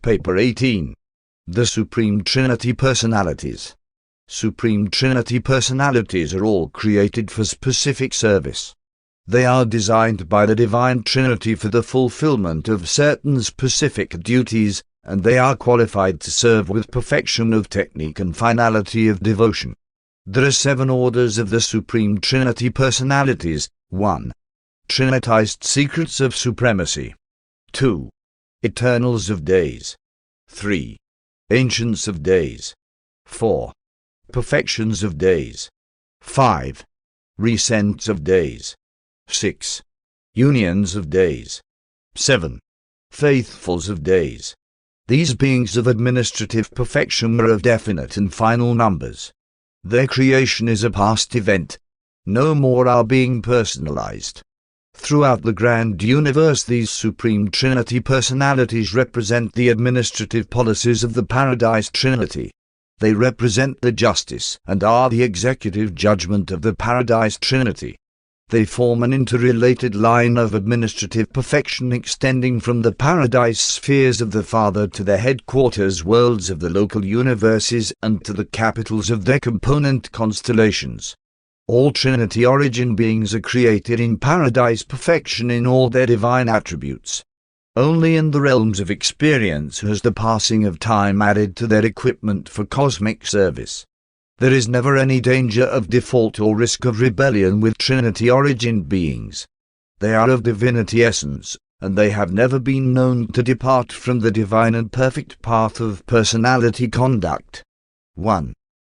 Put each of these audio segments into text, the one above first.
Paper 18. The Supreme Trinity Personalities. Supreme Trinity Personalities are all created for specific service. They are designed by the Divine Trinity for the fulfillment of certain specific duties, and they are qualified to serve with perfection of technique and finality of devotion. There are 7 orders of the Supreme Trinity Personalities. 1. Trinitized Secrets of Supremacy. 2. Eternals of Days. 3. Ancients of Days. 4. Perfections of Days. 5. Recents of Days. 6. Unions of Days. 7. Faithfuls of Days. These beings of administrative perfection are of definite and final numbers. Their creation is a past event. No more are being personalized. Throughout the grand universe, these Supreme Trinity Personalities represent the administrative policies of the Paradise Trinity. They represent the justice and are the executive judgment of the Paradise Trinity. They form an interrelated line of administrative perfection extending from the Paradise spheres of the Father to the headquarters worlds of the local universes and to the capitals of their component constellations. All Trinity origin beings are created in Paradise perfection in all their divine attributes. Only in the realms of experience has the passing of time added to their equipment for cosmic service. There is never any danger of default or risk of rebellion with Trinity origin beings. They are of divinity essence, and they have never been known to depart from the divine and perfect path of personality conduct. 1.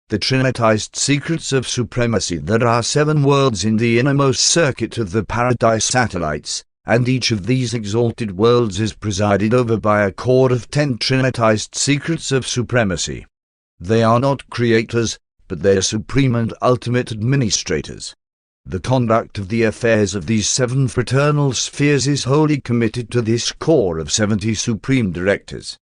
The Trinitized Secrets of Supremacy. There are 7 worlds in the innermost circuit of the Paradise satellites, and each of these exalted worlds is presided over by a core of 10 Trinitized Secrets of Supremacy. They are not creators, but they are supreme and ultimate administrators. The conduct of the affairs of these 7 fraternal spheres is wholly committed to this core of 70 supreme directors.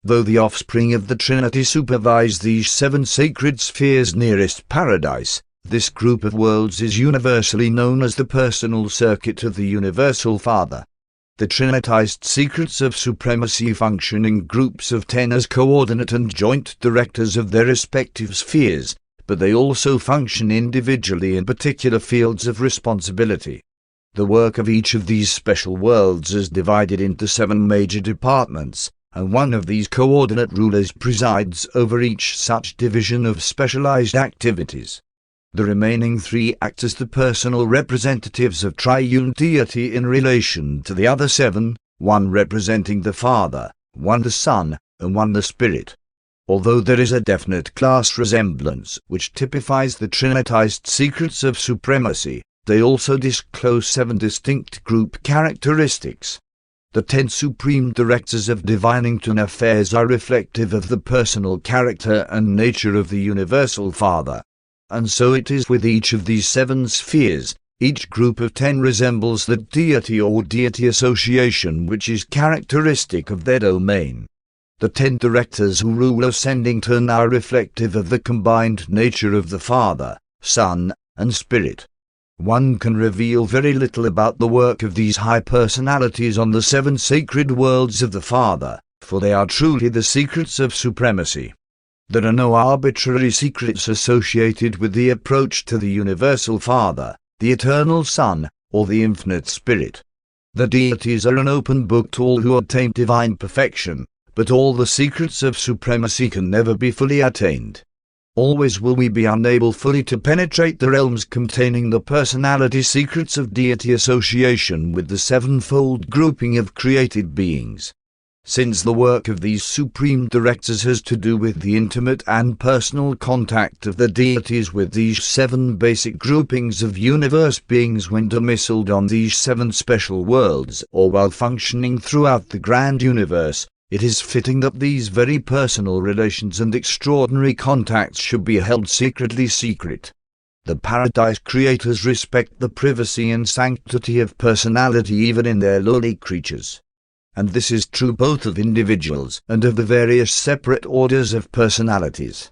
Though the offspring of the Trinity supervise these 7 sacred spheres nearest Paradise, this group of worlds is universally known as the personal circuit of the Universal Father. The Trinitized Secrets of Supremacy function in groups of 10 as coordinate and joint directors of their respective spheres, but they also function individually in particular fields of responsibility. The work of each of these special worlds is divided into 7 major departments, and one of these coordinate rulers presides over each such division of specialized activities. The remaining 3 act as the personal representatives of triune deity in relation to the other 7, one representing the Father, one the Son, and one the Spirit. Although there is a definite class resemblance which typifies the Trinitized Secrets of Supremacy, they also disclose 7 distinct group characteristics. The 10 supreme directors of Divinington affairs are reflective of the personal character and nature of the Universal Father. And so it is with each of these 7 spheres. Each group of 10 resembles the deity or deity association which is characteristic of their domain. The 10 directors who rule Ascendington are reflective of the combined nature of the Father, Son, and Spirit. One can reveal very little about the work of these high personalities on the 7 sacred worlds of the Father, for they are truly the secrets of supremacy. There are no arbitrary secrets associated with the approach to the Universal Father, the Eternal Son, or the Infinite Spirit. The deities are an open book to all who attain divine perfection, but all the secrets of supremacy can never be fully attained. Always will we be unable fully to penetrate the realms containing the personality secrets of deity association with the 7-fold grouping of created beings. Since the work of these supreme directors has to do with the intimate and personal contact of the deities with these 7 basic groupings of universe beings when domiciled on these 7 special worlds or while functioning throughout the grand universe, it is fitting that these very personal relations and extraordinary contacts should be held secretly secret. The Paradise creators respect the privacy and sanctity of personality even in their lowly creatures. And this is true both of individuals and of the various separate orders of personalities.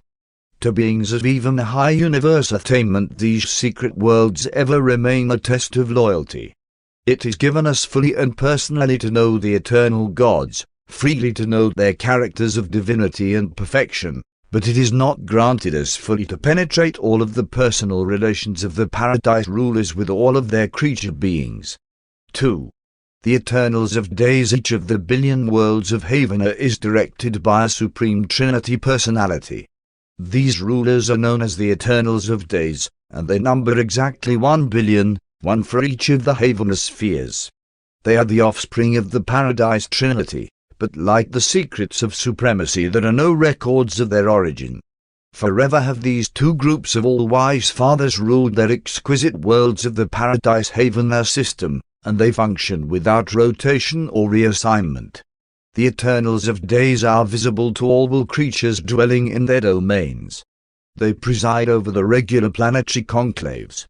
To beings of even a high universe attainment, these secret worlds ever remain a test of loyalty. It is given us fully and personally to know the eternal gods, freely to note their characters of divinity and perfection, but it is not granted us fully to penetrate all of the personal relations of the paradise rulers with all of their creature beings. 2. The Eternals of Days. Each of the billion worlds of Havana is directed by a Supreme Trinity Personality. These rulers are known as the Eternals of Days, and they number exactly 1 billion, one for each of the Havana spheres. They are the offspring of the Paradise Trinity, but like the secrets of supremacy, there are no records of their origin. Forever have these two groups of all-wise fathers ruled their exquisite worlds of the Paradise Havana system, and they function without rotation or reassignment. The Eternals of Days are visible to all creatures dwelling in their domains. They preside over the regular planetary conclaves.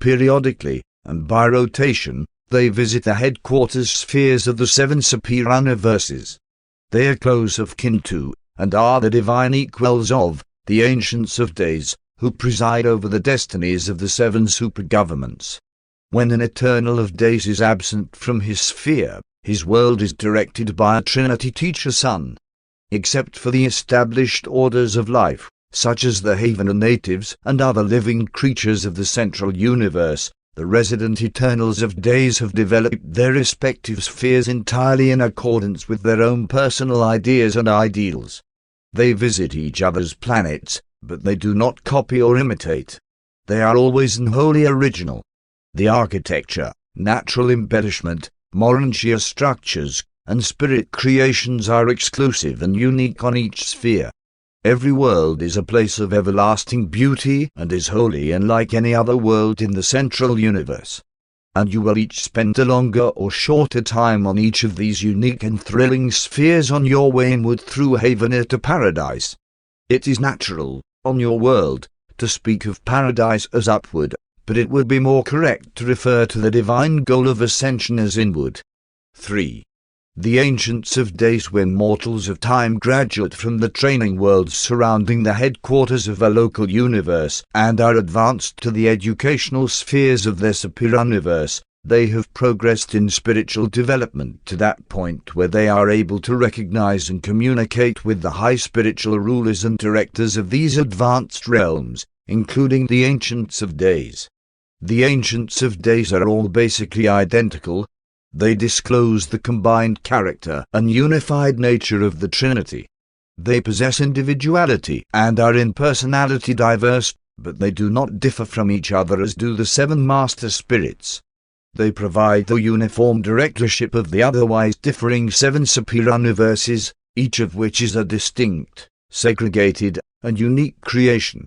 Periodically, and by rotation, they visit the headquarters spheres of the 7 superuniverses. They are close of kin to, and are the divine equals of, the Ancients of Days, who preside over the destinies of the 7 supergovernments. When an Eternal of Days is absent from his sphere, his world is directed by a Trinity teacher son. Except for the established orders of life, such as the Havana natives and other living creatures of the central universe, the resident Eternals of Days have developed their respective spheres entirely in accordance with their own personal ideas and ideals. They visit each other's planets, but they do not copy or imitate. They are always and wholly original. The architecture, natural embellishment, Urantia structures, and spirit creations are exclusive and unique on each sphere. Every world is a place of everlasting beauty and is holy and like any other world in the central universe. And you will each spend a longer or shorter time on each of these unique and thrilling spheres on your way inward through Havana to paradise. It is natural, on your world, to speak of paradise as upward, but it would be more correct to refer to the divine goal of ascension as inward. 3. The Ancients of Days were mortals of time graduate from the training worlds surrounding the headquarters of a local universe and are advanced to the educational spheres of their superuniverse. They have progressed in spiritual development to that point where they are able to recognize and communicate with the high spiritual rulers and directors of these advanced realms, including the Ancients of Days. The Ancients of Days are all basically identical. They disclose the combined character and unified nature of the Trinity. They possess individuality and are in personality diverse, but they do not differ from each other as do the 7 Master Spirits. They provide the uniform directorship of the otherwise differing 7 superuniverses, each of which is a distinct, segregated, and unique creation.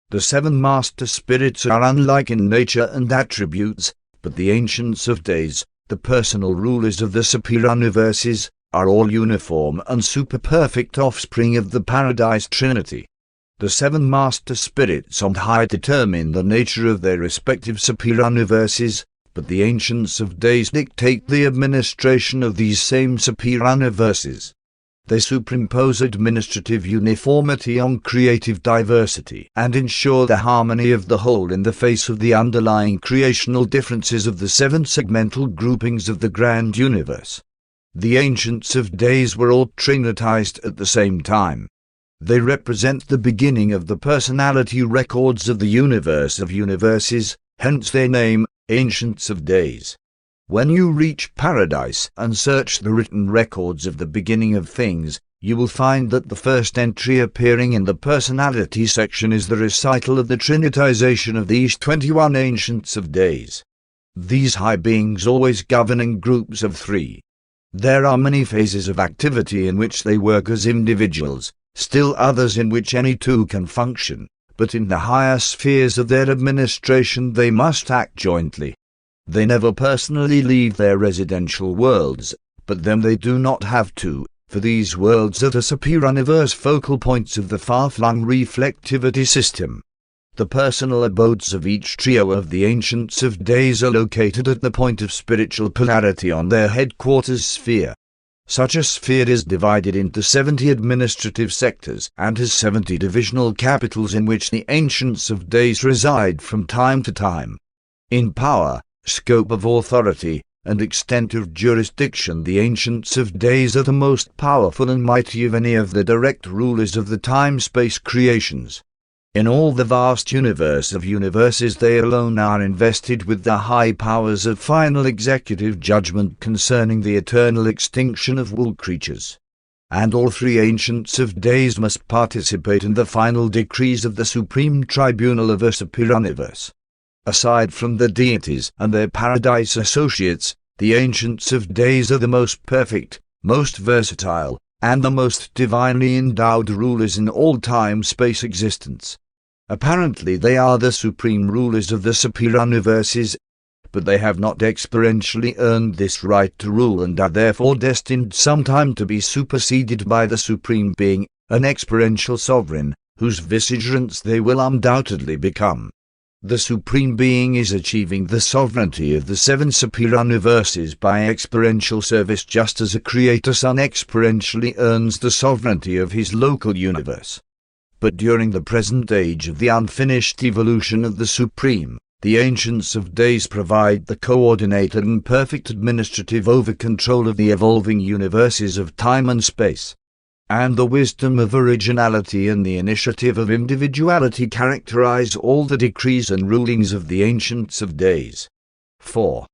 The 7 Master Spirits are unlike in nature and attributes, but the Ancients of Days, the personal rulers of the superuniverses, are all uniform and super-perfect offspring of the Paradise Trinity. The 7 Master Spirits on high determine the nature of their respective superuniverses, but the Ancients of Days dictate the administration of these same superuniverses. They superimpose administrative uniformity on creative diversity and ensure the harmony of the whole in the face of the underlying creational differences of the 7 segmental groupings of the grand universe. The Ancients of Days were all trinitized at the same time. They represent the beginning of the personality records of the universe of universes, hence their name, Ancients of Days. When you reach paradise and search the written records of the beginning of things, you will find that the first entry appearing in the personality section is the recital of the trinitization of these 21 Ancients of Days. These high beings always govern in groups of 3. There are many phases of activity in which they work as individuals, still others in which any two can function, but in the higher spheres of their administration they must act jointly. They never personally leave their residential worlds, but then they do not have to, for these worlds are the superuniverse focal points of the far-flung reflectivity system. The personal abodes of each trio of the Ancients of Days are located at the point of spiritual polarity on their headquarters sphere. Such a sphere is divided into 70 administrative sectors and has 70 divisional capitals in which the Ancients of Days reside from time to time. In power, scope of authority, and extent of jurisdiction. The Ancients of Days are the most powerful and mighty of any of the direct rulers of the time-space creations. In all the vast universe of universes, they alone are invested with the high powers of final executive judgment concerning the eternal extinction of all creatures. And all three Ancients of Days must participate in the final decrees of the Supreme Tribunal of a Superuniverse. Aside from the deities and their paradise associates, the Ancients of Days are the most perfect, most versatile, and the most divinely endowed rulers in all time-space existence. Apparently they are the supreme rulers of the superuniverses, but they have not experientially earned this right to rule and are therefore destined sometime to be superseded by the Supreme Being, an experiential sovereign, whose vicegerents they will undoubtedly become. The Supreme Being is achieving the sovereignty of the seven superuniverses by experiential service, just as a creator sun experientially earns the sovereignty of his local universe. But during the present age of the unfinished evolution of the Supreme, the Ancients of Days provide the coordinated and perfect administrative over-control of the evolving universes of time and space. And the wisdom of originality and the initiative of individuality characterize all the decrees and rulings of the Ancients of Days. 4.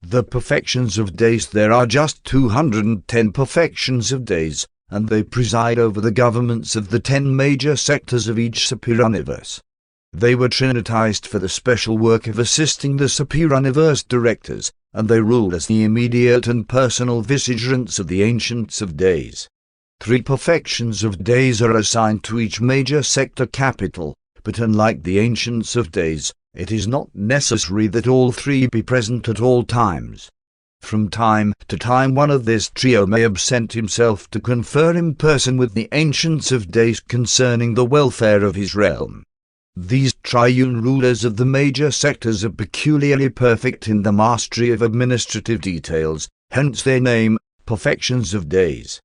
The perfections of days. There are just 210 perfections of days, and they preside over the governments of the 10 major sectors of each superuniverse. They were trinitized for the special work of assisting the superuniverse directors, and they rule as the immediate and personal vicegerents of the Ancients of Days. 3 perfections of days are assigned to each major sector capital, but unlike the Ancients of Days, it is not necessary that all 3 be present at all times. From time to time one of this trio may absent himself to confer in person with the Ancients of Days concerning the welfare of his realm. These triune rulers of the major sectors are peculiarly perfect in the mastery of administrative details, hence their name, perfections of days.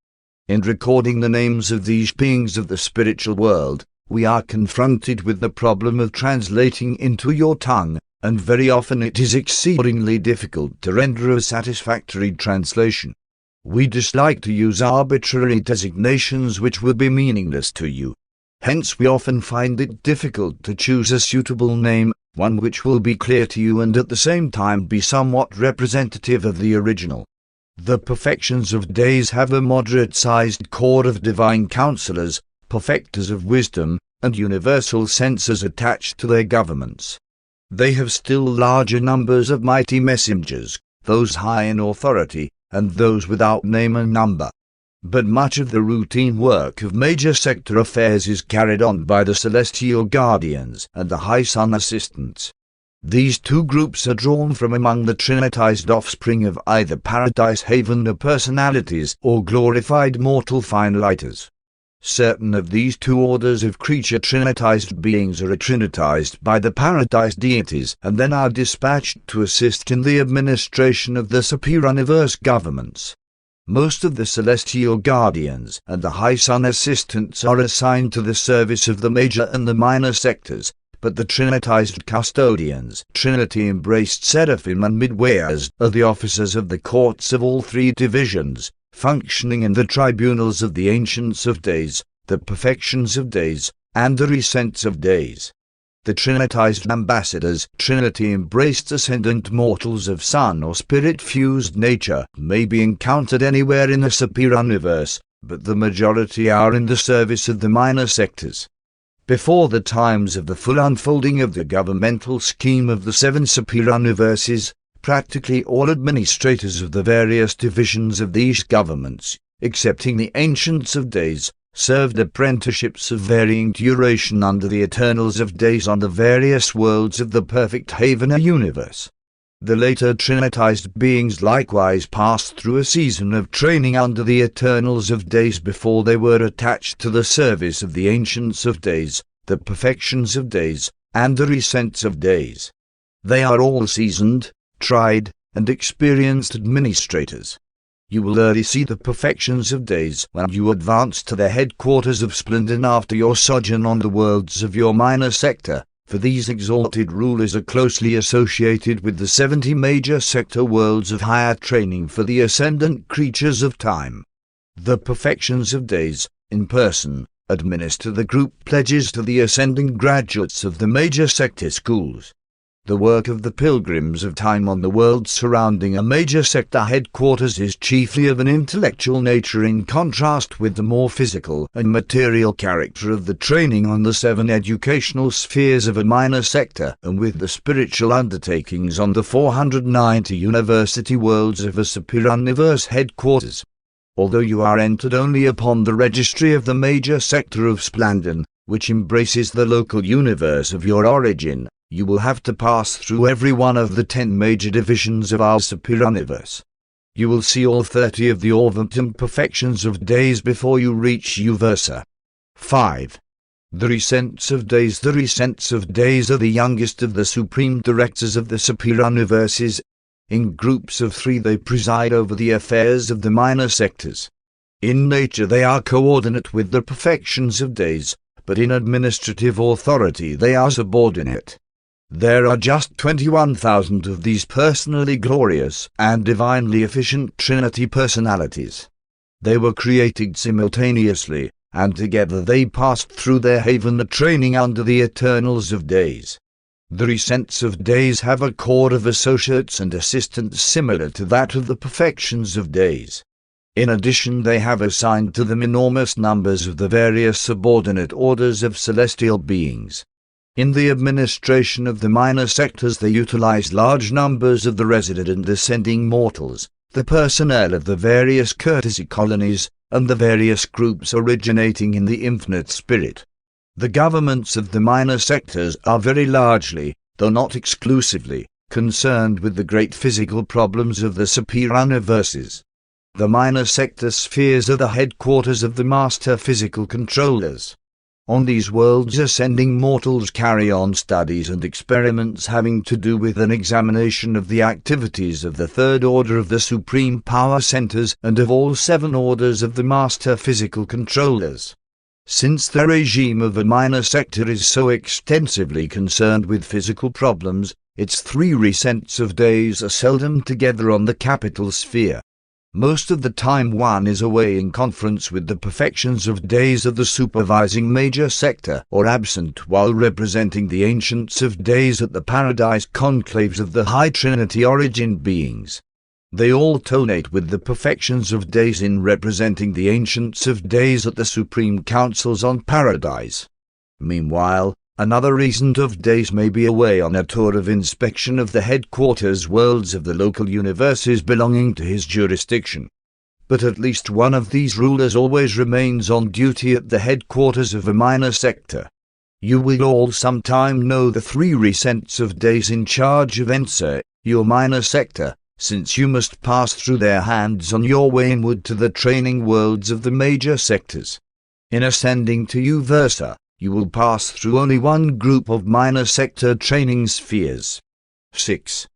In recording the names of these beings of the spiritual world, we are confronted with the problem of translating into your tongue, and very often it is exceedingly difficult to render a satisfactory translation. We dislike to use arbitrary designations which will be meaningless to you. Hence we often find it difficult to choose a suitable name, one which will be clear to you and at the same time be somewhat representative of the original. The perfections of days have a moderate-sized corps of divine counselors, perfecters of wisdom, and universal censors attached to their governments. They have still larger numbers of mighty messengers, those high in authority, and those without name and number. But much of the routine work of major sector affairs is carried on by the celestial guardians and the high sun assistants. These 2 groups are drawn from among the trinitized offspring of either Paradise Haven personalities or glorified mortal finaliters. Certain of these 2 orders of creature trinitized beings are trinitized by the Paradise deities and then are dispatched to assist in the administration of the superuniverse governments. Most of the celestial guardians and the high sun assistants are assigned to the service of the major and the minor sectors, but the trinitized custodians, Trinity-embraced seraphim and midwayers, are the officers of the courts of all 3 divisions, functioning in the tribunals of the Ancients of Days, the perfections of days, and the recents of days. The trinitized ambassadors, Trinity-embraced ascendant mortals of sun or spirit-fused nature, may be encountered anywhere in the superuniverse, but the majority are in the service of the minor sectors. Before the times of the full unfolding of the governmental scheme of the 7 superuniverses, practically all administrators of the various divisions of these governments, excepting the Ancients of Days, served apprenticeships of varying duration under the Eternals of Days on the various worlds of the perfect Haven universe. The later trinitized beings likewise passed through a season of training under the Eternals of Days before they were attached to the service of the Ancients of Days, the perfections of days, and the recents of days. They are all seasoned, tried, and experienced administrators. You will early see the perfections of days when you advance to the headquarters of splendor after your sojourn on the worlds of your minor sector, for these exalted rulers are closely associated with the 70 major sector worlds of higher training for the ascendant creatures of time. The perfections of days, in person, administer the group pledges to the ascending graduates of the major sector schools. The work of the pilgrims of time on the world surrounding a major sector headquarters is chiefly of an intellectual nature, in contrast with the more physical and material character of the training on the 7 educational spheres of a minor sector, and with the spiritual undertakings on the 490 university worlds of a superuniverse headquarters. Although you are entered only upon the registry of the major sector of Splandon, which embraces the local universe of your origin, you will have to pass through every one of the 10 major divisions of our superuniverse. You will see all 30 of the orbitum perfections of days before you reach Uversa. 5. The Recents of Days. The Recents of Days are the youngest of the supreme directors of the superuniverses. In groups of 3 they preside over the affairs of the minor sectors. In nature they are coordinate with the perfections of days, but in administrative authority they are subordinate. There are just 21,000 of these personally glorious and divinely efficient Trinity personalities. They were created simultaneously, and together they passed through their haven the training under the Eternals of Days. The Recents of Days have a corps of associates and assistants similar to that of the perfections of days. In addition, they have assigned to them enormous numbers of the various subordinate orders of celestial beings. In the administration of the minor sectors they utilize large numbers of the resident and descending mortals, the personnel of the various courtesy colonies, and the various groups originating in the infinite spirit. The governments of the minor sectors are very largely, though not exclusively, concerned with the great physical problems of the superuniverses. The minor sector spheres are the headquarters of the master physical controllers. On these worlds ascending mortals carry on studies and experiments having to do with an examination of the activities of the 3rd order of the supreme power centers and of all 7 orders of the master physical controllers. Since the regime of a minor sector is so extensively concerned with physical problems, its 3 Recents of Days are seldom together on the capital sphere. Most of the time one is away in conference with the perfections of days of the supervising major sector, or absent while representing the ancients of days at the paradise conclaves of the High Trinity origin beings. They alternate with the perfections of days in representing the ancients of days at the supreme councils on paradise. Meanwhile, another Regent of Days may be away on a tour of inspection of the headquarters worlds of the local universes belonging to his jurisdiction. But at least one of these rulers always remains on duty at the headquarters of a minor sector. You will all sometime know the 3 Recents of Days in charge of Ensa, your minor sector, since you must pass through their hands on your way inward to the training worlds of the major sectors. In ascending to Uversa, you will pass through only one group of minor sector training spheres. 6.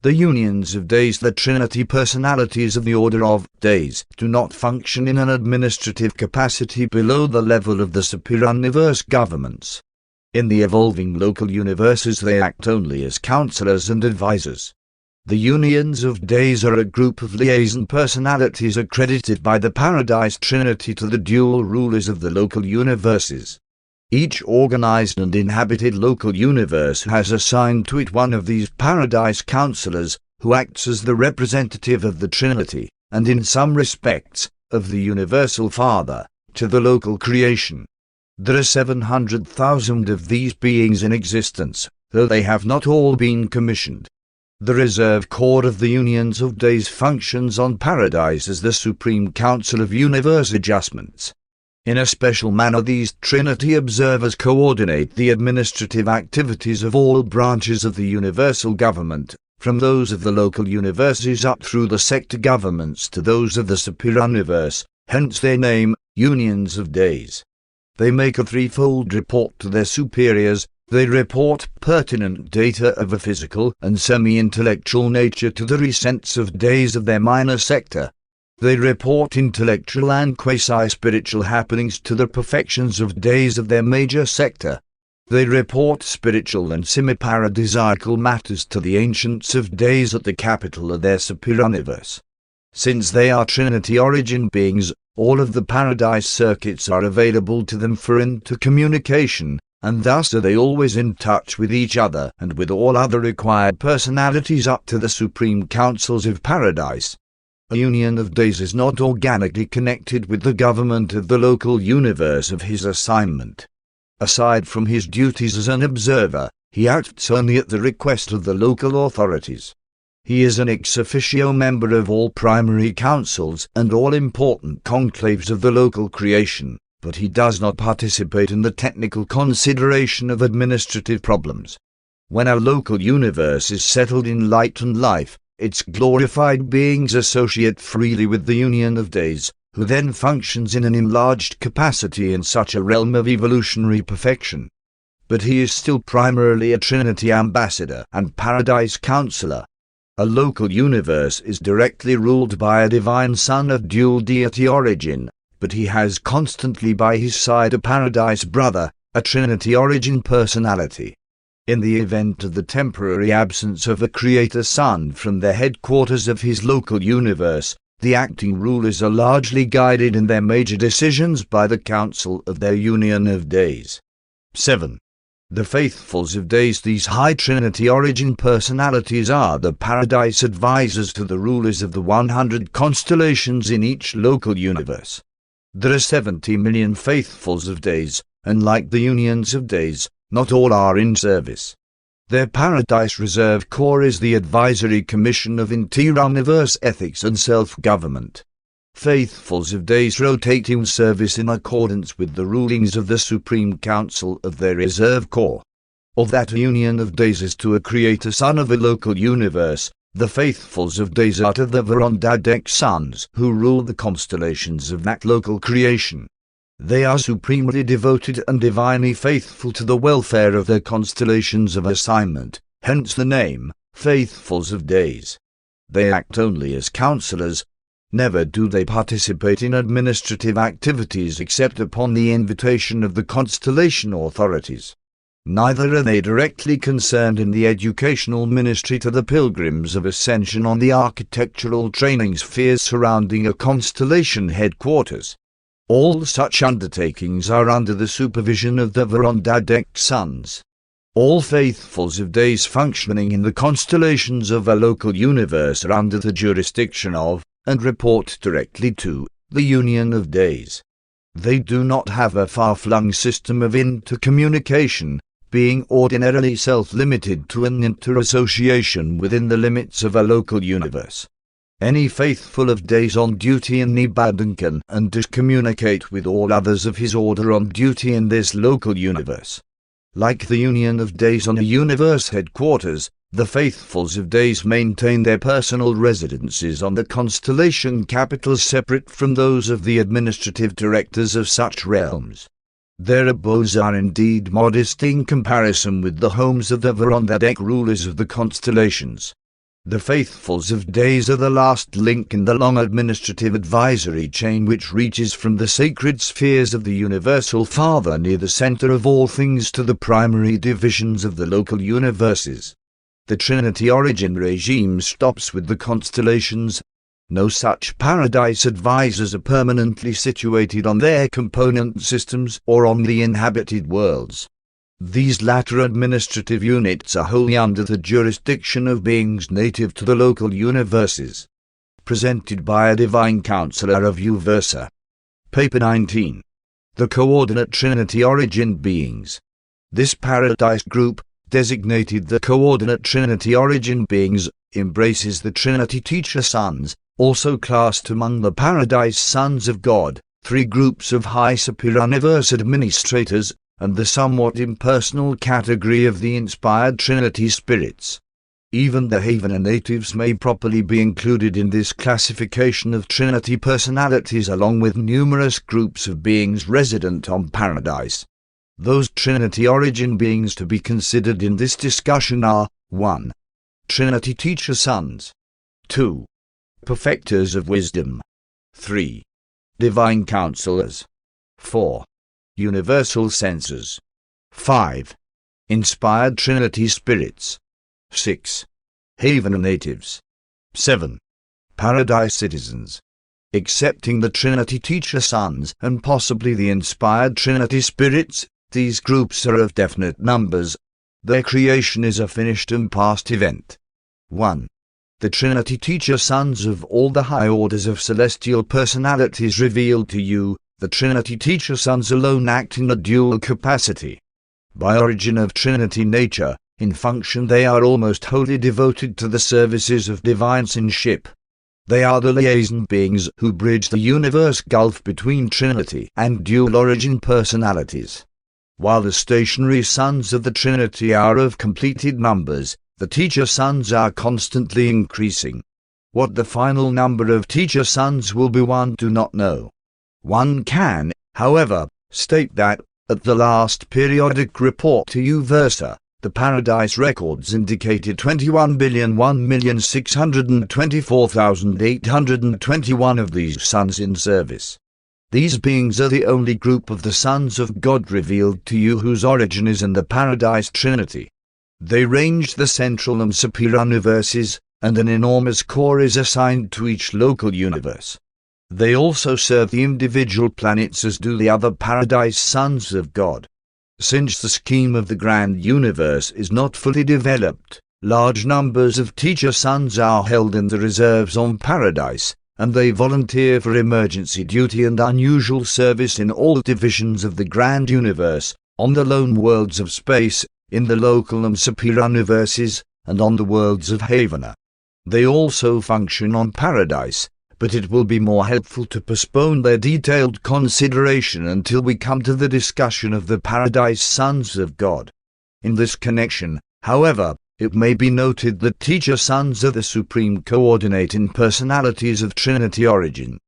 The unions of days. The Trinity personalities of the order of days do not function in an administrative capacity below the level of the superuniverse governments. In the evolving local universes they act only as counselors and advisors. The unions of days are a group of liaison personalities accredited by the Paradise Trinity to the dual rulers of the local universes. Each organized and inhabited local universe has assigned to it one of these Paradise Counselors, who acts as the representative of the Trinity, and in some respects, of the Universal Father, to the local creation. There are 700,000 of these beings in existence, though they have not all been commissioned. The reserve corps of the unions of days functions on Paradise as the Supreme Council of Universe Adjustments. In a special manner these Trinity observers coordinate the administrative activities of all branches of the universal government, from those of the local universes up through the sector governments to those of the superuniverse, hence their name, Unions of Days. They make a threefold report to their superiors. They report pertinent data of a physical and semi-intellectual nature to the Recents of Days of their minor sector. They report intellectual and quasi-spiritual happenings to the perfections of days of their major sector. They report spiritual and semi-paradisiacal matters to the Ancients of Days at the capital of their superuniverse. Since they are Trinity origin beings, all of the paradise circuits are available to them for intercommunication, and thus are they always in touch with each other and with all other required personalities up to the supreme councils of paradise. A union of days is not organically connected with the government of the local universe of his assignment. Aside from his duties as an observer, he acts only at the request of the local authorities. He is an ex officio member of all primary councils and all important conclaves of the local creation, but he does not participate in the technical consideration of administrative problems. When a local universe is settled in light and life, its glorified beings associate freely with the union of days, who then functions in an enlarged capacity in such a realm of evolutionary perfection. But he is still primarily a Trinity ambassador and paradise counselor. A local universe is directly ruled by a divine son of dual deity origin, but he has constantly by his side a paradise brother, a Trinity origin personality. In the event of the temporary absence of a creator son from the headquarters of his local universe, the acting rulers are largely guided in their major decisions by the council of their union of days. 7. The faithfuls of days. These high Trinity origin personalities are the paradise advisors to the rulers of the 100 constellations in each local universe. There are 70 million faithfuls of days, and like the unions of days, not all are in service. Their Paradise Reserve Corps is the advisory commission of inter-universe ethics and self-government. Faithfuls of days rotate in service in accordance with the rulings of the Supreme Council of their Reserve Corps. Of that union of days is to a creator son of a local universe, the faithfuls of days are to the Verondadek sons who rule the constellations of that local creation. They are supremely devoted and divinely faithful to the welfare of their constellations of assignment, hence the name, Faithfuls of Days. They act only as counselors. Never do they participate in administrative activities except upon the invitation of the constellation authorities. Neither are they directly concerned in the educational ministry to the pilgrims of ascension on the architectural training spheres surrounding a constellation headquarters. All such undertakings are under the supervision of the Verondadek sons. All faithfuls of days functioning in the constellations of a local universe are under the jurisdiction of, and report directly to, the union of days. They do not have a far-flung system of intercommunication, being ordinarily self-limited to an inter-association within the limits of a local universe. Any faithful of days on duty in Nibadan can and does communicate with all others of his order on duty in this local universe. Like the union of days on a universe headquarters, the faithfuls of days maintain their personal residences on the constellation capitals separate from those of the administrative directors of such realms. Their abodes are indeed modest in comparison with the homes of the Verondadek rulers of the constellations. The faithfuls of days are the last link in the long administrative advisory chain which reaches from the sacred spheres of the Universal Father near the center of all things to the primary divisions of the local universes. The Trinity origin regime stops with the constellations. No such paradise advisors are permanently situated on their component systems or on the inhabited worlds. These latter administrative units are wholly under the jurisdiction of beings native to the local universes. Presented by a divine counselor of Uversa. Paper 19. The Coordinate Trinity Origin Beings. This paradise group, designated the Coordinate Trinity Origin Beings, embraces the Trinity Teacher Sons, also classed among the Paradise Sons of God, three groups of high superuniverse administrators, and the somewhat impersonal category of the inspired Trinity spirits. Even the Havener natives may properly be included in this classification of Trinity personalities along with numerous groups of beings resident on Paradise. Those Trinity origin beings to be considered in this discussion are 1. Trinity Teacher Sons. 2. Perfecters of Wisdom. 3. Divine Counselors. 4. Universal Censors. 5. Inspired Trinity spirits. 6. Haven natives. 7. Paradise citizens. Excepting the Trinity teacher sons and possibly the inspired Trinity spirits, these groups are of definite numbers. Their creation is a finished and past event. 1. The Trinity teacher sons of all the high orders of celestial personalities revealed to you, the Trinity teacher sons alone act in a dual capacity. By origin of Trinity nature, in function they are almost wholly devoted to the services of divine sonship. They are the liaison beings who bridge the universe gulf between Trinity and dual origin personalities. While the stationary sons of the Trinity are of completed numbers, the teacher sons are constantly increasing. What the final number of teacher sons will be one do not know. One can, however, state that, at the last periodic report to Uversa, the Paradise records indicated 21,1,624,821 of these sons in service. These beings are the only group of the sons of God revealed to you whose origin is in the Paradise Trinity. They range the central and superior universes, and an enormous core is assigned to each local universe. They also serve the individual planets as do the other Paradise sons of God. Since the scheme of the grand universe is not fully developed, large numbers of teacher sons are held in the reserves on Paradise, and they volunteer for emergency duty and unusual service in all divisions of the grand universe, on the lone worlds of space, in the local and superior universes, and on the worlds of Havana. They also function on Paradise, but it will be more helpful to postpone their detailed consideration until we come to the discussion of the Paradise sons of God. In this connection, however, it may be noted that teacher sons are the supreme coordinating personalities of Trinity origin.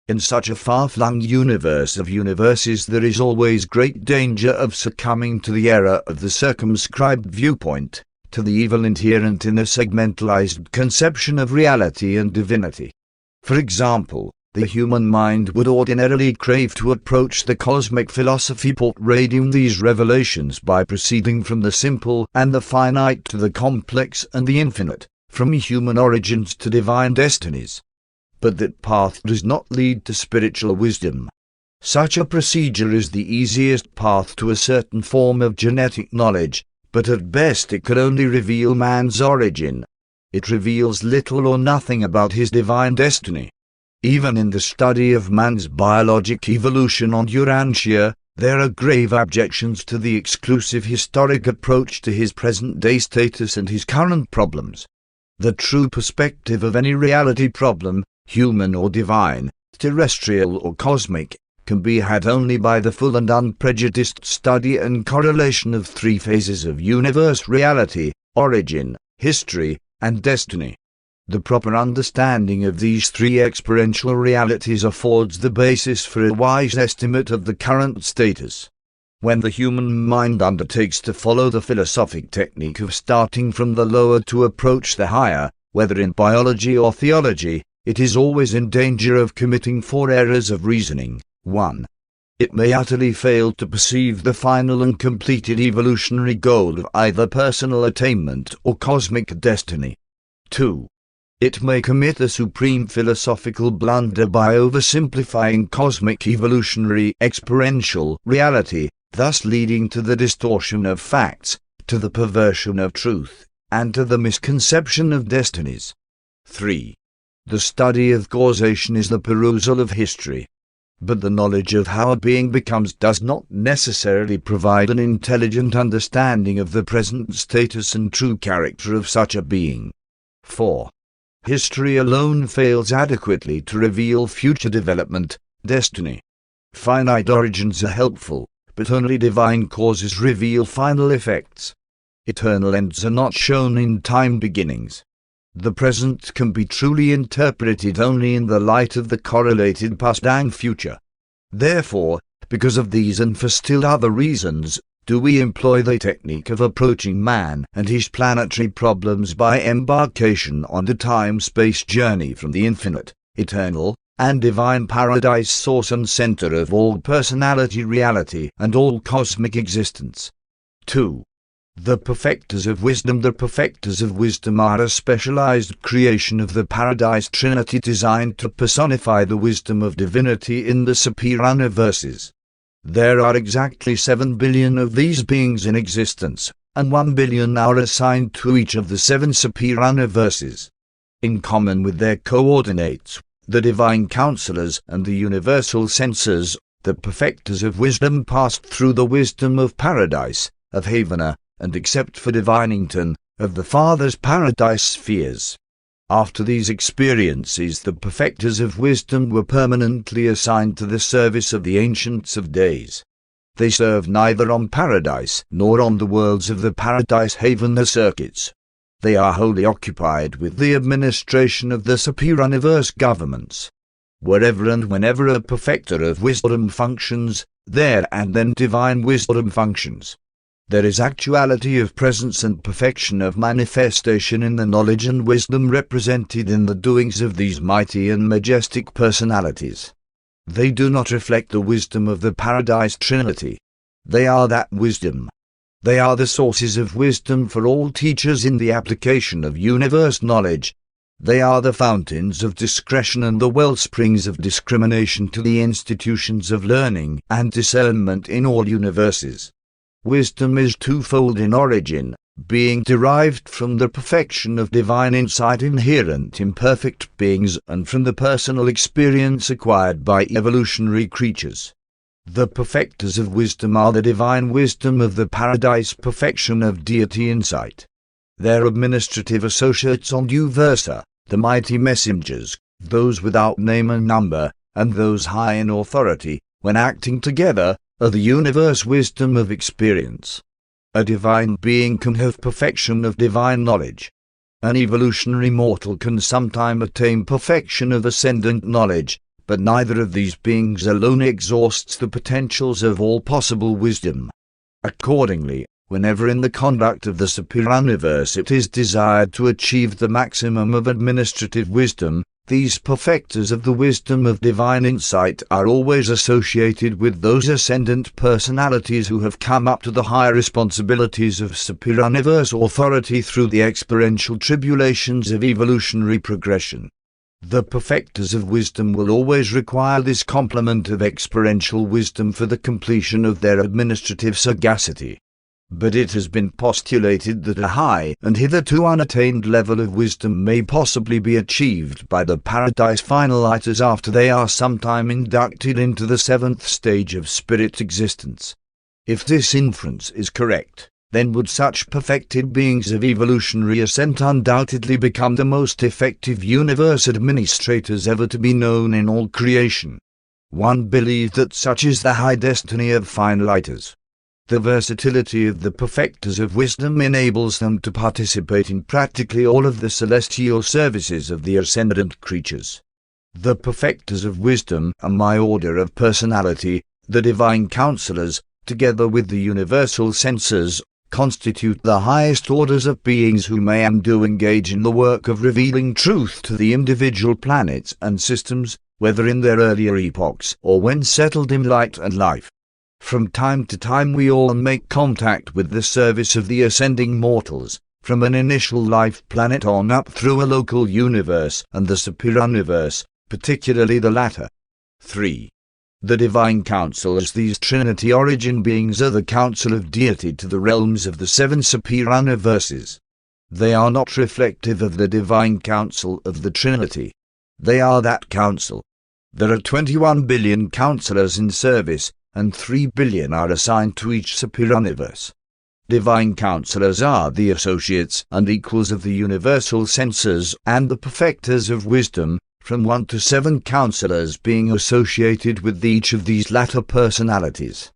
In such a far-flung universe of universes there is always great danger of succumbing to the error of the circumscribed viewpoint, to the evil inherent in a segmentalized conception of reality and divinity. For example, the human mind would ordinarily crave to approach the cosmic philosophy portrayed in these revelations by proceeding from the simple and the finite to the complex and the infinite, from human origins to divine destinies. But that path does not lead to spiritual wisdom. Such a procedure is the easiest path to a certain form of genetic knowledge, but at best it could only reveal man's origin. It reveals little or nothing about his divine destiny. Even in the study of man's biologic evolution on Urantia, there are grave objections to the exclusive historic approach to his present-day status and his current problems. The true perspective of any reality problem, human or divine, terrestrial or cosmic, can be had only by the full and unprejudiced study and correlation of three phases of universe reality, origin, history, and destiny. The proper understanding of these three experiential realities affords the basis for a wise estimate of the current status. When the human mind undertakes to follow the philosophic technique of starting from the lower to approach the higher, whether in biology or theology, it is always in danger of committing four errors of reasoning. 1. It may utterly fail to perceive the final and completed evolutionary goal of either personal attainment or cosmic destiny. 2. It may commit a supreme philosophical blunder by oversimplifying cosmic evolutionary experiential reality, thus leading to the distortion of facts, to the perversion of truth, and to the misconception of destinies. 3. The study of causation is the perusal of history. But the knowledge of how a being becomes does not necessarily provide an intelligent understanding of the present status and true character of such a being. 4. History alone fails adequately to reveal future development, destiny. Finite origins are helpful, but only divine causes reveal final effects. Eternal ends are not shown in time beginnings. The present can be truly interpreted only in the light of the correlated past and future. Therefore, because of these and for still other reasons, do we employ the technique of approaching man and his planetary problems by embarkation on the time-space journey from the infinite, eternal, and divine paradise source and center of all personality reality and all cosmic existence. 2. The perfecters of wisdom. The perfecters of wisdom are a specialized creation of the Paradise Trinity designed to personify the wisdom of divinity in the superior universes. There are exactly 7 billion of these beings in existence, and 1 billion are assigned to each of the 7 superior universes. In common with their coordinates, the divine counselors and the universal censors, the perfecters of wisdom passed through the wisdom of paradise, of Havana, and except for Divinington, of the Father's paradise spheres. After these experiences, the perfecters of wisdom were permanently assigned to the service of the Ancients of Days. They serve neither on paradise nor on the worlds of the paradise Havana circuits. They are wholly occupied with the administration of the superior universe governments. Wherever and whenever a perfecter of wisdom functions, there and then divine wisdom functions. There is actuality of presence and perfection of manifestation in the knowledge and wisdom represented in the doings of these mighty and majestic personalities. They do not reflect the wisdom of the Paradise Trinity. They are that wisdom. They are the sources of wisdom for all teachers in the application of universe knowledge. They are the fountains of discretion and the wellsprings of discrimination to the institutions of learning and discernment in all universes. Wisdom is twofold in origin, being derived from the perfection of divine insight inherent in perfect beings and from the personal experience acquired by evolutionary creatures. The perfecters of wisdom are the divine wisdom of the paradise perfection of deity insight. Their administrative associates on Uversa, the mighty messengers, those without name and number, and those high in authority, when acting together, are the universe wisdom of experience. A divine being can have perfection of divine knowledge. An evolutionary mortal can sometime attain perfection of ascendant knowledge, but neither of these beings alone exhausts the potentials of all possible wisdom. Accordingly, whenever in the conduct of the superior universe it is desired to achieve the maximum of administrative wisdom, these perfecters of the wisdom of divine insight are always associated with those ascendant personalities who have come up to the high responsibilities of superior universe authority through the experiential tribulations of evolutionary progression. The perfecters of wisdom will always require this complement of experiential wisdom for the completion of their administrative sagacity. But it has been postulated that a high and hitherto unattained level of wisdom may possibly be achieved by the paradise finaliters after they are sometime inducted into the 7th stage of spirit existence. If this inference is correct, then would such perfected beings of evolutionary ascent undoubtedly become the most effective universe administrators ever to be known in all creation. One believes that such is the high destiny of finaliters. The versatility of the perfecters of wisdom enables them to participate in practically all of the celestial services of the ascendant creatures. The perfecters of wisdom are my order of personality, the divine counselors, together with the universal censors, constitute the highest orders of beings who may and do engage in the work of revealing truth to the individual planets and systems, whether in their earlier epochs or when settled in light and life. From time to time we all make contact with the service of the ascending mortals, from an initial life planet on up through a local universe and the superior universe, particularly the latter. 3. The divine council as these Trinity origin beings are the council of deity to the realms of the 7 superior universes. They are not reflective of the divine council of the Trinity. They are that council. There are 21 billion counselors in service, and 3 billion are assigned to each superior universe. Divine counselors are the associates and equals of the universal censors and the perfecters of wisdom, from 1 to 7 counselors being associated with each of these latter personalities.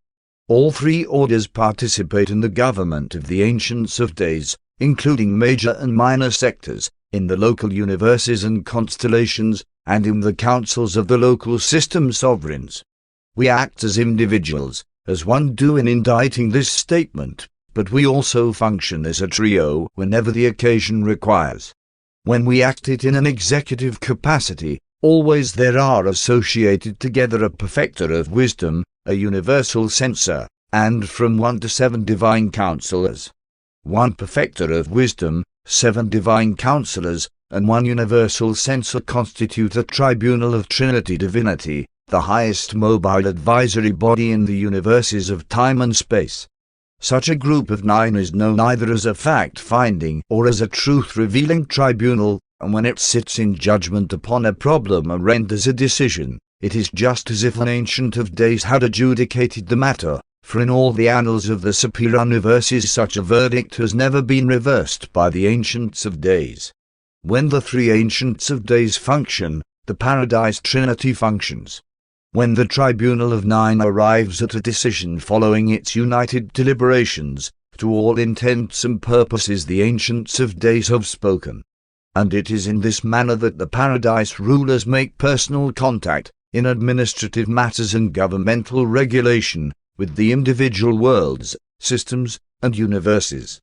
All 3 orders participate in the government of the Ancients of Days, including major and minor sectors, in the local universes and constellations, and in the councils of the local system sovereigns. We act as individuals, as one do in inditing this statement, but we also function as a trio whenever the occasion requires. When we act it in an executive capacity, always there are associated together a perfecter of wisdom, a universal censor, and from 1 to 7 divine counselors. 1 perfecter of wisdom, 7 divine counselors, and 1 universal censor constitute a tribunal of Trinity divinity, the highest mobile advisory body in the universes of time and space. Such a group of 9 is known either as a fact-finding or as a truth-revealing tribunal, and when it sits in judgment upon a problem and renders a decision, it is just as if an Ancient of Days had adjudicated the matter, for in all the annals of the superior universes such a verdict has never been reversed by the Ancients of Days. When the 3 Ancients of Days function, the Paradise Trinity functions. When the tribunal of 9 arrives at a decision following its united deliberations, to all intents and purposes the Ancients of Days have spoken. And it is in this manner that the Paradise rulers make personal contact, in administrative matters and governmental regulation, with the individual worlds, systems, and universes.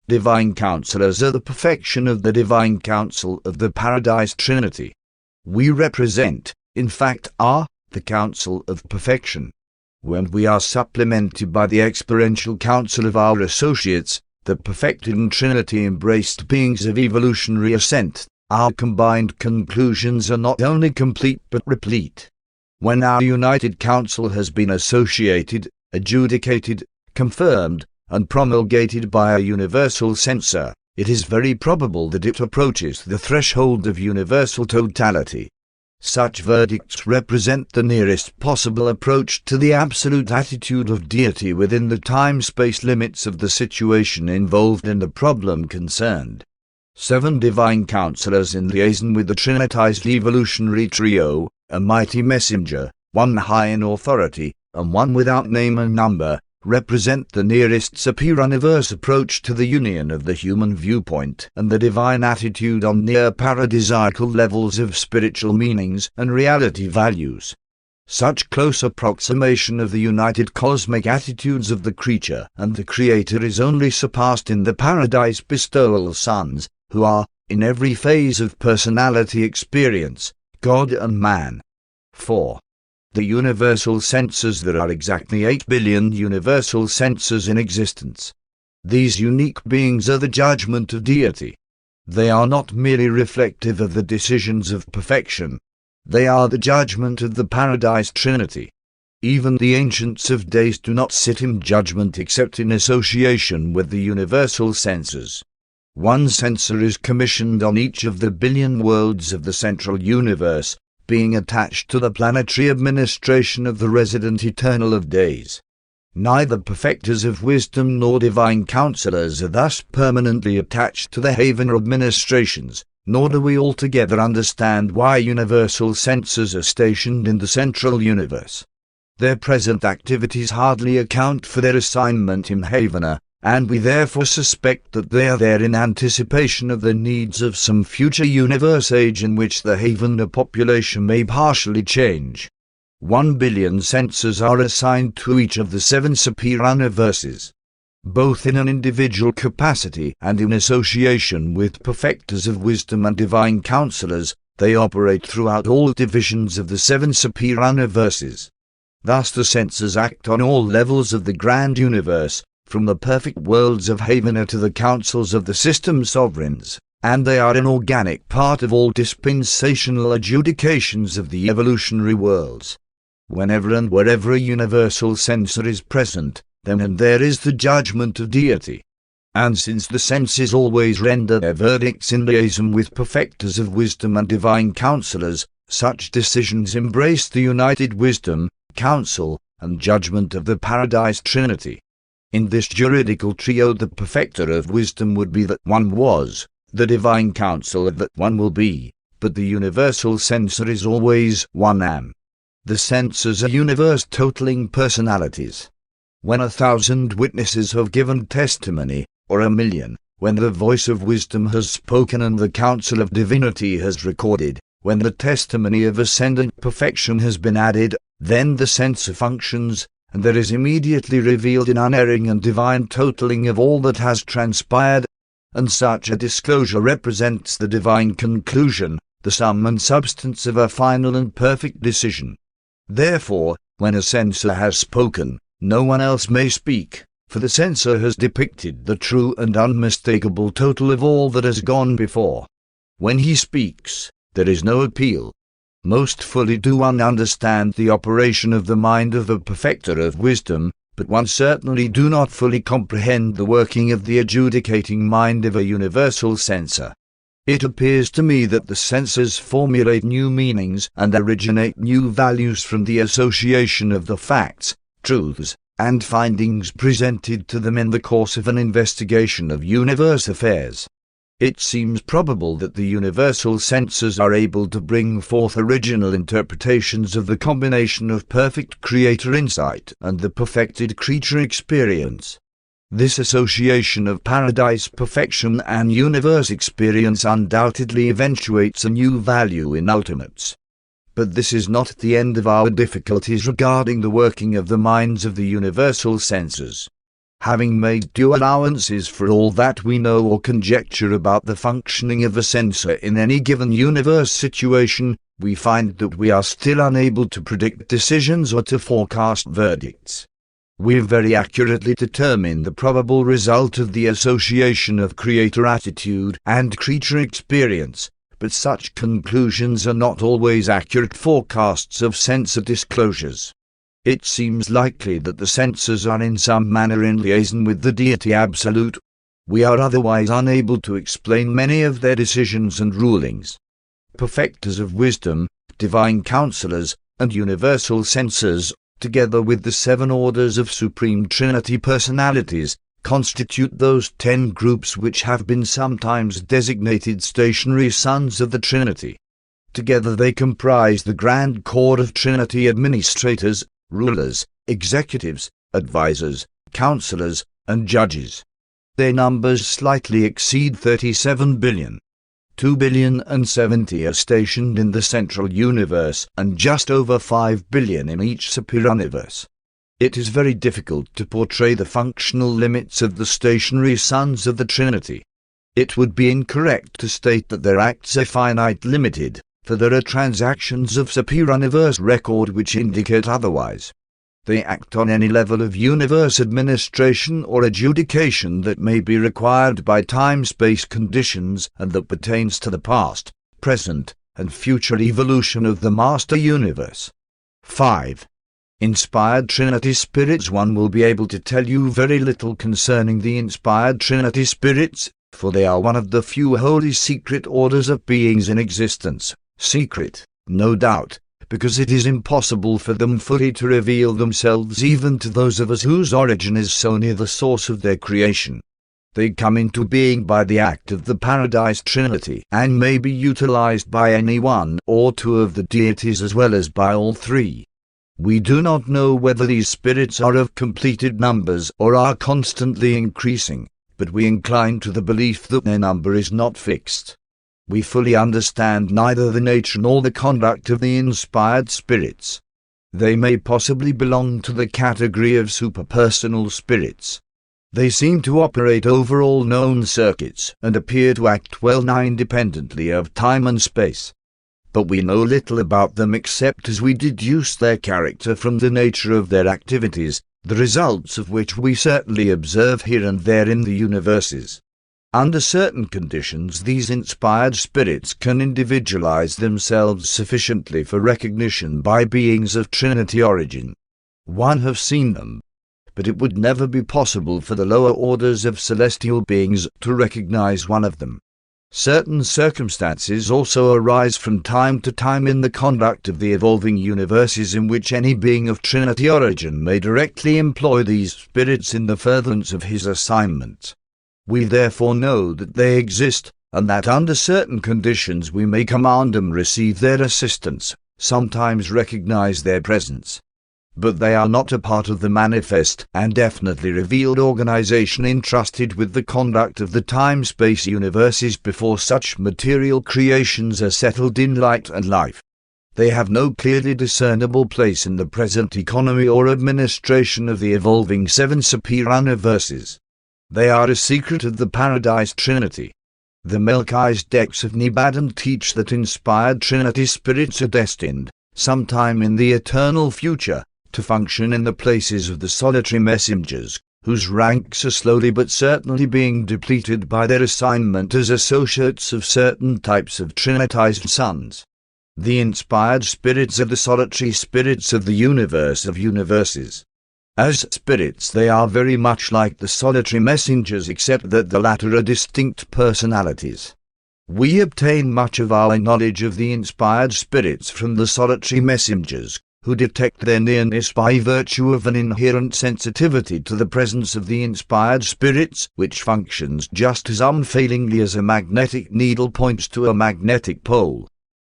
Divine counselors are the perfection of the divine council of the Paradise Trinity. We represent, in fact are, the council of perfection. When we are supplemented by the experiential counsel of our associates, the perfected and Trinity-embraced beings of evolutionary ascent, our combined conclusions are not only complete but replete. When our united counsel has been associated, adjudicated, confirmed, and promulgated by a universal censor, it is very probable that it approaches the threshold of universal totality. Such verdicts represent the nearest possible approach to the absolute attitude of deity within the time-space limits of the situation involved and the problem concerned. 7 divine counselors in liaison with the Trinitized evolutionary trio, a mighty messenger, 1 high in authority, and 1 without name and number, represent the nearest superior universe approach to the union of the human viewpoint and the divine attitude on near paradisiacal levels of spiritual meanings and reality values. Such close approximation of the united cosmic attitudes of the creature and the Creator is only surpassed in the Paradise bestowal sons, who are, in every phase of personality experience, God and man. 4. The universal censors. There are exactly 8 billion universal censors in existence. These unique beings are the judgment of deity. They are not merely reflective of the decisions of perfection. They are the judgment of the Paradise Trinity. Even the Ancients of Days do not sit in judgment except in association with the universal censors. 1 censor is commissioned on each of the billion worlds of the central universe, being attached to the planetary administration of the resident eternal of days. Neither perfecters of wisdom nor divine counselors are thus permanently attached to the haven administrations, nor do we altogether understand why universal censors are stationed in the central universe. Their present activities hardly account for their assignment in Havana, and we therefore suspect that they are there in anticipation of the needs of some future universe age in which the Havana population may partially change. 1 billion censors are assigned to each of the 7 superior universes. Both in an individual capacity and in association with perfecters of wisdom and divine counselors, they operate throughout all divisions of the 7 superior universes. Thus the censors act on all levels of the grand universe, from the perfect worlds of Havana to the councils of the system sovereigns, and they are an organic part of all dispensational adjudications of the evolutionary worlds. Whenever and wherever a universal censor is present, then and there is the judgment of deity. And since the senses always render their verdicts in liaison with perfecters of wisdom and divine counselors, such decisions embrace the united wisdom, counsel, and judgment of the Paradise Trinity. In this juridical trio the perfecter of wisdom would be that one was, the divine counsel that one will be, but the universal censor is always one am. The censors are universe-totaling personalities. When 1,000 witnesses have given testimony, or 1,000,000, when the voice of wisdom has spoken and the counsel of divinity has recorded, when the testimony of ascendant perfection has been added, then the censor functions, and there is immediately revealed an unerring and divine totaling of all that has transpired, and such a disclosure represents the divine conclusion, the sum and substance of a final and perfect decision. Therefore, when a censor has spoken, No one else may speak, for the censor has depicted the true and unmistakable total of all that has gone before. When he speaks, there is no appeal. Most fully do one understand the operation of the mind of the perfecter of wisdom, but one certainly do not fully comprehend the working of the adjudicating mind of a universal censor. It appears to me that the censors formulate new meanings and originate new values from the association of the facts, truths, and findings presented to them in the course of an investigation of universe affairs. It seems probable that the universal censors are able to bring forth original interpretations of the combination of perfect creator insight and the perfected creature experience. This association of paradise perfection and universe experience undoubtedly eventuates a new value in ultimates. But this is not the end of our difficulties regarding the working of the minds of the universal censors. Having made due allowances for all that we know or conjecture about the functioning of a censor in any given universe situation, we find that we are still unable to predict decisions or to forecast verdicts. We very accurately determine the probable result of the association of creator attitude and creature experience, but such conclusions are not always accurate forecasts of censor disclosures. It seems likely that the censors are in some manner in liaison with the deity absolute. We are otherwise unable to explain many of their decisions and rulings. Perfecters of wisdom, divine counselors, and universal censors, together with the 7 orders of Supreme Trinity Personalities, constitute those 10 groups which have been sometimes designated stationary sons of the Trinity. Together they comprise the grand core of Trinity administrators, rulers, executives, advisors, counselors, and judges. Their numbers slightly exceed 37 billion. 2,070,000,000 are stationed in the central universe, and just over 5 billion in each superuniverse. It is very difficult to portray the functional limits of the stationary sons of the Trinity. It would be incorrect to state that their acts are finite limited, for there are transactions of superuniverse record which indicate otherwise. They act on any level of universe administration or adjudication that may be required by time-space conditions and that pertains to the past, present, and future evolution of the master universe. 5. Inspired Trinity Spirits. One will be able to tell you very little concerning the inspired Trinity Spirits, for they are one of the few holy secret orders of beings in existence. Secret, no doubt, because it is impossible for them fully to reveal themselves even to those of us whose origin is so near the source of their creation. They come into being by the act of the Paradise Trinity and may be utilized by any one or two of the deities as well as by all 3. We do not know whether these spirits are of completed numbers or are constantly increasing, but we incline to the belief that their number is not fixed. We fully understand neither the nature nor the conduct of the inspired spirits. They may possibly belong to the category of superpersonal spirits. They seem to operate over all known circuits and appear to act well-nigh independently of time and space. But we know little about them except as we deduce their character from the nature of their activities, the results of which we certainly observe here and there in the universes. Under certain conditions, these inspired spirits can individualize themselves sufficiently for recognition by beings of Trinity origin. One have seen them, but it would never be possible for the lower orders of celestial beings to recognize one of them. Certain circumstances also arise from time to time in the conduct of the evolving universes in which any being of Trinity origin may directly employ these spirits in the furtherance of his assignment. We therefore know that they exist, and that under certain conditions we may command them receive their assistance, sometimes recognize their presence. But they are not a part of the manifest and definitely revealed organization entrusted with the conduct of the time-space universes before such material creations are settled in light and life. They have no clearly discernible place in the present economy or administration of the evolving 7 superuniverses. They are a secret of the Paradise Trinity. The Melchizedeks of Nebadan teach that inspired Trinity spirits are destined, sometime in the eternal future, to function in the places of the solitary messengers, whose ranks are slowly but certainly being depleted by their assignment as associates of certain types of trinitized sons. The inspired spirits are the solitary spirits of the universe of universes. As spirits they are very much like the solitary messengers, except that the latter are distinct personalities. We obtain much of our knowledge of the inspired spirits from the solitary messengers, who detect their nearness by virtue of an inherent sensitivity to the presence of the inspired spirits, which functions just as unfailingly as a magnetic needle points to a magnetic pole.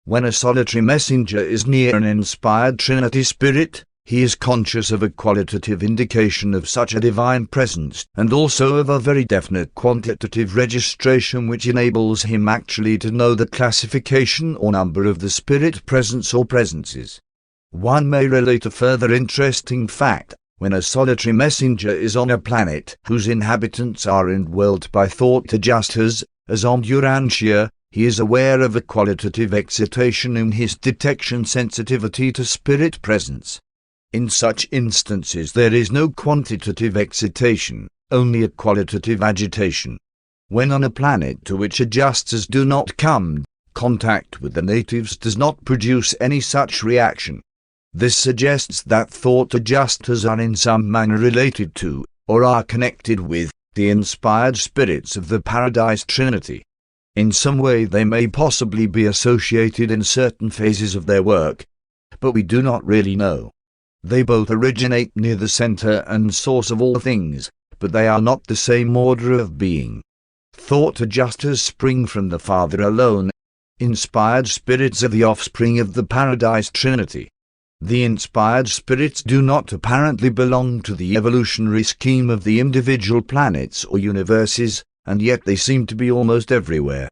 When a solitary messenger is near an inspired Trinity spirit, he is conscious of a qualitative indication of such a divine presence, and also of a very definite quantitative registration which enables him actually to know the classification or number of the spirit presence or presences. One may relate a further interesting fact. When a solitary messenger is on a planet whose inhabitants are indwelt by thought adjusters, as on Urantia, he is aware of a qualitative excitation in his detection sensitivity to spirit presence. In such instances there is no quantitative excitation, only a qualitative agitation. When on a planet to which adjusters do not come, contact with the natives does not produce any such reaction. This suggests that thought adjusters are in some manner related to, or are connected with, the inspired spirits of the Paradise Trinity. In some way they may possibly be associated in certain phases of their work, but we do not really know. They both originate near the center and source of all things, but they are not the same order of being. Thought adjusters spring from the Father alone. Inspired spirits are the offspring of the Paradise Trinity. The inspired spirits do not apparently belong to the evolutionary scheme of the individual planets or universes, and yet they seem to be almost everywhere.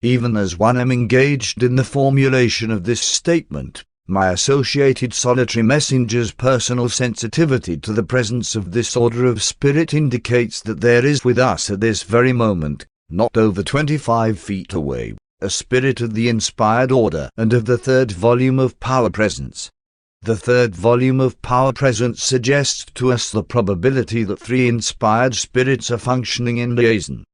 Even as one am engaged in the formulation of this statement, my associated solitary messenger's personal sensitivity to the presence of this order of spirit indicates that there is with us at this very moment, not over 25 feet away, a spirit of the inspired order and of the third volume of power presence. The third volume of power presence suggests to us the probability that 3 inspired spirits are functioning in liaison.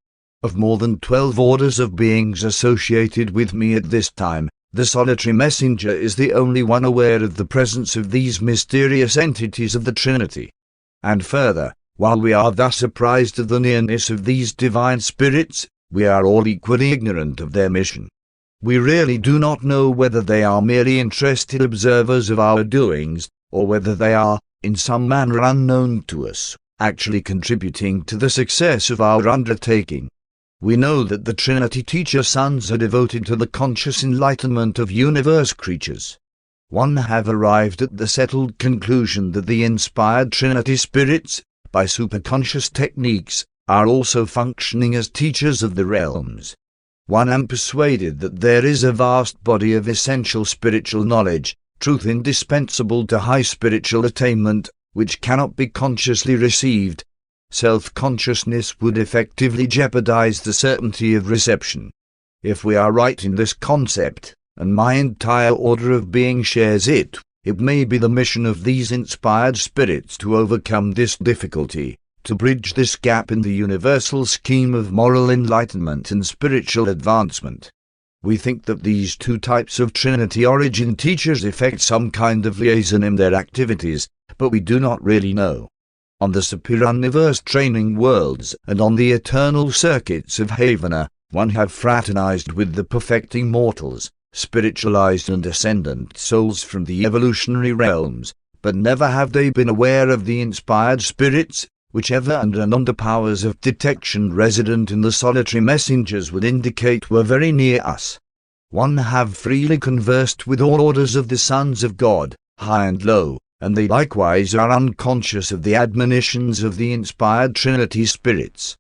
Of more than 12 orders of beings associated with me at this time, the solitary messenger is the only one aware of the presence of these mysterious entities of the Trinity. And further, while we are thus apprised of the nearness of these divine spirits, we are all equally ignorant of their mission. We really do not know whether they are merely interested observers of our doings, or whether they are, in some manner unknown to us, actually contributing to the success of our undertaking. We know that the Trinity teacher sons are devoted to the conscious enlightenment of universe creatures. One have arrived at the settled conclusion that the inspired Trinity spirits, by superconscious techniques, are also functioning as teachers of the realms. One am persuaded that there is a vast body of essential spiritual knowledge, truth indispensable to high spiritual attainment, which cannot be consciously received. Self-consciousness would effectively jeopardize the certainty of reception. If we are right in this concept, and my entire order of being shares it, it may be the mission of these inspired spirits to overcome this difficulty, to bridge this gap in the universal scheme of moral enlightenment and spiritual advancement. We think that these 2 types of Trinity origin teachers effect some kind of liaison in their activities, but we do not really know. On the superuniverse training worlds and on the eternal circuits of Havana, one have fraternized with the perfecting mortals, spiritualized and ascendant souls from the evolutionary realms, but never have they been aware of the inspired spirits, whichever and anon the powers of detection resident in the solitary messengers would indicate were very near us. One have freely conversed with all orders of the sons of God, high and low, and they likewise are unconscious of the admonitions of the inspired Trinity spirits.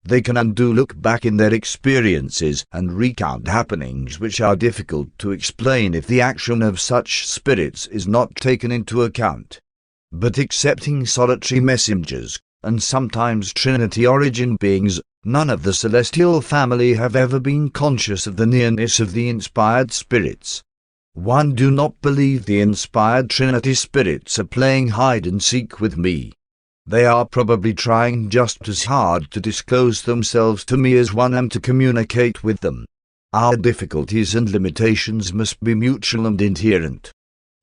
They can and do look back in their experiences and recount happenings which are difficult to explain if the action of such spirits is not taken into account. But excepting solitary messengers, and sometimes Trinity origin beings, none of the celestial family have ever been conscious of the nearness of the inspired spirits. 1. Do not believe the inspired Trinity spirits are playing hide and seek with me. They are probably trying just as hard to disclose themselves to me as I am to communicate with them. Our difficulties and limitations must be mutual and inherent.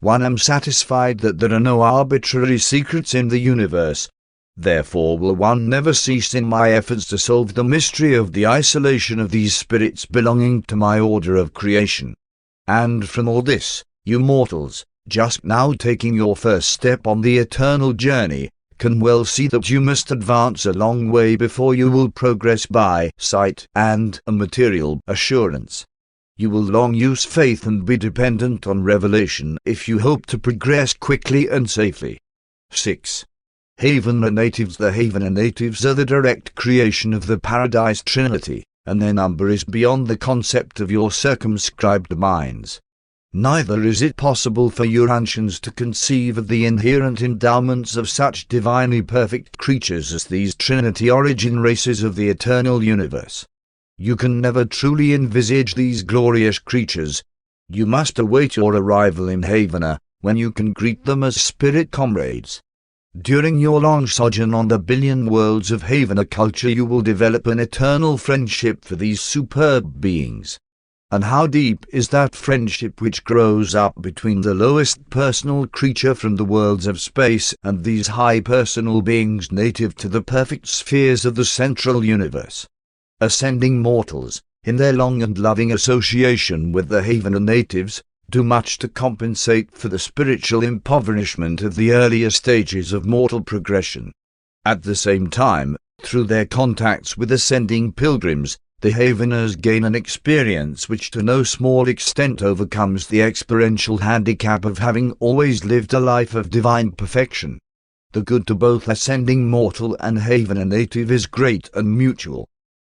I am satisfied that there are no arbitrary secrets in the universe. Therefore will one never cease in my efforts to solve the mystery of the isolation of these spirits belonging to my order of creation. And from all this, you mortals, just now taking your first step on the eternal journey, can well see that you must advance a long way before you will progress by sight and a material assurance. You will long use faith and be dependent on revelation if you hope to progress quickly and safely. 6. Havener natives. The Havener natives are the direct creation of the Paradise Trinity, and their number is beyond the concept of your circumscribed minds. Neither is it possible for Urantians to conceive of the inherent endowments of such divinely perfect creatures as these Trinity origin races of the eternal universe. You can never truly envisage these glorious creatures. You must await your arrival in Havener, when you can greet them as spirit comrades. During your long sojourn on the billion worlds of Havener culture, you will develop an eternal friendship for these superb beings. And how deep is that friendship which grows up between the lowest personal creature from the worlds of space and these high personal beings native to the perfect spheres of the central universe. Ascending mortals, in their long and loving association with the Havener natives, do much to compensate for the spiritual impoverishment of the earlier stages of mortal progression. At the same time, through their contacts with ascending pilgrims, the Haveners gain an experience which to no small extent overcomes the experiential handicap of having always lived a life of divine perfection. The good to both ascending mortal and Havener native is great and mutual.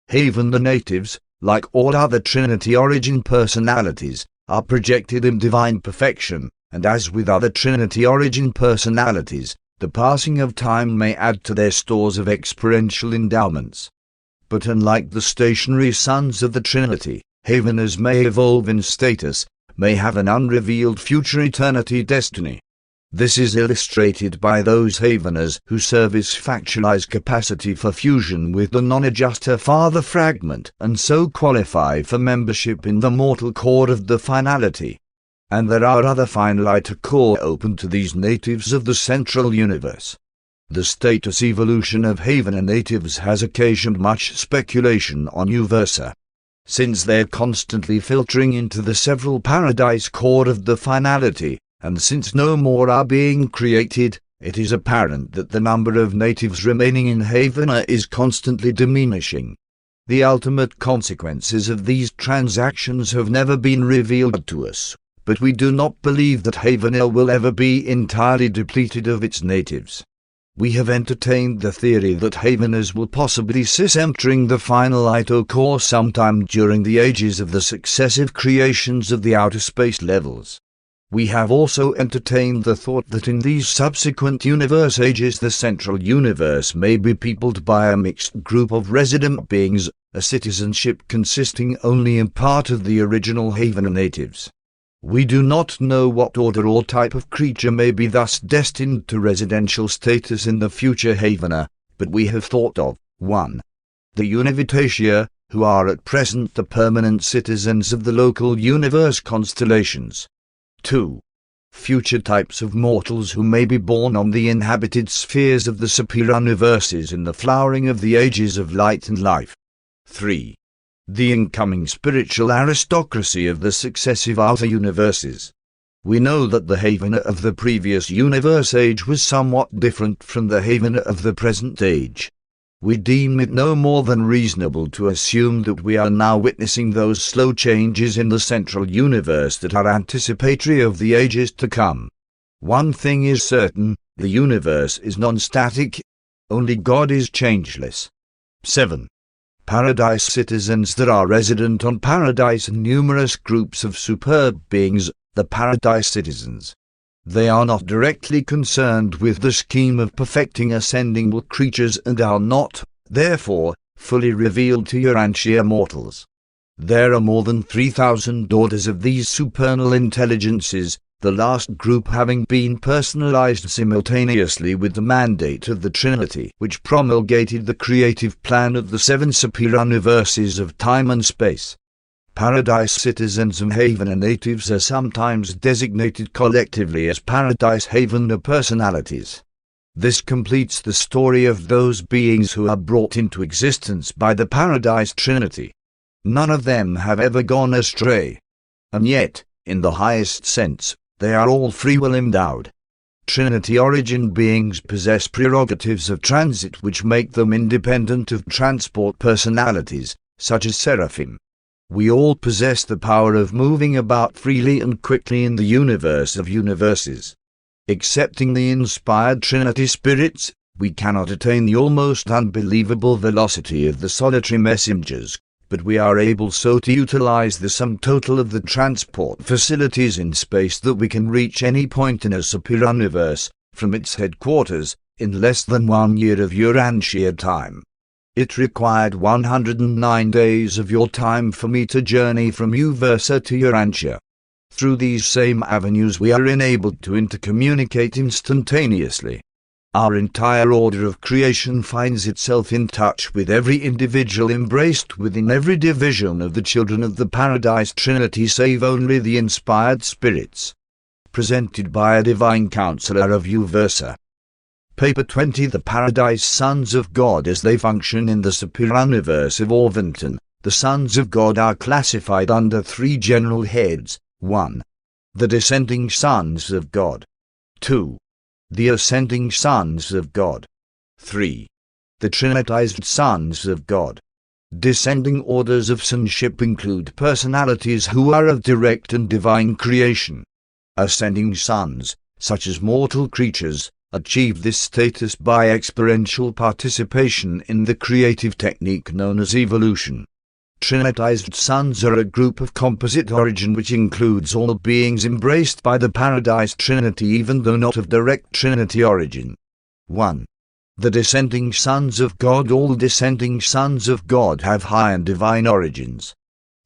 Havener natives, like all other Trinity origin personalities, are projected in divine perfection, and as with other Trinity origin personalities, the passing of time may add to their stores of experiential endowments. But unlike the stationary sons of the Trinity, Haveners may evolve in status, may have an unrevealed future eternity destiny. This is illustrated by those Haveners who service factualize capacity for fusion with the non-adjuster father fragment and so qualify for membership in the mortal core of the finality. And there are other finaliter core open to these natives of the central universe. The status evolution of Havener natives has occasioned much speculation on Uversa. Since they're constantly filtering into the several paradise core of the finality, and since no more are being created, it is apparent that the number of natives remaining in Havener is constantly diminishing. The ultimate consequences of these transactions have never been revealed to us, but we do not believe that Havener will ever be entirely depleted of its natives. We have entertained the theory that Haveners will possibly cease entering the finalito core sometime during the ages of the successive creations of the outer space levels. We have also entertained the thought that in these subsequent universe ages the central universe may be peopled by a mixed group of resident beings, a citizenship consisting only in part of the original Havener natives. We do not know what order or type of creature may be thus destined to residential status in the future Havener, but we have thought of 1. The Univitatia, who are at present the permanent citizens of the local universe constellations. 2. Future types of mortals who may be born on the inhabited spheres of the superior universes in the flowering of the ages of light and life. 3. The incoming spiritual aristocracy of the successive outer universes. We know that the Havener of the previous universe age was somewhat different from the Havener of the present age. We deem it no more than reasonable to assume that we are now witnessing those slow changes in the central universe that are anticipatory of the ages to come. One thing is certain, the universe is non-static, only God is changeless. 7. Paradise citizens that are resident on Paradise, numerous groups of superb beings, the Paradise citizens. They are not directly concerned with the scheme of perfecting ascending creatures and are not, therefore, fully revealed to Urantia mortals. There are more than 3,000 orders of these supernal intelligences, the last group having been personalized simultaneously with the mandate of the Trinity, which promulgated the creative plan of the 7 superior universes of time and space. Paradise citizens and Havener natives are sometimes designated collectively as Paradise Havener personalities. This completes the story of those beings who are brought into existence by the Paradise Trinity. None of them have ever gone astray. And yet, in the highest sense, they are all free will endowed. Trinity origin beings possess prerogatives of transit which make them independent of transport personalities, such as seraphim. We all possess the power of moving about freely and quickly in the universe of universes. Excepting the inspired Trinity spirits, we cannot attain the almost unbelievable velocity of the solitary messengers, but we are able so to utilize the sum total of the transport facilities in space that we can reach any point in a superior universe, from its headquarters, in less than 1 year of Urantia time. It required 109 days of your time for me to journey from Uversa to Urantia. Through these same avenues we are enabled to intercommunicate instantaneously. Our entire order of creation finds itself in touch with every individual embraced within every division of the children of the Paradise Trinity save only the inspired spirits. Presented by a divine counselor of Uversa. Paper 20. The Paradise Sons of God as they function in the superior universe of Orvington. The Sons of God are classified under 3 general heads. 1. The Descending Sons of God. 2. The Ascending Sons of God. 3. The Trinitized Sons of God. Descending orders of sonship include personalities who are of direct and divine creation. Ascending sons, such as mortal creatures, achieve this status by experiential participation in the creative technique known as evolution. Trinitized sons are a group of composite origin which includes all beings embraced by the Paradise Trinity even though not of direct Trinity origin. 1. The Descending Sons of God. All descending sons of God have high and divine origins.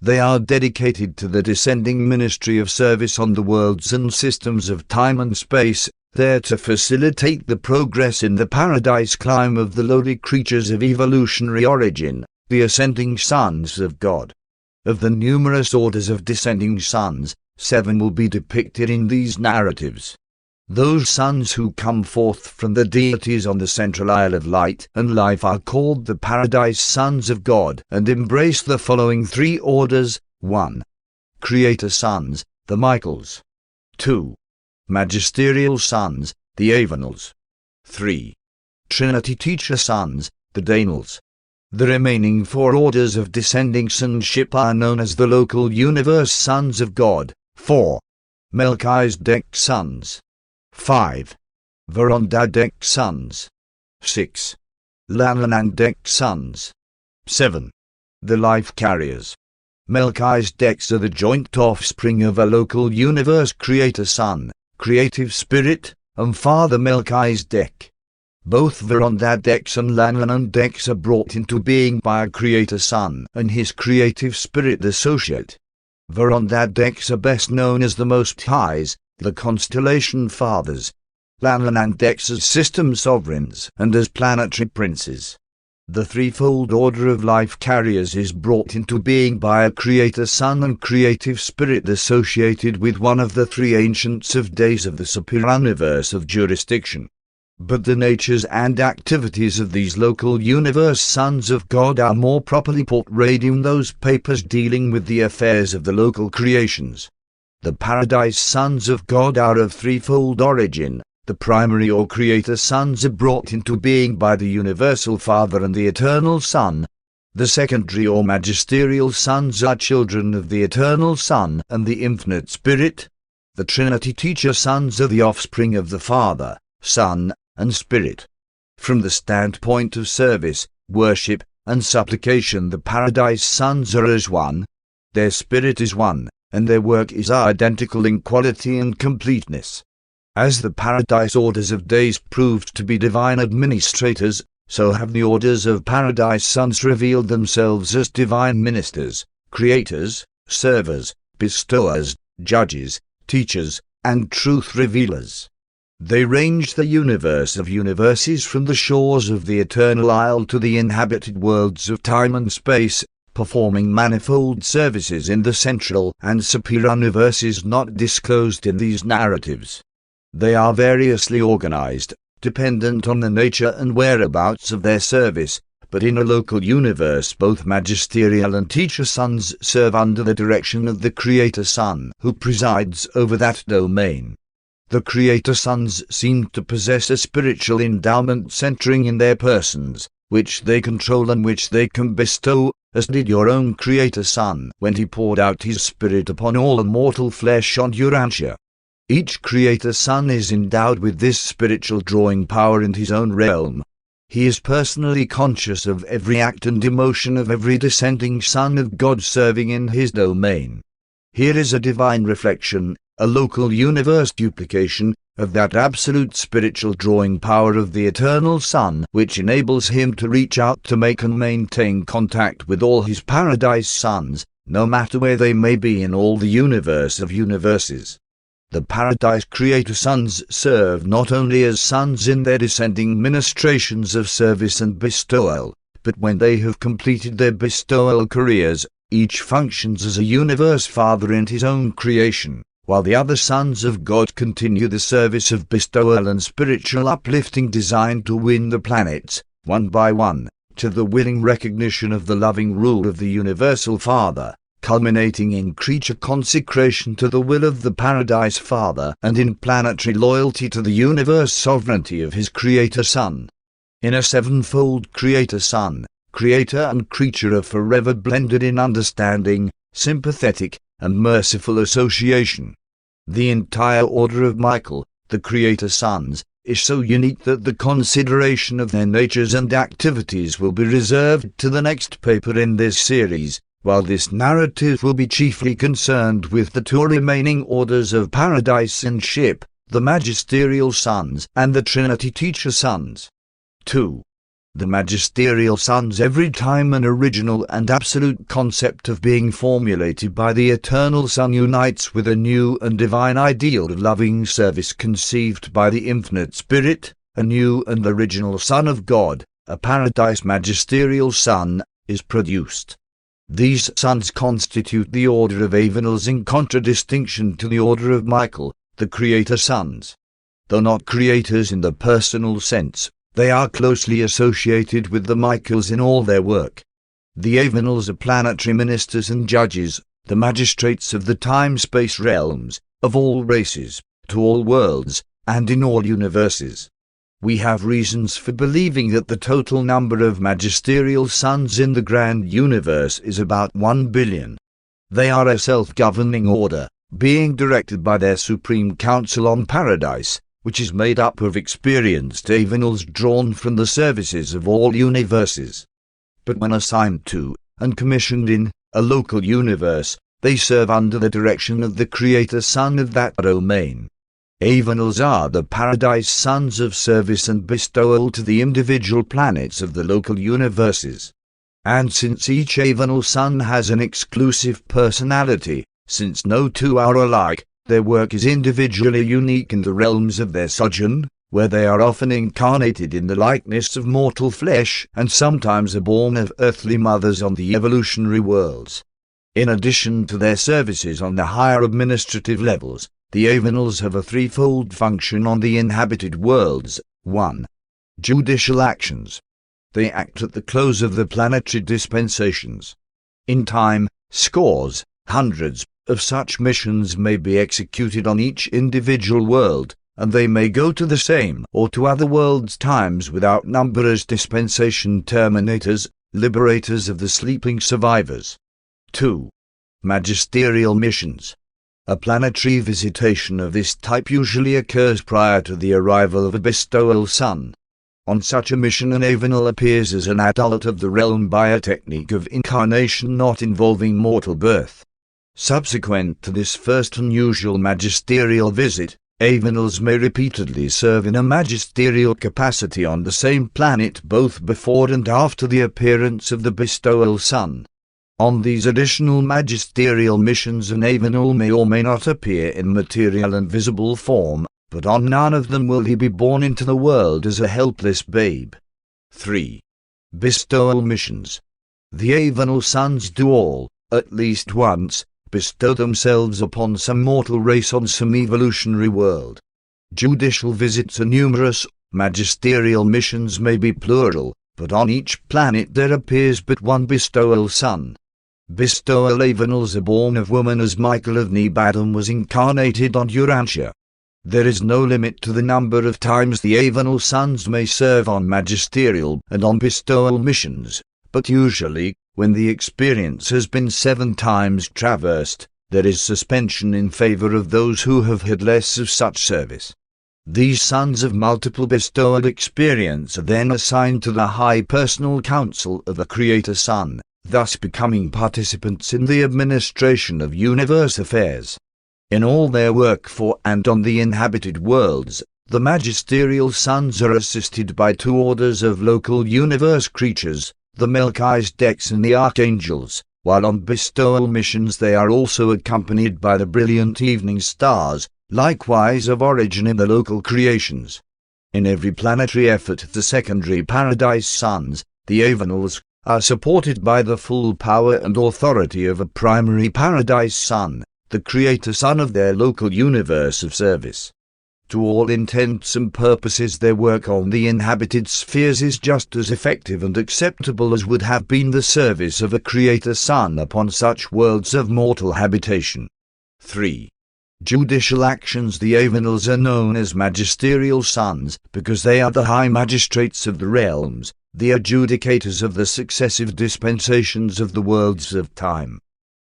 They are dedicated to the descending ministry of service on the worlds and systems of time and space, there to facilitate the progress in the paradise climb of the lowly creatures of evolutionary origin, the ascending sons of God. Of the numerous orders of descending sons, 7 will be depicted in these narratives. Those sons who come forth from the deities on the central Isle of Light and Life are called the Paradise Sons of God and embrace the following 3 orders. 1. Creator sons, the Michaels. 2. Magisterial sons, the Avenals. 3. Trinity teacher sons, the Danels. The remaining 4 orders of descending sonship are known as the local universe sons of God. 4. Melchizedek sons. 5. Verondadek sons. 6. Lananandek sons. 7. The life carriers. Melchizedeks are the joint offspring of a local universe creator son, creative spirit, and Father Melchizedek. Both Verondadeks and Lananandeks are brought into being by a creator son and his creative spirit associate. Verondadeks are best known as the Most Highs, the Constellation Fathers, Lananandeks as system sovereigns and as planetary princes. The threefold order of life carriers is brought into being by a creator son and creative spirit associated with one of the 3 ancients of days of the superior universe of jurisdiction. But the natures and activities of these local universe sons of God are more properly portrayed in those papers dealing with the affairs of the local creations. The Paradise Sons of God are of threefold origin. The primary or creator sons are brought into being by the Universal Father and the Eternal Son. The secondary or magisterial sons are children of the Eternal Son and the Infinite Spirit. The Trinity teacher sons are the offspring of the Father, Son, and Spirit. From the standpoint of service, worship, and supplication, the Paradise Sons are as one. Their spirit is one, and their work is identical in quality and completeness. As the Paradise Orders of Days proved to be divine administrators, so have the Orders of Paradise Sons revealed themselves as divine ministers, creators, servers, bestowers, judges, teachers, and truth revealers. They range the universe of universes from the shores of the eternal isle to the inhabited worlds of time and space, performing manifold services in the central and superior universes not disclosed in these narratives. They are variously organized, dependent on the nature and whereabouts of their service, but in a local universe both magisterial and teacher sons serve under the direction of the Creator Son, who presides over that domain. The Creator Sons seem to possess a spiritual endowment centering in their persons, which they control and which they can bestow, as did your own Creator Son when he poured out his Spirit upon all mortal flesh on Urantia. Each Creator Son is endowed with this spiritual drawing power in his own realm. He is personally conscious of every act and emotion of every descending Son of God serving in his domain. Here is a divine reflection, a local universe duplication, of that absolute spiritual drawing power of the Eternal Son, which enables him to reach out to make and maintain contact with all his paradise sons, no matter where they may be in all the universe of universes. The Paradise Creator Sons serve not only as sons in their descending ministrations of service and bestowal, but when they have completed their bestowal careers, each functions as a universe father in his own creation, while the other sons of God continue the service of bestowal and spiritual uplifting designed to win the planets, one by one, to the willing recognition of the loving rule of the Universal Father, culminating in creature consecration to the will of the Paradise Father and in planetary loyalty to the universe sovereignty of his Creator Son. In a sevenfold Creator Son, creator and creature are forever blended in understanding, sympathetic, and merciful association. The entire order of Michael, the Creator Sons, is so unique that the consideration of their natures and activities will be reserved to the next paper in this series, while this narrative will be chiefly concerned with the two remaining orders of Paradise and Ship, the Magisterial Sons and the Trinity Teacher Sons. 2. The Magisterial Sons. Every time an original and absolute concept of being formulated by the Eternal Son unites with a new and divine ideal of loving service conceived by the Infinite Spirit, a new and original Son of God, a Paradise Magisterial Son, is produced. These sons constitute the order of Avenels in contradistinction to the order of Michael, the Creator Sons. Though not creators in the personal sense, they are closely associated with the Michaels in all their work. The Avenels are planetary ministers and judges, the magistrates of the time-space realms, of all races, to all worlds, and in all universes. We have reasons for believing that the total number of magisterial sons in the grand universe is about 1 billion. They are a self-governing order, being directed by their Supreme Council on Paradise, which is made up of experienced Avenels drawn from the services of all universes. But when assigned to, and commissioned in, a local universe, they serve under the direction of the Creator Son of that domain. Avenels are the Paradise Sons of service and bestowal to the individual planets of the local universes. And since each Avenel Son has an exclusive personality, since no two are alike, their work is individually unique in the realms of their sojourn, where they are often incarnated in the likeness of mortal flesh and sometimes are born of earthly mothers on the evolutionary worlds. In addition to their services on the higher administrative levels, the Avenels have a threefold function on the inhabited worlds. 1. Judicial actions. They act at the close of the planetary dispensations. In time, scores, hundreds, of such missions may be executed on each individual world, and they may go to the same or to other worlds times without number as dispensation terminators, liberators of the sleeping survivors. 2. Magisterial missions. A planetary visitation of this type usually occurs prior to the arrival of a bestowal son. On such a mission an Avenel appears as an adult of the realm by a technique of incarnation not involving mortal birth. Subsequent to this first unusual magisterial visit, Avenels may repeatedly serve in a magisterial capacity on the same planet both before and after the appearance of the bestowal son. On these additional magisterial missions an Avenal may or may not appear in material and visible form, but on none of them will he be born into the world as a helpless babe. 3. Bestowal missions. The Avenal sons do all, at least once, bestow themselves upon some mortal race on some evolutionary world. Judicial visits are numerous, magisterial missions may be plural, but on each planet there appears but one bestowal son. Bestowal Avenals are born of woman as Michael of Nebadum was incarnated on Urantia. There is no limit to the number of times the Avenal sons may serve on magisterial and on bestowal missions, but usually, when the experience has been 7 times traversed, there is suspension in favor of those who have had less of such service. These sons of multiple bestowal experience are then assigned to the high personal council of the Creator Son, thus becoming participants in the administration of universe affairs. In all their work for and on the inhabited worlds, the magisterial sons are assisted by 2 orders of local universe creatures, the Melchizedecs and the Archangels, while on bestowal missions they are also accompanied by the brilliant evening stars, likewise of origin in the local creations. In every planetary effort the secondary paradise sons, the Avenals, are supported by the full power and authority of a primary paradise son, the Creator Son of their local universe of service. To all intents and purposes their work on the inhabited spheres is just as effective and acceptable as would have been the service of a Creator Son upon such worlds of mortal habitation. 3. Judicial actions. The Avenals are known as magisterial sons because they are the high magistrates of the realms, the adjudicators of the successive dispensations of the worlds of time.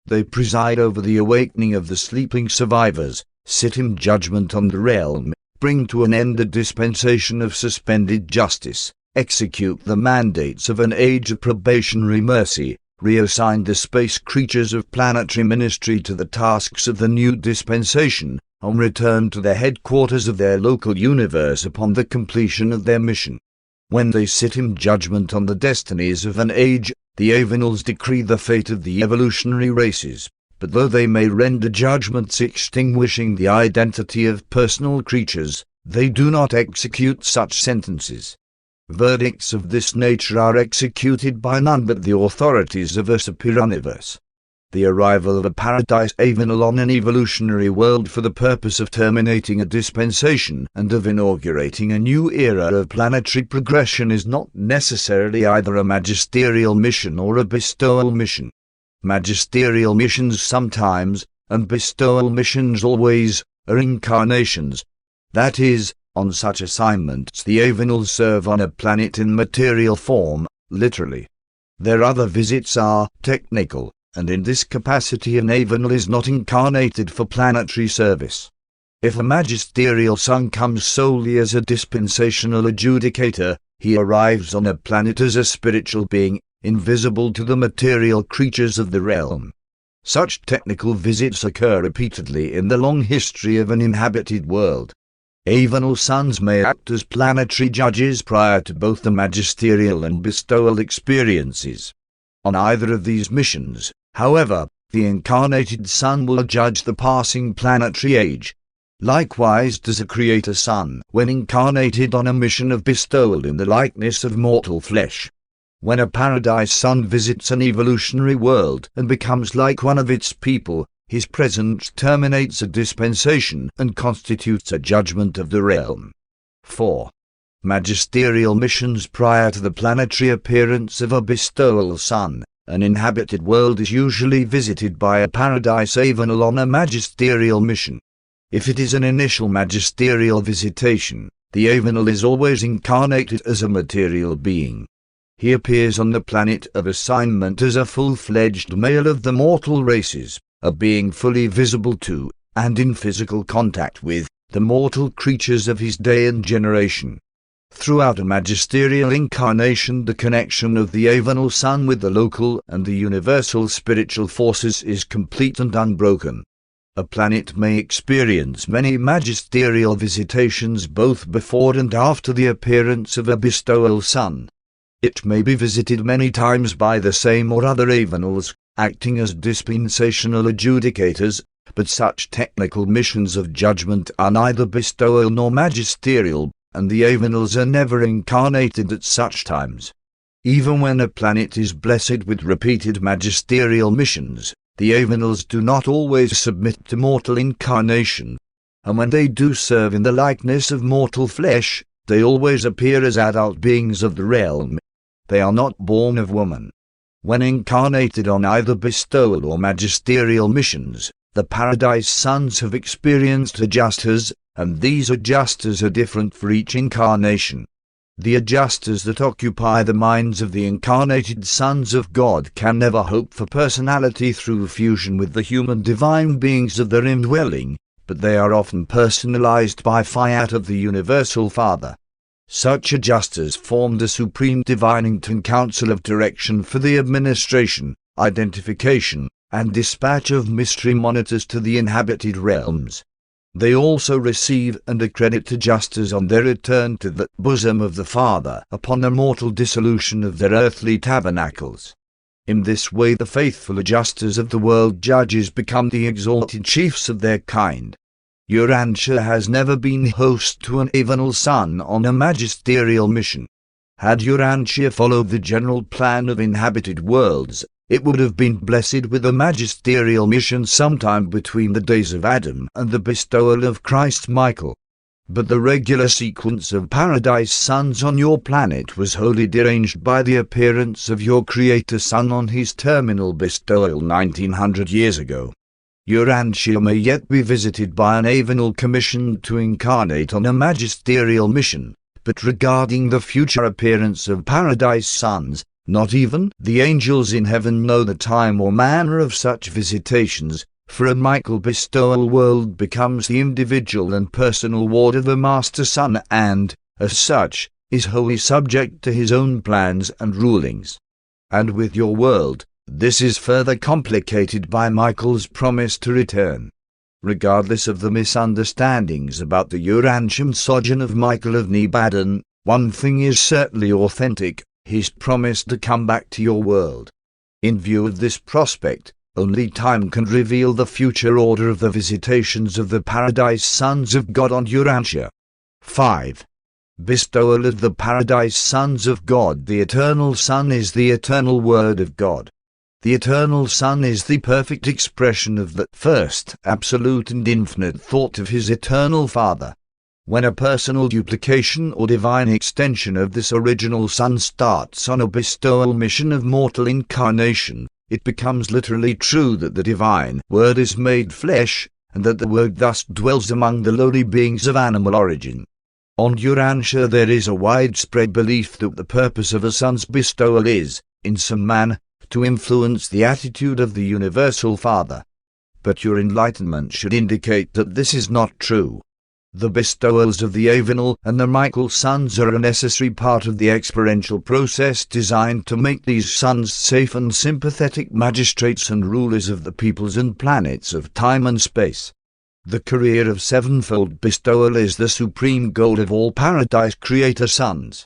They preside over the awakening of the sleeping survivors, sit in judgment on the realm, bring to an end a dispensation of suspended justice, execute the mandates of an age of probationary mercy, reassign the space creatures of planetary ministry to the tasks of the new dispensation, and return to the headquarters of their local universe upon the completion of their mission. When they sit in judgment on the destinies of an age, the Avenals decree the fate of the evolutionary races, but though they may render judgments extinguishing the identity of personal creatures, they do not execute such sentences. Verdicts of this nature are executed by none but the authorities of a superior universe. The arrival of a paradise Avenal on an evolutionary world for the purpose of terminating a dispensation and of inaugurating a new era of planetary progression is not necessarily either a magisterial mission or a bestowal mission. Magisterial missions sometimes, and bestowal missions always, are incarnations. That is, on such assignments the Avenals serve on a planet in material form, literally. Their other visits are technical, and in this capacity an Avenal is not incarnated for planetary service. If a magisterial son comes solely as a dispensational adjudicator, he arrives on a planet as a spiritual being, invisible to the material creatures of the realm. Such technical visits occur repeatedly in the long history of an inhabited world. Avenal sons may act as planetary judges prior to both the magisterial and bestowal experiences. On either of these missions, however, the incarnated son will judge the passing planetary age. Likewise does a Creator Son when incarnated on a mission of bestowal in the likeness of mortal flesh. When a paradise son visits an evolutionary world and becomes like one of its people, his presence terminates a dispensation and constitutes a judgment of the realm. 4. Magisterial missions. Prior to the planetary appearance of a bestowal son, an inhabited world is usually visited by a paradise Avenal on a magisterial mission. If it is an initial magisterial visitation, the Avenal is always incarnated as a material being. He appears on the planet of assignment as a full-fledged male of the mortal races, a being fully visible to, and in physical contact with, the mortal creatures of his day and generation. Throughout a magisterial incarnation the connection of the Avenal Son with the local and the universal spiritual forces is complete and unbroken. A planet may experience many magisterial visitations both before and after the appearance of a bestowal son. It may be visited many times by the same or other Avenals, acting as dispensational adjudicators, but such technical missions of judgment are neither bestowal nor magisterial, and the Avenals are never incarnated at such times. Even when a planet is blessed with repeated magisterial missions, the Avenals do not always submit to mortal incarnation, and when they do serve in the likeness of mortal flesh, they always appear as adult beings of the realm. They are not born of woman. When incarnated on either bestowal or magisterial missions, the Paradise Sons have experienced adjusters, and these adjusters are different for each incarnation. The adjusters that occupy the minds of the incarnated sons of God can never hope for personality through fusion with the human divine beings of their indwelling, but they are often personalized by fiat of the Universal Father. Such adjusters form the Supreme Divinington Council of Direction for the administration, identification, and dispatch of mystery monitors to the inhabited realms. They also receive and accredit adjusters on their return to the bosom of the Father upon the mortal dissolution of their earthly tabernacles. In this way the faithful adjusters of the world judges become the exalted chiefs of their kind. Urantia has never been host to an Avenal son on a magisterial mission. Had Urantia followed the general plan of inhabited worlds, it would have been blessed with a magisterial mission sometime between the days of Adam and the bestowal of Christ Michael. But the regular sequence of Paradise Sons on your planet was wholly deranged by the appearance of your Creator Son on his terminal bestowal 1900 years ago. Urantia may yet be visited by an Avenal commissioned to incarnate on a magisterial mission, but regarding the future appearance of Paradise Sons, not even the angels in heaven know the time or manner of such visitations, for a Michael bestowal world becomes the individual and personal ward of the Master Son and, as such, is wholly subject to his own plans and rulings. And with your world, this is further complicated by Michael's promise to return. Regardless of the misunderstandings about the Urantian sojourn of Michael of Nebadan, one thing is certainly authentic: his promise to come back to your world. In view of this prospect, only time can reveal the future order of the visitations of the Paradise Sons of God on Urantia. 5. Bestowal of the Paradise Sons of God. The Eternal Son is the eternal Word of God. The Eternal Son is the perfect expression of the first, absolute and infinite thought of his eternal Father. When a personal duplication or divine extension of this original Son starts on a bestowal mission of mortal incarnation, it becomes literally true that the divine Word is made flesh, and that the Word thus dwells among the lowly beings of animal origin. On Urantia there is a widespread belief that the purpose of a son's bestowal is, in some manner, to influence the attitude of the Universal Father. But your enlightenment should indicate that this is not true. The bestowals of the Avenal and the Michael sons are a necessary part of the experiential process designed to make these sons safe and sympathetic magistrates and rulers of the peoples and planets of time and space. The career of sevenfold bestowal is the supreme goal of all Paradise Creator sons.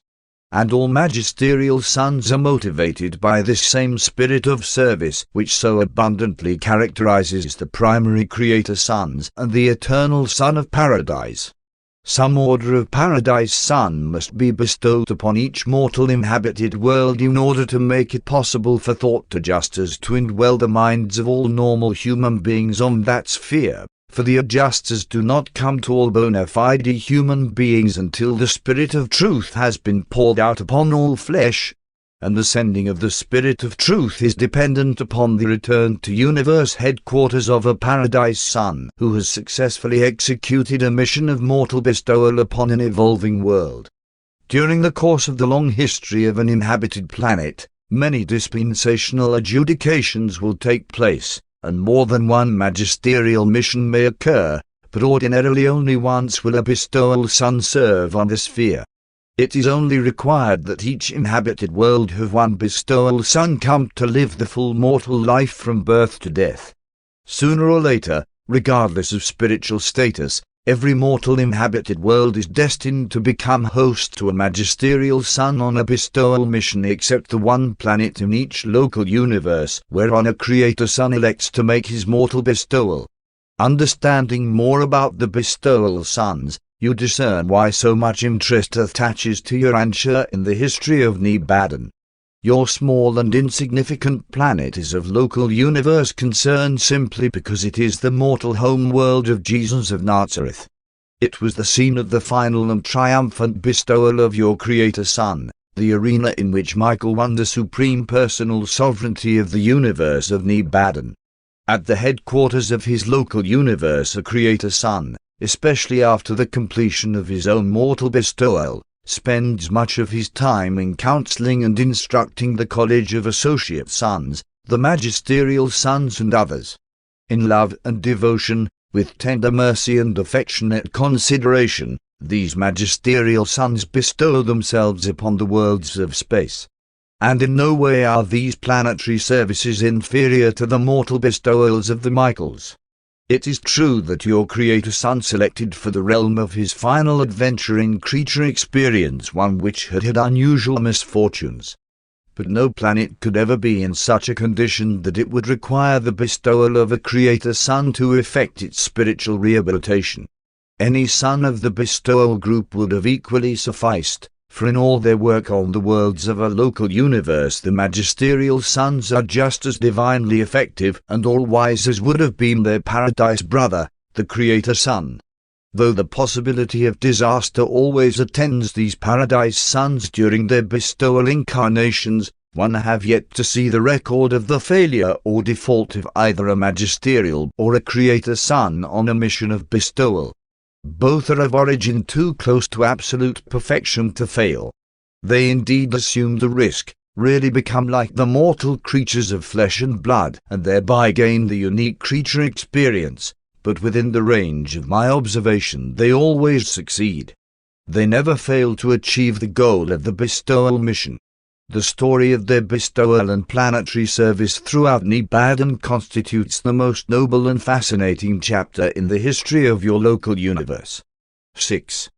And all magisterial sons are motivated by this same spirit of service which so abundantly characterizes the primary Creator sons and the eternal Son of Paradise. Some order of Paradise Son must be bestowed upon each mortal inhabited world in order to make it possible for thought adjusters to indwell the minds of all normal human beings on that sphere. For the adjusters do not come to all bona fide human beings until the Spirit of Truth has been poured out upon all flesh, and the sending of the Spirit of Truth is dependent upon the return to universe headquarters of a Paradise Son who has successfully executed a mission of mortal bestowal upon an evolving world. During the course of the long history of an inhabited planet, many dispensational adjudications will take place, and more than one magisterial mission may occur, but ordinarily only once will a bestowal son serve on the sphere. It is only required that each inhabited world have one bestowal son come to live the full mortal life from birth to death. Sooner or later, regardless of spiritual status, Every mortal inhabited world is destined to become host to a magisterial sun on a bestowal mission, except the one planet in each local universe whereon a creator sun elects to make his mortal bestowal. Understanding more about the bestowal suns, you discern why so much interest attaches to Urantia in the history of Nebadan. Your small and insignificant planet is of local universe concern simply because it is the mortal home world of Jesus of Nazareth. It was the scene of the final and triumphant bestowal of your Creator Son, the arena in which Michael won the supreme personal sovereignty of the universe of Nebadan. At the headquarters of his local universe, a Creator Son, especially after the completion of his own mortal bestowal, spends much of his time in counseling and instructing the College of Associate Sons, the magisterial sons and others. In love and devotion, with tender mercy and affectionate consideration, these magisterial sons bestow themselves upon the worlds of space. And in no way are these planetary services inferior to the mortal bestowals of the Michaels. It is true that your Creator Son selected for the realm of his final adventure in creature experience one which had unusual misfortunes. But no planet could ever be in such a condition that it would require the bestowal of a Creator Son to effect its spiritual rehabilitation. Any son of the bestowal group would have equally sufficed, for in all their work on the worlds of a local universe the magisterial sons are just as divinely effective and all-wise as would have been their paradise brother, the Creator Son. Though the possibility of disaster always attends these paradise sons during their bestowal incarnations, one have yet to see the record of the failure or default of either a magisterial or a Creator Son on a mission of bestowal. Both are of origin too close to absolute perfection to fail. They indeed assume the risk, really become like the mortal creatures of flesh and blood, and thereby gain the unique creature experience, but within the range of my observation they always succeed. They never fail to achieve the goal of the bestowal mission. The story of their bestowal and planetary service throughout Nebadan constitutes the most noble and fascinating chapter in the history of your local universe. 6.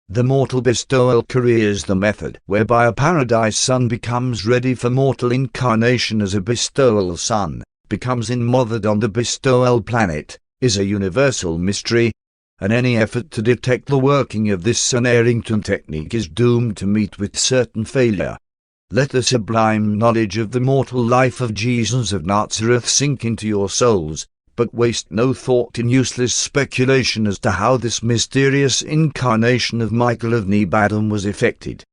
The mortal bestowal career is the method whereby a paradise son becomes ready for mortal incarnation as a bestowal son, becomes enmothered on the bestowal planet, is a universal mystery, and any effort to detect the working of this unerring technique is doomed to meet with certain failure. Let the sublime knowledge of the mortal life of Jesus of Nazareth sink into your souls, but waste no thought in useless speculation as to how this mysterious incarnation of Michael of Nebadan was effected.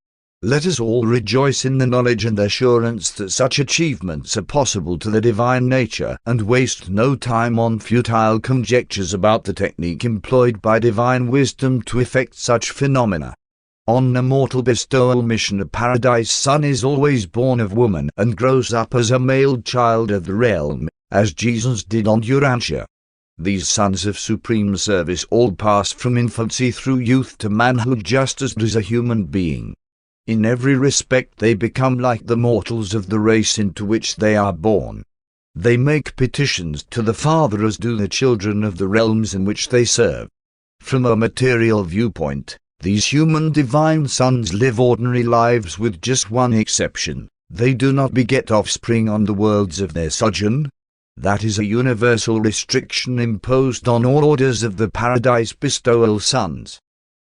Let us all rejoice in the knowledge and assurance that such achievements are possible to the divine nature, and waste no time on futile conjectures about the technique employed by divine wisdom to effect such phenomena. On a mortal bestowal mission, a paradise son is always born of woman and grows up as a male child of the realm, as Jesus did on Urantia. These sons of supreme service all pass from infancy through youth to manhood just as does a human being. In every respect they become like the mortals of the race into which they are born. They make petitions to the Father as do the children of the realms in which they serve. From a material viewpoint, these human divine sons live ordinary lives with just one exception: they do not beget offspring on the worlds of their sojourn. That is a universal restriction imposed on all orders of the paradise bestowal sons.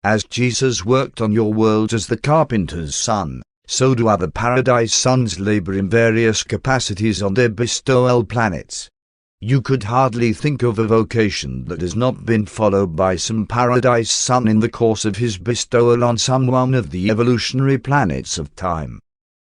As Jesus worked on your world as the carpenter's son, so do other paradise sons labor in various capacities on their bestowal planets. You could hardly think of a vocation that has not been followed by some paradise son in the course of his bestowal on some one of the evolutionary planets of time.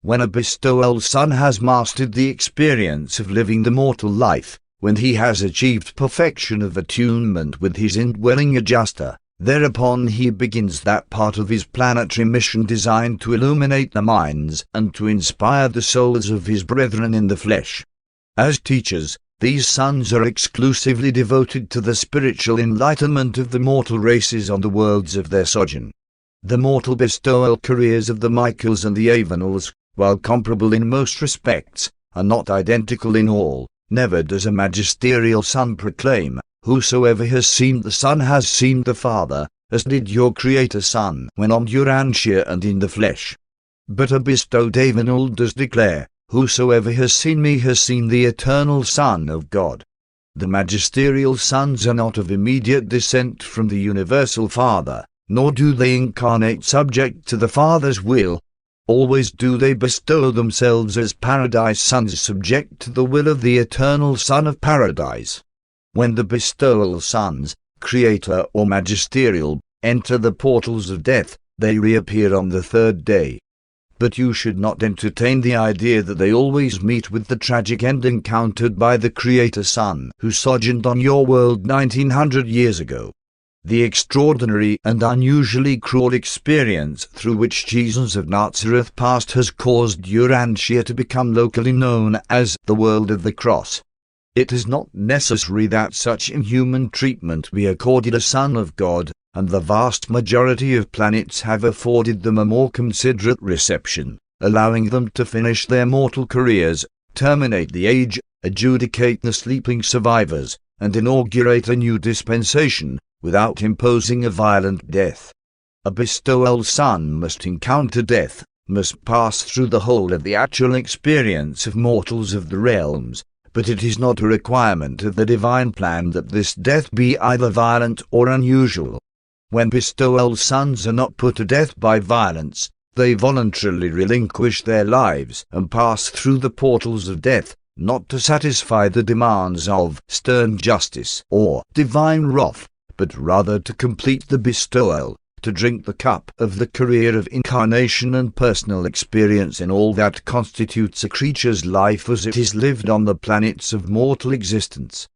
When a bestowal son has mastered the experience of living the mortal life, when he has achieved perfection of attunement with his indwelling adjuster, thereupon he begins that part of his planetary mission designed to illuminate the minds and to inspire the souls of his brethren in the flesh. As teachers, these sons are exclusively devoted to the spiritual enlightenment of the mortal races on the worlds of their sojourn. The mortal bestowal careers of the Michaels and the Avenals, while comparable in most respects, are not identical in all. Never does a magisterial son proclaim, Whosoever has seen the Son has seen the Father, as did your Creator Son when on Urantia and in the flesh. But a bestowed Avenal does declare, whosoever has seen me has seen the eternal Son of God. The magisterial sons are not of immediate descent from the universal Father, nor do they incarnate subject to the Father's will. Always do they bestow themselves as paradise sons subject to the will of the eternal Son of Paradise. When the bestowal sons, creator or magisterial, enter the portals of death, they reappear on the third day. But you should not entertain the idea that they always meet with the tragic end encountered by the Creator Son who sojourned on your world 1900 years ago. The extraordinary and unusually cruel experience through which Jesus of Nazareth passed has caused Urantia to become locally known as the world of the cross. It is not necessary that such inhuman treatment be accorded a Son of God, and the vast majority of planets have afforded them a more considerate reception, allowing them to finish their mortal careers, terminate the age, adjudicate the sleeping survivors, and inaugurate a new dispensation, without imposing a violent death. A bestowal son must encounter death, must pass through the whole of the actual experience of mortals of the realms, but it is not a requirement of the divine plan that this death be either violent or unusual. When bestowal sons are not put to death by violence, they voluntarily relinquish their lives and pass through the portals of death, not to satisfy the demands of stern justice or divine wrath, but rather to complete the bestowal, to drink the cup of the career of incarnation and personal experience in all that constitutes a creature's life as it is lived on the planets of mortal existence.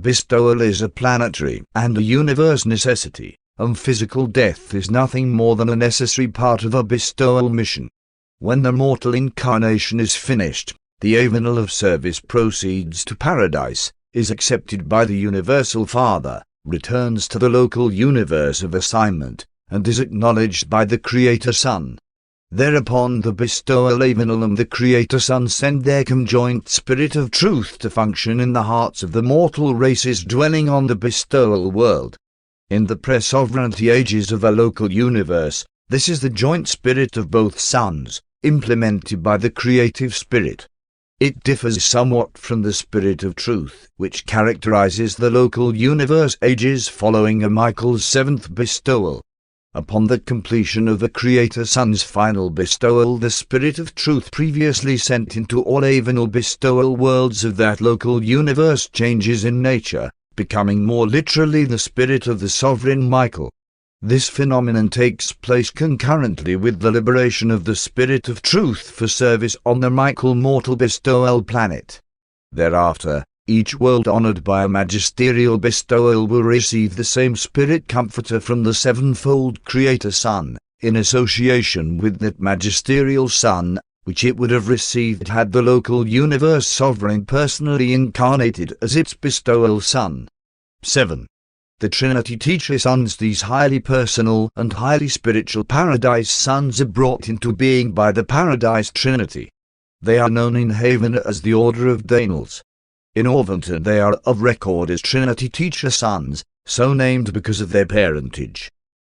Bestowal is a planetary and a universe necessity, and physical death is nothing more than a necessary part of a bestowal mission. When the mortal incarnation is finished, the Avenal of service proceeds to paradise, is accepted by the universal Father, returns to the local universe of assignment, and is acknowledged by the Creator Son. Thereupon the bestowal Avenal and the Creator Son send their conjoint spirit of truth to function in the hearts of the mortal races dwelling on the bestowal world. In the pre-sovereignty ages of a local universe, this is the joint spirit of both sons, implemented by the creative spirit. It differs somewhat from the spirit of truth, which characterizes the local universe ages following a Michael's seventh bestowal. Upon the completion of the Creator Son's final bestowal, the spirit of truth previously sent into all Avenal bestowal worlds of that local universe changes in nature, becoming more literally the spirit of the sovereign Michael. This phenomenon takes place concurrently with the liberation of the spirit of truth for service on the Michael mortal bestowal planet. Thereafter, each world honored by a magisterial bestowal will receive the same spirit comforter from the sevenfold Creator Son, in association with that magisterial Son, which it would have received had the local universe sovereign personally incarnated as its bestowal Son. 7. The Trinity teacher sons. These highly personal and highly spiritual paradise sons are brought into being by the Paradise Trinity. They are known in Haven as the Order of Danels. In Orvington they are of record as Trinity teacher sons, so named because of their parentage.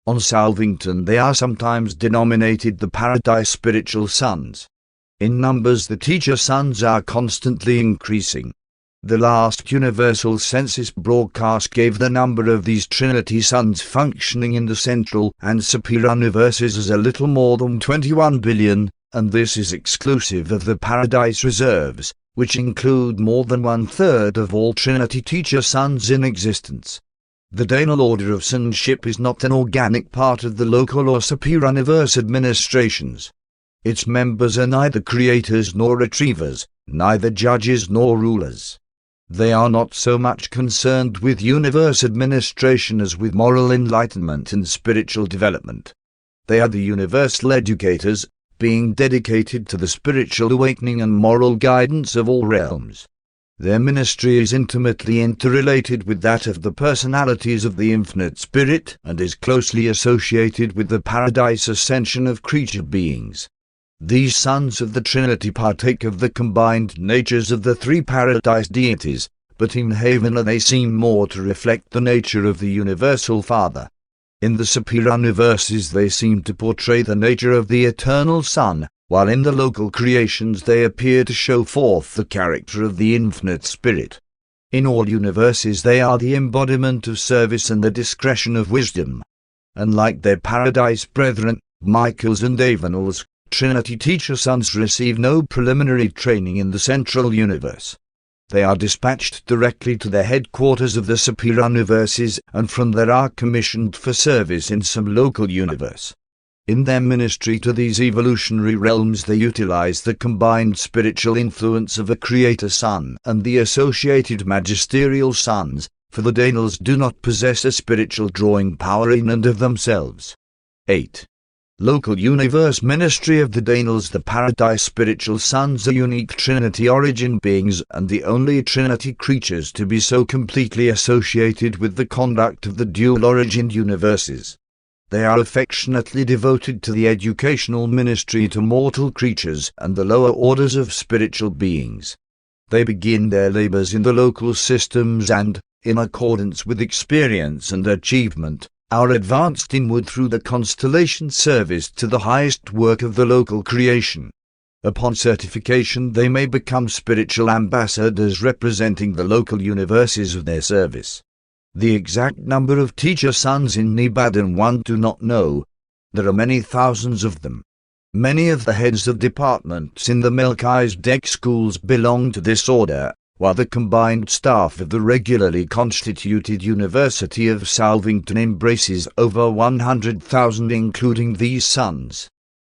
On Salvington they are sometimes denominated the Paradise Spiritual Sons. In numbers the teacher sons are constantly increasing. The last universal census broadcast gave the number of these Trinity sons functioning in the central and superior universes as a little more than 21 billion, and this is exclusive of the Paradise Reserves, which include more than 1/3 of all Trinity teacher sons in existence. The Danel order of sonship is not an organic part of the local or superior universe administrations. Its members are neither creators nor retrievers, neither judges nor rulers. They are not so much concerned with universe administration as with moral enlightenment and spiritual development. They are the universal educators, being dedicated to the spiritual awakening and moral guidance of all realms. Their ministry is intimately interrelated with that of the personalities of the infinite spirit and is closely associated with the paradise ascension of creature beings. These sons of the Trinity partake of the combined natures of the three paradise deities, but in Havana they seem more to reflect the nature of the Universal Father. In the superior universes they seem to portray the nature of the Eternal Son, while in the local creations they appear to show forth the character of the Infinite Spirit. In all universes they are the embodiment of service and the discretion of wisdom. Unlike their paradise brethren, Michaels and Avenels, Trinity teacher sons receive no preliminary training in the central universe. They are dispatched directly to the headquarters of the superior universes, and from there are commissioned for service in some local universe. In their ministry to these evolutionary realms they utilize the combined spiritual influence of a Creator Son and the associated magisterial sons, for the Danels do not possess a spiritual drawing power in and of themselves. 8. Local universe ministry of the Danels. The Paradise spiritual sons are unique Trinity origin beings and the only Trinity creatures to be so completely associated with the conduct of the dual-origined universes. They are affectionately devoted to the educational ministry to mortal creatures and the lower orders of spiritual beings. They begin their labors in the local systems and, in accordance with experience and achievement, are advanced inward through the constellation service to the highest work of the local creation. Upon certification they may become spiritual ambassadors representing the local universes of their service. The exact number of teacher sons in Nibadan one do not know. There are many thousands of them. Many of the heads of departments in the Melchizedek schools belong to this order, while the combined staff of the regularly constituted University of Salvington embraces over 100,000 including these sons.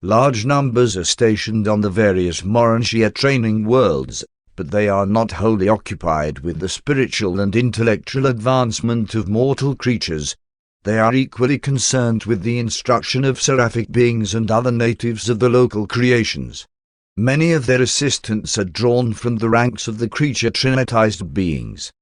Large numbers are stationed on the various Morantia training worlds, but they are not wholly occupied with the spiritual and intellectual advancement of mortal creatures. They are equally concerned with the instruction of seraphic beings and other natives of the local creations. Many of their assistants are drawn from the ranks of the creature trinitized beings.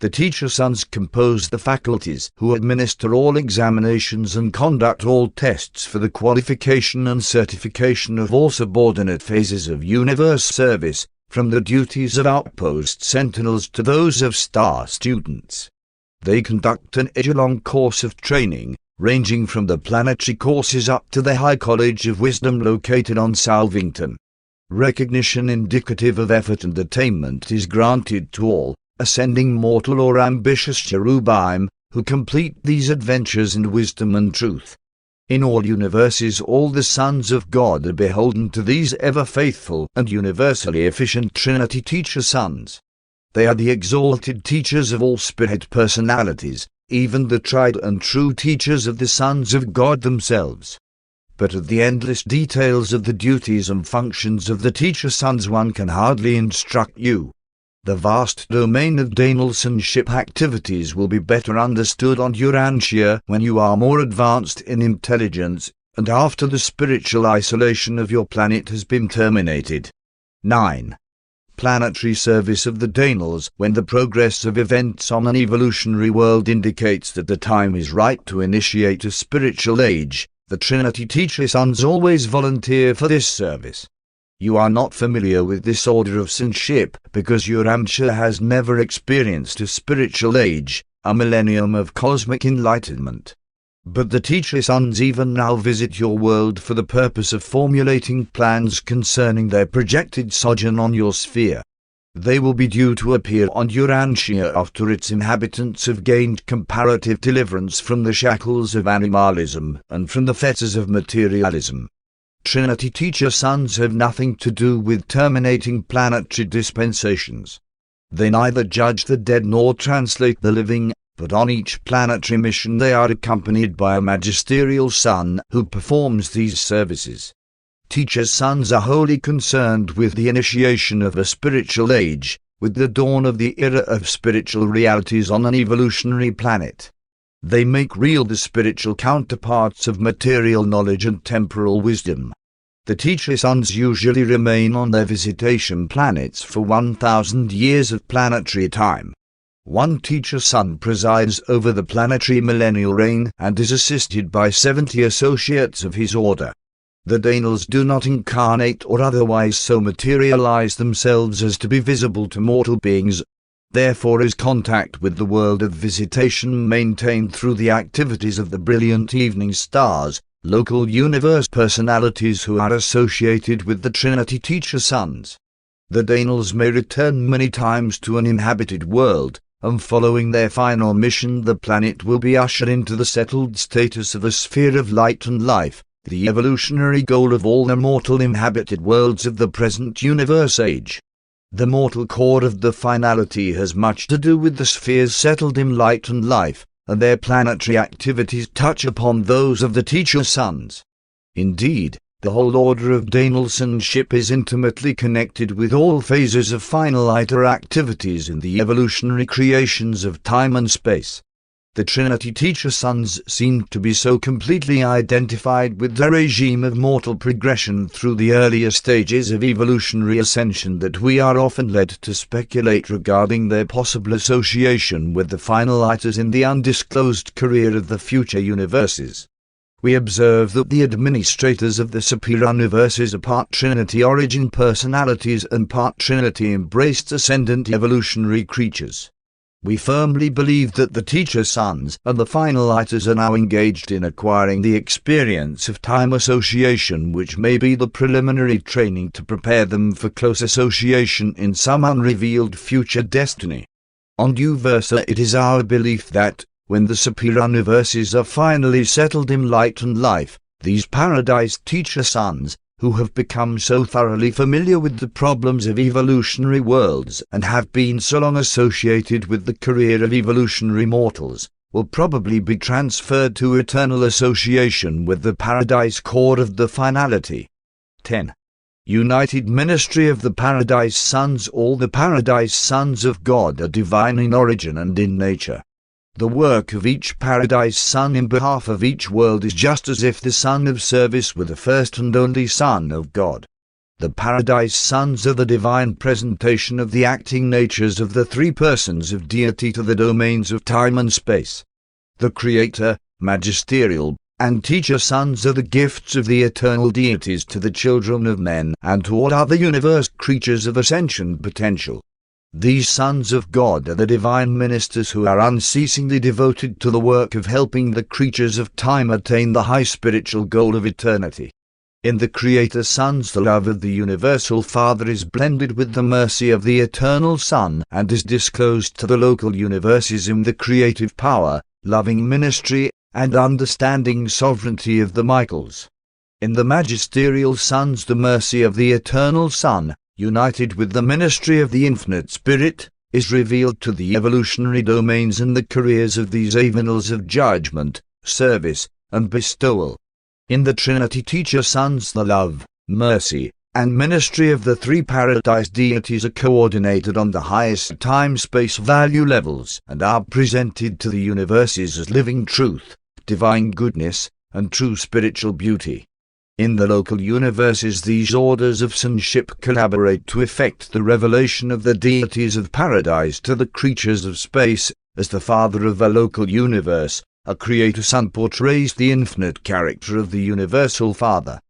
The teacher sons compose the faculties who administer all examinations and conduct all tests for the qualification and certification of all subordinate phases of universe service, from the duties of outpost sentinels to those of star students. They conduct an age-long course of training, ranging from the planetary courses up to the High College of Wisdom located on Salvington. Recognition indicative of effort and attainment is granted to all, ascending mortal or ambitious cherubim, who complete these adventures in wisdom and truth. In all universes all the sons of God are beholden to these ever-faithful and universally efficient Trinity teacher sons. They are the exalted teachers of all spirit personalities, even the tried and true teachers of the sons of God themselves. But of the endless details of the duties and functions of the teacher sons one can hardly instruct you. The vast domain of Danel sonship activities will be better understood on Urantia when you are more advanced in intelligence, and after the spiritual isolation of your planet has been terminated. 9. Planetary service of the Danels. When the progress of events on an evolutionary world indicates that the time is right to initiate a spiritual age, the Trinity teacher sons always volunteer for this service. You are not familiar with this order of sonship because Urantia has never experienced a spiritual age, a millennium of cosmic enlightenment. But the teacher sons even now visit your world for the purpose of formulating plans concerning their projected sojourn on your sphere. They will be due to appear on Urantia after its inhabitants have gained comparative deliverance from the shackles of animalism and from the fetters of materialism. Trinity teacher sons have nothing to do with terminating planetary dispensations. They neither judge the dead nor translate the living, but on each planetary mission they are accompanied by a magisterial son who performs these services. Teacher sons are wholly concerned with the initiation of a spiritual age, with the dawn of the era of spiritual realities on an evolutionary planet. They make real the spiritual counterparts of material knowledge and temporal wisdom. The teacher sons usually remain on their visitation planets for 1,000 years of planetary time. One teacher son presides over the planetary millennial reign and is assisted by 70 associates of his order. The Danels do not incarnate or otherwise so materialize themselves as to be visible to mortal beings. Therefore is contact with the world of visitation maintained through the activities of the brilliant evening stars, local universe personalities who are associated with the Trinity Teacher Sons. The Daenals may return many times to an inhabited world, and following their final mission the planet will be ushered into the settled status of a sphere of light and life, the evolutionary goal of all the mortal inhabited worlds of the present universe age. The mortal core of the finality has much to do with the spheres settled in light and life, and their planetary activities touch upon those of the Teacher Sons. Indeed, the whole order of Daenal sonship is intimately connected with all phases of finaliter activities in the evolutionary creations of time and space. The Trinity Teacher Sons seem to be so completely identified with the regime of mortal progression through the earlier stages of evolutionary ascension that we are often led to speculate regarding their possible association with the finaliters in the undisclosed career of the future universes. We observe that the administrators of the superior universes are part Trinity origin personalities and part Trinity embraced ascendant evolutionary creatures. We firmly believe that the Teacher Sons and the finaliters are now engaged in acquiring the experience of time association, which may be the preliminary training to prepare them for close association in some unrevealed future destiny. On Uversa, it is our belief that, when the superior universes are finally settled in light and life, these paradise Teacher Sons, who have become so thoroughly familiar with the problems of evolutionary worlds and have been so long associated with the career of evolutionary mortals, will probably be transferred to eternal association with the paradise core of the finality. 10. United Ministry of the Paradise Sons. All the Paradise Sons of God are divine in origin and in nature. The work of each Paradise Son in behalf of each world is just as if the Son of Service were the first and only Son of God. The Paradise Sons are the divine presentation of the acting natures of the three persons of deity to the domains of time and space. The Creator, Magisterial, and Teacher Sons are the gifts of the eternal deities to the children of men and to all other universe creatures of ascension potential. These Sons of God are the divine ministers who are unceasingly devoted to the work of helping the creatures of time attain the high spiritual goal of eternity. In the Creator Sons, the love of the Universal Father is blended with the mercy of the Eternal Son and is disclosed to the local universes in the creative power, loving ministry, and understanding sovereignty of the Michaels. In the Magisterial Sons, the mercy of the Eternal Son, united with the ministry of the Infinite Spirit, is revealed to the evolutionary domains and the careers of these avenals of judgment, service, and bestowal. In the Trinity Teacher Sons, the love, mercy, and ministry of the three paradise deities are coordinated on the highest time-space value levels and are presented to the universes as living truth, divine goodness, and true spiritual beauty. In the local universes, these orders of sonship collaborate to effect the revelation of the deities of paradise to the creatures of space, as the Father of a local universe, a Creator Son, portrays the infinite character of the Universal Father.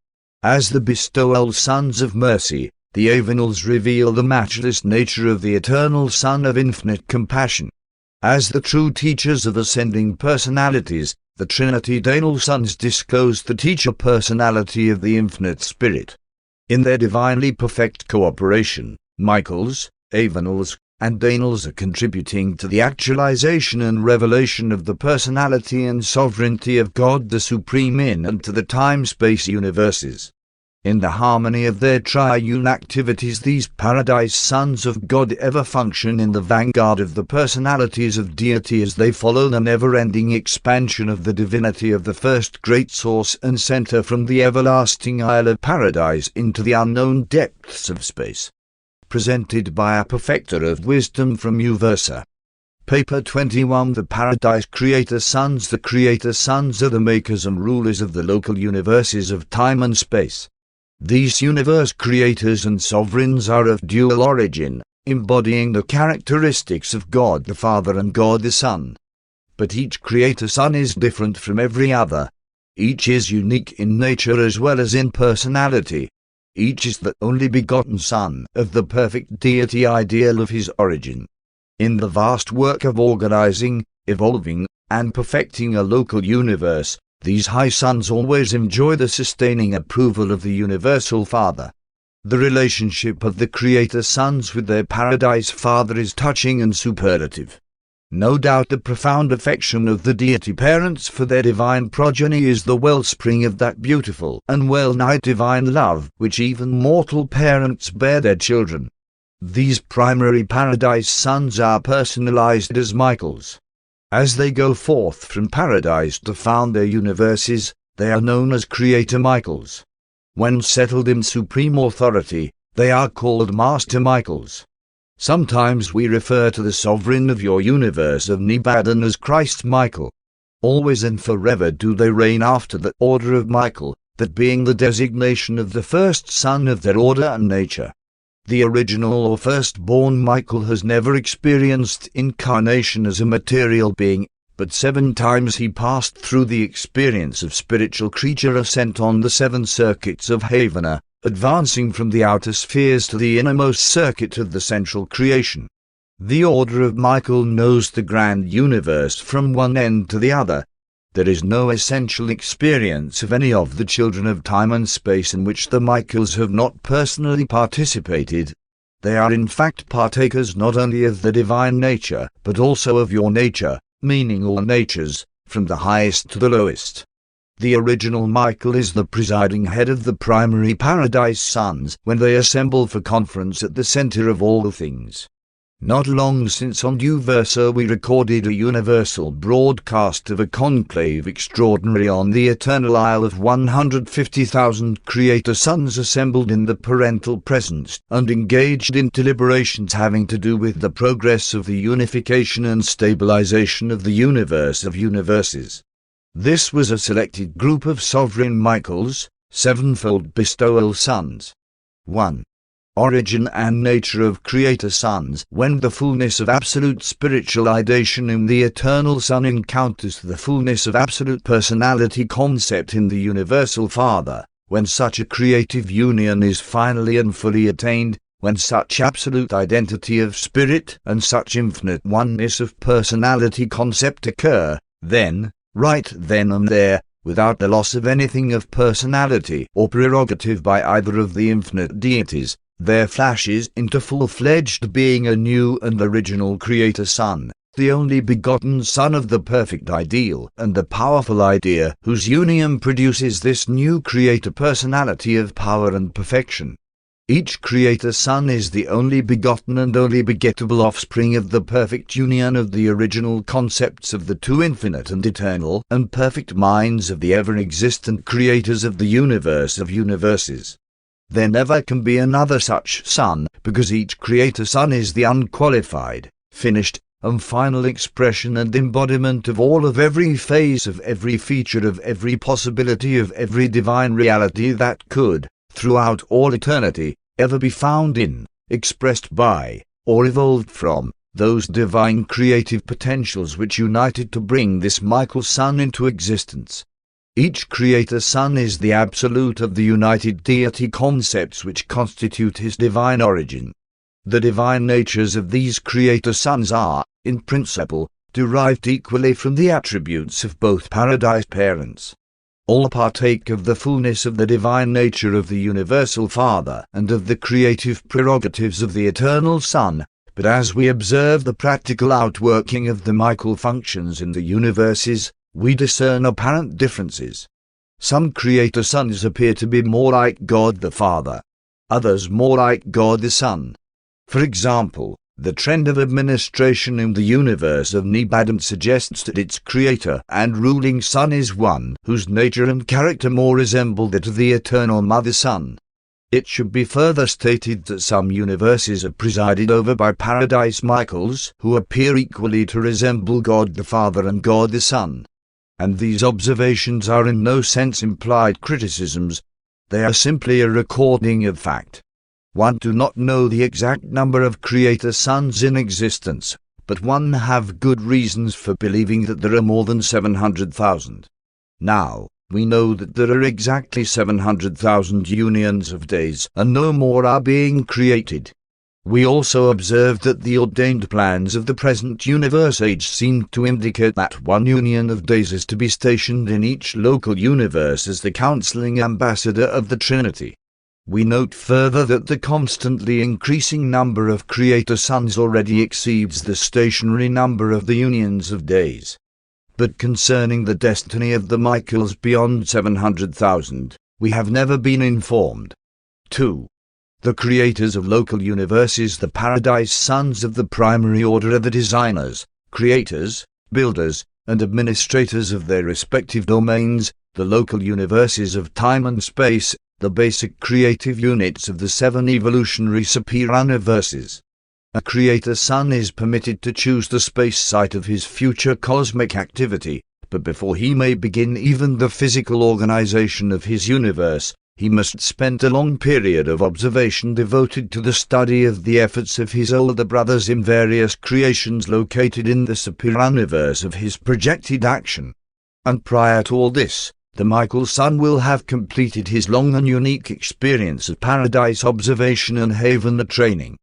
As the bestowal Sons of Mercy, the Avenals reveal the matchless nature of the Eternal Son of infinite compassion. As the true teachers of ascending personalities, the Trinity Daenal Sons disclose the teacher personality of the Infinite Spirit. In their divinely perfect cooperation, Michaels, Avenals, and Daenals are contributing to the actualization and revelation of the personality and sovereignty of God the Supreme in and to the time-space universes. In the harmony of their triune activities, these Paradise Sons of God ever function in the vanguard of the personalities of deity as they follow the never-ending expansion of the divinity of the first great source and center from the everlasting Isle of Paradise into the unknown depths of space. Presented by a perfecter of wisdom from Uversa. Paper 21. The Paradise Creator Sons. The Creator Sons are the makers and rulers of the local universes of time and space. These universe creators and sovereigns are of dual origin, embodying the characteristics of God the Father and God the Son. But each Creator Son is different from every other. Each is unique in nature as well as in personality. Each is the only begotten Son of the perfect deity ideal of his origin. In the vast work of organizing, evolving, and perfecting a local universe, these high sons always enjoy the sustaining approval of the Universal Father. The relationship of the Creator Sons with their Paradise Father is touching and superlative. No doubt the profound affection of the deity parents for their divine progeny is the wellspring of that beautiful and well-nigh divine love which even mortal parents bear their children. These primary Paradise Sons are personalized as Michaels. As they go forth from Paradise to found their universes, they are known as Creator Michaels. When settled in supreme authority, they are called Master Michaels. Sometimes we refer to the sovereign of your universe of Nibadan as Christ Michael. Always and forever do they reign after the order of Michael, that being the designation of the first son of their order and nature. The original or firstborn Michael has never experienced incarnation as a material being, but 7 times he passed through the experience of spiritual creature ascent on the 7 circuits of Havana, advancing from the outer spheres to the innermost circuit of the central creation. The order of Michael knows the grand universe from one end to the other. There is no essential experience of any of the children of time and space in which the Michaels have not personally participated. They are in fact partakers not only of the divine nature, but also of your nature, meaning all natures, from the highest to the lowest. The original Michael is the presiding head of the primary Paradise Sons when they assemble for conference at the center of all things. Not long since on Uversa we recorded a universal broadcast of a conclave extraordinary on the eternal Isle of 150,000 Creator Sons assembled in the parental presence and engaged in deliberations having to do with the progress of the unification and stabilization of the universe of universes. This was a selected group of sovereign Michaels, 7-fold bestowal sons. 1. Origin and nature of Creator Sons. When the fullness of absolute spiritualization in the Eternal Son encounters the fullness of absolute personality concept in the Universal Father, when such a creative union is finally and fully attained, when such absolute identity of spirit and such infinite oneness of personality concept occur, then, right then and there, without the loss of anything of personality or prerogative by either of the infinite deities, there flashes into full-fledged being a new and original Creator Son, the only begotten Son of the perfect ideal and the powerful idea whose union produces this new Creator personality of power and perfection. Each Creator Son is the only begotten and only begettable offspring of the perfect union of the original concepts of the two infinite and eternal and perfect minds of the ever-existent creators of the universe of universes. There never can be another such son, because each Creator Son is the unqualified, finished, and final expression and embodiment of all of every phase of every feature of every possibility of every divine reality that could, throughout all eternity, ever be found in, expressed by, or evolved from, those divine creative potentials which united to bring this Michael Son into existence. Each Creator Son is the absolute of the united deity concepts which constitute his divine origin. The divine natures of these Creator Sons are, in principle, derived equally from the attributes of both Paradise Parents. All partake of the fullness of the divine nature of the Universal Father and of the creative prerogatives of the Eternal Son, but as we observe the practical outworking of the Michael functions in the universes, we discern apparent differences. Some Creator Sons appear to be more like God the Father, others more like God the Son. For example, the trend of administration in the universe of Nibadan suggests that its creator and ruling Son is one whose nature and character more resemble that of the Eternal Mother Son. It should be further stated that some universes are presided over by Paradise Michaels who appear equally to resemble God the Father and God the Son. And these observations are in no sense implied criticisms, they are simply a recording of fact. One do not know the exact number of Creator Sons in existence, but one have good reasons for believing that there are more than 700,000. Now, we know that there are exactly 700,000 unions of days, and no more are being created. We also observed that the ordained plans of the present universe age seem to indicate that one union of days is to be stationed in each local universe as the counseling ambassador of the Trinity. We note further that the constantly increasing number of creator sons already exceeds the stationary number of the unions of days. But concerning the destiny of the Michaels beyond 700,000, we have never been informed. 2. The creators of local universes, the paradise sons of the primary order, are the designers, creators, builders, and administrators of their respective domains, the local universes of time and space, the basic creative units of the 7 evolutionary superuniverses. A creator son is permitted to choose the space site of his future cosmic activity, but before he may begin even the physical organization of his universe, he must spend a long period of observation devoted to the study of the efforts of his older brothers in various creations located in the superuniverse of his projected action. And prior to all this, the Michael son will have completed his long and unique experience of paradise observation and haven training.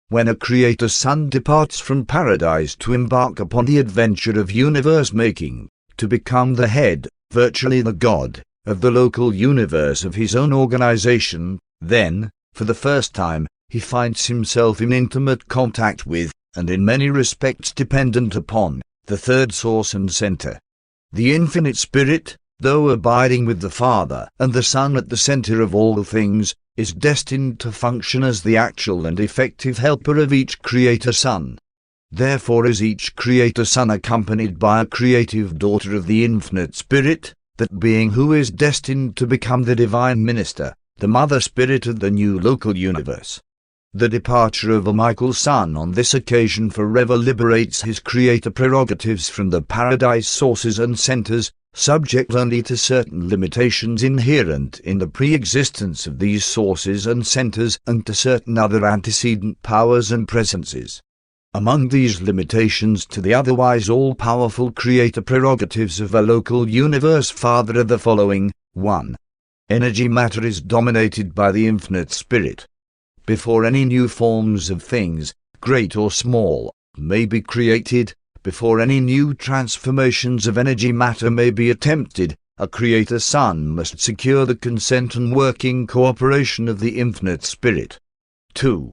When a creator son departs from paradise to embark upon the adventure of universe making, to become the head, virtually the god, of the local universe of his own organization, then, for the first time, he finds himself in intimate contact with, and in many respects dependent upon, the third source and center. The infinite spirit, though abiding with the Father and the Son at the center of all things, is destined to function as the actual and effective helper of each creator son. Therefore is each creator son accompanied by a creative daughter of the infinite spirit, that being who is destined to become the divine minister, the mother spirit of the new local universe. The departure of a Michael son on this occasion forever liberates his creator prerogatives from the paradise sources and centers, subject only to certain limitations inherent in the pre-existence of these sources and centers and to certain other antecedent powers and presences. Among these limitations to the otherwise all-powerful creator prerogatives of a local universe father are the following. 1. Energy matter is dominated by the infinite spirit. Before any new forms of things, great or small, may be created, before any new transformations of energy matter may be attempted, a creator son must secure the consent and working cooperation of the infinite spirit. 2.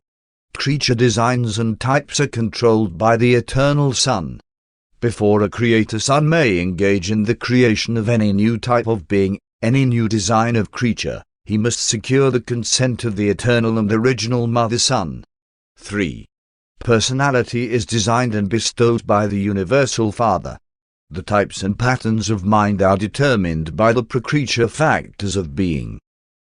Creature designs and types are controlled by the eternal Son. Before a creator son may engage in the creation of any new type of being, any new design of creature, he must secure the consent of the eternal and original Mother Son. 3. Personality is designed and bestowed by the Universal Father. The types and patterns of mind are determined by the pre-creature factors of being.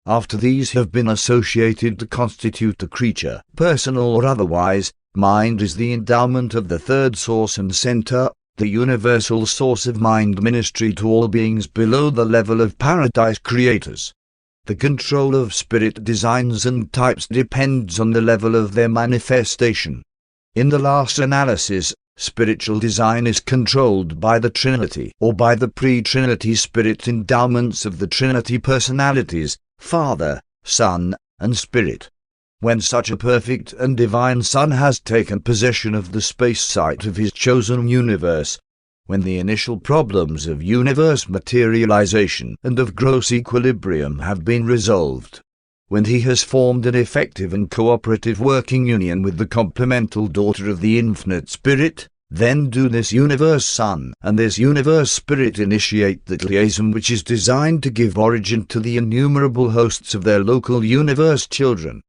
After these have been associated to constitute the creature, personal or otherwise, mind is the endowment of the third source and center, the universal source of mind ministry to all beings below the level of paradise creators. The control of spirit designs and types depends on the level of their manifestation. In the last analysis, spiritual design is controlled by the Trinity or by the pre-Trinity spirit endowments of the Trinity personalities, Father, Son, and Spirit. When such a perfect and divine Son has taken possession of the space site of his chosen universe, when the initial problems of universe materialization and of gross equilibrium have been resolved, when he has formed an effective and cooperative working union with the complemental daughter of the infinite spirit, then do this universe Son and this universe Spirit initiate the liaison which is designed to give origin to the innumerable hosts of their local universe children.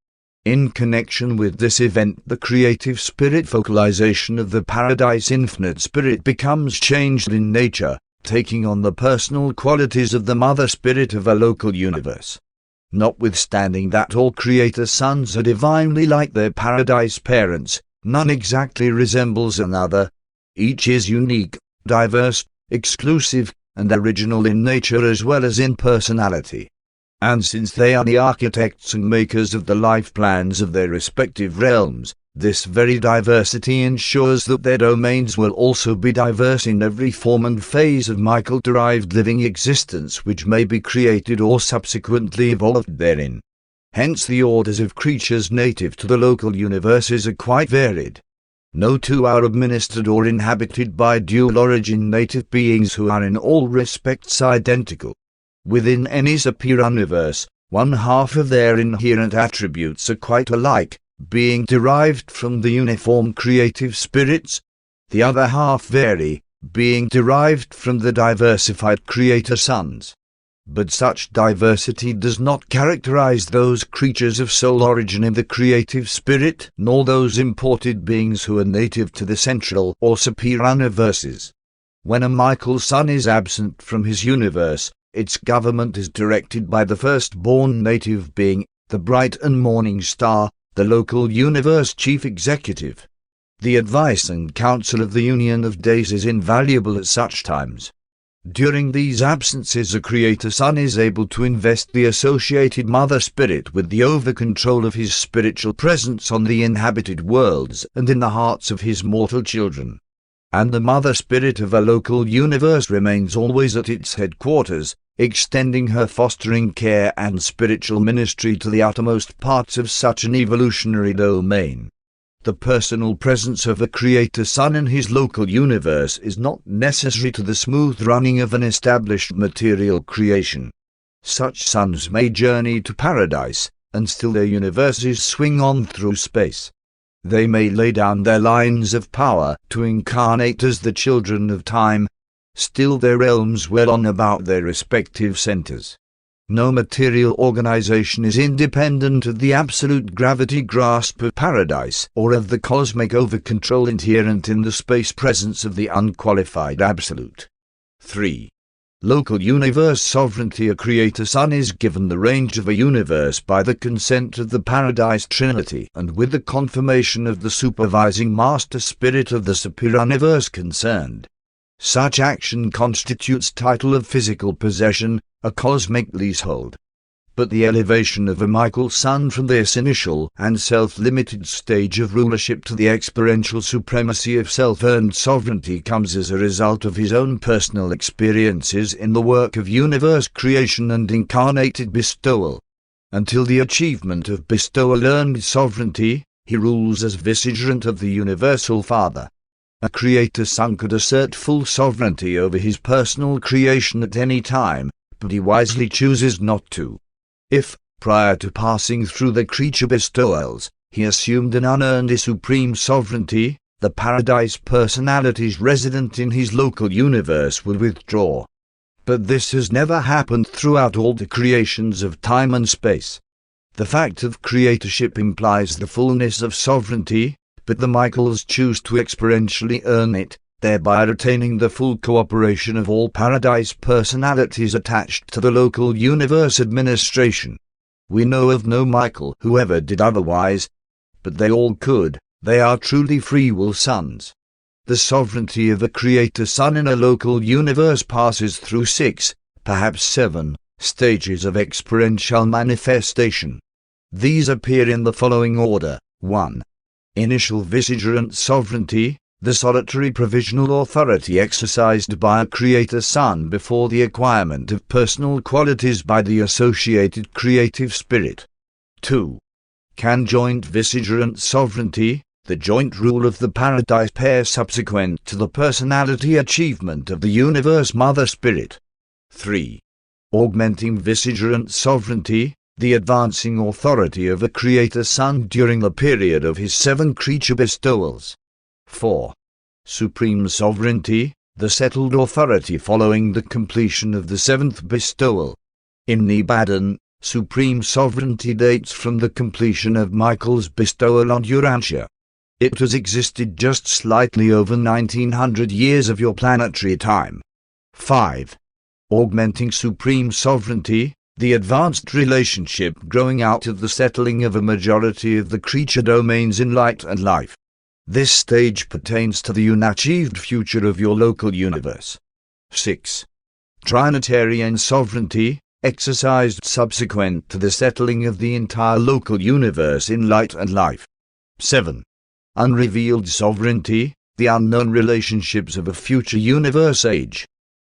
In connection with this event, the creative spirit focalization of the paradise infinite spirit becomes changed in nature, taking on the personal qualities of the mother spirit of a local universe. Notwithstanding that all creator sons are divinely like their paradise parents, none exactly resembles another. Each is unique, diverse, exclusive, and original in nature as well as in personality. And since they are the architects and makers of the life plans of their respective realms, this very diversity ensures that their domains will also be diverse in every form and phase of Michael-derived living existence which may be created or subsequently evolved therein. Hence the orders of creatures native to the local universes are quite varied. No two are administered or inhabited by dual-origin native beings who are in all respects identical. Within any superuniverse, one half of their inherent attributes are quite alike, being derived from the uniform creative spirits. The other half vary, being derived from the diversified creator suns. But such diversity does not characterize those creatures of soul origin in the creative spirit, nor those imported beings who are native to the central or superuniverses. When a Michael sun is absent from his universe, its government is directed by the firstborn native being, the bright and morning star, the local universe chief executive. The advice and counsel of the Union of Days is invaluable at such times. During these absences, a creator sun is able to invest the associated mother spirit with the over-control of his spiritual presence on the inhabited worlds and in the hearts of his mortal children. And the mother spirit of a local universe remains always at its headquarters, extending her fostering care and spiritual ministry to the uttermost parts of such an evolutionary domain. The personal presence of a creator sun in his local universe is not necessary to the smooth running of an established material creation. Such suns may journey to paradise, and still their universes swing on through space. They may lay down their lines of power to incarnate as the children of time, still their realms well on about their respective centers. No material organization is independent of the absolute gravity grasp of paradise or of the cosmic over-control inherent in the space presence of the unqualified absolute. 3. Local universe sovereignty. A creator sun is given the range of a universe by the consent of the Paradise Trinity and with the confirmation of the supervising master spirit of the superuniverse concerned. Such action constitutes title of physical possession, a cosmic leasehold. But the elevation of a Michael sun from this initial and self-limited stage of rulership to the experiential supremacy of self-earned sovereignty comes as a result of his own personal experiences in the work of universe creation and incarnated bestowal. Until the achievement of bestowal-earned sovereignty, he rules as vicegerent of the Universal Father. A creator sun could assert full sovereignty over his personal creation at any time, but he wisely chooses not to. If, prior to passing through the creature bestowals, he assumed an unearned supreme sovereignty, the paradise personalities resident in his local universe would withdraw. But this has never happened throughout all the creations of time and space. The fact of creatorship implies the fullness of sovereignty, but the Michaels choose to experientially earn it, thereby retaining the full cooperation of all paradise personalities attached to the local universe administration. We know of no Michael who ever did otherwise, but they all could. They are truly free will suns. The sovereignty of a creator sun in a local universe passes through 6, perhaps 7, stages of experiential manifestation. These appear in the following order. 1. Initial vicegerent sovereignty, the solitary provisional authority exercised by a creator sun before the acquirement of personal qualities by the associated creative spirit. 2. Conjoint vicegerent sovereignty, the joint rule of the paradise pair subsequent to the personality achievement of the universe mother spirit. 3. Augmenting vicegerent sovereignty, the advancing authority of a creator sun during the period of his 7 creature bestowals. 4. Supreme sovereignty, the settled authority following the completion of the 7th bestowal. In Nibadan, supreme sovereignty dates from the completion of Michael's bestowal on Urantia. It has existed just slightly over 1900 years of your planetary time. 5. Augmenting supreme sovereignty, the advanced relationship growing out of the settling of a majority of the creature domains in light and life. This stage pertains to the unachieved future of your local universe. 6. Trinitarian sovereignty, exercised subsequent to the settling of the entire local universe in light and life. 7. Unrevealed sovereignty, the unknown relationships of a future universe age.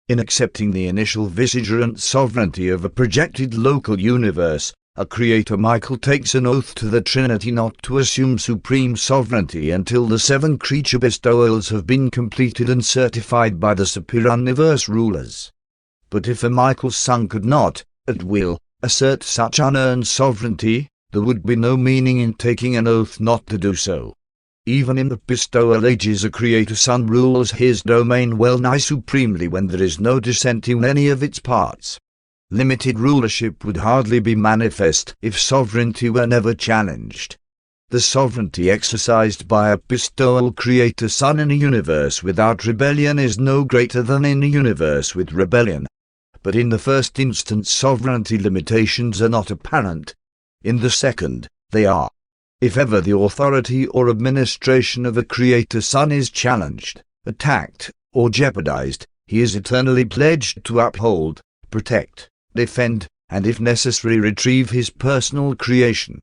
In accepting the initial vicegerent sovereignty of a projected local universe, a creator Michael takes an oath to the Trinity not to assume supreme sovereignty until the 7 creature bestowals have been completed and certified by the superior universe rulers. But if a Michael's son could not, at will, assert such unearned sovereignty, there would be no meaning in taking an oath not to do so. Even in the bestowal ages, a creator son rules his domain well-nigh supremely when there is no dissent in any of its parts. Limited rulership would hardly be manifest if sovereignty were never challenged. The sovereignty exercised by a bestowal creator son in a universe without rebellion is no greater than in a universe with rebellion. But in the first instance, sovereignty limitations are not apparent. In the second, they are. If ever the authority or administration of a creator son is challenged, attacked, or jeopardized, he is eternally pledged to uphold, protect, defend, and if necessary retrieve his personal creation.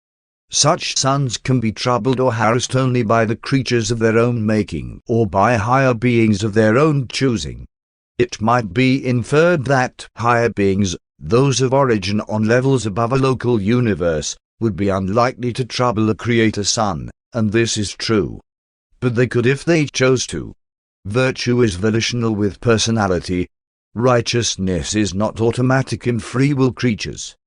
Such sons can be troubled or harassed only by the creatures of their own making or by higher beings of their own choosing. It might be inferred that higher beings, those of origin on levels above a local universe, would be unlikely to trouble a creator son, and this is true. But they could if they chose to. Virtue is volitional with personality. Righteousness is not automatic in free will creatures.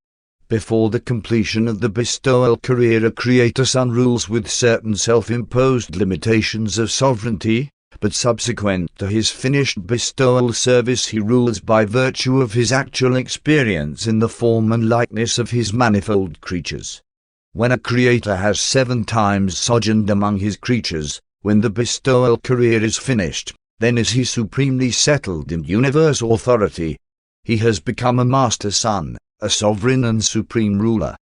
Before the completion of the bestowal career, a creator son rules with certain self-imposed limitations of sovereignty, but subsequent to his finished bestowal service he rules by virtue of his actual experience in the form and likeness of his manifold creatures. When a creator has 7 times sojourned among his creatures, when the bestowal career is finished, then is he supremely settled in universal authority. He has become a master son, a sovereign and supreme ruler.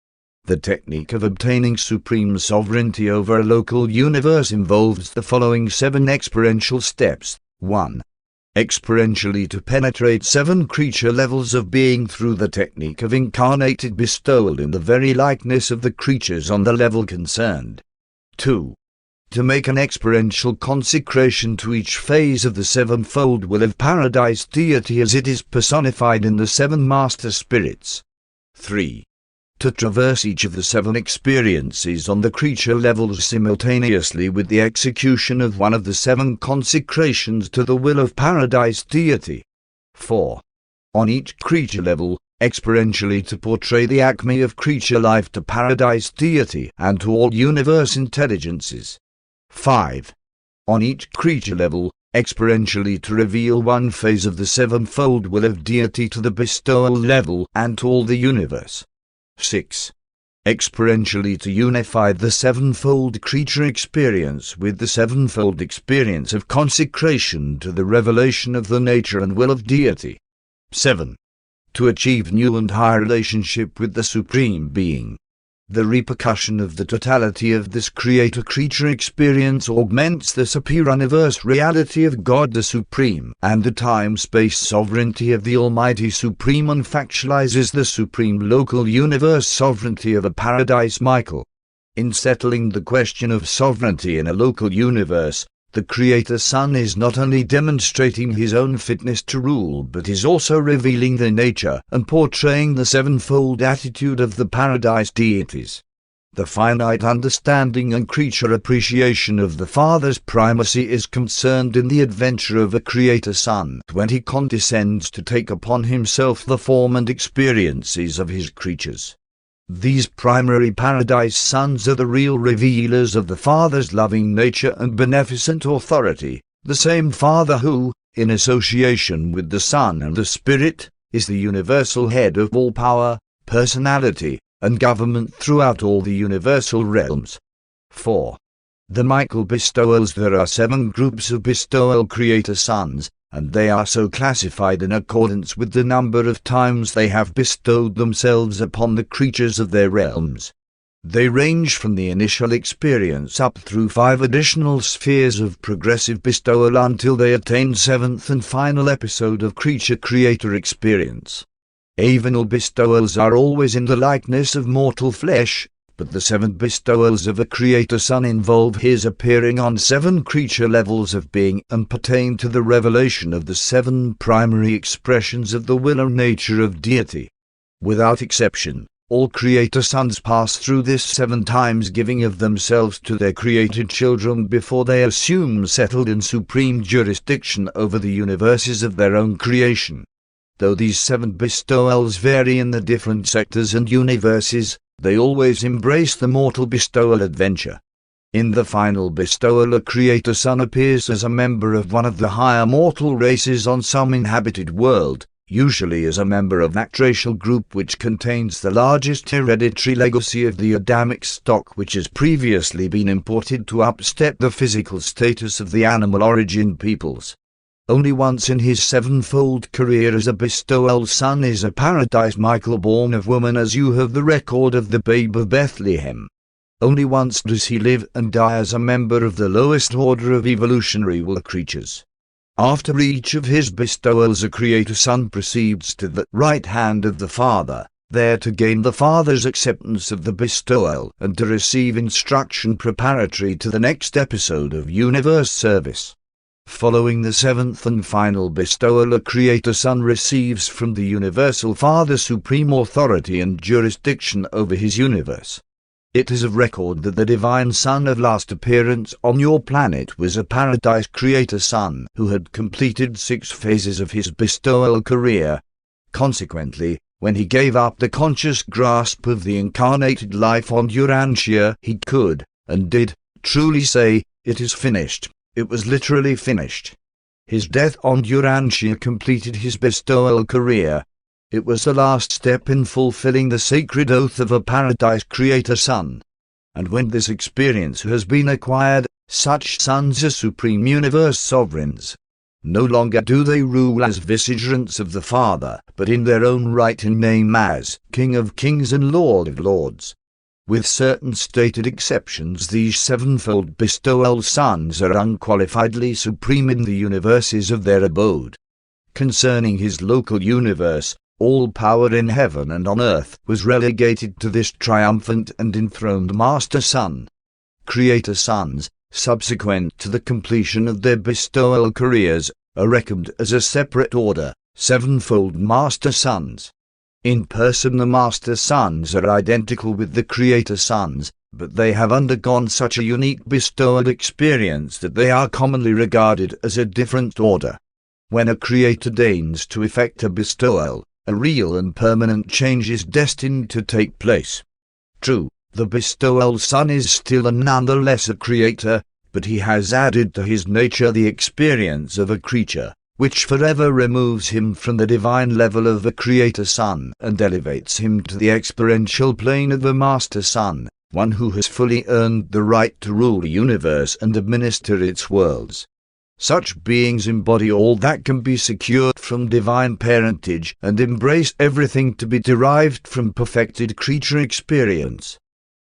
The technique of obtaining supreme sovereignty over a local universe involves the following 7 experiential steps. 1. Experientially to penetrate 7 creature levels of being through the technique of incarnated bestowal in the very likeness of the creatures on the level concerned. 2. To make an experiential consecration to each phase of the 7-fold will of paradise deity as it is personified in the 7 master spirits. 3. To traverse each of the 7 experiences on the creature levels simultaneously with the execution of one of the 7 consecrations to the will of paradise deity. 4. On each creature level, experientially to portray the acme of creature life to paradise deity and to all universe intelligences. 5. On each creature level, experientially to reveal one phase of the 7-fold will of deity to the bestowal level and to all the universe. 6. Experientially to unify the 7-fold creature experience with the 7-fold experience of consecration to the revelation of the nature and will of deity. 7. To achieve new and higher relationship with the Supreme Being. The repercussion of the totality of this creator-creature experience augments the superior universe reality of God the Supreme, and the time-space sovereignty of the Almighty Supreme unfactualizes the supreme local universe sovereignty of a paradise Michael. In settling the question of sovereignty in a local universe, the Creator Son is not only demonstrating his own fitness to rule but is also revealing the nature and portraying the 7-fold attitude of the paradise deities. The finite understanding and creature appreciation of the Father's primacy is concerned in the adventure of a Creator Son when he condescends to take upon himself the form and experiences of his creatures. These primary paradise sons are the real revealers of the Father's loving nature and beneficent authority, the same Father who, in association with the Son and the Spirit, is the universal head of all power, personality, and government throughout all the universal realms. 4. The Michael bestowals. There are 7 groups of bestowal creator sons, and they are so classified in accordance with the number of times they have bestowed themselves upon the creatures of their realms. They range from the initial experience up through 5 additional spheres of progressive bestowal until they attain 7th and final episode of creature-creator experience. Avenal bestowals are always in the likeness of mortal flesh, but the 7 bestowals of a Creator Son involve his appearing on 7 creature levels of being and pertain to the revelation of the 7 primary expressions of the will and nature of deity. Without exception, All Creator Sons pass through this 7 times, giving of themselves to their created children before they assume settled and supreme jurisdiction over the universes of their own creation. Though these 7 bestowals vary in the different sectors and universes, they always embrace the mortal bestowal adventure. In the final bestowal, a Creator Son appears as a member of one of the higher mortal races on some inhabited world, usually as a member of that racial group which contains the largest hereditary legacy of the Adamic stock, which has previously been imported to upstep the physical status of the animal origin peoples. Only once in his 7-fold career as a bestowal son is a paradise Michael born of woman, as you have the record of the babe of Bethlehem. Only once does he live and die as a member of the lowest order of evolutionary will creatures. After each of his bestowals, a Creator Son proceeds to the right hand of the Father, there to gain the Father's acceptance of the bestowal and to receive instruction preparatory to the next episode of universe service. Following the 7th and final bestowal, a Creator Son receives from the Universal Father supreme authority and jurisdiction over his universe. It is of record that the Divine Son of last appearance on your planet was a Paradise Creator Son who had completed 6 phases of his bestowal career. Consequently, when he gave up the conscious grasp of the incarnated life on Urantia, he could, and did, truly say, "It is finished." It was literally finished. His death on Urantia completed his bestowal career. It was the last step in fulfilling the sacred oath of a Paradise Creator Son. And when this experience has been acquired, such sons are supreme universe sovereigns. No longer do they rule as vicegerents of the Father, but in their own right in name as King of Kings and Lord of Lords. With certain stated exceptions, these 7-fold bestowal sons are unqualifiedly supreme in the universes of their abode. Concerning his local universe, all power in heaven and on earth was relegated to this triumphant and enthroned Master Son. Creator Sons, subsequent to the completion of their bestowal careers, are reckoned as a separate order, 7-fold Master Sons. In person, the Master Sons are identical with the Creator Sons, but they have undergone such a unique bestowal experience that they are commonly regarded as a different order. When a Creator deigns to effect a bestowal, a real and permanent change is destined to take place. True, the bestowal Son is still and nonetheless a Creator, but he has added to his nature the experience of a creature, which forever removes him from the divine level of a Creator Son and elevates him to the experiential plane of a Master Son, one who has fully earned the right to rule the universe and administer its worlds. Such beings embody all that can be secured from divine parentage and embrace everything to be derived from perfected creature experience.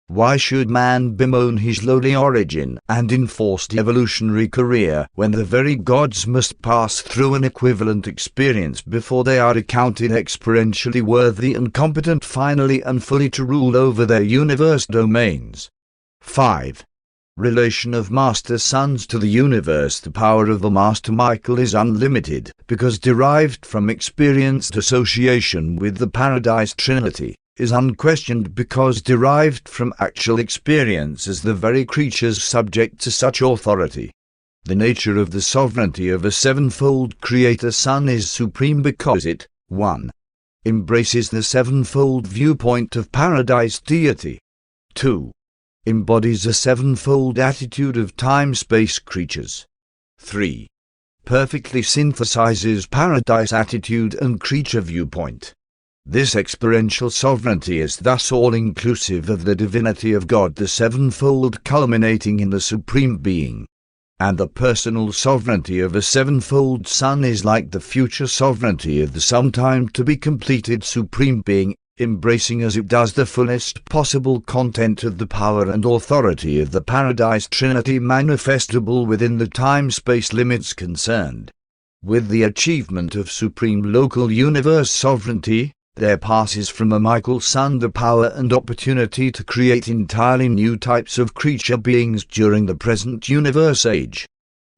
Why should man bemoan his lowly origin and enforced evolutionary career when the very gods must pass through an equivalent experience before they are accounted experientially worthy and competent finally and fully to rule over their universe domains? 5. Relation of Master Sons to the universe. The power of the Master Michael is unlimited because derived from experienced association with the Paradise Trinity, is unquestioned because derived from actual experience as the very creatures subject to such authority. The nature of the sovereignty of a 7-fold Creator Son is supreme because it, 1. Embraces the 7-fold viewpoint of Paradise deity. 2. Embodies a 7-fold attitude of time-space creatures. 3. Perfectly synthesizes Paradise attitude and creature viewpoint. This experiential sovereignty is thus all-inclusive of the divinity of God, the 7-fold culminating in the Supreme Being. And the personal sovereignty of a 7-fold Son is like the future sovereignty of the sometime-to-be-completed Supreme Being, embracing as it does the fullest possible content of the power and authority of the Paradise Trinity manifestable within the time-space limits concerned. With the achievement of supreme local universe sovereignty, there passes from a Michael Son the power and opportunity to create entirely new types of creature beings during the present universe age.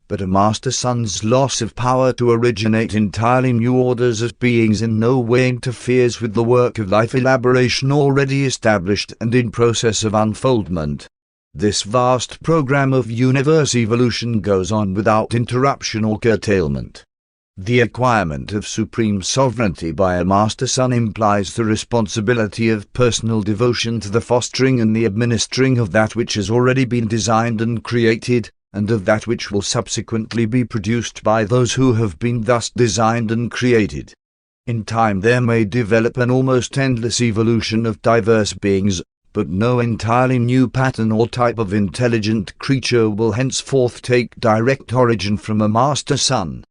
but a Master Sun's loss of power to originate entirely new orders of beings in no way interferes with the work of life elaboration already established and in process of unfoldment. This vast program of universe evolution goes on without interruption or curtailment. The acquirement of supreme sovereignty by a Master Sun implies the responsibility of personal devotion to the fostering and the administering of that which has already been designed and created, and of that which will subsequently be produced by those who have been thus designed and created. In time there may develop an almost endless evolution of diverse beings, but no entirely new pattern or type of intelligent creature will henceforth take direct origin from a Master Sun.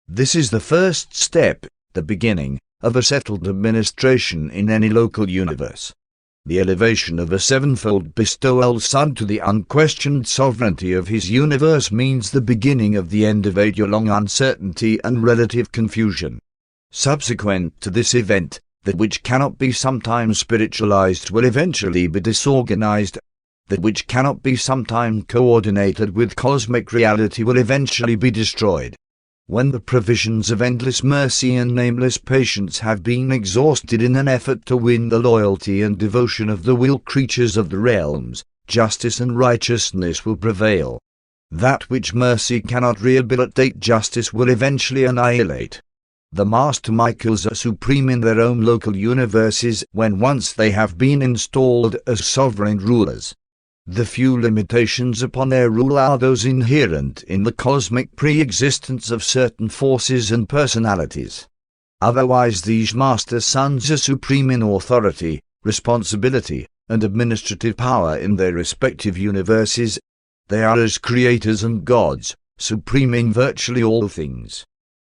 This is the first step, the beginning, of a settled administration in any local universe. The elevation of a sevenfold bestowal Sun to the unquestioned sovereignty of his universe means the beginning of the end of age-long uncertainty and relative confusion. Subsequent to this event, that which cannot be sometimes spiritualized will eventually be disorganized. That which cannot be sometime coordinated with cosmic reality will eventually be destroyed. When the provisions of endless mercy and nameless patience have been exhausted in an effort to win the loyalty and devotion of the will creatures of the realms, justice and righteousness will prevail. That which mercy cannot rehabilitate, justice will eventually annihilate. The Master Michaels are supreme in their own local universes when once they have been installed as sovereign rulers. The few limitations upon their rule are those inherent in the cosmic pre-existence of certain forces and personalities. Otherwise these Master Suns are supreme in authority, responsibility, and administrative power in their respective universes. They are as creators and gods, supreme in virtually all things.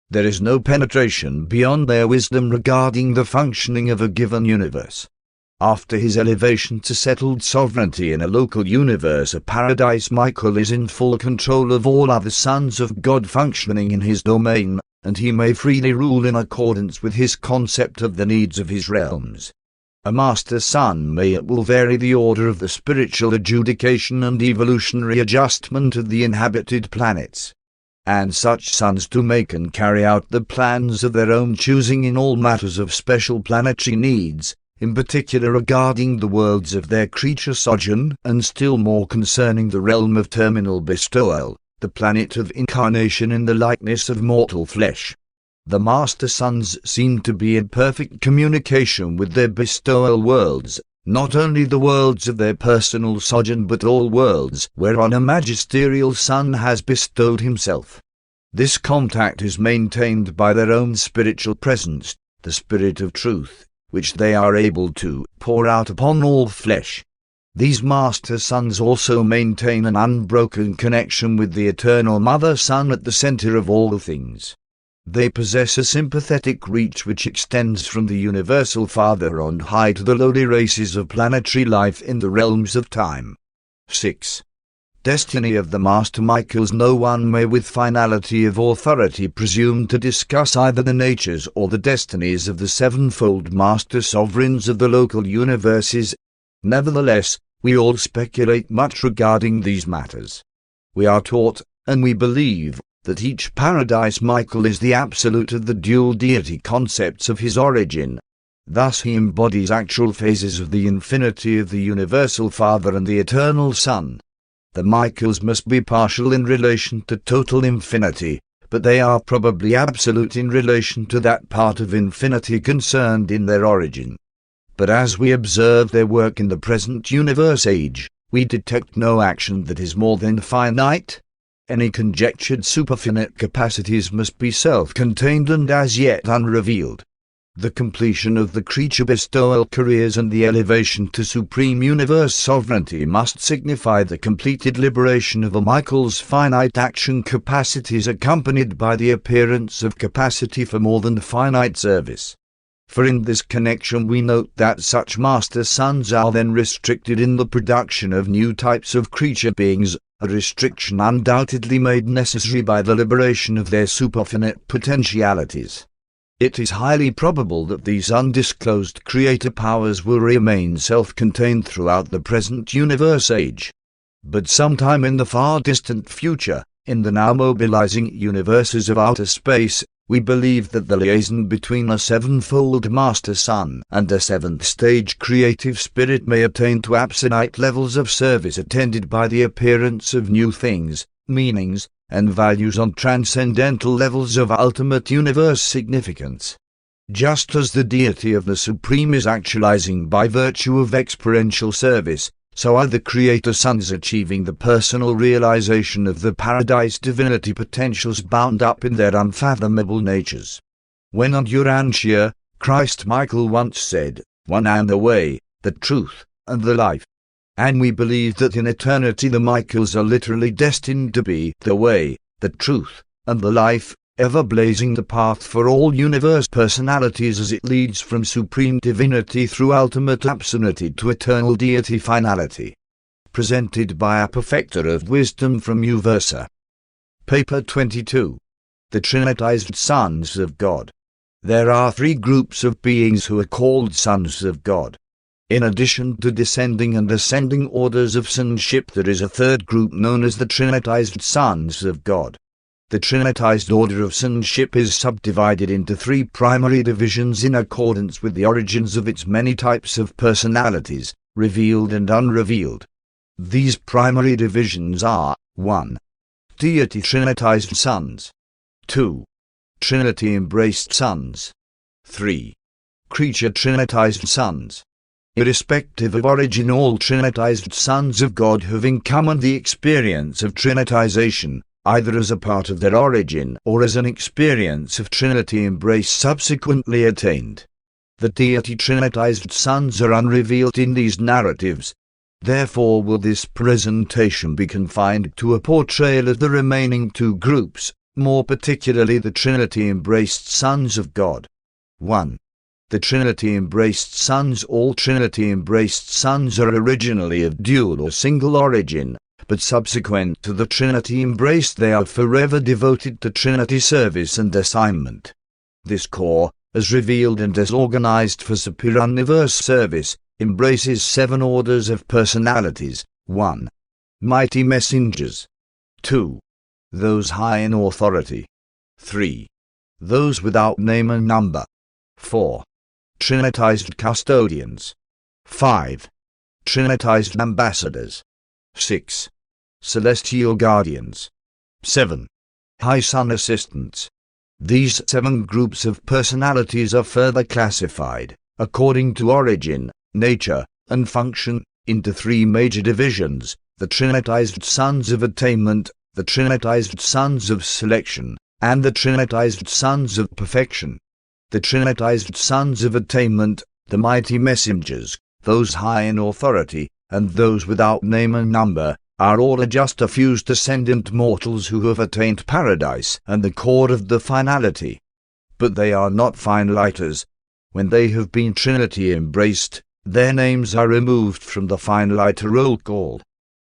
There is no penetration beyond their wisdom regarding the functioning of a given universe. After his elevation to settled sovereignty in a local universe, a Paradise Michael is in full control of all other sons of God functioning in his domain, and he may freely rule in accordance with his concept of the needs of his realms. A Master Sun may at will vary the order of the spiritual adjudication and evolutionary adjustment of the inhabited planets. And such sons do make and carry out the plans of their own choosing in all matters of special planetary needs, in particular regarding the worlds of their creature sojourn, and still more concerning the realm of terminal bestowal, the planet of incarnation in the likeness of mortal flesh. The Master Suns seem to be in perfect communication with their bestowal worlds, not only the worlds of their personal sojourn but all worlds whereon a magisterial Sun has bestowed himself. This contact is maintained by their own spiritual presence, the Spirit of Truth, which they are able to pour out upon all flesh. These Master Suns also maintain an unbroken connection with the Eternal Mother Sun at the center of all things. They possess a sympathetic reach which extends from the Universal Father on high to the lowly races of planetary life in the realms of time. 6. Destiny of the Master Michaels. No one may with finality of authority presume to discuss either the natures or the destinies of the sevenfold Master Sovereigns of the local universes. Nevertheless, we all speculate much regarding these matters. We are taught, and we believe, that each Paradise Michael is the absolute of the dual deity concepts of his origin. Thus he embodies actual phases of the infinity of the Universal Father and the Eternal Son. The Michaels must be partial in relation to total infinity, but they are probably absolute in relation to that part of infinity concerned in their origin. But as we observe their work in the present universe age, we detect no action that is more than finite. Any conjectured superfinite capacities must be self-contained and as yet unrevealed. The completion of the creature bestowal careers and the elevation to supreme universe sovereignty must signify the completed liberation of a Michael's finite action capacities, accompanied by the appearance of capacity for more than finite service. For in this connection we note that such Master Suns are then restricted in the production of new types of creature beings, a restriction undoubtedly made necessary by the liberation of their superfinite potentialities. It is highly probable that these undisclosed creator powers will remain self-contained throughout the present universe age. But sometime in the far distant future, In the now mobilizing universes of outer space, we believe that the liaison between a sevenfold Master Sun and a seventh-stage creative spirit may attain to absolute levels of service attended by the appearance of new things, meanings, and values on transcendental levels of ultimate universe significance. Just as the deity of the Supreme is actualizing by virtue of experiential service, so are the Creator Sons achieving the personal realization of the Paradise divinity potentials bound up in their unfathomable natures. When on Urantia, Christ Michael once said, "One I am the way, the truth, and the life." And we believe that in eternity the Michaels are literally destined to be the way, the truth, and the life, ever blazing the path for all universe personalities as it leads from supreme divinity through ultimate absolutity to eternal deity finality. Presented by a perfecter of wisdom from Uversa. Paper 22. The Trinitized Sons of God. There are three groups of beings who are called Sons of God. In addition to descending and ascending orders of sonship, there is a third group known as the Trinitized Sons of God. The Trinitized order of sonship is subdivided into three primary divisions in accordance with the origins of its many types of personalities, revealed and unrevealed. These primary divisions are 1. Deity Trinitized Sons. 2. Trinity-embraced Sons. 3. Creature Trinitized Sons. Irrespective of origin, all Trinitized Sons of God have in common the experience of Trinitization, either as a part of their origin or as an experience of Trinity embrace subsequently attained. The deity Trinitized Sons are unrevealed in these narratives. Therefore will this presentation be confined to a portrayal of the remaining two groups, more particularly the Trinity-embraced Sons of God. 1. The Trinity-embraced Sons. All Trinity-embraced Sons are originally of dual or single origin, but subsequent to the Trinity embrace they are forever devoted to Trinity service and assignment. This core, as revealed and as organized for superior universe service, embraces 7 orders of personalities. 1. Mighty messengers. 2. Those high in authority. 3. Those without name and number. 4. Trinitized custodians. 5. Trinitized ambassadors. 6. Celestial guardians. 7. High Sun assistants. These 7 groups of personalities are further classified, according to origin, nature, and function, into 3 major divisions: the Trinitized Sons of Attainment, the Trinitized Sons of Selection, and the Trinitized Sons of Perfection. The Trinitized Sons of Attainment, the mighty messengers, those high in authority, and those without name and number, are all just effused ascendant mortals who have attained paradise and the core of the finality. But they are not fine-lighters. When they have been Trinity embraced, their names are removed from the fine-lighter roll call.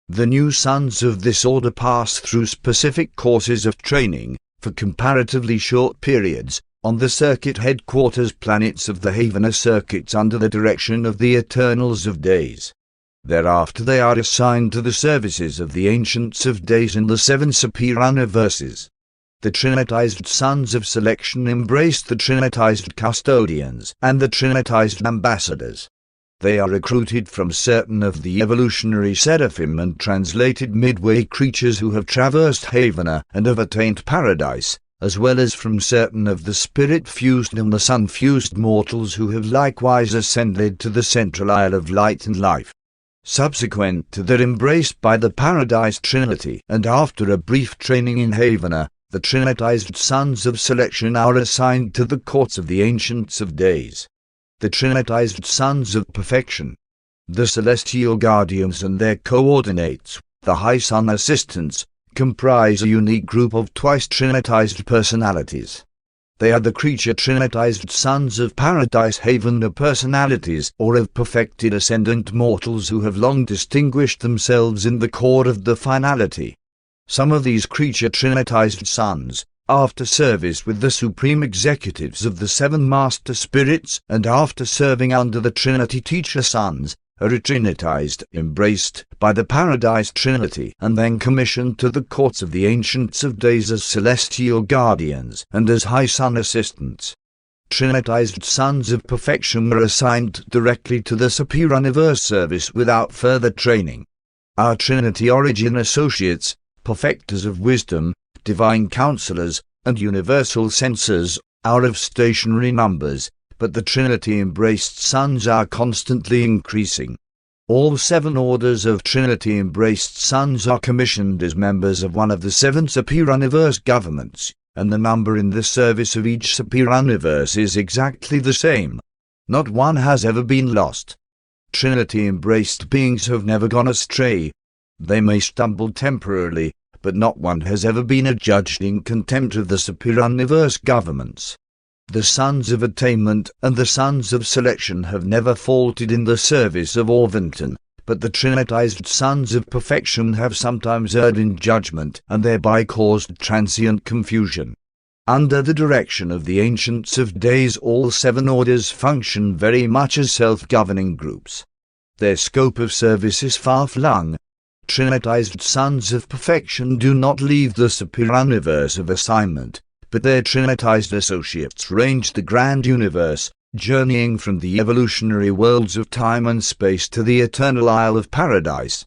The new sons of this order pass through specific courses of training, for comparatively short periods, on the circuit headquarters planets of the Havana circuits under the direction of the Eternals of Days. Thereafter they are assigned to the services of the Ancients of Days in the 7 superior universes. The Trinitized Sons of Selection embrace the Trinitized Custodians and the Trinitized Ambassadors. They are recruited from certain of the evolutionary seraphim and translated midway creatures who have traversed Havana and have attained paradise, as well as from certain of the spirit-fused and the sun-fused mortals who have likewise ascended to the central Isle of Light and Life. Subsequent to their embrace by the Paradise Trinity, and after a brief training in Havana, the Trinitized Sons of Selection are assigned to the courts of the Ancients of Days. The Trinitized Sons of Perfection. The Celestial Guardians and their coordinates, the High Sun Assistants, comprise a unique group of twice Trinitized personalities. They are the creature Trinitized Sons of Paradise Haven personalities, or of perfected ascendant mortals who have long distinguished themselves in the core of the finality. Some of these creature Trinitized Sons, after service with the supreme executives of the 7 master spirits and after serving under the Trinity Teacher Sons, are trinitized, embraced by the Paradise Trinity, and then commissioned to the courts of the Ancients of Days as celestial guardians and as high sun assistants. Trinitized sons of perfection are assigned directly to the superior universe service without further training. Our Trinity origin associates, perfecters of wisdom, divine counselors, and universal censors, are of stationary numbers, but the Trinity-embraced sons are constantly increasing. All 7 orders of Trinity-embraced sons are commissioned as members of one of the 7 superior universe governments, and the number in the service of each superior universe is exactly the same. Not one has ever been lost. Trinity-embraced beings have never gone astray. They may stumble temporarily, but not one has ever been adjudged in contempt of the superior universe governments. The sons of attainment and the sons of selection have never faulted in the service of Orvonton, but the Trinitized sons of perfection have sometimes erred in judgment and thereby caused transient confusion. Under the direction of the Ancients of Days, all 7 orders function very much as self-governing groups. Their scope of service is far-flung. Trinitized sons of perfection do not leave the superior universe of assignment, but their Trinitized associates range the grand universe, journeying from the evolutionary worlds of time and space to the eternal Isle of Paradise.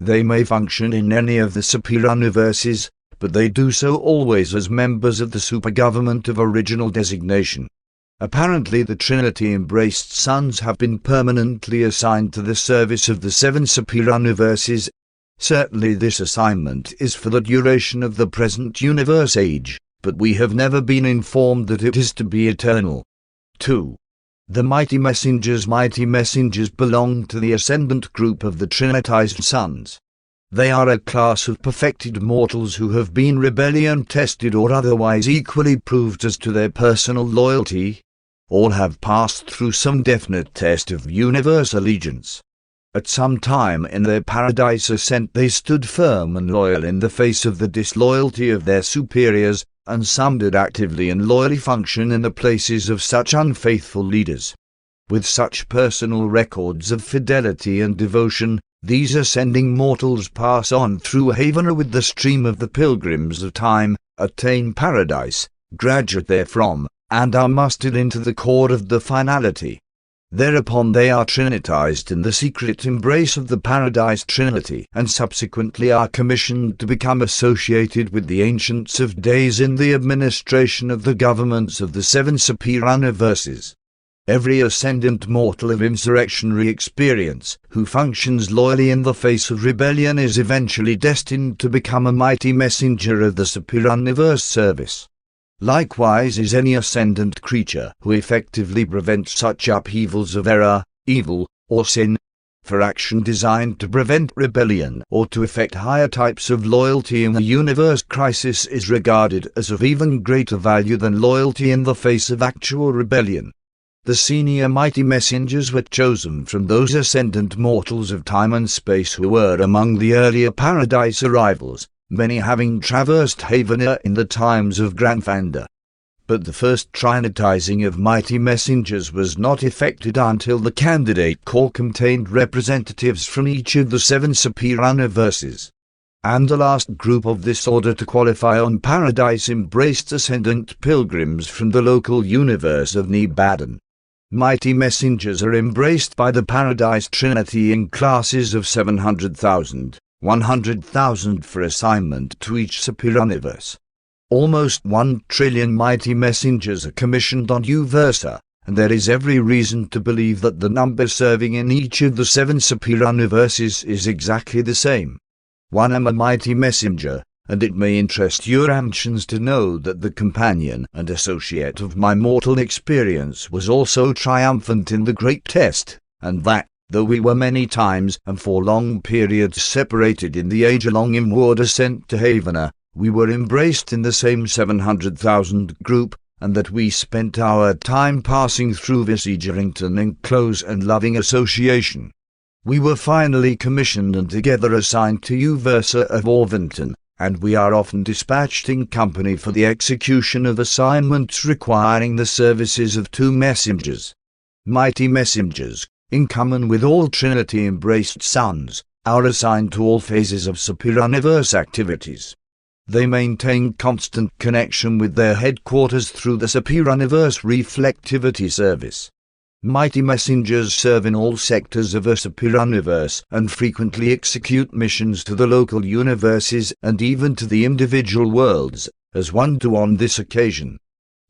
They may function in any of the superior universes, but they do so always as members of the supergovernment of original designation. Apparently the Trinity-embraced sons have been permanently assigned to the service of the 7 superior universes. Certainly this assignment is for the duration of the present universe age, but we have never been informed that it is to be eternal. 2. The mighty messengers belong to the ascendant group of the Trinitized sons. They are a class of perfected mortals who have been rebellion-tested or otherwise equally proved as to their personal loyalty. All have passed through some definite test of universe allegiance. At some time in their paradise ascent they stood firm and loyal in the face of the disloyalty of their superiors, and some did actively and loyally function in the places of such unfaithful leaders. With such personal records of fidelity and devotion, these ascending mortals pass on through Havana with the stream of the pilgrims of time, attain paradise, graduate therefrom, and are mustered into the court of the finality. Thereupon they are trinitized in the secret embrace of the Paradise Trinity, and subsequently are commissioned to become associated with the Ancients of Days in the administration of the governments of the 7 superior universes. Every ascendant mortal of insurrectionary experience, who functions loyally in the face of rebellion, is eventually destined to become a mighty messenger of the superior universe service. Likewise is any ascendant creature who effectively prevents such upheavals of error, evil, or sin, for action designed to prevent rebellion or to effect higher types of loyalty in the universe crisis, is regarded as of even greater value than loyalty in the face of actual rebellion. The senior mighty messengers were chosen from those ascendant mortals of time and space who were among the earlier paradise arrivals, many having traversed Havana in the times of Grandfather. But the first trinitizing of mighty messengers was not effected until the candidate corps contained representatives from each of the 7 superior universes. And the last group of this order to qualify on paradise embraced ascendant pilgrims from the local universe of Nebadan. Mighty messengers are embraced by the Paradise Trinity in classes of 700,000, 100,000 for assignment to each superior universe. Almost 1 trillion mighty messengers are commissioned on Uversa, and there is every reason to believe that the number serving in each of the 7 superior universes is exactly the same. One am a mighty messenger, and it may interest your ancients to know that the companion and associate of my mortal experience was also triumphant in the great test, and that, though we were many times and for long periods separated in the age-long inward ascent to Havana, we were embraced in the same 700,000 group, and that we spent our time passing through Vicegerington in close and loving association. We were finally commissioned and together assigned to Uversa of Orvonton, and we are often dispatched in company for the execution of assignments requiring the services of 2 messengers. Mighty messengers, in common with all Trinity-embraced sons, are assigned to all phases of superuniverse activities. They maintain constant connection with their headquarters through the superuniverse reflectivity service. Mighty messengers serve in all sectors of a superuniverse and frequently execute missions to the local universes and even to the individual worlds, as one do on this occasion.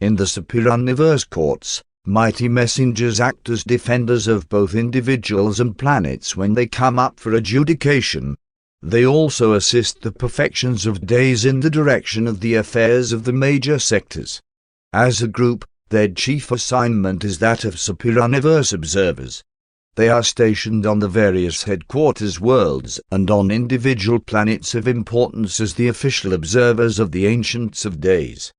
In the superuniverse courts, mighty messengers act as defenders of both individuals and planets when they come up for adjudication. They also assist the perfections of days in the direction of the affairs of the major sectors. As a group, their chief assignment is that of superuniverse observers. They are stationed on the various headquarters worlds and on individual planets of importance as the official observers of the Ancients of Days.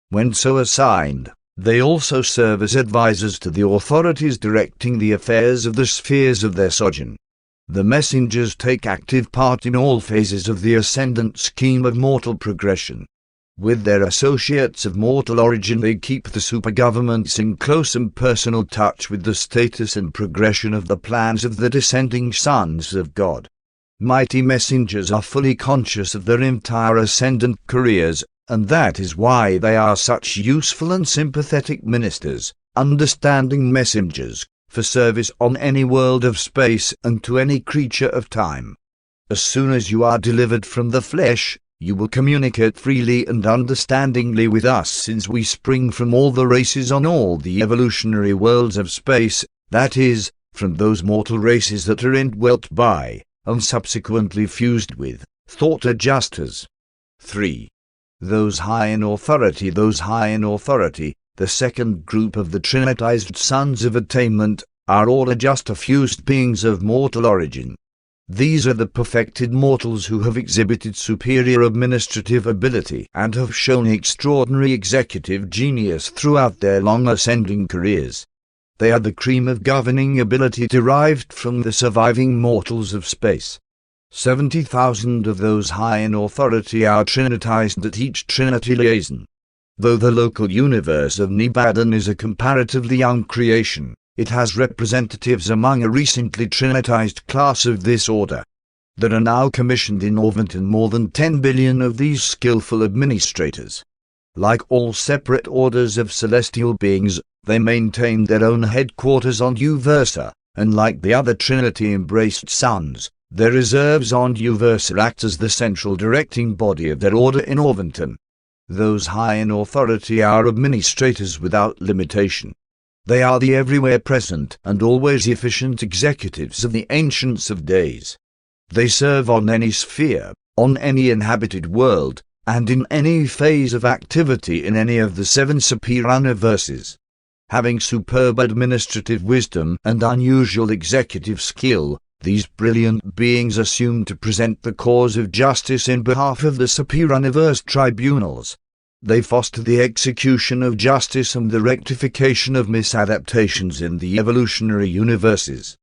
When so assigned, they also serve as advisors to the authorities directing the affairs of the spheres of their sojourn. The messengers take active part in all phases of the ascendant scheme of mortal progression. With their associates of mortal origin, they keep the supergovernments in close and personal touch with the status and progression of the plans of the descending sons of God. Mighty messengers are fully conscious of their entire ascendant careers, and that is why they are such useful and sympathetic ministers, understanding messengers, for service on any world of space and to any creature of time. As soon as you are delivered from the flesh, you will communicate freely and understandingly with us, since we spring from all the races on all the evolutionary worlds of space, that is, from those mortal races that are indwelt by, and subsequently fused with, thought adjusters. 3. Those high in authority, the second group of the Trinitized Sons of Attainment, are all adjuster fused beings of mortal origin. These are the perfected mortals who have exhibited superior administrative ability and have shown extraordinary executive genius throughout their long ascending careers. They are the cream of governing ability derived from the surviving mortals of space. 70,000 of those high in authority are trinitized at each Trinity liaison. Though the local universe of Nibadan is a comparatively young creation, it has representatives among a recently trinitized class of this order. There are now commissioned in Orvanton more than 10 billion of these skillful administrators. Like all separate orders of celestial beings, they maintain their own headquarters on Uversa, and like the other Trinity-embraced sons, their reserves on Uversa act as the central directing body of their order in Orvanton. Those high in authority are administrators without limitation. They are the everywhere present and always efficient executives of the Ancients of Days. They serve on any sphere, on any inhabited world, and in any phase of activity in any of the 7 superuniverses. Having superb administrative wisdom and unusual executive skill, these brilliant beings assume to present the cause of justice in behalf of the superuniverse tribunals. They foster the execution of justice and the rectification of misadaptations in the evolutionary universes.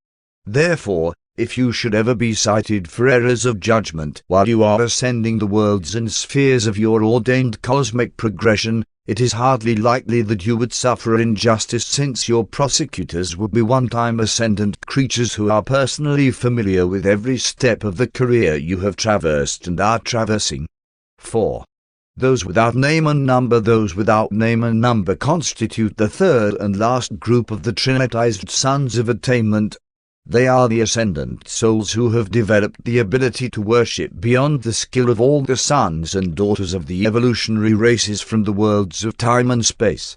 Therefore, if you should ever be cited for errors of judgment while you are ascending the worlds and spheres of your ordained cosmic progression, it is hardly likely that you would suffer injustice, since your prosecutors would be one-time ascendant creatures who are personally familiar with every step of the career you have traversed and are traversing. 4. Those without name and number constitute the third and last group of the Trinitized Sons of Attainment. They are the ascendant souls who have developed the ability to worship beyond the skill of all the sons and daughters of the evolutionary races from the worlds of time and space.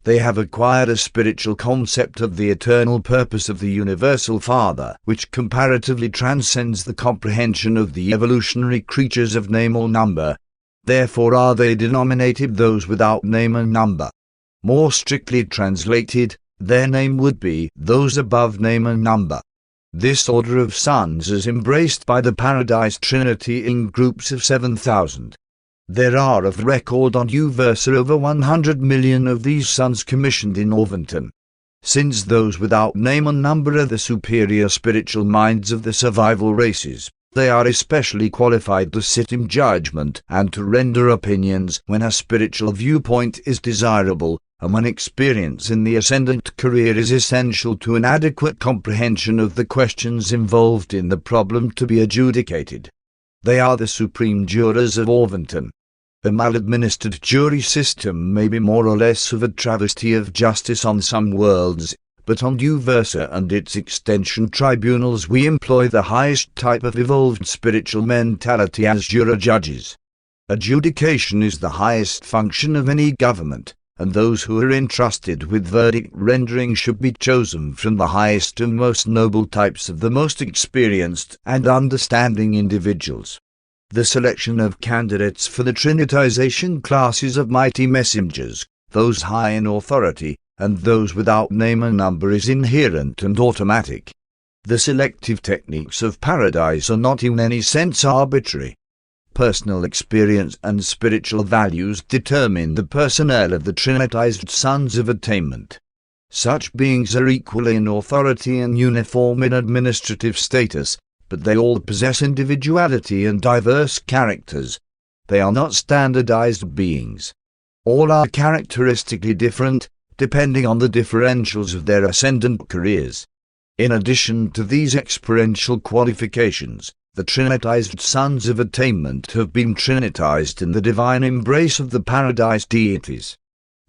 They have acquired a spiritual concept of the eternal purpose of the Universal Father, which comparatively transcends the comprehension of the evolutionary creatures of name or number. Therefore are they denominated those without name and number. More strictly translated, their name would be those above name and number. This order of sons is embraced by the Paradise Trinity in groups of 7,000. There are of record on Uversa over 100 million of these sons commissioned in Orvanton. Since those without name and number are the superior spiritual minds of the survival races, they are especially qualified to sit in judgment and to render opinions when a spiritual viewpoint is desirable, and when experience in the ascendant career is essential to an adequate comprehension of the questions involved in the problem to be adjudicated. They are the supreme jurors of Orvonton. A maladministered jury system may be more or less of a travesty of justice on some worlds, but on Uversa and its extension tribunals we employ the highest type of evolved spiritual mentality as juror judges. Adjudication is the highest function of any government, and those who are entrusted with verdict rendering should be chosen from the highest and most noble types of the most experienced and understanding individuals. The selection of candidates for the trinitization classes of mighty messengers, those high in authority, and those without name and number is inherent and automatic. The selective techniques of paradise are not in any sense arbitrary. Personal experience and spiritual values determine the personnel of the trinitized sons of attainment. Such beings are equal in authority and uniform in administrative status, but they all possess individuality and diverse characters. They are not standardized beings. All are characteristically different, depending on the differentials of their ascendant careers. In addition to these experiential qualifications, the trinitized sons of attainment have been trinitized in the divine embrace of the paradise deities.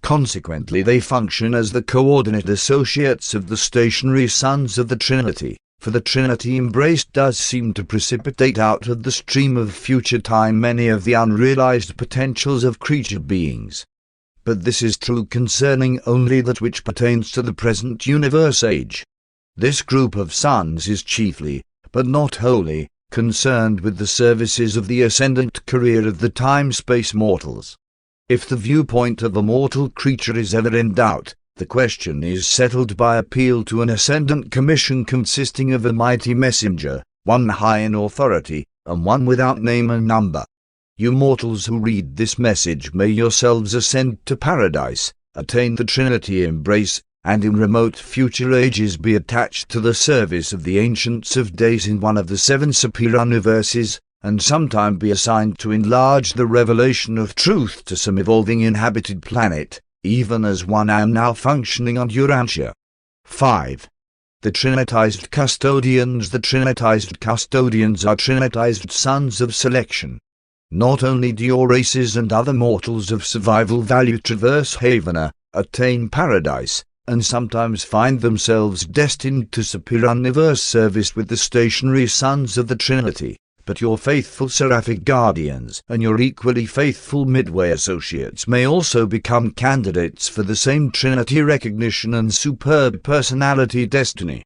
Consequently, they function as the coordinate associates of the stationary sons of the Trinity, for the Trinity embrace does seem to precipitate out of the stream of future time many of the unrealized potentials of creature beings. But this is true concerning only that which pertains to the present universe age. This group of sons is chiefly, but not wholly, concerned with the services of the ascendant career of the time-space mortals. If the viewpoint of a mortal creature is ever in doubt, the question is settled by appeal to an ascendant commission consisting of a mighty messenger, one high in authority, and one without name and number. You mortals who read this message may yourselves ascend to paradise, attain the Trinity embrace, and in remote future ages be attached to the service of the Ancients of Days in one of the 7 superuniverses, and sometime be assigned to enlarge the revelation of truth to some evolving inhabited planet, even as one am now functioning on Urantia. 5. The Trinitized Custodians. The Trinitized Custodians are Trinitized sons of selection. Not only do your races and other mortals of survival value traverse Havana, attain paradise, and sometimes find themselves destined to superuniverse service with the stationary sons of the Trinity, but your faithful seraphic guardians and your equally faithful midway associates may also become candidates for the same Trinity recognition and superb personality destiny.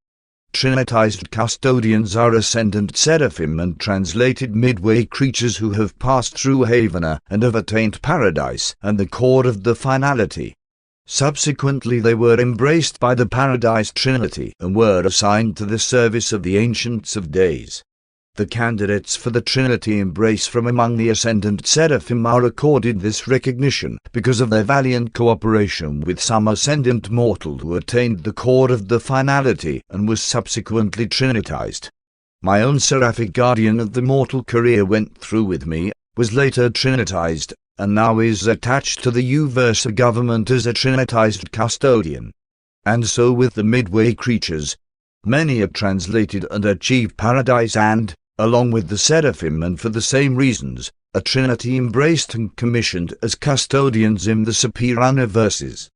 Trinitized custodians are ascendant seraphim and translated midway creatures who have passed through Havana and have attained paradise and the core of the finality. Subsequently they were embraced by the Paradise Trinity and were assigned to the service of the Ancients of Days. The candidates for the Trinity embrace from among the ascendant seraphim are accorded this recognition because of their valiant cooperation with some ascendant mortal who attained the core of the finality and was subsequently trinitized. My own seraphic guardian of the mortal career went through with me, was later trinitized, and now is attached to the Uversa government as a trinitized custodian. And so with the midway creatures. Many have translated and achieved paradise and, along with the seraphim and for the same reasons, a Trinity embraced and commissioned as custodians in the superuniverses.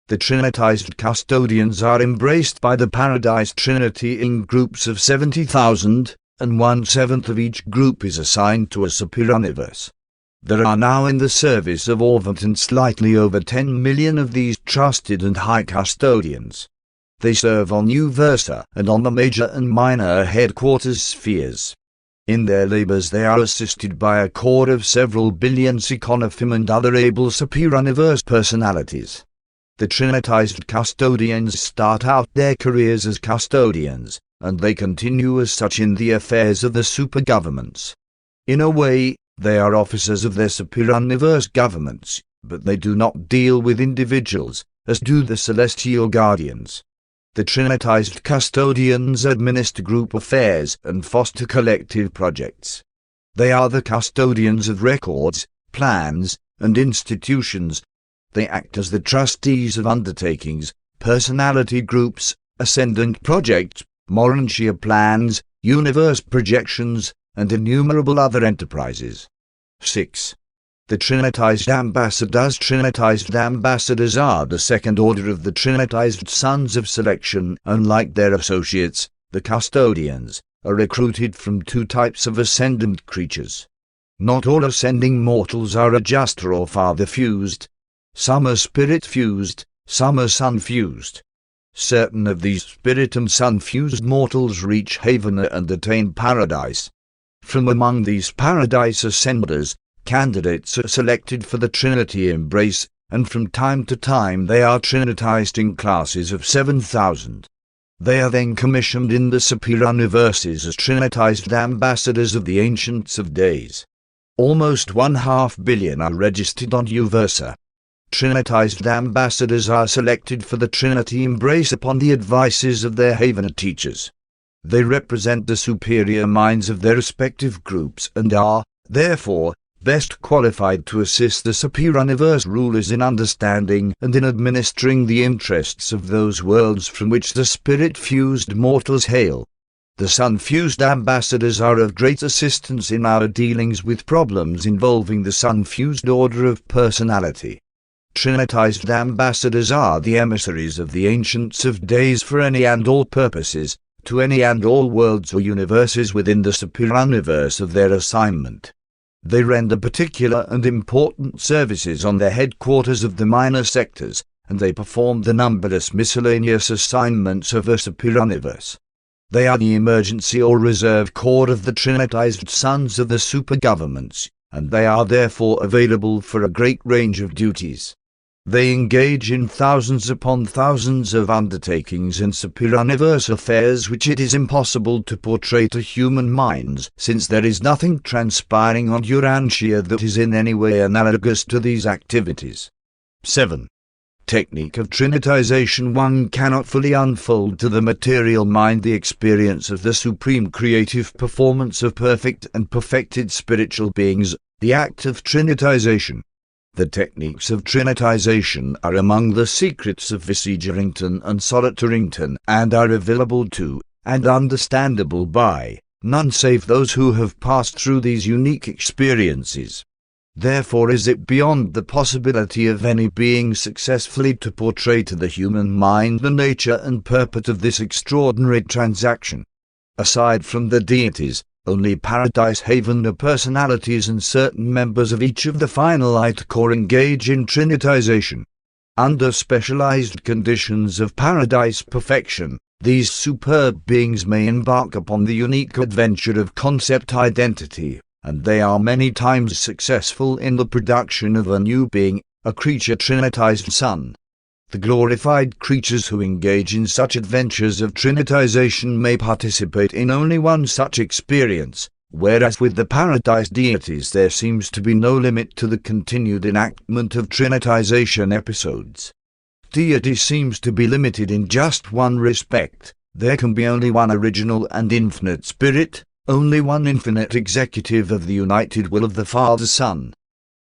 The Trinitized custodians are embraced by the Paradise Trinity in groups of 70,000, and 1/7 of each group is assigned to a superuniverse. There are now in the service of Orvonton slightly over 10 million of these trusted and high custodians. They serve on Uversa and on the major and minor headquarters spheres. In their labors they are assisted by a core of several billion Psychonophim and other able superuniverse personalities. The Trinitized custodians start out their careers as custodians, and they continue as such in the affairs of the supergovernments. In a way, they are officers of their superuniverse governments, but they do not deal with individuals, as do the celestial guardians. The Trinitized custodians administer group affairs and foster collective projects. They are the custodians of records, plans, and institutions. They act as the trustees of undertakings, personality groups, ascendant projects, Urantia plans, universe projections, and innumerable other enterprises. 6. The Trinitized Ambassadors. Trinitized Ambassadors are the second order of the Trinitized Sons of Selection. Unlike their associates, the custodians are recruited from two types of ascendant creatures. Not all ascending mortals are adjuster or father fused. Some are spirit fused, some are sun fused. Certain of these spirit and sun fused mortals reach heaven and attain paradise. From among these paradise ascenders, candidates are selected for the Trinity embrace, and from time to time they are trinitized in classes of 7,000. They are then commissioned in the superior universes as trinitized ambassadors of the Ancients of Days. Almost 1/2 billion are registered on Uversa. Trinitized ambassadors are selected for the Trinity embrace upon the advices of their Haven teachers. They represent the superior minds of their respective groups and are, therefore, best qualified to assist the superior universe rulers in understanding and in administering the interests of those worlds from which the spirit-fused mortals hail. The sun-fused ambassadors are of great assistance in our dealings with problems involving the sun-fused order of personality. Trinitized ambassadors are the emissaries of the Ancients of Days for any and all purposes, to any and all worlds or universes within the superior universe of their assignment. They render particular and important services on the headquarters of the minor sectors, and they perform the numberless miscellaneous assignments of a superior universe. They are the emergency or reserve corps of the Trinitized Sons of the super-governments, and they are therefore available for a great range of duties. They engage in thousands upon thousands of undertakings in superior universe affairs which it is impossible to portray to human minds, since there is nothing transpiring on Urantia that is in any way analogous to these activities. 7. Technique of Trinitization. One cannot fully unfold to the material mind the experience of the supreme creative performance of perfect and perfected spiritual beings, the act of Trinitization. The techniques of Trinitization are among the secrets of Huzars and solitarington, and are available to, and understandable by, none save those who have passed through these unique experiences. Therefore is it beyond the possibility of any being successfully to portray to the human mind the nature and purport of this extraordinary transaction. Aside from the deities, only Paradise Haven personalities and certain members of each of the finalite corps engage in Trinitization. Under specialized conditions of paradise perfection, these superb beings may embark upon the unique adventure of concept identity, and they are many times successful in the production of a new being, a creature Trinitized son. The glorified creatures who engage in such adventures of Trinitization may participate in only one such experience, whereas with the paradise deities there seems to be no limit to the continued enactment of Trinitization episodes. Deity seems to be limited in just one respect: there can be only one original and infinite spirit, only one infinite executive of the united will of the Father Son.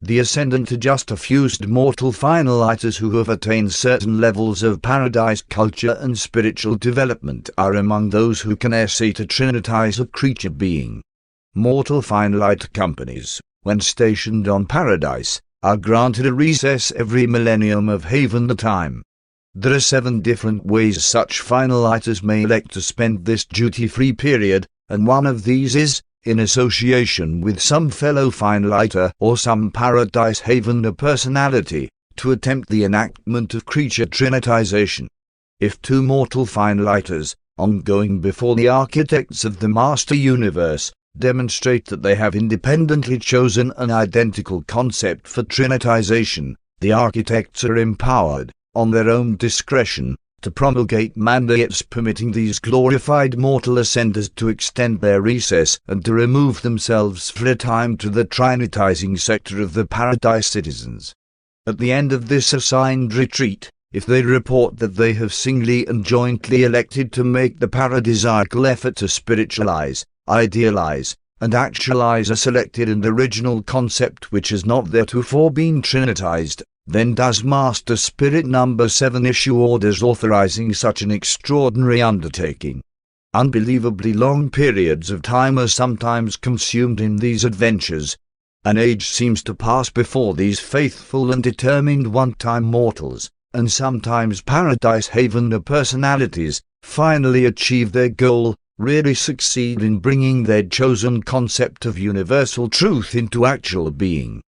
The ascendant adjuster fused mortal finaliters who have attained certain levels of paradise culture and spiritual development are among those who can essay to trinitize a creature being. Mortal finalite companies, when stationed on paradise, are granted a recess every millennium of haven time. There are 7 different ways such finaliters may elect to spend this duty-free period, and one of these is, in association with some fellow finaliter or some Paradise Haven personality, to attempt the enactment of creature Trinitization. If 2 mortal finaliters, ongoing before the architects of the Master Universe, demonstrate that they have independently chosen an identical concept for Trinitization, the architects are empowered, on their own discretion, to promulgate mandates permitting these glorified mortal ascenders to extend their recess and to remove themselves for a time to the trinitizing sector of the paradise citizens. At the end of this assigned retreat, if they report that they have singly and jointly elected to make the paradisiacal effort to spiritualize, idealize, and actualize a selected and original concept which has not theretofore been trinitized, Then does Master Spirit number 7 issue orders authorizing such an extraordinary undertaking. Unbelievably long periods of time are sometimes consumed in these adventures. An age seems to pass before these faithful and determined one-time mortals, and sometimes Paradise Haven personalities finally achieve their goal, really succeed in bringing their chosen concept of universal truth into actual being.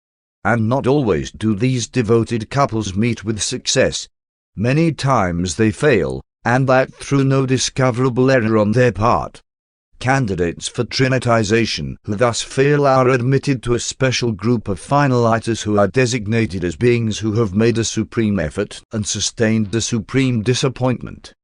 And not always do these devoted couples meet with success. Many times they fail, and that through no discoverable error on their part. Candidates for Trinitization who thus fail are admitted to a special group of finaliters who are designated as beings who have made a supreme effort and sustained a supreme disappointment.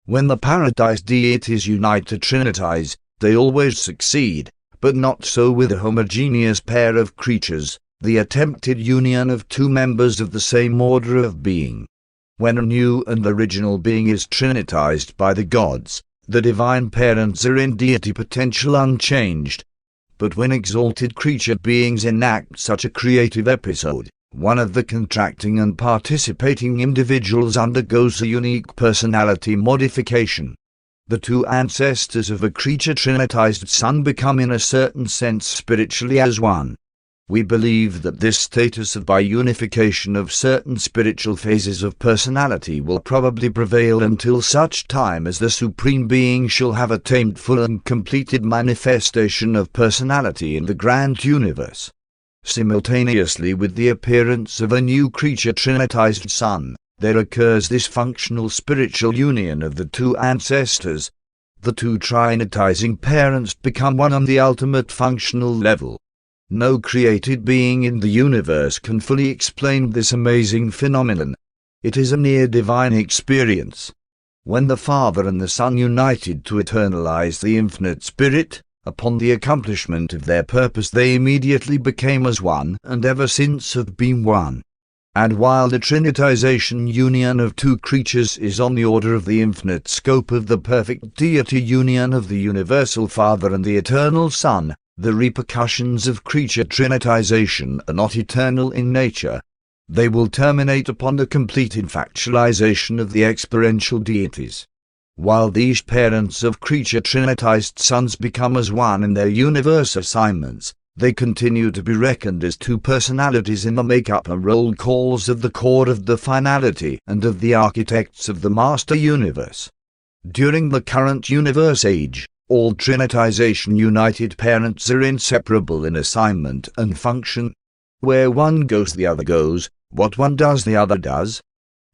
When the Paradise deities unite to Trinitize, they always succeed, but not so with a homogeneous pair of creatures, the attempted union of two members of the same order of being. When a new and original being is trinitized by the gods, the divine parents are in deity potential unchanged. But when exalted creature beings enact such a creative episode, one of the contracting and participating individuals undergoes a unique personality modification. The two ancestors of a creature trinitized son become in a certain sense spiritually as one. We believe that this status of biunification of certain spiritual phases of personality will probably prevail until such time as the Supreme Being shall have attained full and completed manifestation of personality in the grand universe. Simultaneously with the appearance of a new creature trinitized son, there occurs this functional spiritual union of the two ancestors. The two trinitizing parents become one on the ultimate functional level. No created being in the universe can fully explain this amazing phenomenon. It is a near-divine experience. When the Father and the Son united to eternalize the infinite Spirit, upon the accomplishment of their purpose they immediately became as one and ever since have been one. And while the trinitization union of two creatures is on the order of the infinite scope of the perfect deity union of the universal Father and the eternal Son, the repercussions of creature trinitization are not eternal in nature. They will terminate upon the complete infactualization of the experiential deities. While these parents of creature trinitized sons become as one in their universe assignments, they continue to be reckoned as two personalities in the make-up and roll calls of the core of the finality and of the architects of the master universe. During the current universe age, all trinitization united parents are inseparable in assignment and function. Where one goes the other goes, what one does the other does.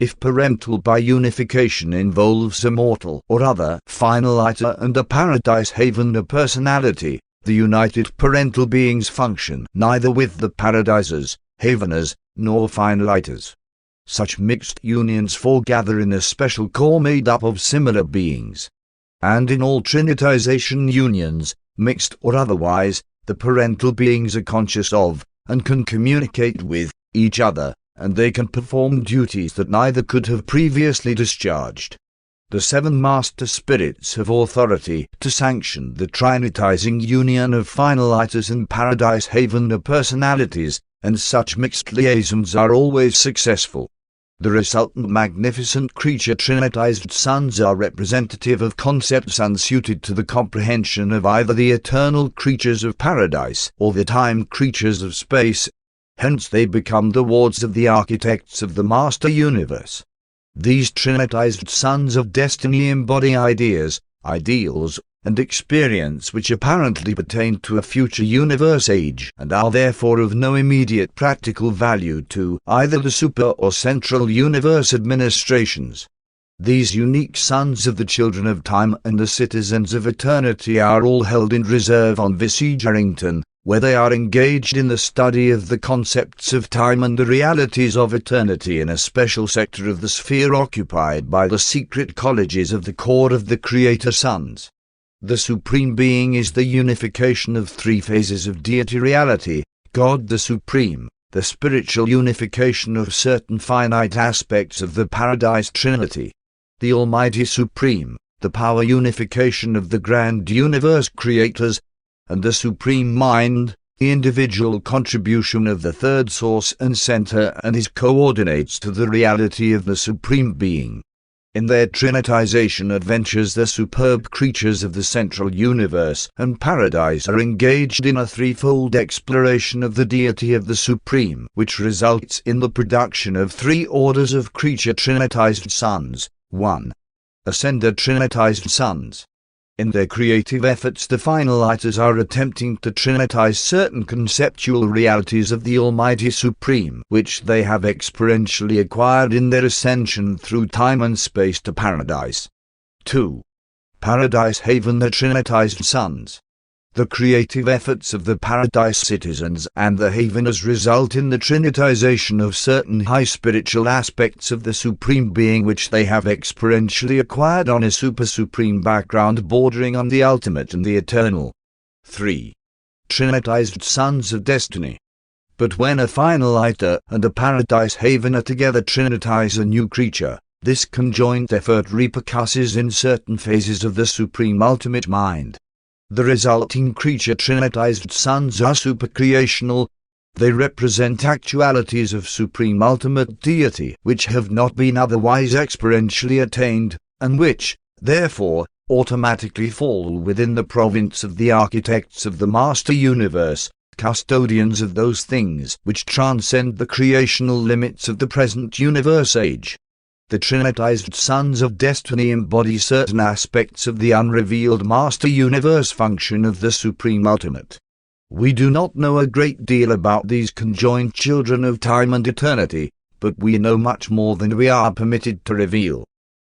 If parental biunification involves a mortal or other finaliter and a Paradise Haven personality, the united parental beings function neither with the Paradisers, Haveners, nor finaliters. Such mixed unions foregather in a special core made up of similar beings. And in all trinitization unions, mixed or otherwise, the parental beings are conscious of, and can communicate with, each other, and they can perform duties that neither could have previously discharged. The seven master spirits have authority to sanction the trinitizing union of finaliters and Paradise Haven personalities, and such mixed liaisons are always successful. The resultant magnificent creature trinitized sons are representative of concepts unsuited to the comprehension of either the eternal creatures of paradise or the time creatures of space. Hence they become the wards of the architects of the master universe. These trinitized sons of destiny embody ideas, ideals, and experience which apparently pertain to a future universe age and are therefore of no immediate practical value to either the super or central universe administrations. These unique sons of the children of time and the citizens of eternity are all held in reserve on Visage, where they are engaged in the study of the concepts of time and the realities of eternity in a special sector of the sphere occupied by the secret colleges of the core of the Creator Sons. The Supreme Being is the unification of three phases of deity reality: God the Supreme, the spiritual unification of certain finite aspects of the Paradise Trinity, the Almighty Supreme, the power unification of the grand universe creators, and the Supreme Mind, the individual contribution of the third source and center and his coordinates to the reality of the Supreme Being. In their trinitization adventures, the superb creatures of the central universe and paradise are engaged in a threefold exploration of the deity of the Supreme, which results in the production of three orders of creature trinitized sons. 1. Ascender trinitized sons. In their creative efforts, the finalizers are attempting to trinitize certain conceptual realities of the Almighty Supreme, which they have experientially acquired in their ascension through time and space to paradise. 2. Paradise Haven the trinitized sons. The creative efforts of the paradise citizens and the Haveners result in the trinitization of certain high spiritual aspects of the Supreme Being which they have experientially acquired on a super-supreme background bordering on the ultimate and the eternal. 3. Trinitized Sons of Destiny. But when a finalizer and a paradise havener together trinitize a new creature, this conjoint effort repercusses in certain phases of the Supreme Ultimate Mind. The resulting creature trinitized sons are supercreational. They represent actualities of Supreme Ultimate Deity which have not been otherwise experientially attained, and which, therefore, automatically fall within the province of the architects of the Master Universe, custodians of those things which transcend the creational limits of the present universe age. The trinitized sons of destiny embody certain aspects of the unrevealed Master Universe function of the Supreme Ultimate. We do not know a great deal about these conjoined children of time and eternity, but we know much more than we are permitted to reveal.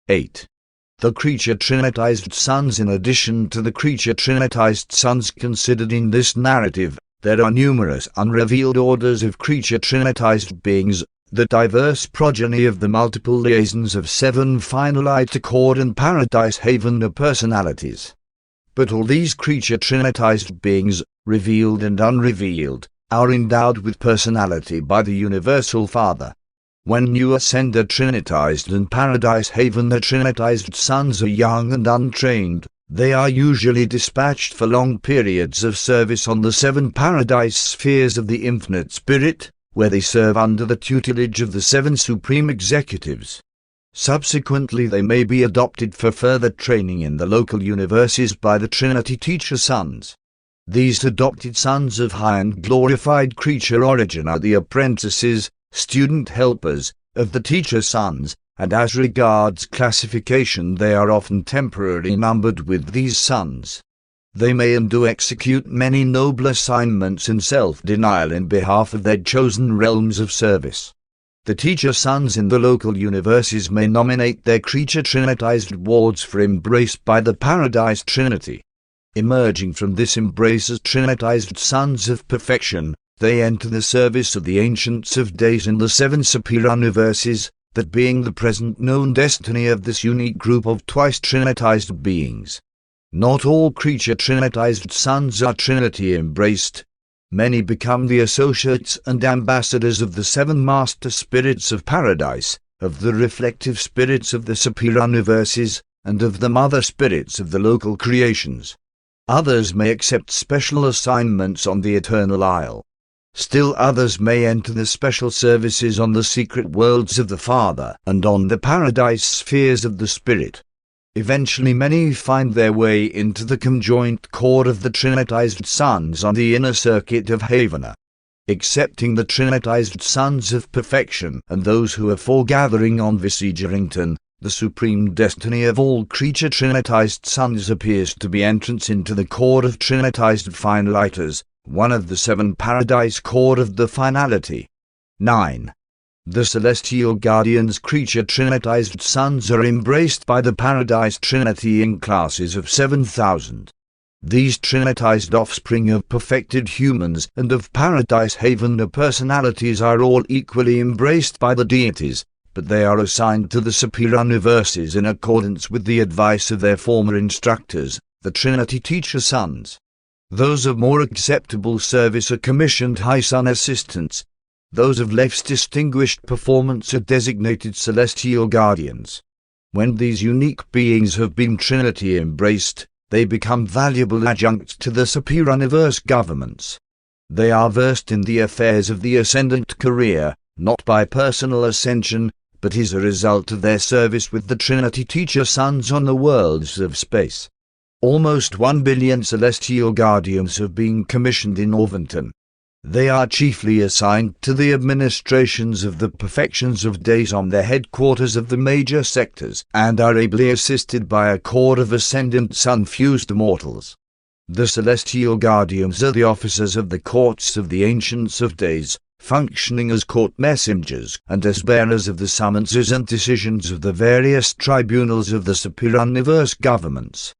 8. The creature trinitized sons. In addition to the creature trinitized sons considered in this narrative, there are numerous unrevealed orders of creature trinitized beings, the diverse progeny of the multiple liaisons of 7 finalite accord and paradise haven personalities. But all these creature trinitized beings, revealed and unrevealed, are endowed with personality by the Universal Father. When new ascender trinitized and paradise haven trinitized sons are young and untrained, they are usually dispatched for long periods of service on the 7 paradise spheres of the Infinite Spirit, where they serve under the tutelage of the 7 supreme executives. Subsequently they may be adopted for further training in the local universes by the Trinity Teacher Sons. These adopted sons of high and glorified creature origin are the apprentices, student helpers, of the Teacher Sons, and as regards classification they are often temporarily numbered with these sons. They may and do execute many noble assignments in self-denial in behalf of their chosen realms of service. The Teacher Sons in the local universes may nominate their creature trinitized wards for embrace by the Paradise Trinity. Emerging from this embrace as trinitized sons of perfection, they enter the service of the Ancients of Days in the 7 superior universes, that being the present known destiny of this unique group of twice trinitized beings. Not all creature trinitized sons are Trinity embraced. Many become the associates and ambassadors of the 7 master spirits of paradise, of the reflective spirits of the superior universes, and of the mother spirits of the local creations. Others may accept special assignments on the Eternal Isle. Still others may enter the special services on the secret worlds of the Father and on the paradise spheres of the Spirit. Eventually many find their way into the conjoint core of the trinitized sons on the inner circuit of Havener. Excepting the trinitized sons of perfection and those who are foregathering on Visegerington, the supreme destiny of all creature trinitized sons appears to be entrance into the core of trinitized finaliters, one of the 7 paradise core of the finality. 9. The celestial guardians creature trinitized sons are embraced by the Paradise Trinity in classes of 7,000. These trinitized offspring of perfected humans and of Paradise Haven personalities are all equally embraced by the deities, but they are assigned to the superior universes in accordance with the advice of their former instructors, the Trinity Teacher Sons. Those of more acceptable service are commissioned High Son Assistants. Those of less distinguished performance are designated Celestial Guardians. When these unique beings have been Trinity embraced, they become valuable adjuncts to the superior universe governments. They are versed in the affairs of the ascendant career, not by personal ascension, but as a result of their service with the Trinity Teacher Sons on the worlds of space. Almost 1 billion celestial guardians have been commissioned in Orvonton. They are chiefly assigned to the administrations of the perfections of days on the headquarters of the major sectors, and are ably assisted by a corps of ascendant sun-fused mortals. The celestial guardians are the officers of the courts of the ancients of days, functioning as court messengers and as bearers of the summonses and decisions of the various tribunals of the super-universe governments.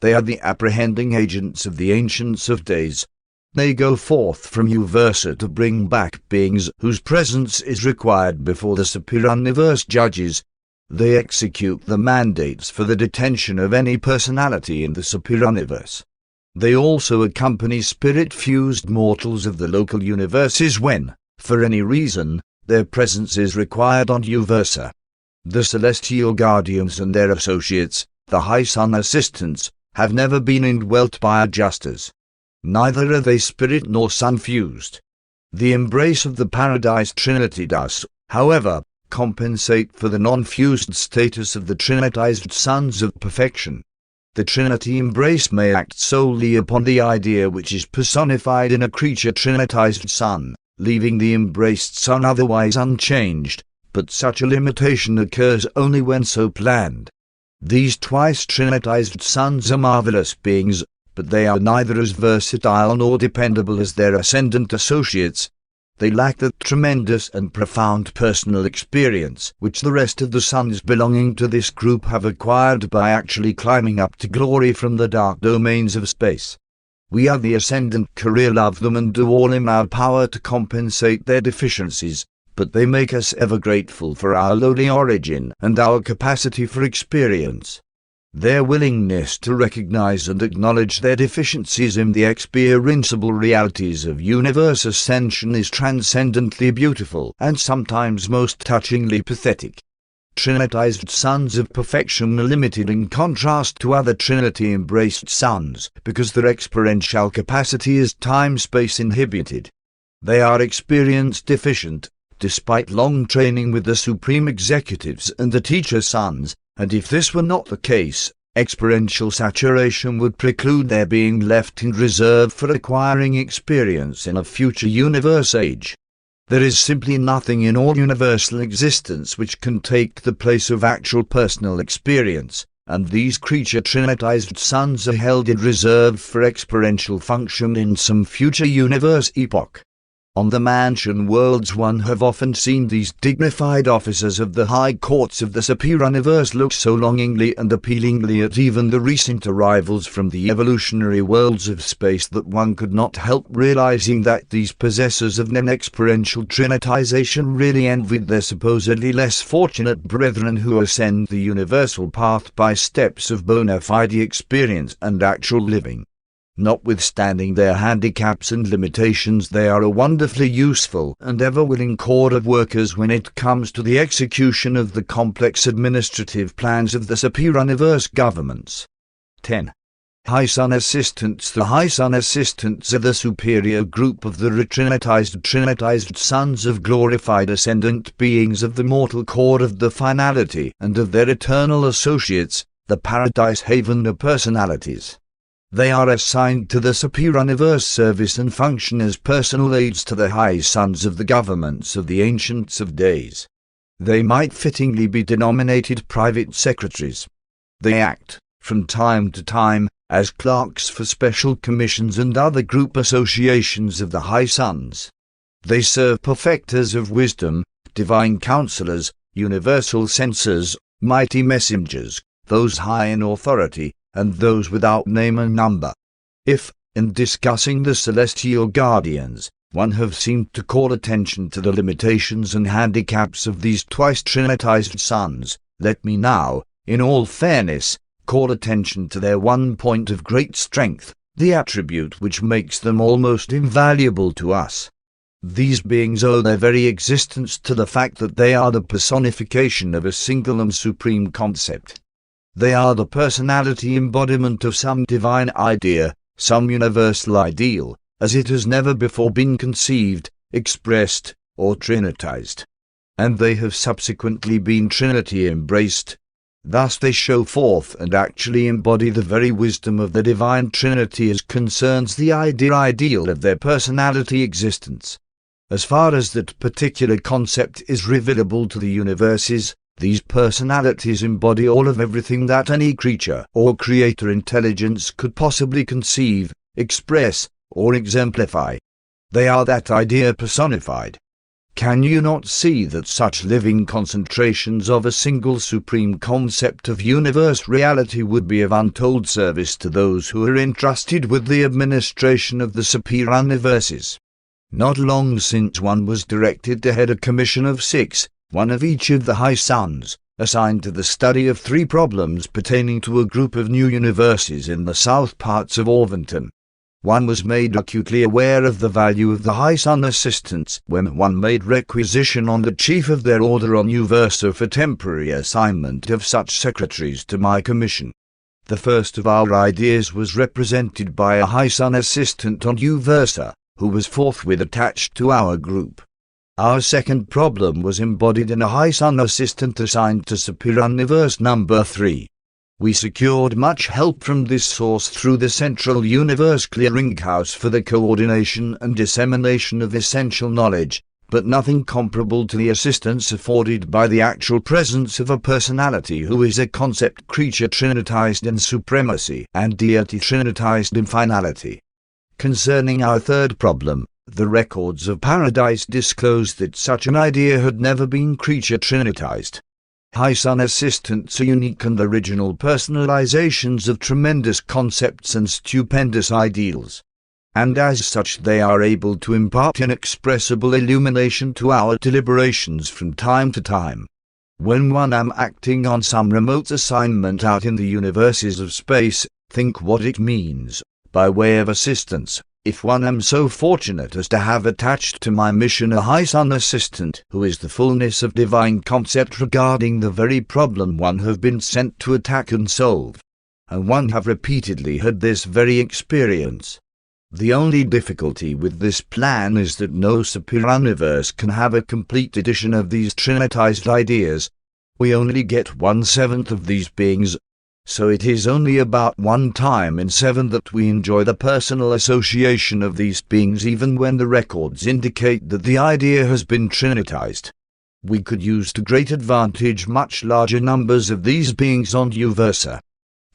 They are the apprehending agents of the ancients of days. They go forth from Uversa to bring back beings whose presence is required before the super-universe judges. They execute the mandates for the detention of any personality in the super-universe. They also accompany spirit-fused mortals of the local universes when, for any reason, their presence is required on Uversa. The celestial guardians and their associates, the High Sun Assistants, have never been indwelt by adjusters. Neither are they spirit nor sun-fused. The embrace of the Paradise Trinity does, however, compensate for the non-fused status of the Trinitized Sons of Perfection. The Trinity embrace may act solely upon the idea which is personified in a creature Trinitized Son, leaving the embraced Son otherwise unchanged, but such a limitation occurs only when so planned. These twice Trinitized Sons are marvelous beings, but they are neither as versatile nor dependable as their ascendant associates. They lack the tremendous and profound personal experience which the rest of the sons belonging to this group have acquired by actually climbing up to glory from the dark domains of space. We of the ascendant career love them and do all in our power to compensate their deficiencies, but they make us ever grateful for our lowly origin and our capacity for experience. Their willingness to recognize and acknowledge their deficiencies in the experienceable realities of universe ascension is transcendently beautiful and sometimes most touchingly pathetic. Trinitized Sons of Perfection are limited in contrast to other Trinity-embraced sons because their experiential capacity is time-space inhibited. They are experience deficient, despite long training with the Supreme Executives and the Teacher Sons, and if this were not the case, experiential saturation would preclude their being left in reserve for acquiring experience in a future universe age. There is simply nothing in all universal existence which can take the place of actual personal experience, and these creature Trinitized Sons are held in reserve for experiential function in some future universe epoch. On the mansion worlds one have often seen these dignified officers of the high courts of the super-universe look so longingly and appealingly at even the recent arrivals from the evolutionary worlds of space that one could not help realizing that these possessors of non-experiential trinitization really envied their supposedly less fortunate brethren who ascend the universal path by steps of bona fide experience and actual living. Notwithstanding their handicaps and limitations, they are a wonderfully useful and ever-willing corps of workers when it comes to the execution of the complex administrative plans of the super-universe governments. 10. High Sun Assistants. The High Sun Assistants are the superior group of the Trinitized Sons of glorified ascendant beings of the mortal core of the finality and of their eternal associates, the Paradise Haven Personalities. They are assigned to the super-universe service and function as personal aides to the High Sons of the governments of the Ancients of Days. They might fittingly be denominated private secretaries. They act, from time to time, as clerks for special commissions and other group associations of the High Sons. They serve perfecters of wisdom, divine counselors, universal censors, mighty messengers, those high in authority, and those without name and number. If, in discussing the celestial guardians, one have seemed to call attention to the limitations and handicaps of these twice trinitized sons, let me now, in all fairness, call attention to their one point of great strength, the attribute which makes them almost invaluable to us. These beings owe their very existence to the fact that they are the personification of a single and supreme concept. They are the personality embodiment of some divine idea, some universal ideal, as it has never before been conceived, expressed, or trinitized. And they have subsequently been Trinity embraced. Thus they show forth and actually embody the very wisdom of the Divine Trinity as concerns the ideal of their personality existence. As far as that particular concept is revealable to the universes, these personalities embody all of everything that any creature or creator intelligence could possibly conceive, express, or exemplify. They are that idea personified. Can you not see that such living concentrations of a single supreme concept of universe reality would be of untold service to those who are entrusted with the administration of the superior universes? Not long since one was directed to head a commission of 6, one of each of the high suns, assigned to the study of 3 problems pertaining to a group of new universes in the south parts of Orvington. One was made acutely aware of the value of the high sun assistants when one made requisition on the chief of their order on Uversa for temporary assignment of such secretaries to my commission. The first of our ideas was represented by a high sun assistant on Uversa, who was forthwith attached to our group. Our second problem was embodied in a high sun assistant assigned to Superior Universe number 3. We secured much help from this source through the Central Universe Clearinghouse for the coordination and dissemination of essential knowledge, but nothing comparable to the assistance afforded by the actual presence of a personality who is a concept creature trinitized in supremacy and deity trinitized in finality. Concerning our third problem, the records of Paradise disclosed that such an idea had never been creature trinitized. High Sun assistants are unique and original personalizations of tremendous concepts and stupendous ideals. And as such they are able to impart inexpressible illumination to our deliberations from time to time. When one am acting on some remote assignment out in the universes of space, think what it means, by way of assistance, if one am so fortunate as to have attached to my mission a high sun assistant who is the fullness of divine concept regarding the very problem one have been sent to attack and solve. And one have repeatedly had this very experience. The only difficulty with this plan is that no superior universe can have a complete edition of these trinitized ideas. We only get 1/7 of these beings. So it is only about 1 time in 7 that we enjoy the personal association of these beings, even when the records indicate that the idea has been trinitized. We could use to great advantage much larger numbers of these beings on Uversa.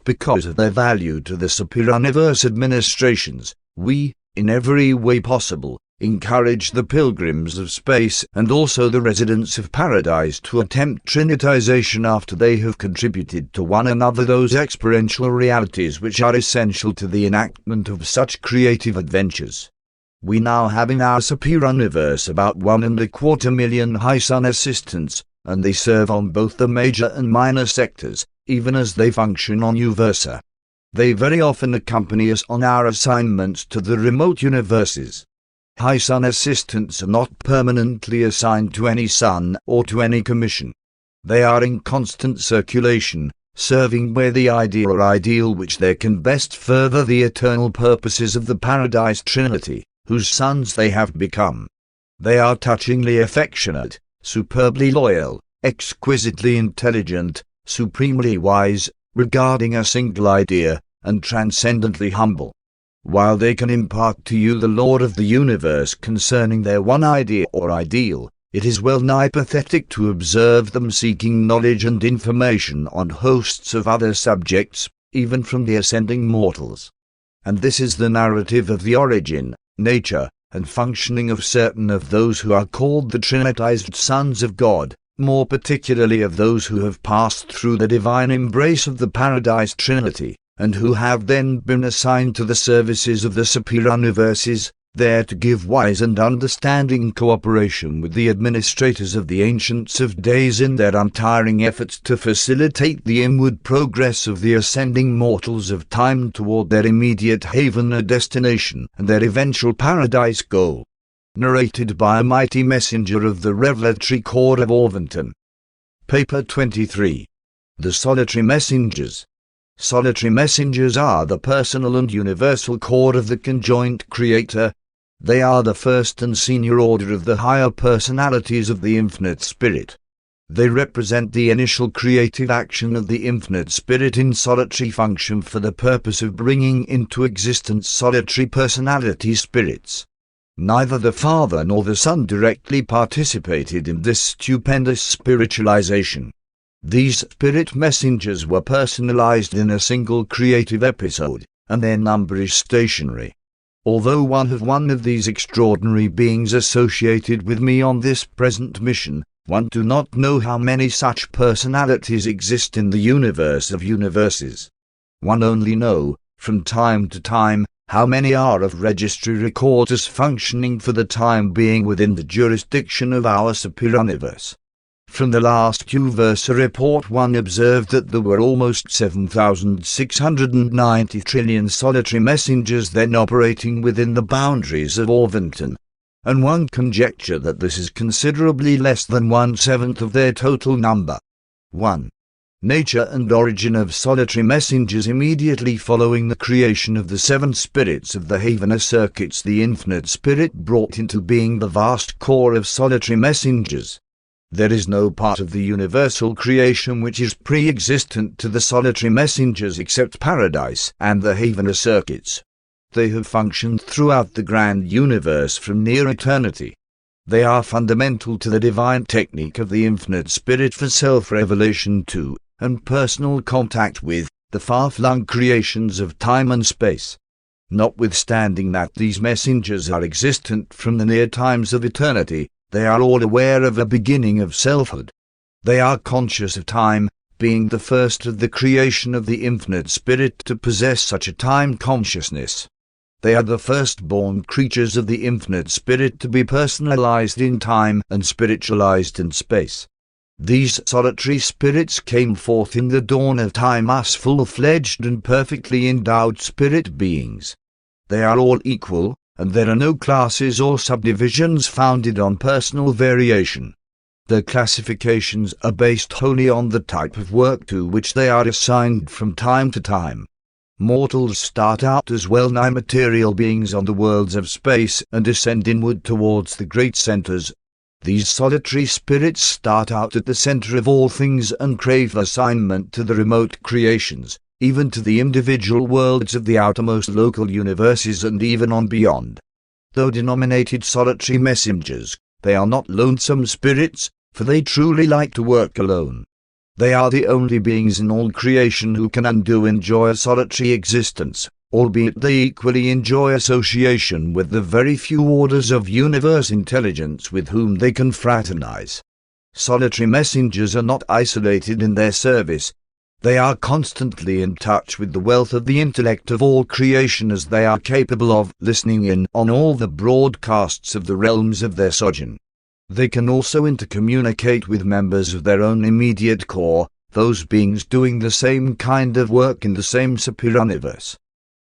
Because of their value to the superior universe administrations, we, in every way possible, encourage the pilgrims of space and also the residents of paradise to attempt trinitization after they have contributed to one another those experiential realities which are essential to the enactment of such creative adventures. We now have in our superior universe about 1.25 million high sun assistants, and they serve on both the major and minor sectors, even as they function on Uversa. They very often accompany us on our assignments to the remote universes. High sun assistants are not permanently assigned to any sun or to any commission. They are in constant circulation, serving where the idea or ideal which they can best further the eternal purposes of the Paradise Trinity, whose sons they have become. They are touchingly affectionate, superbly loyal, exquisitely intelligent, supremely wise, regarding a single idea, and transcendently humble. While they can impart to you the lore of the universe concerning their one idea or ideal, it is well nigh pathetic to observe them seeking knowledge and information on hosts of other subjects, even from the ascending mortals. And this is the narrative of the origin, nature, and functioning of certain of those who are called the Trinitized Sons of God, more particularly of those who have passed through the divine embrace of the Paradise Trinity, and who have then been assigned to the services of the superior universes, there to give wise and understanding cooperation with the administrators of the Ancients of Days in their untiring efforts to facilitate the inward progress of the ascending mortals of time toward their immediate haven or destination and their eventual paradise goal. Narrated by a mighty messenger of the Revelatory Court of Orvington. Paper 23. The Solitary Messengers. Solitary messengers are the personal and universal core of the conjoint Creator. They are the first and senior order of the higher personalities of the Infinite Spirit. They represent the initial creative action of the Infinite Spirit in solitary function for the purpose of bringing into existence solitary personality spirits. Neither the Father nor the Son directly participated in this stupendous spiritualization. These spirit messengers were personalized in a single creative episode, and their number is stationary. Although one of these extraordinary beings associated with me on this present mission, one do not know how many such personalities exist in the universe of universes. One only know, from time to time, how many are of registry recorders functioning for the time being within the jurisdiction of our superuniverse. From the last Huzars report one observed that there were almost 7,690 trillion solitary messengers then operating within the boundaries of Orvington, and one conjecture that this is considerably less than 1/7 of their total number. 1. Nature and origin of solitary messengers. Immediately following the creation of the 7 spirits of the Havener circuits, the Infinite Spirit brought into being the vast core of solitary messengers. There is no part of the universal creation which is pre-existent to the solitary messengers except Paradise and the Havener circuits. They have functioned throughout the grand universe from near eternity. They are fundamental to the divine technique of the Infinite Spirit for self-revelation to, and personal contact with, the far-flung creations of time and space. Notwithstanding that these messengers are existent from the near times of eternity, they are all aware of a beginning of selfhood. They are conscious of time, being the first of the creation of the Infinite Spirit to possess such a time consciousness. They are the firstborn creatures of the Infinite Spirit to be personalized in time and spiritualized in space. These solitary spirits came forth in the dawn of time as full-fledged and perfectly endowed spirit beings. They are all equal, and there are no classes or subdivisions founded on personal variation. Their classifications are based wholly on the type of work to which they are assigned from time to time. Mortals start out as well-nigh material beings on the worlds of space and ascend inward towards the great centers. These solitary spirits start out at the center of all things and crave assignment to the remote creations, even to the individual worlds of the outermost local universes and even on beyond. Though denominated solitary messengers, they are not lonesome spirits, for they truly like to work alone. They are the only beings in all creation who can and do enjoy a solitary existence, albeit they equally enjoy association with the very few orders of universe intelligence with whom they can fraternize. Solitary messengers are not isolated in their service. They are constantly in touch with the wealth of the intellect of all creation, as they are capable of listening in on all the broadcasts of the realms of their sojourn. They can also intercommunicate with members of their own immediate core, those beings doing the same kind of work in the same superuniverse.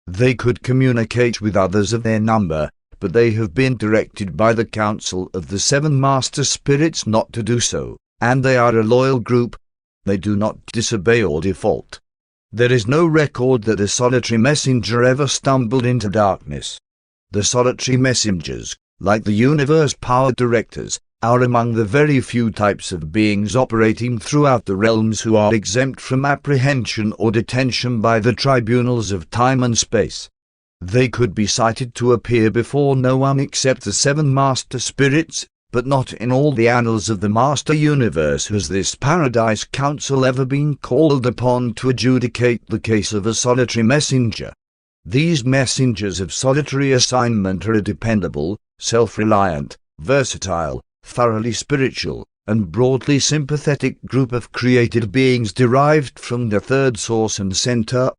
They could communicate with others of their number, but they have been directed by the Council of the 7 Master Spirits not to do so, and they are a loyal group. They do not disobey or default. There is no record that a solitary messenger ever stumbled into darkness. The solitary messengers, like the universe power directors, are among the very few types of beings operating throughout the realms who are exempt from apprehension or detention by the tribunals of time and space. They could be cited to appear before no one except the 7 Master Spirits, but not in all the annals of the Master Universe has this Paradise Council ever been called upon to adjudicate the case of a solitary messenger. These messengers of solitary assignment are a dependable, self-reliant, versatile, thoroughly spiritual, and broadly sympathetic group of created beings derived from the third source and center.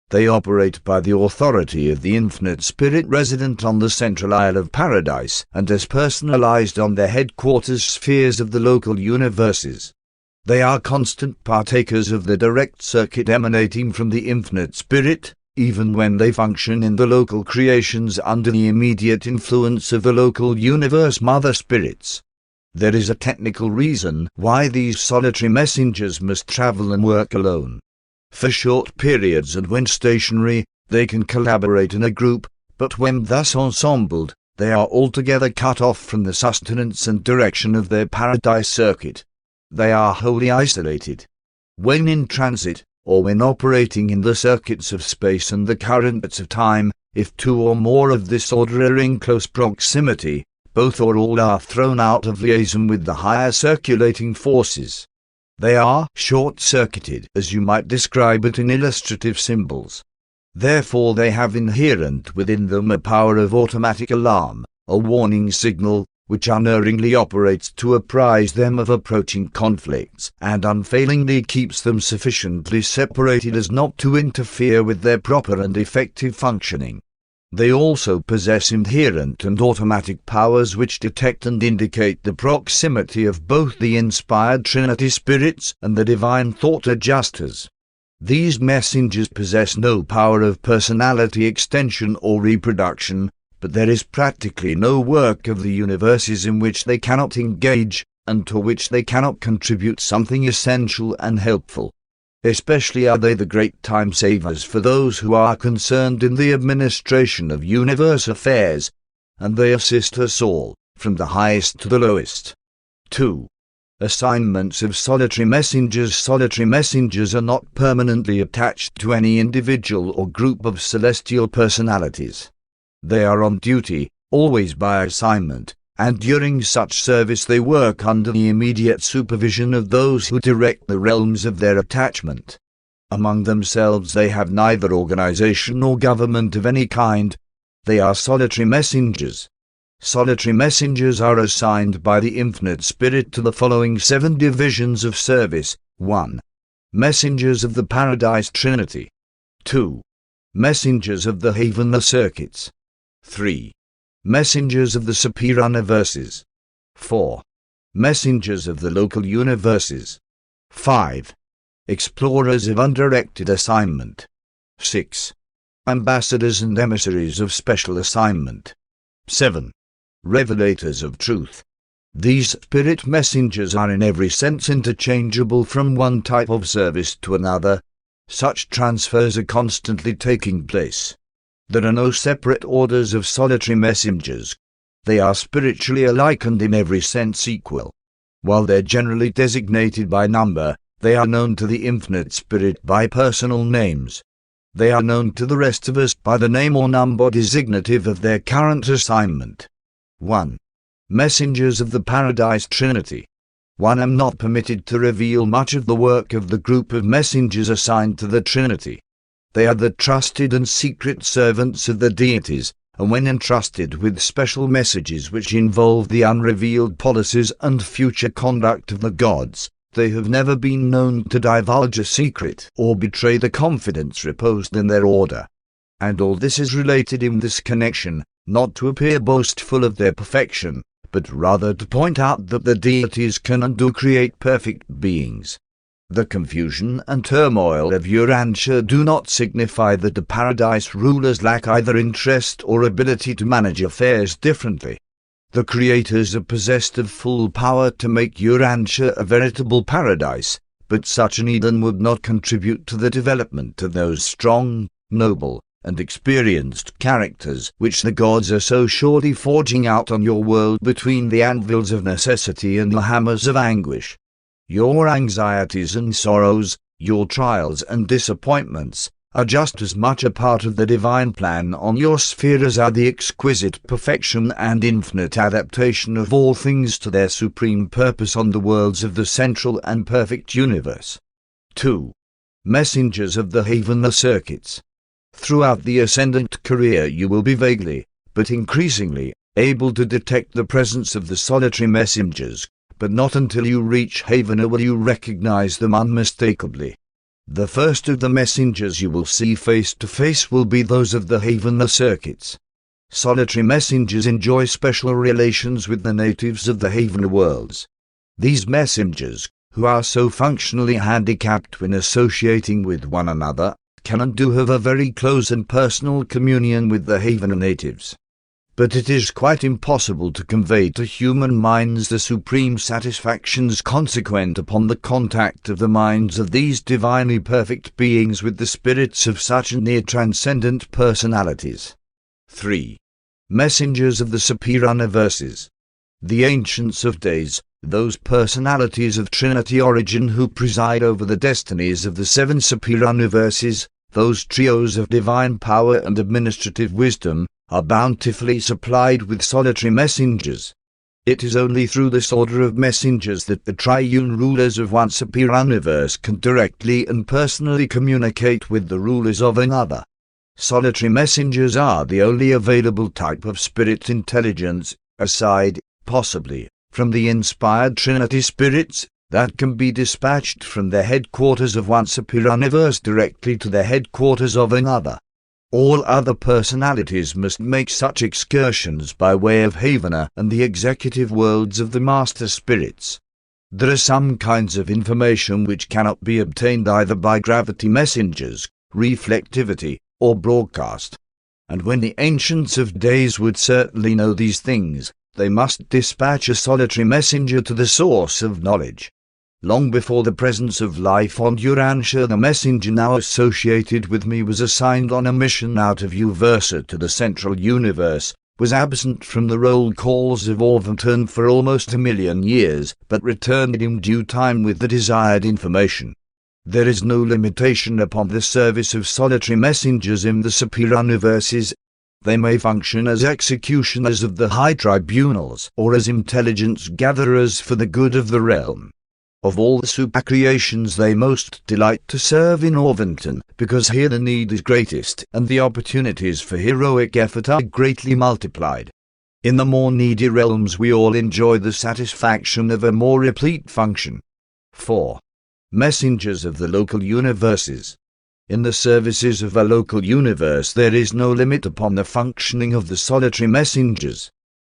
They operate by the authority of the Infinite Spirit resident on the central Isle of Paradise and as personalized on their headquarters spheres of the local universes. They are constant partakers of the direct circuit emanating from the Infinite Spirit, even when they function in the local creations under the immediate influence of the local universe mother spirits. There is a technical reason why these solitary messengers must travel and work alone. For short periods and when stationary, they can collaborate in a group, but when thus ensembled, they are altogether cut off from the sustenance and direction of their paradise circuit. They are wholly isolated. When in transit, or when operating in the circuits of space and the currents of time, if two or more of this order are in close proximity, both or all are thrown out of liaison with the higher circulating forces. They are short-circuited, as you might describe it in illustrative symbols. Therefore they have inherent within them a power of automatic alarm, a warning signal, which unerringly operates to apprise them of approaching conflicts, and unfailingly keeps them sufficiently separated as not to interfere with their proper and effective functioning. They also possess inherent and automatic powers which detect and indicate the proximity of both the inspired Trinity spirits and the divine thought adjusters. These messengers possess no power of personality extension or reproduction, but there is practically no work of the universes in which they cannot engage, and to which they cannot contribute something essential and helpful. Especially are they the great time-savers for those who are concerned in the administration of universe affairs, and they assist us all, from the highest to the lowest. 2. Assignments of solitary messengers. Solitary messengers are not permanently attached to any individual or group of celestial personalities. They are on duty, always by assignment, and during such service they work under the immediate supervision of those who direct the realms of their attachment. Among themselves they have neither organization nor government of any kind. They are solitary messengers. Solitary messengers are assigned by the Infinite Spirit to the following 7 divisions of service. 1. Messengers of the Paradise Trinity. 2. Messengers of the Heavenly Circuits. 3. Messengers of the superior universes. 4. Messengers of the local universes. 5. Explorers of undirected assignment. 6. Ambassadors and emissaries of special assignment. 7. Revelators of truth. These spirit messengers are in every sense interchangeable from one type of service to another. Such transfers are constantly taking place. There are no separate orders of solitary messengers. They are spiritually alike and in every sense equal. While they are generally designated by number, they are known to the Infinite Spirit by personal names. They are known to the rest of us by the name or number designative of their current assignment. 1. Messengers of the Paradise Trinity. 1. I am not permitted to reveal much of the work of the group of messengers assigned to the Trinity. They are the trusted and secret servants of the deities, and when entrusted with special messages which involve the unrevealed policies and future conduct of the gods, they have never been known to divulge a secret or betray the confidence reposed in their order. And all this is related in this connection, not to appear boastful of their perfection, but rather to point out that the deities can and do create perfect beings. The confusion and turmoil of Urantia do not signify that the paradise rulers lack either interest or ability to manage affairs differently. The creators are possessed of full power to make Urantia a veritable paradise, but such an Eden would not contribute to the development of those strong, noble, and experienced characters which the gods are so surely forging out on your world between the anvils of necessity and the hammers of anguish. Your anxieties and sorrows, your trials and disappointments, are just as much a part of the divine plan on your sphere as are the exquisite perfection and infinite adaptation of all things to their supreme purpose on the worlds of the central and perfect universe. 2. Messengers of the Heavenly Circuits. Throughout the ascendant career you will be vaguely, but increasingly, able to detect the presence of the solitary messengers, but not until you reach Havana will you recognize them unmistakably. The first of the messengers you will see face to face will be those of the Heavenly Circuits. Solitary messengers enjoy special relations with the natives of the Heavenly worlds. These messengers, who are so functionally handicapped when associating with one another, can and do have a very close and personal communion with the Heavenly natives. But it is quite impossible to convey to human minds the supreme satisfactions consequent upon the contact of the minds of these divinely perfect beings with the spirits of such near transcendent personalities. 3. Messengers of the Superuniverses. The Ancients of Days, those personalities of Trinity origin who preside over the destinies of the 7 superuniverses, those trios of divine power and administrative wisdom, are bountifully supplied with solitary messengers. It is only through this order of messengers that the triune rulers of one superuniverse can directly and personally communicate with the rulers of another. Solitary messengers are the only available type of spirit intelligence, aside, possibly, from the inspired Trinity spirits, that can be dispatched from the headquarters of one superuniverse directly to the headquarters of another. All other personalities must make such excursions by way of Havana and the executive worlds of the master spirits. There are some kinds of information which cannot be obtained either by gravity messengers, reflectivity, or broadcast. And when the Ancients of Days would certainly know these things, they must dispatch a solitary messenger to the source of knowledge. Long before the presence of life on Urantia, the messenger now associated with me was assigned on a mission out of Uversa to the central universe, was absent from the roll calls of Orvington for almost 1,000,000 years, but returned in due time with the desired information. There is no limitation upon the service of solitary messengers in the superuniverses. They may function as executioners of the high tribunals, or as intelligence gatherers for the good of the realm. Of all the supercreations they most delight to serve in Orvington, because here the need is greatest and the opportunities for heroic effort are greatly multiplied. In the more needy realms we all enjoy the satisfaction of a more replete function. 4. Messengers of the local universes. In the services of a local universe there is no limit upon the functioning of the solitary messengers.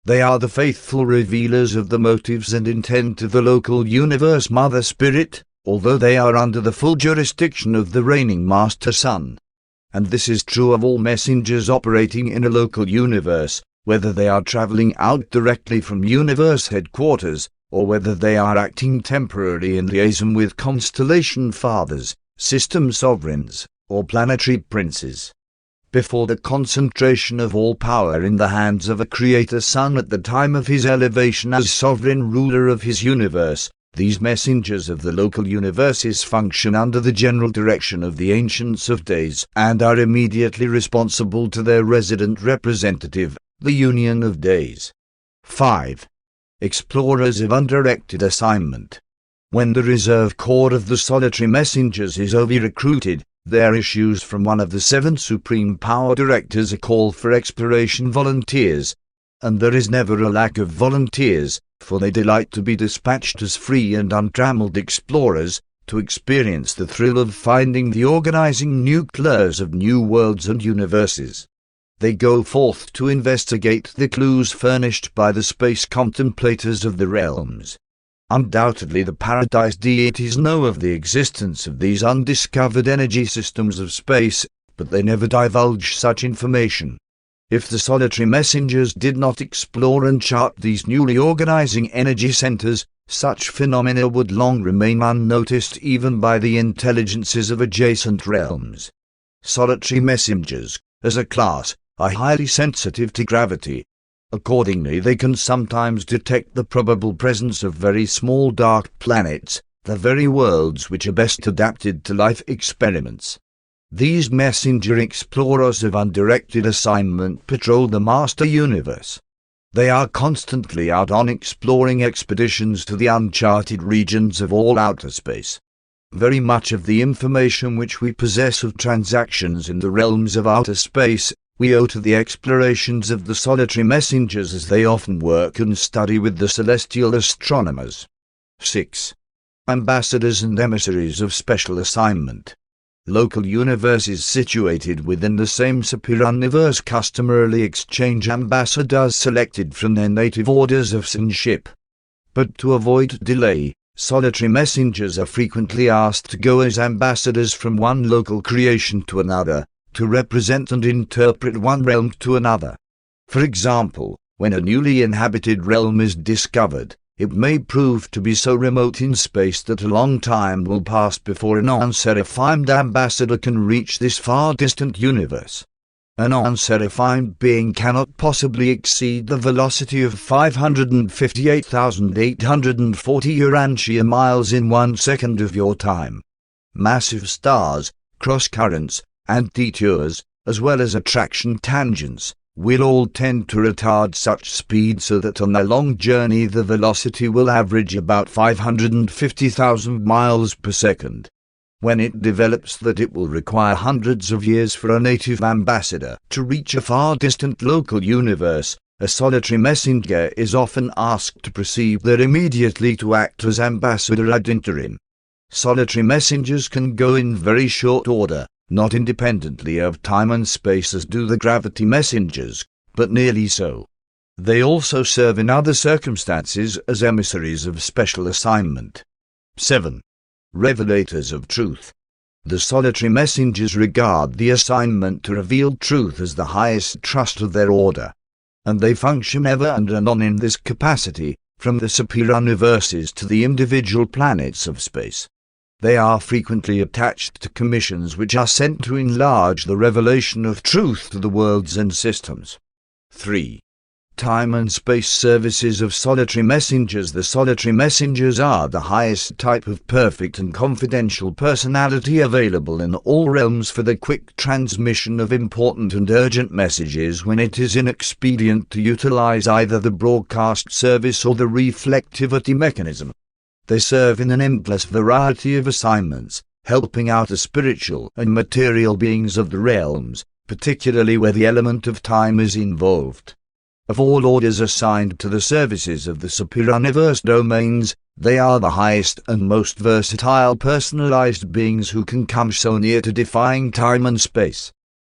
They are the faithful revealers of the motives and intent of the local universe Mother Spirit, although they are under the full jurisdiction of the reigning Master Sun. And this is true of all messengers operating in a local universe, whether they are traveling out directly from universe headquarters, or whether they are acting temporarily in liaison with constellation fathers, system sovereigns, or planetary princes. Before the concentration of all power in the hands of a Creator Sun at the time of his elevation as sovereign ruler of his universe, these messengers of the local universes function under the general direction of the Ancients of Days and are immediately responsible to their resident representative, the Union of Days. 5. Explorers of undirected assignment. When the reserve corps of the solitary messengers is over-recruited, there issues from one of the 7 Supreme Power Directors a call for exploration volunteers, and there is never a lack of volunteers, for they delight to be dispatched as free and untrammeled explorers, to experience the thrill of finding the organizing nucleus of new worlds and universes. They go forth to investigate the clues furnished by the space contemplators of the realms. Undoubtedly the paradise deities know of the existence of these undiscovered energy systems of space, but they never divulge such information. If the solitary messengers did not explore and chart these newly organizing energy centers, such phenomena would long remain unnoticed even by the intelligences of adjacent realms. Solitary messengers, as a class, are highly sensitive to gravity. Accordingly, they can sometimes detect the probable presence of very small dark planets, the very worlds which are best adapted to life experiments. These messenger explorers of undirected assignment patrol the master universe. They are constantly out on exploring expeditions to the uncharted regions of all outer space. Very much of the information which we possess of transactions in the realms of outer space we owe to the explorations of the solitary messengers, as they often work and study with the celestial astronomers. 6. Ambassadors and emissaries of special assignment. Local universes situated within the same superuniverse customarily exchange ambassadors selected from their native orders of sonship. But to avoid delay, solitary messengers are frequently asked to go as ambassadors from one local creation to another, to represent and interpret one realm to another. For example, when a newly inhabited realm is discovered, it may prove to be so remote in space that a long time will pass before an unseraphimed ambassador can reach this far distant universe. An unseraphimed being cannot possibly exceed the velocity of 558,840 Urantia miles in 1 second of your time. Massive stars, cross-currents, and detours, as well as attraction tangents, will all tend to retard such speed so that on a long journey the velocity will average about 550,000 miles per second. When it develops that it will require hundreds of years for a native ambassador to reach a far distant local universe, a solitary messenger is often asked to proceed there immediately to act as ambassador ad interim. Solitary messengers can go in very short order, not independently of time and space as do the gravity messengers, but nearly so. They also serve in other circumstances as emissaries of special assignment. 7. Revelators of truth. The solitary messengers regard the assignment to reveal truth as the highest trust of their order, and they function ever and anon in this capacity, from the superior universes to the individual planets of space. They are frequently attached to commissions which are sent to enlarge the revelation of truth to the worlds and systems. 3. Time and space services of solitary messengers. The solitary messengers are the highest type of perfect and confidential personality available in all realms for the quick transmission of important and urgent messages when it is inexpedient to utilize either the broadcast service or the reflectivity mechanism. They serve in an endless variety of assignments, helping out the spiritual and material beings of the realms, particularly where the element of time is involved. Of all orders assigned to the services of the superior universe domains, they are the highest and most versatile personalized beings who can come so near to defying time and space.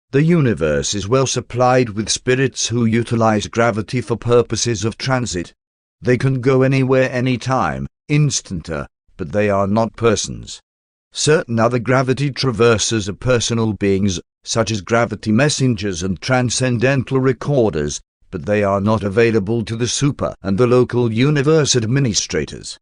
The universe is well supplied with spirits who utilize gravity for purposes of transit. They can go anywhere anytime, instanter, but they are not persons. Certain other gravity traversers are personal beings, such as gravity messengers and transcendental recorders, but they are not available to the super and the local universe administrators.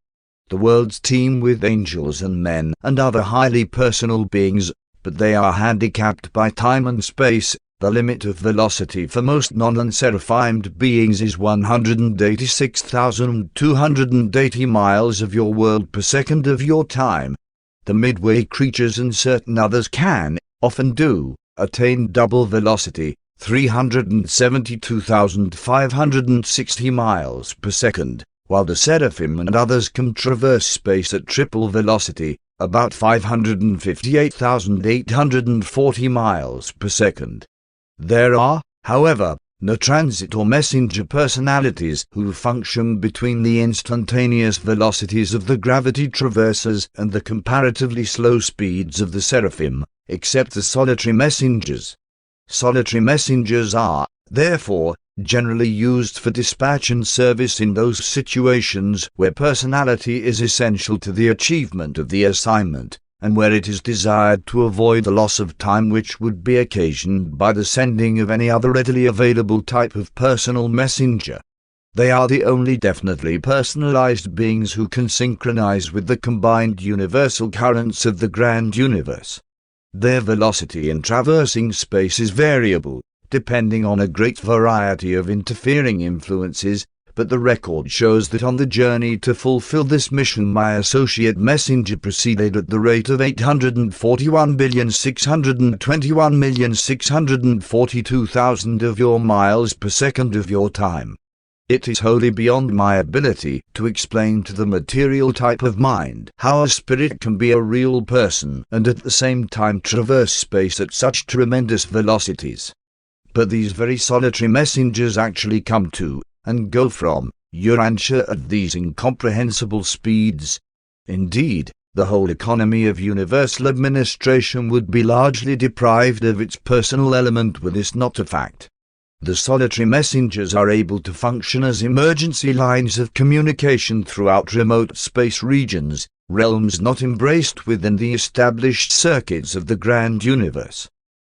The worlds teem with angels and men and other highly personal beings, but they are handicapped by time and space. The limit of velocity for most non-seraphimed beings is 186,280 miles of your world per second of your time. The midway creatures and certain others can, often do, attain double velocity, 372,560 miles per second, while the seraphim and others can traverse space at triple velocity, about 558,840 miles per second. There are, however, no transit or messenger personalities who function between the instantaneous velocities of the gravity traversers and the comparatively slow speeds of the seraphim, except the solitary messengers. Solitary messengers are, therefore, generally used for dispatch and service in those situations where personality is essential to the achievement of the assignment, and where it is desired to avoid the loss of time which would be occasioned by the sending of any other readily available type of personal messenger. They are the only definitely personalized beings who can synchronize with the combined universal currents of the grand universe. Their velocity in traversing space is variable, depending on a great variety of interfering influences, but the record shows that on the journey to fulfill this mission my associate messenger proceeded at the rate of 841,621,642,000 of your miles per second of your time. It is wholly beyond my ability to explain to the material type of mind how a spirit can be a real person and at the same time traverse space at such tremendous velocities. But these very solitary messengers actually come to and go from Urantia at these incomprehensible speeds. Indeed, the whole economy of universal administration would be largely deprived of its personal element were this not a fact. The solitary messengers are able to function as emergency lines of communication throughout remote space regions, realms not embraced within the established circuits of the grand universe.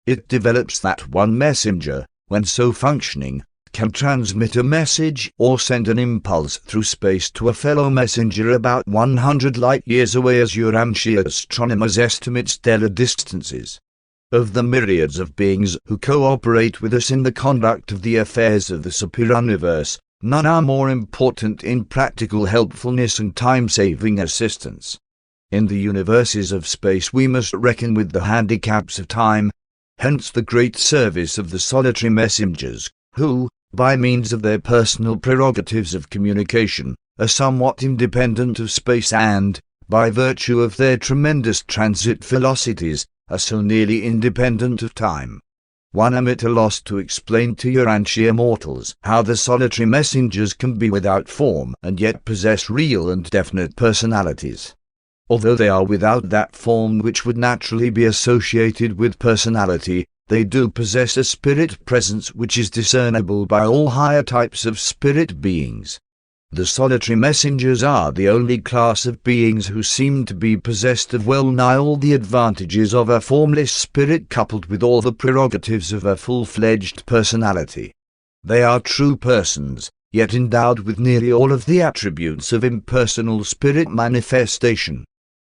It develops that one messenger, when so functioning, can transmit a message or send an impulse through space to a fellow messenger about 100 light-years away as Urantia astronomers estimate stellar distances. Of the myriads of beings who cooperate with us in the conduct of the affairs of the superuniverse, none are more important in practical helpfulness and time-saving assistance. In the universes of space we must reckon with the handicaps of time, hence the great service of the solitary messengers, who, by means of their personal prerogatives of communication, are somewhat independent of space and, by virtue of their tremendous transit velocities, are so nearly independent of time. One am at a loss to explain to Urantia mortals how the solitary messengers can be without form and yet possess real and definite personalities. Although they are without that form which would naturally be associated with personality, they do possess a spirit presence which is discernible by all higher types of spirit beings. The solitary messengers are the only class of beings who seem to be possessed of well-nigh all the advantages of a formless spirit coupled with all the prerogatives of a full-fledged personality. They are true persons, yet endowed with nearly all of the attributes of impersonal spirit manifestation.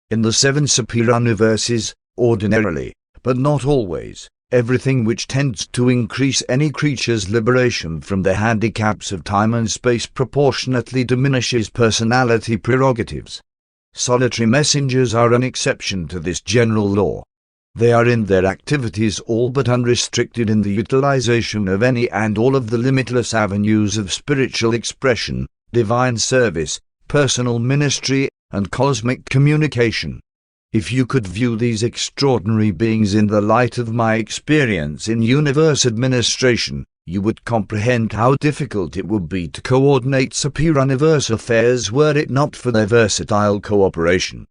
In the 7 superuniverses, ordinarily, but not always, everything which tends to increase any creature's liberation from the handicaps of time and space proportionately diminishes personality prerogatives. Solitary messengers are an exception to this general law. They are in their activities all but unrestricted in the utilization of any and all of the limitless avenues of spiritual expression, divine service, personal ministry, and cosmic communication. If you could view these extraordinary beings in the light of my experience in universe administration, you would comprehend how difficult it would be to coordinate superuniverse affairs were it not for their versatile cooperation.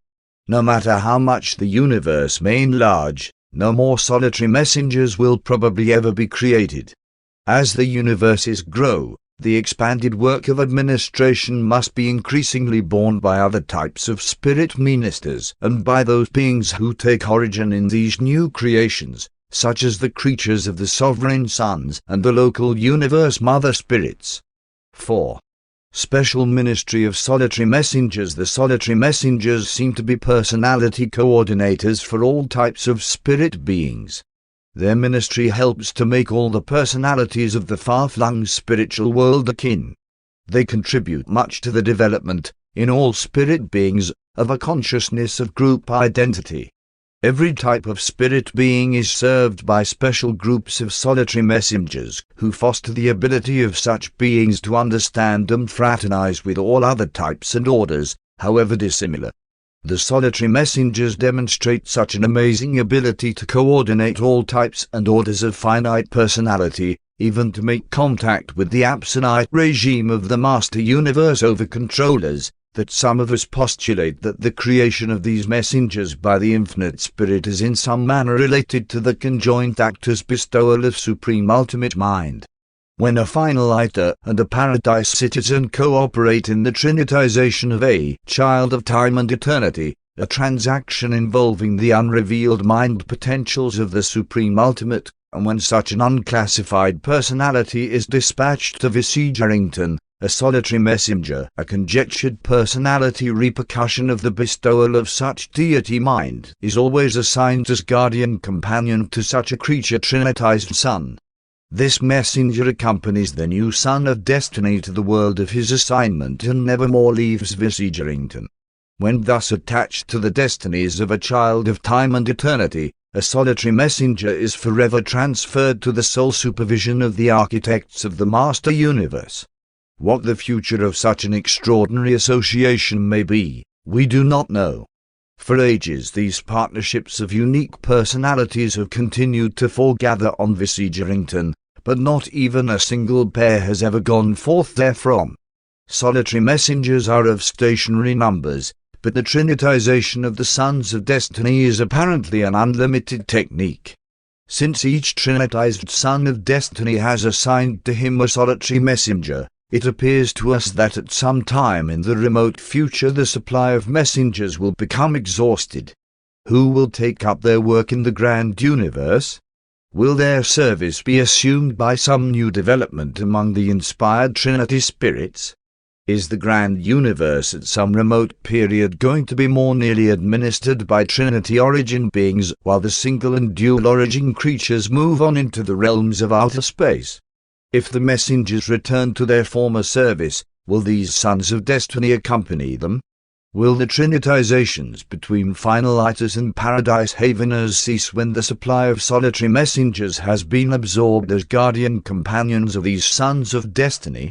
No matter how much the universe may enlarge, no more solitary messengers will probably ever be created. As the universes grow, the expanded work of administration must be increasingly borne by other types of spirit ministers and by those beings who take origin in these new creations, such as the creatures of the sovereign suns and the local universe mother spirits. 4. Special ministry of solitary messengers. The solitary messengers seem to be personality coordinators for all types of spirit beings. Their ministry helps to make all the personalities of the far-flung spiritual world akin. They contribute much to the development, in all spirit beings, of a consciousness of group identity. Every type of spirit being is served by special groups of solitary messengers, who foster the ability of such beings to understand and fraternize with all other types and orders, however dissimilar. The solitary messengers demonstrate such an amazing ability to coordinate all types and orders of finite personality, even to make contact with the absolute regime of the master universe over-controllers, that some of us postulate that the creation of these messengers by the infinite spirit is in some manner related to the conjoint actor's bestowal of supreme ultimate mind. When a finaliter and a paradise citizen cooperate in the trinitization of a child of time and eternity, a transaction involving the unrevealed mind potentials of the supreme ultimate, and when such an unclassified personality is dispatched to Vissegerington, a solitary messenger, a conjectured personality repercussion of the bestowal of such deity mind, is always assigned as guardian companion to such a creature trinitized son. This messenger accompanies the new son of destiny to the world of his assignment and nevermore leaves Vissegerington. When thus attached to the destinies of a child of time and eternity, a solitary messenger is forever transferred to the sole supervision of the architects of the master universe. What the future of such an extraordinary association may be, we do not know. For ages these partnerships of unique personalities have continued to foregather on Vissegerington, but not even a single pair has ever gone forth therefrom. Solitary messengers are of stationary numbers, but the trinitization of the sons of destiny is apparently an unlimited technique. Since each trinitized son of destiny has assigned to him a solitary messenger, it appears to us that at some time in the remote future the supply of messengers will become exhausted. Who will take up their work in the grand universe? Will their service be assumed by some new development among the inspired Trinity spirits? Is the grand universe at some remote period going to be more nearly administered by Trinity origin beings, while the single and dual origin creatures move on into the realms of outer space? If the messengers return to their former service, will these sons of destiny accompany them? Will the trinitizations between finalitas and paradise haveners cease when the supply of solitary messengers has been absorbed as guardian companions of these sons of destiny?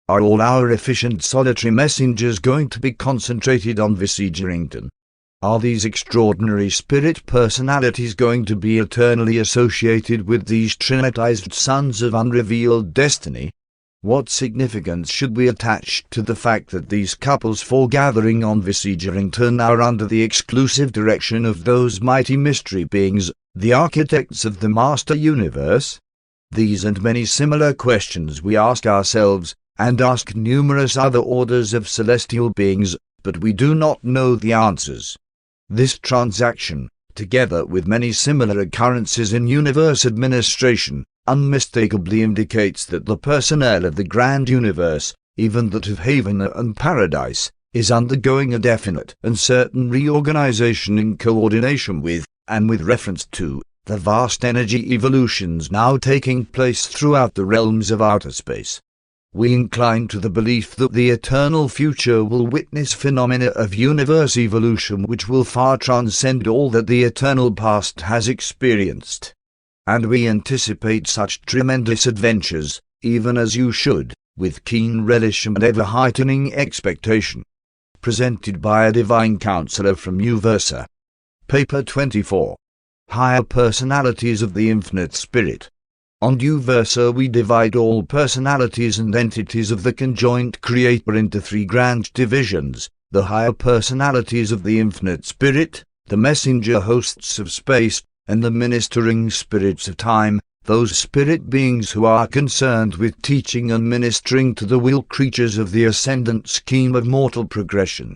Are all our efficient solitary messengers going to be concentrated on Visegerington? Are these extraordinary spirit personalities going to be eternally associated with these trinitized sons of unrevealed destiny? What significance should we attach to the fact that these couples foregathering on Visegerington are under the exclusive direction of those mighty mystery beings, the architects of the master universe? These and many similar questions we ask ourselves, and ask numerous other orders of celestial beings, but we do not know the answers. This transaction, together with many similar occurrences in universe administration, unmistakably indicates that the personnel of the grand universe, even that of Haven and Paradise, is undergoing a definite and certain reorganization in coordination with, and with reference to, the vast energy evolutions now taking place throughout the realms of outer space. We incline to the belief that the eternal future will witness phenomena of universe evolution which will far transcend all that the eternal past has experienced. And we anticipate such tremendous adventures, even as you should, with keen relish and ever-heightening expectation. Presented by a divine counselor from Uversa. Paper 24. Higher Personalities of the Infinite Spirit. On Uversa we divide all personalities and entities of the conjoint Creator into three grand divisions: the higher personalities of the Infinite Spirit, the messenger hosts of space, and the ministering spirits of time, those spirit beings who are concerned with teaching and ministering to the will creatures of the ascendant scheme of mortal progression.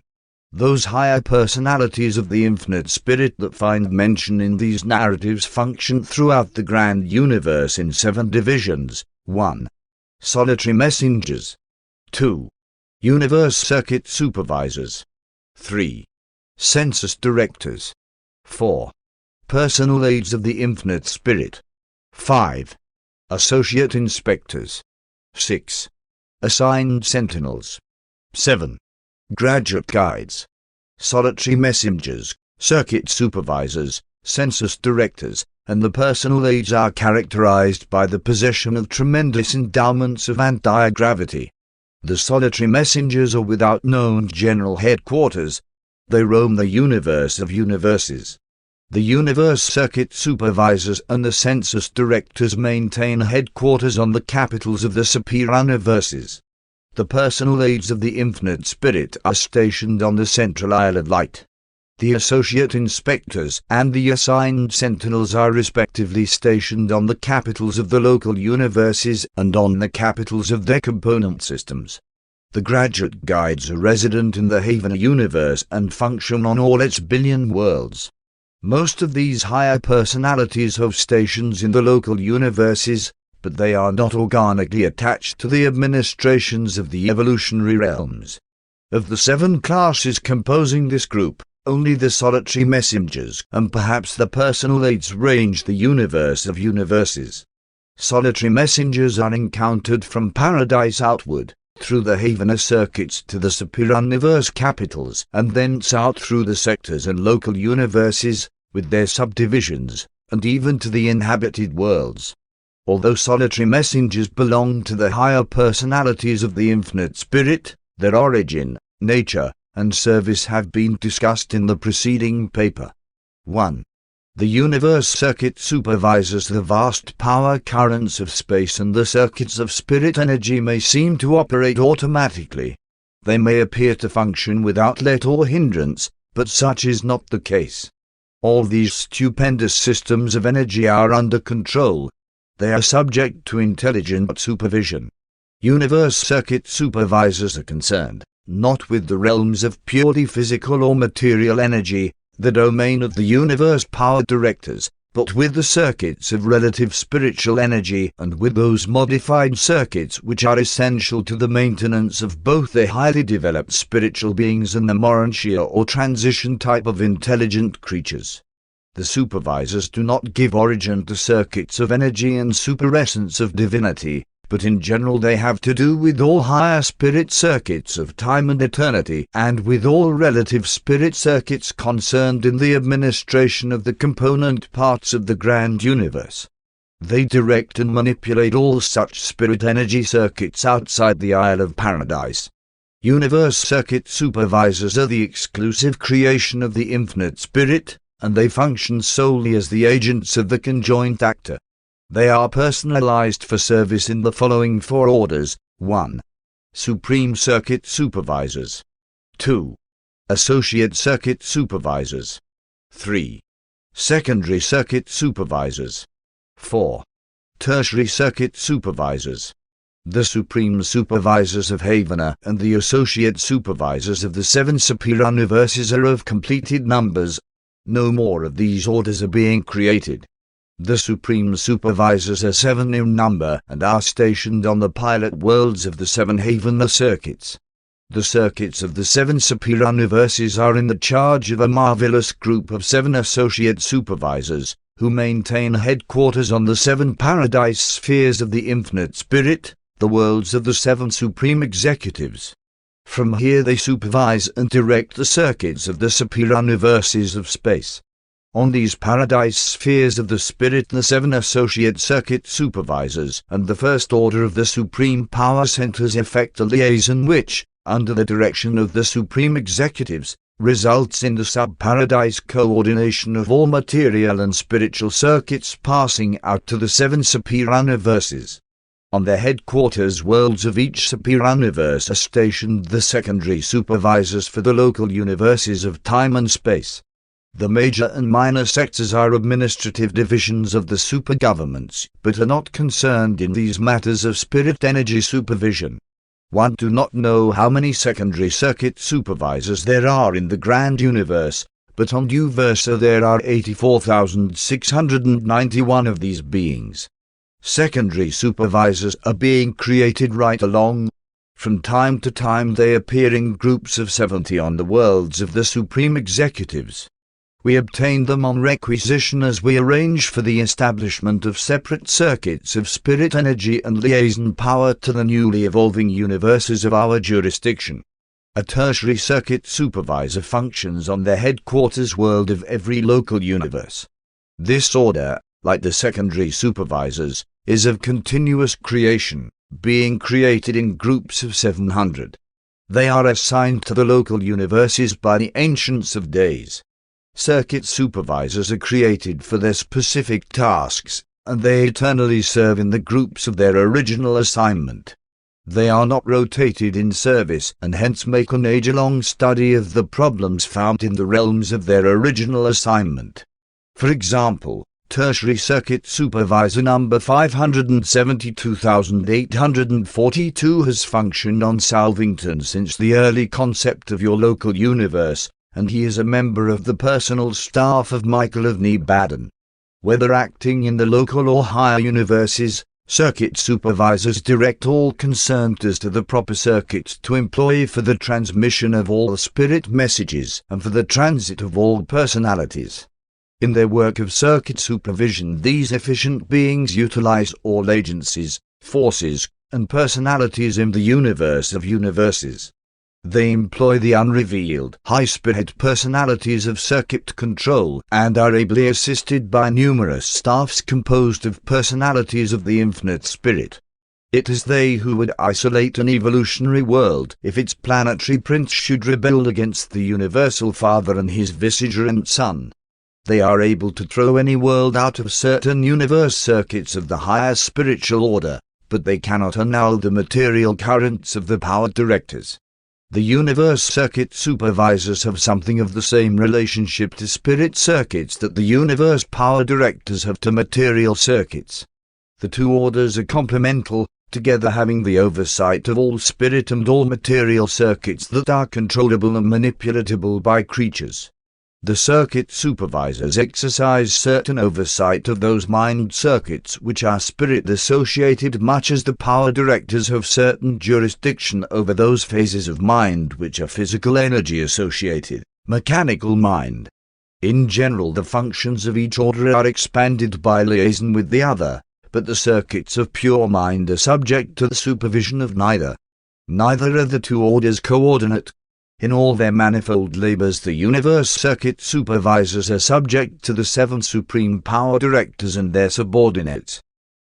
Those higher personalities of the Infinite Spirit that find mention in these narratives function throughout the grand universe in 7 divisions. 1. Solitary messengers. 2. Universe circuit supervisors. 3. Census directors. 4. Personal aides of the Infinite Spirit. 5. Associate inspectors. 6. Assigned sentinels. 7. Graduate guides. Solitary messengers, circuit supervisors, census directors, and the personal aides are characterized by the possession of tremendous endowments of anti-gravity. The solitary messengers are without known general headquarters. They roam the universe of universes. The universe circuit supervisors and the census directors maintain headquarters on the capitals of the superiverses. The personal aides of the Infinite Spirit are stationed on the Central Isle of Light. The associate inspectors and the assigned sentinels are respectively stationed on the capitals of the local universes and on the capitals of their component systems. The graduate guides are resident in the Haven universe and function on all its billion worlds. Most of these higher personalities have stations in the local universes, but they are not organically attached to the administrations of the evolutionary realms. Of the 7 classes composing this group, only the solitary messengers and perhaps the personal aides range the universe of universes. Solitary messengers are encountered from paradise outward, through the Havener circuits to the superiverse capitals, and thence out through the sectors and local universes, with their subdivisions, and even to the inhabited worlds. Although solitary messengers belong to the higher personalities of the Infinite Spirit, their origin, nature, and service have been discussed in the preceding paper. 1. The universe circuit supervises the vast power currents of space, and the circuits of spirit energy may seem to operate automatically. They may appear to function without let or hindrance, but such is not the case. All these stupendous systems of energy are under control. They are subject to intelligent supervision. Universe circuit supervisors are concerned, not with the realms of purely physical or material energy, the domain of the universe power directors, but with the circuits of relative spiritual energy and with those modified circuits which are essential to the maintenance of both the highly developed spiritual beings and the Urantia or transition type of intelligent creatures. The supervisors do not give origin to circuits of energy and superessence of divinity, but in general they have to do with all higher spirit circuits of time and eternity, and with all relative spirit circuits concerned in the administration of the component parts of the grand universe. They direct and manipulate all such spirit energy circuits outside the Isle of Paradise. Universe circuit supervisors are the exclusive creation of the infinite spirit, and they function solely as the agents of the conjoint actor. They are personalized for service in the following four orders: 1. Supreme Circuit Supervisors. 2. Associate Circuit Supervisors. 3. Secondary Circuit Supervisors. 4. Tertiary Circuit Supervisors. The Supreme Supervisors of Havana and the Associate Supervisors of the 7 superior universes are of completed numbers. No more of these orders are being created. The Supreme Supervisors are 7 in number and are stationed on the pilot worlds of the 7 Havana circuits. The circuits of the 7 superior universes are in the charge of a marvelous group of 7 associate supervisors, who maintain headquarters on the 7 paradise spheres of the infinite spirit, the worlds of the 7 supreme executives. From here they supervise and direct the circuits of the superior universes of space. On these paradise spheres of the spirit, the 7 associate circuit supervisors and the first order of the supreme power centers effect a liaison which, under the direction of the supreme executives, results in the sub-paradise coordination of all material and spiritual circuits passing out to the 7 superior universes. On the headquarters worlds of each superior universe are stationed the secondary supervisors for the local universes of time and space. The major and minor sectors are administrative divisions of the super-governments, but are not concerned in these matters of spirit energy supervision. One do not know how many secondary circuit supervisors there are in the grand universe, but on Uversa there are 84,691 of these beings. Secondary supervisors are being created right along. From time to time they appear in groups of 70 on the worlds of the supreme executives. We obtain them on requisition as we arrange for the establishment of separate circuits of spirit energy and liaison power to the newly evolving universes of our jurisdiction. A tertiary circuit supervisor functions on the headquarters world of every local universe. This order, like the secondary supervisors, is of continuous creation, being created in groups of 700. They are assigned to the local universes by the Ancients of Days. Circuit supervisors are created for their specific tasks, and they eternally serve in the groups of their original assignment. They are not rotated in service and hence make an age-long study of the problems found in the realms of their original assignment. For example, Tertiary Circuit Supervisor number 572,842 has functioned on Salvington since the early concept of your local universe, and he is a member of the personal staff of Michael of Nebadan. Whether acting in the local or higher universes, circuit supervisors direct all concerned as to the proper circuits to employ for the transmission of all spirit messages and for the transit of all personalities. In their work of circuit supervision, these efficient beings utilize all agencies, forces, and personalities in the universe of universes. They employ the unrevealed, high-spirit personalities of circuit control and are ably assisted by numerous staffs composed of personalities of the infinite spirit. It is they who would isolate an evolutionary world if its planetary prince should rebel against the Universal Father and his vicegerent Son. They are able to throw any world out of certain universe circuits of the higher spiritual order, but they cannot annul the material currents of the power directors. The universe circuit supervisors have something of the same relationship to spirit circuits that the universe power directors have to material circuits. The two orders are complemental, together having the oversight of all spirit and all material circuits that are controllable and manipulatable by creatures. The circuit supervisors exercise certain oversight of those mind circuits which are spirit-associated, much as the power directors have certain jurisdiction over those phases of mind which are physical energy associated, mechanical mind. In general, the functions of each order are expanded by liaison with the other, but the circuits of pure mind are subject to the supervision of neither. Neither are the two orders coordinate. In all their manifold labors, the universe circuit supervisors are subject to the 7 supreme power directors and their subordinates.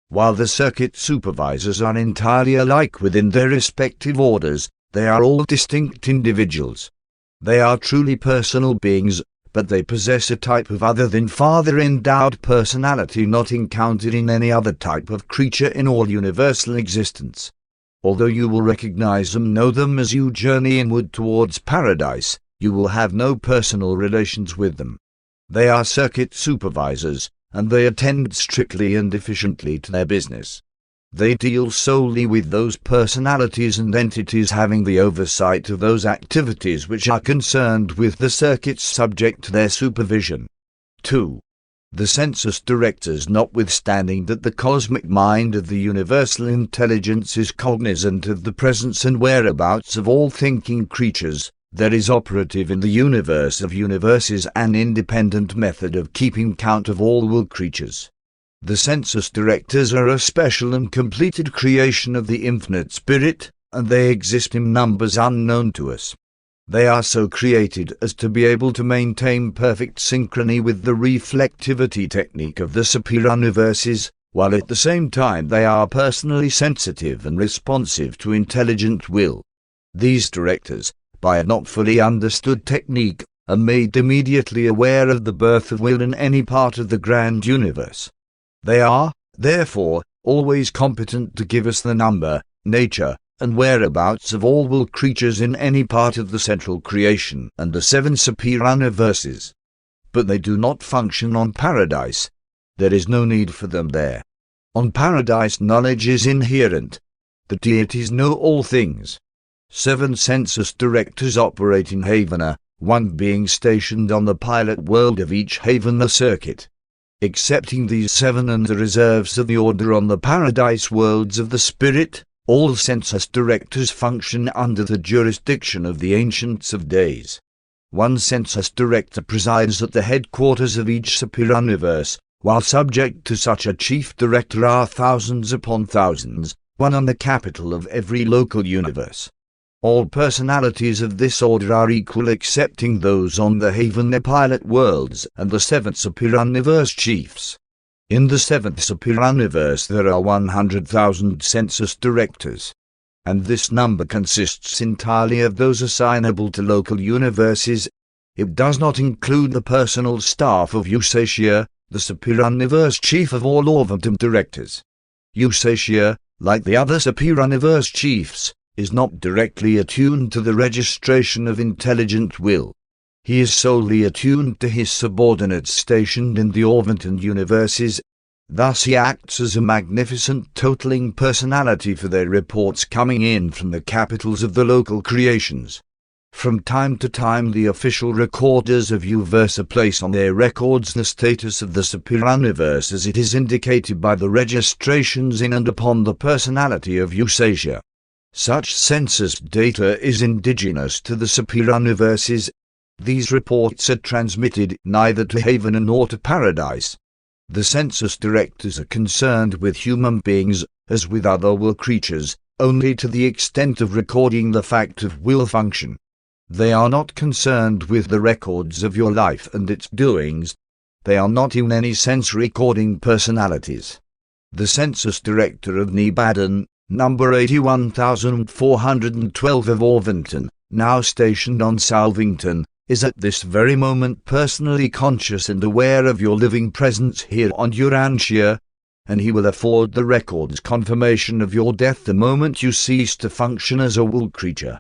While the circuit supervisors are entirely alike within their respective orders, they are all distinct individuals. They are truly personal beings, but they possess a type of other than father endowed personality not encountered in any other type of creature in all universal existence. Although you will recognize them, know them as you journey inward towards paradise, you will have no personal relations with them. They are circuit supervisors, and they attend strictly and efficiently to their business. They deal solely with those personalities and entities having the oversight of those activities which are concerned with the circuits subject to their supervision. 2. The census directors, notwithstanding that the cosmic mind of the universal intelligence is cognizant of the presence and whereabouts of all thinking creatures, there is operative in the universe of universes an independent method of keeping count of all will creatures. The census directors are a special and completed creation of the infinite spirit, and they exist in numbers unknown to us. They are so created as to be able to maintain perfect synchrony with the reflectivity technique of the superior universes, while at the same time they are personally sensitive and responsive to intelligent will. These directors, by a not fully understood technique, are made immediately aware of the birth of will in any part of the grand universe. They are, therefore, always competent to give us the number, nature, and whereabouts of all will creatures in any part of the central creation and the 7 superior universes. But they do not function on paradise. There is no need for them there. On paradise knowledge is inherent. The deities know all things. 7 census directors operate in Havana, 1 being stationed on the pilot world of each Havana circuit. Excepting these 7 and the reserves of the order on the paradise worlds of the spirit, all census directors function under the jurisdiction of the Ancients of Days. 1 census director presides at the headquarters of each superior universe, while subject to such a chief director are thousands upon thousands, 1 on the capital of every local universe. All personalities of this order are equal excepting those on the Havana pilot worlds and the 7th superior universe chiefs. In the 7th superior universe there are 100,000 census directors, and this number consists entirely of those assignable to local universes. It does not include the personal staff of Urantia, the superior universe chief of all Orventum directors. Urantia, like the other superior universe chiefs, is not directly attuned to the registration of intelligent will. He is solely attuned to his subordinates stationed in the Orventum universes. Thus he acts as a magnificent totaling personality for their reports coming in from the capitals of the local creations. From time to time the official recorders of Uversa place on their records the status of the superior universe as it is indicated by the registrations in and upon the personality of Urantia. Such census data is indigenous to the superior universes. These reports are transmitted neither to Havana nor to paradise. The census directors are concerned with human beings, as with other will creatures, only to the extent of recording the fact of will function. They are not concerned with the records of your life and its doings. They are not in any sense recording personalities. The census director of Nebadan, number 81,412 of Orventon, now stationed on Salvington, is at this very moment personally conscious and aware of your living presence here on Urantia, and he will afford the records confirmation of your death the moment you cease to function as a will creature.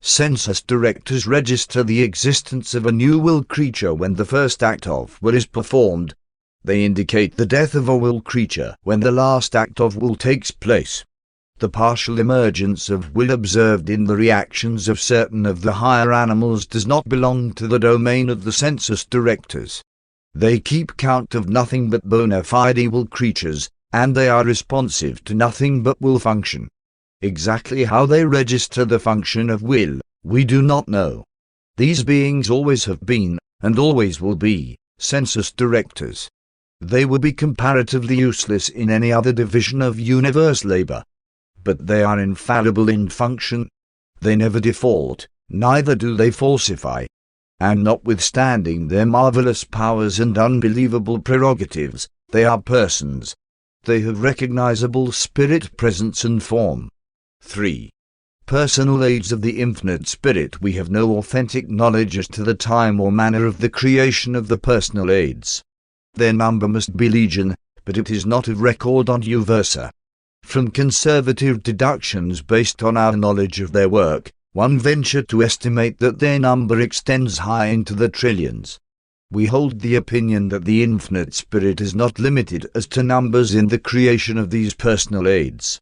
Census directors register the existence of a new will creature when the first act of will is performed. They indicate the death of a will creature when the last act of will takes place. The partial emergence of will observed in the reactions of certain of the higher animals does not belong to the domain of the census directors. They keep count of nothing but bona fide will creatures, and they are responsive to nothing but will function. Exactly how they register the function of will, we do not know. These beings always have been, and always will be, census directors. They would be comparatively useless in any other division of universe labor. But they are infallible in function. They never default, neither do they falsify. And notwithstanding their marvelous powers and unbelievable prerogatives, they are persons. They have recognizable spirit presence and form. 3. Personal aids of the infinite spirit. We have no authentic knowledge as to the time or manner of the creation of the personal aids. Their number must be legion, but it is not of record on Uversa. From conservative deductions based on our knowledge of their work, one ventured to estimate that their number extends high into the trillions. We hold the opinion that the infinite spirit is not limited as to numbers in the creation of these personal aids.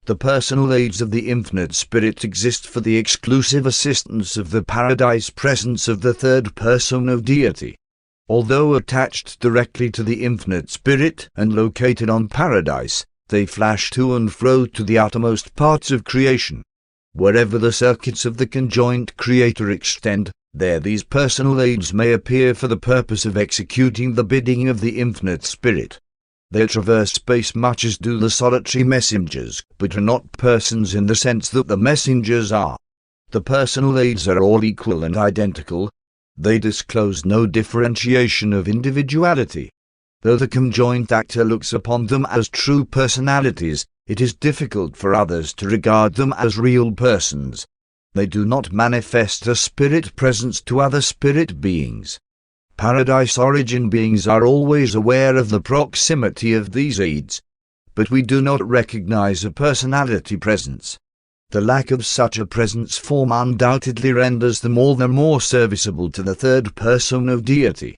The personal aids of the infinite spirit exist for the exclusive assistance of the paradise presence of the third person of deity. Although attached directly to the infinite spirit and located on paradise, they flash to and fro to the outermost parts of creation. Wherever the circuits of the conjoint Creator extend, there these personal aids may appear for the purpose of executing the bidding of the infinite spirit. They traverse space much as do the solitary messengers, but are not persons in the sense that the messengers are. The personal aids are all equal and identical. They disclose no differentiation of individuality. Though the conjoint actor looks upon them as true personalities, it is difficult for others to regard them as real persons. They do not manifest a spirit presence to other spirit beings. Paradise origin beings are always aware of the proximity of these aids, but we do not recognize a personality presence. The lack of such a presence form undoubtedly renders them all the more serviceable to the third person of deity.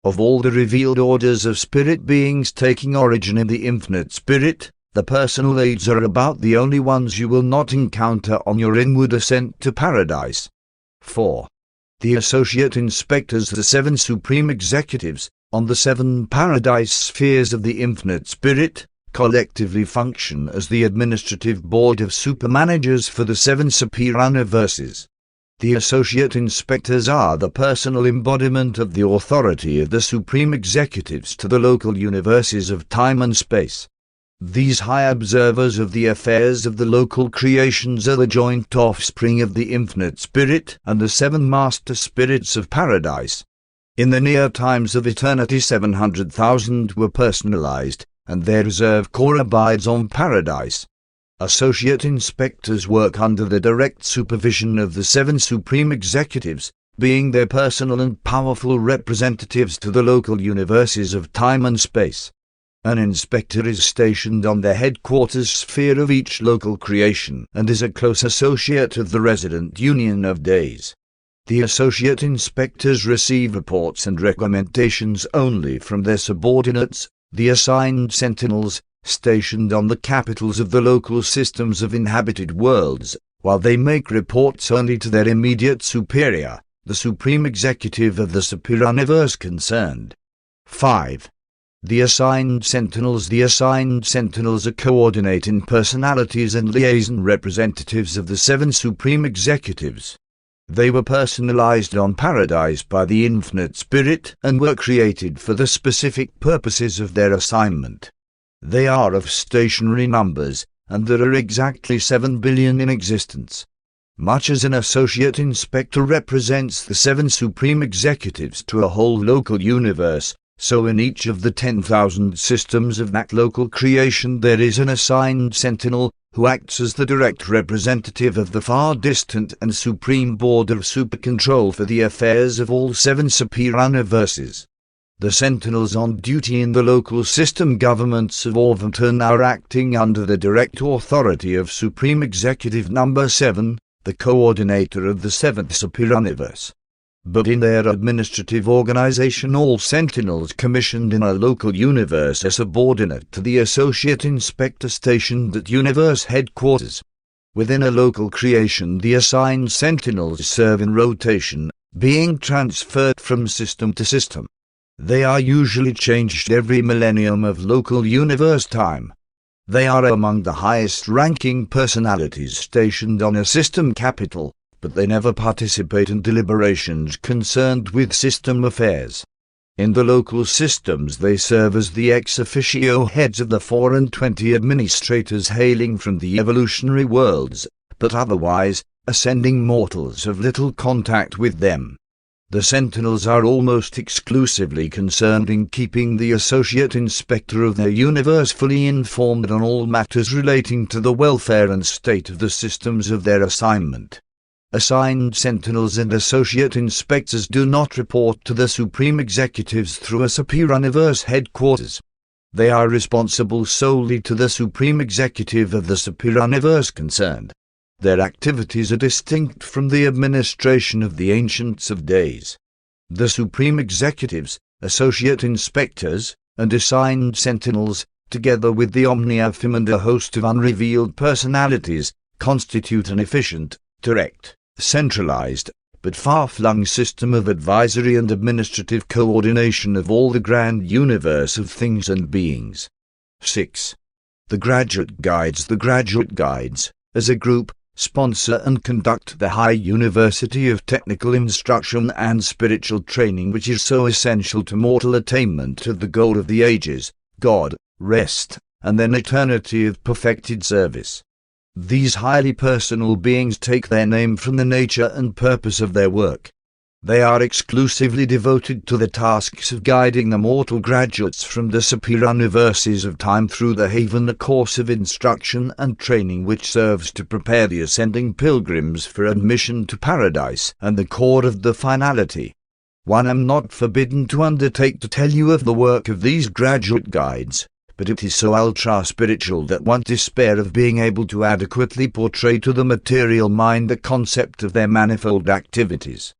Of all the revealed orders of spirit beings taking origin in the infinite spirit, the personal aids are about the only ones you will not encounter on your inward ascent to paradise. 4. The associate inspectors, the 7 supreme executives, on the 7 paradise spheres of the infinite spirit, collectively function as the administrative board of supermanagers for the 7 superuniverses. The associate inspectors are the personal embodiment of the authority of the supreme executives to the local universes of time and space. These high observers of the affairs of the local creations are the joint offspring of the infinite spirit and the 7 master spirits of paradise. In the near times of eternity 700,000 were personalized, and their reserve core abides on paradise. Associate inspectors work under the direct supervision of the 7 supreme executives, being their personal and powerful representatives to the local universes of time and space. An inspector is stationed on the headquarters sphere of each local creation and is a close associate of the resident union of days. The associate inspectors receive reports and recommendations only from their subordinates, the assigned sentinels, stationed on the capitals of the local systems of inhabited worlds, while they make reports only to their immediate superior, the supreme executive of the superuniverse concerned. 5. The assigned sentinels are coordinating personalities and liaison representatives of the 7 supreme executives. They were personalized on paradise by the infinite spirit and were created for the specific purposes of their assignment. They are of stationary numbers, and there are exactly 7 billion in existence. Much as an associate inspector represents the 7 supreme executives to a whole local universe, so in each of the 10,000 systems of that local creation there is an assigned sentinel, who acts as the direct representative of the far-distant and supreme board of super-control for the affairs of all 7 superuniverses. The sentinels on duty in the local system governments of Orvington are acting under the direct authority of Supreme Executive Number 7, the coordinator of the 7th superuniverse. But in their administrative organization, all sentinels commissioned in a local universe are subordinate to the associate inspector stationed at universe headquarters. Within a local creation, the assigned sentinels serve in rotation, being transferred from system to system. They are usually changed every millennium of local universe time. They are among the highest-ranking personalities stationed on a system capital, but they never participate in deliberations concerned with system affairs. In the local systems they serve as the ex officio heads of the 24 administrators hailing from the evolutionary worlds, but otherwise, ascending mortals have little contact with them. The sentinels are almost exclusively concerned in keeping the associate inspector of their universe fully informed on all matters relating to the welfare and state of the systems of their assignment. Assigned sentinels and associate inspectors do not report to the supreme executives through a superior universe headquarters. They are responsible solely to the supreme executive of the superior universe concerned. Their activities are distinct from the administration of the Ancients of Days. The supreme executives, associate inspectors, and assigned sentinels, together with the Omniaphim and a host of unrevealed personalities, constitute an efficient, direct, centralized, but far-flung system of advisory and administrative coordination of all the grand universe of things and beings. 6. The Graduate Guides. The Graduate Guides, as a group, sponsor and conduct the high university of technical instruction and spiritual training which is so essential to mortal attainment of the goal of the ages, God, rest, and then eternity of perfected service. These highly personal beings take their name from the nature and purpose of their work. They are exclusively devoted to the tasks of guiding the mortal graduates from the superior universes of time through the haven, a course of instruction and training which serves to prepare the ascending pilgrims for admission to paradise and the core of the finality. One am not forbidden to undertake to tell you of the work of these graduate guides, but it is so ultra-spiritual that one despair of being able to adequately portray to the material mind the concept of their manifold activities.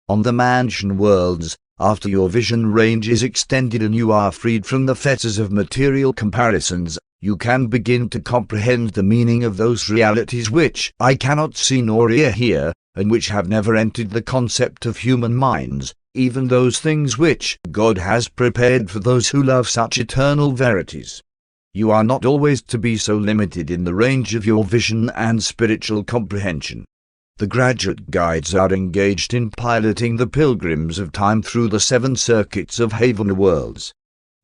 On the mansion worlds, after your vision range is extended and you are freed from the fetters of material comparisons, you can begin to comprehend the meaning of those realities which I cannot see nor hear, and which have never entered the concept of human minds, even those things which God has prepared for those who love such eternal verities. You are not always to be so limited in the range of your vision and spiritual comprehension. The graduate guides are engaged in piloting the pilgrims of time through the 7 circuits of haven worlds.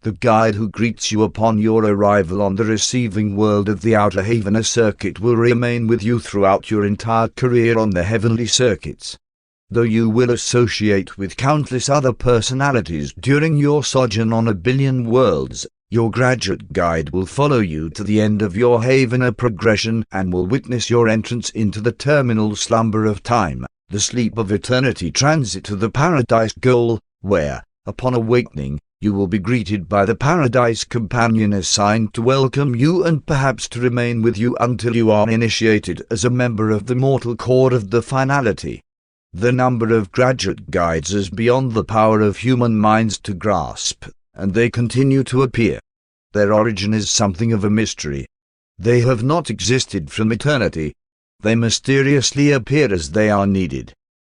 The guide who greets you upon your arrival on the receiving world of the outer haven circuit will remain with you throughout your entire career on the heavenly circuits. Though you will associate with countless other personalities during your sojourn on 1 billion worlds, your graduate guide will follow you to the end of your haven progression and will witness your entrance into the terminal slumber of time, the sleep of eternity transit to the paradise goal, where, upon awakening, you will be greeted by the paradise companion assigned to welcome you and perhaps to remain with you until you are initiated as a member of the mortal core of the finality. The number of graduate guides is beyond the power of human minds to grasp, and they continue to appear. Their origin is something of a mystery. They have not existed from eternity. They mysteriously appear as they are needed.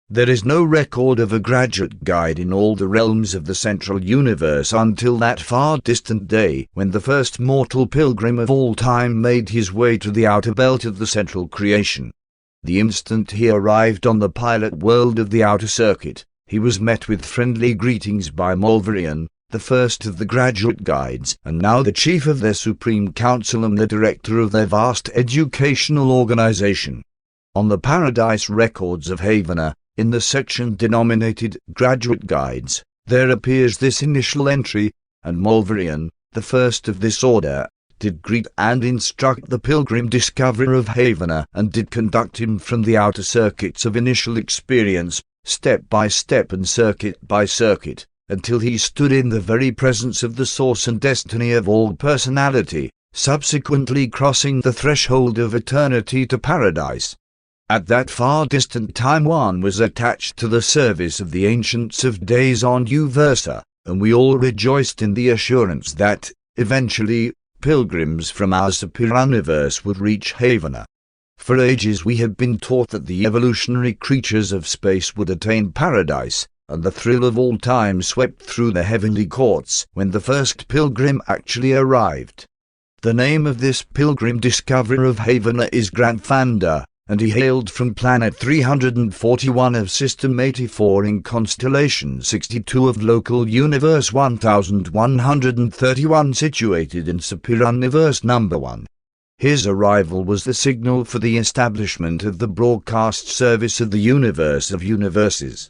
There is no record of a graduate guide in all the realms of the central universe until that far distant day when the first mortal pilgrim of all time made his way to the outer belt of the central creation. The instant he arrived on the pilot world of the outer circuit, he was met with friendly greetings by Mulverian, the first of the graduate guides, and now the chief of their supreme council and the director of their vast educational organization. On the Paradise Records of Havana, in the section denominated Graduate Guides, there appears this initial entry, and Mulverian, the first of this order, did greet and instruct the pilgrim discoverer of Havana, and did conduct him from the outer circuits of initial experience, step by step and circuit by circuit, until he stood in the very presence of the source and destiny of all personality, subsequently crossing the threshold of eternity to paradise. At that far distant time one was attached to the service of the Ancients of Days on Uversa, and we all rejoiced in the assurance that, eventually, pilgrims from our superior universe would reach Havana. For ages we had been taught that the evolutionary creatures of space would attain paradise, and the thrill of all time swept through the heavenly courts when the first pilgrim actually arrived. The name of this pilgrim discoverer of Havana is Grandfanda, and he hailed from planet 341 of System 84 in constellation 62 of local universe 1131 situated in Superior Universe number 1. His arrival was the signal for the establishment of the broadcast service of the universe of universes.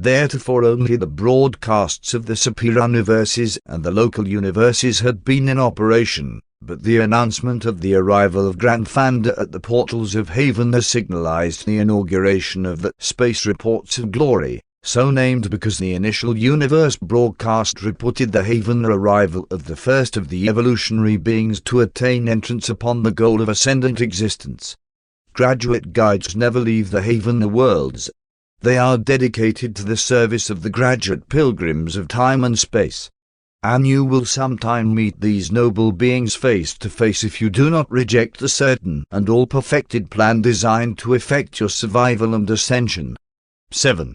Theretofore only the broadcasts of the superior universes and the local universes had been in operation, but the announcement of the arrival of Grandfanda at the portals of Havana signalized the inauguration of the Space Reports of Glory, so named because the initial universe broadcast reported the Havana arrival of the first of the evolutionary beings to attain entrance upon the goal of ascendant existence. Graduate guides never leave the Havana worlds. They are dedicated to the service of the graduate pilgrims of time and space. And you will sometime meet these noble beings face to face if you do not reject the certain and all-perfected plan designed to effect your survival and ascension. 7.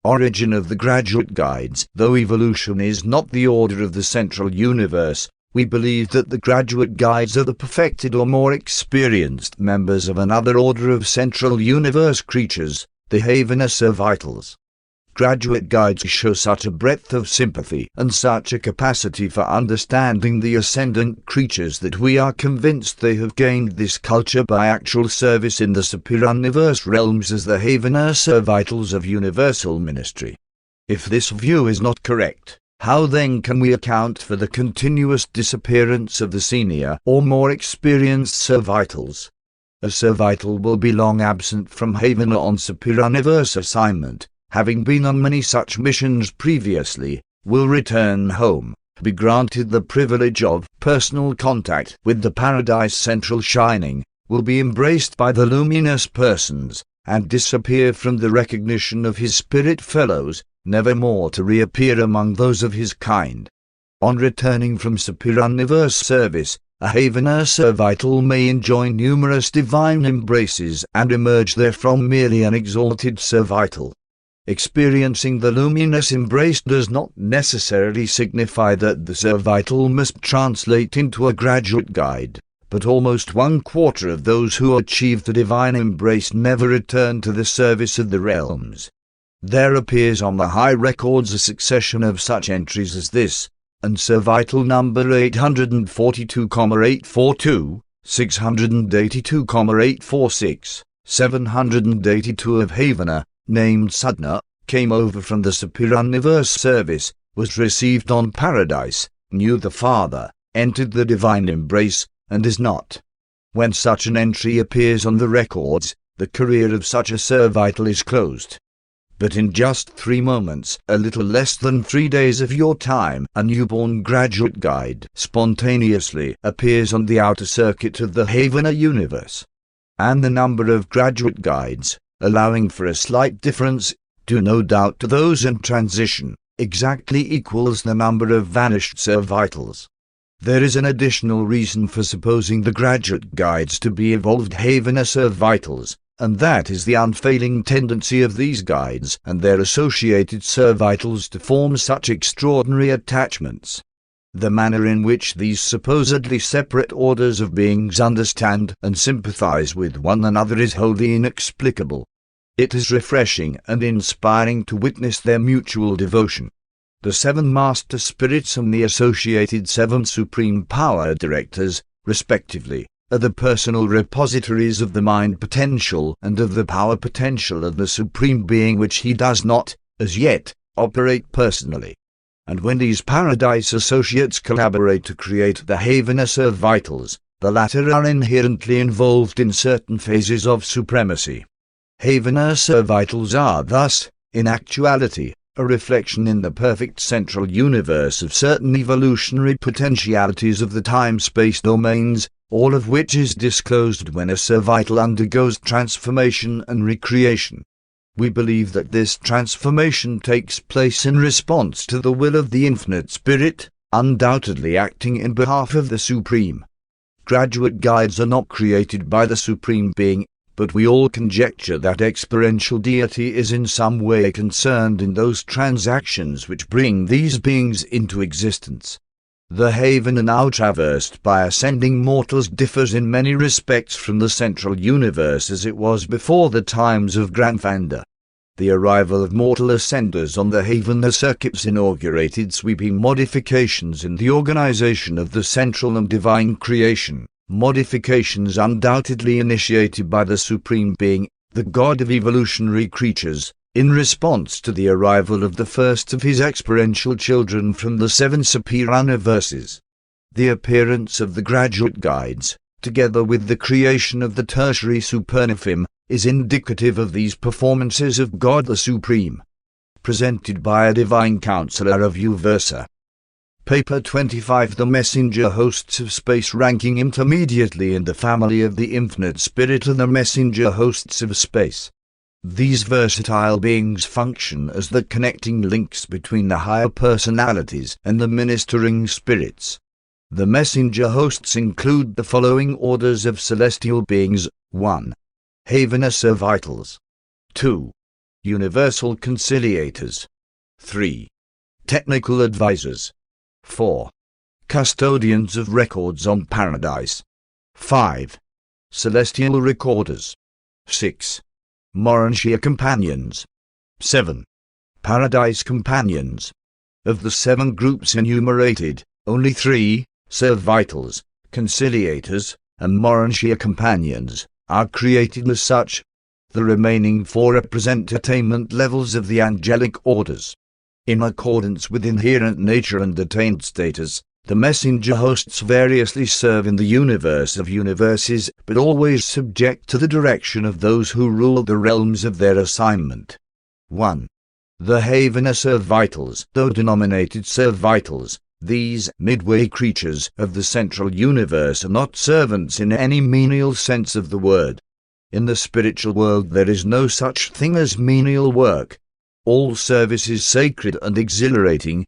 Origin of the graduate guides. Though evolution is not the order of the central universe, we believe that the graduate guides are the perfected or more experienced members of another order of central universe creatures, the Havana Servitals. Graduate guides show such a breadth of sympathy and such a capacity for understanding the ascendant creatures that we are convinced they have gained this culture by actual service in the superior universe realms as the Havana Servitals of universal ministry. If this view is not correct, how then can we account for the continuous disappearance of the senior or more experienced Servitals? A Servital will be long absent from Havana on superior universe assignment, having been on many such missions previously, will return home, be granted the privilege of personal contact with the Paradise Central Shining, will be embraced by the luminous persons, and disappear from the recognition of his spirit fellows, never more to reappear among those of his kind. On returning from superior universe service, a Havana Servital may enjoy numerous divine embraces and emerge therefrom merely an exalted Servital. Experiencing the luminous embrace does not necessarily signify that the Servital must translate into a graduate guide, but almost 1/4 of those who achieve the divine embrace never return to the service of the realms. There appears on the high records a succession of such entries as this, and Servital number 842,842, 682,846, 782 of Havana, named Sadhna, came over from the superior universe service, was received on paradise, knew the Father, entered the divine embrace, and is not. When such an entry appears on the records, the career of such a Servital is closed. But in just 3 moments, a little less than 3 days of your time, a newborn graduate guide spontaneously appears on the outer circuit of the Havana universe. And the number of graduate guides, allowing for a slight difference, due no doubt to those in transition, exactly equals the number of vanished Servitals. There is an additional reason for supposing the graduate guides to be evolved Havana Servitals, and that is the unfailing tendency of these guides and their associated Servitals to form such extraordinary attachments. The manner in which these supposedly separate orders of beings understand and sympathize with one another is wholly inexplicable. It is refreshing and inspiring to witness their mutual devotion. The 7 Master Spirits and the associated 7 Supreme Power Directors, respectively, are the personal repositories of the mind potential and of the power potential of the Supreme Being, which he does not, as yet, operate personally. And when these Paradise Associates collaborate to create the Havana Servitals, the latter are inherently involved in certain phases of supremacy. Havana Servitals are thus, in actuality, a reflection in the perfect central universe of certain evolutionary potentialities of the time-space domains, all of which is disclosed when a servital undergoes transformation and recreation. We believe that this transformation takes place in response to the will of the Infinite Spirit, undoubtedly acting in behalf of the Supreme. Graduate guides are not created by the Supreme Being, but we all conjecture that experiential deity is in some way concerned in those transactions which bring these beings into existence. The haven now traversed by ascending mortals differs in many respects from the central universe as it was before the times of Grandfounder. The arrival of mortal ascenders on the haven circuits inaugurated sweeping modifications in the organization of the central and divine creation, modifications undoubtedly initiated by the Supreme Being, the God of evolutionary creatures, in response to the arrival of the first of his experiential children from the 7 superior universes. The appearance of the graduate guides, together with the creation of the tertiary supernaphim, is indicative of these performances of God the Supreme, presented by a divine counselor of Uversa. Paper 25. The messenger hosts of space ranking intermediately in the family of the Infinite Spirit are the messenger hosts of space. These versatile beings function as the connecting links between the higher personalities and the ministering spirits. The messenger hosts include the following orders of celestial beings: 1. Havener Servitals. 2. Universal Conciliators. 3. Technical Advisors. 4. Custodians of Records on Paradise. 5. Celestial Recorders. 6. Morantia Companions. 7. Paradise Companions. Of the 7 groups enumerated, only 3, Servitals, Conciliators, and Morantia Companions, are created as such. The remaining 4 represent attainment levels of the angelic orders. In accordance with inherent nature and attained status, the messenger hosts variously serve in the universe of universes, but always subject to the direction of those who rule the realms of their assignment. 1. The Havener Servitals. Though denominated Servitals, these midway creatures of the central universe are not servants in any menial sense of the word. In the spiritual world there is no such thing as menial work. All service is sacred and exhilarating.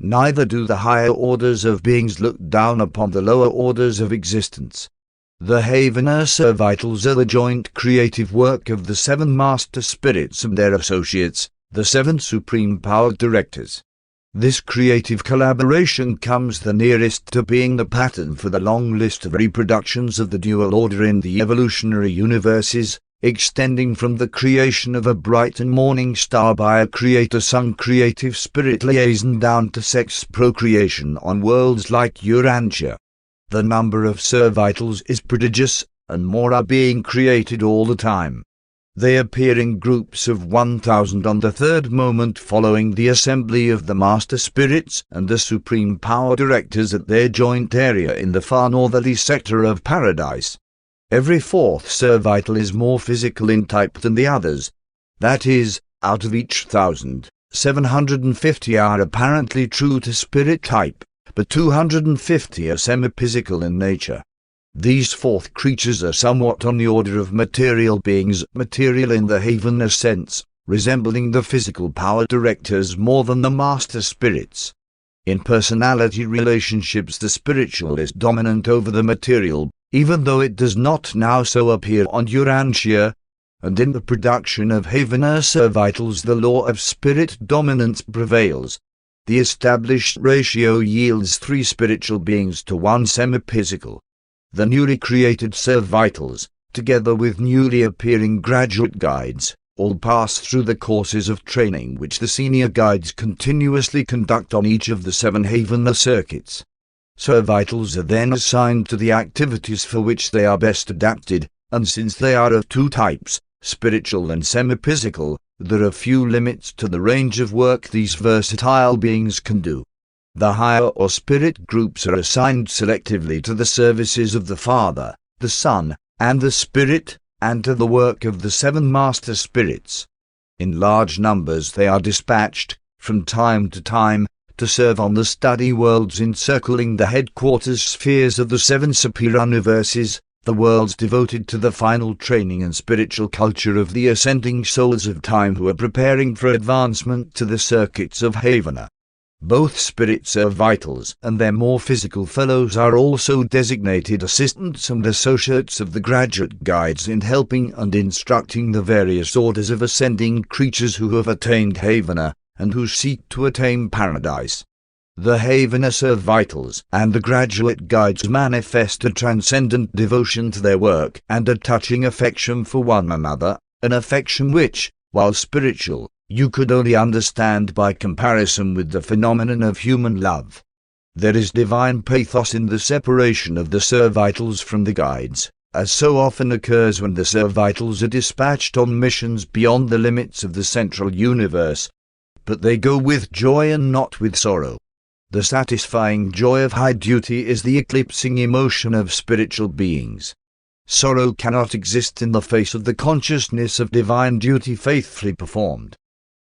Neither do the higher orders of beings look down upon the lower orders of existence. The Havener Servitals are the joint creative work of the 7 master spirits and their associates, the 7 supreme power directors. This creative collaboration comes the nearest to being the pattern for the long list of reproductions of the dual order in the evolutionary universes, extending from the creation of a bright and morning star by a creator-son creative spirit liaison down to sex procreation on worlds like Urantia. The number of Servitals is prodigious, and more are being created all the time. They appear in groups of 1,000 on the 3rd moment following the assembly of the Master Spirits and the Supreme Power Directors at their joint area in the far northerly sector of Paradise. Every 4th Servital is more physical in type than the others. That is, out of each 1,000, 750 are apparently true to spirit type, but 250 are semiphysical in nature. These 4th creatures are somewhat on the order of material beings, material in the Havener sense, resembling the physical power directors more than the master spirits. In personality relationships the spiritual is dominant over the material, even though it does not now so appear on Urantia, and in the production of Havener Servitals the law of spirit dominance prevails. The established ratio yields 3 spiritual beings to 1 semiphysical. The newly created Servitals, together with newly appearing graduate guides, all pass through the courses of training which the senior guides continuously conduct on each of the 7 Havener circuits. Servitals are then assigned to the activities for which they are best adapted, and since they are of 2 types, spiritual and semiphysical, there are few limits to the range of work these versatile beings can do. The higher or spirit groups are assigned selectively to the services of the Father, the Son, and the Spirit, and to the work of the 7 master spirits. In large numbers they are dispatched, from time to time, to serve on the study worlds encircling the headquarters spheres of the 7 superuniverses, the worlds devoted to the final training and spiritual culture of the ascending souls of time who are preparing for advancement to the circuits of Havana. Both spirit servitals and their more physical fellows are also designated assistants and associates of the graduate guides in helping and instructing the various orders of ascending creatures who have attained Havana and who seek to attain paradise. The Havana servitals and the graduate guides manifest a transcendent devotion to their work and a touching affection for one another, an affection which, while spiritual, you could only understand by comparison with the phenomenon of human love. There is divine pathos in the separation of the servitals from the guides, as so often occurs when the servitals are dispatched on missions beyond the limits of the central universe. But they go with joy and not with sorrow. The satisfying joy of high duty is the eclipsing emotion of spiritual beings. Sorrow cannot exist in the face of the consciousness of divine duty faithfully performed.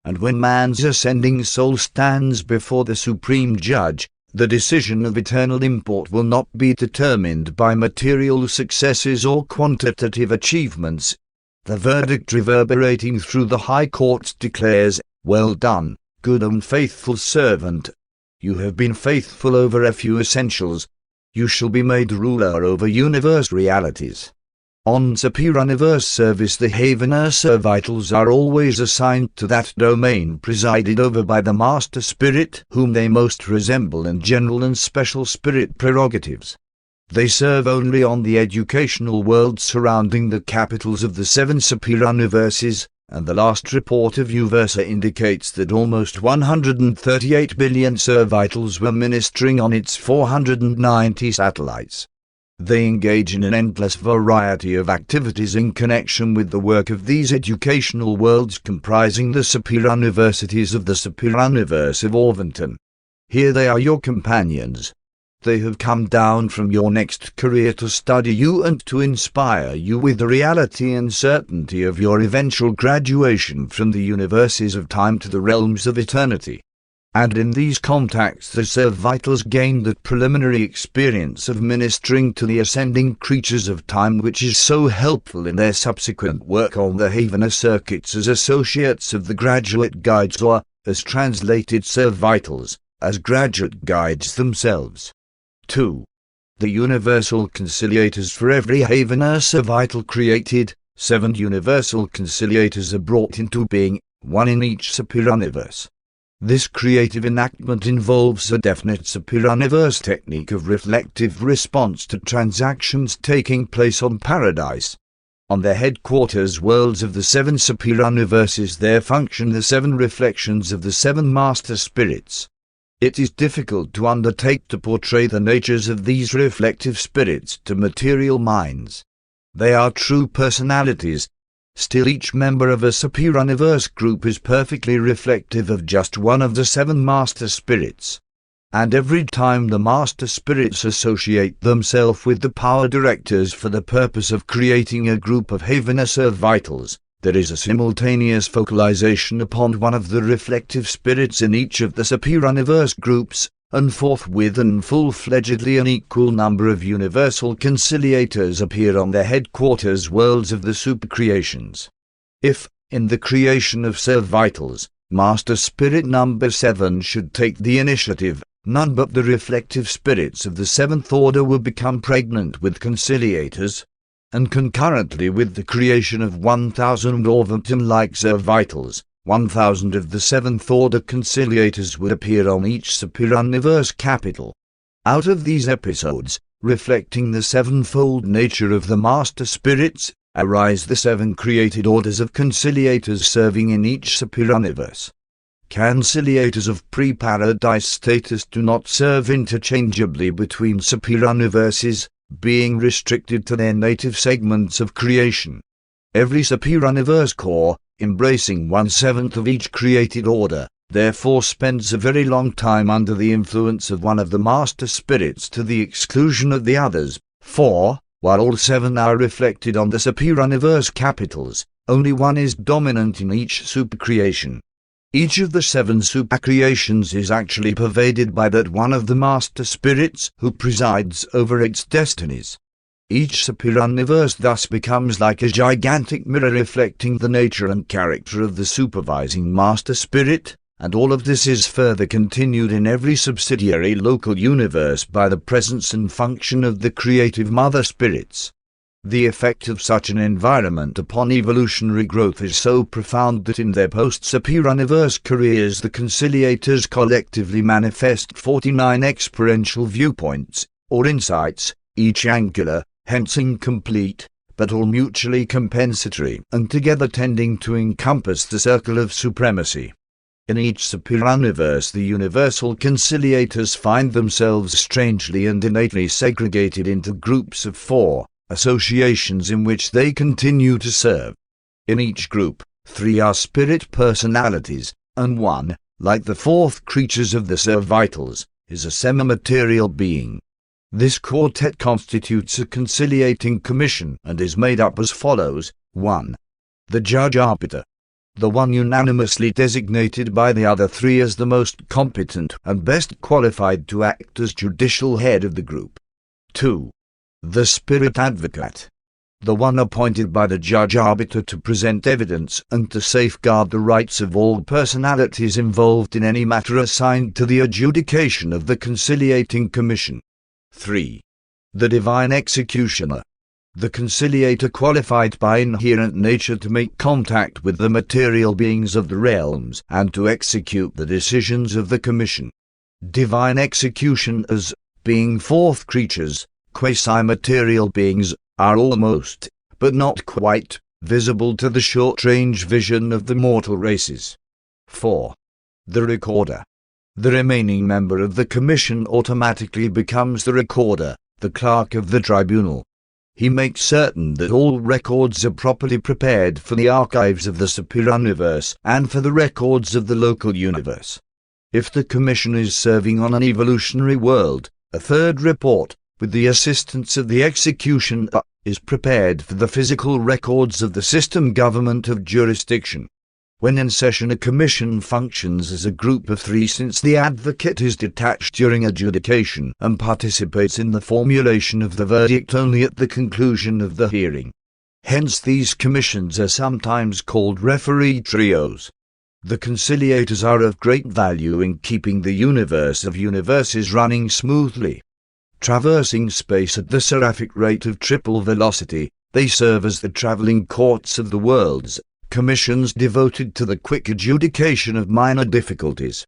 And when man's ascending soul stands before the Supreme Judge, the decision of eternal import will not be determined by material successes or quantitative achievements. The verdict reverberating through the high courts declares, "Well done, good and faithful servant. You have been faithful over a few essentials. You shall be made ruler over universe realities." On superuniverse service, the Havana servitals are always assigned to that domain presided over by the Master Spirit, whom they most resemble in general and special spirit prerogatives. They serve only on the educational world surrounding the capitals of the 7 superuniverses, and the last report of Uversa indicates that almost 138 billion servitals were ministering on its 490 satellites. They engage in an endless variety of activities in connection with the work of these educational worlds comprising the superuniversities of the superuniverse of Orvington. Here they are your companions. They have come down from your next career to study you and to inspire you with the reality and certainty of your eventual graduation from the universes of time to the realms of eternity. And in these contacts the servitals gain the preliminary experience of ministering to the ascending creatures of time, which is so helpful in their subsequent work on the Havana circuits as associates of the graduate guides, or, as translated servitals, as graduate guides themselves. 2. The universal conciliators. For every Havana servital created, 7 universal conciliators are brought into being, 1 in each superuniverse. This creative enactment involves a definite superuniverse technique of reflective response to transactions taking place on Paradise. On the headquarters worlds of the 7 superuniverses there function the 7 reflections of the 7 master spirits. It is difficult to undertake to portray the natures of these reflective spirits to material minds. They are true personalities. Still, each member of a superuniverse group is perfectly reflective of just one of the 7 master spirits. And every time the master spirits associate themselves with the power directors for the purpose of creating a group of Havana servitals, there is a simultaneous focalization upon one of the reflective spirits in each of the superuniverse groups, and forthwith and full-fledgedly an equal number of universal conciliators appear on the headquarters worlds of the supercreations. If, in the creation of servitals, Master Spirit number 7 should take the initiative, none but the reflective spirits of the 7th order will become pregnant with conciliators, and concurrently with the creation of 1,000 Orvington-like servitals, 1,000 of the 7th order conciliators would appear on each superuniverse capital. Out of these episodes, reflecting the 7-fold nature of the master spirits, arise the 7 created orders of conciliators serving in each superuniverse. Conciliators of pre-paradise status do not serve interchangeably between superuniverses, being restricted to their native segments of creation. Every superuniverse core, embracing 1/7 of each created order, therefore spends a very long time under the influence of one of the master spirits to the exclusion of the others, for, while all 7 are reflected on the superuniverse capitals, only one is dominant in each supercreation. Each of the 7 supercreations is actually pervaded by that one of the master spirits who presides over its destinies. Each superuniverse thus becomes like a gigantic mirror reflecting the nature and character of the supervising master spirit, and all of this is further continued in every subsidiary local universe by the presence and function of the creative mother spirits. The effect of such an environment upon evolutionary growth is so profound that in their post-superuniverse careers the conciliators collectively manifest 49 experiential viewpoints, or insights, each angular, hence incomplete, but all mutually compensatory, and together tending to encompass the circle of supremacy. In each superuniverse the universal conciliators find themselves strangely and innately segregated into groups of 4, associations in which they continue to serve. In each group, 3 are spirit personalities, and 1, like the 4th creatures of the Servitals, is a semi-material being. This quartet constitutes a conciliating commission and is made up as follows: 1. The Judge-Arbiter, the one unanimously designated by the other 3 as the most competent and best qualified to act as judicial head of the group. 2. The Spirit Advocate, the one appointed by the Judge-Arbiter to present evidence and to safeguard the rights of all personalities involved in any matter assigned to the adjudication of the conciliating commission. 3. The Divine Executioner, the conciliator qualified by inherent nature to make contact with the material beings of the realms and to execute the decisions of the commission. Divine executioners, being 4th creatures, quasi-material beings, are almost, but not quite, visible to the short-range vision of the mortal races. 4. The Recorder, the remaining member of the commission automatically becomes the recorder, the clerk of the tribunal. He makes certain that all records are properly prepared for the archives of the superuniverse and for the records of the local universe. If the commission is serving on an evolutionary world, a 3rd report, with the assistance of the executioner, is prepared for the physical records of the system government of jurisdiction. When in session, a commission functions as a group of 3 since the advocate is detached during adjudication and participates in the formulation of the verdict only at the conclusion of the hearing. Hence these commissions are sometimes called referee trios. The conciliators are of great value in keeping the universe of universes running smoothly. Traversing space at the seraphic rate of triple velocity, they serve as the traveling courts of the worlds, commissions devoted to the quick adjudication of minor difficulties.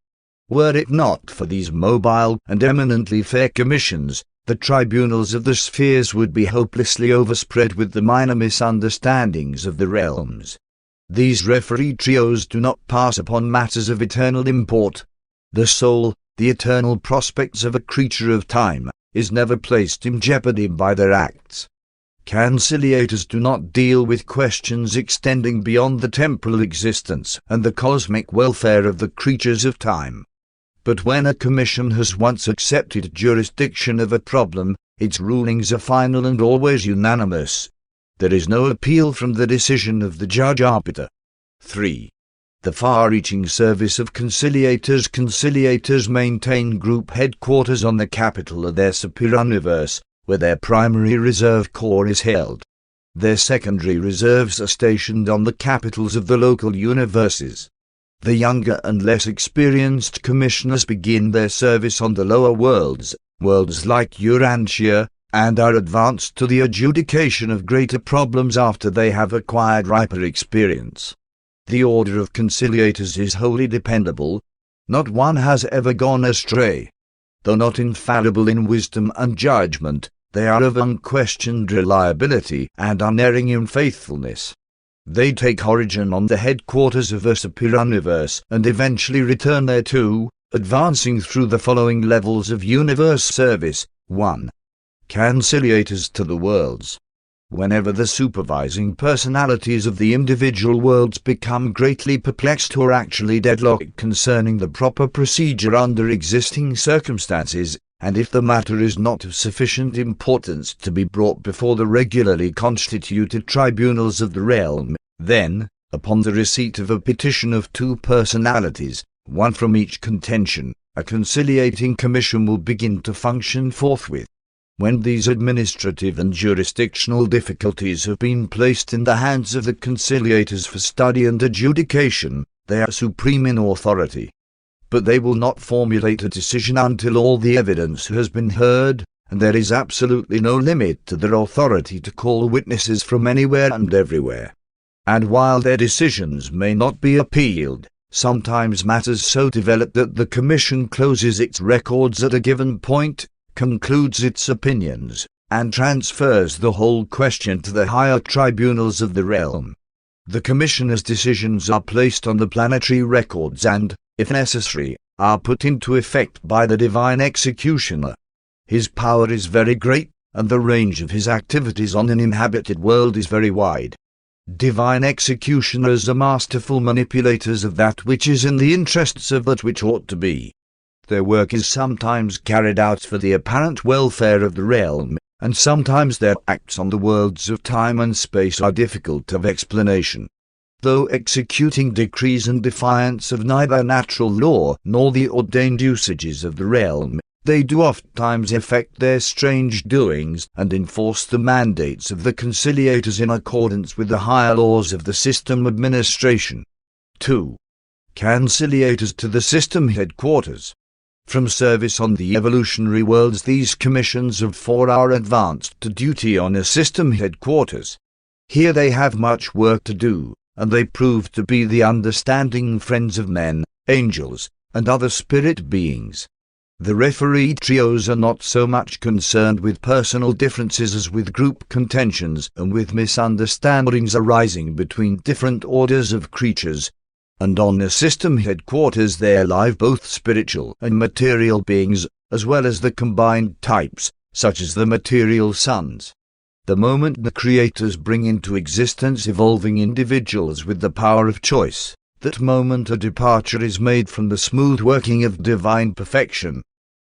Were it not for these mobile and eminently fair commissions, the tribunals of the spheres would be hopelessly overspread with the minor misunderstandings of the realms. These referee trios do not pass upon matters of eternal import. The soul, the eternal prospects of a creature of time, is never placed in jeopardy by their acts. Conciliators do not deal with questions extending beyond the temporal existence and the cosmic welfare of the creatures of time. But when a commission has once accepted jurisdiction of a problem, its rulings are final and always unanimous. There is no appeal from the decision of the Judge-Arbiter. 3. The far-reaching service of conciliators. Conciliators maintain group headquarters on the capital of their superuniverse, where their primary reserve corps is held. Their secondary reserves are stationed on the capitals of the local universes. The younger and less experienced commissioners begin their service on the lower worlds, worlds like Urantia, and are advanced to the adjudication of greater problems after they have acquired riper experience. The order of conciliators is wholly dependable. Not one has ever gone astray. Though not infallible in wisdom and judgment, they are of unquestioned reliability and unerring in faithfulness. They take origin on the headquarters of a superuniverse and eventually return thereto, advancing through the following levels of universe service. 1. Conciliators to the worlds. Whenever the supervising personalities of the individual worlds become greatly perplexed or actually deadlocked concerning the proper procedure under existing circumstances, and if the matter is not of sufficient importance to be brought before the regularly constituted tribunals of the realm, then, Upon the receipt of a petition of 2 personalities, one from each contention, a conciliating commission will begin to function forthwith. When these administrative and jurisdictional difficulties have been placed in the hands of the conciliators for study and adjudication, they are supreme in authority. But they will not formulate a decision until all the evidence has been heard, and there is absolutely no limit to their authority to call witnesses from anywhere and everywhere. And while their decisions may not be appealed, sometimes matters so develop that the Commission closes its records at a given point, concludes its opinions, and transfers the whole question to the higher tribunals of the realm. The Commissioner's decisions are placed on the planetary records and, if necessary, are put into effect by the divine executioner. His power is very great, and the range of his activities on an inhabited world is very wide. Divine executioners are masterful manipulators of that which is in the interests of that which ought to be. Their work is sometimes carried out for the apparent welfare of the realm, and sometimes their acts on the worlds of time and space are difficult of explanation. Though executing decrees in defiance of neither natural law nor the ordained usages of the realm, they do oftentimes effect their strange doings and enforce the mandates of the conciliators in accordance with the higher laws of the system administration. 2. Conciliators to the system headquarters. From service on the evolutionary worlds, these commissions of 4 are advanced to duty on a system headquarters. Here they have much work to do, and they prove to be the understanding friends of men, angels, and other spirit beings. The referee trios are not so much concerned with personal differences as with group contentions and with misunderstandings arising between different orders of creatures. And on the system headquarters there live both spiritual and material beings, as well as the combined types, such as the material sons. The moment the creators bring into existence evolving individuals with the power of choice, that moment a departure is made from the smooth working of divine perfection.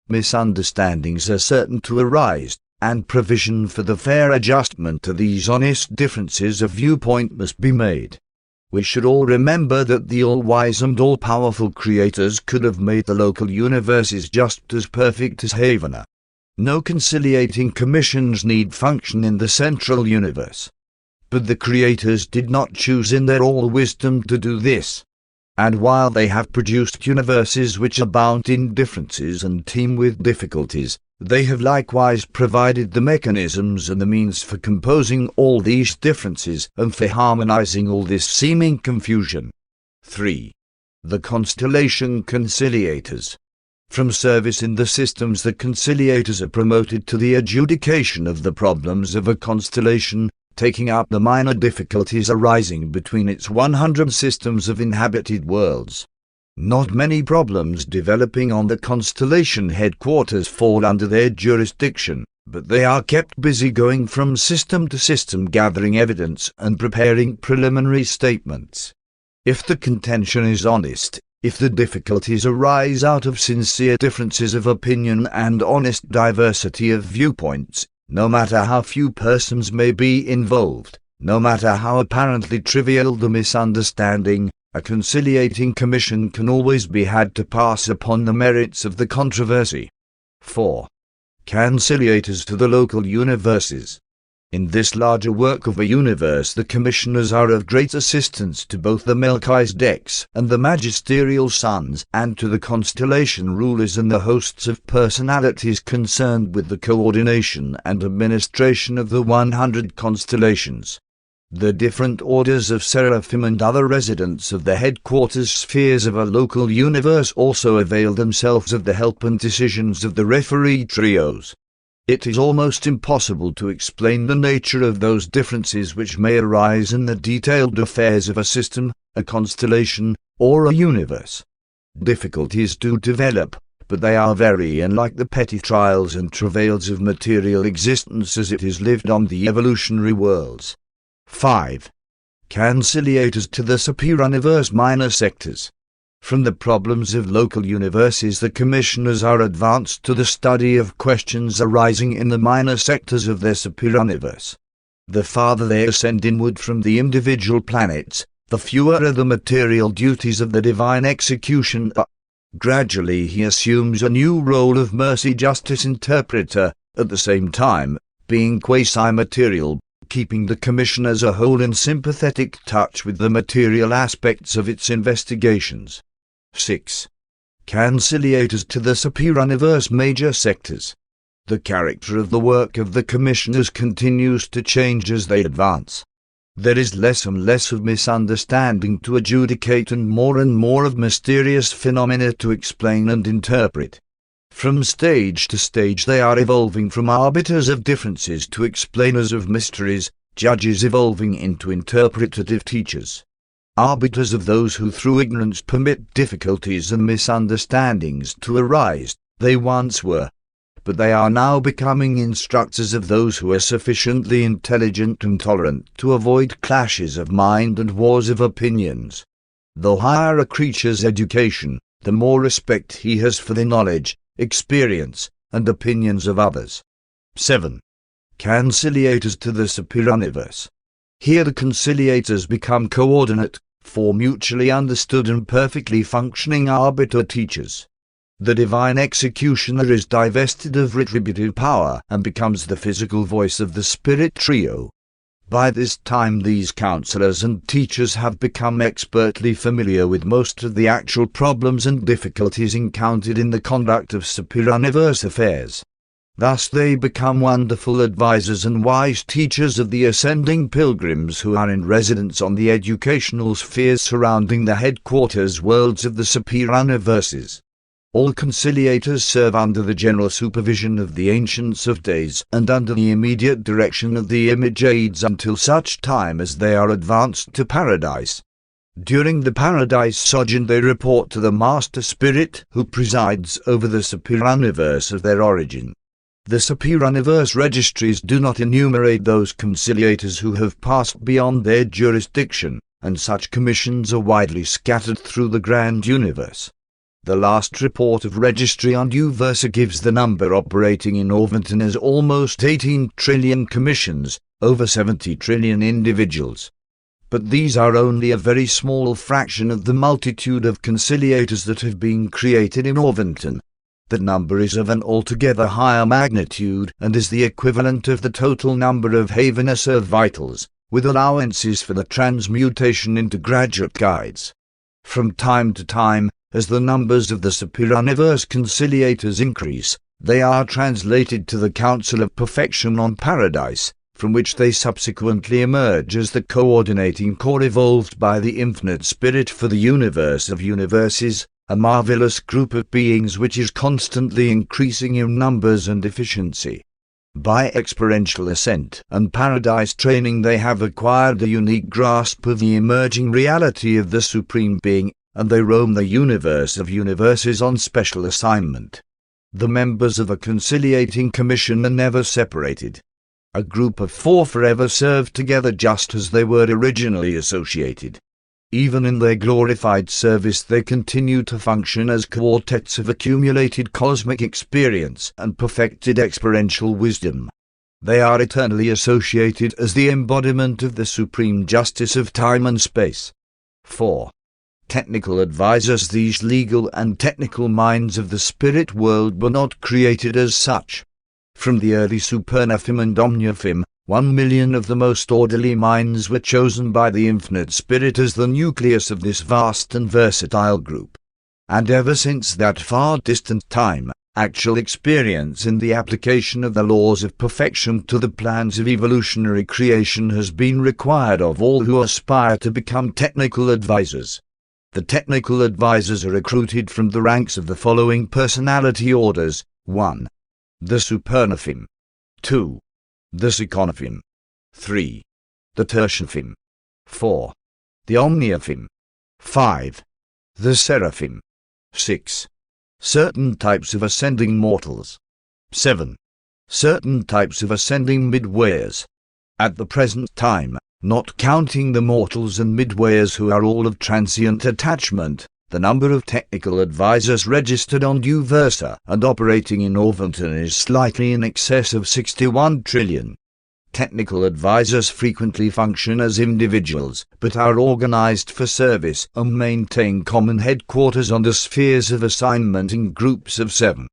Misunderstandings are certain to arise, and provision for the fair adjustment to these honest differences of viewpoint must be made. We should all remember that the all-wise and all-powerful creators could have made the local universes just as perfect as Havana. No conciliating commissions need function in the central universe. But the creators did not choose in their all-wisdom to do this. And while they have produced universes which abound in differences and teem with difficulties, they have likewise provided the mechanisms and the means for composing all these differences and for harmonizing all this seeming confusion. 3. The constellation conciliators. From service in the systems, the conciliators are promoted to the adjudication of the problems of a constellation, taking up the minor difficulties arising between its 100 systems of inhabited worlds. Not many problems developing on the constellation headquarters fall under their jurisdiction, but they are kept busy going from system to system, gathering evidence and preparing preliminary statements. If the contention is honest, if the difficulties arise out of sincere differences of opinion and honest diversity of viewpoints, no matter how few persons may be involved, no matter how apparently trivial the misunderstanding, a conciliating commission can always be had to pass upon the merits of the controversy. 4. Conciliators to the local universes. In this larger work of a universe, the commissioners are of great assistance to both the Melchisedeks and the magisterial sons, and to the constellation rulers and the hosts of personalities concerned with the coordination and administration of the 100 constellations. The different orders of seraphim and other residents of the headquarters spheres of a local universe also avail themselves of the help and decisions of the referee trios. It is almost impossible to explain the nature of those differences which may arise in the detailed affairs of a system, a constellation, or a universe. Difficulties do develop, but they are very unlike the petty trials and travails of material existence as it is lived on the evolutionary worlds. 5. Conciliators to the superuniverse minor sectors. From the problems of local universes, the commissioners are advanced to the study of questions arising in the minor sectors of their superuniverse. The farther they ascend inward from the individual planets, the fewer are the material duties of the divine executioner. Gradually he assumes a new role of mercy-justice interpreter, at the same time being quasi-material, keeping the commission as a whole in sympathetic touch with the material aspects of its investigations. 6. Conciliators to the superuniverse major sectors. The character of the work of the commissioners continues to change as they advance. There is less and less of misunderstanding to adjudicate and more of mysterious phenomena to explain and interpret. From stage to stage they are evolving from arbiters of differences to explainers of mysteries, judges evolving into interpretative teachers. Arbiters of those who through ignorance permit difficulties and misunderstandings to arise, they once were. But they are now becoming instructors of those who are sufficiently intelligent and tolerant to avoid clashes of mind and wars of opinions. The higher a creature's education, the more respect he has for the knowledge, experience, and opinions of others. 7. Conciliators to the superuniverse. Here the conciliators become coordinate, for mutually understood and perfectly functioning arbiter teachers. The divine executioner is divested of retributive power and becomes the physical voice of the spirit trio. By this time these counselors and teachers have become expertly familiar with most of the actual problems and difficulties encountered in the conduct of superuniverse affairs. Thus they become wonderful advisors and wise teachers of the ascending pilgrims who are in residence on the educational spheres surrounding the headquarters worlds of the superuniverses. All conciliators serve under the general supervision of the Ancients of Days and under the immediate direction of the Image Aids until such time as they are advanced to Paradise. During the Paradise sojourn they report to the Master Spirit who presides over the superuniverse of their origin. The superuniverse registries do not enumerate those conciliators who have passed beyond their jurisdiction, and such commissions are widely scattered through the grand universe. The last report of registry on Uversa gives the number operating in Orvonton as almost 18 trillion commissions, over 70 trillion individuals. But these are only a very small fraction of the multitude of conciliators that have been created in Orvonton. The number is of an altogether higher magnitude and is the equivalent of the total number of Havener vitals, with allowances for the transmutation into graduate guides. From time to time, as the numbers of the superuniverse conciliators increase, they are translated to the Council of Perfection on Paradise, from which they subsequently emerge as the coordinating core evolved by the Infinite Spirit for the universe of universes, a marvelous group of beings which is constantly increasing in numbers and efficiency. By experiential ascent and paradise training they have acquired a unique grasp of the emerging reality of the Supreme Being, and they roam the universe of universes on special assignment. The members of a conciliating commission are never separated. A group of 4 forever serve together just as they were originally associated. Even in their glorified service they continue to function as quartets of accumulated cosmic experience and perfected experiential wisdom. They are eternally associated as the embodiment of the supreme justice of time and space. 4. Technical advisors. These legal and technical minds of the spirit world were not created as such. From the early Supernafim and Omnifim, 1 million of the most orderly minds were chosen by the Infinite Spirit as the nucleus of this vast and versatile group. And ever since that far distant time, actual experience in the application of the laws of perfection to the plans of evolutionary creation has been required of all who aspire to become technical advisors. The technical advisors are recruited from the ranks of the following personality orders: 1. The Supernafim. 2. The Seconafim. 3. The Tertiafim. 4. The Omniafim. 5. The Seraphim. 6. Certain types of ascending mortals. 7. Certain types of ascending midwayers. At the present time, not counting the mortals and midwayers who are all of transient attachment, the number of technical advisors registered on Uversa and operating in Orvonton is slightly in excess of 61 trillion. technical advisors frequently function as individuals, but are organized for service and maintain common headquarters on the spheres of assignment in groups of 7.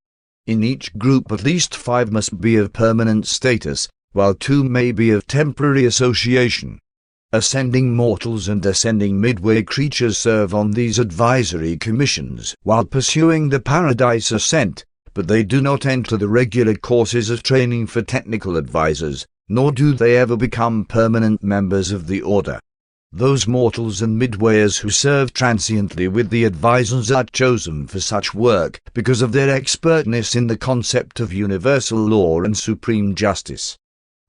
In each group at least 5 must be of permanent status, while 2 may be of temporary association. Ascending mortals and ascending midway creatures serve on these advisory commissions while pursuing the paradise ascent, but they do not enter the regular courses of training for technical advisors, nor do they ever become permanent members of the order. Those mortals and midwayers who serve transiently with the advisors are chosen for such work because of their expertness in the concept of universal law and supreme justice.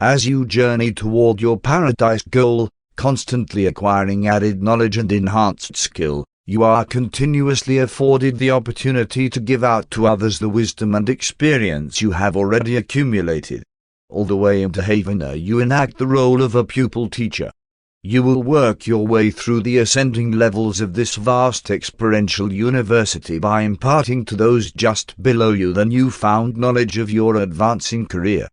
As you journey toward your paradise goal, constantly acquiring added knowledge and enhanced skill, you are continuously afforded the opportunity to give out to others the wisdom and experience you have already accumulated. All the way into Havana you enact the role of a pupil teacher. You will work your way through the ascending levels of this vast experiential university by imparting to those just below you the newfound knowledge of your advancing career.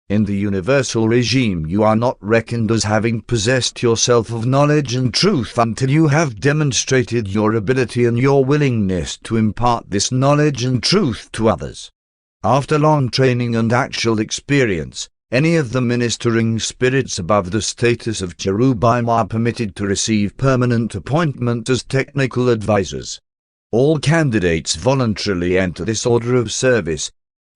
In the universal regime you are not reckoned as having possessed yourself of knowledge and truth until you have demonstrated your ability and your willingness to impart this knowledge and truth to others. After long training and actual experience, any of the ministering spirits above the status of cherubim are permitted to receive permanent appointment as technical advisors. All candidates voluntarily enter this order of service,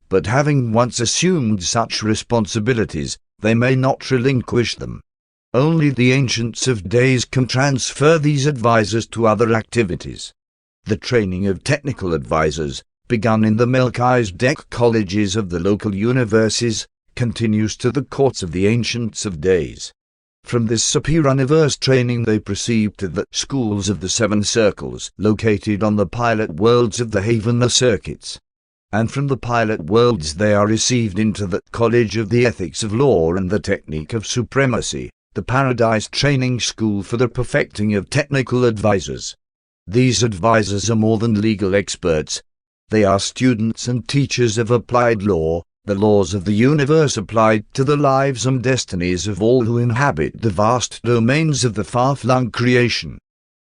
but having once assumed such responsibilities, they may not relinquish them. Only the Ancients of Days can transfer these advisors to other activities. The training of technical advisors, begun in the Melchizedek colleges of the local universes, continues to the courts of the Ancients of Days. From this superior training they proceed to the schools of the 7 circles, located on the pilot worlds of the Havana circuits. And from the pilot worlds they are received into the College of the Ethics of Law and the Technique of Supremacy, the Paradise Training School for the perfecting of technical advisors. These advisors are more than legal experts. They are students and teachers of applied law, the laws of the universe applied to the lives and destinies of all who inhabit the vast domains of the far-flung creation.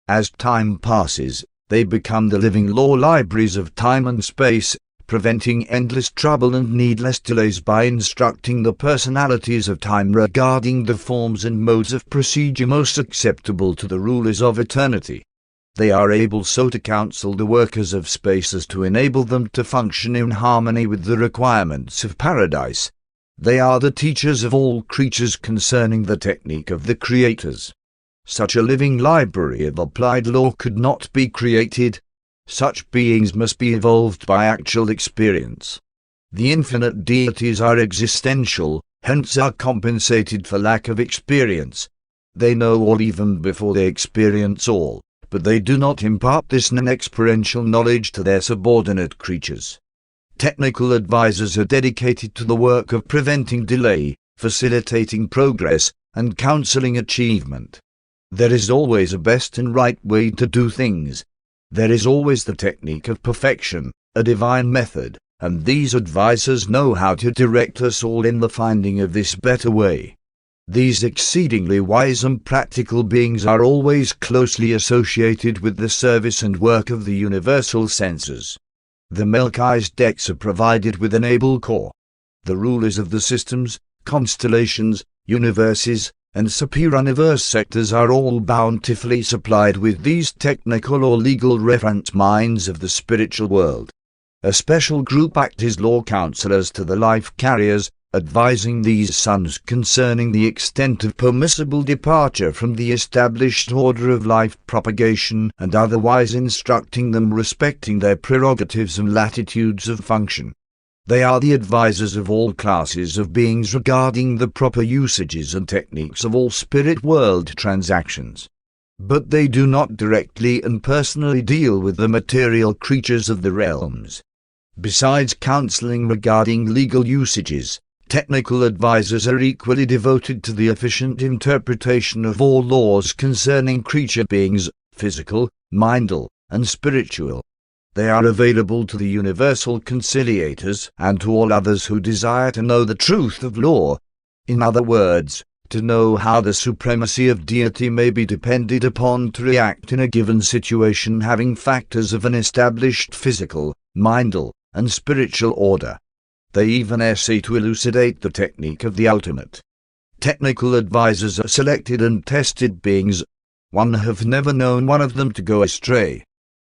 As time passes, they become the living law libraries of time and space, preventing endless trouble and needless delays by instructing the personalities of time regarding the forms and modes of procedure most acceptable to the rulers of eternity. They are able so to counsel the workers of space as to enable them to function in harmony with the requirements of paradise. They are the teachers of all creatures concerning the technique of the creators. Such a living library of applied law could not be created. Such beings must be evolved by actual experience. The infinite deities are existential, hence are compensated for lack of experience. They know all even before they experience all, but they do not impart this non-experiential knowledge to their subordinate creatures. Technical advisors are dedicated to the work of preventing delay, facilitating progress, and counseling achievement. There is always a best and right way to do things. There is always the technique of perfection, a divine method, and these advisors know how to direct us all in the finding of this better way. These exceedingly wise and practical beings are always closely associated with the service and work of the universal censors. The Melchizedeks are provided with an able corps. The rulers of the systems, constellations, universes, and superior-universe sectors are all bountifully supplied with these technical or legal reference minds of the spiritual world. A special group act as law counselors to the life carriers, advising these sons concerning the extent of permissible departure from the established order of life propagation and otherwise instructing them respecting their prerogatives and latitudes of function. They are the advisors of all classes of beings regarding the proper usages and techniques of all spirit world transactions. But they do not directly and personally deal with the material creatures of the realms. Besides counseling regarding legal usages, technical advisors are equally devoted to the efficient interpretation of all laws concerning creature beings, physical, mental, and spiritual. They are available to the universal conciliators and to all others who desire to know the truth of law. In other words, to know how the supremacy of deity may be depended upon to react in a given situation, having factors of an established physical, mental, and spiritual order. They even essay to elucidate the technique of the ultimate. Technical advisors are selected and tested beings. One have never known one of them to go astray.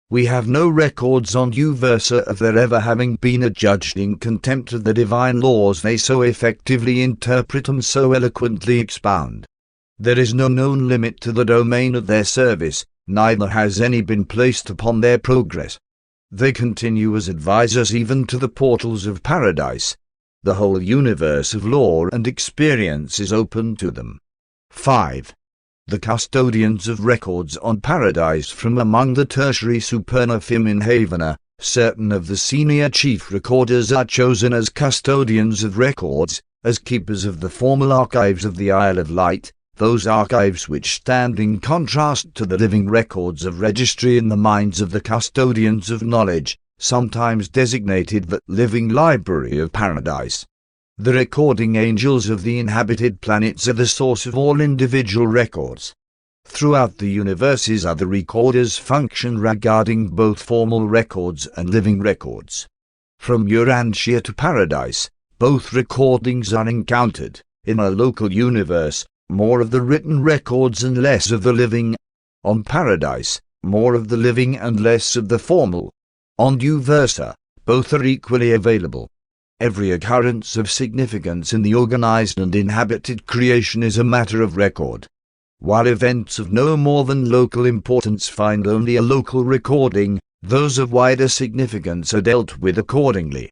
We have no records on Uversa of there ever having been adjudged in contempt of the divine laws they so effectively interpret and so eloquently expound. There is no known limit to the domain of their service, neither has any been placed upon their progress. They continue as advisors even to the portals of paradise. The whole universe of law and experience is open to them. 5. The custodians of records on paradise. From among the tertiary supernafim in Havana, certain of the senior chief recorders are chosen as custodians of records, as keepers of the formal archives of the Isle of Light, those archives which stand in contrast to the living records of registry in the minds of the custodians of knowledge, sometimes designated the living library of paradise. The recording angels of the inhabited planets are the source of all individual records. Throughout the universes other recorders function regarding both formal records and living records. From Urantia to paradise, both recordings are encountered. In a local universe, more of the written records and less of the living. On paradise, more of the living and less of the formal. On Uversa, both are equally available. Every occurrence of significance in the organized and inhabited creation is a matter of record. While events of no more than local importance find only a local recording, those of wider significance are dealt with accordingly.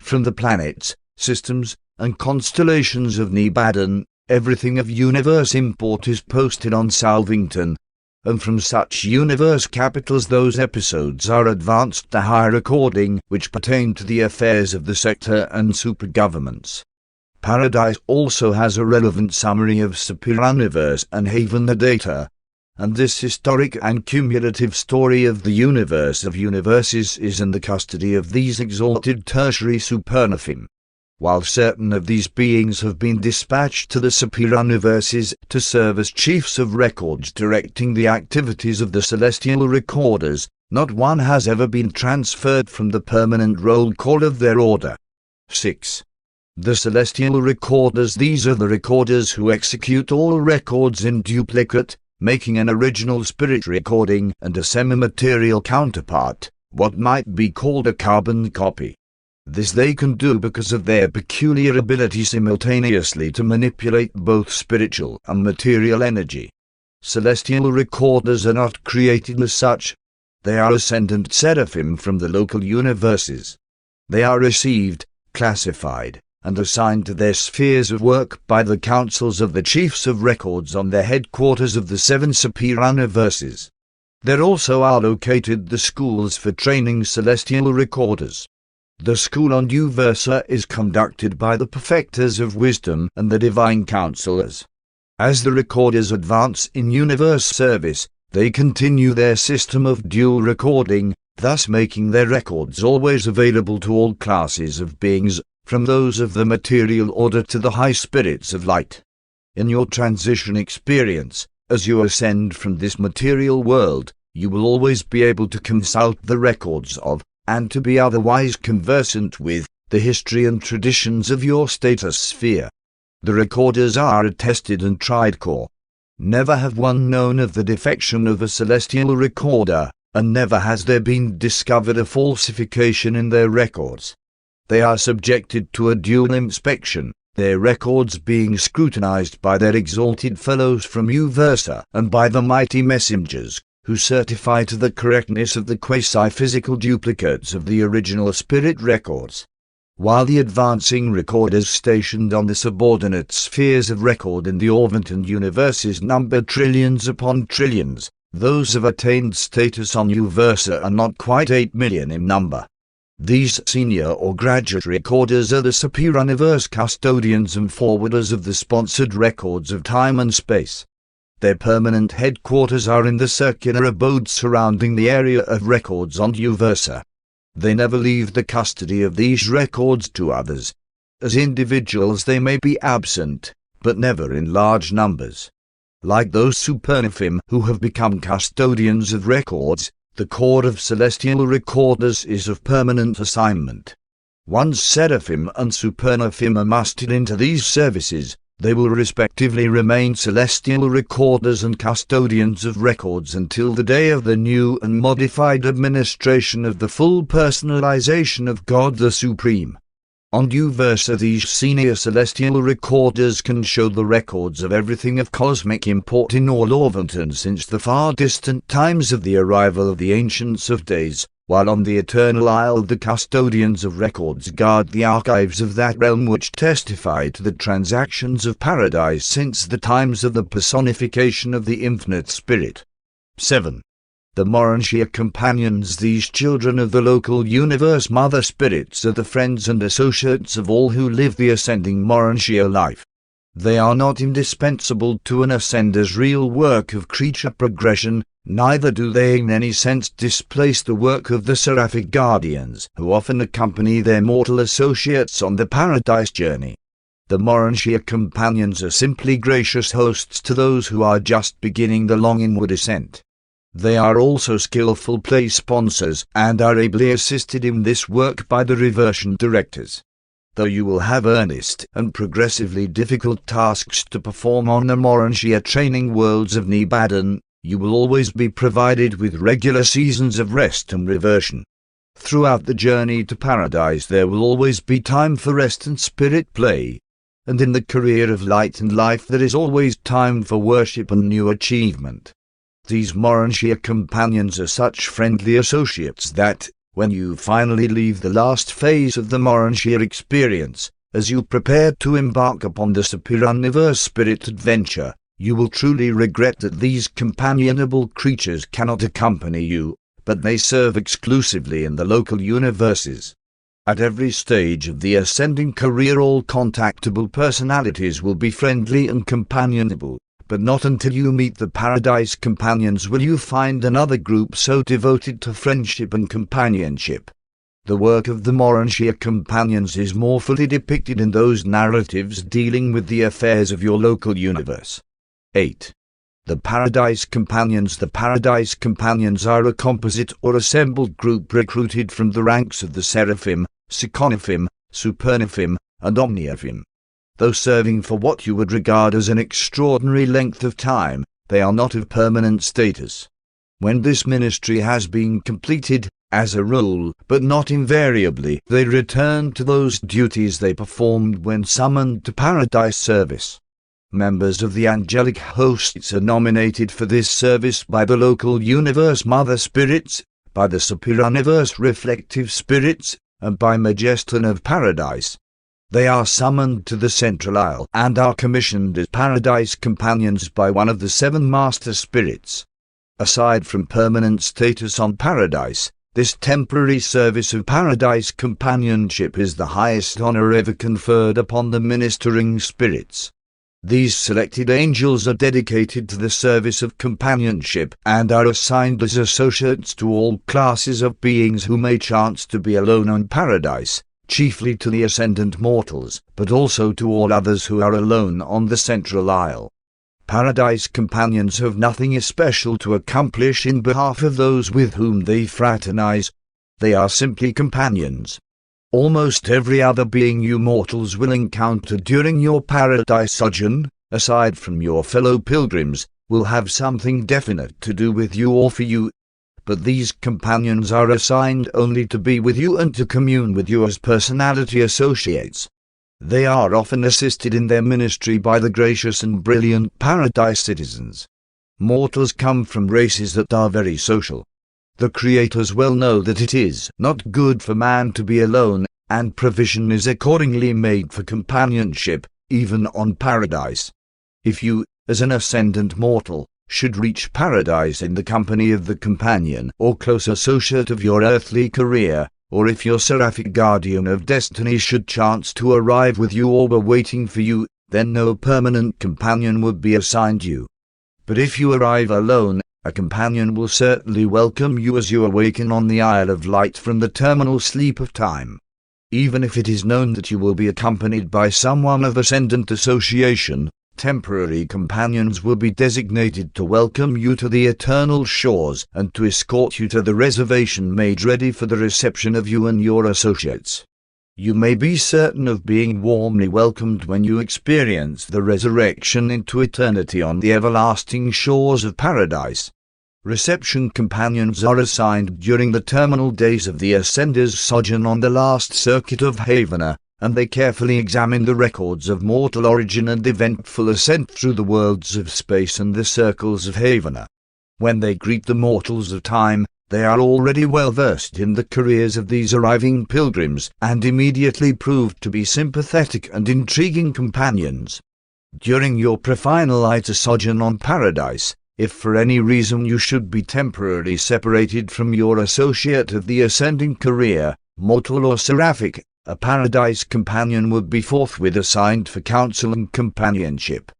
From the planets, systems, and constellations of Nebadan, everything of universe import is posted on Salvington, and from such universe capitals those episodes are advanced to high recording which pertain to the affairs of the sector and super-governments. Paradise also has a relevant summary of Superuniverse and Havana data, and this historic and cumulative story of the universe of universes is in the custody of these exalted tertiary supernafim. While certain of these beings have been dispatched to the superuniverses to serve as chiefs of records directing the activities of the celestial recorders, not one has ever been transferred from the permanent roll call of their order. 6. The celestial recorders. These are the recorders who execute all records in duplicate, making an original spirit recording and a semi-material counterpart, what might be called a carbon copy. This they can do because of their peculiar ability simultaneously to manipulate both spiritual and material energy. Celestial recorders are not created as such. They are ascendant seraphim from the local universes. They are received, classified, and assigned to their spheres of work by the councils of the chiefs of records on their headquarters of the 7 superuniverses. There also are located the schools for training celestial recorders. The school on Uversa is conducted by the perfecters of wisdom and the divine counselors. As the recorders advance in universe service, they continue their system of dual recording, thus making their records always available to all classes of beings, from those of the material order to the high spirits of light. In your transition experience, as you ascend from this material world, you will always be able to consult the records of, and to be otherwise conversant with, the history and traditions of your status sphere. The recorders are attested and tried core. Never have one known of the defection of a celestial recorder, and never has there been discovered a falsification in their records. They are subjected to a dual inspection, their records being scrutinized by their exalted fellows from Uversa and by the mighty messengers, who certify to the correctness of the quasi-physical duplicates of the original spirit records. While the advancing recorders stationed on the subordinate spheres of record in the orbitant universes number trillions upon trillions, those of attained status on Uversa are not quite 8 million in number. These senior or graduate recorders are the superuniverse custodians and forwarders of the sponsored records of time and space. Their permanent headquarters are in the circular abodes surrounding the area of records on Uversa. They never leave the custody of these records to others. As individuals they may be absent, but never in large numbers. Like those supernaphim who have become custodians of records, the corps of celestial recorders is of permanent assignment. Once seraphim and supernaphim are mustered into these services, they will respectively remain celestial recorders and custodians of records until the day of the new and modified administration of the full personalization of God the Supreme. On due versa, these senior celestial recorders can show the records of everything of cosmic import in all Orvonton since the far distant times of the arrival of the Ancients of Days, while on the Eternal Isle the custodians of records guard the archives of that realm which testify to the transactions of paradise since the times of the personification of the Infinite Spirit. 7. The Urantia companions. These children of the local universe mother spirits are the friends and associates of all who live the ascending Urantia life. They are not indispensable to an ascender's real work of creature progression, neither do they in any sense displace the work of the seraphic guardians, who often accompany their mortal associates on the paradise journey. The Urantia companions are simply gracious hosts to those who are just beginning the long inward ascent. They are also skillful play sponsors, and are ably assisted in this work by the reversion directors. Though you will have earnest and progressively difficult tasks to perform on the Urantia training worlds of Nibadan, you will always be provided with regular seasons of rest and reversion. Throughout the journey to paradise there will always be time for rest and spirit play. And in the career of light and life there is always time for worship and new achievement. These Urantia companions are such friendly associates that, when you finally leave the last phase of the Urantia experience, as you prepare to embark upon the superuniverse spirit adventure, you will truly regret that these companionable creatures cannot accompany you, but they serve exclusively in the local universes. At every stage of the ascending career all contactable personalities will be friendly and companionable, but not until you meet the Paradise Companions will you find another group so devoted to friendship and companionship. The work of the Urantia Companions is more fully depicted in those narratives dealing with the affairs of your local universe. 8. The Paradise Companions. The Paradise Companions are a composite or assembled group recruited from the ranks of the Seraphim, Psychonaphim, Supernaphim, and Omniaphim. Though serving for what you would regard as an extraordinary length of time, they are not of permanent status. When this ministry has been completed, as a rule, but not invariably, they return to those duties they performed when summoned to paradise service. Members of the angelic hosts are nominated for this service by the local universe mother spirits, by the superuniverse reflective spirits, and by Majeston of Paradise. They are summoned to the Central Isle and are commissioned as Paradise Companions by one of the 7 Master Spirits. Aside from permanent status on Paradise, this temporary service of Paradise Companionship is the highest honor ever conferred upon the ministering spirits. These selected angels are dedicated to the service of companionship and are assigned as associates to all classes of beings who may chance to be alone on Paradise, chiefly to the ascendant mortals, but also to all others who are alone on the Central Isle. Paradise Companions have nothing especial to accomplish in behalf of those with whom they fraternize. They are simply companions. Almost every other being you mortals will encounter during your paradise sojourn, aside from your fellow pilgrims, will have something definite to do with you or for you. But these companions are assigned only to be with you and to commune with you as personality associates. They are often assisted in their ministry by the gracious and brilliant paradise citizens. Mortals come from races that are very social. The creators well know that it is not good for man to be alone, and provision is accordingly made for companionship, even on paradise. If you, as an ascendant mortal, should reach paradise in the company of the companion or close associate of your earthly career, or if your seraphic guardian of destiny should chance to arrive with you or were waiting for you, then no permanent companion would be assigned you. But if you arrive alone, a companion will certainly welcome you as you awaken on the Isle of Light from the terminal sleep of time. Even if it is known that you will be accompanied by someone of ascendant association, temporary companions will be designated to welcome you to the eternal shores and to escort you to the reservation made ready for the reception of you and your associates. You may be certain of being warmly welcomed when you experience the resurrection into eternity on the everlasting shores of paradise. Reception companions are assigned during the terminal days of the Ascender's sojourn on the last circuit of Havana, and they carefully examine the records of mortal origin and eventful ascent through the worlds of space and the circles of Havana. When they greet the mortals of time, they are already well versed in the careers of these arriving pilgrims, and immediately prove to be sympathetic and intriguing companions. During your prefinalite sojourn on paradise, if for any reason you should be temporarily separated from your associate of the ascending career, mortal or seraphic, a paradise companion would be forthwith assigned for counsel and companionship.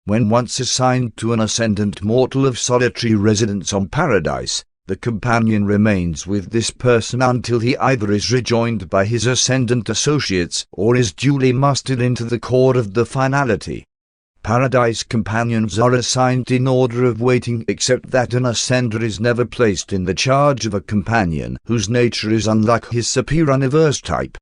When once assigned to an ascendant mortal of solitary residence on paradise, the companion remains with this person until he either is rejoined by his ascendant associates or is duly mustered into the court of the finality. Paradise companions are assigned in order of waiting, except that an ascender is never placed in the charge of a companion whose nature is unlike his superuniverse type.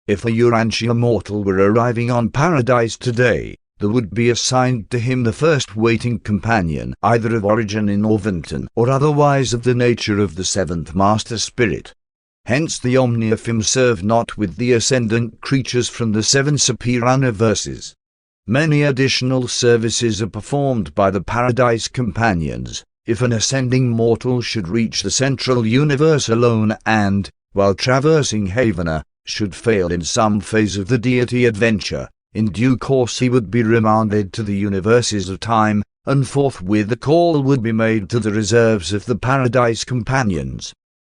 If a Urantia mortal were arriving on paradise today, there would be assigned to him the first waiting companion, either of origin in Orvington or otherwise of the nature of the seventh master spirit. Hence the Omniafim serve not with the ascendant creatures from the seven superuniverses. Many additional services are performed by the paradise companions, if an ascending mortal should reach the central universe alone and, while traversing Havana, should fail in some phase of the deity adventure. In due course he would be remanded to the universes of time, and forthwith a call would be made to the reserves of the paradise companions.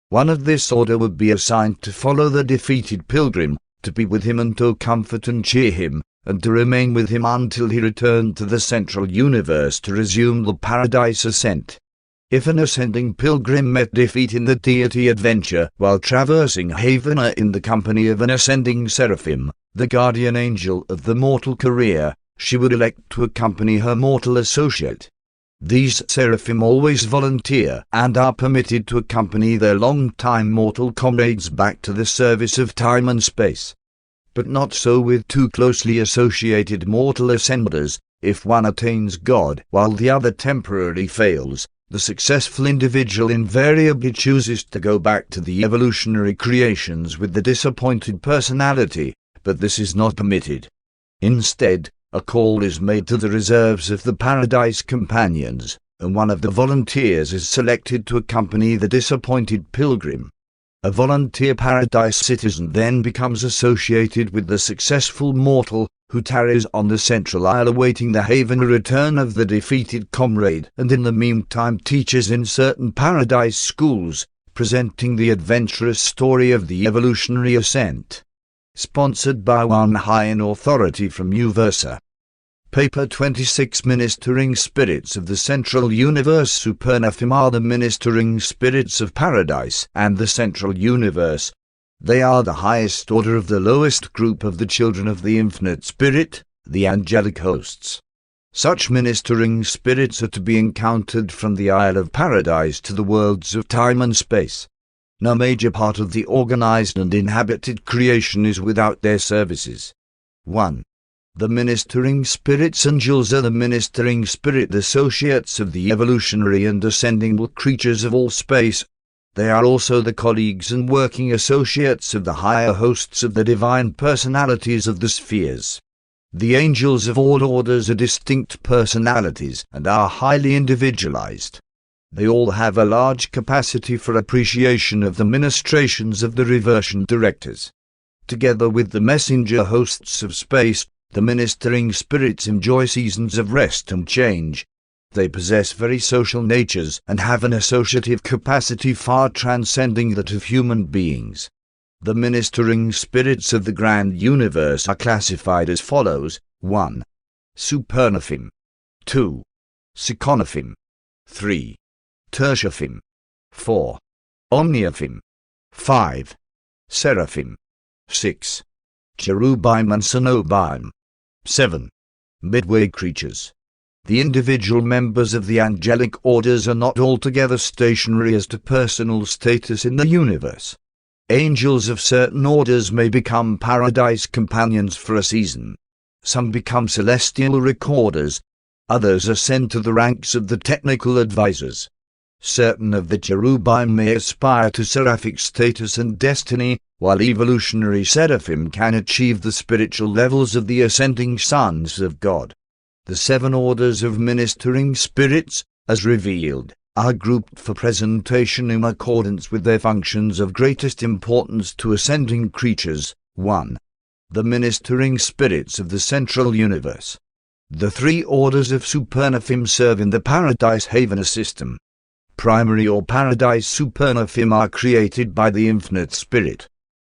One of this order would be assigned to follow the defeated pilgrim, to be with him and to comfort and cheer him, and to remain with him until he returned to the central universe to resume the paradise ascent. If an ascending pilgrim met defeat in the deity adventure while traversing Havana in the company of an ascending seraphim, the guardian angel of the mortal career, she would elect to accompany her mortal associate. These seraphim always volunteer and are permitted to accompany their long-time mortal comrades back to the service of time and space. But not so with two closely associated mortal ascenders. If one attains God while the other temporarily fails, the successful individual invariably chooses to go back to the evolutionary creations with the disappointed personality, but this is not permitted. Instead, a call is made to the reserves of the paradise companions, and one of the volunteers is selected to accompany the disappointed pilgrim. A volunteer paradise citizen then becomes associated with the successful mortal, who tarries on the central isle awaiting the haven return of the defeated comrade, and in the meantime teaches in certain paradise schools, presenting the adventurous story of the evolutionary ascent. Sponsored by one high in authority from Uversa. Paper 26. Ministering Spirits of the Central Universe. Supernafim are the ministering spirits of paradise and the central universe. They are the highest order of the lowest group of the children of the infinite spirit, the angelic hosts. Such ministering spirits are to be encountered from the Isle of Paradise to the worlds of time and space. No major part of the organized and inhabited creation is without their services. 1. The ministering spirits. Angels are the ministering spirit associates of the evolutionary and ascending creatures of all space. They are also the colleagues and working associates of the higher hosts of the divine personalities of the spheres. The angels of all orders are distinct personalities and are highly individualized. They all have a large capacity for appreciation of the ministrations of the reversion directors. Together with the messenger hosts of space, the ministering spirits enjoy seasons of rest and change. They possess very social natures and have an associative capacity far transcending that of human beings. The ministering spirits of the grand universe are classified as follows: 1. Supernafim. 2. Seconafim. 3. Tertiafim. 4. Omniafim. 5. Seraphim. 6. cherubim and cenobim. 7. Midway creatures. The individual members of the angelic orders are not altogether stationary as to personal status in the universe. Angels of certain orders may become paradise companions for a season. Some become celestial recorders. Others ascend to the ranks of the technical advisors. Certain of the cherubim may aspire to seraphic status and destiny, while evolutionary seraphim can achieve the spiritual levels of the ascending sons of God. The 7 orders of ministering spirits, as revealed, are grouped for presentation in accordance with their functions of greatest importance to ascending creatures. 1. The ministering spirits of the central universe. The 3 orders of supernaphim serve in the Paradise Havener system. Primary or Paradise supernaphim are created by the Infinite Spirit.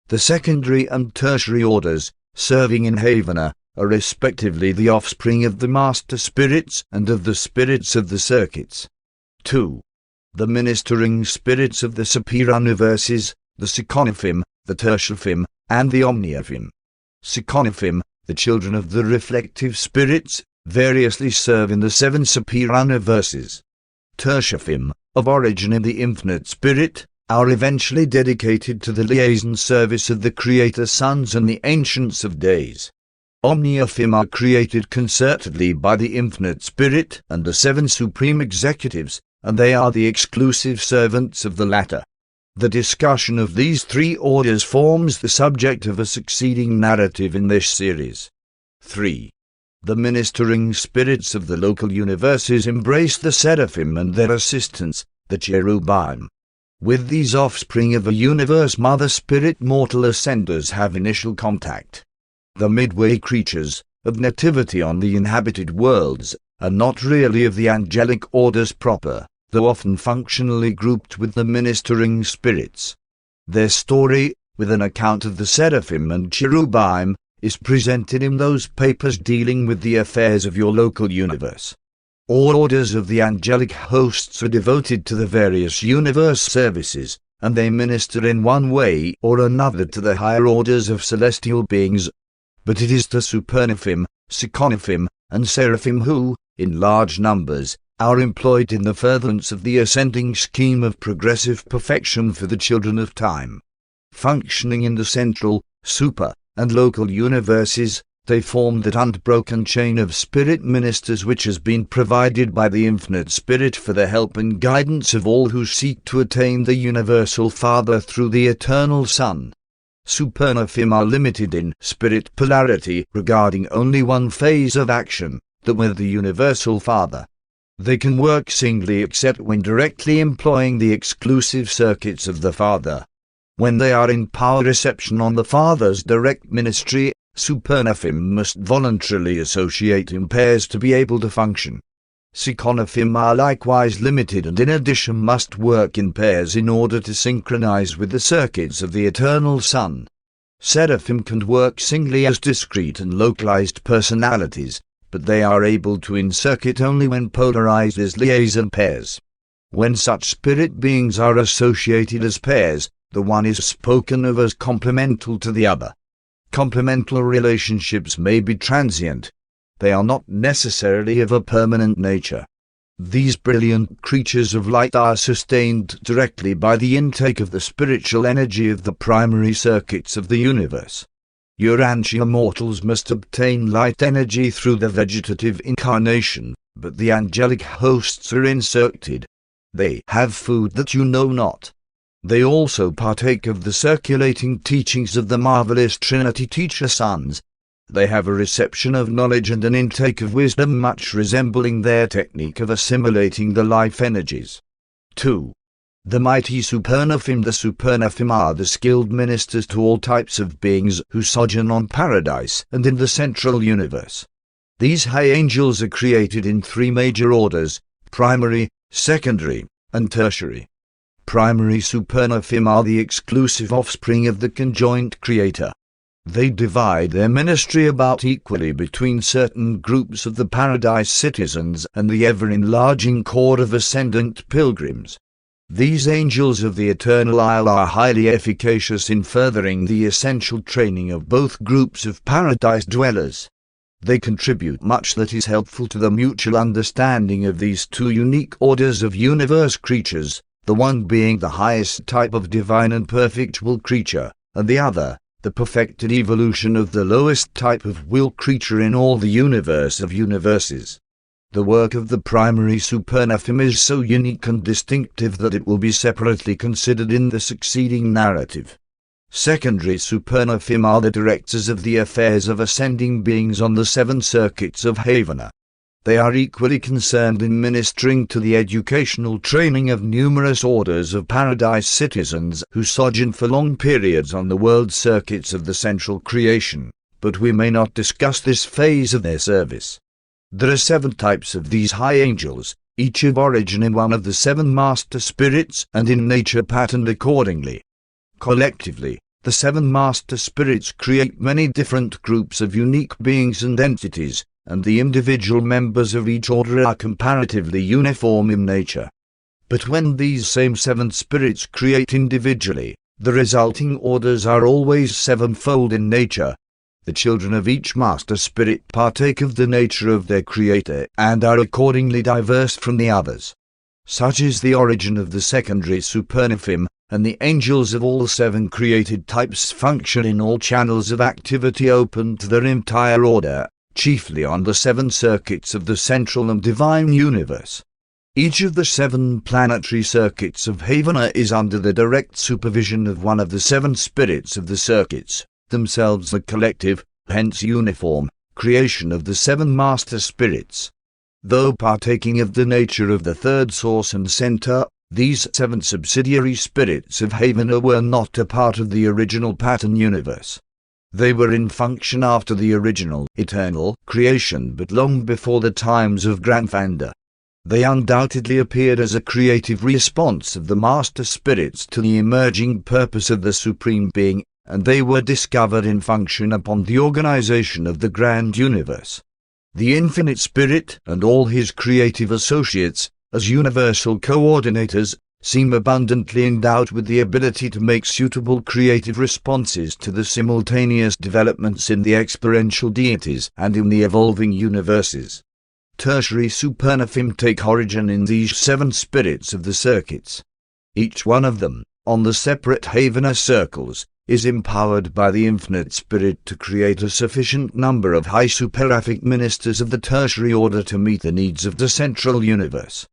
The secondary and tertiary orders, serving in Havener, are respectively the offspring of the Master Spirits and of the Spirits of the Circuits. 2. The ministering spirits of the superuniverses, the Psychonaphim, the Tertiaphim, and the Omniaphim. Psychonaphim, the children of the reflective spirits, variously serve in the 7 superuniverses. Tertiaphim, of origin in the Infinite Spirit, are eventually dedicated to the liaison service of the Creator Sons and the Ancients of Days. Omniaphim are created concertedly by the Infinite Spirit and the 7 Supreme Executives, and they are the exclusive servants of the latter. The discussion of these 3 orders forms the subject of a succeeding narrative in this series. 3. The ministering spirits of the local universes embrace the seraphim and their assistants, the cherubim. With these offspring of a universe mother spirit mortal ascenders have initial contact. The midway creatures, of nativity on the inhabited worlds, are not really of the angelic orders proper, though often functionally grouped with the ministering spirits. Their story, with an account of the seraphim and cherubim, is presented in those papers dealing with the affairs of your local universe. All orders of the angelic hosts are devoted to the various universe services, and they minister in one way or another to the higher orders of celestial beings. But it is the supernaphim, psychonaphim, and seraphim who, in large numbers, are employed in the furtherance of the ascending scheme of progressive perfection for the children of time. Functioning in the central, super, and local universes, they form that unbroken chain of spirit ministers which has been provided by the Infinite Spirit for the help and guidance of all who seek to attain the Universal Father through the Eternal Son. Supernaphim are limited in spirit polarity regarding only one phase of action, that with the Universal Father. They can work singly except when directly employing the exclusive circuits of the Father. When they are in power reception on the Father's direct ministry, supernaphim must voluntarily associate in pairs to be able to function. Psychonaphim are likewise limited and in addition must work in pairs in order to synchronize with the circuits of the Eternal Son. Seraphim can work singly as discrete and localized personalities, but they are able to in-circuit only when polarized as liaison pairs. When such spirit beings are associated as pairs, the one is spoken of as complemental to the other. Complemental relationships may be transient. They are not necessarily of a permanent nature. These brilliant creatures of light are sustained directly by the intake of the spiritual energy of the primary circuits of the universe. Urantia mortals must obtain light energy through the vegetative incarnation, but the angelic hosts are inserted. They have food that you know not. They also partake of the circulating teachings of the marvelous Trinity Teacher Sons. They have a reception of knowledge and an intake of wisdom much resembling their technique of assimilating the life energies. 2. The mighty supernaphim. The supernaphim are the skilled ministers to all types of beings who sojourn on paradise and in the central universe. These high angels are created in 3 major orders: primary, secondary, and tertiary. Primary supernaphim are the exclusive offspring of the conjoint Creator. They divide their ministry about equally between certain groups of the paradise citizens and the ever-enlarging core of ascendant pilgrims. These angels of the Eternal Isle are highly efficacious in furthering the essential training of both groups of paradise dwellers. They contribute much that is helpful to the mutual understanding of these two unique orders of universe creatures, the one being the highest type of divine and perfect will creature, and the other, the perfected evolution of the lowest type of will creature in all the universe of universes. The work of the primary Supernafim is so unique and distinctive that it will be separately considered in the succeeding narrative. Secondary Supernafim are the directors of the affairs of ascending beings on the 7 circuits of Havana. They are equally concerned in ministering to the educational training of numerous orders of paradise citizens who sojourn for long periods on the world circuits of the central creation, but we may not discuss this phase of their service. There are 7 types of these high angels, each of origin in one of the 7 master spirits and in nature patterned accordingly. Collectively, the 7 master spirits create many different groups of unique beings and entities, and the individual members of each order are comparatively uniform in nature. But when these same 7 spirits create individually, the resulting orders are always sevenfold in nature. The children of each master spirit partake of the nature of their creator and are accordingly diverse from the others. Such is the origin of the secondary Supernafim, and the angels of all 7 created types function in all channels of activity open to their entire order, chiefly on the 7 circuits of the central and divine universe. Each of the 7 planetary circuits of Havana is under the direct supervision of one of the 7 spirits of the circuits, themselves the collective, hence uniform, creation of the 7 master spirits. Though partaking of the nature of the third source and center, these 7 subsidiary spirits of Havana were not a part of the original pattern universe. They were in function after the original, eternal, creation but long before the times of Grandfather. They undoubtedly appeared as a creative response of the master spirits to the emerging purpose of the Supreme Being, and they were discovered in function upon the organization of the grand universe. The Infinite Spirit and all his creative associates, as universal coordinators, seem abundantly endowed with the ability to make suitable creative responses to the simultaneous developments in the experiential deities and in the evolving universes. Tertiary Supernafim take origin in these 7 spirits of the circuits. Each one of them, on the separate Havana circles, is empowered by the Infinite Spirit to create a sufficient number of high superaphic ministers of the tertiary order to meet the needs of the central universe.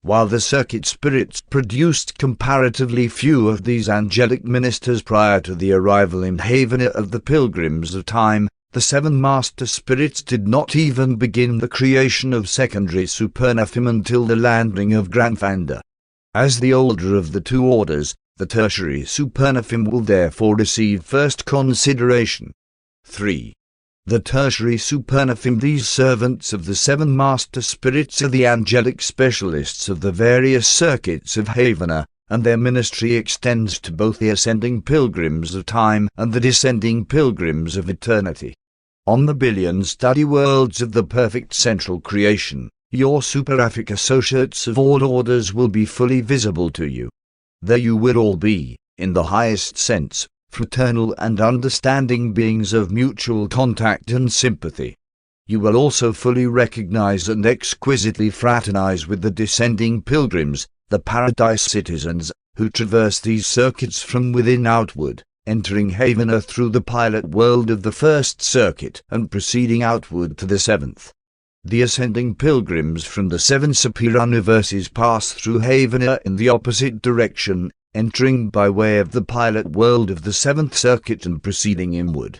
While the circuit spirits produced comparatively few of these angelic ministers prior to the arrival in Havana of the pilgrims of time, the 7 master spirits did not even begin the creation of secondary Supernafim until the landing of Grandfather. As the older of the 2 orders, the tertiary Supernafim will therefore receive first consideration. 3. The tertiary Supernafim. These servants of the 7 master spirits are the angelic specialists of the various circuits of Havana, and their ministry extends to both the ascending pilgrims of time and the descending pilgrims of eternity. On the billion study worlds of the perfect central creation, your superaphic associates of all orders will be fully visible to you. There you will all be, in the highest sense, fraternal and understanding beings of mutual contact and sympathy. You will also fully recognize and exquisitely fraternize with the descending pilgrims, the paradise citizens, who traverse these circuits from within outward, entering Havana through the pilot world of the first circuit and proceeding outward to the 7th. The ascending pilgrims from the 7 superior universes pass through Havana in the opposite direction, entering by way of the pilot world of the 7th circuit and proceeding inward.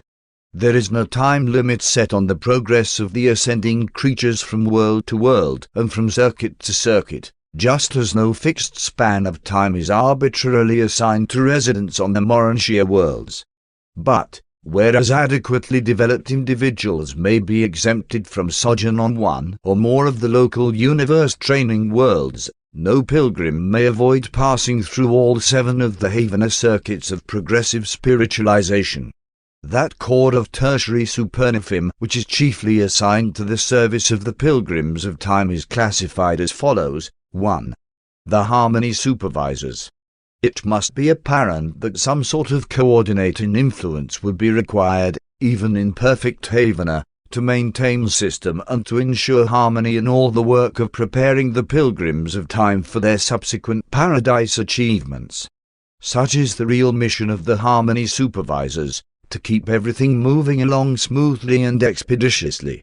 There is no time limit set on the progress of the ascending creatures from world to world and from circuit to circuit, just as no fixed span of time is arbitrarily assigned to residents on the Urantia worlds. But, whereas adequately developed individuals may be exempted from sojourn on one or more of the local universe training worlds, no pilgrim may avoid passing through all 7 of the Havana circuits of progressive spiritualization. That corps of tertiary Supernafim which is chiefly assigned to the service of the pilgrims of time is classified as follows: 1. The harmony supervisors. It must be apparent that some sort of coordinating influence would be required, even in perfect Havana, to maintain the system and to ensure harmony in all the work of preparing the pilgrims of time for their subsequent paradise achievements. Such is the real mission of the harmony supervisors, to keep everything moving along smoothly and expeditiously.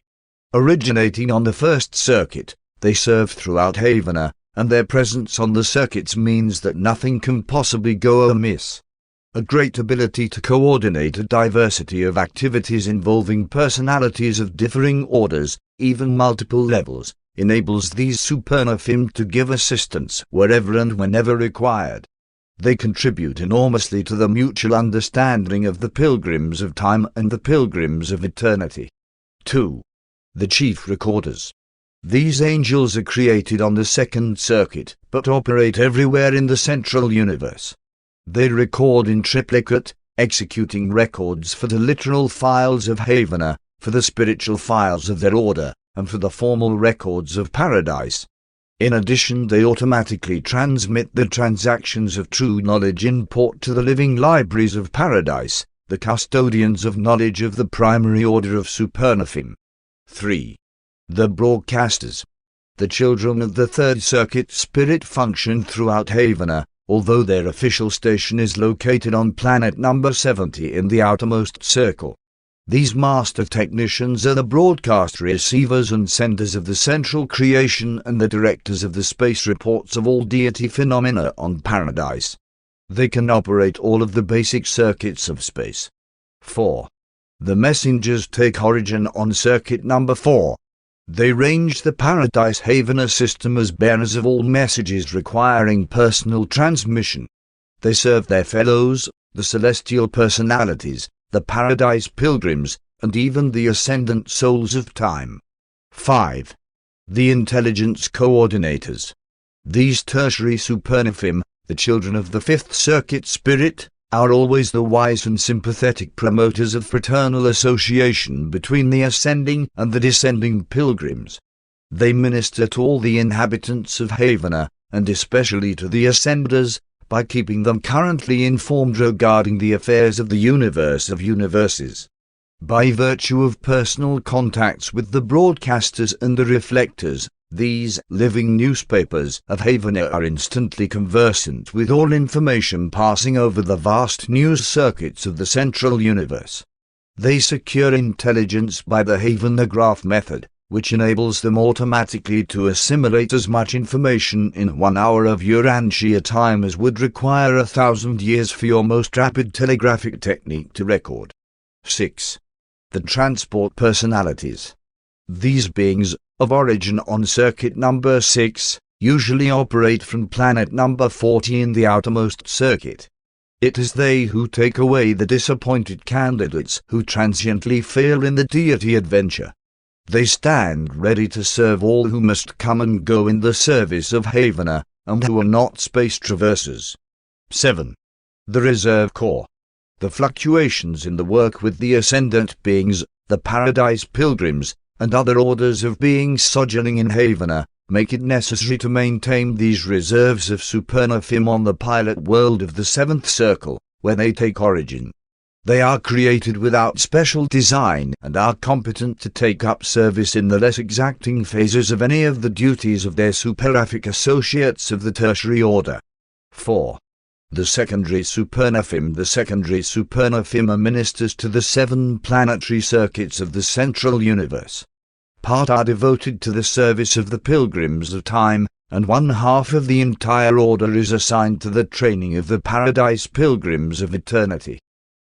Originating on the first circuit, they serve throughout Havana, and their presence on the circuits means that nothing can possibly go amiss. A great ability to coordinate a diversity of activities involving personalities of differing orders, even multiple levels, enables these supernafim to give assistance wherever and whenever required. They contribute enormously to the mutual understanding of the pilgrims of time and the pilgrims of eternity. 2. The chief recorders. These angels are created on the second circuit, but operate everywhere in the central universe. They record in triplicate, executing records for the literal files of Havana, for the spiritual files of their order, and for the formal records of paradise. In addition, they automatically transmit the transactions of true knowledge import to the living libraries of paradise, the custodians of knowledge of the primary order of Supernafim. 3. The broadcasters. The children of the third circuit spirit function throughout Havana, although their official station is located on planet number 70 in the outermost circle. These master technicians are the broadcast receivers and senders of the central creation and the directors of the space reports of all deity phenomena on paradise. They can operate all of the basic circuits of space. 4. The messengers take origin on circuit number 4. They range the Paradise Havana system as bearers of all messages requiring personal transmission. They serve their fellows, the celestial personalities, the Paradise pilgrims, and even the ascendant souls of time. 5. The intelligence coordinators. These tertiary supernafim, the children of the fifth circuit spirit, are always the wise and sympathetic promoters of fraternal association between the ascending and the descending pilgrims. They minister to all the inhabitants of Havana, and especially to the ascenders, by keeping them currently informed regarding the affairs of the universe of universes. By virtue of personal contacts with the broadcasters and the reflectors, these living newspapers of Havana are instantly conversant with all information passing over the vast news circuits of the central universe. They secure intelligence by the Havanograph method, which enables them automatically to assimilate as much information in 1 hour of Urantia time as would require 1,000 years for your most rapid telegraphic technique to record. 6. The transport personalities. These beings, of origin on circuit number 6, usually operate from planet number 40 in the outermost circuit. It is they who take away the disappointed candidates who transiently fail in the deity adventure. They stand ready to serve all who must come and go in the service of Havana, and who are not space traversers. 7. The Reserve Corps. The fluctuations in the work with the ascendant beings, the Paradise Pilgrims, and other orders of beings sojourning in Havana, make it necessary to maintain these reserves of supernafim on the pilot world of the seventh circle, where they take origin. They are created without special design and are competent to take up service in the less exacting phases of any of the duties of their superaphic associates of the tertiary order. 4. The secondary supernafim. The secondary supernafim are ministers to the 7 planetary circuits of the central universe. Part are devoted to the service of the pilgrims of time, and 1/2 of the entire order is assigned to the training of the Paradise pilgrims of eternity.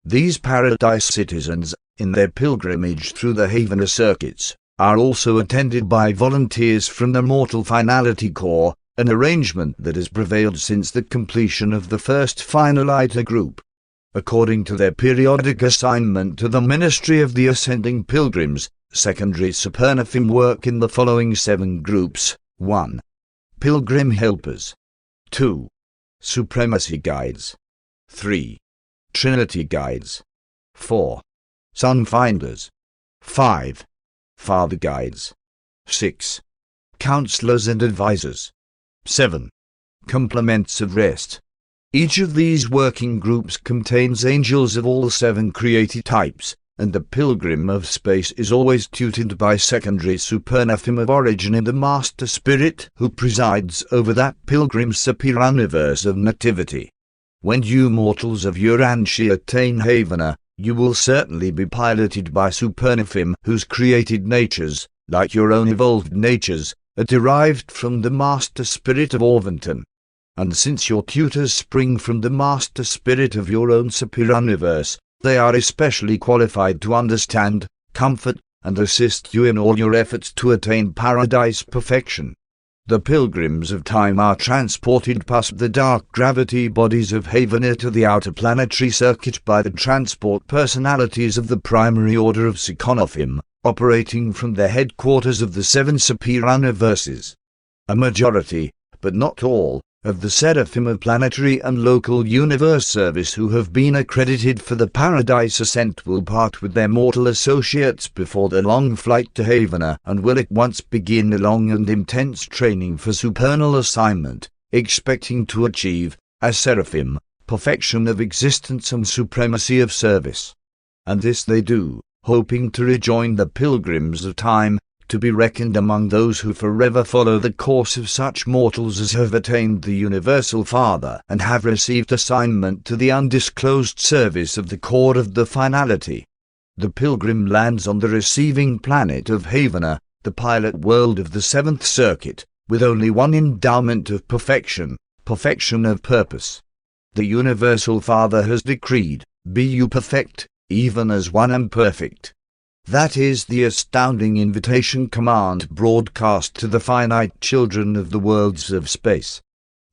These Paradise citizens, in their pilgrimage through the Havana circuits, are also attended by volunteers from the Mortal Finality Corps, an arrangement that has prevailed since the completion of the first Finaliter group. According to their periodic assignment to the Ministry of the Ascending Pilgrims, secondary supernafim work in the following 7 groups. 1. Pilgrim Helpers. 2. Supremacy Guides. 3. Trinity Guides. 4. Sun Finders. 5. Father Guides. 6. Counselors and Advisors. 7. complements of rest. Each of these working groups contains angels of all 7 created types, and the pilgrim of space is always tutored by secondary supernothing of origin in the Master Spirit who presides over that pilgrim's superuniverse of nativity. When you mortals of Urantia attain Havana, you will certainly be piloted by supernothing whose created natures, like your own evolved natures, are derived from the Master Spirit of Orvanton. And since your tutors spring from the Master Spirit of your own superuniverse, they are especially qualified to understand, comfort, and assist you in all your efforts to attain paradise perfection. The pilgrims of time are transported past the dark gravity bodies of Havana to the outer planetary circuit by the transport personalities of the primary order of Psychonothim, operating from the headquarters of the 7 superuniverses. A majority, but not all, of the Seraphim of planetary and local universe service who have been accredited for the Paradise Ascent will part with their mortal associates before the long flight to Havana and will at once begin a long and intense training for supernal assignment, expecting to achieve, as Seraphim, perfection of existence and supremacy of service. And this they do, hoping to rejoin the pilgrims of time, to be reckoned among those who forever follow the course of such mortals as have attained the Universal Father and have received assignment to the undisclosed service of the core of the finality. The pilgrim lands on the receiving planet of Havana, the pilot world of the 7th Circuit, with only one endowment of perfection, perfection of purpose. The Universal Father has decreed, "Be you perfect, even as one am perfect." That is the astounding invitation command broadcast to the finite children of the worlds of space.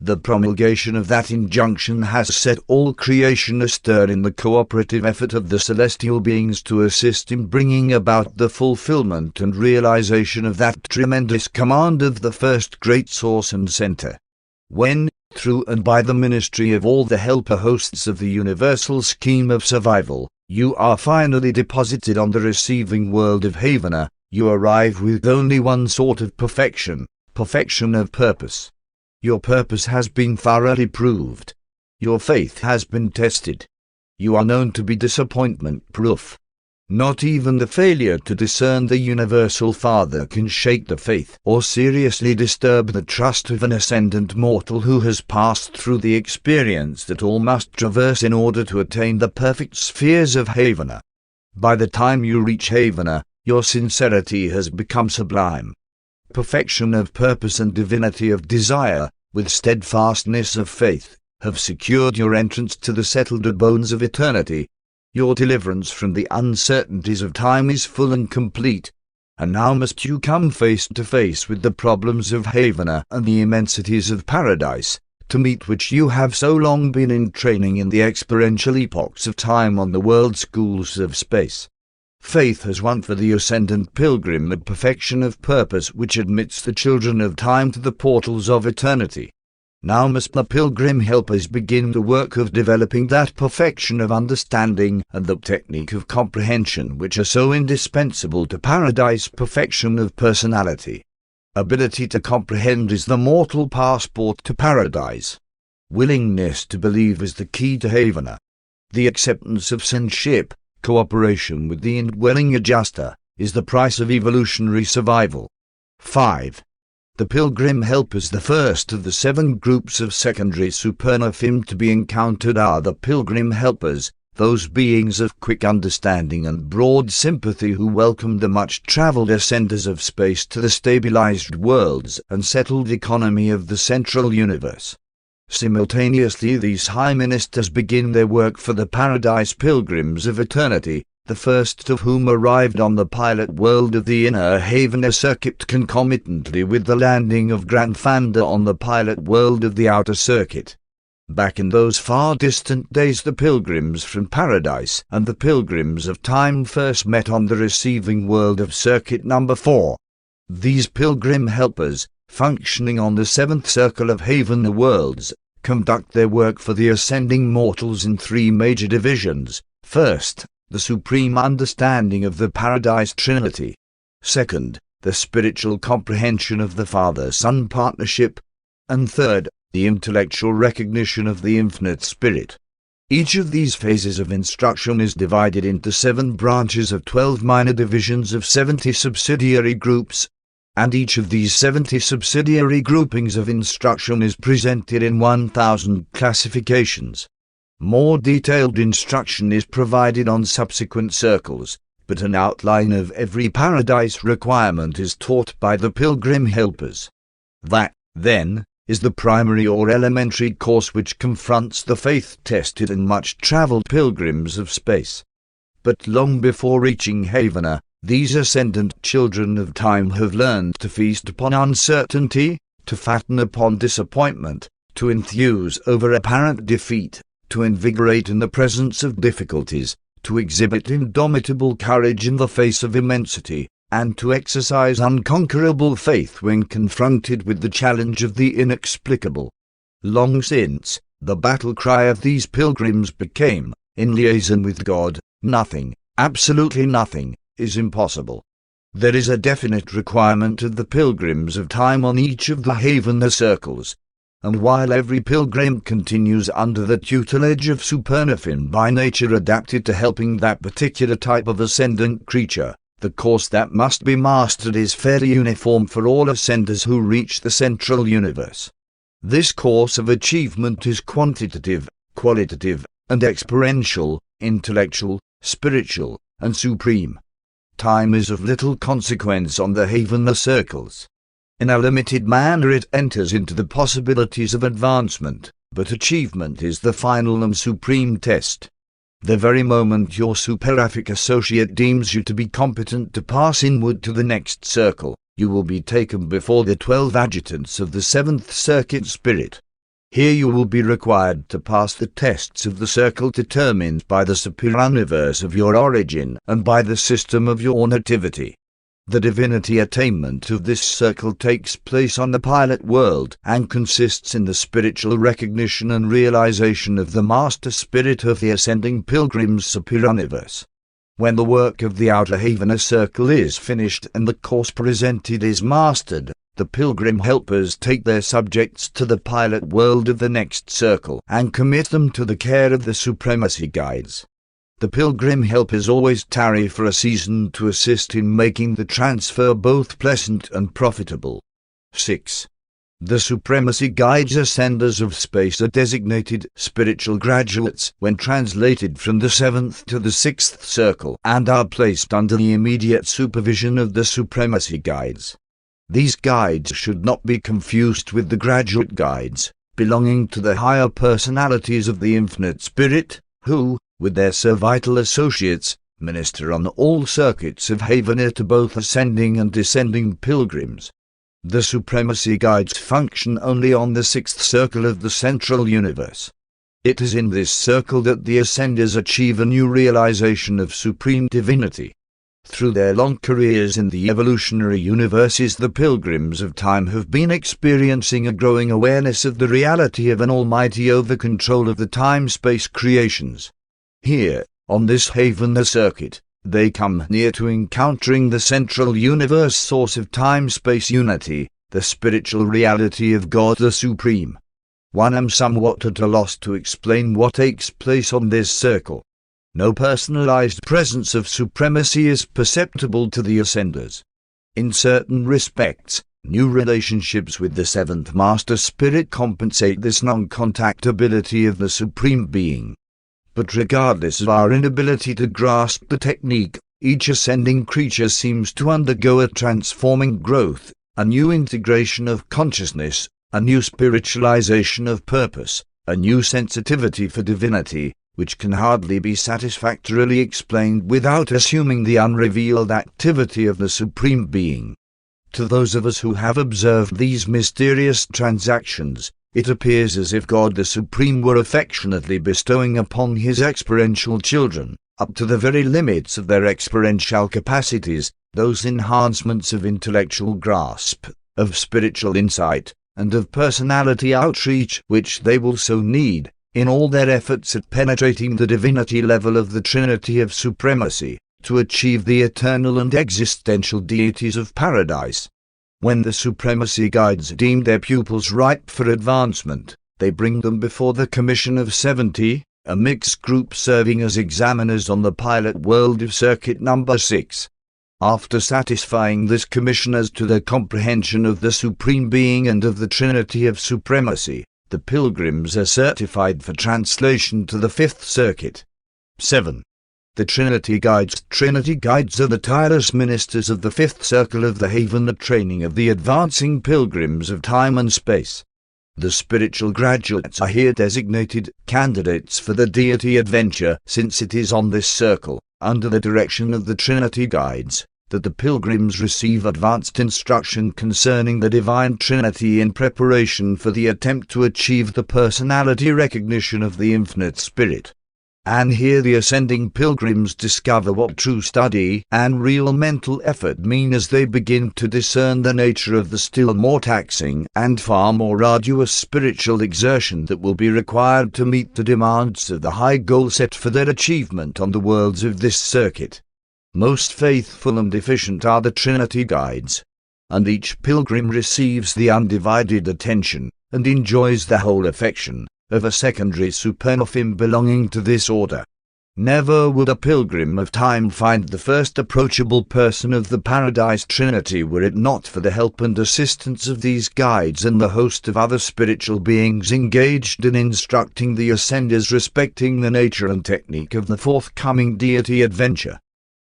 The promulgation of that injunction has set all creation astir in the cooperative effort of the celestial beings to assist in bringing about the fulfillment and realization of that tremendous command of the first great source and center. When, through and by the ministry of all the helper hosts of the universal scheme of survival, you are finally deposited on the receiving world of Havana, you arrive with only one sort of perfection, perfection of purpose. Your purpose has been thoroughly proved. Your faith has been tested. You are known to be disappointment-proof. Not even the failure to discern the Universal Father can shake the faith or seriously disturb the trust of an ascendant mortal who has passed through the experience that all must traverse in order to attain the perfect spheres of Havana. By the time you reach Havana, your sincerity has become sublime. Perfection of purpose and divinity of desire, with steadfastness of faith, have secured your entrance to the settled abodes of eternity. Your deliverance from the uncertainties of time is full and complete, and now must you come face to face with the problems of Havana and the immensities of paradise, to meet which you have so long been in training in the experiential epochs of time on the world schools of space. Faith has won for the ascendant pilgrim a perfection of purpose which admits the children of time to the portals of eternity. Now must the pilgrim helpers begin the work of developing that perfection of understanding and the technique of comprehension which are so indispensable to paradise perfection of personality. Ability to comprehend is the mortal passport to paradise. Willingness to believe is the key to Havana. The acceptance of sonship, cooperation with the indwelling adjuster, is the price of evolutionary survival. 5. The pilgrim helpers. The first of the 7 groups of secondary supernothim to be encountered are the pilgrim helpers, those beings of quick understanding and broad sympathy who welcome the much-traveled ascenders of space to the stabilized worlds and settled economy of the central universe. Simultaneously these high ministers begin their work for the paradise pilgrims of eternity, the first of whom arrived on the pilot world of the inner Havana circuit concomitantly with the landing of Grandfanda on the pilot world of the outer circuit. Back in those far distant days the pilgrims from paradise and the pilgrims of time first met on the receiving world of circuit number 4. These pilgrim helpers, functioning on the 7th circle of Havana worlds, conduct their work for the ascending mortals in 3 major divisions. First, the supreme understanding of the Paradise Trinity. Second, the spiritual comprehension of the Father-Son partnership. And third, the intellectual recognition of the infinite spirit. Each of these phases of instruction is divided into 7 branches of 12 minor divisions of 70 subsidiary groups, and each of these 70 subsidiary groupings of instruction is presented in 1,000 classifications. More detailed instruction is provided on subsequent circles, but an outline of every paradise requirement is taught by the pilgrim helpers. That, then, is the primary or elementary course which confronts the faith-tested and much-travelled pilgrims of space. But long before reaching Havana, these ascendant children of time have learned to feast upon uncertainty, to fatten upon disappointment, to enthuse over apparent defeat, to invigorate in the presence of difficulties, to exhibit indomitable courage in the face of immensity, and to exercise unconquerable faith when confronted with the challenge of the inexplicable. Long since, the battle cry of these pilgrims became, in liaison with God, nothing, absolutely nothing, is impossible. There is a definite requirement of the pilgrims of time on each of the Havana circles, and while every pilgrim continues under the tutelage of Supernafin by nature adapted to helping that particular type of ascendant creature, the course that must be mastered is fairly uniform for all ascenders who reach the central universe. This course of achievement is quantitative, qualitative, and experiential, intellectual, spiritual, and supreme. Time is of little consequence on the Havana circles. In a limited manner it enters into the possibilities of advancement, but achievement is the final and supreme test. The very moment your superific associate deems you to be competent to pass inward to the next circle, you will be taken before the 12 adjutants of the 7th Circuit Spirit. Here you will be required to pass the tests of the circle determined by the superuniverse of your origin and by the system of your nativity. The divinity attainment of this circle takes place on the pilot world and consists in the spiritual recognition and realization of the master spirit of the ascending pilgrim's superuniverse. When the work of the outer Havana circle is finished and the course presented is mastered, the pilgrim helpers take their subjects to the pilot world of the next circle and commit them to the care of the supremacy guides. The pilgrim helpers always tarry for a season to assist in making the transfer both pleasant and profitable. 6. The supremacy guides ascenders of space are designated spiritual graduates when translated from the 7th to the 6th circle and are placed under the immediate supervision of the supremacy guides. These guides should not be confused with the graduate guides, belonging to the higher personalities of the infinite spirit, who, with their servile associates, minister on all circuits of Havana to both ascending and descending pilgrims. The supremacy guides function only on the 6th circle of the central universe. It is in this circle that the ascenders achieve a new realization of supreme divinity. Through their long careers in the evolutionary universes, the pilgrims of time have been experiencing a growing awareness of the reality of an almighty over-control of the time-space creations. Here, on this Havana circuit, they come near to encountering the central universe source of time-space unity, the spiritual reality of God the Supreme. One am somewhat at a loss to explain what takes place on this circle. No personalized presence of supremacy is perceptible to the ascenders. In certain respects, new relationships with the 7th Master Spirit compensate this non-contactability of the Supreme Being. But regardless of our inability to grasp the technique, each ascending creature seems to undergo a transforming growth, a new integration of consciousness, a new spiritualization of purpose, a new sensitivity for divinity, which can hardly be satisfactorily explained without assuming the unrevealed activity of the Supreme Being. To those of us who have observed these mysterious transactions, it appears as if God the Supreme were affectionately bestowing upon his experiential children, up to the very limits of their experiential capacities, those enhancements of intellectual grasp, of spiritual insight, and of personality outreach which they will so need, in all their efforts at penetrating the divinity level of the Trinity of Supremacy, to achieve the eternal and existential deities of paradise. When the Supremacy Guides deem their pupils ripe for advancement, they bring them before the Commission of 70, a mixed group serving as examiners on the pilot world of Circuit Number 6. After satisfying this commission as to their comprehension of the Supreme Being and of the Trinity of Supremacy, the pilgrims are certified for translation to the Fifth Circuit. 7. The Trinity Guides. Trinity Guides are the tireless ministers of the Fifth Circle of the Haven, the training of the advancing pilgrims of time and space. The spiritual graduates are here designated candidates for the deity adventure, since it is on this circle, under the direction of the Trinity Guides, that the pilgrims receive advanced instruction concerning the Divine Trinity in preparation for the attempt to achieve the personality recognition of the Infinite Spirit. And here the ascending pilgrims discover what true study and real mental effort mean as they begin to discern the nature of the still more taxing and far more arduous spiritual exertion that will be required to meet the demands of the high goal set for their achievement on the worlds of this circuit. Most faithful and efficient are the Trinity Guides, and each pilgrim receives the undivided attention, and enjoys the whole affection, of a secondary supernophim belonging to this order. Never would a pilgrim of time find the first approachable person of the Paradise Trinity were it not for the help and assistance of these guides and the host of other spiritual beings engaged in instructing the ascenders respecting the nature and technique of the forthcoming deity adventure.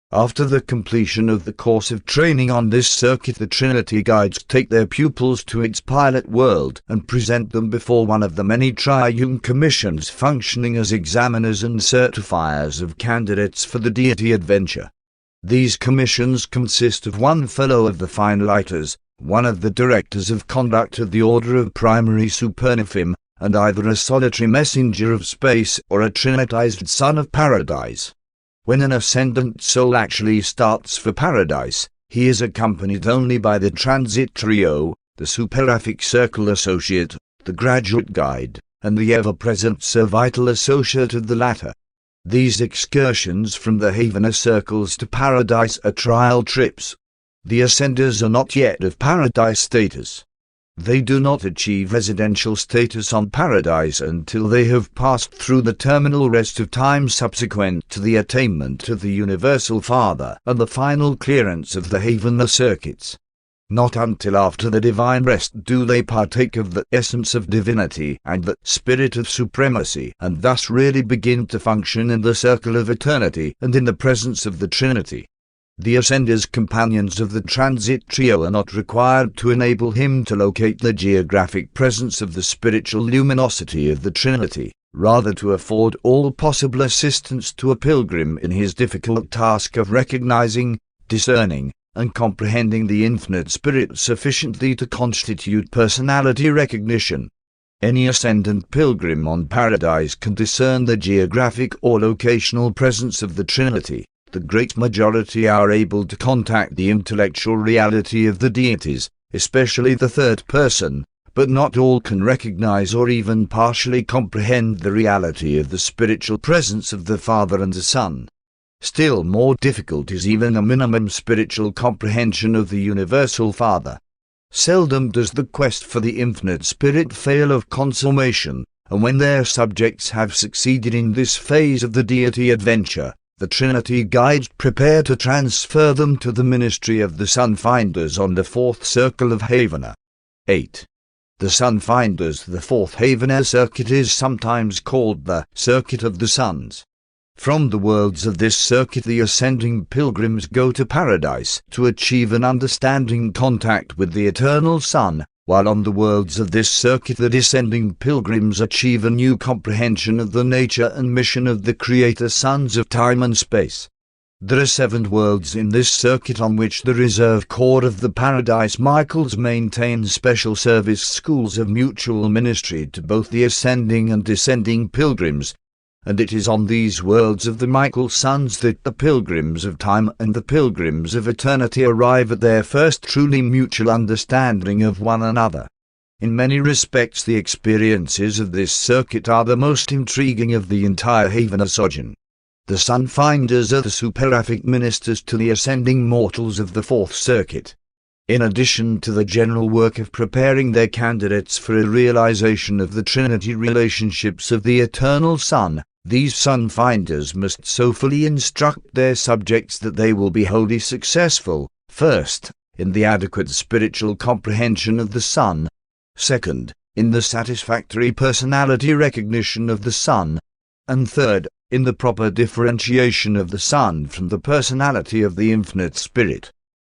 After the completion of the course of training on this circuit, the Trinity Guides take their pupils to its pilot world and present them before one of the many triune commissions functioning as examiners and certifiers of candidates for the deity adventure. These commissions consist of one fellow of the fine lighters, one of the directors of conduct of the order of primary supernophim, and either a solitary messenger of space or a trinitized son of paradise. When an ascendant soul actually starts for paradise, he is accompanied only by the transit trio, the Superaphic Circle Associate, the Graduate Guide, and the ever-present Servital Associate of the latter. These excursions from the Havener circles to paradise are trial trips. The ascenders are not yet of paradise status. They do not achieve residential status on paradise until they have passed through the terminal rest of time subsequent to the attainment of the Universal Father and the final clearance of the Havener circuits. Not until after the divine rest do they partake of the essence of divinity and the spirit of supremacy, and thus really begin to function in the circle of eternity and in the presence of the Trinity. The ascender's companions of the transit trio are not required to enable him to locate the geographic presence of the spiritual luminosity of the Trinity, rather to afford all possible assistance to a pilgrim in his difficult task of recognizing, discerning, and comprehending the infinite spirit sufficiently to constitute personality recognition. Any ascendant pilgrim on paradise can discern the geographic or locational presence of the Trinity. The great majority are able to contact the intellectual reality of the deities, especially the third person, but not all can recognize or even partially comprehend the reality of the spiritual presence of the Father and the Son. Still more difficult is even a minimum spiritual comprehension of the Universal Father. Seldom does the quest for the Infinite Spirit fail of consummation, and when their subjects have succeeded in this phase of the deity adventure, the Trinity Guides prepare to transfer them to the ministry of the Sun-Finders on the fourth circle of Havener. 8. The Sun-Finders. The fourth Havener circuit is sometimes called the Circuit of the Suns. From the worlds of this circuit the ascending pilgrims go to paradise to achieve an understanding contact with the eternal Sun, while on the worlds of this circuit the descending pilgrims achieve a new comprehension of the nature and mission of the Creator Sons of time and space. There are 7 worlds in this circuit on which the reserve corps of the Paradise Michaels maintains special service schools of mutual ministry to both the ascending and descending pilgrims, and it is on these worlds of the Michael Sons that the pilgrims of time and the pilgrims of eternity arrive at their first truly mutual understanding of one another. In many respects the experiences of this circuit are the most intriguing of the entire Havener sojourn. The Sun-Finders are the superaphic ministers to the ascending mortals of the fourth circuit. In addition to the general work of preparing their candidates for a realization of the Trinity relationships of the Eternal Son, these Son Finders must so fully instruct their subjects that they will be wholly successful, first, in the adequate spiritual comprehension of the Son, second, in the satisfactory personality recognition of the Son, and third, in the proper differentiation of the Son from the personality of the Infinite Spirit.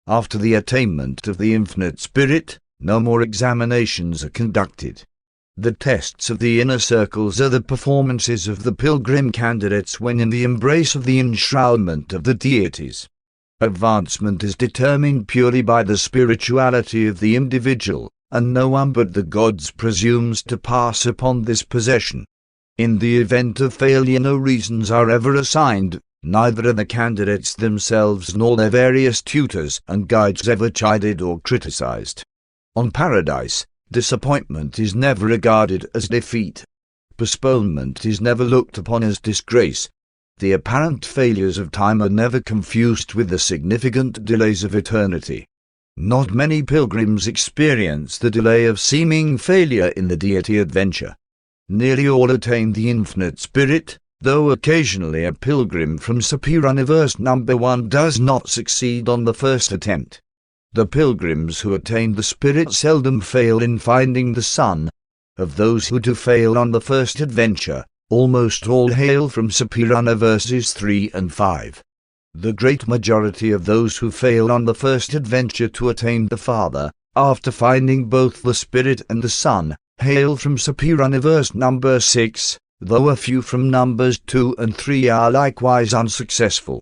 After the attainment of the Infinite Spirit, no more examinations are conducted. The tests of the inner circles are the performances of the pilgrim candidates when in the embrace of the enshroudment of the deities. Advancement is determined purely by the spirituality of the individual, and no one but the gods presumes to pass upon this possession. In the event of failure no reasons are ever assigned, neither are the candidates themselves nor their various tutors and guides ever chided or criticized. On Paradise, disappointment is never regarded as defeat. Postponement is never looked upon as disgrace. The apparent failures of time are never confused with the significant delays of eternity. Not many pilgrims experience the delay of seeming failure in the deity adventure. Nearly all attain the Infinite Spirit, though occasionally a pilgrim from Superuniverse number 1 does not succeed on the first attempt. The pilgrims who attain the Spirit seldom fail in finding the Son. Of those who do fail on the first adventure, almost all hail from Superuniverses 3 and 5. The great majority of those who fail on the first adventure to attain the Father, after finding both the Spirit and the Son, hail from Superuniverse number 6, though a few from numbers 2 and 3 are likewise unsuccessful.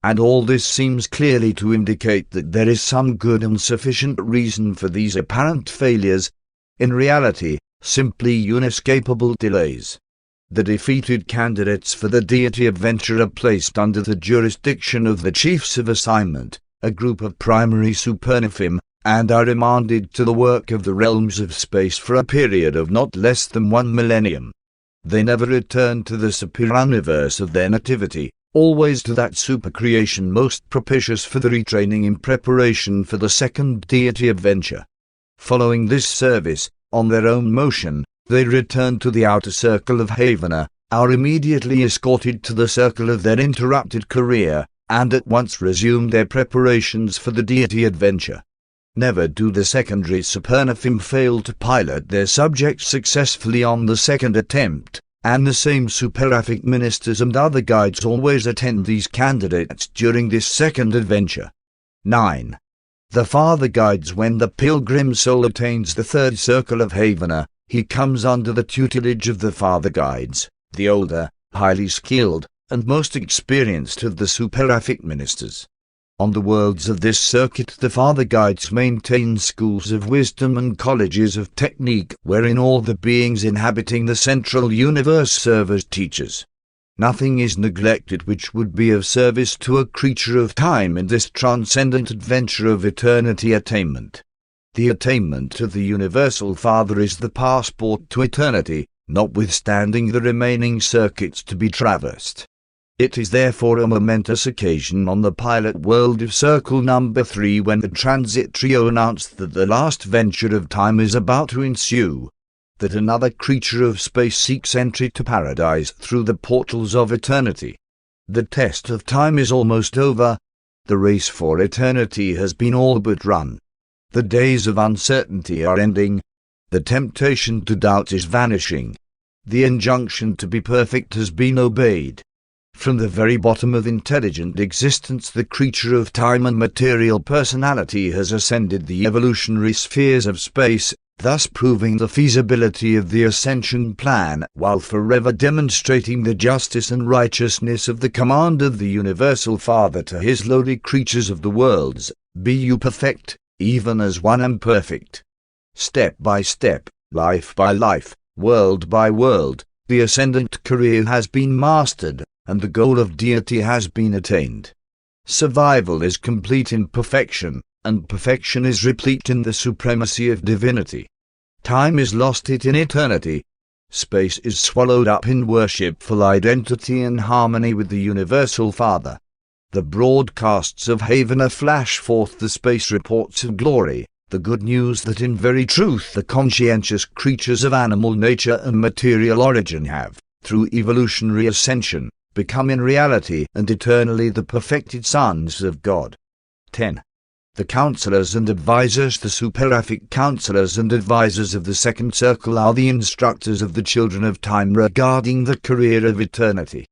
And all this seems clearly to indicate that there is some good and sufficient reason for these apparent failures, in reality, simply inescapable delays. The defeated candidates for the deity adventure are placed under the jurisdiction of the chiefs of assignment, a group of primary supernaphim, and are remanded to the work of the realms of space for a period of not less than 1 millennium. They never return to the superuniverse of their nativity, always to that supercreation most propitious for the retraining in preparation for the second deity adventure. Following this service, on their own motion, they return to the outer circle of Havana, are immediately escorted to the circle of their interrupted career, and at once resume their preparations for the deity adventure. Never do the secondary supernaphim fail to pilot their subjects successfully on the second attempt, and the same superaphic ministers and other guides always attend these candidates during this second adventure. 9. The Father guides when the pilgrim soul attains the third circle of Havana. He comes under the tutelage of the Father guides, the older, highly skilled, and most experienced of the superaphic ministers. On the worlds of this circuit the Father guides maintain schools of wisdom and colleges of technique wherein all the beings inhabiting the central universe serve as teachers. Nothing is neglected which would be of service to a creature of time in this transcendent adventure of eternity attainment. The attainment of the Universal Father is the passport to eternity, notwithstanding the remaining circuits to be traversed. It is therefore a momentous occasion on the pilot world of Circle number 3 when the transit trio announced that the last venture of time is about to ensue, that another creature of space seeks entry to paradise through the portals of eternity. The test of time is almost over. The race for eternity has been all but run. The days of uncertainty are ending. The temptation to doubt is vanishing. The injunction to be perfect has been obeyed. From the very bottom of intelligent existence the creature of time and material personality has ascended the evolutionary spheres of space, thus proving the feasibility of the ascension plan, while forever demonstrating the justice and righteousness of the command of the Universal Father to his lowly creatures of the worlds, "Be you perfect, even as one am perfect." Step by step, life by life, world by world, the ascendant career has been mastered, and the goal of deity has been attained. Survival is complete in perfection, and perfection is replete in the supremacy of divinity. Time is lost in eternity. Space is swallowed up in worshipful identity and harmony with the Universal Father. The broadcasts of Havana flash forth the space reports of glory, the good news that in very truth the conscientious creatures of animal nature and material origin have, through evolutionary ascension, become in reality and eternally the perfected sons of God. 10. The counselors and advisors. The superific counselors and advisors of the second circle are the instructors of the children of time regarding the career of eternity.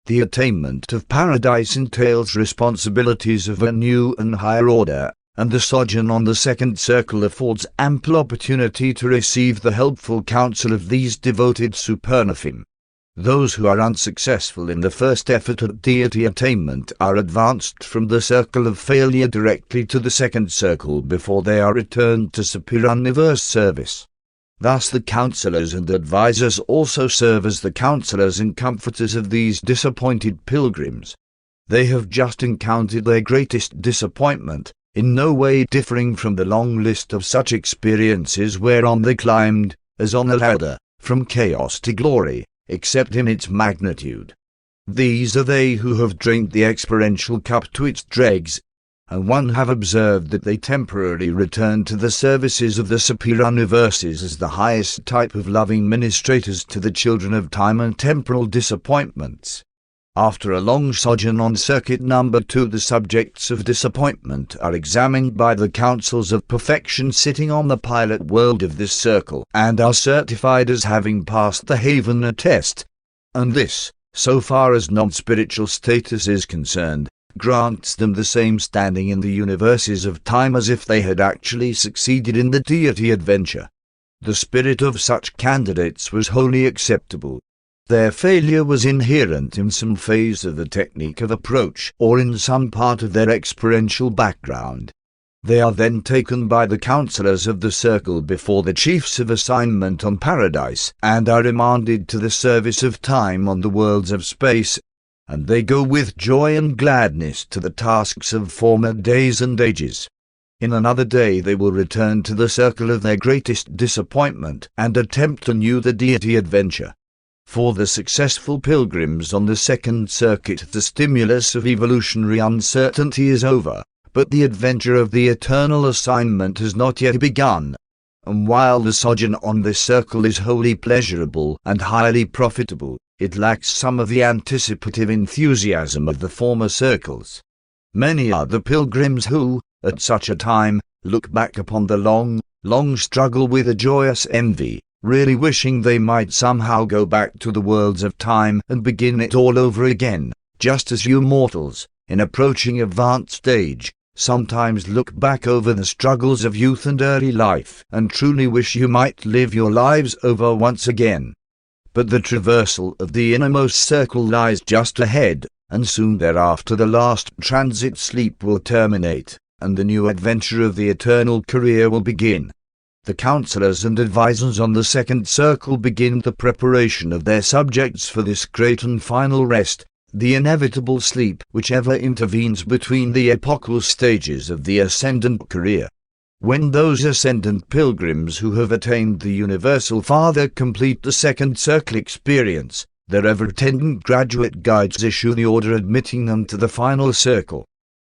The attainment of paradise entails responsibilities of a new and higher order, and the sojourn on the second circle affords ample opportunity to receive the helpful counsel of these devoted supernaphim. Those who are unsuccessful in the first effort at deity attainment are advanced from the circle of failure directly to the second circle before they are returned to superuniverse service. Thus the counselors and advisors also serve as the counselors and comforters of these disappointed pilgrims. They have just encountered their greatest disappointment, in no way differing from the long list of such experiences whereon they climbed, as on a ladder, from chaos to glory, except in its magnitude. These are they who have drained the experiential cup to its dregs, and one have observed that they temporarily return to the services of the superuniverses as the highest type of loving ministrators to the children of time and temporal disappointments. After a long sojourn on circuit number 2, the subjects of disappointment are examined by the councils of perfection sitting on the pilot world of this circle, and are certified as having passed the Havana test. And this, so far as non-spiritual status is concerned, grants them the same standing in the universes of time as if they had actually succeeded in the deity adventure. The spirit of such candidates was wholly acceptable. Their failure was inherent in some phase of the technique of approach or in some part of their experiential background. They are then taken by the counselors of the circle before the chiefs of assignment on paradise and are remanded to the service of time on the worlds of space, and they go with joy and gladness to the tasks of former days and ages. In another day they will return to the circle of their greatest disappointment and attempt anew the deity adventure. For the successful pilgrims on the second circuit, the stimulus of evolutionary uncertainty is over, but the adventure of the eternal assignment has not yet begun. And while the sojourn on this circle is wholly pleasurable and highly profitable, it lacks some of the anticipative enthusiasm of the former circles. Many are the pilgrims who, at such a time, look back upon the long struggle with a joyous envy, really wishing they might somehow go back to the worlds of time and begin it all over again, just as you mortals, in approaching advanced age, sometimes look back over the struggles of youth and early life and truly wish you might live your lives over once again. But the traversal of the innermost circle lies just ahead, and soon thereafter the last transit sleep will terminate, and the new adventure of the eternal career will begin. The counselors and advisors on the second circle begin the preparation of their subjects for this great and final rest, the inevitable sleep which ever intervenes between the epochal stages of the ascendant career. When those ascendant pilgrims who have attained the universal Father complete the second circle experience, their ever-attendant graduate guides issue the order admitting them to the final circle.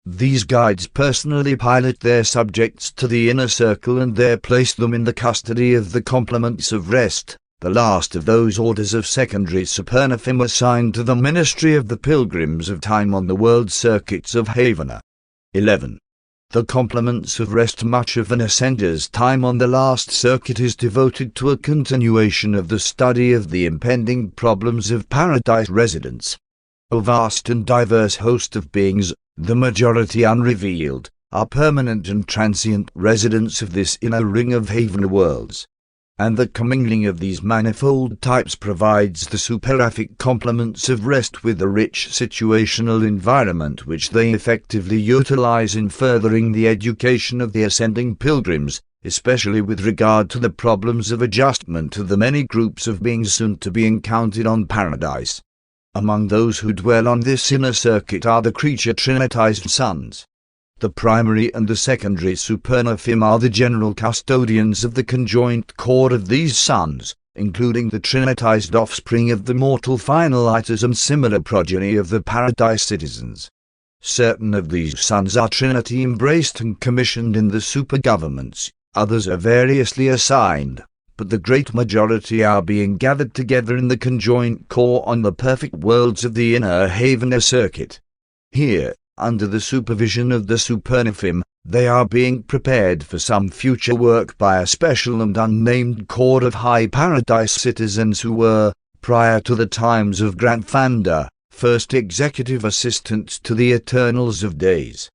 These guides personally pilot their subjects to the inner circle and there place them in the custody of the complements of rest, the last of those orders of secondary supernaphim assigned to the ministry of the pilgrims of time on the world circuits of Havana. 11. The complements of rest. Much of an ascender's time on the last circuit is devoted to a continuation of the study of the impending problems of paradise residence. A vast and diverse host of beings, the majority unrevealed, are permanent and transient residents of this inner ring of Havana worlds. And the commingling of these manifold types provides the superific complements of rest with the rich situational environment which they effectively utilize in furthering the education of the ascending pilgrims, especially with regard to the problems of adjustment to the many groups of beings soon to be encountered on paradise. Among those who dwell on this inner circuit are the creature Trinitized sons. The primary and the secondary supernaphim are the general custodians of the conjoint core of these sons, including the trinitized offspring of the mortal finalizers and similar progeny of the paradise citizens. Certain of these sons are Trinity embraced and commissioned in the super-governments, others are variously assigned, but the great majority are being gathered together in the conjoint core on the perfect worlds of the inner Havener circuit. Here, under the supervision of the Supernifim, they are being prepared for some future work by a special and unnamed corps of high paradise citizens who were, prior to the times of Grandfanda, first executive assistants to the Eternals of Days.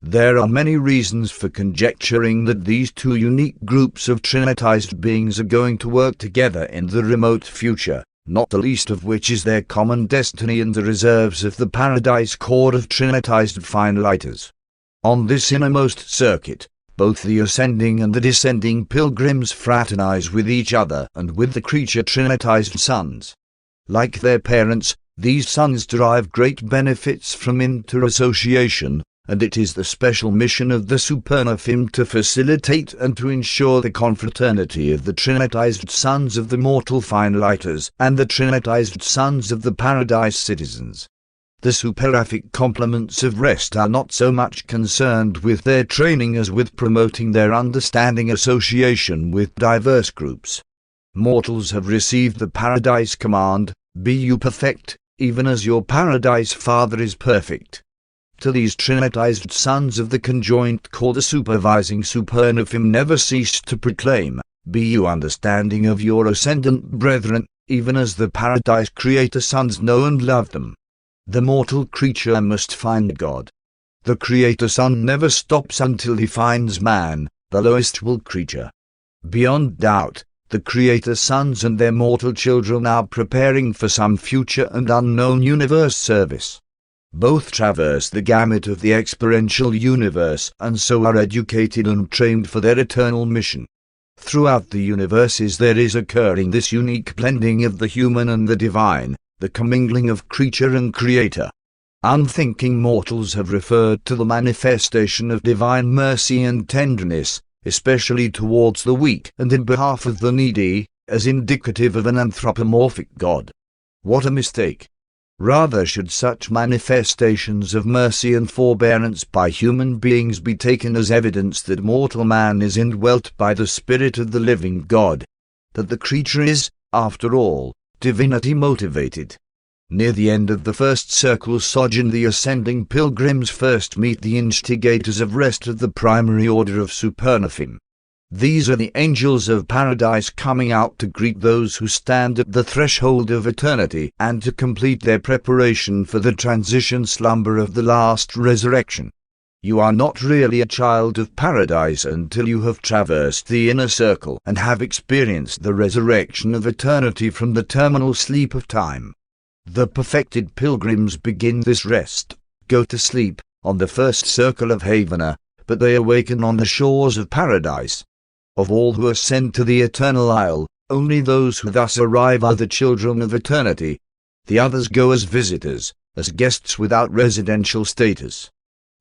There are many reasons for conjecturing that these two unique groups of Trinitized beings are going to work together in the remote future, not the least of which is their common destiny in the reserves of the Paradise Corps of Trinitized Fine Lighters. On this innermost circuit, both the ascending and the descending pilgrims fraternize with each other and with the creature Trinitized sons. Like their parents, these sons derive great benefits from interassociation, and it is the special mission of the Supernifim to facilitate and to ensure the confraternity of the Trinitized sons of the mortal fine lighters and the Trinitized sons of the paradise citizens. The superific complements of rest are not so much concerned with their training as with promoting their understanding association with diverse groups. Mortals have received the paradise command, "Be you perfect, even as your paradise Father is perfect." To these Trinitized sons of the conjoint core the supervising Supernifim never ceased to proclaim, "Be you understanding of your ascendant brethren, even as the paradise Creator sons know and love them." The mortal creature must find God. The Creator Son never stops until he finds man, the lowest will creature. Beyond doubt, the Creator sons and their mortal children are preparing for some future and unknown universe service. Both traverse the gamut of the experiential universe and so are educated and trained for their eternal mission. Throughout the universes there is occurring this unique blending of the human and the divine, the commingling of creature and creator. Unthinking mortals have referred to the manifestation of divine mercy and tenderness, especially towards the weak and in behalf of the needy, as indicative of an anthropomorphic God. What a mistake! Rather should such manifestations of mercy and forbearance by human beings be taken as evidence that mortal man is indwelt by the Spirit of the living God, that the creature is, after all, divinity motivated. Near the end of the first circle sojourn the ascending pilgrims first meet the instigators of rest of the primary order of Supernifim. These are the angels of paradise coming out to greet those who stand at the threshold of eternity and to complete their preparation for the transition slumber of the last resurrection. You are not really a child of paradise until you have traversed the inner circle and have experienced the resurrection of eternity from the terminal sleep of time. The perfected pilgrims begin this rest, go to sleep, on the first circle of Havener, but they awaken on the shores of paradise. Of all who ascend to the eternal isle, only those who thus arrive are the children of eternity. The others go as visitors, as guests without residential status.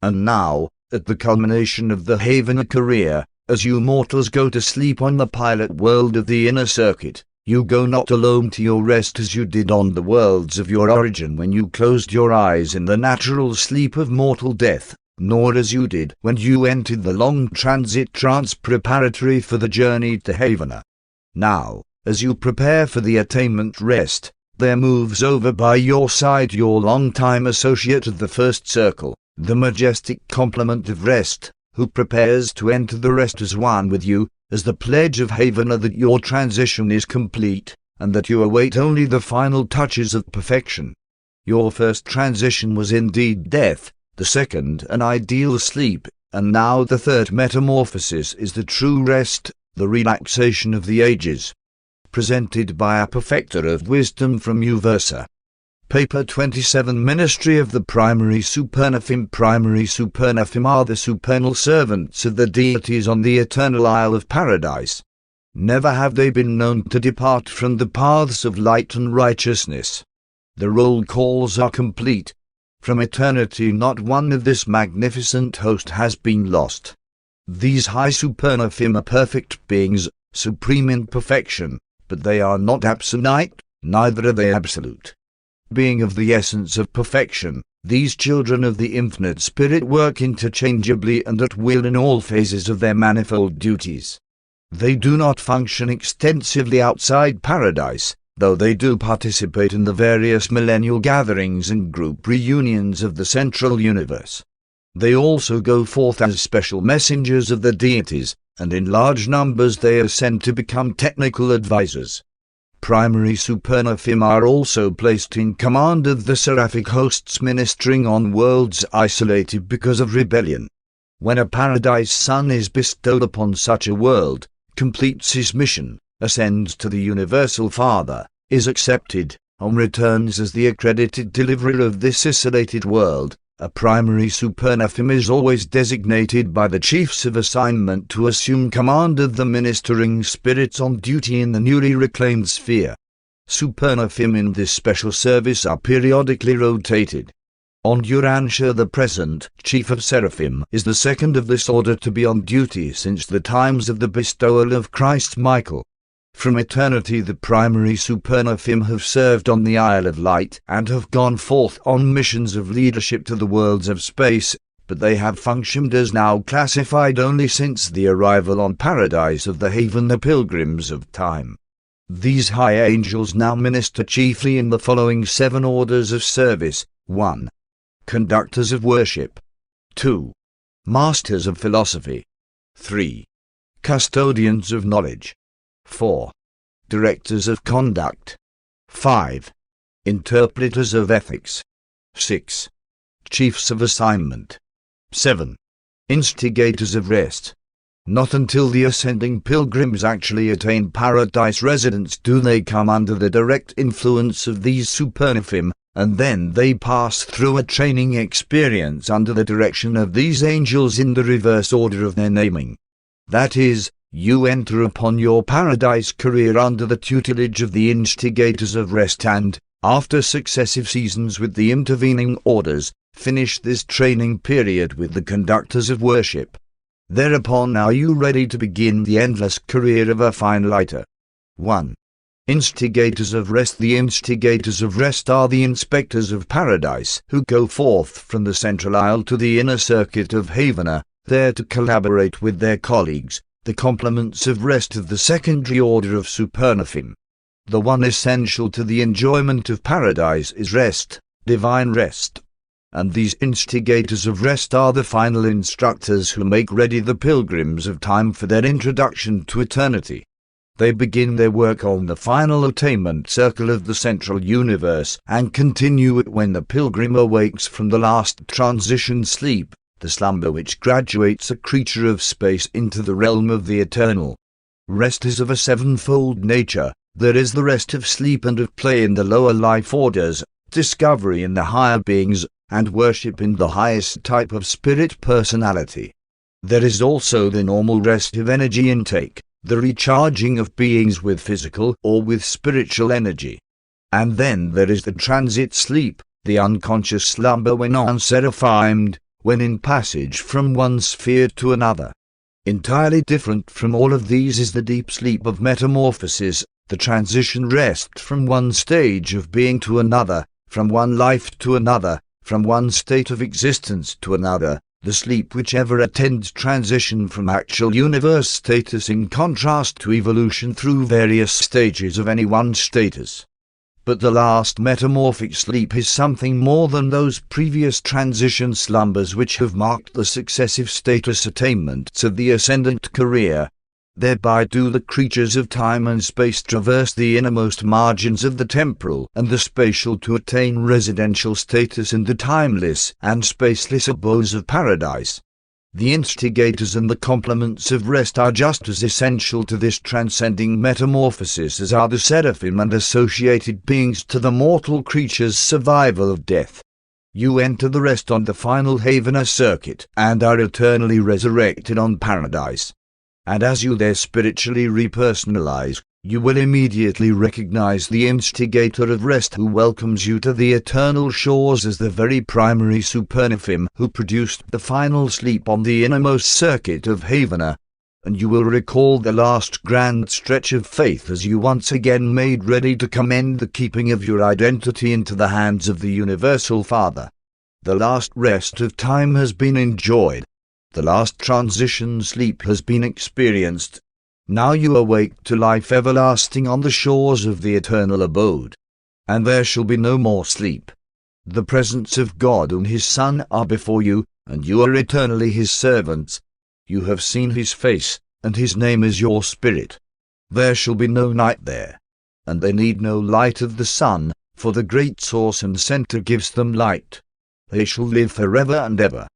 And now, at the culmination of the Havener career, as you mortals go to sleep on the pilot world of the inner circuit, you go not alone to your rest as you did on the worlds of your origin when you closed your eyes in the natural sleep of mortal death, nor as you did when you entered the long transit trance preparatory for the journey to Havener. Now, as you prepare for the attainment rest, there moves over by your side your long-time associate of the first circle, the majestic complement of rest, who prepares to enter the rest as one with you, as the pledge of Havener that your transition is complete, and that you await only the final touches of perfection. Your first transition was indeed death, the second an ideal sleep, and now the third metamorphosis is the true rest, the relaxation of the ages. Presented by a perfecter of wisdom from Uversa. Paper 27 Ministry of the Primary Supernifim. Primary Supernifim are the supernal servants of the deities on the eternal Isle of Paradise. Never have they been known to depart from the paths of light and righteousness. The roll calls are complete. From eternity not one of this magnificent host has been lost. These high Supernifim are perfect beings, supreme in perfection, but they are not absolute, neither are they absolute. Being of the essence of perfection, These children of the infinite spirit work interchangeably and at will in all phases of their manifold duties. They do not function extensively outside paradise, though they do participate in the various millennial gatherings and group reunions of the central universe. They also go forth as special messengers of the deities, and in large numbers they ascend to become technical advisors. Primary Supernaphim are also placed in command of the seraphic hosts ministering on worlds isolated because of rebellion. When a paradise son is bestowed upon such a world, completes his mission, ascends to the Universal Father, is accepted, and returns as the accredited deliverer of this isolated world, a primary Supernaphim is always designated by the chiefs of assignment to assume command of the ministering spirits on duty in the newly reclaimed sphere. Supernaphim in this special service are periodically rotated. On Urantia, the present chief of Seraphim is the second of this order to be on duty since the times of the bestowal of Christ Michael. From eternity the primary Supernaphim have served on the Isle of Light and have gone forth on missions of leadership to the worlds of space, but they have functioned as now classified only since the arrival on Paradise of the Haven, the pilgrims of time. These high angels now minister chiefly in the following 7 orders of service: 1. Conductors of worship. 2. Masters of philosophy. 3. Custodians of knowledge. 4. Directors of conduct. 5. Interpreters of ethics. 6. Chiefs of assignment. 7. Instigators of rest. Not until the ascending pilgrims actually attain paradise residence do they come under the direct influence of these Supernaphim, and then they pass through a training experience under the direction of these angels in the reverse order of their naming. That is, you enter upon your paradise career under the tutelage of the instigators of rest and, after successive seasons with the intervening orders, finish this training period with the conductors of worship. Thereupon are you ready to begin the endless career of a fine lighter. 1. Instigators of rest. The instigators of rest are the inspectors of paradise who go forth from the central isle to the inner circuit of Havana, there to collaborate with their colleagues, the complements of rest of the secondary order of Supernaphim. The one essential to the enjoyment of paradise is rest, divine rest. And these instigators of rest are the final instructors who make ready the pilgrims of time for their introduction to eternity. They begin their work on the final attainment circle of the central universe and continue it when the pilgrim awakes from the last transition sleep, the slumber which graduates a creature of space into the realm of the eternal. Rest is of a 7-fold nature. There is the rest of sleep and of play in the lower life orders, discovery in the higher beings, and worship in the highest type of spirit personality. There is also the normal rest of energy intake, the recharging of beings with physical or with spiritual energy. And then there is the transit sleep, the unconscious slumber when unseraphimed, when in passage from one sphere to another. Entirely different from all of these is the deep sleep of metamorphosis, the transition rest from one stage of being to another, from one life to another, from one state of existence to another, the sleep which ever attends transition from actual universe status in contrast to evolution through various stages of any one status. But the last metamorphic sleep is something more than those previous transition slumbers which have marked the successive status attainments of the ascendant career. Thereby do the creatures of time and space traverse the innermost margins of the temporal and the spatial to attain residential status in the timeless and spaceless abodes of paradise. The instigators and the complements of rest are just as essential to this transcending metamorphosis as are the seraphim and associated beings to the mortal creature's survival of death. You enter the rest on the final Havana circuit and are eternally resurrected on paradise. And as you there spiritually repersonalize, you will immediately recognize the instigator of rest who welcomes you to the eternal shores as the very primary Supernaphim who produced the final sleep on the innermost circuit of Havana, and you will recall the last grand stretch of faith as you once again made ready to commend the keeping of your identity into the hands of the Universal Father. The last rest of time has been enjoyed. The last transition sleep has been experienced. Now you awake to life everlasting on the shores of the eternal abode. And there shall be no more sleep. The presence of God and His Son are before you, and you are eternally His servants. You have seen His face, and His name is your spirit. There shall be no night there. And they need no light of the sun, for the great source and center gives them light. They shall live forever and ever.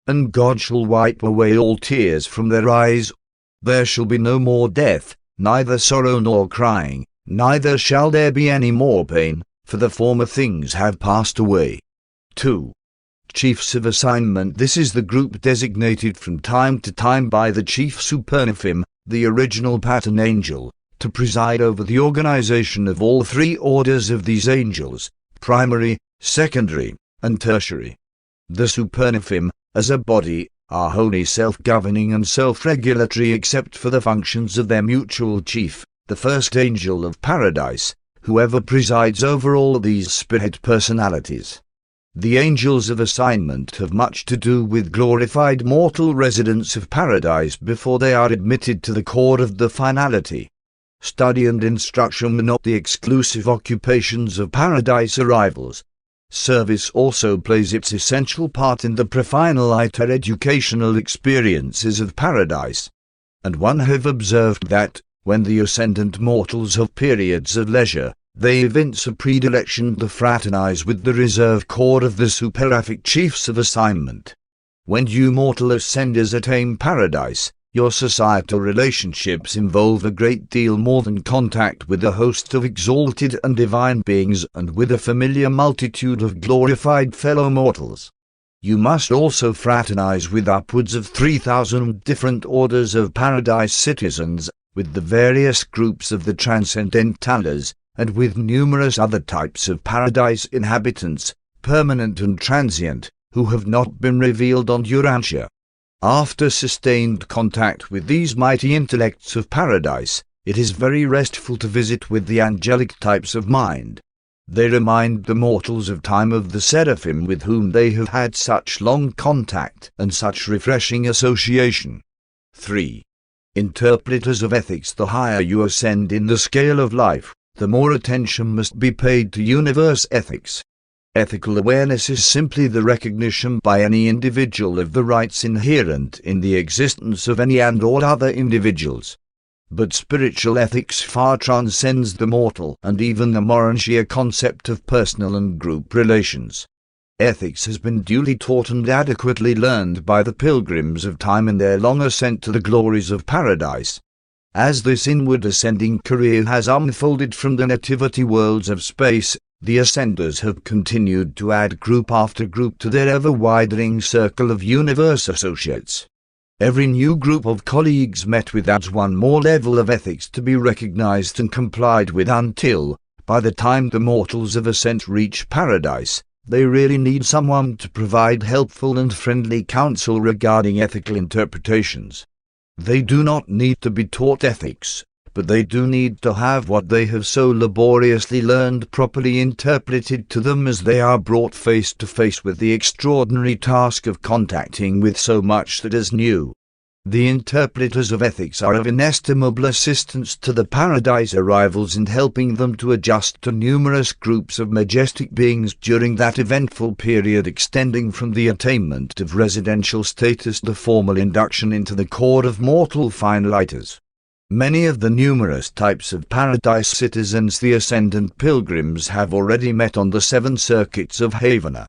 And God shall wipe away all tears from their eyes. There shall be no more death, neither sorrow nor crying, neither shall there be any more pain, for the former things have passed away. 2. Chiefs of Assignment. This is the group designated from time to time by the Chief Supernaphim, the original pattern angel, to preside over the organization of all three orders of these angels, primary, secondary, and tertiary. The Supernaphim, as a body, are wholly self-governing and self-regulatory except for the functions of their mutual chief, the first angel of paradise, whoever presides over all these spirit personalities. The angels of assignment have much to do with glorified mortal residents of paradise before they are admitted to the court of the finality. Study and instruction are not the exclusive occupations of paradise arrivals. Service also plays its essential part in the prefinaliter educational experiences of paradise. And one have observed that, when the ascendant mortals have periods of leisure, they evince a predilection to fraternize with the reserve corps of the superaphic chiefs of assignment. When you mortal ascenders attain paradise, your societal relationships involve a great deal more than contact with a host of exalted and divine beings and with a familiar multitude of glorified fellow mortals. You must also fraternize with upwards of 3,000 different orders of paradise citizens, with the various groups of the transcendentalers, and with numerous other types of paradise inhabitants, permanent and transient, who have not been revealed on Urantia. After sustained contact with these mighty intellects of paradise, it is very restful to visit with the angelic types of mind. They remind the mortals of time of the seraphim with whom they have had such long contact and such refreshing association. 3. Interpreters of ethics. The higher you ascend in the scale of life, the more attention must be paid to universe ethics. Ethical awareness is simply the recognition by any individual of the rights inherent in the existence of any and all other individuals. But spiritual ethics far transcends the mortal and even the Urantia concept of personal and group relations. Ethics has been duly taught and adequately learned by the pilgrims of time in their long ascent to the glories of paradise. As this inward ascending career has unfolded from the nativity worlds of space, the ascenders have continued to add group after group to their ever-widening circle of universe associates. Every new group of colleagues met with adds one more level of ethics to be recognized and complied with until, by the time the mortals of ascent reach paradise, they really need someone to provide helpful and friendly counsel regarding ethical interpretations. They do not need to be taught ethics, but they do need to have what they have so laboriously learned properly interpreted to them as they are brought face to face with the extraordinary task of contacting with so much that is new. The interpreters of ethics are of inestimable assistance to the paradise arrivals in helping them to adjust to numerous groups of majestic beings during that eventful period extending from the attainment of residential status to formal induction into the court of mortal finaliters. Many of the numerous types of paradise citizens the ascendant pilgrims have already met on the 7 circuits of Havana.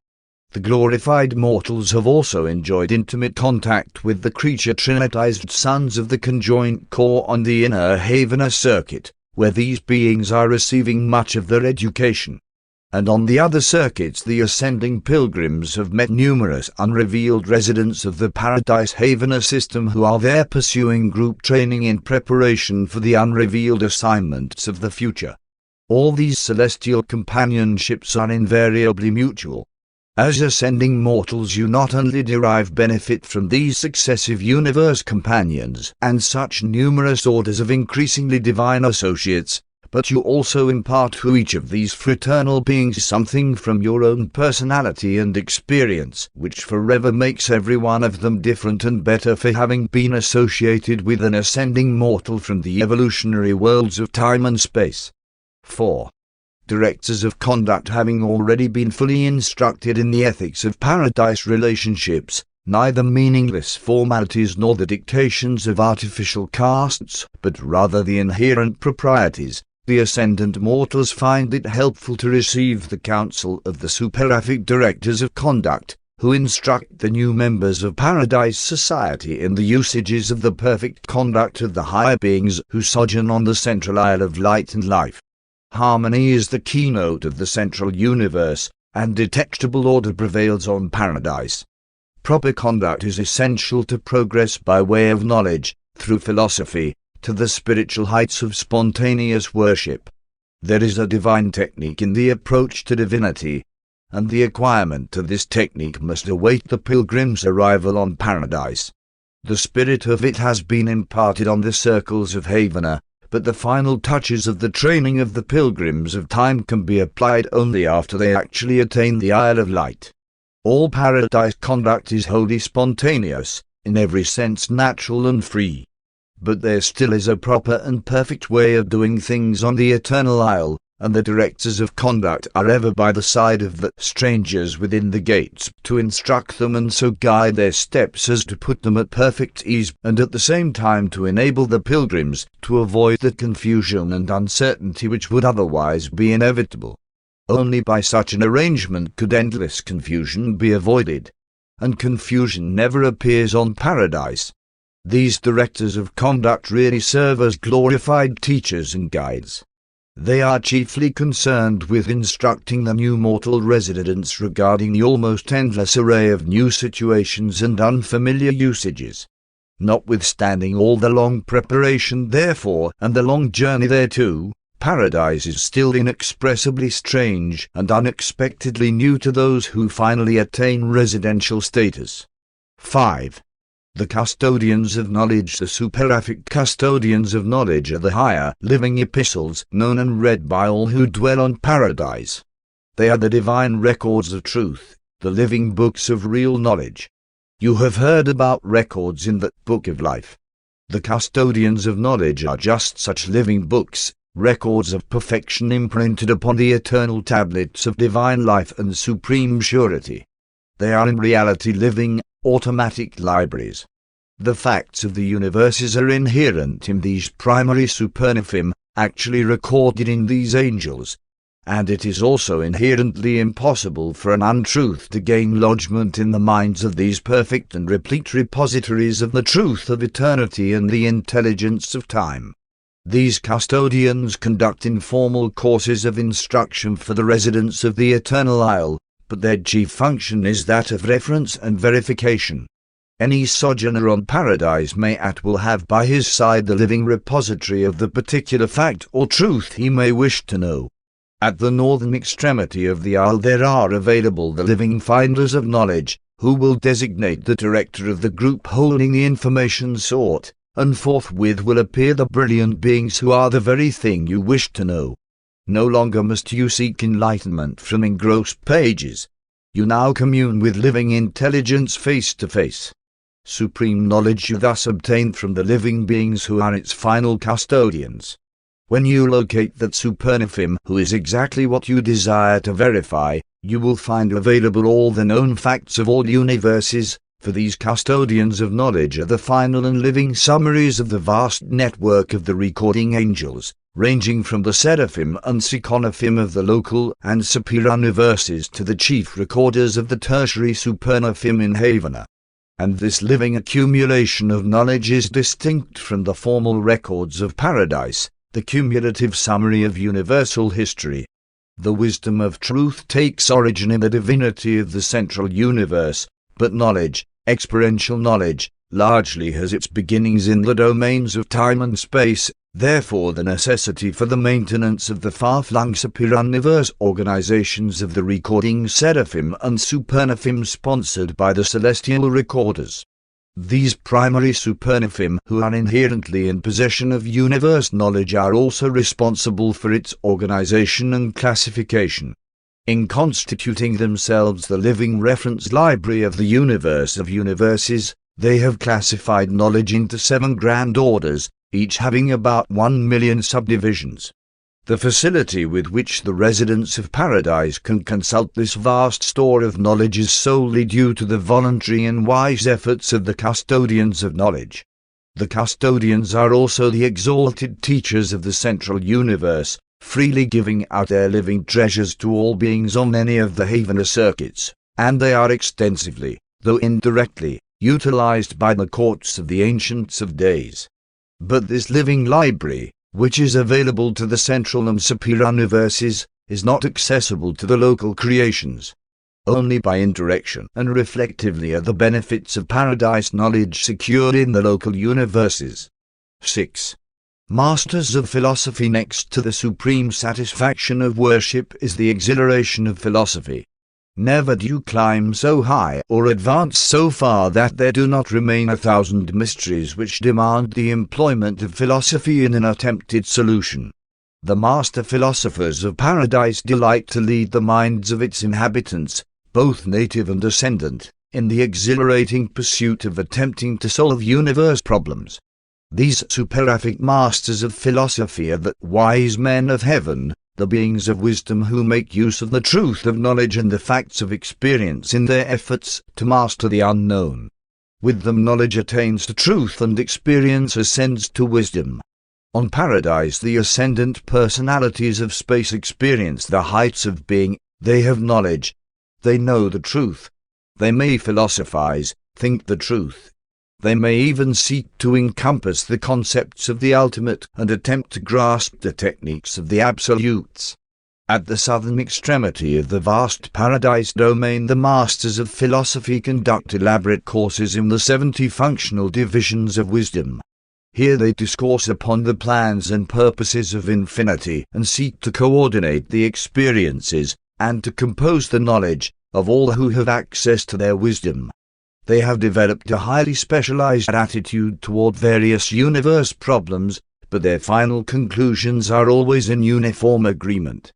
The glorified mortals have also enjoyed intimate contact with the creature trinitized sons of the conjoined core on the inner Havana circuit, where these beings are receiving much of their education. And on the other circuits the ascending pilgrims have met numerous unrevealed residents of the Paradise Havana system who are there pursuing group training in preparation for the unrevealed assignments of the future. All these celestial companionships are invariably mutual. As ascending mortals you not only derive benefit from these successive universe companions and such numerous orders of increasingly divine associates, but you also impart to each of these fraternal beings something from your own personality and experience, which forever makes every one of them different and better for having been associated with an ascending mortal from the evolutionary worlds of time and space. 4. Directors of conduct, having already been fully instructed in the ethics of paradise relationships, neither meaningless formalities nor the dictations of artificial castes, but rather the inherent proprieties, the ascendant mortals find it helpful to receive the counsel of the superific directors of conduct, who instruct the new members of Paradise Society in the usages of the perfect conduct of the higher beings who sojourn on the central isle of light and life. Harmony is the keynote of the central universe, and detectable order prevails on Paradise. Proper conduct is essential to progress by way of knowledge, through philosophy, to the spiritual heights of spontaneous worship. There is a divine technique in the approach to divinity, and the acquirement of this technique must await the pilgrim's arrival on Paradise. The spirit of it has been imparted on the circles of Havana, but the final touches of the training of the pilgrims of time can be applied only after they actually attain the Isle of Light. All Paradise conduct is wholly spontaneous, in every sense natural and free. But there still is a proper and perfect way of doing things on the Eternal Isle, and the directors of conduct are ever by the side of the strangers within the gates to instruct them and so guide their steps as to put them at perfect ease, and at the same time to enable the pilgrims to avoid the confusion and uncertainty which would otherwise be inevitable. Only by such an arrangement could endless confusion be avoided, and confusion never appears on Paradise. These directors of conduct really serve as glorified teachers and guides. They are chiefly concerned with instructing the new mortal residents regarding the almost endless array of new situations and unfamiliar usages. Notwithstanding all the long preparation therefore and the long journey thereto, Paradise is still inexpressibly strange and unexpectedly new to those who finally attain residential status. 5. The custodians of knowledge. The superific custodians of knowledge are the higher, living epistles, known and read by all who dwell on Paradise. They are the divine records of truth, the living books of real knowledge. You have heard about records in the Book of Life. The custodians of knowledge are just such living books, records of perfection imprinted upon the eternal tablets of divine life and supreme surety. They are in reality living, automatic libraries. The facts of the universes are inherent in these primary supernifim, actually recorded in these angels, and it is also inherently impossible for an untruth to gain lodgment in the minds of these perfect and replete repositories of the truth of eternity and the intelligence of time. These custodians conduct informal courses of instruction for the residents of the Eternal Isle, but their chief function is that of reference and verification. Any sojourner on Paradise may at will have by his side the living repository of the particular fact or truth he may wish to know. At the northern extremity of the isle there are available the living finders of knowledge, who will designate the director of the group holding the information sought, and forthwith will appear the brilliant beings who are the very thing you wish to know. No longer must you seek enlightenment from engrossed pages. You now commune with living intelligence face to face. Supreme knowledge you thus obtain from the living beings who are its final custodians. When you locate that supernifim who is exactly what you desire to verify, you will find available all the known facts of all universes, for these custodians of knowledge are the final and living summaries of the vast network of the recording angels, ranging from the seraphim and seconifim of the local and superuniverses to the chief recorders of the tertiary supernifim in Havana. And this living accumulation of knowledge is distinct from the formal records of Paradise, the cumulative summary of universal history. The wisdom of truth takes origin in the divinity of the central universe, but knowledge, experiential knowledge, largely has its beginnings in the domains of time and space. Therefore the necessity for the maintenance of the far-flung superuniverse organizations of the recording seraphim and supernifim sponsored by the celestial recorders. These primary supernaphim who are inherently in possession of universe knowledge are also responsible for its organization and classification. In constituting themselves the living reference library of the universe of universes, they have classified knowledge into 7 grand orders, each having about 1 million subdivisions. The facility with which the residents of paradise can consult this vast store of knowledge is solely due to the voluntary and wise efforts of the custodians of knowledge. The custodians are also the exalted teachers of the central universe, freely giving out their living treasures to all beings on any of the Havana circuits, and they are extensively, though indirectly, utilized by the courts of the Ancients of Days. But this living library, which is available to the central and superior universes, is not accessible to the local creations. Only by indirection and reflectively are the benefits of paradise knowledge secured in the local universes. 6. Masters of philosophy. Next to the supreme satisfaction of worship is the exhilaration of philosophy. Never do you climb so high or advance so far that there do not remain 1,000 mysteries which demand the employment of philosophy in an attempted solution. The master philosophers of paradise delight to lead the minds of its inhabitants, both native and ascendant, in the exhilarating pursuit of attempting to solve universe problems. These superaphic masters of philosophy are the wise men of heaven, the beings of wisdom who make use of the truth of knowledge and the facts of experience in their efforts to master the unknown. With them knowledge attains to truth and experience ascends to wisdom. On paradise the ascendant personalities of space experience the heights of being. They have knowledge. They know the truth. They may philosophize, think the truth. They may even seek to encompass the concepts of the ultimate and attempt to grasp the techniques of the absolutes. At the southern extremity of the vast paradise domain, the masters of philosophy conduct elaborate courses in the 70 functional divisions of wisdom. Here they discourse upon the plans and purposes of infinity and seek to coordinate the experiences and to compose the knowledge of all who have access to their wisdom. They have developed a highly specialized attitude toward various universe problems, but their final conclusions are always in uniform agreement.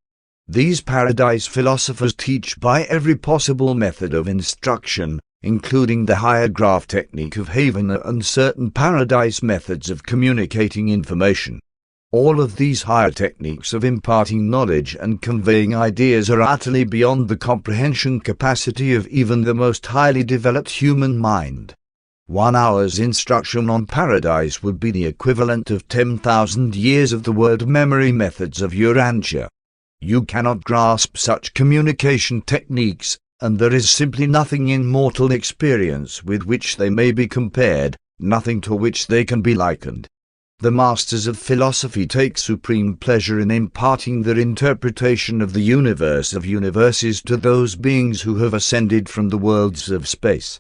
These paradise philosophers teach by every possible method of instruction, including the higher graph technique of Havana and certain paradise methods of communicating information. All of these higher techniques of imparting knowledge and conveying ideas are utterly beyond the comprehension capacity of even the most highly developed human mind. 1 hour's instruction on paradise would be the equivalent of 10,000 years of the word memory methods of Urantia. You cannot grasp such communication techniques, and there is simply nothing in mortal experience with which they may be compared, nothing to which they can be likened. The masters of philosophy take supreme pleasure in imparting their interpretation of the universe of universes to those beings who have ascended from the worlds of space.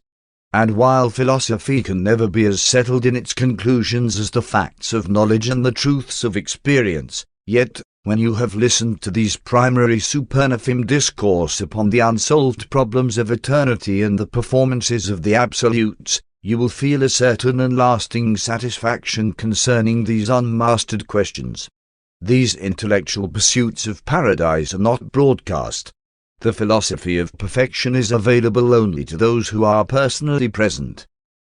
And while philosophy can never be as settled in its conclusions as the facts of knowledge and the truths of experience, yet, when you have listened to these primary supernaphim discourse upon the unsolved problems of eternity and the performances of the absolutes, you will feel a certain and lasting satisfaction concerning these unmastered questions. These intellectual pursuits of paradise are not broadcast. The philosophy of perfection is available only to those who are personally present.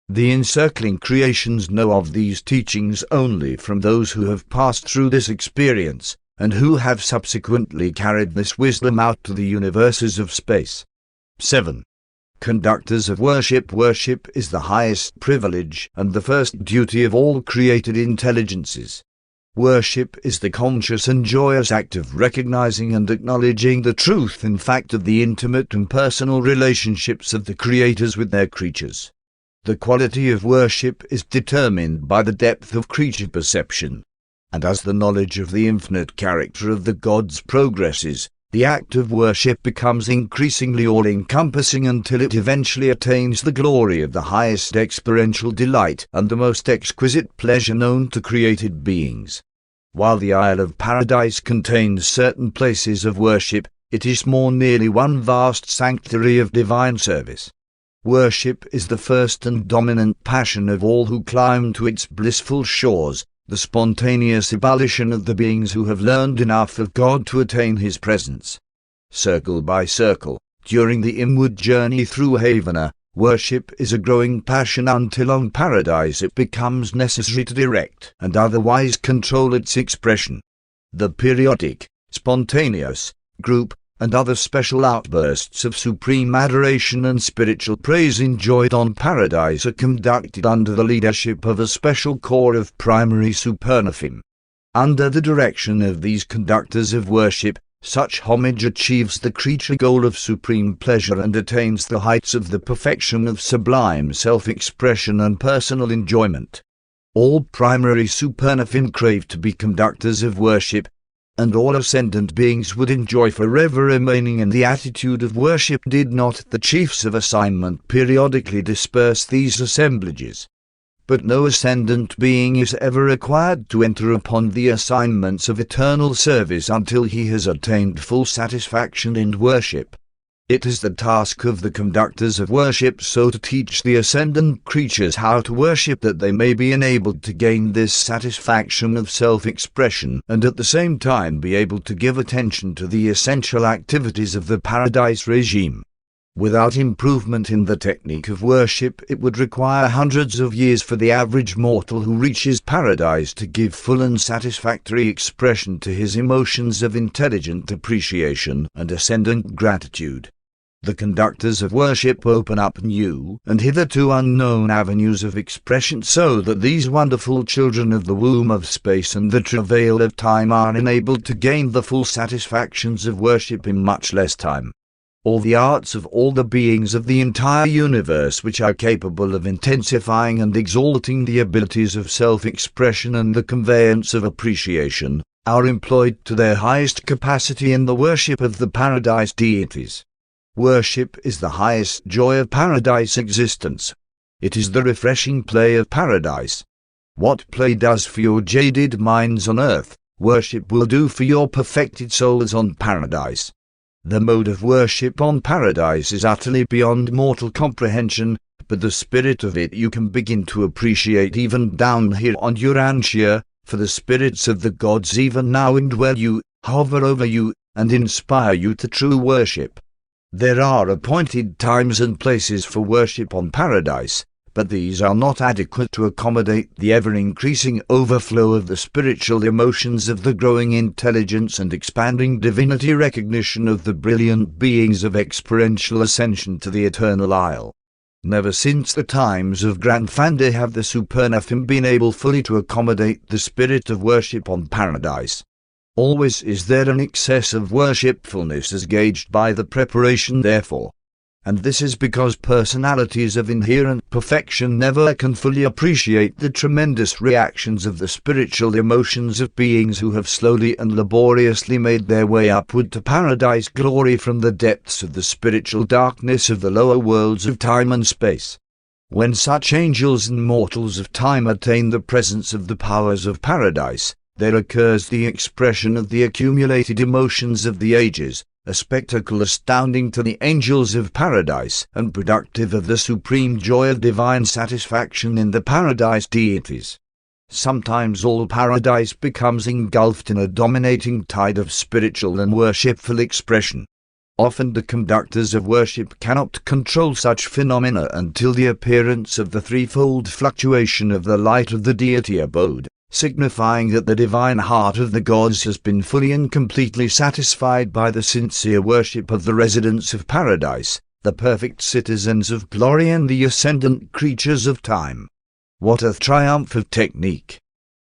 The encircling creations know of these teachings only from those who have passed through this experience, and who have subsequently carried this wisdom out to the universes of space. 7. Conductors of worship. Worship is the highest privilege and the first duty of all created intelligences. Worship is the conscious and joyous act of recognizing and acknowledging the truth and fact of the intimate and personal relationships of the creators with their creatures. The quality of worship is determined by the depth of creature perception, and as the knowledge of the infinite character of the gods progresses, the act of worship becomes increasingly all-encompassing until it eventually attains the glory of the highest experiential delight and the most exquisite pleasure known to created beings. While the Isle of Paradise contains certain places of worship, it is more nearly one vast sanctuary of divine service. Worship is the first and dominant passion of all who climb to its blissful shores, the spontaneous ebullition of the beings who have learned enough of God to attain His presence. Circle by circle, during the inward journey through Havana, worship is a growing passion until on Paradise it becomes necessary to direct and otherwise control its expression. The periodic, spontaneous, group, and other special outbursts of supreme adoration and spiritual praise enjoyed on Paradise are conducted under the leadership of a special corps of primary supernaphim. Under the direction of these conductors of worship, such homage achieves the creature goal of supreme pleasure and attains the heights of the perfection of sublime self-expression and personal enjoyment. All primary supernaphim crave to be conductors of worship, and all ascendant beings would enjoy forever remaining in the attitude of worship did not the chiefs of assignment periodically disperse these assemblages. But no ascendant being is ever required to enter upon the assignments of eternal service until he has attained full satisfaction in worship. It is the task of the conductors of worship so to teach the ascendant creatures how to worship that they may be enabled to gain this satisfaction of self-expression and at the same time be able to give attention to the essential activities of the Paradise regime. Without improvement in the technique of worship, it would require hundreds of years for the average mortal who reaches Paradise to give full and satisfactory expression to his emotions of intelligent appreciation and ascendant gratitude. The conductors of worship open up new and hitherto unknown avenues of expression so that these wonderful children of the womb of space and the travail of time are enabled to gain the full satisfactions of worship in much less time. All the arts of all the beings of the entire universe which are capable of intensifying and exalting the abilities of self-expression and the conveyance of appreciation, are employed to their highest capacity in the worship of the Paradise deities. Worship is the highest joy of Paradise existence. It is the refreshing play of Paradise. What play does for your jaded minds on earth, worship will do for your perfected souls on Paradise. The mode of worship on Paradise is utterly beyond mortal comprehension, but the spirit of it you can begin to appreciate even down here on Urantia, for the spirits of the gods even now indwell you, hover over you, and inspire you to true worship. There are appointed times and places for worship on Paradise, but these are not adequate to accommodate the ever-increasing overflow of the spiritual emotions of the growing intelligence and expanding divinity recognition of the brilliant beings of experiential ascension to the eternal isle. Never since the times of Grandfande have the supernaphim been able fully to accommodate the spirit of worship on Paradise. Always is there an excess of worshipfulness as gauged by the preparation therefore. And this is because personalities of inherent perfection never can fully appreciate the tremendous reactions of the spiritual emotions of beings who have slowly and laboriously made their way upward to Paradise glory from the depths of the spiritual darkness of the lower worlds of time and space. When such angels and mortals of time attain the presence of the powers of Paradise, there occurs the expression of the accumulated emotions of the ages, a spectacle astounding to the angels of Paradise and productive of the supreme joy of divine satisfaction in the Paradise deities. Sometimes all Paradise becomes engulfed in a dominating tide of spiritual and worshipful expression. Often the conductors of worship cannot control such phenomena until the appearance of the threefold fluctuation of the light of the deity abode, signifying that the divine heart of the gods has been fully and completely satisfied by the sincere worship of the residents of Paradise, the perfect citizens of glory and the ascendant creatures of time. What a triumph of technique!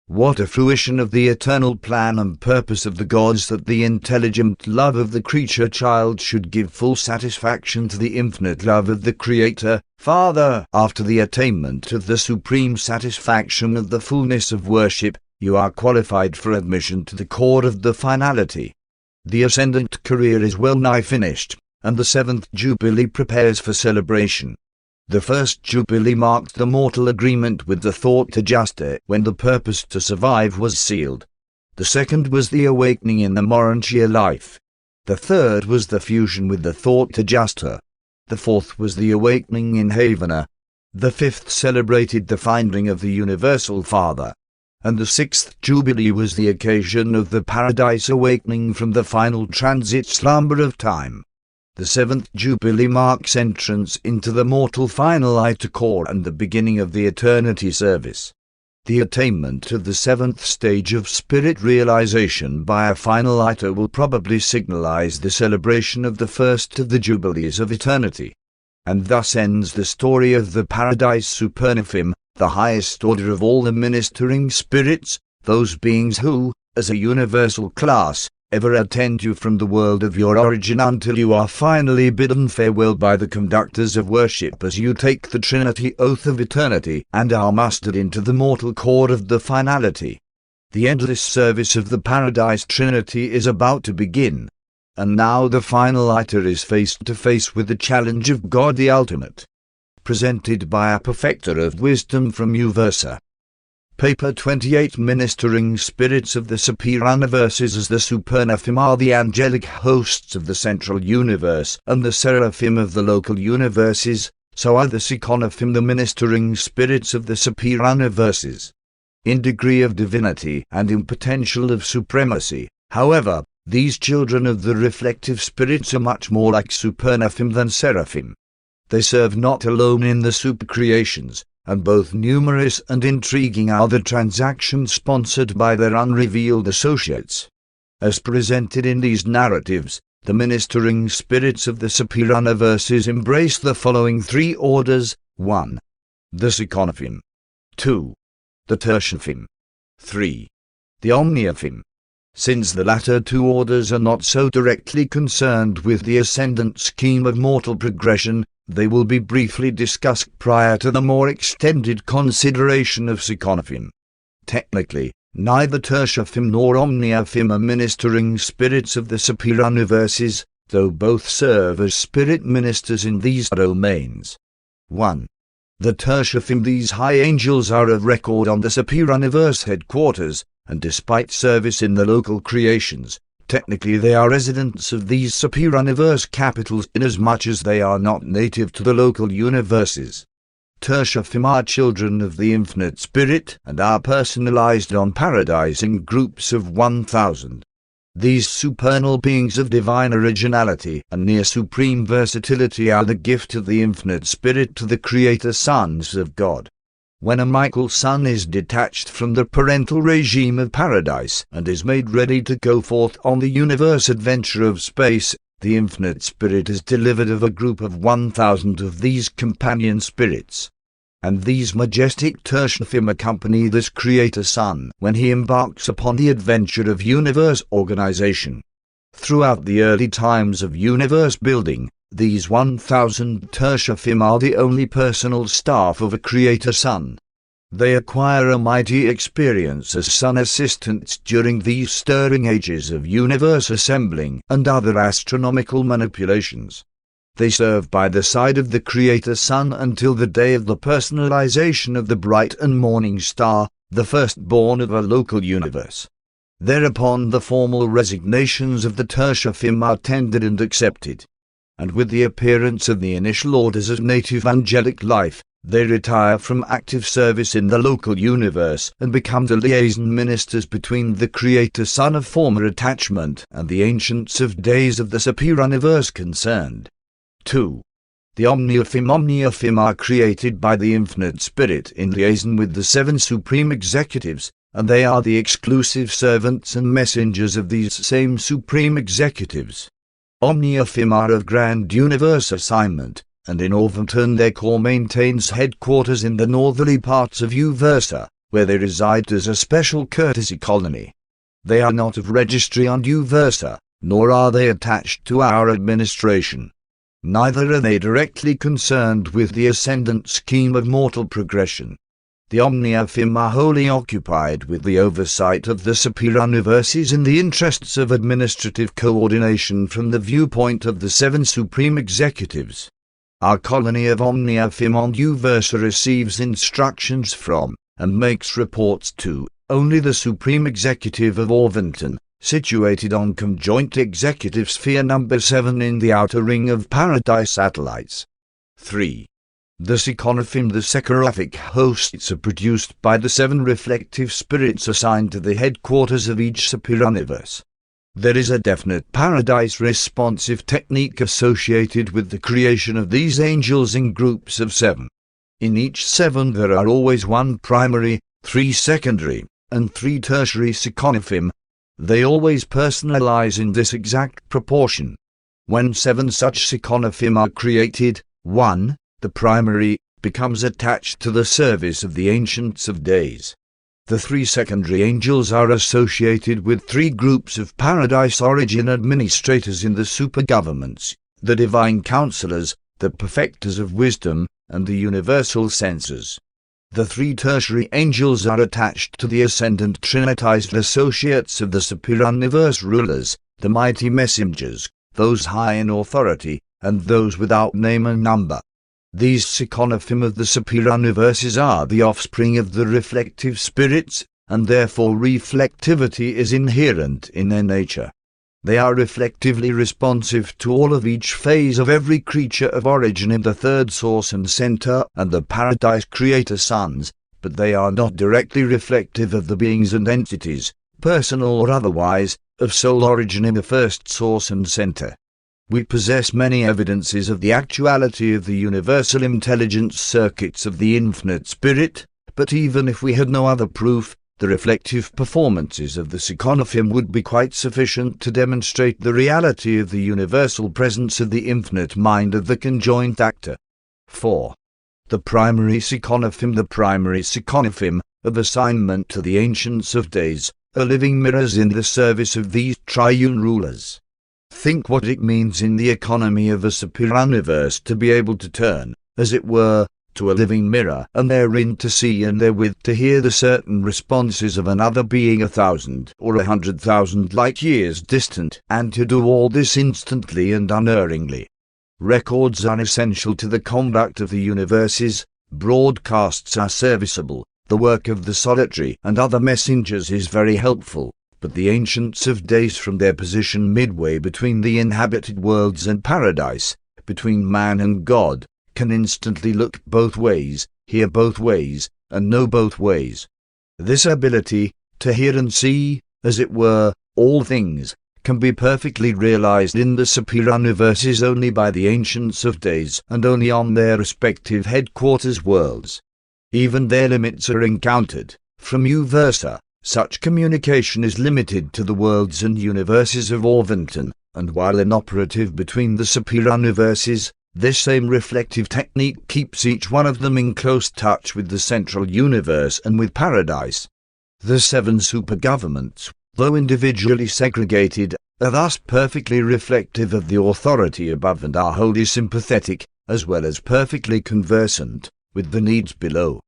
What a fruition of the eternal plan and purpose of the gods that the intelligent love of the creature child should give full satisfaction to the infinite love of the Creator, Father. After the attainment of the supreme satisfaction of the fullness of worship, you are qualified for admission to the court of the finality. The ascendant career is well nigh finished, and the seventh Jubilee prepares for celebration. The first Jubilee marked the mortal agreement with the thought adjuster when the purpose to survive was sealed. The second was the awakening in the Urantia life. The third was the fusion with the thought adjuster. The fourth was the awakening in Havana. The fifth celebrated the finding of the Universal Father. And the sixth Jubilee was the occasion of the Paradise awakening from the final transit slumber of time. The seventh Jubilee marks entrance into the mortal final core and the beginning of the eternity service. The attainment of the seventh stage of spirit realization by a final iter will probably signalize the celebration of the first of the Jubilees of eternity. And thus ends the story of the Paradise Supernaphim, the highest order of all the ministering spirits, those beings who, as a universal class, ever attend you from the world of your origin until you are finally bidden farewell by the conductors of worship as you take the Trinity oath of eternity and are mustered into the mortal core of the finality. The endless service of the Paradise Trinity is about to begin. And now the final iter is face to face with the challenge of God the Ultimate, presented by a perfecter of wisdom from Uversa. Paper 28. Ministering spirits of the superuniverses. As the supernaphim are the angelic hosts of the central universe and the seraphim of the local universes, so are the psychonaphim the ministering spirits of the superuniverses. In degree of divinity and in potential of supremacy, however, these children of the reflective spirits are much more like supernaphim than seraphim. They serve not alone in the supercreations, and both numerous and intriguing are the transactions sponsored by their unrevealed associates. As presented in these narratives, the ministering spirits of the superuniverses embrace the following three orders: 1. The psychonaphim. 2. The tertiaphim. 3. The omniaphim. Since the latter two orders are not so directly concerned with the ascendant scheme of mortal progression, they will be briefly discussed prior to the more extended consideration of psychonaphim. Technically, neither tertiaphim nor omniaphim are ministering spirits of the superuniverses, though both serve as spirit ministers in these domains. 1. The tertiaphim. These high angels are of record on the superuniverse headquarters, and despite service in the local creations, technically they are residents of these superuniverse capitals inasmuch as they are not native to the local universes. Tertiaphim are children of the infinite spirit and are personalized on Paradise in groups of 1,000. These supernal beings of divine originality and near supreme versatility are the gift of the infinite spirit to the creator sons of God. When a Michael son is detached from the parental regime of Paradise and is made ready to go forth on the universe adventure of space, the infinite spirit is delivered of a group of 1,000 of these companion spirits. And these majestic tertiaphim accompany this creator son when he embarks upon the adventure of universe organization. Throughout the early times of universe building, these 1,000 tertiaphim are the only personal staff of a creator son. They acquire a mighty experience as son assistants during these stirring ages of universe assembling and other astronomical manipulations. They serve by the side of the creator sun until the day of the personalization of the bright and morning star, the firstborn of a local universe. Thereupon the formal resignations of the tertiaphim are tendered and accepted. And with the appearance of the initial orders of native angelic life, they retire from active service in the local universe and become the liaison ministers between the creator son of former attachment and the ancients of days of the superuniverse concerned. 2. The omniaphim are created by the infinite spirit in liaison with the 7 supreme executives, and they are the exclusive servants and messengers of these same supreme executives. Omniaphim are of grand universe assignment, and in Orvington their corps maintains headquarters in the northerly parts of Uversa, where they reside as a special courtesy colony. They are not of registry on Uversa, nor are they attached to our administration. Neither are they directly concerned with the ascendant scheme of mortal progression. The omniaphim are wholly occupied with the oversight of the superuniverses in the interests of administrative coordination from the viewpoint of the 7 supreme executives. Our colony of omniaphim on Uversa receives instructions from, and makes reports to, only the supreme executive of Orvington, situated on conjoint executive sphere number 7 in the outer ring of paradise satellites. 3. The Psychonophim, the seraphic hosts, are produced by the 7 reflective spirits assigned to the headquarters of each superuniverse. There is a definite paradise responsive technique associated with the creation of these angels in groups of 7. In each 7 there are always 1 primary, 3 secondary, and 3 tertiary Psychonophim. They always personalize in this exact proportion. When 7 such Psychonophim are created, 1, the primary, becomes attached to the service of the Ancients of Days. The 3 secondary angels are associated with 3 groups of paradise origin administrators in the super-governments, the divine counselors, the perfecters of wisdom, and the universal censors. The 3 tertiary angels are attached to the ascendant trinitized associates of the superuniverse rulers, the mighty messengers, those high in authority, and those without name and number. These Psychonophim of the superuniverses are the offspring of the reflective spirits, and therefore reflectivity is inherent in their nature. They are reflectively responsive to all of each phase of every creature of origin in the third source and center and the paradise creator sons, but they are not directly reflective of the beings and entities, personal or otherwise, of soul origin in the first source and center. We possess many evidences of the actuality of the universal intelligence circuits of the infinite spirit, but even if we had no other proof, the reflective performances of the Psychonophim would be quite sufficient to demonstrate the reality of the universal presence of the infinite mind of the conjoint actor. 4. The primary Psychonophim, the primary Psychonophim, of assignment to the Ancients of Days, are living mirrors in the service of these triune rulers. Think what it means in the economy of a superuniverse to be able to turn, as it were, to a living mirror, and therein to see and therewith to hear the certain responses of another being 1,000 or 100,000 light years distant, and to do all this instantly and unerringly. Records are essential to the conduct of the universes, broadcasts are serviceable, the work of the solitary and other messengers is very helpful, but the Ancients of Days from their position midway between the inhabited worlds and paradise, between man and God, can instantly look both ways, hear both ways, and know both ways. This ability, to hear and see, as it were, all things, can be perfectly realized in the superuniverses only by the Ancients of Days and only on their respective headquarters worlds. Even their limits are encountered, from versa. Such communication is limited to the worlds and universes of Orvington, and while inoperative between the superuniverses, this same reflective technique keeps each one of them in close touch with the central universe and with paradise. The 7 super-governments, though individually segregated, are thus perfectly reflective of the authority above and are wholly sympathetic, as well as perfectly conversant, with the needs below.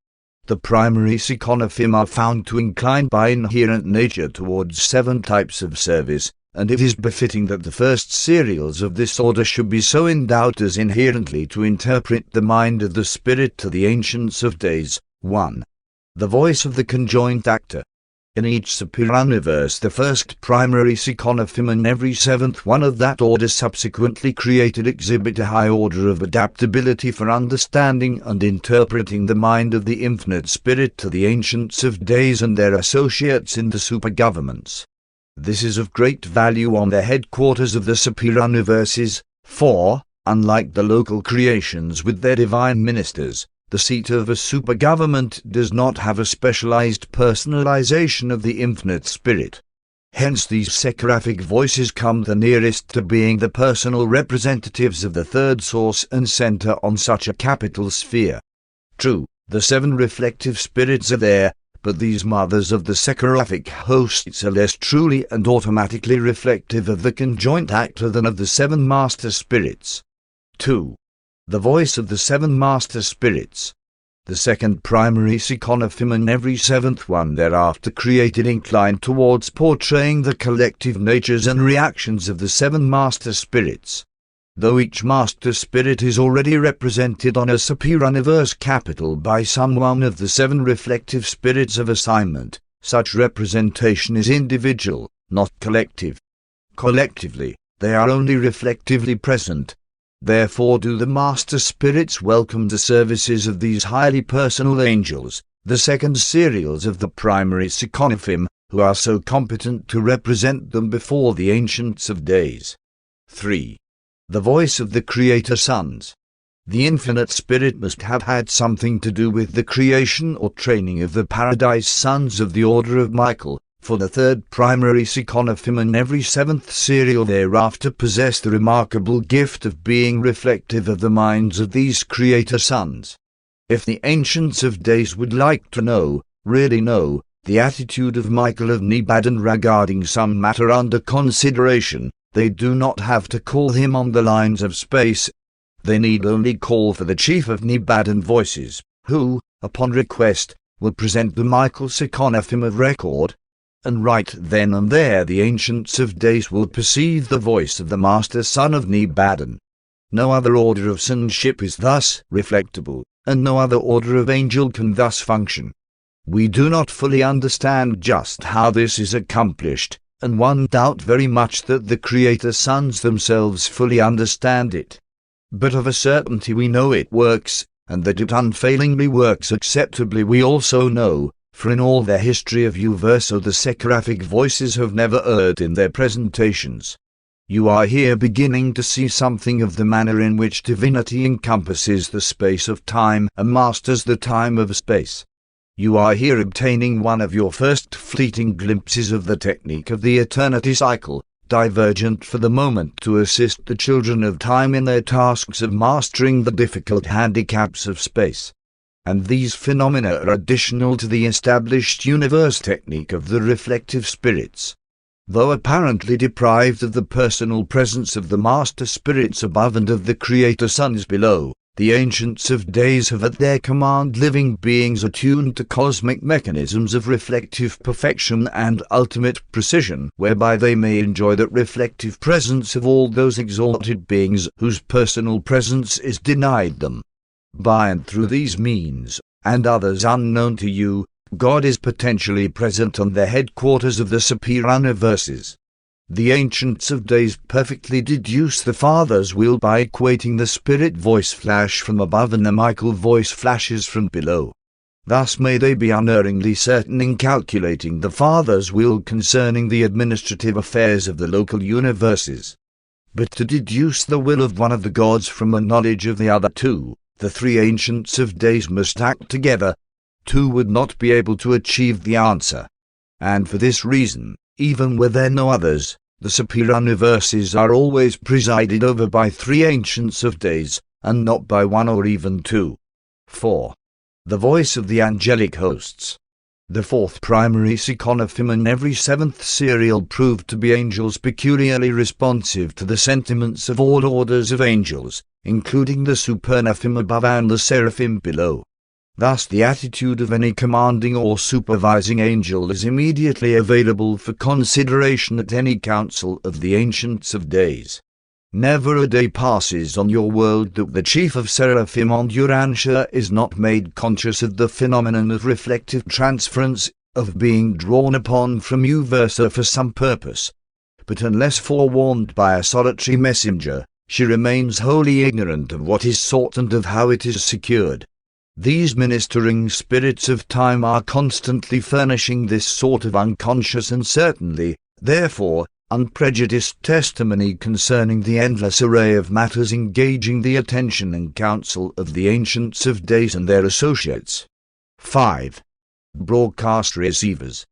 The primary Psychonophim are found to incline by inherent nature towards 7 types of service, and it is befitting that the first serials of this order should be so endowed as inherently to interpret the mind of the spirit to the Ancients of Days. 1. The voice of the conjoint actor. In each superuniverse the first primary Psychonophim and every 7th one of that order subsequently created exhibit a high order of adaptability for understanding and interpreting the mind of the infinite spirit to the Ancients of Days and their associates in the super-governments. This is of great value on the headquarters of the superuniverses, for, unlike the local creations with their divine ministers, the seat of a super-government does not have a specialized personalization of the infinite spirit. Hence these seraphic voices come the nearest to being the personal representatives of the third source and center on such a capital sphere. True, the 7 reflective spirits are there, but these mothers of the seraphic hosts are less truly and automatically reflective of the conjoint actor than of the 7 master spirits. 2. The voice of the 7 master spirits. The second primary Psychonophim and every 7th one thereafter created incline towards portraying the collective natures and reactions of the 7 master spirits. Though each master spirit is already represented on a superuniverse capital by some one of the 7 reflective spirits of assignment, such representation is individual, not collective. Collectively, they are only reflectively present. Therefore do the Master Spirits welcome the services of these highly personal angels, the second serials of the primary Psychonophim, who are so competent to represent them before the Ancients of Days. 3. The voice of the Creator Sons. The Infinite Spirit must have had something to do with the creation or training of the Paradise Sons of the Order of Michael, for the third primary Psychonophim and every seventh serial thereafter possess the remarkable gift of being reflective of the minds of these Creator Sons. If the Ancients of Days would like to know, really know, the attitude of Michael of Nibadan regarding some matter under consideration, they do not have to call him on the lines of space. They need only call for the Chief of Nibadan Voices, who, upon request, will present the Michael Psychonophim of record, and right then and there the Ancients of Days will perceive the voice of the Master Son of Nibadan. No other order of sonship is thus reflectable, and no other order of angel can thus function. We do not fully understand just how this is accomplished, and one doubt very much that the Creator Sons themselves fully understand it. But of a certainty we know it works, and that it unfailingly works acceptably we also know, for in all their history of Uverso the seraphic voices have never erred in their presentations. You are here beginning to see something of the manner in which divinity encompasses the space of time and masters the time of space. You are here obtaining one of your first fleeting glimpses of the technique of the eternity cycle, divergent for the moment to assist the children of time in their tasks of mastering the difficult handicaps of space. And these phenomena are additional to the established universe technique of the reflective spirits. Though apparently deprived of the personal presence of the Master Spirits above and of the Creator Sons below, the Ancients of Days have at their command living beings attuned to cosmic mechanisms of reflective perfection and ultimate precision, whereby they may enjoy the reflective presence of all those exalted beings whose personal presence is denied them. By and through these means, and others unknown to you, God is potentially present on the headquarters of the superior universes. The Ancients of Days perfectly deduce the Father's will by equating the Spirit voice flash from above and the Michael voice flashes from below. Thus may they be unerringly certain in calculating the Father's will concerning the administrative affairs of the local universes. But to deduce the will of one of the gods from a knowledge of the other two, the three Ancients of Days must act together. Two would not be able to achieve the answer. And for this reason, even were there no others, the superior universes are always presided over by three Ancients of Days, and not by one or even two. 4. The voice of the angelic hosts. The fourth primary Psychonophim and every seventh serial proved to be angels peculiarly responsive to the sentiments of all orders of angels, including the Supernophim above and the Seraphim below. Thus the attitude of any commanding or supervising angel is immediately available for consideration at any council of the Ancients of Days. Never a day passes on your world that the chief of Seraphim on Urantia is not made conscious of the phenomenon of reflective transference, of being drawn upon from Uversa for some purpose. But unless forewarned by a solitary messenger, she remains wholly ignorant of what is sought and of how it is secured. These ministering spirits of time are constantly furnishing this sort of unconscious and certainly, therefore, unprejudiced testimony concerning the endless array of matters engaging the attention and counsel of the Ancients of Days and their associates. 5. Broadcast receivers.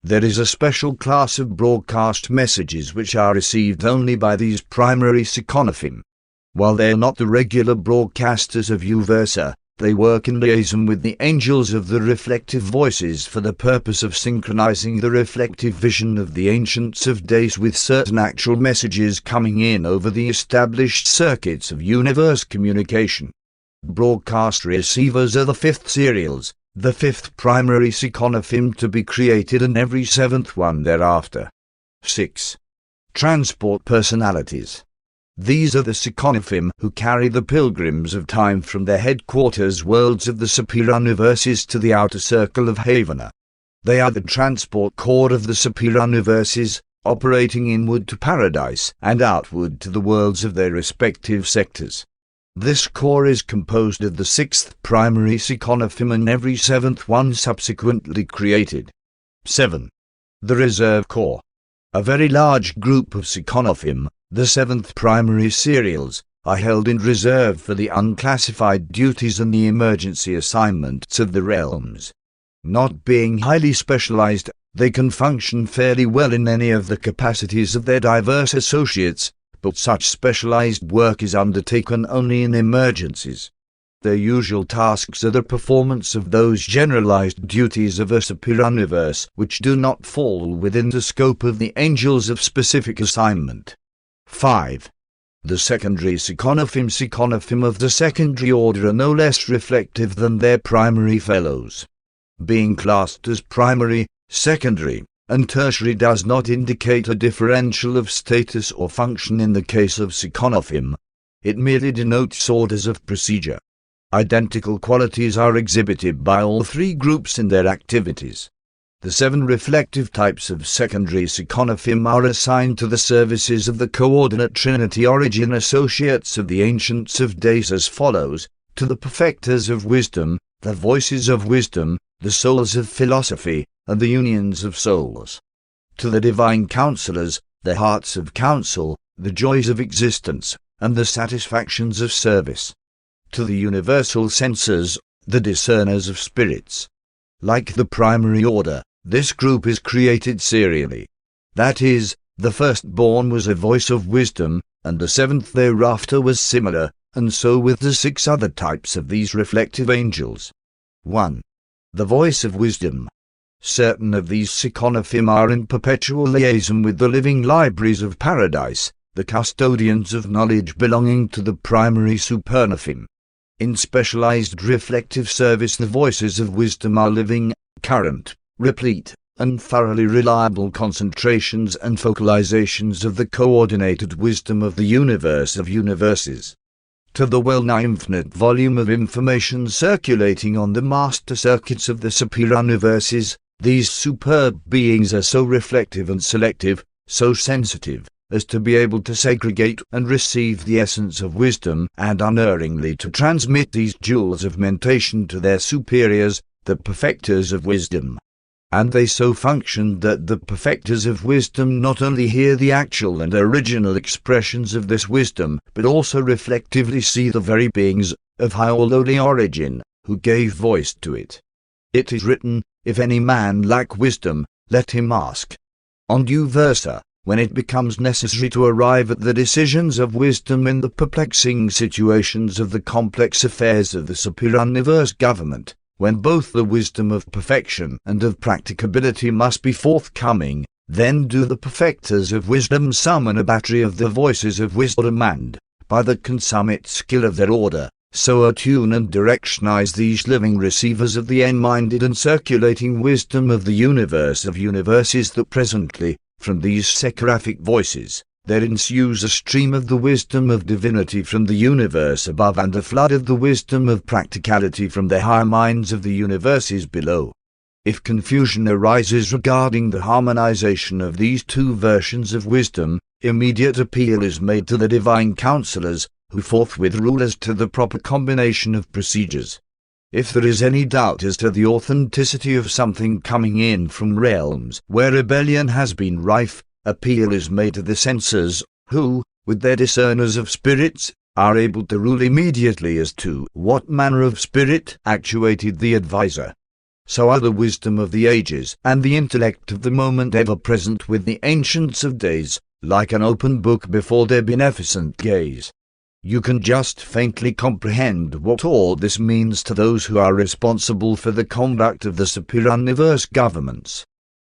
There is a special class of broadcast messages which are received only by these primary Psychonophim. While they are not the regular broadcasters of Uversa, they work in liaison with the angels of the reflective voices for the purpose of synchronizing the reflective vision of the Ancients of Days with certain actual messages coming in over the established circuits of universe communication. Broadcast receivers are the fifth serials, the fifth primary Psychonophim to be created and every seventh one thereafter. 6. Transport personalities. These are the Psychonophim who carry the pilgrims of time from their headquarters worlds of the superior universes to the outer circle of Havana. They are the transport corps of the superior universes, operating inward to paradise and outward to the worlds of their respective sectors. This core is composed of the sixth primary Psychonophim and every seventh one subsequently created. 7. The reserve core. A very large group of Psychonophim, the seventh primary serials, are held in reserve for the unclassified duties and the emergency assignments of the realms. Not being highly specialized, they can function fairly well in any of the capacities of their diverse associates, but such specialized work is undertaken only in emergencies. Their usual tasks are the performance of those generalized duties of a superuniverse which do not fall within the scope of the angels of specific assignment. 5. The secondary Psychonophim of the secondary order are no less reflective than their primary fellows. Being classed as primary, secondary, and tertiary does not indicate a differential of status or function in the case of Psychonophim. It merely denotes orders of procedure. Identical qualities are exhibited by all three groups in their activities. The 7 reflective types of secondary Psychonophim are assigned to the services of the coordinate Trinity origin associates of the Ancients of Days as follows: to the perfecters of wisdom, the voices of wisdom, the souls of philosophy, and the unions of souls. To the divine counselors, the hearts of counsel, the joys of existence, and the satisfactions of service. To the universal censors, the discerners of spirits. Like the primary order, this group is created serially. That is, the firstborn was a voice of wisdom, and the seventh thereafter was similar, and so with the 6 other types of these reflective angels. 1. The voice of wisdom. Certain of these Psychonophim are in perpetual liaison with the living libraries of paradise, the custodians of knowledge belonging to the primary Supernophim. In specialized reflective service, the voices of wisdom are living, current, replete, and thoroughly reliable concentrations and focalizations of the coordinated wisdom of the universe of universes. To the well-nigh infinite volume of information circulating on the master circuits of the superuniverses, these superb beings are so reflective and selective, so sensitive, as to be able to segregate and receive the essence of wisdom and unerringly to transmit these jewels of mentation to their superiors, the perfecters of wisdom. And they so function that the perfecters of wisdom not only hear the actual and original expressions of this wisdom, but also reflectively see the very beings, of high or lowly origin, who gave voice to it. It is written, "If any man lack wisdom, let him ask." And versa, when it becomes necessary to arrive at the decisions of wisdom in the perplexing situations of the complex affairs of the superuniverse government, when both the wisdom of perfection and of practicability must be forthcoming, then do the perfecters of wisdom summon a battery of the voices of wisdom and, by the consummate skill of their order, so attune and directionize these living receivers of the end-minded and circulating wisdom of the universe of universes that presently, from these seraphic voices, there ensues a stream of the wisdom of divinity from the universe above and a flood of the wisdom of practicality from the higher minds of the universes below. If confusion arises regarding the harmonization of these 2 versions of wisdom, immediate appeal is made to the divine counselors, who forthwith rule as to the proper combination of procedures. If there is any doubt as to the authenticity of something coming in from realms where rebellion has been rife, appeal is made to the censors, who, with their discerners of spirits, are able to rule immediately as to what manner of spirit actuated the adviser. So are the wisdom of the ages and the intellect of the moment ever present with the Ancients of Days, like an open book before their beneficent gaze. You can just faintly comprehend what all this means to those who are responsible for the conduct of the superuniverse governments.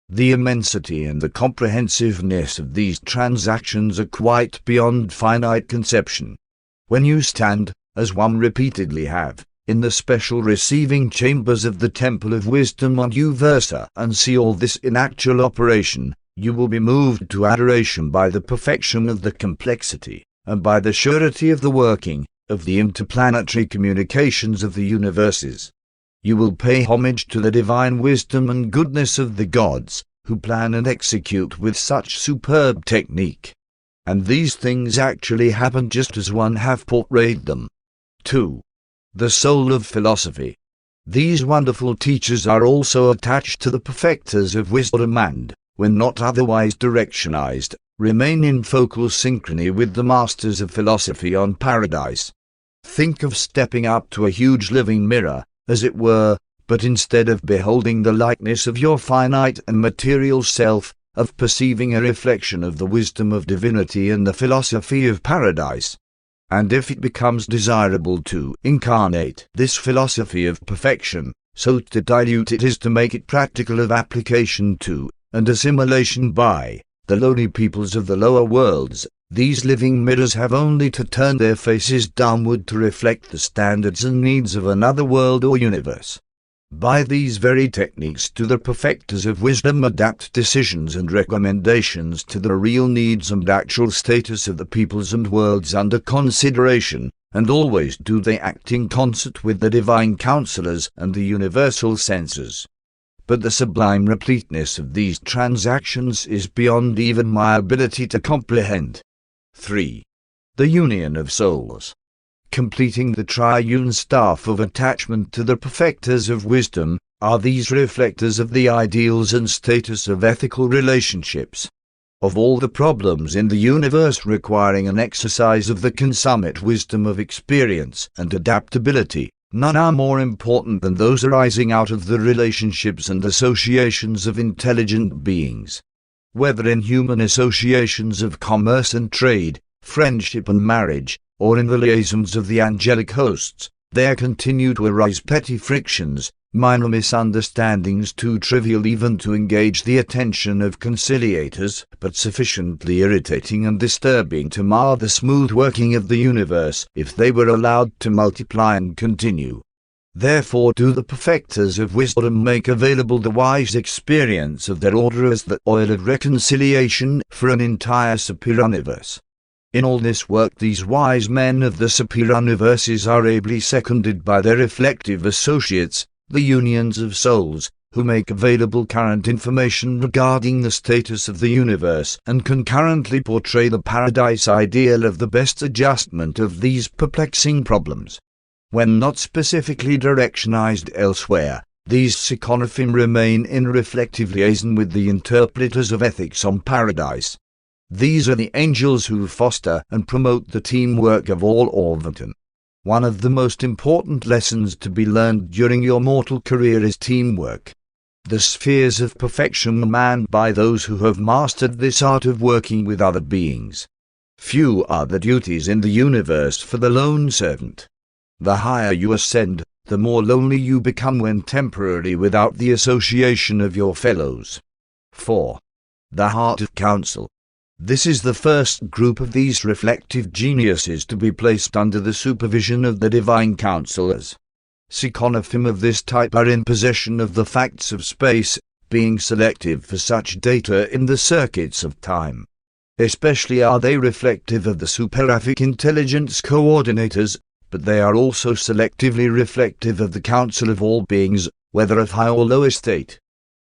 The immensity and the comprehensiveness of these transactions are quite beyond finite conception. When you stand, as one repeatedly have, in the special receiving chambers of the Temple of Wisdom and versa, and see all this in actual operation, you will be moved to adoration by the perfection of the complexity, and by the surety of the working, of the interplanetary communications of the universes. You will pay homage to the divine wisdom and goodness of the gods, who plan and execute with such superb technique. And these things actually happen just as one have portrayed them. 2. The soul of philosophy. These wonderful teachers are also attached to the perfecters of wisdom and, when not otherwise directionized, remain in focal synchrony with the masters of philosophy on paradise. Think of stepping up to a huge living mirror, as it were, but instead of beholding the likeness of your finite and material self, of perceiving a reflection of the wisdom of divinity and the philosophy of paradise. And if it becomes desirable to incarnate this philosophy of perfection, so to dilute it as to make it practical of application to, and assimilation by, the lowly peoples of the lower worlds, these living mirrors have only to turn their faces downward to reflect the standards and needs of another world or universe. By these very techniques do the perfecters of wisdom adapt decisions and recommendations to the real needs and actual status of the peoples and worlds under consideration, and always do they act in concert with the divine counselors and the universal censors. But the sublime repleteness of these transactions is beyond even my ability to comprehend. 3. The union of souls. Completing the triune staff of attachment to the perfecters of wisdom, are these reflectors of the ideals and status of ethical relationships. Of all the problems in the universe requiring an exercise of the consummate wisdom of experience and adaptability, none are more important than those arising out of the relationships and associations of intelligent beings. Whether in human associations of commerce and trade, friendship and marriage, or in the liaisons of the angelic hosts, there continue to arise petty frictions, minor misunderstandings too trivial even to engage the attention of conciliators, but sufficiently irritating and disturbing to mar the smooth working of the universe if they were allowed to multiply and continue. Therefore do the perfecters of wisdom make available the wise experience of their order as the oil of reconciliation for an entire superuniverse. In all this work these wise men of the superuniverses are ably seconded by their reflective associates, the unions of souls, who make available current information regarding the status of the universe and concurrently portray the paradise ideal of the best adjustment of these perplexing problems. When not specifically directionized elsewhere, these psychonophim remain in reflective liaison with the interpreters of ethics on paradise. These are the angels who foster and promote the teamwork of all Orvington. One of the most important lessons to be learned during your mortal career is teamwork. The spheres of perfection are manned by those who have mastered this art of working with other beings. Few are the duties in the universe for the lone servant. The higher you ascend, the more lonely you become when temporarily without the association of your fellows. 4. The heart of counsel. This is the first group of these reflective geniuses to be placed under the supervision of the divine counselors. Psychonophim of this type are in possession of the facts of space, being selective for such data in the circuits of time. Especially are they reflective of the superaphic intelligence coordinators, but they are also selectively reflective of the counsel of all beings, whether of high or low estate.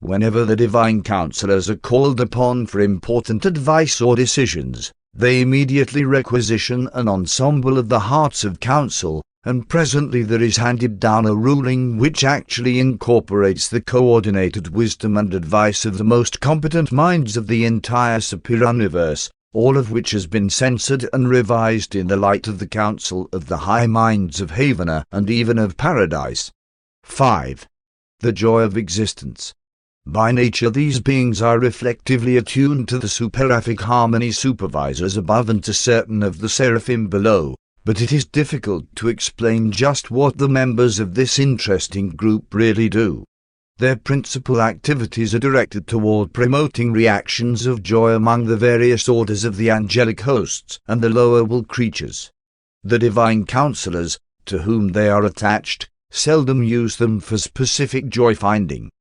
Whenever the divine counselors are called upon for important advice or decisions, they immediately requisition an ensemble of the hearts of counsel, and presently there is handed down a ruling which actually incorporates the coordinated wisdom and advice of the most competent minds of the entire superuniverse, all of which has been censored and revised in the light of the counsel of the high minds of Havana and even of Paradise. 5. The joy of existence. By nature these beings are reflectively attuned to the superaphic harmony supervisors above and to certain of the seraphim below, but it is difficult to explain just what the members of this interesting group really do. Their principal activities are directed toward promoting reactions of joy among the various orders of the angelic hosts and the lower world creatures. The divine counselors, to whom they are attached, seldom use them for specific joy-finding.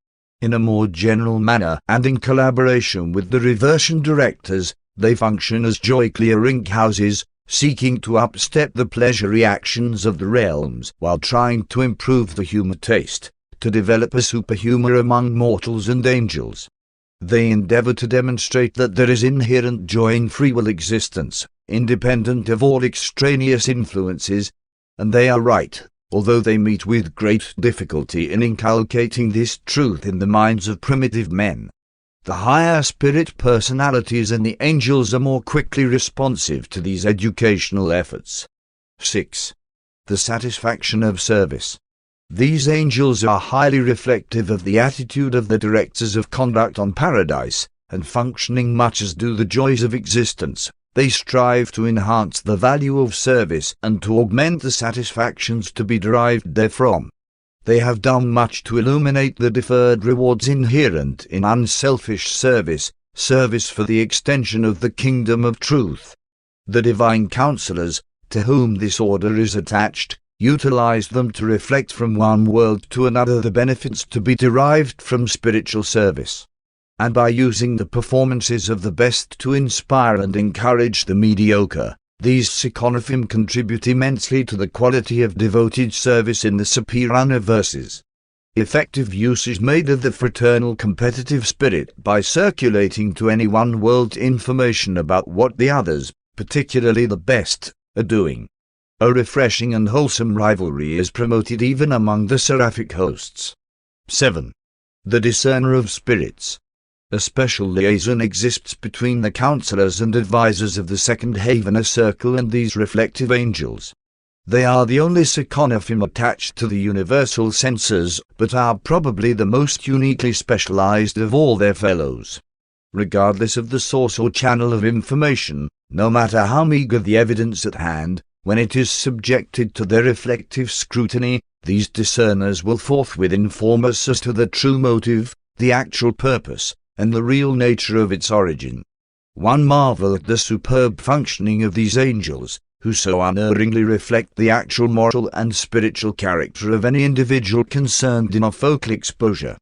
In a more general manner, and in collaboration with the reversion directors, they function as joy-clearing houses, seeking to upstep the pleasure reactions of the realms while trying to improve the humor taste, to develop a superhumor among mortals and angels. They endeavor to demonstrate that there is inherent joy in free will existence, independent of all extraneous influences, and they are right, although they meet with great difficulty in inculcating this truth in the minds of primitive men. The higher spirit personalities and the angels are more quickly responsive to these educational efforts. 6. The satisfaction of service. These angels are highly reflective of the attitude of the directors of conduct on paradise, and functioning much as do the joys of existence, they strive to enhance the value of service and to augment the satisfactions to be derived therefrom. They have done much to illuminate the deferred rewards inherent in unselfish service, service for the extension of the kingdom of truth. The divine counselors, to whom this order is attached, utilize them to reflect from one world to another the benefits to be derived from spiritual service. And by using the performances of the best to inspire and encourage the mediocre, these Psychonophim contribute immensely to the quality of devoted service in the superior universes. Effective use is made of the fraternal competitive spirit by circulating to any one world information about what the others, particularly the best, are doing. A refreshing and wholesome rivalry is promoted even among the seraphic hosts. 7. The discerner of spirits. A special liaison exists between the counselors and advisors of the second Havana circle and these reflective angels. They are the only Psychonophim attached to the universal censors, but are probably the most uniquely specialized of all their fellows. Regardless of the source or channel of information, no matter how meager the evidence at hand, when it is subjected to their reflective scrutiny, these discerners will forthwith inform us as to the true motive, the actual purpose, and the real nature of its origin. One marvel at the superb functioning of these angels, who so unerringly reflect the actual moral and spiritual character of any individual concerned in a focal exposure.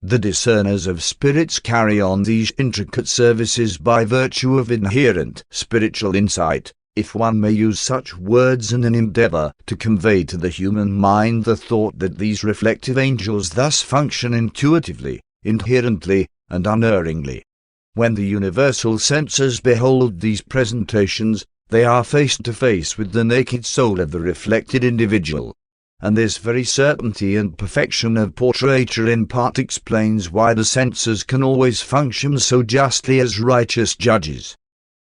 The discerners of spirits carry on these intricate services by virtue of inherent spiritual insight, if one may use such words, in an endeavor to convey to the human mind the thought that these reflective angels thus function intuitively, inherently, and unerringly. When the universal censors behold these presentations, they are face to face with the naked soul of the reflected individual. And this very certainty and perfection of portraiture in part explains why the censors can always function so justly as righteous judges.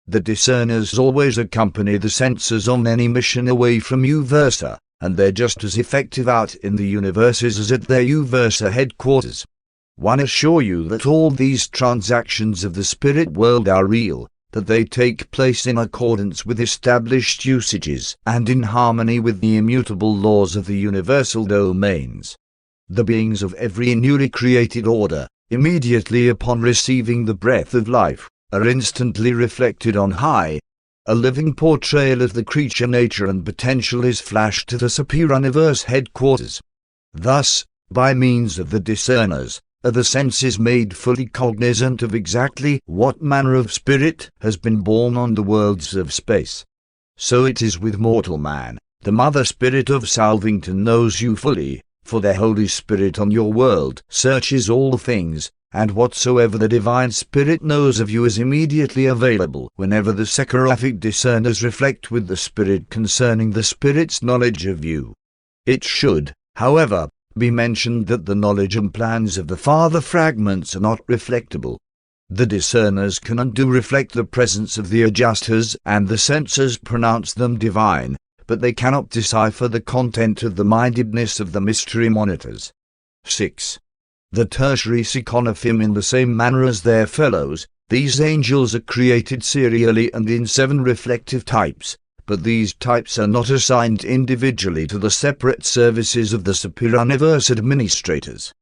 The discerners always accompany the censors on any mission away from Uversa, and they're just as effective out in the universes as at their Uversa headquarters. One assure you that all these transactions of the spirit world are real, that they take place in accordance with established usages and in harmony with the immutable laws of the universal domains. The beings of every newly created order, immediately upon receiving the breath of life, are instantly reflected on high. A living portrayal of the creature nature and potential is flashed to the superior universe headquarters. Thus, by means of the discerners, are the senses made fully cognizant of exactly what manner of spirit has been born on the worlds of space. So it is with mortal man. The mother spirit of Salvington knows you fully, for the Holy Spirit on your world searches all things, and whatsoever the divine spirit knows of you is immediately available whenever the seraphic discerners reflect with the spirit concerning the spirit's knowledge of you. It should, however, be mentioned that the knowledge and plans of the farther fragments are not reflectable. The discerners can and do reflect the presence of the adjusters, and the censors pronounce them divine, but they cannot decipher the content of the mindedness of the mystery monitors. 6. The tertiary Psychonophim. In the same manner as their fellows, these angels are created serially and in 7 reflective types, but these types are not assigned individually to the separate services of the superior universe administrators.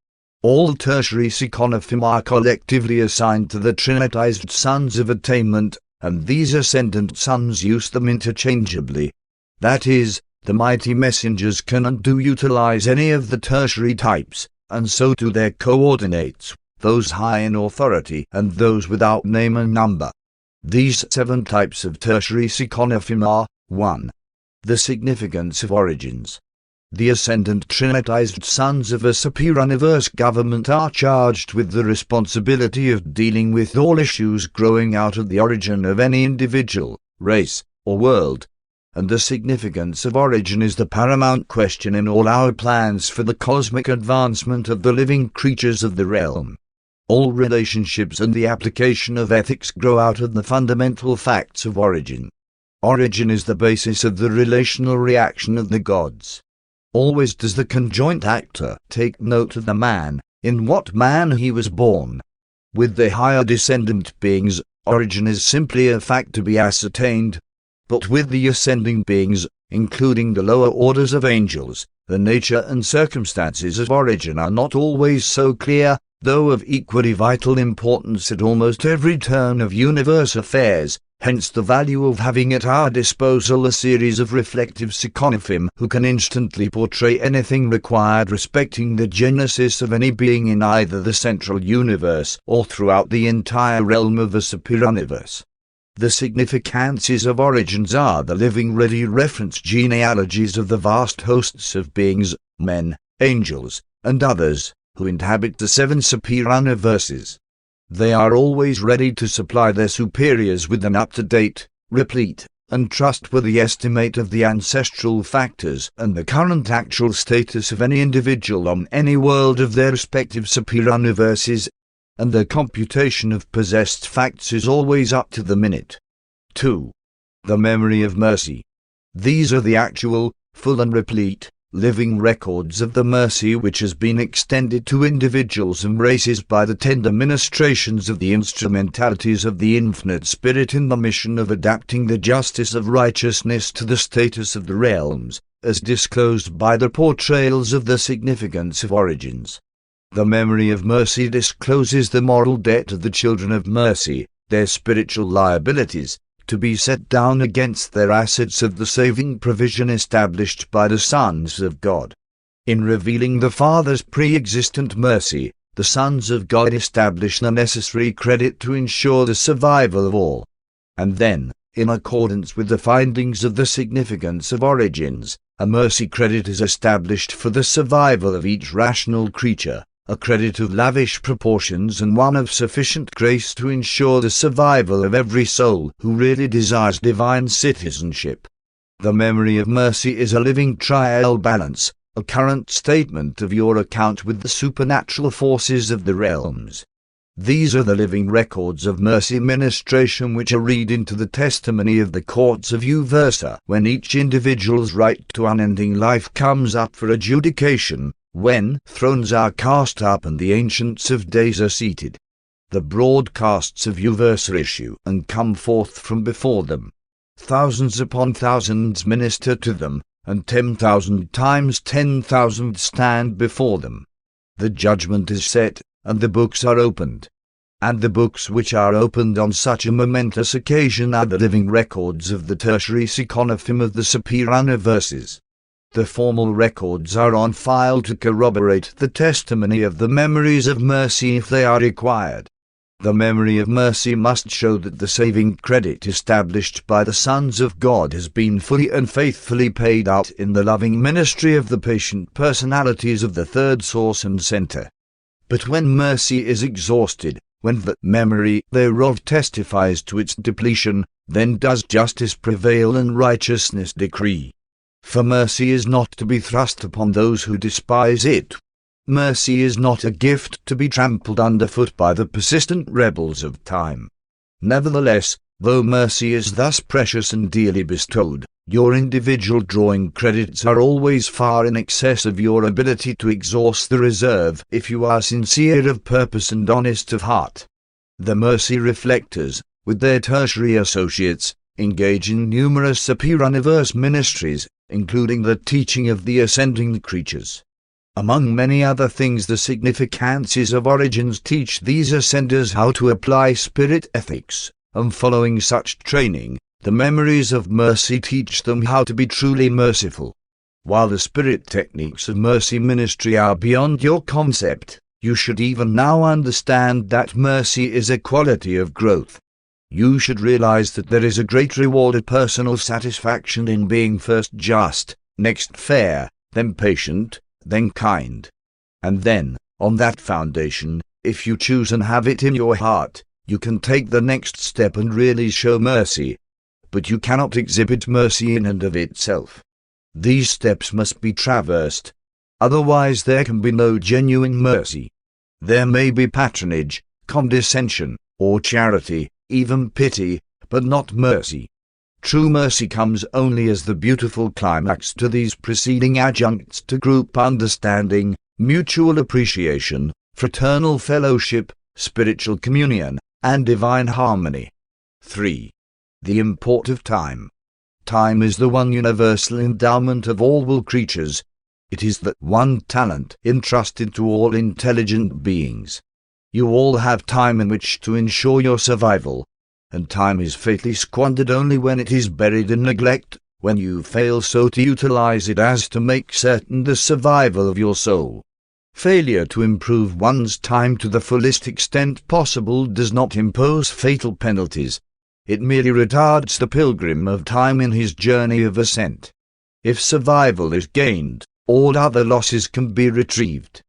All tertiary Psychonophim are collectively assigned to the Trinitized Sons of Attainment, and these ascendant sons use them interchangeably. That is, the mighty messengers can and do utilize any of the tertiary types, and so do their coordinates, those high in authority and those without name and number. These 7 types of tertiary Psychonophim are: 1. The significance of origins. The ascendant trinitized sons of a super-universe government are charged with the responsibility of dealing with all issues growing out of the origin of any individual, race, or world. And the significance of origin is the paramount question in all our plans for the cosmic advancement of the living creatures of the realm. All relationships and the application of ethics grow out of the fundamental facts of origin. Origin is the basis of the relational reaction of the gods. Always does the conjoint actor take note of the man, in what man he was born. With the higher descendant beings, origin is simply a fact to be ascertained. But with the ascending beings, including the lower orders of angels, the nature and circumstances of origin are not always so clear, though of equally vital importance at almost every turn of universe affairs. Hence the value of having at our disposal a series of reflective psychonophim who can instantly portray anything required respecting the genesis of any being in either the central universe or throughout the entire realm of the superuniverse. The significances of origins are the living ready reference genealogies of the vast hosts of beings, men, angels, and others, who inhabit the 7 superuniverses. They are always ready to supply their superiors with an up-to-date, replete, and trustworthy estimate of the ancestral factors and the current actual status of any individual on any world of their respective superuniverses, and the computation of possessed facts is always up to the minute. 2. The memory of mercy. These are the actual, full and replete, living records of the mercy which has been extended to individuals and races by the tender ministrations of the instrumentalities of the Infinite Spirit in the mission of adapting the justice of righteousness to the status of the realms, as disclosed by the portrayals of the significance of origins. The memory of mercy discloses the moral debt of the children of mercy, their spiritual liabilities, to be set down against their assets of the saving provision established by the sons of God. In revealing the Father's pre-existent mercy, the sons of God establish the necessary credit to ensure the survival of all. And then, in accordance with the findings of the significance of origins, a mercy credit is established for the survival of each rational creature, a credit of lavish proportions and one of sufficient grace to ensure the survival of every soul who really desires divine citizenship. The memory of mercy is a living trial balance, a current statement of your account with the supernatural forces of the realms. These are the living records of mercy ministration which are read into the testimony of the courts of Uversa when each individual's right to unending life comes up for adjudication, when thrones are cast up and the ancients of days are seated. The broadcasts of Uversa issue and come forth from before them. Thousands upon thousands minister to them, and 10,000 times 10,000 stand before them. The judgment is set, and the books are opened. And the books which are opened on such a momentous occasion are the living records of the tertiary psychonophim of the superuniverses. The formal records are on file to corroborate the testimony of the memories of mercy if they are required. The memory of mercy must show that the saving credit established by the sons of God has been fully and faithfully paid out in the loving ministry of the patient personalities of the third source and center. But when mercy is exhausted, when the memory thereof testifies to its depletion, then does justice prevail and righteousness decree. For mercy is not to be thrust upon those who despise it. Mercy is not a gift to be trampled underfoot by the persistent rebels of time. Nevertheless, though mercy is thus precious and dearly bestowed, your individual drawing credits are always far in excess of your ability to exhaust the reserve if you are sincere of purpose and honest of heart. The mercy reflectors, with their tertiary associates, engage in numerous superuniverse ministries, including the teaching of the ascending creatures. Among many other things, the significances of origins teach these ascenders how to apply spirit ethics, and following such training, the memories of mercy teach them how to be truly merciful. While the spirit techniques of mercy ministry are beyond your concept, you should even now understand that mercy is a quality of growth. You should realize that there is a great reward of personal satisfaction in being first just, next fair, then patient, then kind. And then, on that foundation, if you choose and have it in your heart, you can take the next step and really show mercy. But you cannot exhibit mercy in and of itself. These steps must be traversed. Otherwise there can be no genuine mercy. There may be patronage, condescension, or charity, even pity, but not mercy. True mercy comes only as the beautiful climax to these preceding adjuncts to group understanding, mutual appreciation, fraternal fellowship, spiritual communion, and divine harmony. 3. The import of time. Time is the one universal endowment of all will creatures. It is the one talent entrusted to all intelligent beings. You all have time in which to ensure your survival, and time is fatally squandered only when it is buried in neglect, when you fail so to utilize it as to make certain the survival of your soul. Failure to improve one's time to the fullest extent possible does not impose fatal penalties. It merely retards the pilgrim of time in his journey of ascent. If survival is gained, all other losses can be retrieved.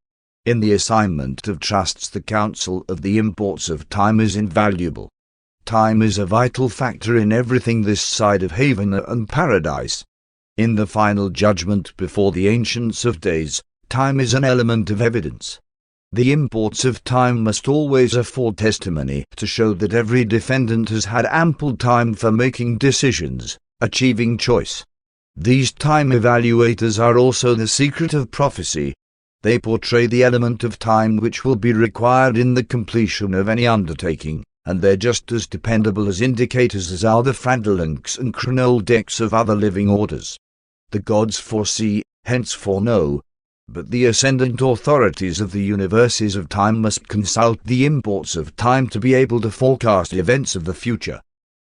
In the assignment of trusts, the counsel of the imports of time is invaluable. Time is a vital factor in everything this side of heaven and paradise. In the final judgment before the Ancients of Days, time is an element of evidence. The imports of time must always afford testimony to show that every defendant has had ample time for making decisions, achieving choice. These time evaluators are also the secret of prophecy. They portray the element of time which will be required in the completion of any undertaking, and they're just as dependable as indicators as are the Fradelinks and chronodecks of other living orders. The gods foresee, hence foreknow, but the ascendant authorities of the universes of time must consult the imports of time to be able to forecast events of the future.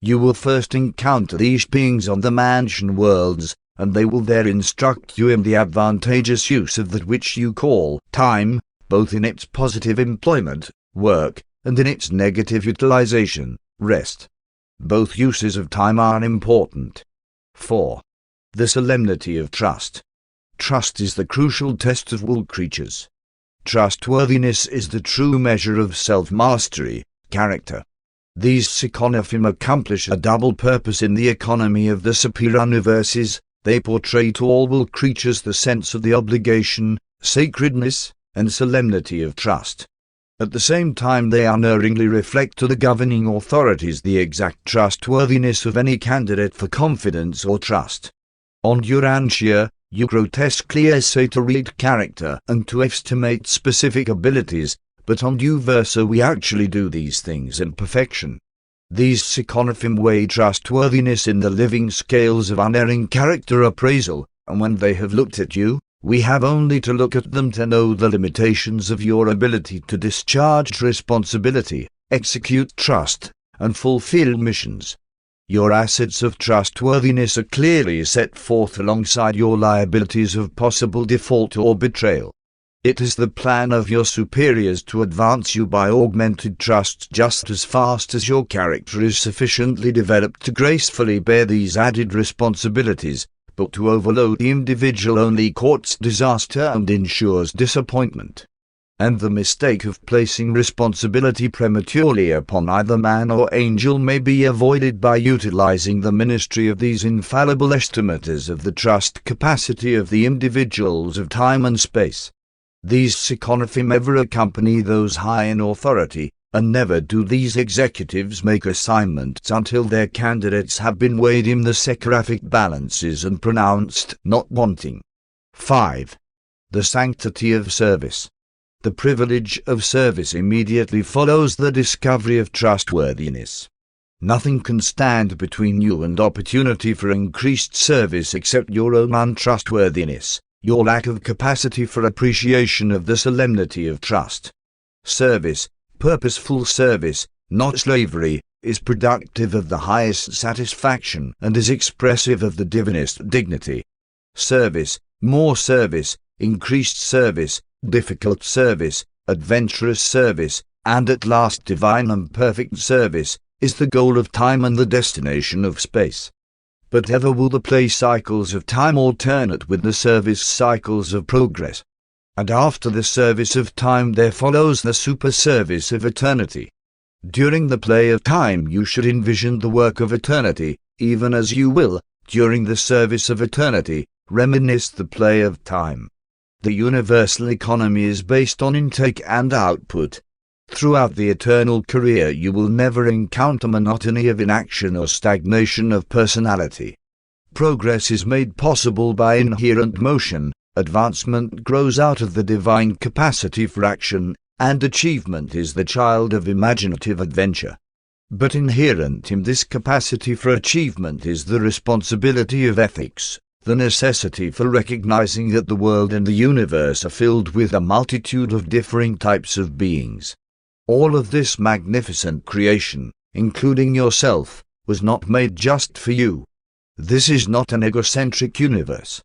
You will first encounter these beings on the mansion worlds, and they will there instruct you in the advantageous use of that which you call time, both in its positive employment, work, and in its negative utilization, rest. Both uses of time are important. 4. The solemnity of trust. Trust is the crucial test of all creatures. Trustworthiness is the true measure of self-mastery, character. These Psychonophim accomplish a double purpose in the economy of the superior universes. They portray to all will creatures the sense of the obligation, sacredness, and solemnity of trust. At the same time they unerringly reflect to the governing authorities the exact trustworthiness of any candidate for confidence or trust. On Urantia, you grotesquely essay to read character and to estimate specific abilities, but on Uversa we actually do these things in perfection. These Psychonophim weigh trustworthiness in the living scales of unerring character appraisal, and when they have looked at you, we have only to look at them to know the limitations of your ability to discharge responsibility, execute trust, and fulfill missions. Your assets of trustworthiness are clearly set forth alongside your liabilities of possible default or betrayal. It is the plan of your superiors to advance you by augmented trust just as fast as your character is sufficiently developed to gracefully bear these added responsibilities, but to overload the individual only courts disaster and ensures disappointment. And the mistake of placing responsibility prematurely upon either man or angel may be avoided by utilizing the ministry of these infallible estimators of the trust capacity of the individuals of time and space. These Psychonophim ever accompany those high in authority, and never do these executives make assignments until their candidates have been weighed in the seraphic balances and pronounced not wanting. 5. The sanctity of service. The privilege of service immediately follows the discovery of trustworthiness. Nothing can stand between you and opportunity for increased service except your own untrustworthiness, your lack of capacity for appreciation of the solemnity of trust. Service, purposeful service, not slavery, is productive of the highest satisfaction and is expressive of the divinest dignity. Service, more service, increased service, difficult service, adventurous service, and at last divine and perfect service, is the goal of time and the destination of space. but ever will the play cycles of time alternate with the service cycles of progress. And after the service of time there follows the super-service of eternity. During the play of time you should envision the work of eternity, even as you will, during the service of eternity, reminisce the play of time. The universal economy is based on intake and output. Throughout the eternal career you will never encounter monotony of inaction or stagnation of personality. Progress is made possible by inherent motion, advancement grows out of the divine capacity for action, and achievement is the child of imaginative adventure. But inherent in this capacity for achievement is the responsibility of ethics, the necessity for recognizing that the world and the universe are filled with a multitude of differing types of beings. All of this magnificent creation, including yourself, was not made just for you. This is not an egocentric universe.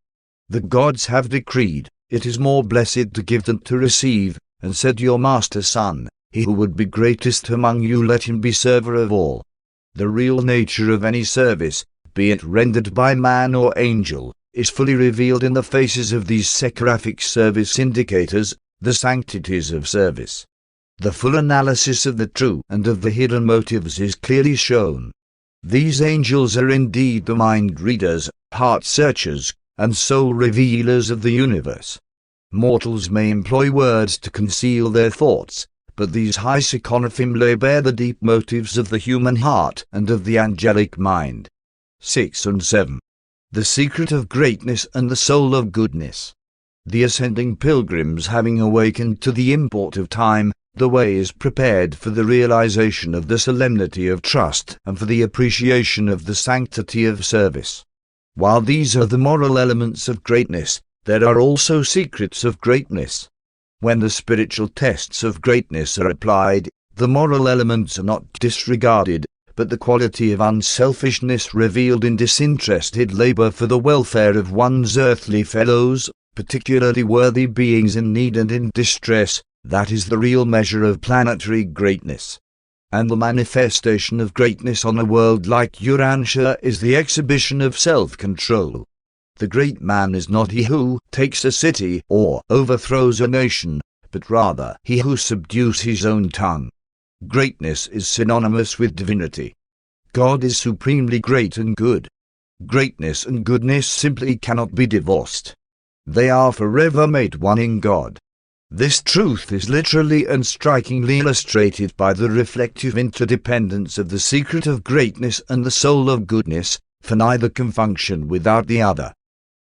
The gods have decreed, it is more blessed to give than to receive, and said your master son, he who would be greatest among you let him be server of all. The real nature of any service, be it rendered by man or angel, is fully revealed in the faces of these seraphic service indicators, the sanctities of service. The full analysis of the true and of the hidden motives is clearly shown. These angels are indeed the mind readers, heart searchers, and soul revealers of the universe. Mortals may employ words to conceal their thoughts, but these high Psychonophim lay bare the deep motives of the human heart and of the angelic mind. 6 and 7. The secret of greatness and the soul of goodness. The ascending pilgrims having awakened to the import of time, the way is prepared for the realization of the solemnity of trust and for the appreciation of the sanctity of service. While these are the moral elements of greatness, there are also secrets of greatness. When the spiritual tests of greatness are applied, the moral elements are not disregarded, but the quality of unselfishness revealed in disinterested labor for the welfare of one's earthly fellows, particularly worthy beings in need and in distress, that is the real measure of planetary greatness. And the manifestation of greatness on a world like Urantia is the exhibition of self-control. The great man is not he who takes a city or overthrows a nation, but rather he who subdues his own tongue. Greatness is synonymous with divinity. God is supremely great and good. Greatness and goodness simply cannot be divorced. They are forever made one in God. This truth is literally and strikingly illustrated by the reflective interdependence of the secret of greatness and the soul of goodness, for neither can function without the other.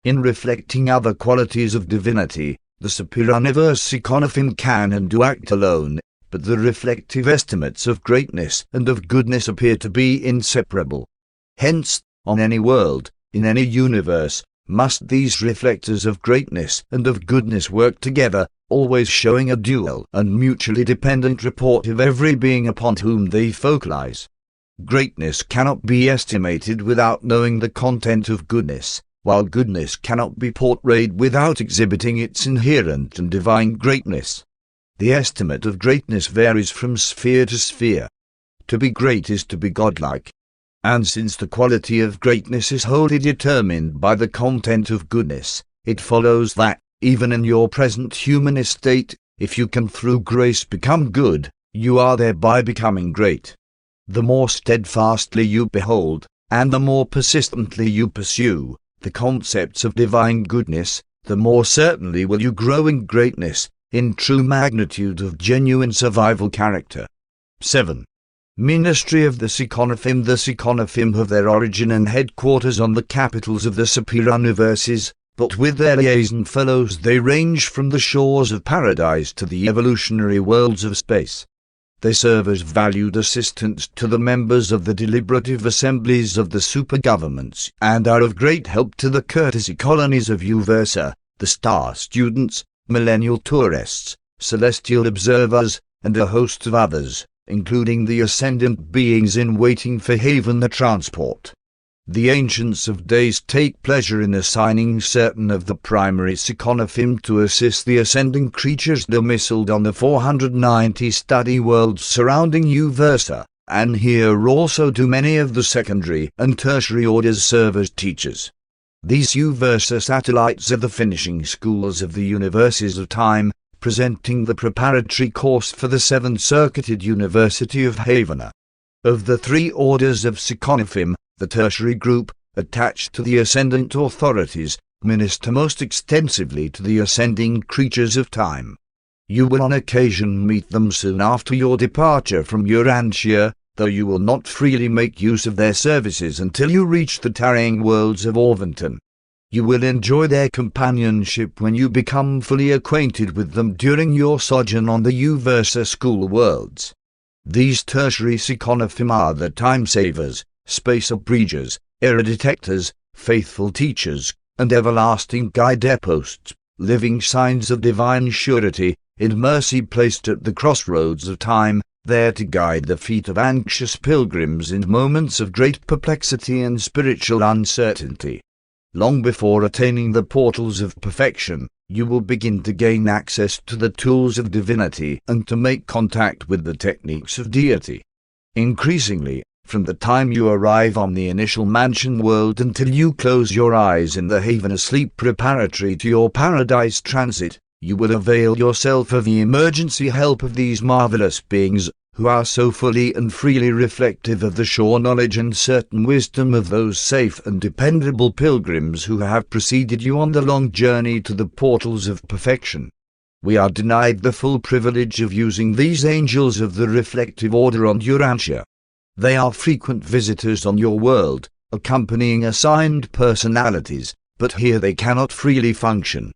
In reflecting other qualities of divinity, the superuniverse Psychonophim can and do act alone, but the reflective estimates of greatness and of goodness appear to be inseparable. Hence, on any world, in any universe, must these reflectors of greatness and of goodness work together, always showing a dual and mutually dependent report of every being upon whom they focalize. Greatness cannot be estimated without knowing the content of goodness, while goodness cannot be portrayed without exhibiting its inherent and divine greatness. The estimate of greatness varies from sphere to sphere. To be great is to be godlike. And since the quality of greatness is wholly determined by the content of goodness, it follows that, even in your present human estate, if you can through grace become good, you are thereby becoming great. The more steadfastly you behold, and the more persistently you pursue, the concepts of divine goodness, the more certainly will you grow in greatness, in true magnitude of genuine survival character. 7. Ministry of the Psychonophim. The Psychonophim have their origin and headquarters on the capitals of the superuniverses, but with their liaison fellows they range from the shores of paradise to the evolutionary worlds of space. They serve as valued assistants to the members of the deliberative assemblies of the super-governments, and are of great help to the courtesy colonies of Uversa, the star students, millennial tourists, celestial observers, and a host of others, including the ascendant beings in waiting for haven the transport. The ancients of days take pleasure in assigning certain of the primary Psychonophim to assist the ascending creatures domiciled on the 490 study worlds surrounding Uversa, and here also do many of the secondary and tertiary orders serve as teachers. These Uversa satellites are the finishing schools of the universes of time, presenting the preparatory course for the seven-circuited University of Havana. Of the three orders of Psychonophim, the tertiary group, attached to the ascendant authorities, minister most extensively to the ascending creatures of time. You will on occasion meet them soon after your departure from Urantia, though you will not freely make use of their services until you reach the tarrying worlds of Orvington. You will enjoy their companionship when you become fully acquainted with them during your sojourn on the Uversa school worlds. These tertiary Psychonophim are the time-savers, space abridgers, error detectors, faithful teachers, and everlasting guide-posts, living signs of divine surety, in mercy placed at the crossroads of time, there to guide the feet of anxious pilgrims in moments of great perplexity and spiritual uncertainty. Long before attaining the portals of perfection, you will begin to gain access to the tools of divinity and to make contact with the techniques of deity. Increasingly, from the time you arrive on the initial mansion world until you close your eyes in the haven asleep preparatory to your paradise transit, you will avail yourself of the emergency help of these marvelous beings, who are so fully and freely reflective of the sure knowledge and certain wisdom of those safe and dependable pilgrims who have preceded you on the long journey to the portals of perfection. We are denied the full privilege of using these angels of the reflective order on Urantia. They are frequent visitors on your world, accompanying assigned personalities, but here they cannot freely function.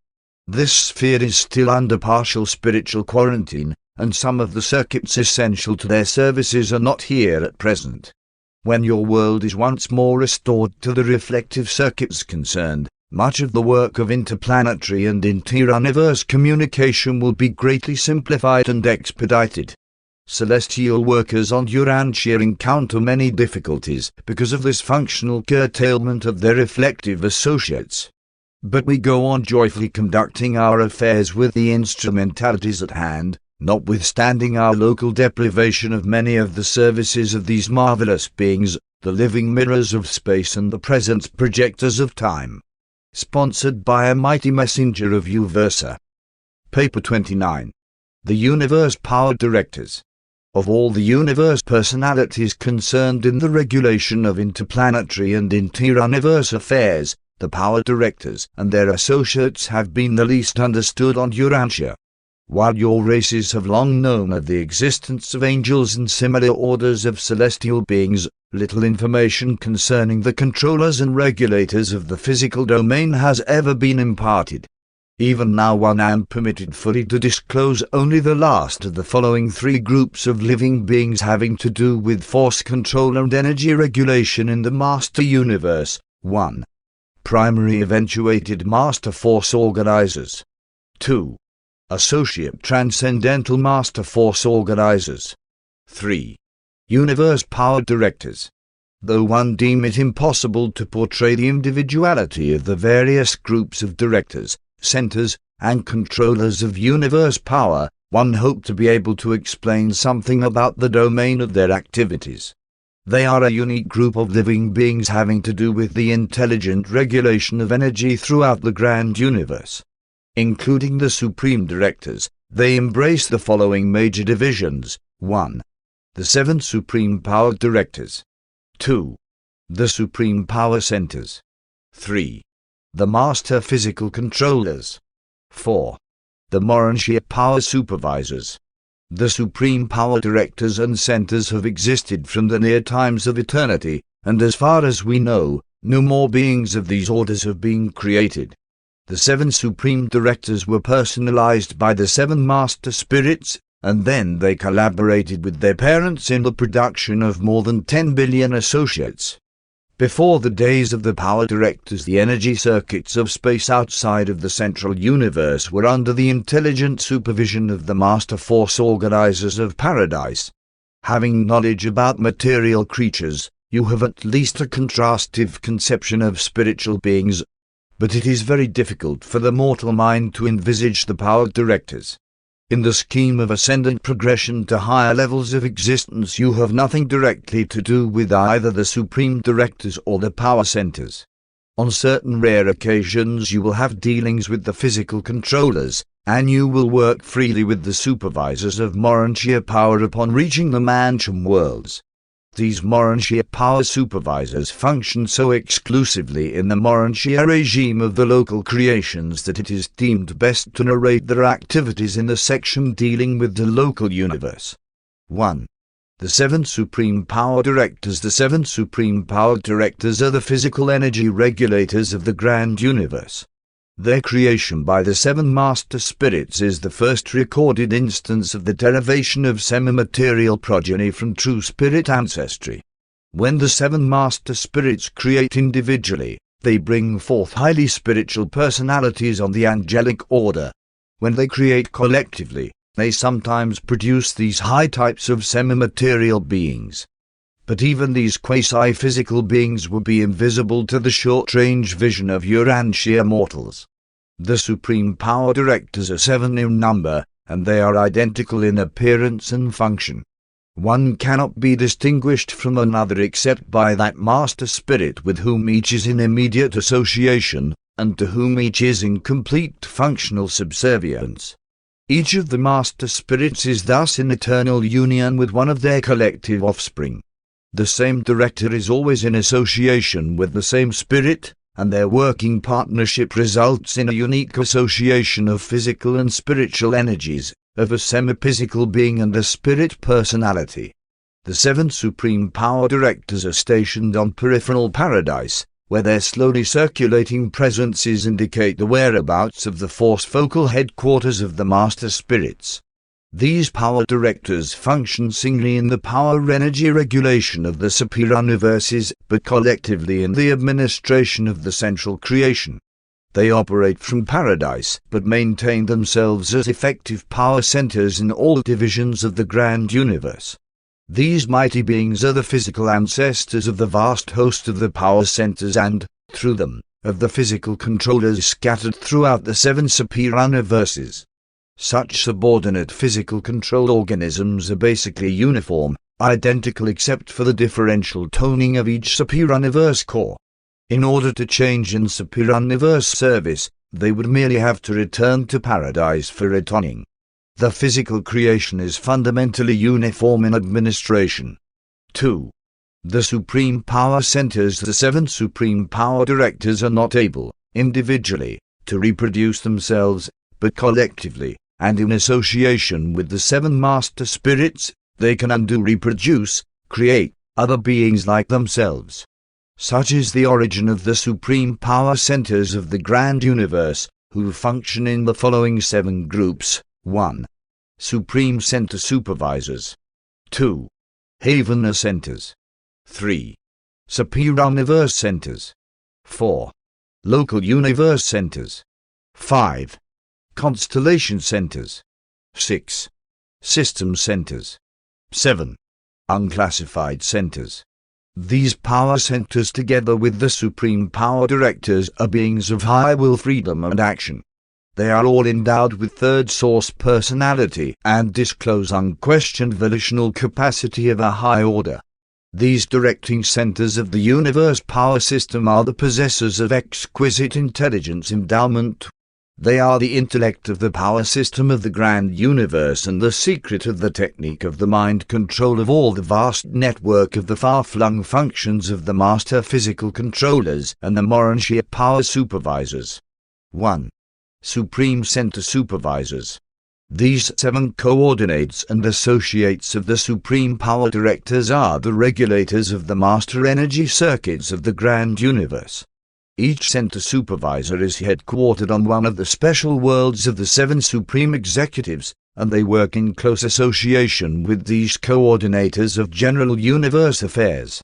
This sphere is still under partial spiritual quarantine, and some of the circuits essential to their services are not here at present. When your world is once more restored to the reflective circuits concerned, much of the work of interplanetary and inter-universe communication will be greatly simplified and expedited. Celestial workers on Urantia encounter many difficulties because of this functional curtailment of their reflective associates. But we go on joyfully conducting our affairs with the instrumentalities at hand, notwithstanding our local deprivation of many of the services of these marvelous beings, the living mirrors of space and the presence projectors of time. Sponsored by a mighty messenger of Uversa. Paper 29. The Universe Power Directors. Of all the universe personalities concerned in the regulation of interplanetary and inter-universe affairs, the power directors and their associates have been the least understood on Urantia. While your races have long known of the existence of angels and similar orders of celestial beings, little information concerning the controllers and regulators of the physical domain has ever been imparted. Even now I am permitted fully to disclose only the last of the following three groups of living beings having to do with force control and energy regulation in the Master Universe. 1. Primary Eventuated Master Force Organizers. 2. Associate Transcendental Master Force Organizers. 3. Universe Power Directors. Though one deem it impossible to portray the individuality of the various groups of directors, centers, and controllers of universe power, one hoped to be able to explain something about the domain of their activities. They are a unique group of living beings having to do with the intelligent regulation of energy throughout the grand universe. Including the Supreme Directors, they embrace the following major divisions. 1. The 7 Supreme Power Directors. 2. The Supreme Power Centers. 3. The Master Physical Controllers. 4. The Urantia Power Supervisors. The Supreme Power Directors and Centers have existed from the near times of eternity, and as far as we know, no more beings of these orders have been created. The 7 Supreme Directors were personalized by the 7 Master Spirits, and then they collaborated with their parents in the production of more than 10 billion associates. Before the days of the Power Directors, the energy circuits of space outside of the central universe were under the intelligent supervision of the Master Force Organizers of Paradise. Having knowledge about material creatures, you have at least a contrastive conception of spiritual beings, but it is very difficult for the mortal mind to envisage the Power Directors. In the scheme of ascendant progression to higher levels of existence, you have nothing directly to do with either the Supreme Directors or the power centers. On certain rare occasions you will have dealings with the physical controllers, and you will work freely with the supervisors of Urantia power upon reaching the Mancham worlds. These Urantia power supervisors function so exclusively in the Urantia regime of the local creations that it is deemed best to narrate their activities in the section dealing with the local universe. 1. The 7 Supreme Power Directors. The 7 Supreme Power Directors are the physical energy regulators of the grand universe. Their creation by the 7 Master Spirits is the first recorded instance of the derivation of semi-material progeny from true spirit ancestry. When the 7 Master Spirits create individually, they bring forth highly spiritual personalities on the angelic order. When they create collectively, they sometimes produce these high types of semi-material beings. But even these quasi-physical beings will be invisible to the short-range vision of Urantia mortals. The Supreme Power Directors are 7 in number, and they are identical in appearance and function. One cannot be distinguished from another except by that Master Spirit with whom each is in immediate association, and to whom each is in complete functional subservience. Each of the Master Spirits is thus in eternal union with one of their collective offspring. The same director is always in association with the same spirit, and their working partnership results in a unique association of physical and spiritual energies, of a semi-physical being and a spirit personality. The 7 Supreme Power Directors are stationed on peripheral paradise, where their slowly circulating presences indicate the whereabouts of the force focal headquarters of the Master Spirits. These power directors function singly in the power energy regulation of the superuniverses, but collectively in the administration of the central creation. They operate from paradise, but maintain themselves as effective power centers in all divisions of the grand universe. These mighty beings are the physical ancestors of the vast host of the power centers and, through them, of the physical controllers scattered throughout the 7 superuniverses. Such subordinate physical control organisms are basically uniform, identical except for the differential toning of each superuniverse core. In order to change in superuniverse service, they would merely have to return to paradise for retoning. The physical creation is fundamentally uniform in administration. 2. The Supreme Power Centers. The 7 Supreme Power Directors are not able, individually, to reproduce themselves, but collectively, and in association with the 7 Master Spirits, they can undo, reproduce, create other beings like themselves. Such is the origin of the Supreme Power Centers of the Grand Universe, who function in the following 7 groups. 1. Supreme Center Supervisors. 2. Havener Centers. 3. Superuniverse Centers. 4. Local Universe Centers. 5. Constellation Centers. 6. System Centers. 7. Unclassified Centers. These power centers, together with the Supreme Power Directors, are beings of high will, freedom and action. They are all endowed with third source personality and disclose unquestioned volitional capacity of a high order. These directing centers of the universe power system are the possessors of exquisite intelligence endowment. They are the intellect of the power system of the grand universe and the secret of the technique of the mind control of all the vast network of the far-flung functions of the master physical controllers and the Urantia power supervisors. 1. Supreme Center Supervisors. These 7 coordinates and associates of the Supreme Power Directors are the regulators of the master energy circuits of the grand universe. Each center supervisor is headquartered on one of the special worlds of the 7 supreme executives, and they work in close association with these coordinators of general universe affairs.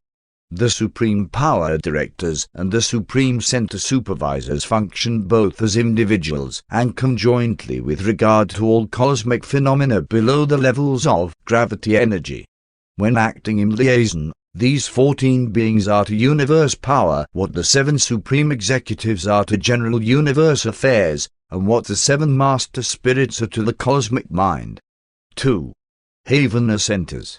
The Supreme Power Directors and the Supreme Center Supervisors function both as individuals and conjointly with regard to all cosmic phenomena below the levels of gravity energy. When acting in liaison, These 14 beings are to universe power what the 7 supreme executives are to general universe affairs, and what the 7 master spirits are to the cosmic mind. 2. Havana centers.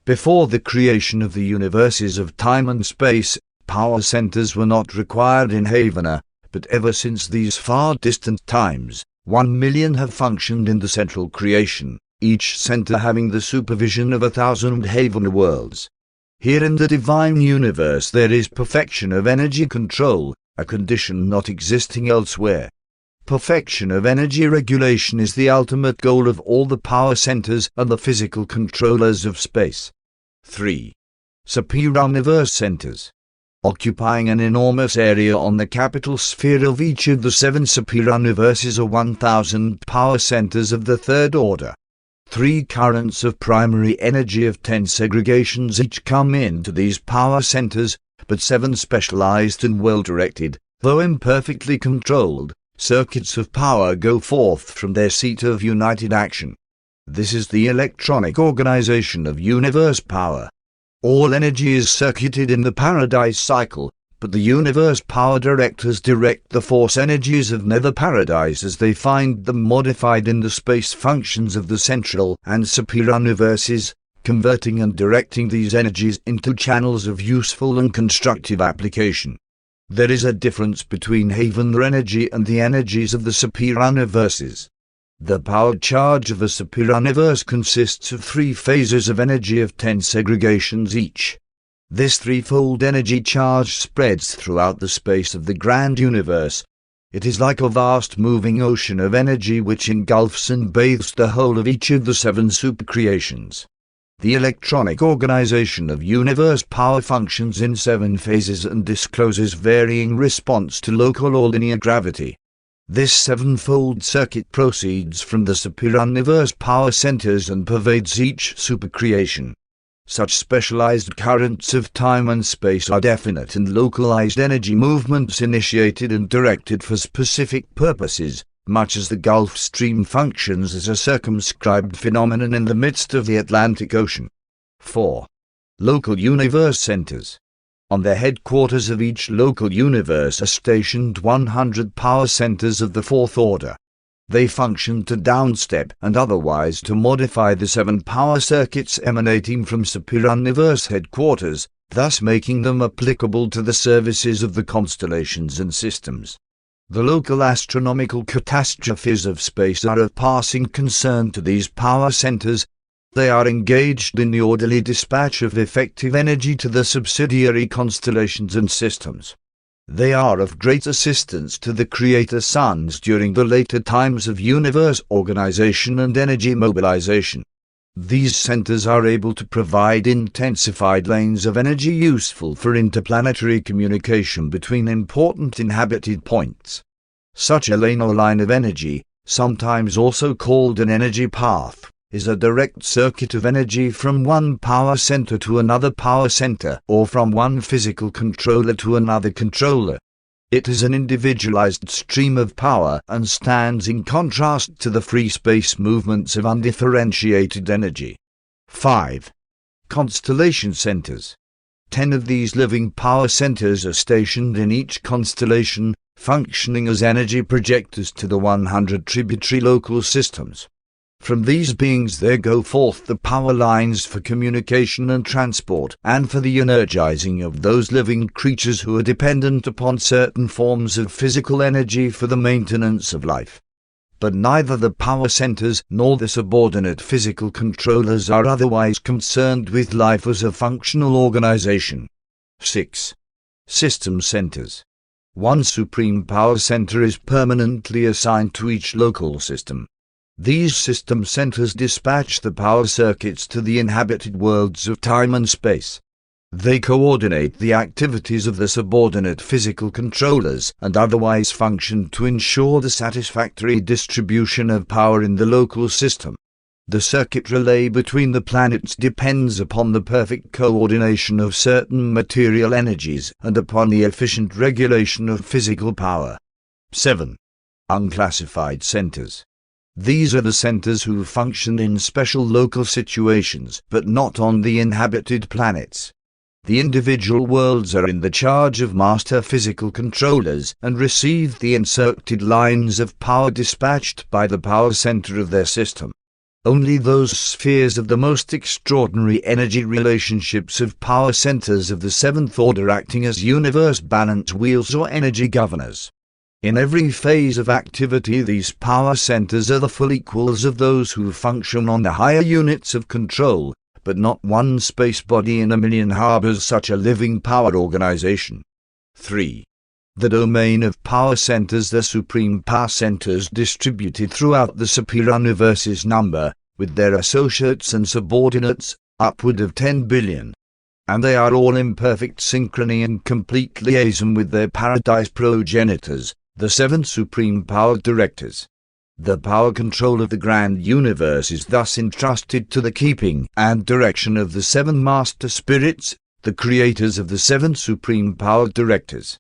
Before the creation of the universes of time and space, power centers were not required in Havana, but ever since these far distant times, 1 million have functioned in the central creation, each center having the supervision of 1,000 Havana worlds. Here in the divine universe there is perfection of energy control, a condition not existing elsewhere. Perfection of energy regulation is the ultimate goal of all the power centers and the physical controllers of space. 3. Superioniverse centers. Occupying an enormous area on the capital sphere of each of the 7 superioniverses are 1,000 power centers of the third order. 3 currents of primary energy of 10 segregations each come into these power centers, but 7 specialized and well-directed, though imperfectly controlled, circuits of power go forth from their seat of united action. This is the electronic organization of universe power. All energy is circuited in the paradise cycle, but the universe power directors direct the force energies of nether paradise as they find them modified in the space functions of the central and superioniverses, converting and directing these energies into channels of useful and constructive application. There is a difference between Havana energy and the energies of the superioniverses. The power charge of a superioniverse consists of 3 phases of energy of 10 segregations each. This threefold energy charge spreads throughout the space of the grand universe. It is like a vast moving ocean of energy which engulfs and bathes the whole of each of the 7 supercreations. The electronic organization of universe power functions in 7 phases and discloses varying response to local or linear gravity. This 7-fold circuit proceeds from the superioniverse power centers and pervades each supercreation. Such specialized currents of time and space are definite and localized energy movements initiated and directed for specific purposes, much as the Gulf Stream functions as a circumscribed phenomenon in the midst of the Atlantic Ocean. 4. Local universe centers. On the headquarters of each local universe are stationed 100 power centers of the 4th order. They function to downstep and otherwise to modify the 7 power circuits emanating from superioniverse headquarters, thus making them applicable to the services of the constellations and systems. The local astronomical catastrophes of space are of passing concern to these power centers. They are engaged in the orderly dispatch of effective energy to the subsidiary constellations and systems. They are of great assistance to the Creator Suns during the later times of universe organization and energy mobilization. These centers are able to provide intensified lanes of energy useful for interplanetary communication between important inhabited points. Such a lane or line of energy, sometimes also called an energy path, is a direct circuit of energy from one power center to another power center, or from one physical controller to another controller. It is an individualized stream of power and stands in contrast to the free space movements of undifferentiated energy. 5. Constellation centers. 10 of these living power centers are stationed in each constellation, functioning as energy projectors to the 100 tributary local systems. From these beings there go forth the power lines for communication and transport, and for the energizing of those living creatures who are dependent upon certain forms of physical energy for the maintenance of life. But neither the power centers nor the subordinate physical controllers are otherwise concerned with life as a functional organization. 6. System centers. One supreme power center is permanently assigned to each local system. These system centers dispatch the power circuits to the inhabited worlds of time and space. They coordinate the activities of the subordinate physical controllers and otherwise function to ensure the satisfactory distribution of power in the local system. The circuit relay between the planets depends upon the perfect coordination of certain material energies and upon the efficient regulation of physical power. 7. Unclassified centers. These are the centers who function in special local situations, but not on the inhabited planets. The individual worlds are in the charge of master physical controllers and receive the inserted lines of power dispatched by the power center of their system. Only those spheres of the most extraordinary energy relationships of power centers of the seventh order acting as universe balance wheels or energy governors. In every phase of activity, these power centers are the full equals of those who function on the higher units of control, but not one space body in a million harbors such a living power organization. 3. The domain of power centers. The supreme power centers distributed throughout the superior universes number, with their associates and subordinates, upward of 10 billion. And they are all in perfect synchrony and complete liaison with their paradise progenitors, the 7 supreme power directors. The power control of the grand universe is thus entrusted to the keeping and direction of the 7 master spirits, the creators of the 7 supreme power directors.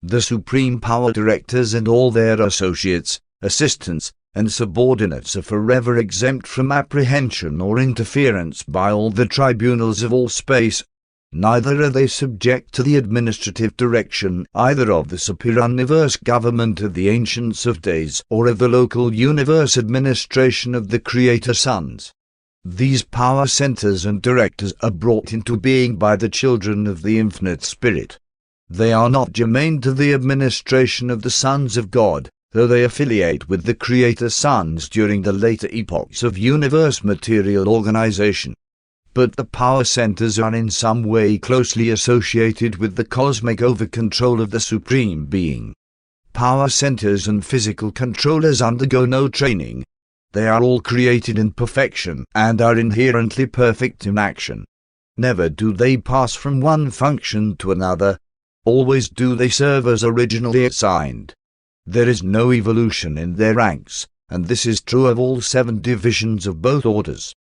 The supreme power directors and all their associates, assistants, and subordinates are forever exempt from apprehension or interference by all the tribunals of all space. Neither are they subject to the administrative direction either of the superior universe government of the Ancients of Days or of the local universe administration of the Creator Sons. These power centers and directors are brought into being by the children of the Infinite Spirit. They are not germane to the administration of the sons of God, though they affiliate with the Creator Sons during the later epochs of universe material organization. But the power centers are in some way closely associated with the cosmic over-control of the Supreme Being. Power centers and physical controllers undergo no training. They are all created in perfection and are inherently perfect in action. Never do they pass from one function to another. Always do they serve as originally assigned. There is no evolution in their ranks, and this is true of all 7 divisions of both orders.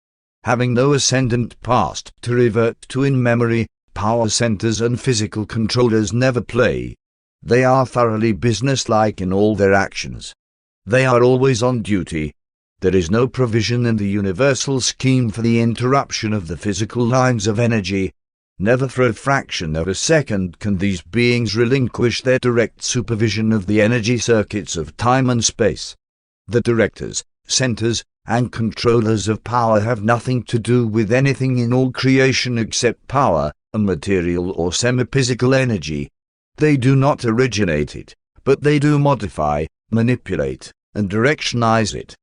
Having no ascendant past to revert to in memory, power centers and physical controllers never play. They are thoroughly businesslike in all their actions. They are always on duty. There is no provision in the universal scheme for the interruption of the physical lines of energy. Never for a fraction of a second can these beings relinquish their direct supervision of the energy circuits of time and space. The directors, centers, and controllers of power have nothing to do with anything in all creation except power, and material or semi-physical energy. They do not originate it, but they do modify, manipulate, and directionize it.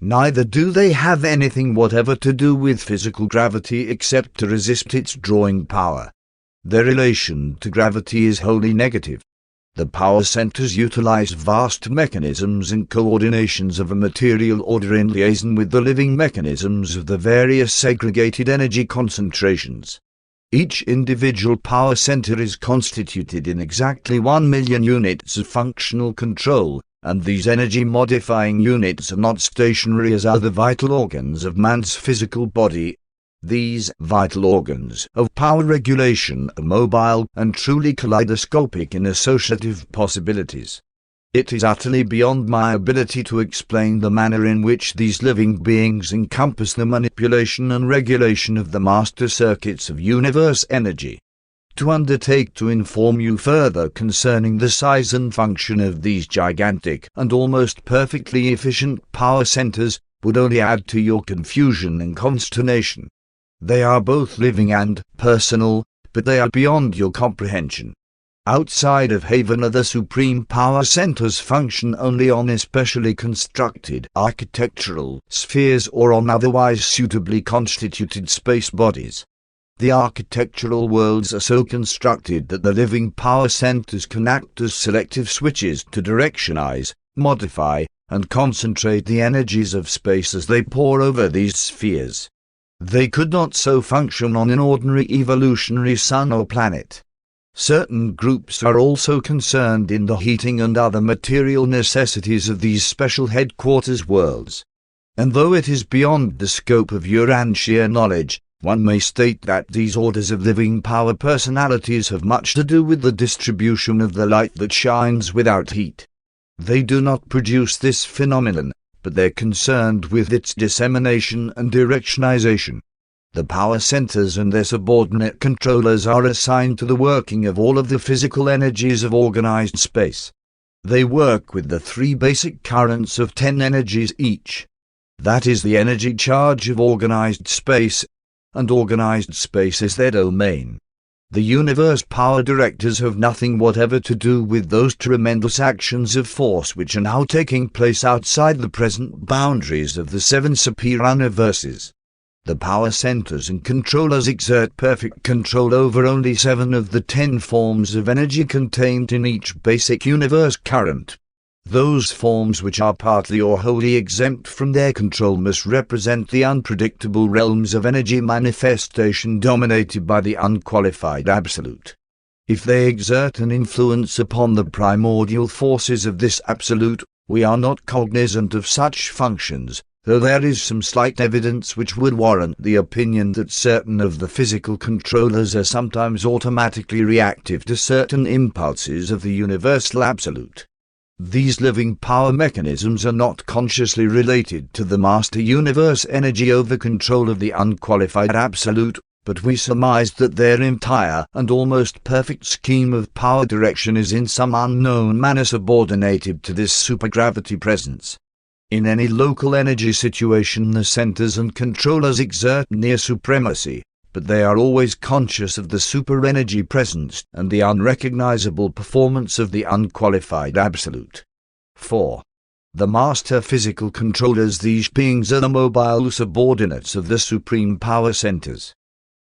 Neither do they have anything whatever to do with physical gravity except to resist its drawing power. Their relation to gravity is wholly negative. The power centers utilize vast mechanisms and coordinations of a material order in liaison with the living mechanisms of the various segregated energy concentrations. Each individual power center is constituted in exactly 1 million units of functional control, and these energy-modifying units are not stationary as are the vital organs of man's physical body. These vital organs of power regulation are mobile and truly kaleidoscopic in associative possibilities. It is utterly beyond my ability to explain the manner in which these living beings encompass the manipulation and regulation of the master circuits of universe energy. To undertake to inform you further concerning the size and function of these gigantic and almost perfectly efficient power centers would only add to your confusion and consternation. They are both living and personal, but they are beyond your comprehension. Outside of Haven, the supreme power centers function only on especially constructed architectural spheres or on otherwise suitably constituted space bodies. The architectural worlds are so constructed that the living power centers can act as selective switches to directionize, modify, and concentrate the energies of space as they pour over these spheres. They could not so function on an ordinary evolutionary sun or planet. Certain groups are also concerned in the heating and other material necessities of these special headquarters worlds. And though it is beyond the scope of Urantia knowledge, one may state that these orders of living power personalities have much to do with the distribution of the light that shines without heat. They do not produce this phenomenon, but they're concerned with its dissemination and directionization. The power centers and their subordinate controllers are assigned to the working of all of the physical energies of organized space. They work with the three basic currents of 10 energies each. That is the energy charge of organized space, and organized space is their domain. The universe power directors have nothing whatever to do with those tremendous actions of force which are now taking place outside the present boundaries of the 7 superuniverses. The power centers and controllers exert perfect control over only 7 of the 10 forms of energy contained in each basic universe current. Those forms which are partly or wholly exempt from their control must represent the unpredictable realms of energy manifestation dominated by the unqualified absolute. If they exert an influence upon the primordial forces of this absolute, we are not cognizant of such functions, though there is some slight evidence which would warrant the opinion that certain of the physical controllers are sometimes automatically reactive to certain impulses of the universal absolute. These living power mechanisms are not consciously related to the master universe energy over control of the unqualified absolute, but we surmise that their entire and almost perfect scheme of power direction is in some unknown manner subordinated to this supergravity presence. In any local energy situation the centers and controllers exert near supremacy, but they are always conscious of the super-energy presence and the unrecognizable performance of the unqualified absolute. 4. The master physical controllers. These beings are the mobile subordinates of the supreme power centers.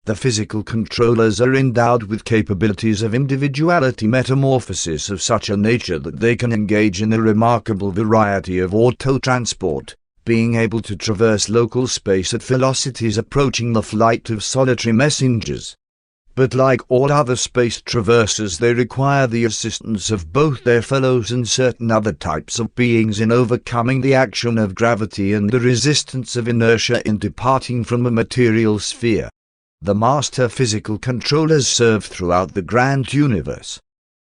The physical controllers are endowed with capabilities of individuality metamorphosis of such a nature that they can engage in a remarkable variety of auto-transport, being able to traverse local space at velocities approaching the flight of solitary messengers. But like all other space traversers, they require the assistance of both their fellows and certain other types of beings in overcoming the action of gravity and the resistance of inertia in departing from the material sphere. The master physical controllers serve throughout the grand universe.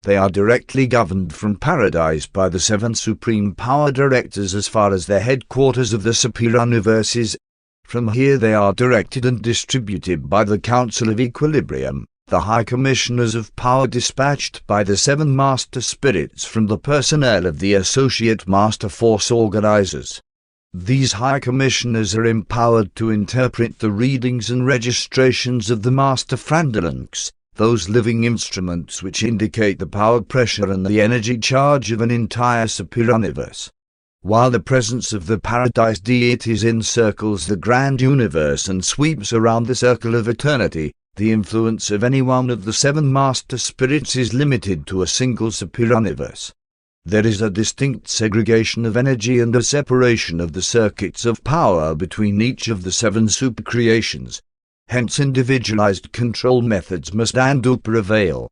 They are directly governed from paradise by the 7 supreme power directors as far as the headquarters of the superuniverses. From here they are directed and distributed by the Council of Equilibrium, the High Commissioners of Power dispatched by the 7 Master Spirits from the personnel of the Associate Master Force Organizers. These High Commissioners are empowered to interpret the readings and registrations of the Master Frandalinks, those living instruments which indicate the power pressure and the energy charge of an entire superuniverse. While the presence of the paradise deities encircles the grand universe and sweeps around the circle of eternity, the influence of any one of the 7 master spirits is limited to a single superuniverse. There is a distinct segregation of energy and a separation of the circuits of power between each of the 7 supercreations. Hence individualized control methods must and do prevail.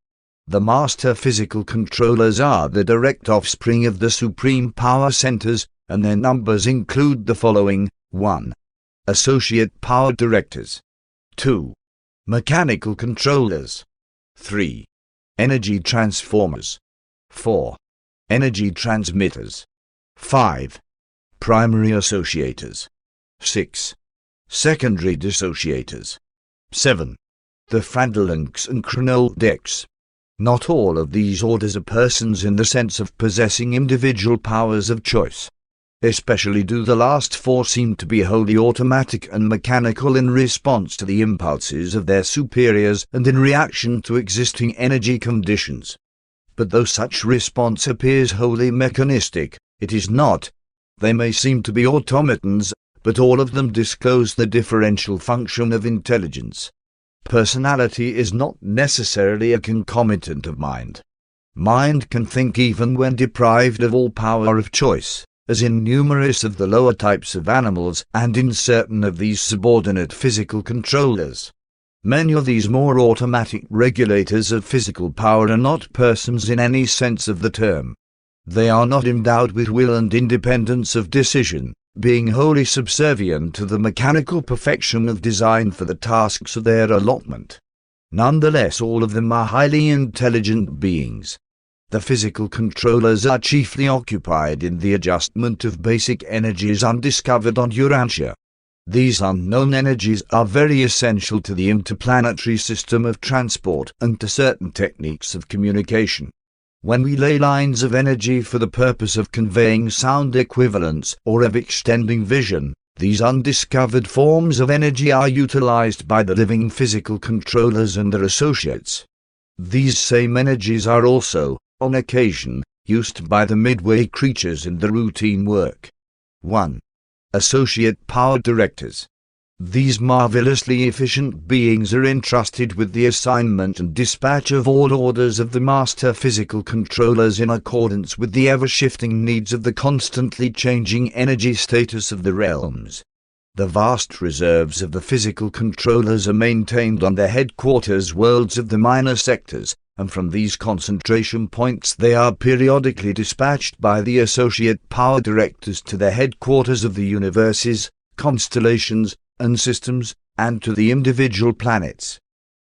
The master physical controllers are the direct offspring of the supreme power centers, and their numbers include the following: 1. Associate power directors. 2. Mechanical controllers. 3. Energy transformers. 4. Energy transmitters. 5. Primary associators. 6. Secondary dissociators. 7. The Frandalinks and Chronoldecs. Not all of these orders are persons in the sense of possessing individual powers of choice. Especially do the last 4 seem to be wholly automatic and mechanical in response to the impulses of their superiors and in reaction to existing energy conditions. But though such response appears wholly mechanistic, it is not. They may seem to be automatons, but all of them disclose the differential function of intelligence. Personality is not necessarily a concomitant of mind. Mind can think even when deprived of all power of choice, as in numerous of the lower types of animals and in certain of these subordinate physical controllers. Many of these more automatic regulators of physical power are not persons in any sense of the term. They are not endowed with will and independence of decision, being wholly subservient to the mechanical perfection of design for the tasks of their allotment. Nonetheless, all of them are highly intelligent beings. The physical controllers are chiefly occupied in the adjustment of basic energies undiscovered on Urantia. These unknown energies are very essential to the interplanetary system of transport and to certain techniques of communication. When we lay lines of energy for the purpose of conveying sound equivalents or of extending vision, these undiscovered forms of energy are utilized by the living physical controllers and their associates. These same energies are also, on occasion, used by the midway creatures in the routine work. 1. Associate Power Directors. These marvelously efficient beings are entrusted with the assignment and dispatch of all orders of the master physical controllers in accordance with the ever-shifting needs of the constantly changing energy status of the realms. The vast reserves of the physical controllers are maintained on the headquarters worlds of the minor sectors, and from these concentration points they are periodically dispatched by the associate power directors to the headquarters of the universes, constellations, and systems, and to the individual planets.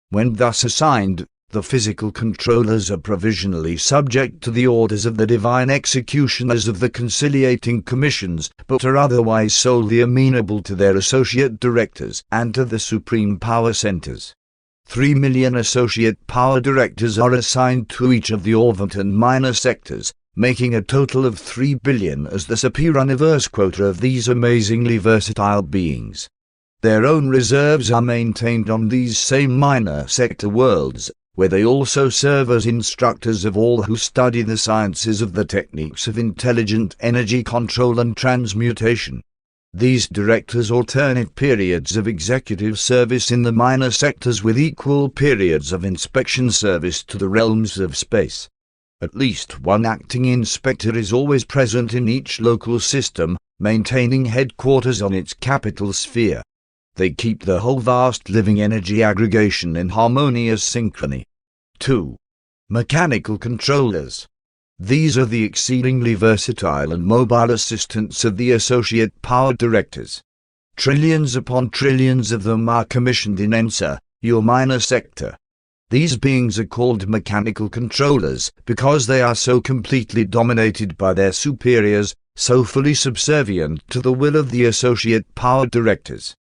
When thus assigned, the physical controllers are provisionally subject to the orders of the divine executioners of the conciliating commissions, but are otherwise solely amenable to their associate directors and to the supreme power centers. 3 million associate power directors are assigned to each of the orbit and minor sectors, making a total of 3 billion as the superuniverse quota of these amazingly versatile beings. Their own reserves are maintained on these same minor sector worlds, where they also serve as instructors of all who study the sciences of the techniques of intelligent energy control and transmutation. These directors alternate periods of executive service in the minor sectors with equal periods of inspection service to the realms of space. At least one acting inspector is always present in each local system, maintaining headquarters on its capital sphere. They keep the whole vast living energy aggregation in harmonious synchrony. 2. Mechanical controllers. These are the exceedingly versatile and mobile assistants of the associate power directors. Trillions upon trillions of them are commissioned in ENSA, your minor sector. These beings are called mechanical controllers because they are so completely dominated by their superiors, so fully subservient to the will of the associate power directors.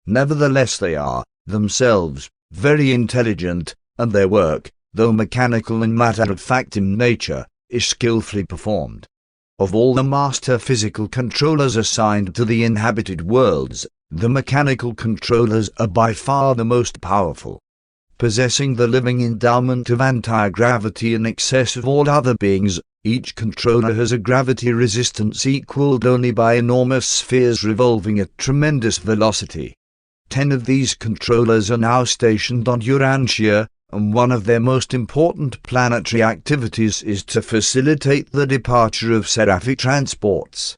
Nevertheless they are, themselves, very intelligent, and their work, though mechanical and matter-of-fact in nature, is skillfully performed. Of all the master physical controllers assigned to the inhabited worlds, the mechanical controllers are by far the most powerful. Possessing the living endowment of anti-gravity in excess of all other beings, each controller has a gravity resistance equaled only by enormous spheres revolving at tremendous velocity. 10 of these controllers are now stationed on Urantia, and one of their most important planetary activities is to facilitate the departure of seraphic transports.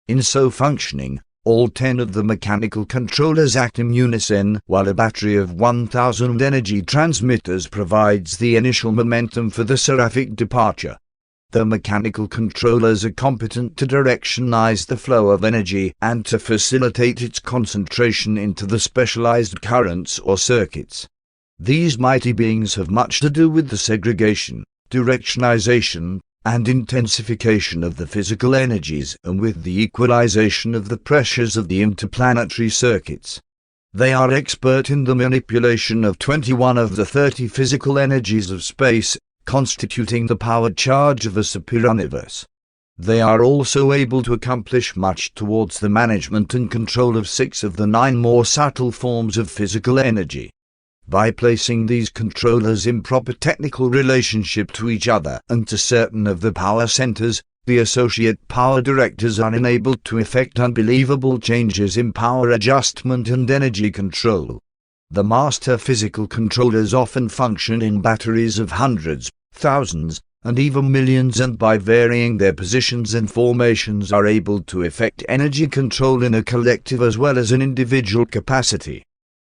In so functioning, all 10 of the mechanical controllers act in unison, while a battery of 1,000 energy transmitters provides the initial momentum for the seraphic departure. The mechanical controllers are competent to directionize the flow of energy and to facilitate its concentration into the specialized currents or circuits. These mighty beings have much to do with the segregation, directionization, and intensification of the physical energies and with the equalization of the pressures of the interplanetary circuits. They are expert in the manipulation of 21 of the 30 physical energies of space, constituting the power charge of the superuniverse. They are also able to accomplish much towards the management and control of 6 of the 9 more subtle forms of physical energy. By placing these controllers in proper technical relationship to each other and to certain of the power centers, the associate power directors are enabled to effect unbelievable changes in power adjustment and energy control. The master physical controllers often function in batteries of hundreds, thousands, and even millions, and by varying their positions and formations are able to effect energy control in a collective as well as an individual capacity.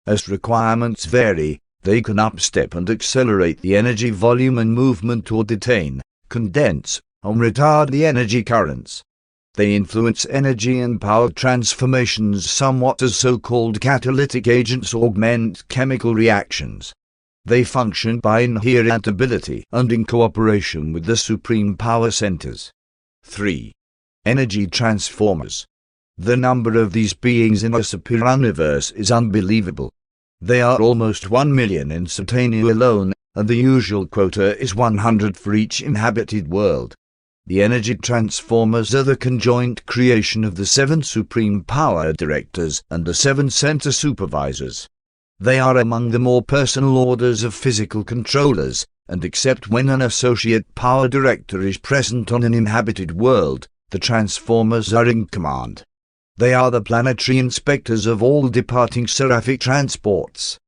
As requirements vary, they can upstep and accelerate the energy volume and movement or detain, condense, and retard the energy currents. They influence energy and power transformations somewhat as so-called catalytic agents augment chemical reactions. They function by inherent ability and in cooperation with the supreme power centers. 3. Energy transformers. The number of these beings in a superuniverse is unbelievable. They are almost 1 million in Satania alone, and the usual quota is 100 for each inhabited world. The energy transformers are the conjoint creation of the 7 Supreme Power Directors and the 7 Center Supervisors. They are among the more personal orders of physical controllers, and except when an associate power director is present on an inhabited world, the transformers are in command. They are the planetary inspectors of all departing seraphic transports.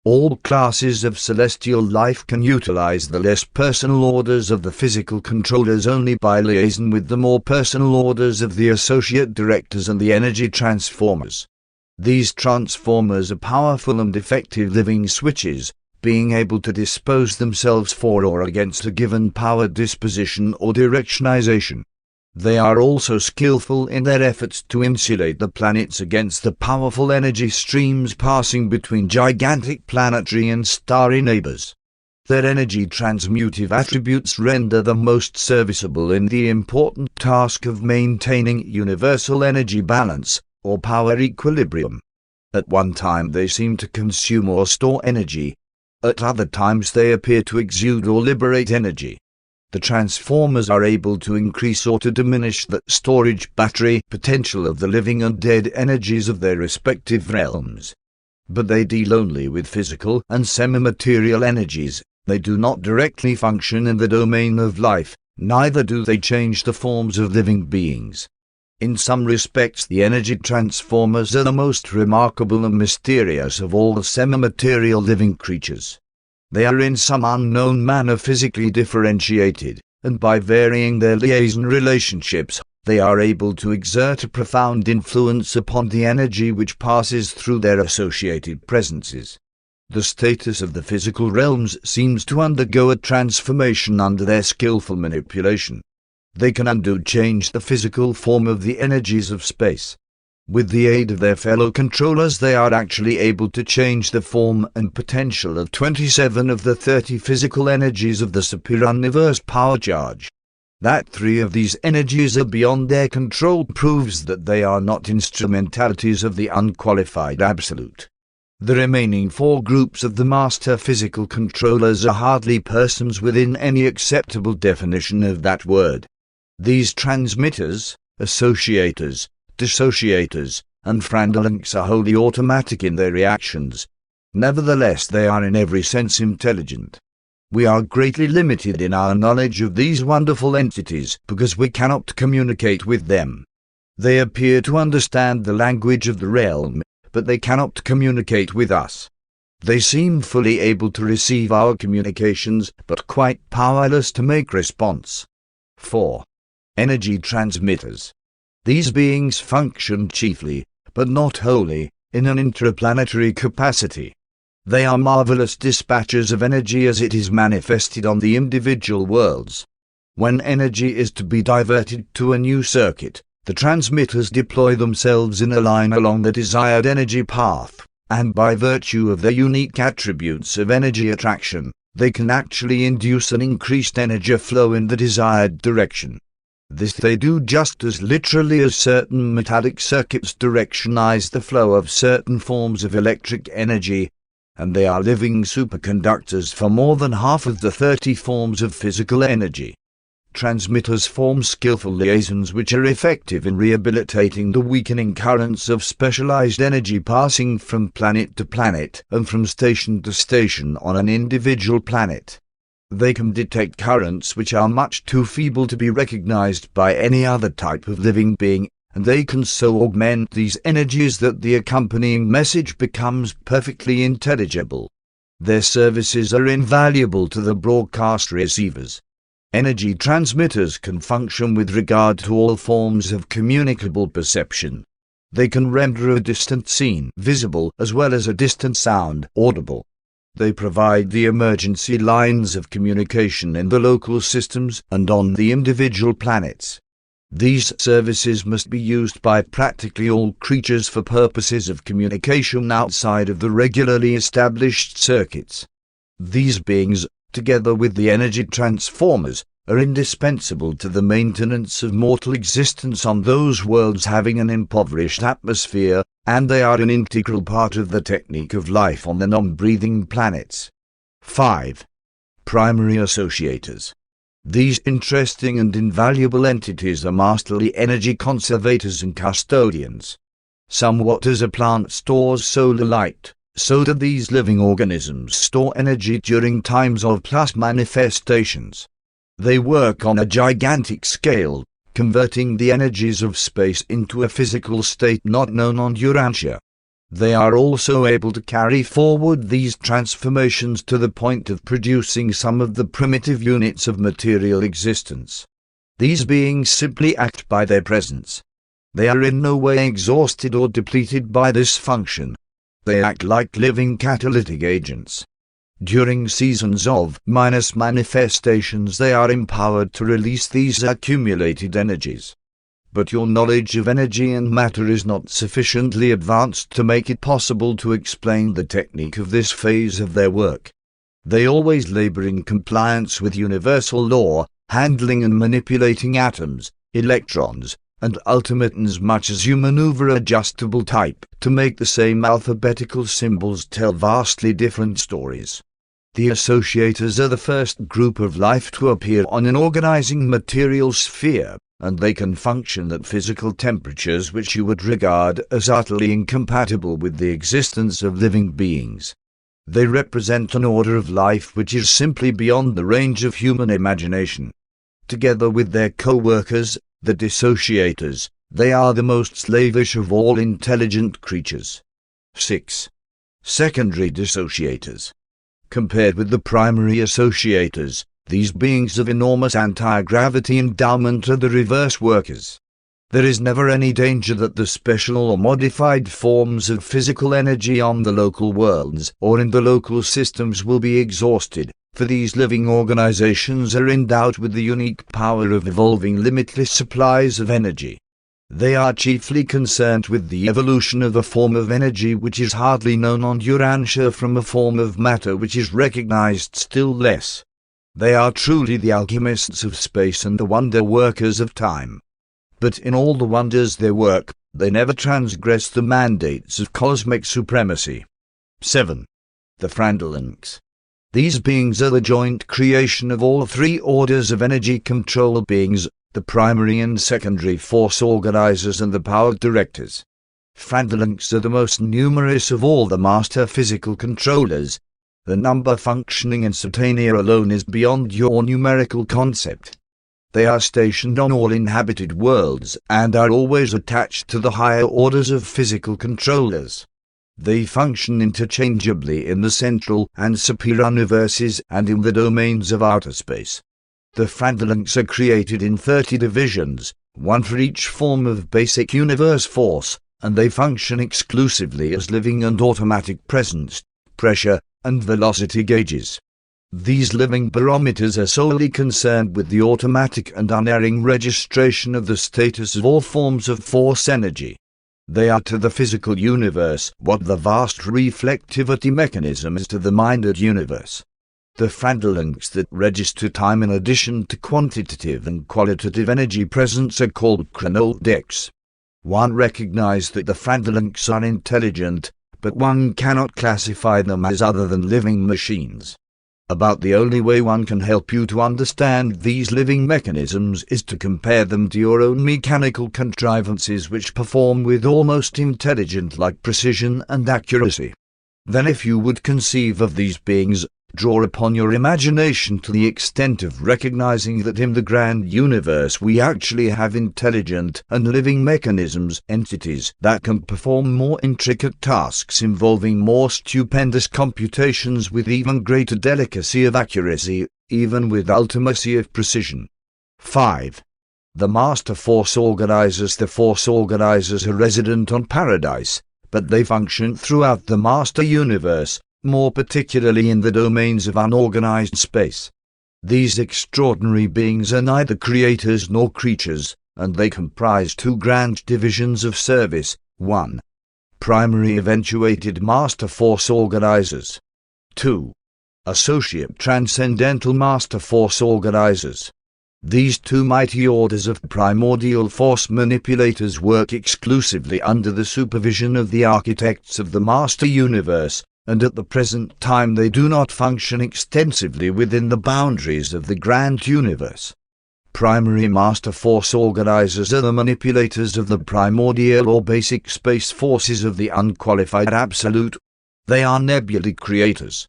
All classes of celestial life can utilize the less personal orders of the physical controllers only by liaison with the more personal orders of the associate directors and the energy transformers. These transformers are powerful and effective living switches, being able to dispose themselves for or against a given power disposition or directionization. They are also skillful in their efforts to insulate the planets against the powerful energy streams passing between gigantic planetary and starry neighbors. Their energy transmutive attributes render them most serviceable in the important task of maintaining universal energy balance, or power equilibrium. At one time they seem to consume or store energy. At other times they appear to exude or liberate energy. The transformers are able to increase or to diminish the storage battery potential of the living and dead energies of their respective realms. But they deal only with physical and semi-material energies. They do not directly function in the domain of life, neither do they change the forms of living beings. In some respects the energy transformers are the most remarkable and mysterious of all the semi-material living creatures. They are in some unknown manner physically differentiated, and by varying their liaison relationships, they are able to exert a profound influence upon the energy which passes through their associated presences. The status of the physical realms seems to undergo a transformation under their skillful manipulation. They can undo change the physical form of the energies of space. With the aid of their fellow controllers they are actually able to change the form and potential of 27 of the 30 physical energies of the superuniverse power charge. That 3 of these energies are beyond their control proves that they are not instrumentalities of the unqualified absolute. The remaining 4 groups of the master physical controllers are hardly persons within any acceptable definition of that word. These transmitters, associators, dissociators, and frandalinks are wholly automatic in their reactions. Nevertheless they are in every sense intelligent. We are greatly limited in our knowledge of these wonderful entities because we cannot communicate with them. They appear to understand the language of the realm, but they cannot communicate with us. They seem fully able to receive our communications, but quite powerless to make response. 4. Energy transmitters. These beings function chiefly, but not wholly, in an interplanetary capacity. They are marvelous dispatchers of energy as it is manifested on the individual worlds. When energy is to be diverted to a new circuit, the transmitters deploy themselves in a line along the desired energy path, and by virtue of their unique attributes of energy attraction, they can actually induce an increased energy flow in the desired direction. This they do just as literally as certain metallic circuits directionize the flow of certain forms of electric energy, and they are living superconductors for more than half of the 30 forms of physical energy. Transmitters form skillful liaisons which are effective in rehabilitating the weakening currents of specialized energy passing from planet to planet and from station to station on an individual planet. They can detect currents which are much too feeble to be recognized by any other type of living being, and they can so augment these energies that the accompanying message becomes perfectly intelligible. Their services are invaluable to the broadcast receivers. Energy transmitters can function with regard to all forms of communicable perception. They can render a distant scene visible as well as a distant sound audible. They provide the emergency lines of communication in the local systems and on the individual planets. These services must be used by practically all creatures for purposes of communication outside of the regularly established circuits. These beings, together with the energy transformers, are indispensable to the maintenance of mortal existence on those worlds having an impoverished atmosphere, and they are an integral part of the technique of life on the non-breathing planets. 5. Primary associators. These interesting and invaluable entities are masterly energy conservators and custodians. Somewhat as a plant stores solar light, so do these living organisms store energy during times of plus manifestations. They work on a gigantic scale, converting the energies of space into a physical state not known on Urantia. They are also able to carry forward these transformations to the point of producing some of the primitive units of material existence. These beings simply act by their presence. They are in no way exhausted or depleted by this function. They act like living catalytic agents. During seasons of minus manifestations they are empowered to release these accumulated energies. But your knowledge of energy and matter is not sufficiently advanced to make it possible to explain the technique of this phase of their work. They always labor in compliance with universal law, handling and manipulating atoms, electrons, and ultimatons much as you maneuver adjustable type to make the same alphabetical symbols tell vastly different stories. The associators are the first group of life to appear on an organizing material sphere, and they can function at physical temperatures which you would regard as utterly incompatible with the existence of living beings. They represent an order of life which is simply beyond the range of human imagination. Together with their co-workers, the dissociators, they are the most slavish of all intelligent creatures. 6. Secondary dissociators. Compared with the primary associators, these beings of enormous anti-gravity endowment are the reverse workers. There is never any danger that the special or modified forms of physical energy on the local worlds or in the local systems will be exhausted, for these living organizations are endowed with the unique power of evolving limitless supplies of energy. They are chiefly concerned with the evolution of a form of energy which is hardly known on Urantia from a form of matter which is recognized still less. They are truly the alchemists of space and the wonder workers of time. But in all the wonders they work, they never transgress the mandates of cosmic supremacy. 7. The Frandalinks. These beings are the joint creation of all three orders of energy control beings, the primary and secondary force organizers and the power directors. Frandalinks are the most numerous of all the master physical controllers. The number functioning in Satania alone is beyond your numerical concept. They are stationed on all inhabited worlds and are always attached to the higher orders of physical controllers. They function interchangeably in the central and superior universes and in the domains of outer space. The Frandalinks are created in 30 divisions, one for each form of basic universe force, and they function exclusively as living and automatic presence, pressure, and velocity gauges. These living barometers are solely concerned with the automatic and unerring registration of the status of all forms of force energy. They are to the physical universe what the vast reflectivity mechanism is to the minded universe. The Frandalinks that register time in addition to quantitative and qualitative energy presence are called chronodecks. One recognizes that the Frandalinks are intelligent, but one cannot classify them as other than living machines. About the only way one can help you to understand these living mechanisms is to compare them to your own mechanical contrivances which perform with almost intelligent-like precision and accuracy. Then if you would conceive of these beings, draw upon your imagination to the extent of recognizing that in the grand universe we actually have intelligent and living mechanisms, entities that can perform more intricate tasks involving more stupendous computations with even greater delicacy of accuracy, even with ultimacy of precision. 5. The Master Force Organizers. The Force Organizers are resident on Paradise, but they function throughout the Master Universe, more particularly in the domains of unorganized space. These extraordinary beings are neither creators nor creatures, and they comprise two grand divisions of service. 1. Primary eventuated Master Force Organizers. 2. Associate Transcendental Master Force Organizers. These two mighty orders of primordial force manipulators work exclusively under the supervision of the architects of the Master Universe, and at the present time they do not function extensively within the boundaries of the Grand Universe. Primary Master Force Organizers are the manipulators of the primordial or basic space forces of the unqualified Absolute. They are nebulae creators.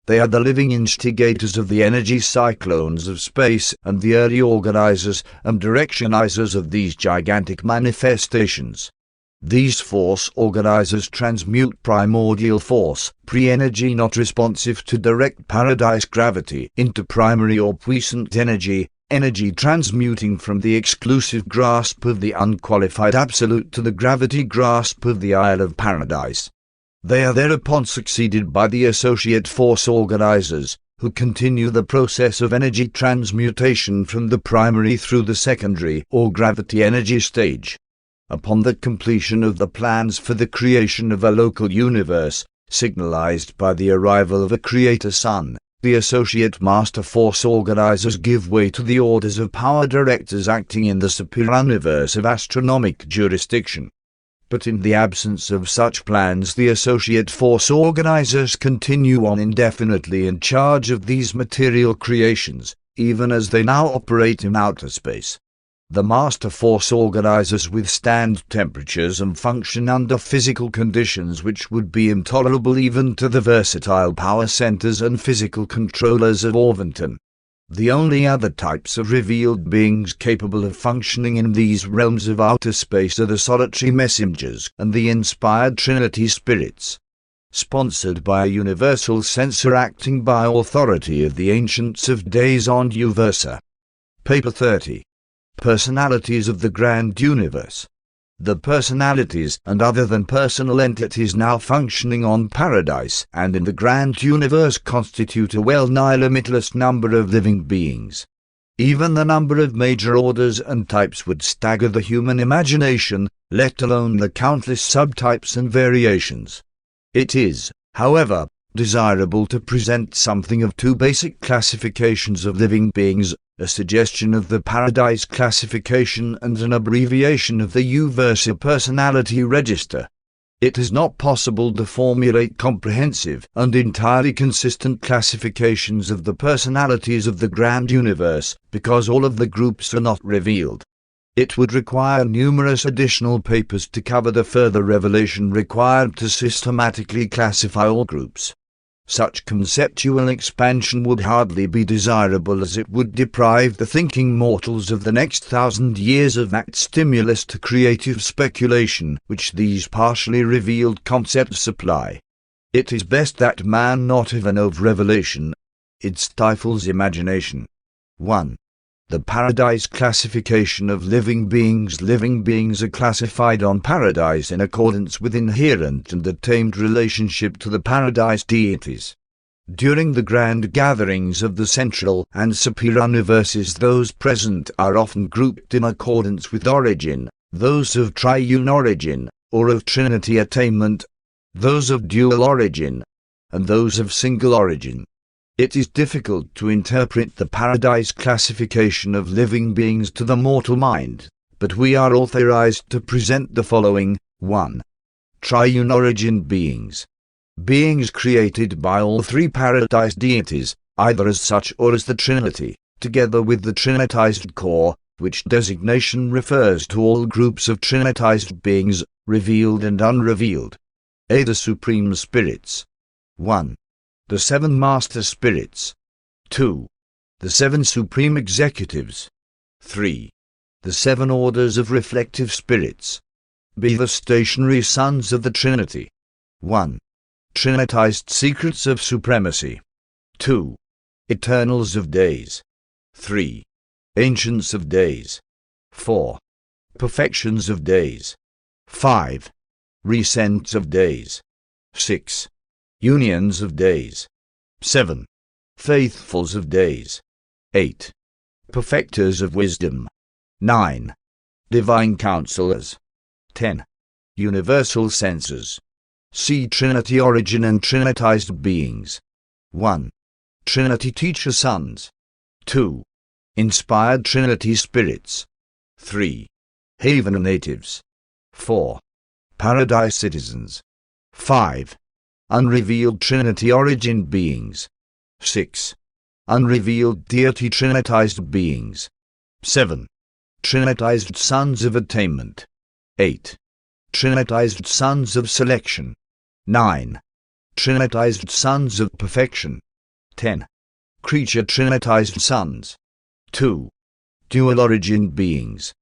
They are the living instigators of the energy cyclones of space and the early organizers and directionizers of these gigantic manifestations. These force organizers transmute primordial force, pre-energy not responsive to direct paradise gravity, into primary or puissant energy, energy transmuting from the exclusive grasp of the unqualified Absolute to the gravity grasp of the Isle of Paradise. They are thereupon succeeded by the associate force organizers, who continue the process of energy transmutation from the primary through the secondary or gravity energy stage. Upon the completion of the plans for the creation of a local universe, signalized by the arrival of a creator sun, the associate master force organizers give way to the orders of power directors acting in the superuniverse of astronomic jurisdiction. But in the absence of such plans, the associate force organizers continue on indefinitely in charge of these material creations, even as they now operate in outer space. The master force organizers withstand temperatures and function under physical conditions which would be intolerable even to the versatile power centers and physical controllers of Orvington. The only other types of revealed beings capable of functioning in these realms of outer space are the solitary messengers and the inspired Trinity spirits. Sponsored by a universal censor acting by authority of the Ancients of Days on Uversa. Paper 30. Personalities of the Grand Universe. The personalities and other than personal entities now functioning on Paradise and in the Grand Universe constitute a well-nigh limitless number of living beings. Even the number of major orders and types would stagger the human imagination, let alone the countless subtypes and variations. It is, however, desirable to present something of two basic classifications of living beings, a suggestion of the Paradise classification and an abbreviation of the Uversa personality register. It is not possible to formulate comprehensive and entirely consistent classifications of the personalities of the Grand Universe, because all of the groups are not revealed. It would require numerous additional papers to cover the further revelation required to systematically classify all groups. Such conceptual expansion would hardly be desirable, as it would deprive the thinking mortals of the next 1,000 years of that stimulus to creative speculation which these partially revealed concepts supply. It is best that man not even of revelation. It stifles imagination. 1. The Paradise classification of living beings. Living beings are classified on Paradise in accordance with inherent and attained relationship to the Paradise deities. During the grand gatherings of the central and superuniverses, those present are often grouped in accordance with origin, those of triune origin, or of Trinity attainment, those of dual origin, and those of single origin. It is difficult to interpret the Paradise classification of living beings to the mortal mind, but we are authorized to present the following. 1. Triune origin beings. Beings created by all three Paradise deities, either as such or as the Trinity, together with the Trinitized core, which designation refers to all groups of Trinitized beings, revealed and unrevealed. A. The Supreme Spirits. 1. The 7 Master Spirits. 2. The 7 Supreme Executives. 3. The 7 Orders of Reflective Spirits. B. The Stationary Sons of the Trinity. 1. Trinitized Secrets of Supremacy. 2. Eternals of Days. 3. Ancients of Days. 4. Perfections of Days. 5. Recents of Days. 6. Unions of Days. 7. Faithfuls of Days. 8. Perfecters of Wisdom. 9. Divine Counselors. 10. Universal Censors. See Trinity Origin and Trinitized Beings. 1. Trinity Teacher Sons. 2. Inspired Trinity Spirits. 3. Haven Natives. 4. Paradise Citizens. 5. Unrevealed Trinity Origin Beings. 6. Unrevealed Deity Trinitized Beings. 7. Trinitized Sons of Attainment. 8. Trinitized Sons of Selection. 9. Trinitized Sons of Perfection. 10. Creature Trinitized Sons. 2. Dual Origin Beings.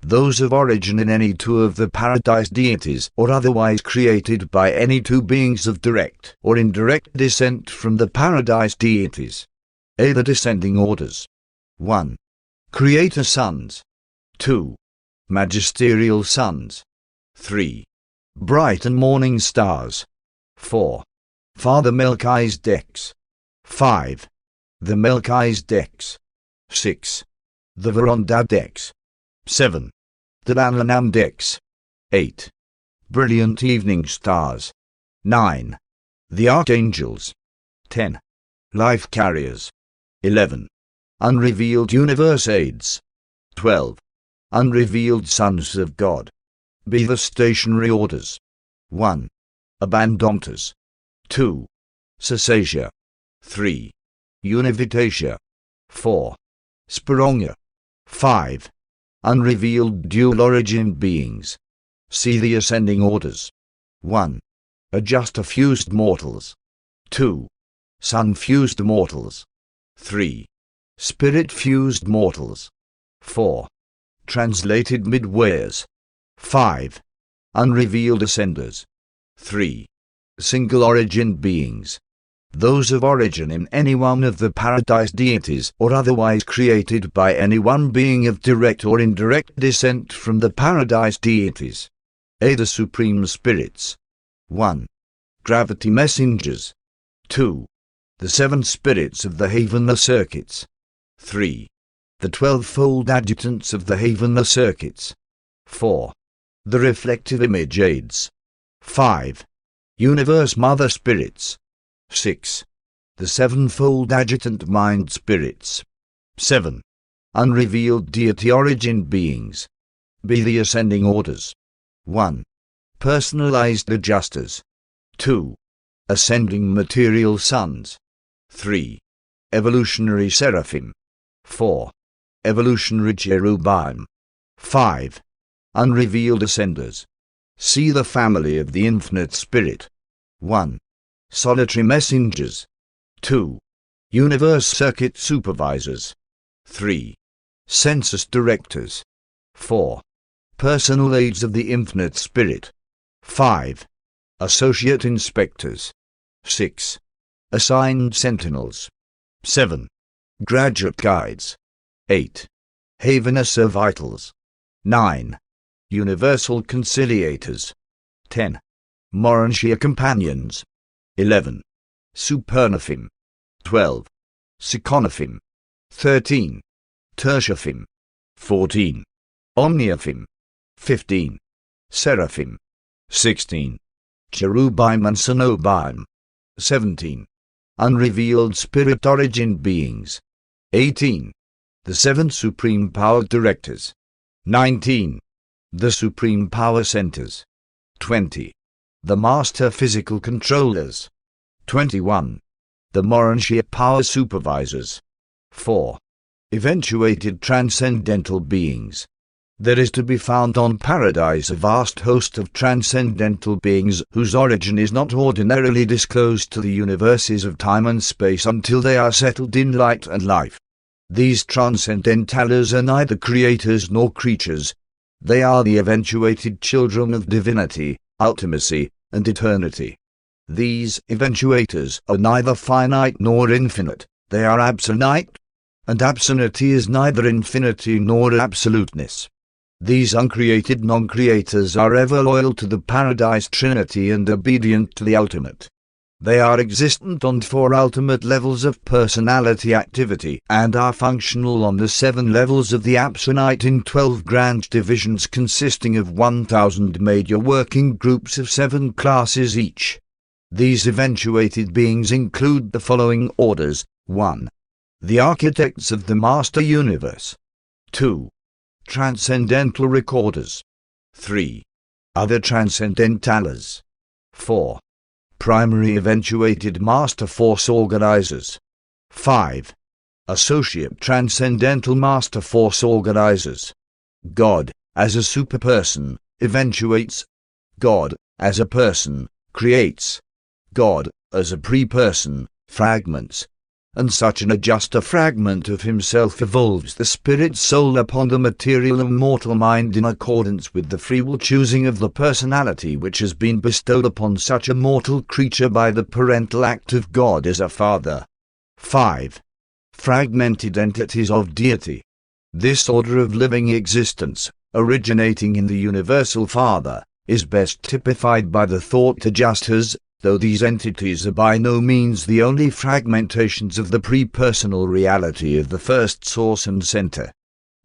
Those of origin in any two of the Paradise deities or otherwise created by any two beings of direct or indirect descent from the Paradise deities. A. The Descending Orders. 1. Creator Sons. 2. Magisterial Sons. 3. Bright and Morning Stars. 4. Father Melchizedeks. 5. The Melchizedeks. 6. The Verondadeks. 7. The Lananamdeks. 8. Brilliant Evening Stars. 9. The Archangels. 10. Life Carriers. 11. Unrevealed Universe Aids. 12. Unrevealed Sons of God. B. The Stationary Orders. 1. Abandompters. 2. Cessatia. 3. Univitatia. 4. Speronga. 5. Unrevealed Dual Origin Beings. See the Ascending Orders. 1. Adjuster-fused Mortals. 2. Sun-fused Mortals. 3. Spirit-fused Mortals. 4. Translated Midways. 5. Unrevealed Ascenders. 3. Single Origin Beings. Those of origin in any one of the Paradise deities or otherwise created by any one being of direct or indirect descent from the Paradise deities. A. The Supreme Spirits. 1. Gravity Messengers. 2. The 7 Spirits of the Heavenly Circuits. 3. The 12-fold Adjutants of the Heavenly Circuits. 4. The Reflective Image Aids. 5. Universe Mother Spirits. 6. The 7-fold Adjutant Mind Spirits. 7. Unrevealed Deity Origin Beings. B. The Ascending Orders. 1. Personalized Adjusters. 2. Ascending Material Sons. 3. Evolutionary Seraphim. 4. Evolutionary Cherubim. 5. Unrevealed Ascenders. See the family of the Infinite Spirit. 1. Solitary Messengers. 2. Universe Circuit Supervisors. 3. Census Directors. 4. Personal Aids of the Infinite Spirit. 5. Associate Inspectors. 6. Assigned Sentinels. 7. Graduate Guides. 8. Havener Vitals. 9. Universal Conciliators. 10. Morantia Companions. 11. Supernaphim. 12. Seconaphim. 13. Tertiaphim. 14. Omniaphim. 15. Seraphim. 16. Cherubim and Cenobim. 17. Unrevealed Spirit Origin Beings. 18. The 7 Supreme Power Directors. 19. The Supreme Power Centers. 20. The Master Physical Controllers. 21. The Morantia Power Supervisors. 4. Eventuated Transcendental Beings. There is to be found on Paradise a vast host of transcendental beings whose origin is not ordinarily disclosed to the universes of time and space until they are settled in light and life. These transcendentalers are neither creators nor creatures. They are the eventuated children of divinity, ultimacy, and eternity. These eventuators are neither finite nor infinite, they are absolute, and absolutity is neither infinity nor absoluteness. These uncreated non-creators are ever loyal to the Paradise Trinity and obedient to the ultimate. They are existent on 4 ultimate levels of personality activity and are functional on the 7 levels of the absolute in 12 grand divisions consisting of 1,000 major working groups of 7 classes each. These eventuated beings include the following orders. 1. the architects of the master universe. 2. Transcendental recorders. 3. Other transcendentalers. 4. Primary eventuated master force organizers. 5. Associate transcendental master force organizers. God, as a superperson, eventuates. God, as a person, creates. God, as a pre-person, fragments. And such an adjuster fragment of himself evolves the spirit soul upon the material and mortal mind in accordance with the free will choosing of the personality which has been bestowed upon such a mortal creature by the parental act of God as a father. 5. Fragmented entities of deity. This order of living existence, originating in the universal Father, is best typified by the thought adjusters, though these entities are by no means the only fragmentations of the pre-personal reality of the first source and center.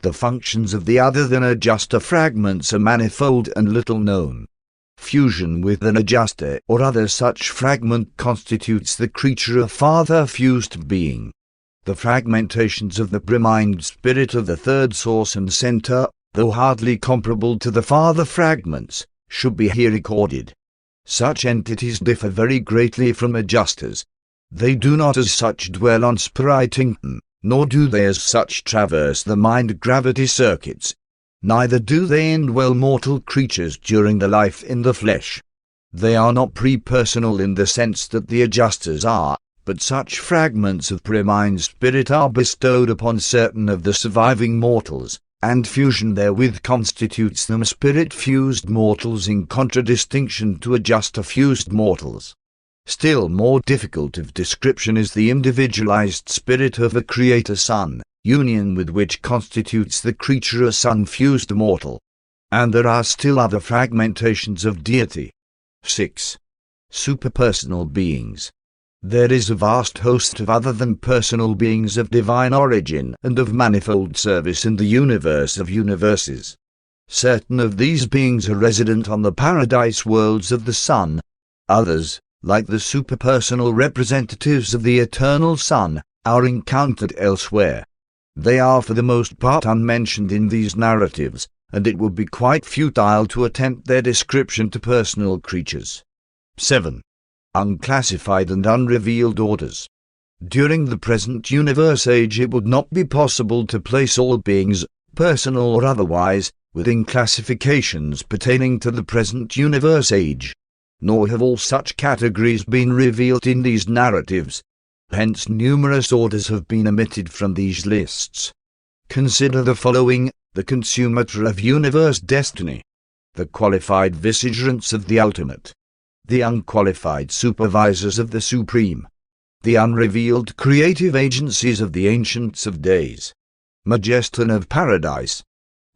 The functions of the other than adjuster fragments are manifold and little known. Fusion with an adjuster or other such fragment constitutes the creature a father-fused being. The fragmentations of the pre-mind spirit of the third source and center, though hardly comparable to the father fragments, should be here recorded. Such entities differ very greatly from adjusters. They do not as such dwell on spiritington, nor do they as such traverse the mind-gravity circuits. Neither do they indwell mortal creatures during the life in the flesh. They are not pre-personal in the sense that the adjusters are, but such fragments of pre-mind spirit are bestowed upon certain of the surviving mortals, and fusion therewith constitutes them spirit-fused mortals in contradistinction to adjuster-fused mortals. Still more difficult of description is the individualized spirit of a Creator Son, union with which constitutes the creature a Son-fused mortal. And there are still other fragmentations of deity. 6. Superpersonal beings. There is a vast host of other than personal beings of divine origin and of manifold service in the universe of universes. Certain of these beings are resident on the paradise worlds of the Son. Others, like the superpersonal representatives of the eternal Son, are encountered elsewhere. They are for the most part unmentioned in these narratives, and it would be quite futile to attempt their description to personal creatures. 7. Unclassified and unrevealed orders. During the present universe age it would not be possible to place all beings, personal or otherwise, within classifications pertaining to the present universe age. Nor have all such categories been revealed in these narratives. Hence numerous orders have been omitted from these lists. Consider the following: the consummata of universe destiny, the qualified vicegerents of the ultimate, the unqualified supervisors of the supreme, the unrevealed creative agencies of the ancients of days, Majeston of paradise,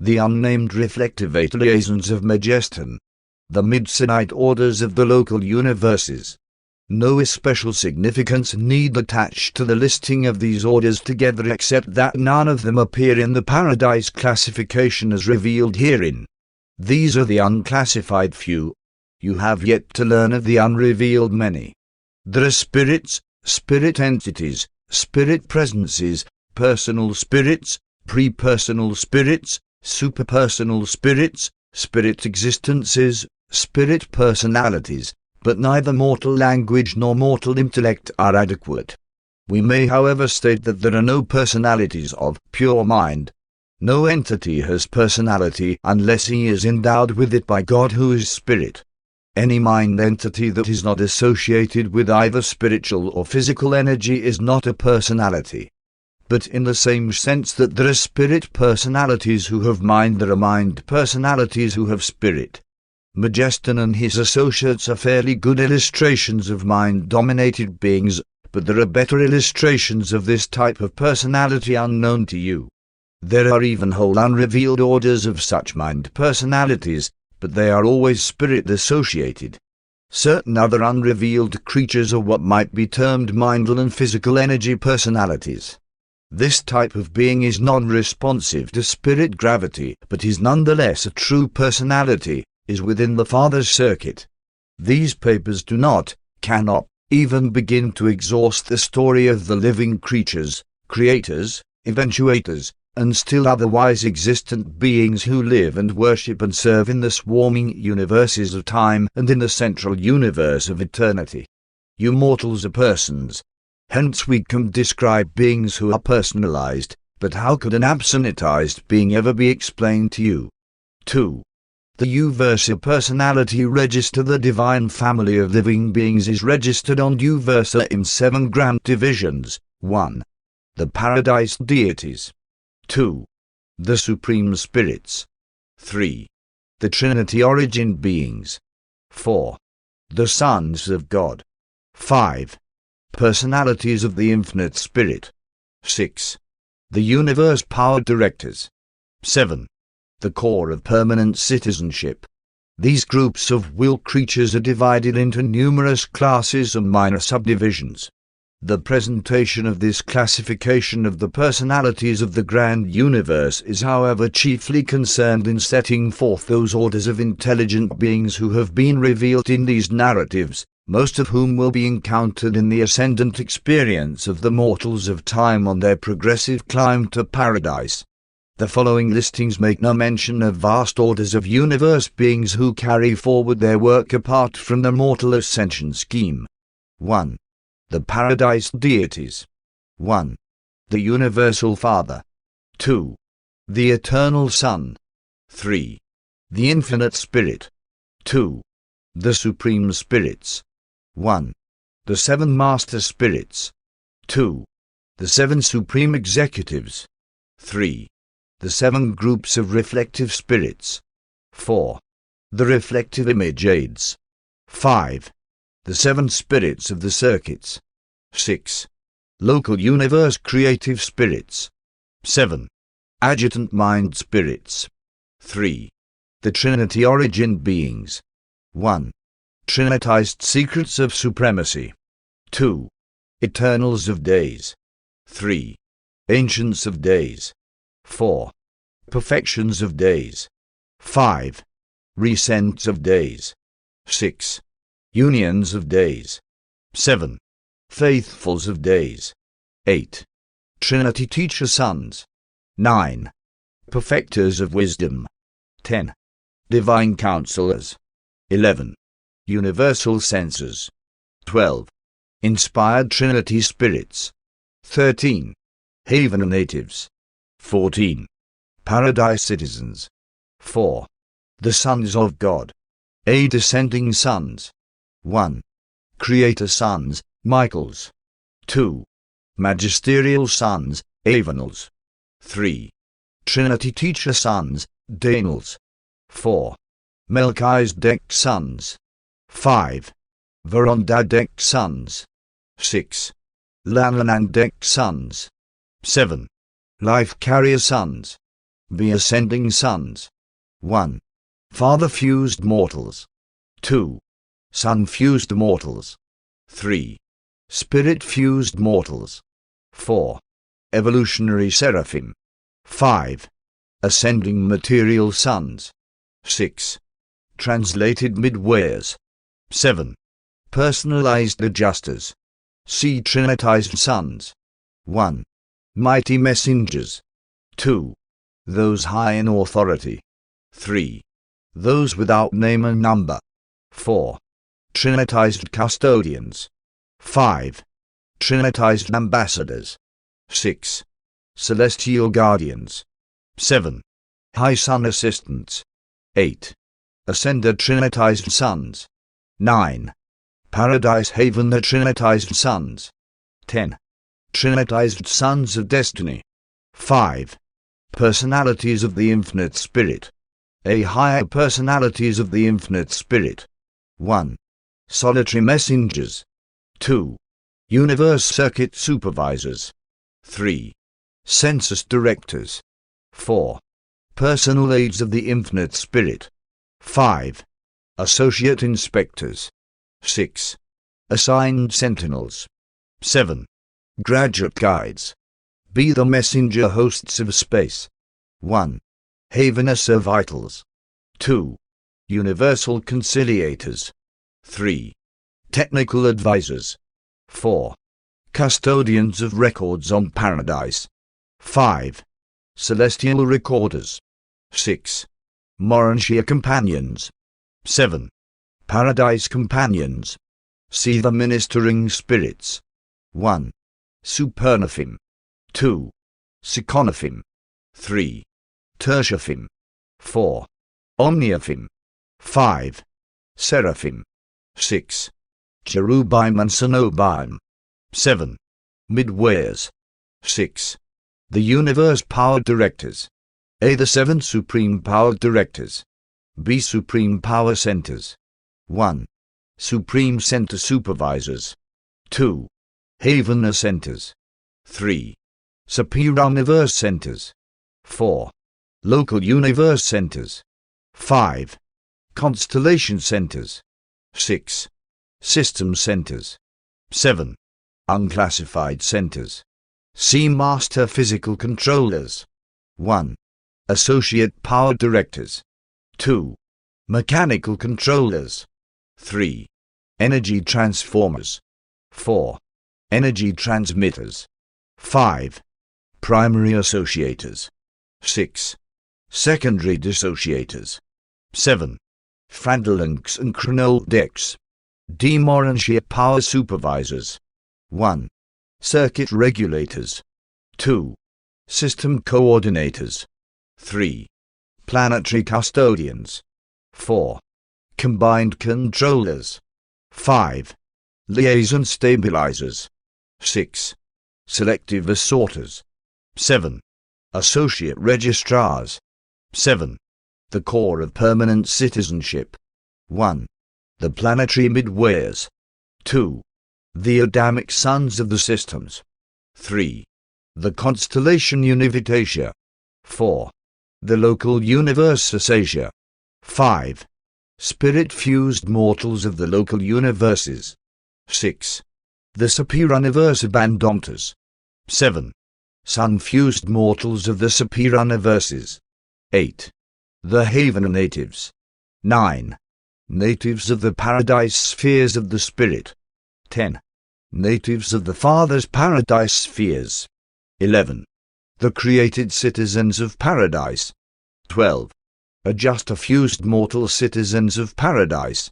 the unnamed reflective eight liaisons of Majeston, the mid-synite orders of the local universes. No especial significance need attach to the listing of these orders together except that none of them appear in the paradise classification as revealed herein. These are the unclassified few. You have yet to learn of the unrevealed many. There are spirits, spirit entities, spirit presences, personal spirits, pre-personal spirits, superpersonal spirits, spirit existences, spirit personalities, but neither mortal language nor mortal intellect are adequate. We may, however, state that there are no personalities of pure mind. No entity has personality unless he is endowed with it by God who is spirit. Any mind entity that is not associated with either spiritual or physical energy is not a personality. But in the same sense that there are spirit personalities who have mind, there are mind personalities who have spirit. Majeston and his associates are fairly good illustrations of mind-dominated beings, but there are better illustrations of this type of personality unknown to you. There are even whole unrevealed orders of such mind personalities, but they are always spirit-associated. Certain other unrevealed creatures are what might be termed mindful and physical energy personalities. This type of being is non-responsive to spirit gravity, but is nonetheless a true personality, is within the Father's circuit. These papers do not, cannot, even begin to exhaust the story of the living creatures, creators, eventuators, and still otherwise existent beings who live and worship and serve in the swarming universes of time and in the central universe of eternity. You mortals are persons. Hence we can describe beings who are personalized, but how could an absolutized being ever be explained to you? 2. The Uversa personality register. The divine family of living beings is registered on Uversa in 7 grand divisions. 1. The paradise deities. 2. The supreme spirits. 3. The Trinity origin beings. 4. The sons of God. 5. Personalities of the infinite spirit. 6. The universe power directors. 7. The core of permanent citizenship. These groups of will creatures are divided into numerous classes and minor subdivisions. The presentation of this classification of the personalities of the grand universe is, however, chiefly concerned in setting forth those orders of intelligent beings who have been revealed in these narratives, most of whom will be encountered in the ascendant experience of the mortals of time on their progressive climb to paradise. The following listings make no mention of vast orders of universe beings who carry forward their work apart from the mortal ascension scheme. 1. The paradise deities. 1. The universal Father. 2. The eternal Son. 3. The infinite Spirit. 2. The supreme spirits. 1. The 7 master spirits. 2. The 7 supreme executives. 3. The 7 groups of reflective spirits. 4. The reflective image aids. 5. The 7 spirits of the circuits. 6. Local universe creative spirits. 7. Adjutant mind spirits. 3. The Trinity origin beings. 1. Trinitized Secrets of Supremacy. 2. Eternals of Days. 3. Ancients of Days. 4. Perfections of Days. 5. Recents of Days. 6. Unions of Days. 7. Faithfuls of Days. 8. Trinity Teacher Sons. 9. Perfecters of Wisdom. 10. Divine Counselors. 11. Universal Censors. 12. Inspired Trinity Spirits. 13. Haven Natives. 14. Paradise Citizens. 4. The Sons of God. 8 Descending Sons. 1. Creator Sons, Michaels. 2. Magisterial Sons, Avenals. 3. Trinity Teacher Sons, Daniels. 4. Melchizedek Sons. 5. Verondadek Sons. 6. Lananandek Sons. 7. Life Carrier Sons. The Ascending Sons. 1. Father-fused mortals. 2. Son-fused mortals. 3. Spirit-fused mortals. 4. Evolutionary Seraphim. 5. Ascending Material Sons. 6. Translated Midways. 7. Personalized Adjusters. See Trinitized Sons. 1. Mighty Messengers. 2. Those high in authority. 3. Those without name and number. 4. Trinitized Custodians. 5. Trinitized Ambassadors. 6. Celestial Guardians. 7. High Sun Assistants. 8. Ascended Trinitized Sons. 9. Paradise Haven the Trinitized Sons. 10. Trinitized Sons of Destiny. 5. Personalities of the Infinite Spirit. A higher personalities of the Infinite Spirit. 1. Solitary Messengers. 2. Universe Circuit Supervisors. 3. Census Directors. 4. Personal Aides of the Infinite Spirit. 5. Associate Inspectors. 6. Assigned Sentinels. 7. Graduate Guides. Be the messenger hosts of space. 1. Havenesser Vitals. 2. Universal Conciliators. 3. Technical Advisors. 4. Custodians of records on paradise. 5. Celestial recorders. 6. Urantia companions. 7. Paradise companions. See the ministering spirits. 1. Supernaphim. 2. Seconaphim. 3. Tertiaphim. 4. Omniaphim. 5. Seraphim. 6. Cherubim and Cenobim. 7. Midways. 6. The Universe Power Directors. A. The 7 Supreme Power Directors. B. Supreme Power Centers. 1. Supreme Center Supervisors. 2. Havener Centers. 3. Superior Universe Centers. 4. Local Universe Centers. 5. Constellation Centers. 6. System Centers. 7. Unclassified Centers. C. Master Physical Controllers. 1. Associate Power Directors. 2. Mechanical Controllers. 3. Energy Transformers. 4. Energy Transmitters. 5. Primary Associators. 6. Secondary Dissociators. 7. Frandalinks and Chronodecks. D. Urantia Power Supervisors. 1. Circuit Regulators. 2. System Coordinators. 3. Planetary Custodians. 4. Combined Controllers. 5. Liaison Stabilizers. 6. Selective Assorters. 7. Associate Registrars. 7. The Core of Permanent Citizenship. 1. The Planetary Midways. 2. The Adamic Sons of the Systems. 3. The Constellation Univitatia. 4. The Local Universe Asasia. 5. Spirit-fused mortals of the local universes. 6. The Superior Universe Abandontas. 7. Sun-fused mortals of the Superior Universes. 8. The Havener Natives. 9. Natives of the Paradise Spheres of the Spirit. 10. Natives of the Father's Paradise Spheres. 11. The Created Citizens of Paradise. 12. Adjuster-fused mortal citizens of Paradise.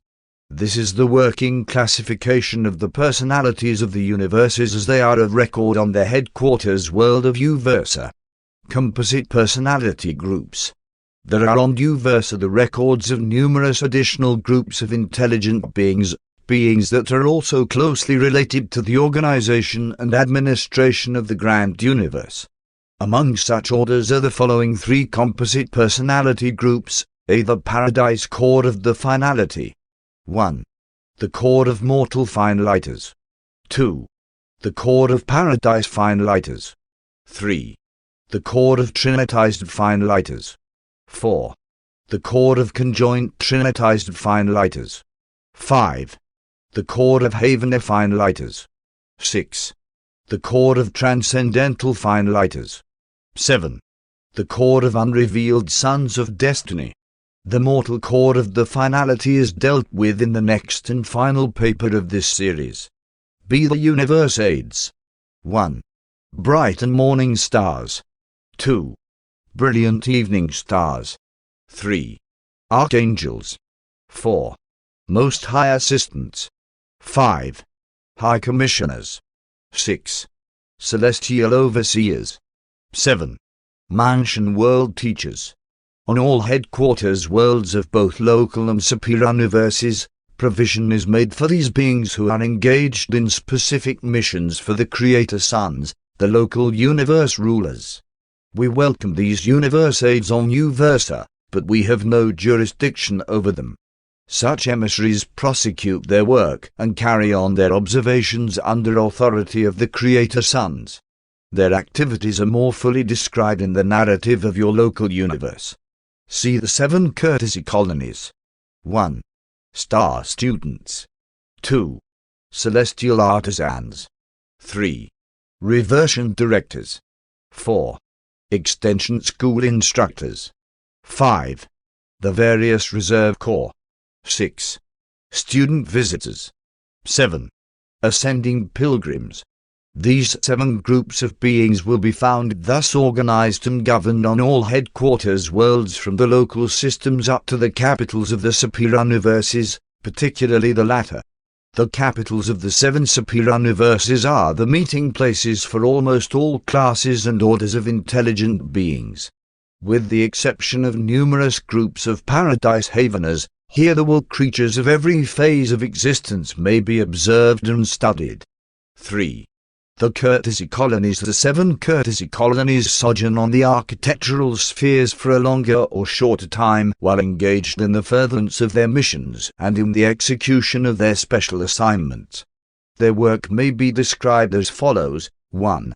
This is the working classification of the personalities of the universes as they are of record on the headquarters world of Uversa. Composite personality groups. There are on Uversa the records of numerous additional groups of intelligent beings that are also closely related to the organization and administration of the grand universe. Among such orders are the following 3 composite personality groups. A. The Paradise Core of the Finality. 1. The Core of Mortal Fine-Lighters. 2. The Core of Paradise Fine-Lighters. 3. The Core of Trinitized Fine-Lighters. 4. The Core of Conjoint Trinitized Fine-Lighters. 5. The Core of Havener Fine-Lighters. 6. The Core of Transcendental Fine-Lighters. 7. The Core of Unrevealed Sons of Destiny. The mortal core of the finality is dealt with in the next and final paper of this series. B. The Universe Aids. 1. Bright and Morning Stars. 2. Brilliant Evening Stars. 3. Archangels. 4. Most High Assistants. 5. High Commissioners. 6. Celestial Overseers. 7. Mansion World Teachers. On all headquarters worlds of both local and superior universes, provision is made for these beings who are engaged in specific missions for the Creator Sons, the local universe rulers. We welcome these universe aids on Uversa, but we have no jurisdiction over them. Such emissaries prosecute their work and carry on their observations under authority of the Creator Sons. Their activities are more fully described in the narrative of your local universe. See the 7 courtesy colonies. 1. Star Students. 2. Celestial Artisans. 3. Reversion Directors. 4. Extension School Instructors. 5. The various Reserve Corps. 6. Student Visitors. 7. Ascending Pilgrims. These 7 groups of beings will be found thus organized and governed on all headquarters worlds from the local systems up to the capitals of the superuniverses, particularly the latter. The capitals of the 7 superuniverses are the meeting places for almost all classes and orders of intelligent beings. With the exception of numerous groups of paradise haveners, here the will creatures of every phase of existence may be observed and studied. 3. The courtesy colonies. The 7 courtesy colonies sojourn on the architectural spheres for a longer or shorter time while engaged in the furtherance of their missions and in the execution of their special assignments. Their work may be described as follows. 1.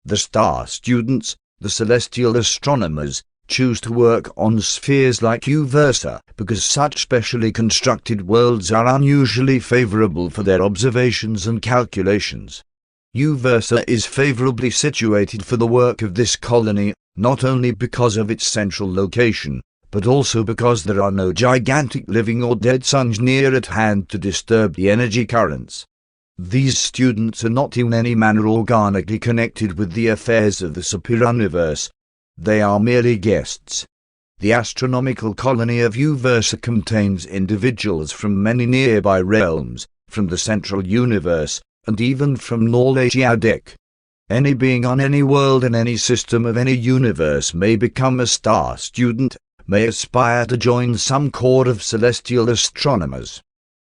The star students, the celestial astronomers, choose to work on spheres like Uversa because such specially constructed worlds are unusually favorable for their observations and calculations. Uversa is favorably situated for the work of this colony, not only because of its central location, but also because there are no gigantic living or dead suns near at hand to disturb the energy currents. These students are not in any manner organically connected with the affairs of the superuniverse. They are merely guests. The astronomical colony of Uversa contains individuals from many nearby realms, from the central universe, and even from Norlagiadek. Any being on any world in any system of any universe may become a star student, may aspire to join some corps of celestial astronomers.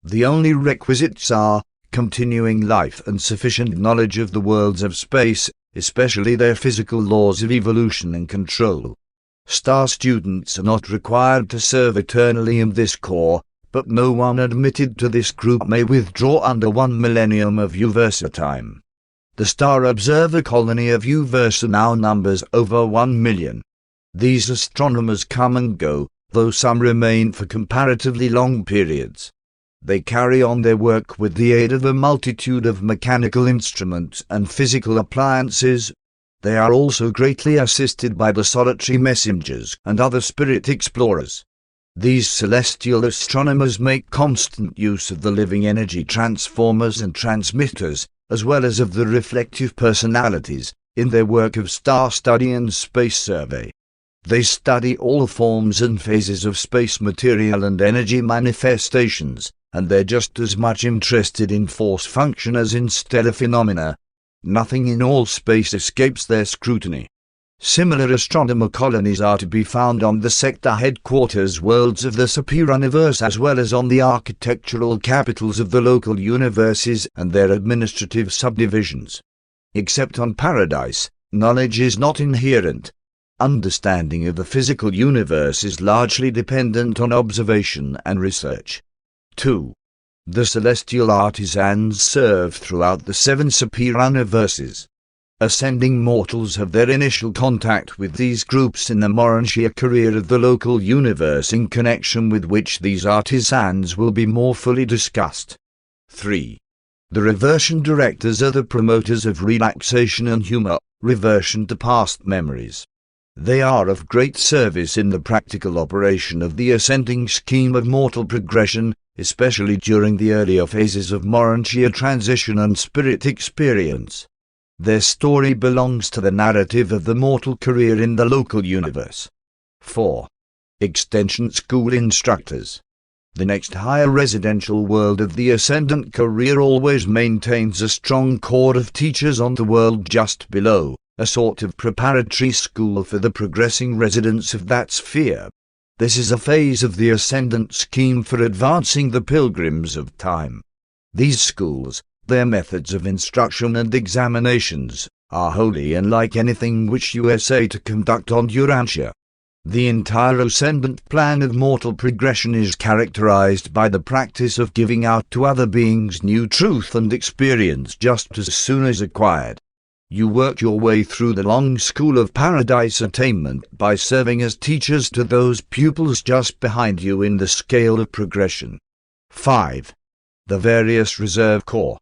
The only requisites are continuing life and sufficient knowledge of the worlds of space, especially their physical laws of evolution and control. Star students are not required to serve eternally in this corps, but no one admitted to this group may withdraw under 1 millennium of Uversa time. The star observer colony of Uversa now numbers over 1 million. These astronomers come and go, though some remain for comparatively long periods. They carry on their work with the aid of a multitude of mechanical instruments and physical appliances. They are also greatly assisted by the solitary messengers and other spirit explorers. These celestial astronomers make constant use of the living energy transformers and transmitters, as well as of the reflective personalities, in their work of star study and space survey. They study all forms and phases of space material and energy manifestations, and they're just as much interested in force function as in stellar phenomena. Nothing in all space escapes their scrutiny. Similar astronomer colonies are to be found on the sector headquarters worlds of the superuniverse as well as on the architectural capitals of the local universes and their administrative subdivisions. Except on Paradise, knowledge is not inherent. Understanding of the physical universe is largely dependent on observation and research. 2. The celestial artisans serve throughout the 7 superuniverses. Ascending mortals have their initial contact with these groups in the Urantia career of the local universe, in connection with which these artisans will be more fully discussed. 3. The reversion directors are the promoters of relaxation and humor, reversion to past memories. They are of great service in the practical operation of the ascending scheme of mortal progression, especially during the earlier phases of Urantia transition and spirit experience. Their story belongs to the narrative of the mortal career in the local universe. 4. Extension School Instructors. The next higher residential world of the ascendant career always maintains a strong core of teachers on the world just below, a sort of preparatory school for the progressing residents of that sphere. This is a phase of the ascendant scheme for advancing the pilgrims of time. These schools, their methods of instruction and examinations, are wholly unlike anything which USA to conduct on Urantia. The entire ascendant plan of mortal progression is characterized by the practice of giving out to other beings new truth and experience just as soon as acquired. You work your way through the long school of paradise attainment by serving as teachers to those pupils just behind you in the scale of progression. 5. The various reserve corps.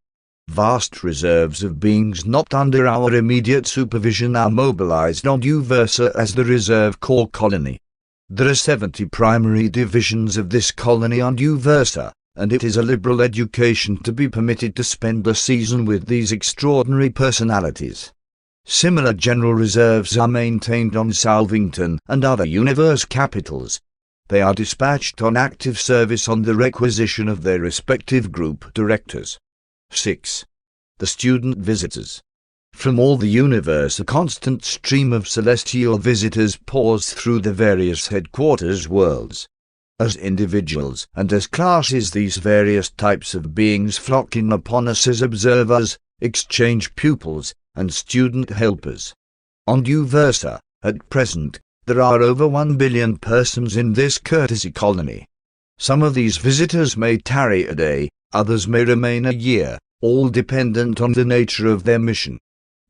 Vast reserves of beings not under our immediate supervision are mobilized on Uversa as the Reserve Corps colony. There are 70 primary divisions of this colony on Uversa, and it is a liberal education to be permitted to spend a season with these extraordinary personalities. Similar general reserves are maintained on Salvington and other universe capitals. They are dispatched on active service on the requisition of their respective group directors. 6. The student visitors. From all the universe a constant stream of celestial visitors pours through the various headquarters worlds. As individuals and as classes these various types of beings flock in upon us as observers, exchange pupils, and student helpers. On Uversa, at present, there are over 1 billion persons in this courtesy colony. Some of these visitors may tarry a day, others may remain a year, all dependent on the nature of their mission.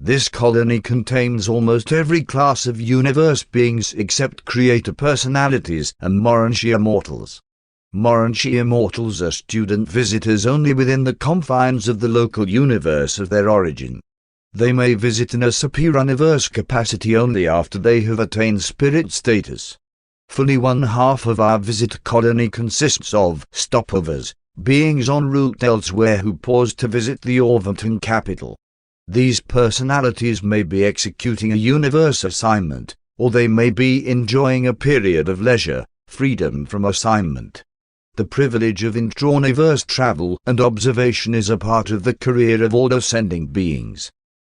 This colony contains almost every class of universe beings except creator personalities and Urantia mortals. Urantia mortals are student visitors only within the confines of the local universe of their origin. They may visit in a superior-universe capacity only after they have attained spirit status. Fully 1/2 of our visit colony consists of stopovers, beings en route elsewhere who pause to visit the Orvington capital. These personalities may be executing a universe assignment, or they may be enjoying a period of leisure, freedom from assignment. The privilege of intra-universe travel and observation is a part of the career of all ascending beings.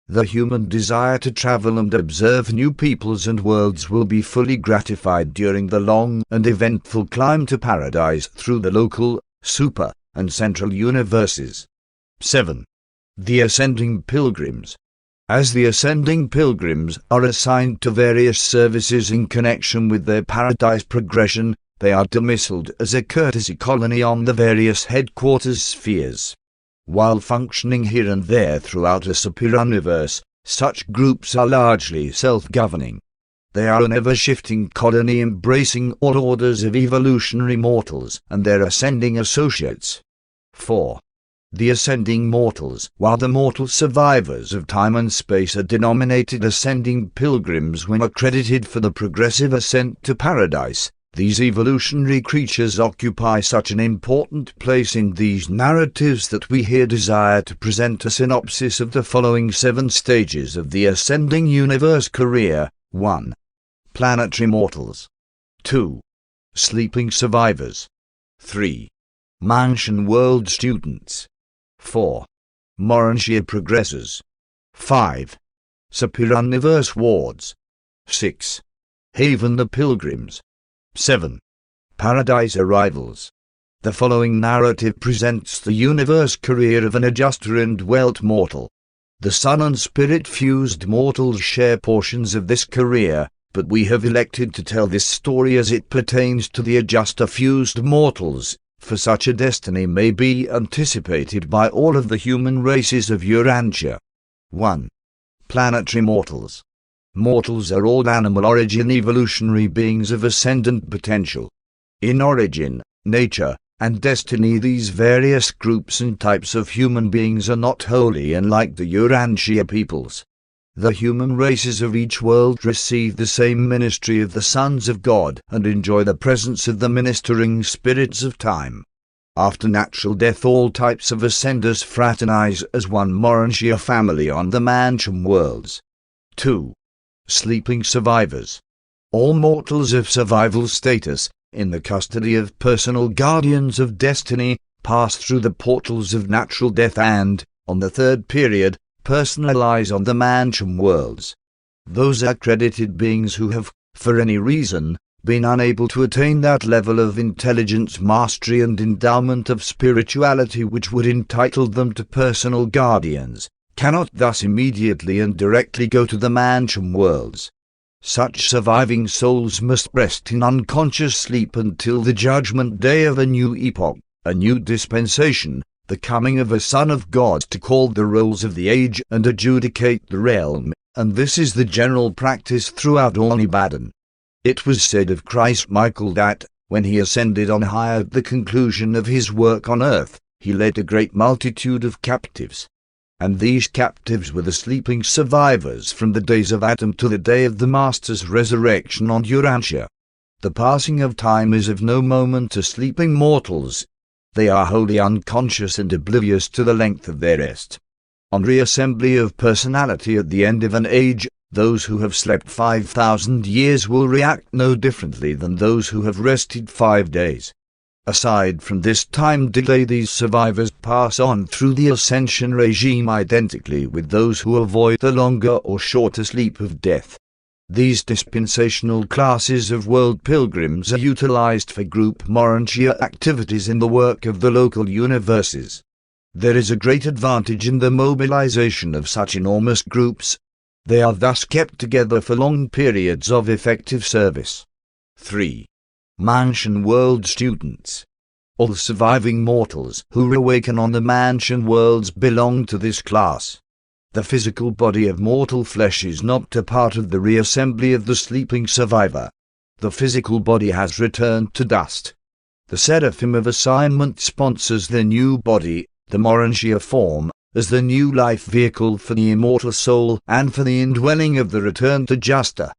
The human desire to travel and observe new peoples and worlds will be fully gratified during the long and eventful climb to paradise through the local, super, and central universes. 7. The ascending pilgrims. As the ascending pilgrims are assigned to various services in connection with their paradise progression, they are domiciled as a courtesy colony on the various headquarters spheres. While functioning here and there throughout a superior universe, such groups are largely self-governing. They are an ever-shifting colony embracing all orders of evolutionary mortals and their ascending associates. 4. The ascending mortals. While the mortal survivors of time and space are denominated ascending pilgrims when accredited for the progressive ascent to paradise, these evolutionary creatures occupy such an important place in these narratives that we here desire to present a synopsis of the following 7 stages of the ascending universe career. 1. Planetary mortals. 2. Sleeping survivors. 3. Mansion world students. 4. Urantia progressors. 5. Superior universe wards. 6. Haven the pilgrims. 7. Paradise arrivals. The following narrative presents the universe career of an adjuster and dwelt mortal. The sun and spirit-fused mortals share portions of this career, but we have elected to tell this story as it pertains to the adjuster-fused mortals, for such a destiny may be anticipated by all of the human races of Urantia. 1. Planetary mortals. Mortals are all animal origin evolutionary beings of ascendant potential. In origin, nature, and destiny these various groups and types of human beings are not wholly unlike the Urantia peoples. The human races of each world receive the same ministry of the sons of God and enjoy the presence of the ministering spirits of time. After natural death all types of ascenders fraternize as one Urantia family on the mansion worlds. 2. Sleeping survivors. All mortals of survival status, in the custody of personal guardians of destiny, pass through the portals of natural death and, on the 3rd period, personalize on the mansion worlds. Those accredited beings who have, for any reason, been unable to attain that level of intelligence, mastery and endowment of spirituality which would entitle them to personal guardians, cannot thus immediately and directly go to the mansion worlds. Such surviving souls must rest in unconscious sleep until the judgment day of a new epoch, a new dispensation, the coming of a Son of God to call the rolls of the age and adjudicate the realm, and this is the general practice throughout all Ibadan. It was said of Christ Michael that, when he ascended on high at the conclusion of his work on earth, he led a great multitude of captives. And these captives were the sleeping survivors from the days of Adam to the day of the Master's resurrection on Urantia. The passing of time is of no moment to sleeping mortals. They are wholly unconscious and oblivious to the length of their rest. On reassembly of personality at the end of an age, those who have slept 5,000 years will react no differently than those who have rested 5 days. Aside from this time delay, these survivors pass on through the ascension regime identically with those who avoid the longer or shorter sleep of death. These dispensational classes of world pilgrims are utilized for group Urantia activities in the work of the local universes. There is a great advantage in the mobilization of such enormous groups. They are thus kept together for long periods of effective service. 3. Mansion World Students. All surviving mortals who awaken on the mansion worlds belong to this class. The physical body of mortal flesh is not a part of the reassembly of the sleeping survivor. The physical body has returned to dust. The seraphim of assignment sponsors the new body, the Urantia form, as the new life vehicle for the immortal soul and for the indwelling of the returned adjuster.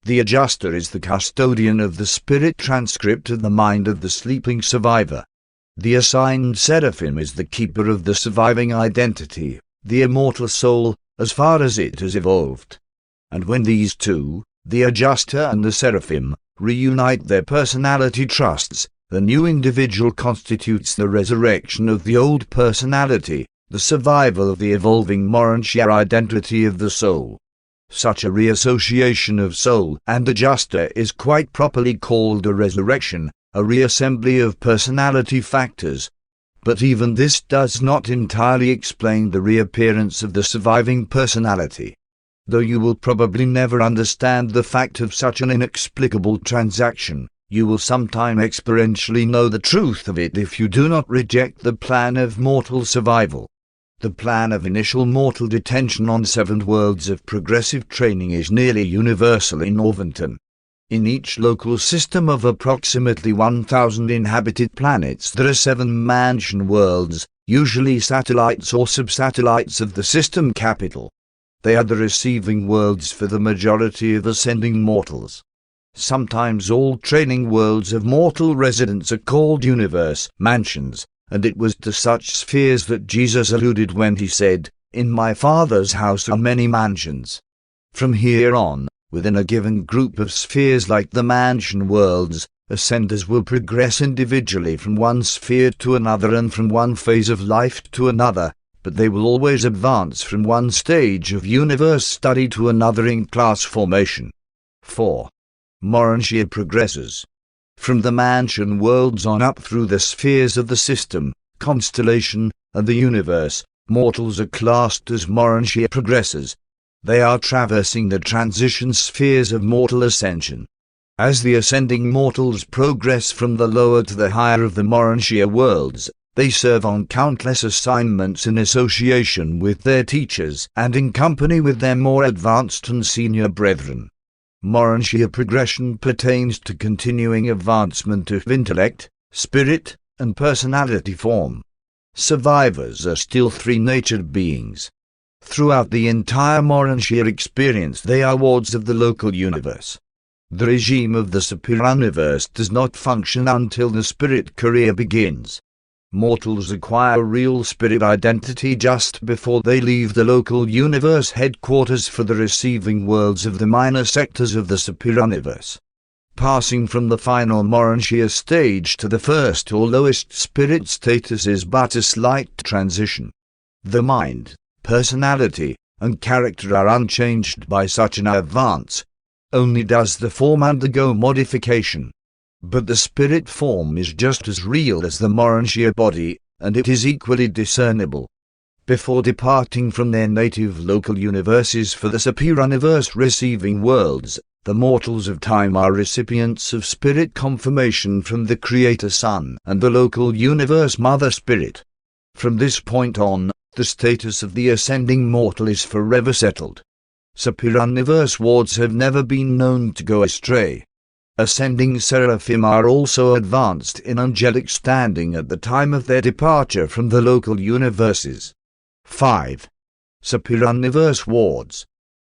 The adjuster is the custodian of the spirit transcript of the mind of the sleeping survivor. The assigned seraphim is the keeper of the surviving identity, the immortal soul, as far as it has evolved. And when these two, the adjuster and the seraphim, reunite their personality trusts, the new individual constitutes the resurrection of the old personality, the survival of the evolving Urantia identity of the soul. Such a reassociation of soul and adjuster is quite properly called a resurrection, a reassembly of personality factors. But even this does not entirely explain the reappearance of the surviving personality. Though you will probably never understand the fact of such an inexplicable transaction, you will sometime experientially know the truth of it if you do not reject the plan of mortal survival. The plan of initial mortal detention on 7 worlds of progressive training is nearly universal in Norventon. In each local system of approximately 1,000 inhabited planets there are 7 mansion worlds, usually satellites or subsatellites of the system capital. They are the receiving worlds for the majority of ascending mortals. Sometimes all training worlds of mortal residents are called universe mansions, and it was to such spheres that Jesus alluded when he said, "In my Father's house are many mansions." From here on, within a given group of spheres like the mansion worlds, ascenders will progress individually from one sphere to another and from one phase of life to another, but they will always advance from one stage of universe study to another in class formation. 4. Urantia progresses. From the mansion worlds on up through the spheres of the system, constellation, and the universe, mortals are classed as Urantia progressors. They are traversing the transition spheres of mortal ascension. As the ascending mortals progress from the lower to the higher of the Urantia worlds, they serve on countless assignments in association with their teachers and in company with their more advanced and senior brethren. Urantia progression pertains to continuing advancement of intellect, spirit, and personality form. Survivors are still 3-natured beings. Throughout the entire Urantia experience they are wards of the local universe. The regime of the Superuniverse does not function until the spirit career begins. Mortals acquire real spirit identity just before they leave the local universe headquarters for the receiving worlds of the minor sectors of the Superuniverse. Passing from the final Urantia stage to the first or lowest spirit status is but a slight transition. The mind, personality, and character are unchanged by such an advance. Only does the form undergo modification. But the spirit form is just as real as the Urantia body, and it is equally discernible. Before departing from their native local universes for the Superuniverse receiving worlds, the mortals of time are recipients of spirit confirmation from the Creator Sun and the local universe Mother Spirit. From this point on, the status of the ascending mortal is forever settled. Superuniverse wards have never been known to go astray. Ascending seraphim are also advanced in angelic standing at the time of their departure from the local universes. 5. Superuniverse wards.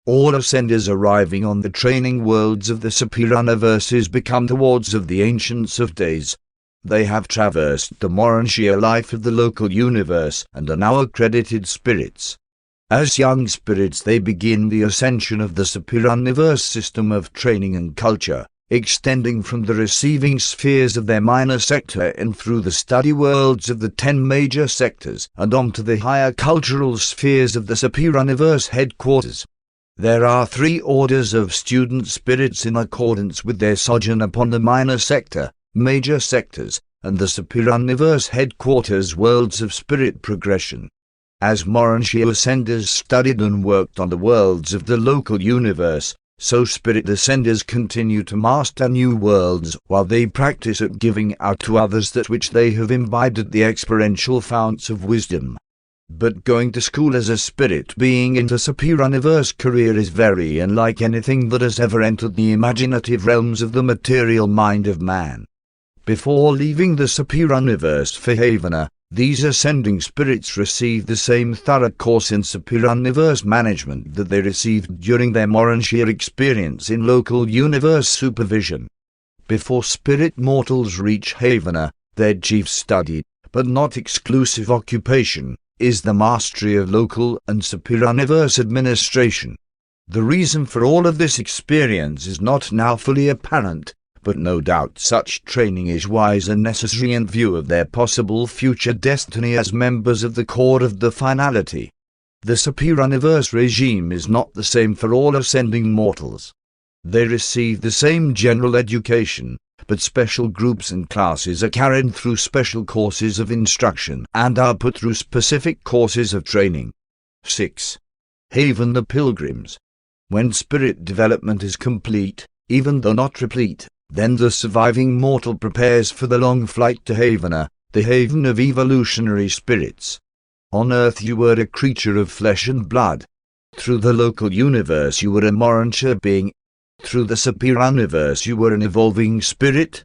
All ascenders arriving on the training worlds of the Superuniverses become the wards of the Ancients of Days. They have traversed the Urantia life of the local universe and are now accredited spirits. As young spirits they begin the ascension of the Superioniverse system of training and culture, extending from the receiving spheres of their minor sector and through the study worlds of the 10 major sectors and on to the higher cultural spheres of the Superioniverse headquarters. There are 3 orders of student spirits in accordance with their sojourn upon the minor sector, major sectors, and the Superioniverse headquarters worlds of spirit progression. As Urantia ascenders studied and worked on the worlds of the local universe, so spirit ascenders continue to master new worlds while they practice at giving out to others that which they have imbibed at the experiential founts of wisdom. But going to school as a spirit being in the Superioniverse career is very unlike anything that has ever entered the imaginative realms of the material mind of man. Before leaving the Superioniverse for Havana, these ascending spirits receive the same thorough course in Superioniverse management that they received during their Urantia experience in local universe supervision. Before spirit mortals reach Havana, their chief study, but not exclusive occupation, is the mastery of local and Superioniverse administration. The reason for all of this experience is not now fully apparent, but no doubt such training is wise and necessary in view of their possible future destiny as members of the core of the finality. The Superioniverse regime is not the same for all ascending mortals. They receive the same general education, but special groups and classes are carried through special courses of instruction and are put through specific courses of training. 6. Haven the pilgrims. When spirit development is complete, even though not replete, then the surviving mortal prepares for the long flight to Havana, the haven of evolutionary spirits. On earth you were a creature of flesh and blood. Through the local universe you were a Urantia being. Through the Superioniverse you were an evolving spirit.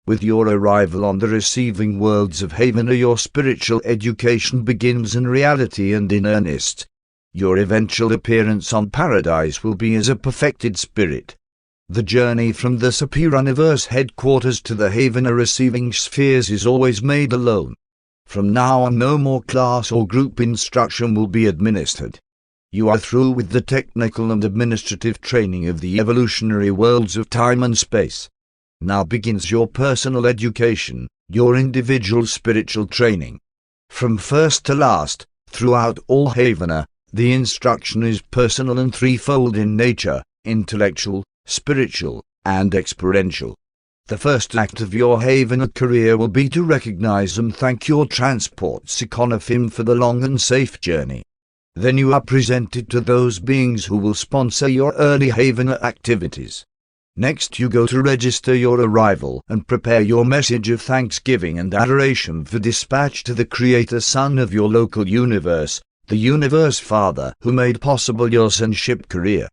With your arrival on the receiving worlds of Havana your spiritual education begins in reality and in earnest. Your eventual appearance on Paradise will be as a perfected spirit. The journey from the Superioniverse headquarters to the Havana receiving spheres is always made alone. From now on no more class or group instruction will be administered. You are through with the technical and administrative training of the evolutionary worlds of time and space. Now begins your personal education, your individual spiritual training. From first to last, throughout all Havana, the instruction is personal and threefold in nature: intellectual, spiritual, and experiential. The first act of your Havana career will be to recognize and thank your transport Psychonofim for the long and safe journey. Then you are presented to those beings who will sponsor your early Havana activities. Next you go to register your arrival and prepare your message of thanksgiving and adoration for dispatch to the Creator Son of your local universe, the Universe Father who made possible your sonship career.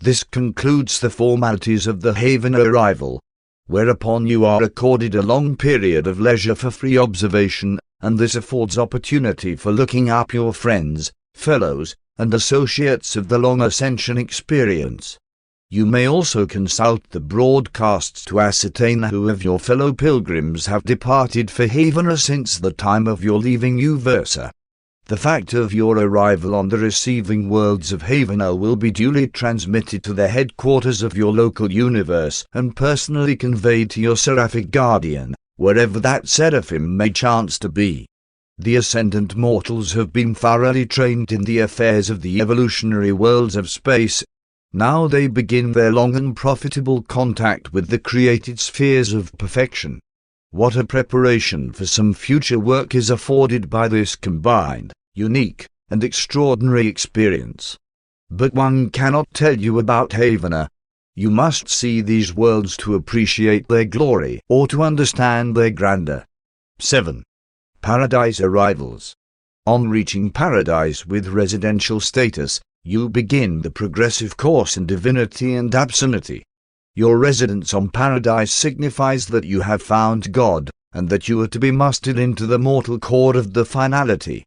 This concludes the formalities of the Havana arrival, whereupon you are accorded a long period of leisure for free observation, and this affords opportunity for looking up your friends, fellows, and associates of the long ascension experience. You may also consult the broadcasts to ascertain who of your fellow pilgrims have departed for Havana since the time of your leaving Uversa. The fact of your arrival on the receiving worlds of Havana will be duly transmitted to the headquarters of your local universe and personally conveyed to your seraphic guardian, wherever that seraphim may chance to be. The ascendant mortals have been thoroughly trained in the affairs of the evolutionary worlds of space. Now they begin their long and profitable contact with the created spheres of perfection. What a preparation for some future work is afforded by this combined, unique, and extraordinary experience. But one cannot tell you about Havana. You must see these worlds to appreciate their glory or to understand their grandeur. 7. Paradise arrivals. On reaching Paradise with residential status, you begin the progressive course in divinity and absoluty. Your residence on Paradise signifies that you have found God, and that you are to be mustered into the mortal core of the finality.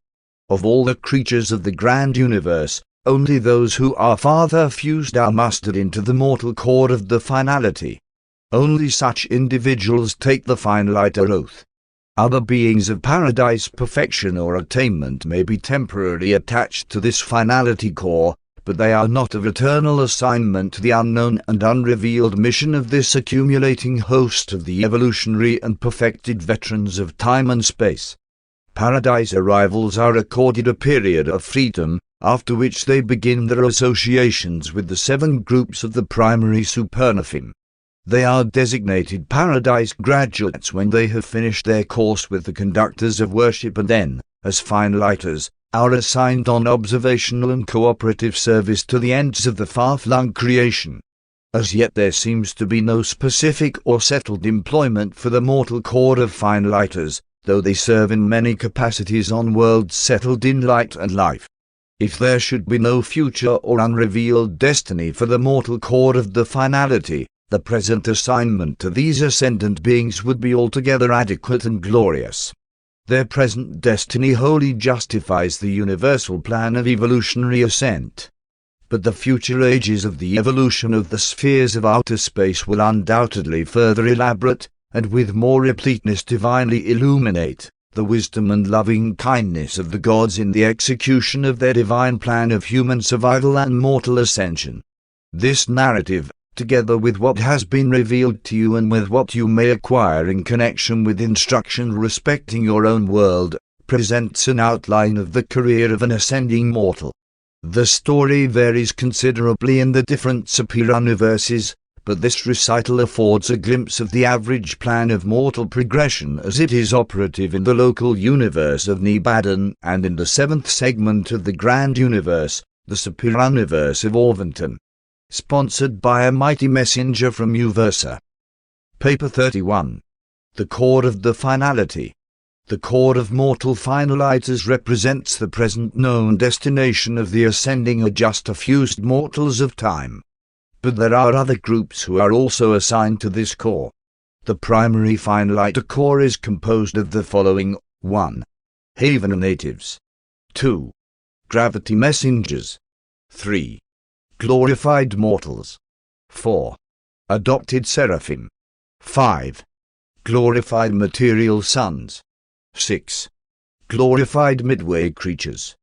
Of all the creatures of the grand universe, only those who are farther fused are mustered into the mortal core of the finality. Only such individuals take the finaliter oath, Other beings of paradise perfection or attainment may be temporarily attached to this finality core, but they are not of eternal assignment to the unknown and unrevealed mission of this accumulating host of the evolutionary and perfected veterans of time and space. Paradise arrivals are accorded a period of freedom, after which they begin their associations with the 7 groups of the primary supernophim. They are designated paradise graduates when they have finished their course with the conductors of worship and then, as fine-lighters, are assigned on observational and cooperative service to the ends of the far-flung creation. As yet there seems to be no specific or settled employment for the mortal core of fine-lighters, though they serve in many capacities on worlds settled in light and life. If there should be no future or unrevealed destiny for the mortal core of the finality, the present assignment to these ascendant beings would be altogether adequate and glorious. Their present destiny wholly justifies the universal plan of evolutionary ascent. But the future ages of the evolution of the spheres of outer space will undoubtedly further elaborate, and with more repleteness divinely illuminate, the wisdom and loving kindness of the gods in the execution of their divine plan of human survival and mortal ascension. This narrative, together with what has been revealed to you and with what you may acquire in connection with instruction respecting your own world, presents an outline of the career of an ascending mortal. The story varies considerably in the different superuniverses, but this recital affords a glimpse of the average plan of mortal progression as it is operative in the local universe of Nebadan and in the 7th segment of the grand universe, the superuniverse of Orvanton. Sponsored by a mighty messenger from Uversa. Paper 31. The core of the finality. The core of mortal finaliters represents the present known destination of the ascending or just effused mortals of time. But there are other groups who are also assigned to this core. The primary finaliter core is composed of the following: 1. Haven natives. 2. Gravity messengers. 3. Glorified mortals. 4. Adopted seraphim. 5. Glorified material sons. 6. Glorified midway creatures.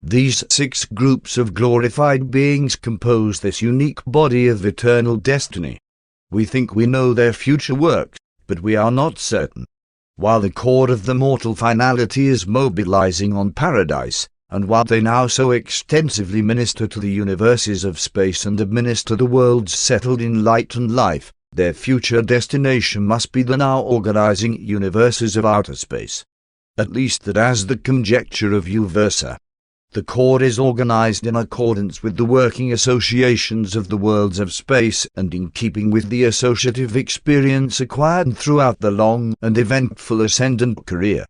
These 6 groups of glorified beings compose this unique body of eternal destiny. We think we know their future works, but we are not certain. While the core of the mortal finality is mobilizing on paradise, and while they now so extensively minister to the universes of space and administer the worlds settled in light and life, their future destination must be the now organizing universes of outer space. At least that is the conjecture of Uversa. The core is organized in accordance with the working associations of the worlds of space and in keeping with the associative experience acquired throughout the long and eventful ascendant career.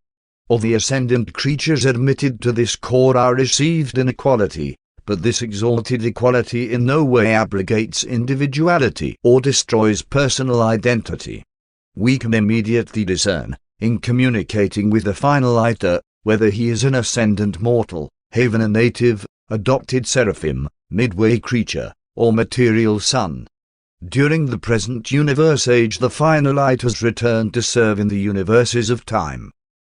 All the ascendant creatures admitted to this core are received in equality, but this exalted equality in no way abrogates individuality or destroys personal identity. We can immediately discern, in communicating with the finaliter, whether he is an ascendant mortal, haven native, adopted seraphim, midway creature, or material son. During the present universe age the finaliters return to serve in the universes of time.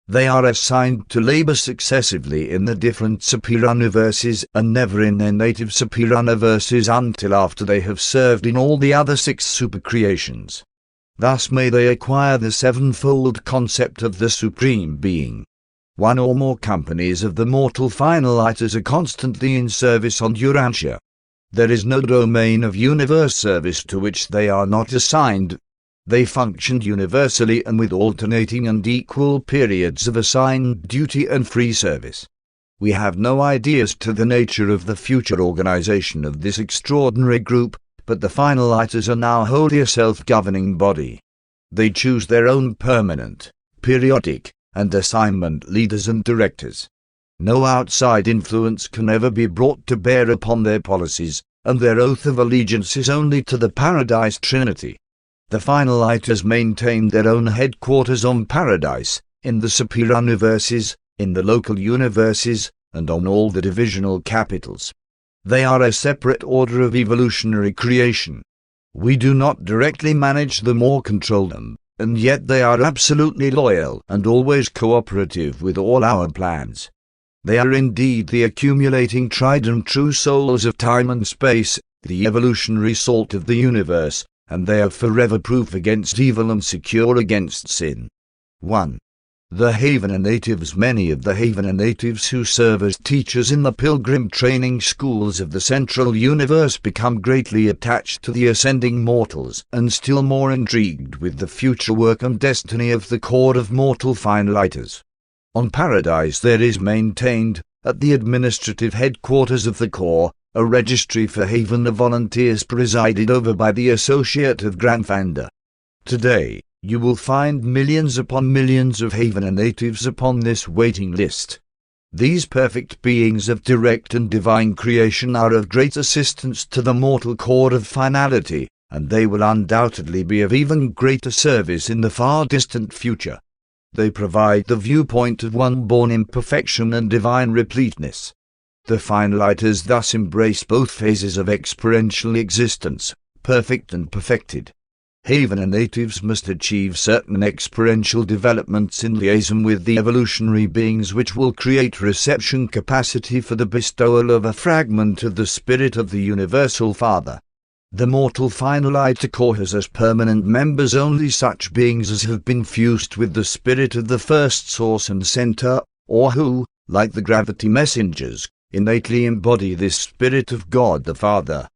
They are assigned to labor successively in the different superuniverses and never in their native superuniverses until after they have served in all the other 6 supercreations. Thus may they acquire the 7-fold concept of the Supreme Being. One or more companies of the mortal finaliters are constantly in service on Urantia. There is no domain of universe service to which they are not assigned. They functioned universally and with alternating and equal periods of assigned duty and free service. We have no idea as to the nature of the future organization of this extraordinary group, but the finaliters are now wholly a self-governing body. They choose their own permanent, periodic, and assignment leaders and directors. No outside influence can ever be brought to bear upon their policies, and their oath of allegiance is only to the Paradise Trinity. The finaliters maintain their own headquarters on Paradise, in the superuniverses, in the local universes, and on all the divisional capitals. They are a separate order of evolutionary creation. We do not directly manage them or control them, and yet they are absolutely loyal and always cooperative with all our plans. They are indeed the accumulating tried and true souls of time and space, the evolutionary salt of the universe, and they are forever proof against evil and secure against sin. 1. The Havener natives. Many of the Havener natives who serve as teachers in the pilgrim training schools of the central universe become greatly attached to the ascending mortals and still more intrigued with the future work and destiny of the core of mortal finaliters. On Paradise there is maintained, at the administrative headquarters of the core, a registry for Havener volunteers presided over by the Associate of Grandfanda. Today, you will find millions upon millions of Havener natives upon this waiting list. These perfect beings of direct and divine creation are of great assistance to the mortal core of finality, and they will undoubtedly be of even greater service in the far distant future. They provide the viewpoint of one born in perfection and divine repleteness. The finaliters thus embrace both phases of experiential existence, perfect and perfected. Havener natives must achieve certain experiential developments in liaison with the evolutionary beings which will create reception capacity for the bestowal of a fragment of the spirit of the Universal Father. The mortal finaliter core has as permanent members only such beings as have been fused with the spirit of the first source and center, or who, like the gravity messengers, innately embody this spirit of God the Father.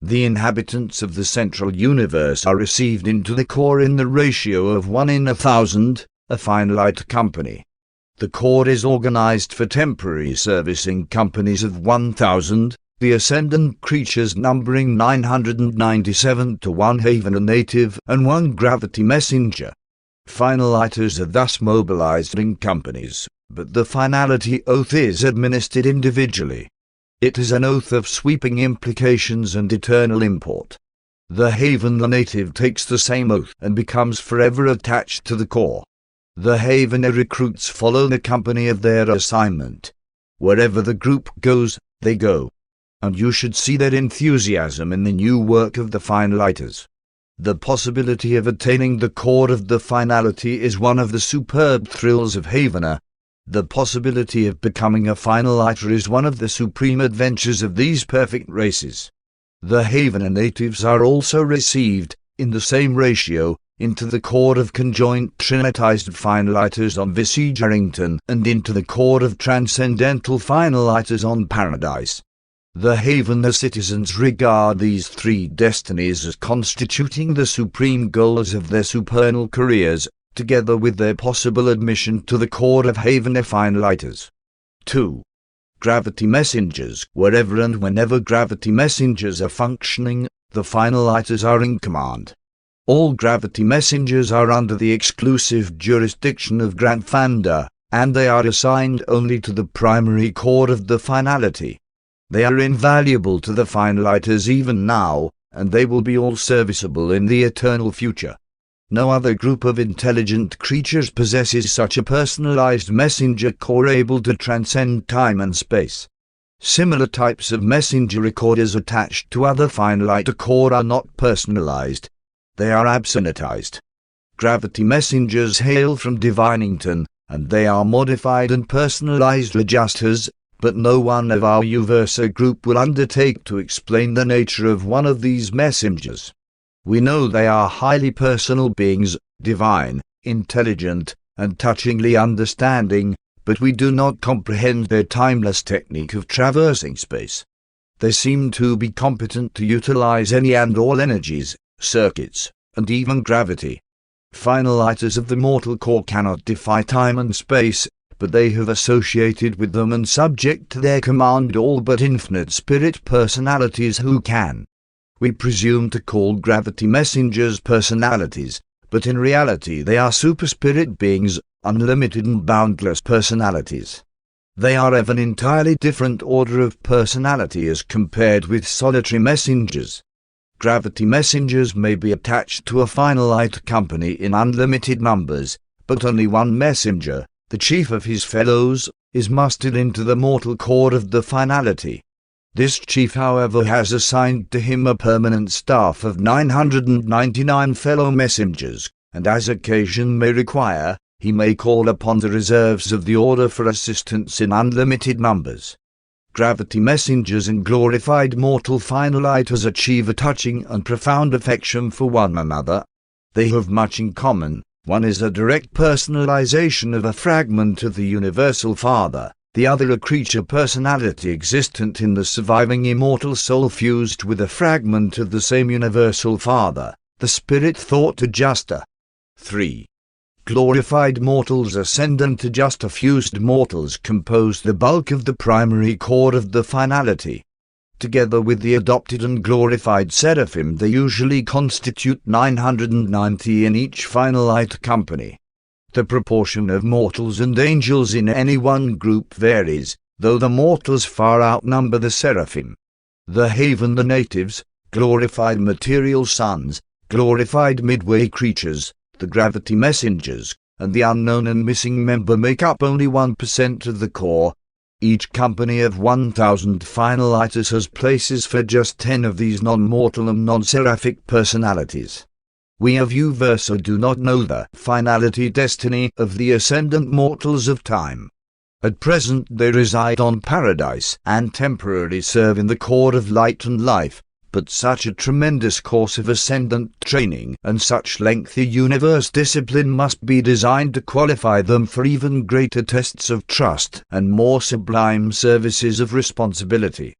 The inhabitants of the central universe are received into the core in the ratio of 1 in 1,000, a finalite company. The core is organized for temporary service in companies of 1,000, the ascendant creatures numbering 997 to 1 Havener native and 1 gravity messenger. Finaliters are thus mobilized in companies, but the finality oath is administered individually. It is an oath of sweeping implications and eternal import. The Havener native takes the same oath and becomes forever attached to the core. The Havener recruits follow the company of their assignment. Wherever the group goes, they go. And you should see their enthusiasm in the new work of the finaliters. The possibility of attaining the core of the finality is one of the superb thrills of Havener. The possibility of becoming a finaliter is one of the supreme adventures of these perfect races. The Havener natives are also received, in the same ratio, into the core of conjoint trinitized finaliters on Visage and into the core of transcendental finaliters on Paradise. The Havener citizens regard these 3 destinies as constituting the supreme goals of their supernal careers, together with their possible admission to the core of Havener finaliters. 2. Gravity messengers. Wherever and whenever gravity messengers are functioning, the finaliters are in command. All gravity messengers are under the exclusive jurisdiction of Grandfanda, and they are assigned only to the primary core of the finality. They are invaluable to the finaliters even now, and they will be all serviceable in the eternal future. No other group of intelligent creatures possesses such a personalized messenger core able to transcend time and space. Similar types of messenger recorders attached to other finaliter core are not personalized. They are absolutized. Gravity messengers hail from Divinington, and they are modified and personalized adjusters, but no one of our Uversa group will undertake to explain the nature of one of these messengers. We know they are highly personal beings, divine, intelligent, and touchingly understanding, but we do not comprehend their timeless technique of traversing space. They seem to be competent to utilize any and all energies, circuits, and even gravity. Finaliters of the mortal core cannot defy time and space, but they have associated with them and subject to their command all but infinite spirit personalities who can. We presume to call gravity messengers personalities, but in reality they are super-spirit beings, unlimited and boundless personalities. They are of an entirely different order of personality as compared with solitary messengers. Gravity messengers may be attached to a finalite company in unlimited numbers, but only one messenger, the chief of his fellows, is mustered into the mortal core of the finality. This chief, however, has assigned to him a permanent staff of 999 fellow messengers, and as occasion may require, he may call upon the reserves of the Order for assistance in unlimited numbers. Gravity messengers and glorified mortal finalizers achieve a touching and profound affection for one another. They have much in common. One is a direct personalization of a fragment of the Universal Father, the other a creature personality existent in the surviving immortal soul fused with a fragment of the same Universal Father, the spirit thought adjuster. 3. Glorified mortals ascendant adjuster fused mortals compose the bulk of the primary core of the finality. Together with the adopted and glorified seraphim, they usually constitute 990 in each finalite company. The proportion of mortals and angels in any one group varies, though the mortals far outnumber the seraphim. The haven, the natives, glorified material sons, glorified midway creatures, the gravity messengers, and the unknown and missing member make up only 1% of the core. Each company of 1,000 finalizers has places for just 10 of these non-mortal and non-seraphic personalities. We of Uversa do not know the finality destiny of the ascendant mortals of time. At present they reside on paradise and temporarily serve in the core of light and life, but such a tremendous course of ascendant training and such lengthy universe discipline must be designed to qualify them for even greater tests of trust and more sublime services of responsibility.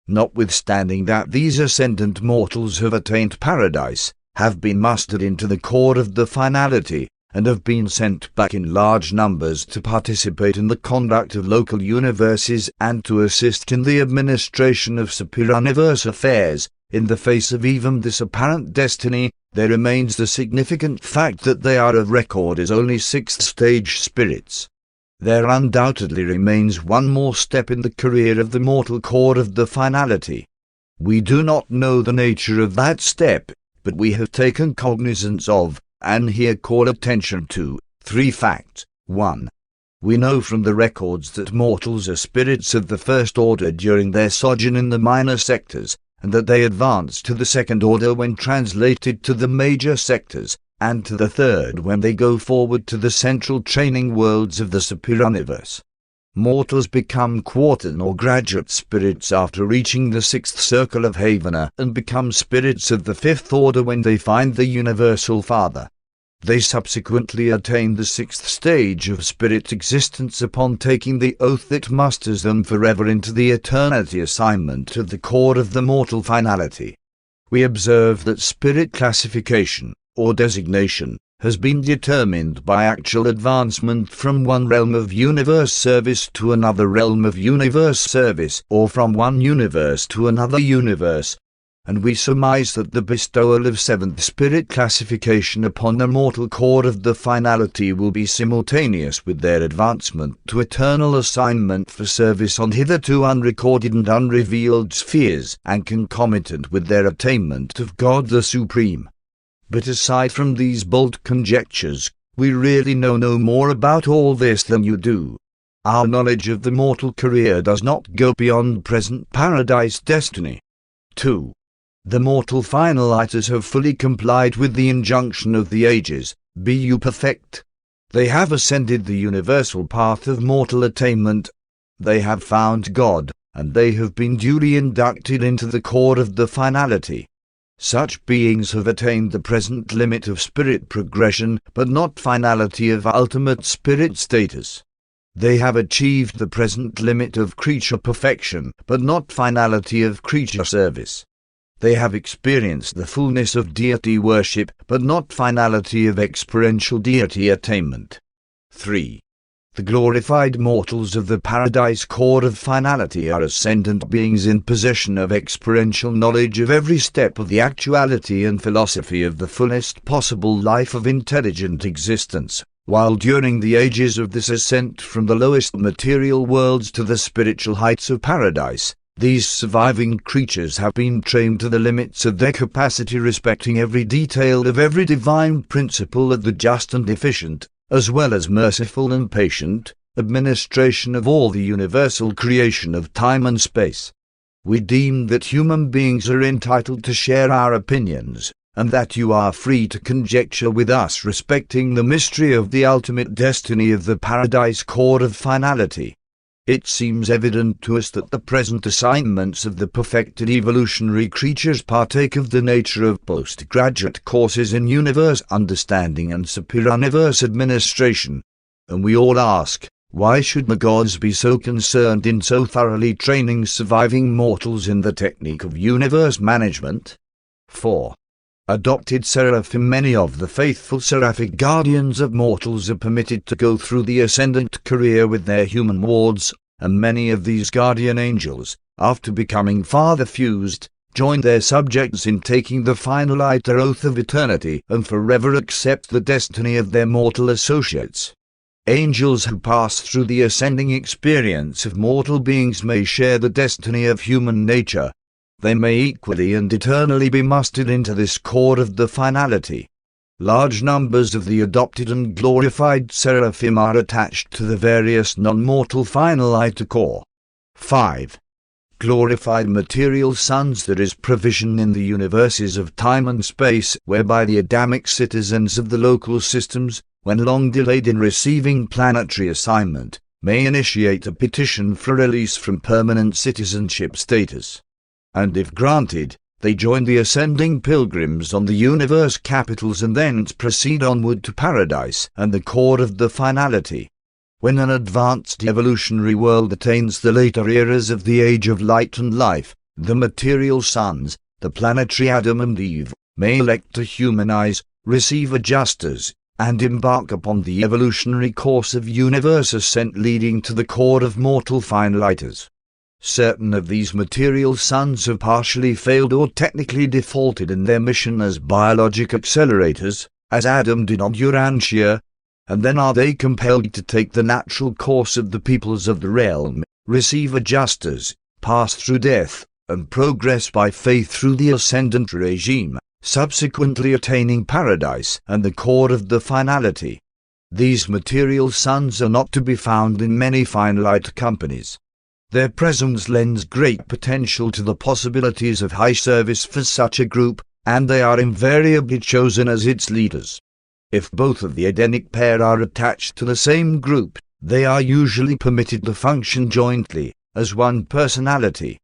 Notwithstanding that these ascendant mortals have attained paradise, have been mustered into the core of the finality, and have been sent back in large numbers to participate in the conduct of local universes and to assist in the administration of superuniverse affairs. In the face of even this apparent destiny, there remains the significant fact that they are of record as only sixth-stage spirits. There undoubtedly remains one more step in the career of the mortal core of the finality. We do not know the nature of that step, but we have taken cognizance of, and here call attention to, 3 facts. 1. We know from the records that mortals are spirits of the first order during their sojourn in the minor sectors, and that they advance to the second order when translated to the major sectors, and to the third when they go forward to the central training worlds of the superuniverse. Mortals become quartan or graduate spirits after reaching the 6th circle of Havana, and become spirits of the 5th order when they find the Universal Father. They subsequently attain the 6th stage of spirit existence upon taking the oath that musters them forever into the eternity assignment of the core of the mortal finality. We observe that spirit classification, or designation, has been determined by actual advancement from one realm of universe service to another realm of universe service, or from one universe to another universe, and we surmise that the bestowal of 7th spirit classification upon the mortal core of the finality will be simultaneous with their advancement to eternal assignment for service on hitherto unrecorded and unrevealed spheres, and concomitant with their attainment of God the Supreme. But aside from these bold conjectures, we really know no more about all this than you do. Our knowledge of the mortal career does not go beyond present paradise destiny. 2. The mortal finalizers have fully complied with the injunction of the ages, be you perfect. They have ascended the universal path of mortal attainment. They have found God, and they have been duly inducted into the core of the finality. Such beings have attained the present limit of spirit progression, but not finality of ultimate spirit status. They have achieved the present limit of creature perfection, but not finality of creature service. They have experienced the fullness of deity worship, but not finality of experiential deity attainment. 3. The glorified mortals of the paradise core of finality are ascendant beings in possession of experiential knowledge of every step of the actuality and philosophy of the fullest possible life of intelligent existence, while during the ages of this ascent from the lowest material worlds to the spiritual heights of paradise, these surviving creatures have been trained to the limits of their capacity respecting every detail of every divine principle of the just and efficient, as well as merciful and patient, administration of all the universal creation of time and space. We deem that human beings are entitled to share our opinions, and that you are free to conjecture with us respecting the mystery of the ultimate destiny of the Paradise Core of Finality. It seems evident to us that the present assignments of the perfected evolutionary creatures partake of the nature of postgraduate courses in universe understanding and superior-universe administration. And we all ask, why should the gods be so concerned in so thoroughly training surviving mortals in the technique of universe management? 4. Adopted seraphim. Many of the faithful seraphic guardians of mortals are permitted to go through the ascendant career with their human wards, and many of these guardian angels, after becoming father fused, join their subjects in taking the final oath of eternity and forever accept the destiny of their mortal associates. Angels who pass through the ascending experience of mortal beings may share the destiny of human nature. They may equally and eternally be mustered into this core of the finality. Large numbers of the adopted and glorified seraphim are attached to the various non-mortal finalite core. 5. Glorified material sons. There is provision in the universes of time and space whereby the Adamic citizens of the local systems, when long delayed in receiving planetary assignment, may initiate a petition for release from permanent citizenship status. And if granted, they join the ascending pilgrims on the universe capitals and thence proceed onward to paradise and the core of the finality. When an advanced evolutionary world attains the later eras of the age of light and life, the material sons, the planetary Adam and Eve, may elect to humanize, receive adjusters, and embark upon the evolutionary course of universe ascent leading to the core of mortal finaliters. Certain of these material sons have partially failed or technically defaulted in their mission as biologic accelerators, as Adam did on Urantia, and then are they compelled to take the natural course of the peoples of the realm, receive adjusters, pass through death, and progress by faith through the ascendant regime, subsequently attaining paradise and the core of the finality. These material sons are not to be found in many finalite companies. Their presence lends great potential to the possibilities of high service for such a group, and they are invariably chosen as its leaders. If both of the Edenic pair are attached to the same group, they are usually permitted to function jointly, as one personality.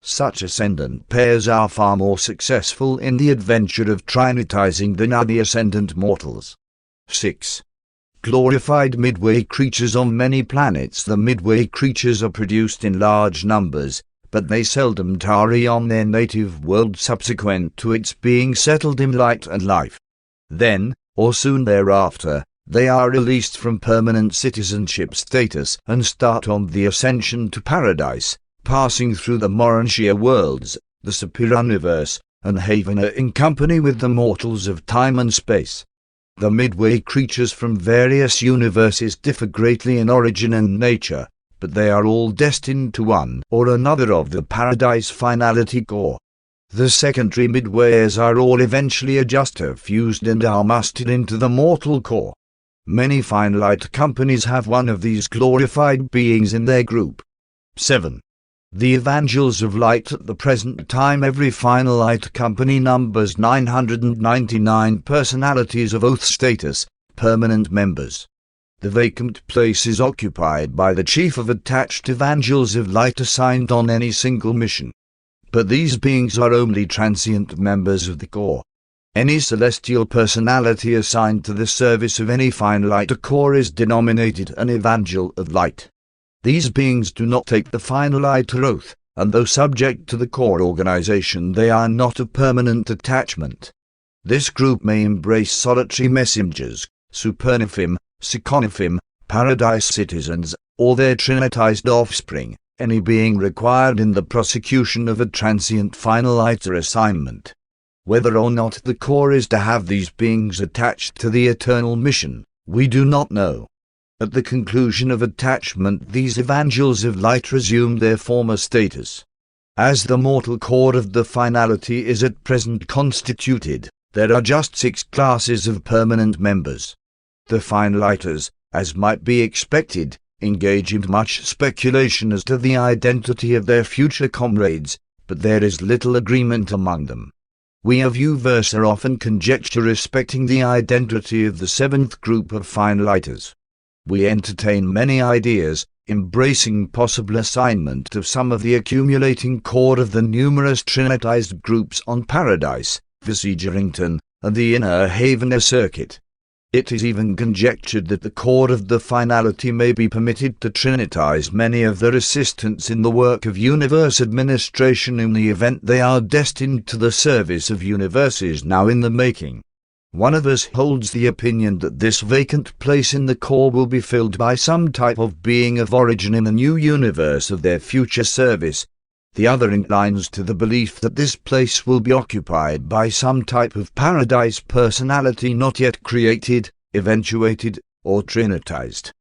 Such ascendant pairs are far more successful in the adventure of trinitizing than are the ascendant mortals. 6. Glorified midway creatures. On many planets the midway creatures are produced in large numbers, but they seldom tarry on their native world subsequent to its being settled in light and life. Then, or soon thereafter, they are released from permanent citizenship status and start on the ascension to paradise, passing through the Urantia worlds, the superior universe, and haven in company with the mortals of time and space. The midway creatures from various universes differ greatly in origin and nature, but they are all destined to one or another of the paradise finality core. The secondary midways are all eventually adjuster fused and are mustered into the mortal core. Many finalite companies have one of these glorified beings in their group. 7. The Evangels of Light. At the present time every finalite company numbers 999 personalities of oath status, permanent members. The vacant place is occupied by the chief of attached Evangels of Light assigned on any single mission. But these beings are only transient members of the core. Any celestial personality assigned to the service of any finalite core is denominated an Evangel of Light. These beings do not take the finalite oath, and though subject to the core organization they are not of permanent attachment. This group may embrace solitary messengers, supernaphim, psychonaphim, paradise citizens, or their trinitized offspring, any being required in the prosecution of a transient finaliter assignment. Whether or not the core is to have these beings attached to the eternal mission, we do not know. At the conclusion of attachment these Evangels of Light resume their former status. As the mortal core of the finality is at present constituted, there are just 6 classes of permanent members. The finaliters, as might be expected, engage in much speculation as to the identity of their future comrades, but there is little agreement among them. We of Huzars are often conjecture respecting the identity of the seventh group of finaliters. We entertain many ideas, embracing possible assignment of some of the accumulating core of the numerous trinitized groups on Paradise, Urantia, and the inner Havener circuit. It is even conjectured that the core of the finality may be permitted to trinitize many of their assistants in the work of universe administration in the event they are destined to the service of universes now in the making. One of us holds the opinion that this vacant place in the core will be filled by some type of being of origin in a new universe of their future service. The other inclines to the belief that this place will be occupied by some type of paradise personality not yet created, eventuated, or trinitized.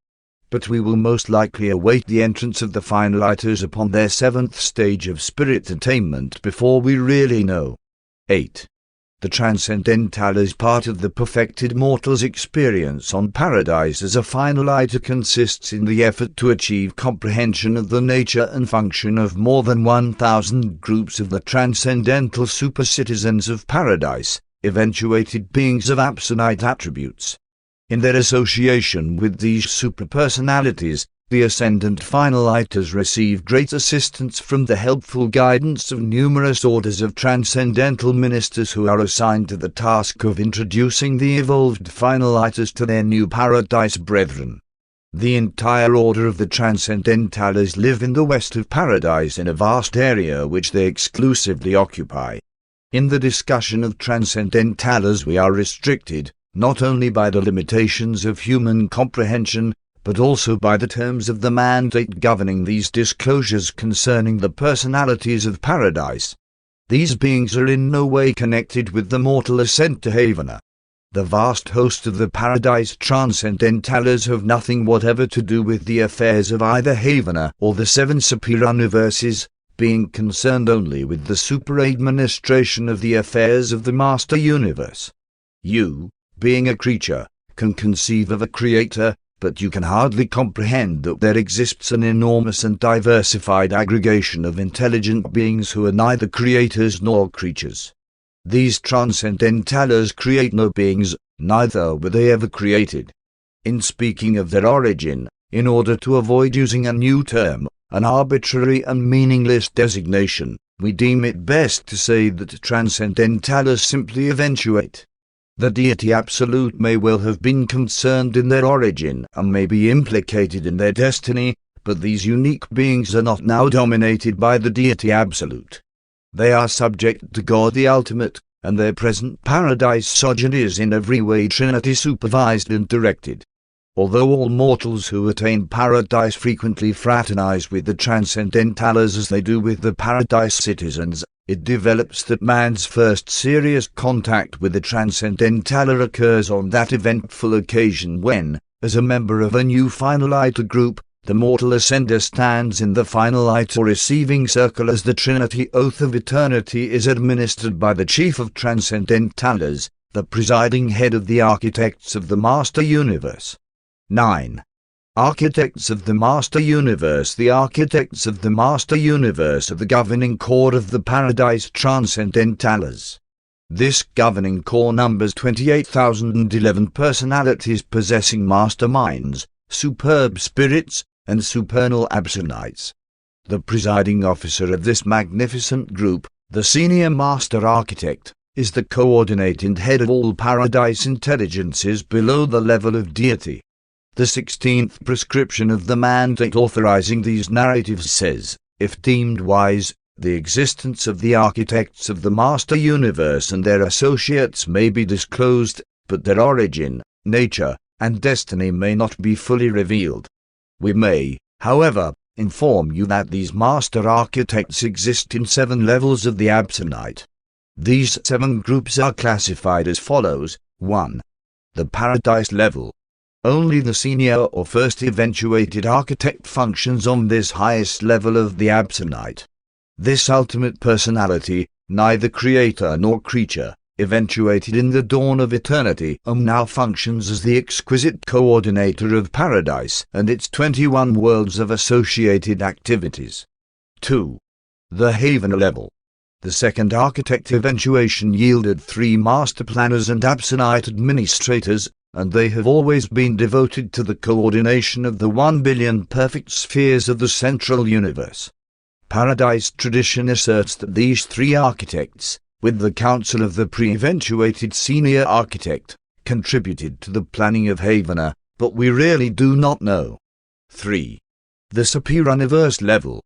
But we will most likely await the entrance of the finaliters upon their seventh stage of spirit attainment before we really know. 8. The transcendental is part of the perfected mortal's experience on Paradise as a finaliter consists in the effort to achieve comprehension of the nature and function of more than 1,000 groups of the transcendental super-citizens of Paradise, eventuated beings of absolute attributes. In their association with these super-personalities, the ascendant finaliters receive great assistance from the helpful guidance of numerous orders of transcendental ministers who are assigned to the task of introducing the evolved finaliters to their new paradise brethren. The entire order of the transcendentals live in the west of Paradise in a vast area which they exclusively occupy. In the discussion of transcendentals we are restricted, not only by the limitations of human comprehension, but also by the terms of the mandate governing these disclosures concerning the personalities of Paradise. These beings are in no way connected with the mortal ascent to Havener. The vast host of the Paradise Transcendentals have nothing whatever to do with the affairs of either Havener or the seven super-universes, being concerned only with the super-administration of the affairs of the Master Universe. You, being a creature, can conceive of a creator, but you can hardly comprehend that there exists an enormous and diversified aggregation of intelligent beings who are neither creators nor creatures. These transcendentals create no beings, neither were they ever created. In speaking of their origin, in order to avoid using a new term, an arbitrary and meaningless designation, we deem it best to say that transcendentals simply eventuate. The deity absolute may well have been concerned in their origin and may be implicated in their destiny, but these unique beings are not now dominated by the deity absolute. They are subject to God the ultimate, and their present paradise sojourn is in every way Trinity supervised and directed. Although all mortals who attain paradise frequently fraternize with the transcendentals as they do with the paradise citizens, it develops that man's first serious contact with the transcendental occurs on that eventful occasion when, as a member of a new finaliter group, the mortal ascender stands in the finaliter receiving circle as the Trinity Oath of Eternity is administered by the Chief of Transcendentals, the presiding head of the Architects of the Master Universe. 9. Architects of the Master Universe. The Architects of the Master Universe are the governing core of the Paradise Transcendentals. This governing core numbers 28,011 personalities possessing masterminds, superb spirits, and supernal absolutes. The presiding officer of this magnificent group, the Senior Master Architect, is the coordinating head of all Paradise intelligences below the level of deity. The 16th prescription of the mandate authorizing these narratives says, if deemed wise, the existence of the architects of the Master Universe and their associates may be disclosed, but their origin, nature, and destiny may not be fully revealed. We may, however, inform you that these Master Architects exist in 7 levels of the Absolute. These 7 groups are classified as follows. 1. The Paradise level. Only the senior or first eventuated architect functions on this highest level of the Absolute. This ultimate personality, neither creator nor creature, eventuated in the dawn of eternity, now functions as the exquisite coordinator of Paradise and its 21 worlds of associated activities. 2. The Haven level. The second architect eventuation yielded 3 master planners and absonite administrators, and they have always been devoted to the coordination of the 1 billion perfect spheres of the central universe. Paradise tradition asserts that these 3 architects, with the counsel of the pre-eventuated senior architect, contributed to the planning of Havana, but we really do not know. 3. The Superuniverse level.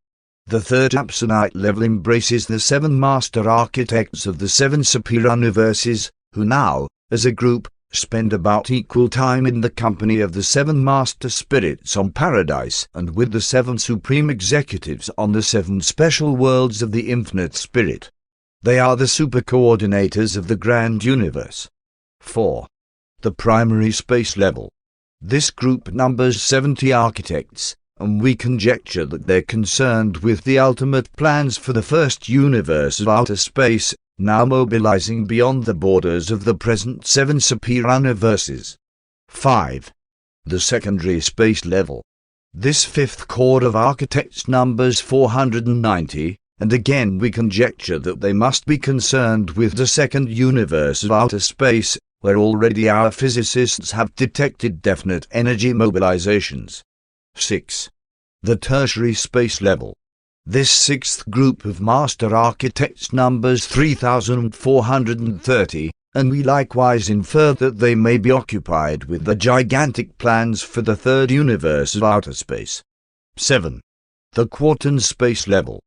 The third absonite level embraces the 7 master architects of the 7 superuniverses, who now, as a group, spend about equal time in the company of the 7 master spirits on Paradise and with the 7 supreme executives on the 7 special worlds of the infinite spirit. They are the super-coordinators of the grand universe. 4. The primary space level. This group numbers 70 architects, and we conjecture that they're concerned with the ultimate plans for the first universe of outer space, now mobilizing beyond the borders of the present 7 superuniverses. 5. The secondary space level. This 5th chord of architects numbers 490, and again we conjecture that they must be concerned with the second universe of outer space, where already our physicists have detected definite energy mobilizations. 6. The tertiary space level. This 6th group of master architects numbers 3,430, and we likewise infer that they may be occupied with the gigantic plans for the third universe of outer space. 7. The quartan space level.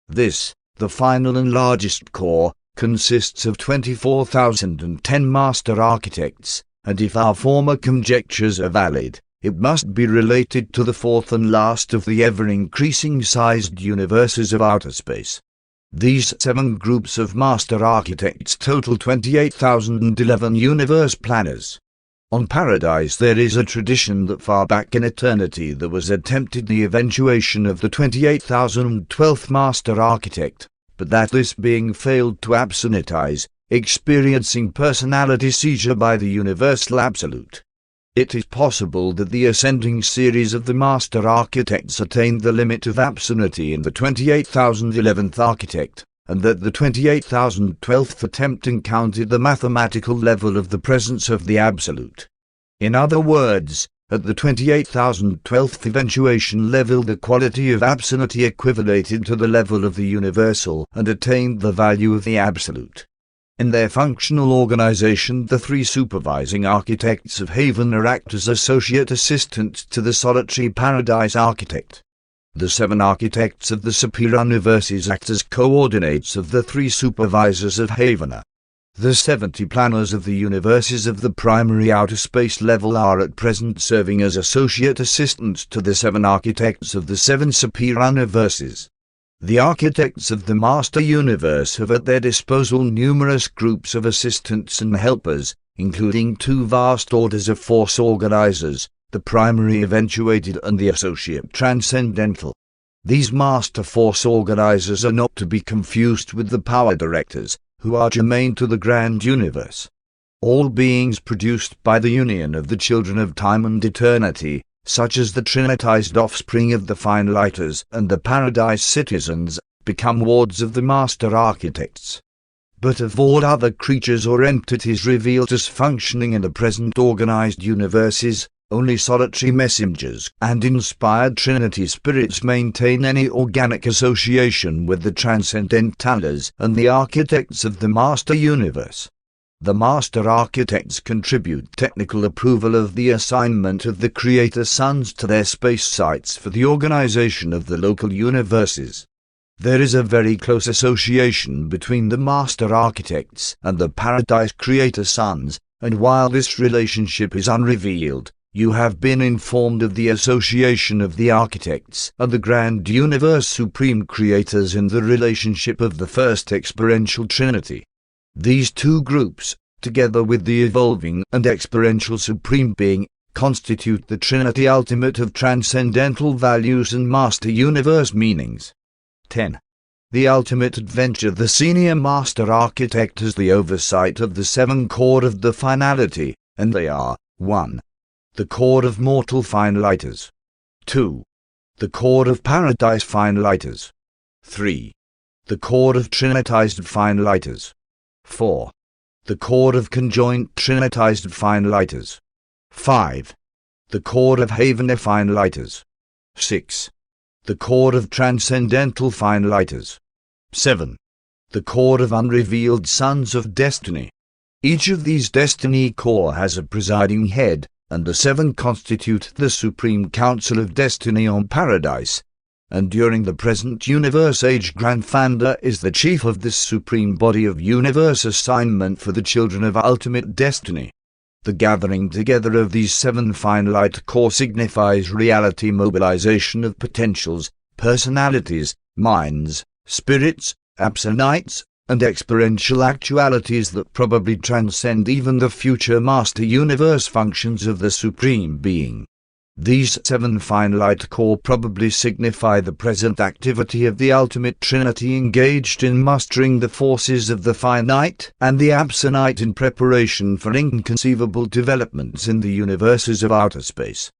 This, the final and largest core, consists of 24,010 master architects, and if our former conjectures are valid, it must be related to the 4th and last of the ever-increasing sized universes of outer space. These 7 groups of master architects total 28,011 universe planners. On Paradise there is a tradition that far back in eternity there was attempted the eventuation of the 28,012th master architect, but that this being failed to absonitize, experiencing personality seizure by the universal absolute. It is possible that the ascending series of the master architects attained the limit of absonity in the 28,011th architect, and that the 28,012th attempt encountered the mathematical level of the presence of the absolute. In other words, at the 28,012th eventuation level the quality of absonity equivalated to the level of the universal and attained the value of the absolute. In their functional organization, the 3 supervising architects of Havana act as associate assistants to the solitary Paradise architect. The 7 architects of the superuniverses act as coordinates of the 3 supervisors of Havana. The 70 planners of the universes of the primary outer space level are at present serving as associate assistants to the 7 architects of the 7 superuniverses. The architects of the master universe have at their disposal numerous groups of assistants and helpers, including 2 vast orders of force organizers, the primary eventuated and the associate transcendental. These master force organizers are not to be confused with the power directors, who are germane to the grand universe. All beings produced by the union of the children of time and eternity, such as the trinitized offspring of the finaliters and the paradise citizens, become wards of the master architects. But of all other creatures or entities revealed as functioning in the present organized universes, only solitary messengers and inspired Trinity spirits maintain any organic association with the transcendentals and the architects of the master universe. The master architects contribute technical approval of the assignment of the creator suns to their space sites for the organization of the local universes. There is a very close association between the master architects and the paradise creator suns, and while this relationship is unrevealed, you have been informed of the association of the architects and the grand universe supreme creators in the relationship of the first experiential trinity. These 2 groups, together with the evolving and experiential supreme being, constitute the trinity ultimate of transcendental values and master universe meanings. 10. The ultimate adventure. The senior master architect has the oversight of the 7 chord of the finality, and they are 1. The chord of mortal finaliters. 2. The chord of paradise finaliters. 3. The chord of trinitized fine lighters. 4. The chord of conjoint trinitized fine lighters. 5. The chord of Havener fine lighters. 6. The chord of transcendental fine lighters. 7. The chord of unrevealed sons of destiny. Each of these destiny core has a presiding head, and the 7 constitute the Supreme Council of Destiny on Paradise. And during the present universe age, Grandfounder is the chief of this supreme body of universe assignment for the children of ultimate destiny. The gathering together of these 7 fine light core signifies reality mobilization of potentials, personalities, minds, spirits, absinites, and experiential actualities that probably transcend even the future master universe functions of the Supreme Being. These 7 fine light core probably signify the present activity of the ultimate Trinity engaged in mustering the forces of the finite and the abstinite in preparation for inconceivable developments in the universes of outer space.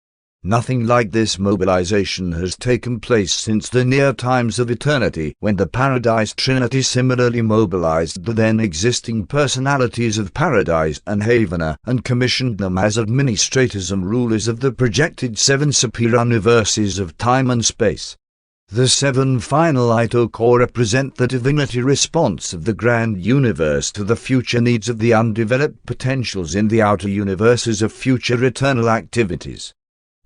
Nothing like this mobilization has taken place since the near times of eternity, when the Paradise Trinity similarly mobilized the then existing personalities of Paradise and Havener and commissioned them as administrators and rulers of the projected 7 superior universes of time and space. The 7 final Ito core represent the divinity response of the grand universe to the future needs of the undeveloped potentials in the outer universes of future eternal activities.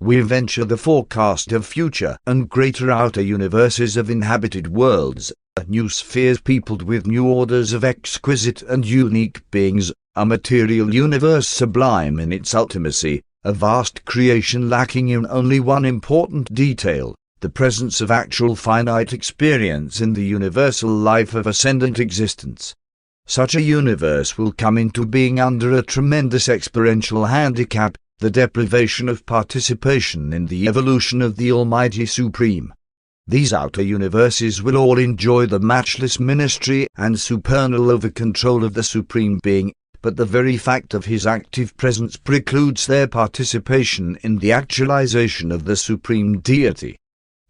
We venture the forecast of future and greater outer universes of inhabited worlds, new spheres peopled with new orders of exquisite and unique beings, a material universe sublime in its ultimacy, a vast creation lacking in only one important detail, the presence of actual finite experience in the universal life of ascendant existence. Such a universe will come into being under a tremendous experiential handicap, the deprivation of participation in the evolution of the Almighty Supreme. These outer universes will all enjoy the matchless ministry and supernal over-control of the Supreme Being, but the very fact of his active presence precludes their participation in the actualization of the Supreme Deity.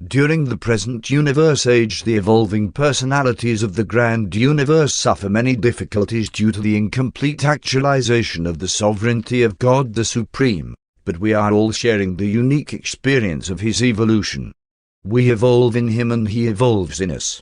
During the present universe age, the evolving personalities of the grand universe suffer many difficulties due to the incomplete actualization of the sovereignty of God the Supreme, but we are all sharing the unique experience of his evolution. We evolve in him and he evolves in us.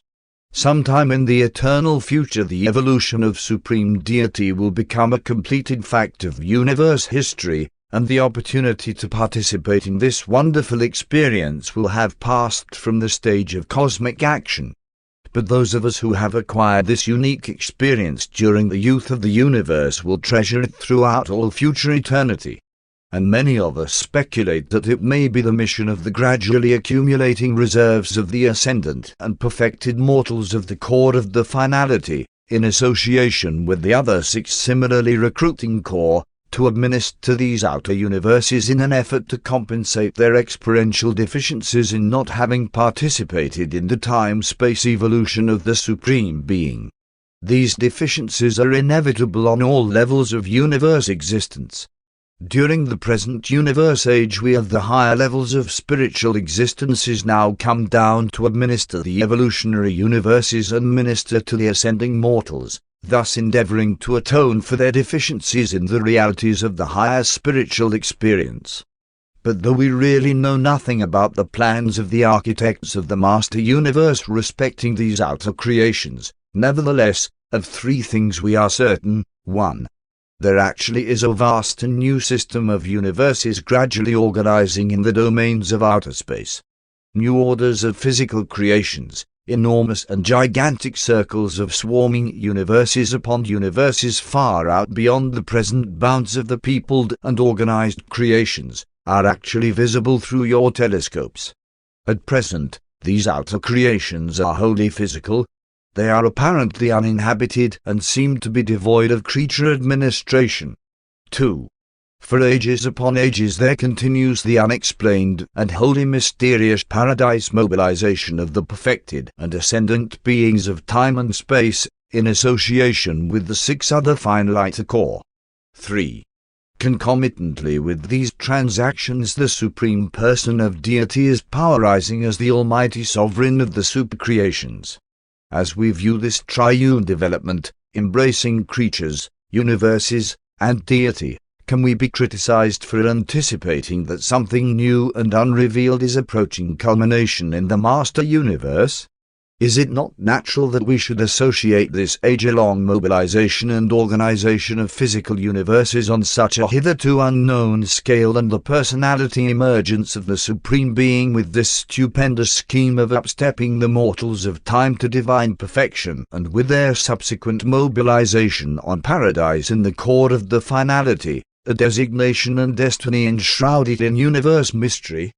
Sometime in the eternal future, the evolution of Supreme Deity will become a completed fact of universe history, and the opportunity to participate in this wonderful experience will have passed from the stage of cosmic action. But those of us who have acquired this unique experience during the youth of the universe will treasure it throughout all future eternity. And many of us speculate that it may be the mission of the gradually accumulating reserves of the ascendant and perfected mortals of the core of the finality, in association with the other 6 similarly recruiting core, to administer these outer universes in an effort to compensate their experiential deficiencies in not having participated in the time-space evolution of the Supreme Being. These deficiencies are inevitable on all levels of universe existence. During the present universe age, we of the higher levels of spiritual existences now come down to administer the evolutionary universes and minister to the ascending mortals, thus endeavoring to atone for their deficiencies in the realities of the higher spiritual experience. But though we really know nothing about the plans of the architects of the master universe respecting these outer creations, nevertheless, of 3 things we are certain. 1. There actually is a vast and new system of universes gradually organizing in the domains of outer space. New orders of physical creations, enormous and gigantic circles of swarming universes upon universes far out beyond the present bounds of the peopled and organized creations, are actually visible through your telescopes. At present, these outer creations are wholly physical. They are apparently uninhabited and seem to be devoid of creature administration. 2. For ages upon ages there continues the unexplained and wholly mysterious paradise mobilization of the perfected and ascendant beings of time and space, in association with the 6 other fine lighter core. 3. Concomitantly with these transactions, the Supreme Person of Deity is powerizing as the Almighty Sovereign of the supercreations. As we view this triune development, embracing creatures, universes, and deity, can we be criticized for anticipating that something new and unrevealed is approaching culmination in the master universe? Is it not natural that we should associate this age-long mobilization and organization of physical universes on such a hitherto unknown scale and the personality emergence of the Supreme Being with this stupendous scheme of upstepping the mortals of time to divine perfection, and with their subsequent mobilization on paradise in the core of the finality, a designation and destiny enshrouded in universe mystery?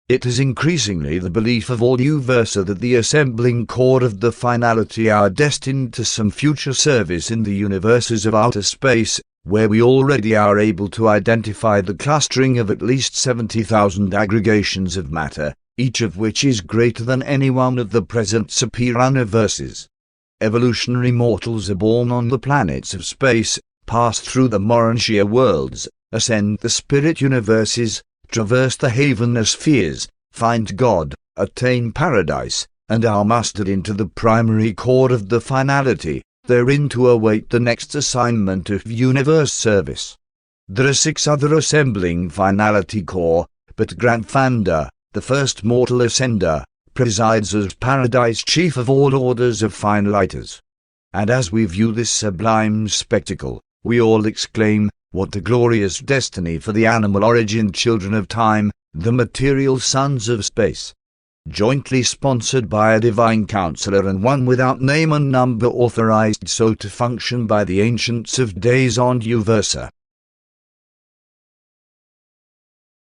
It is increasingly the belief of all Uversa that the assembling core of the finality are destined to some future service in the universes of outer space, where we already are able to identify the clustering of at least 70,000 aggregations of matter, each of which is greater than any one of the present superuniverses. Evolutionary mortals are born on the planets of space, pass through the Urantia worlds, ascend the spirit universes, traverse the haven spheres, find God, attain paradise, and are mustered into the primary core of the finality, therein to await the next assignment of universe service. There are 6 other assembling finality core, but Grandfanda, the first mortal ascender, presides as paradise chief of all orders of finaliters. And as we view this sublime spectacle, we all exclaim, "What a glorious destiny for the animal origin children of time, the material sons of space!" Jointly sponsored by a divine counselor and one without name and number authorized so to function by the ancients of days on Uversa.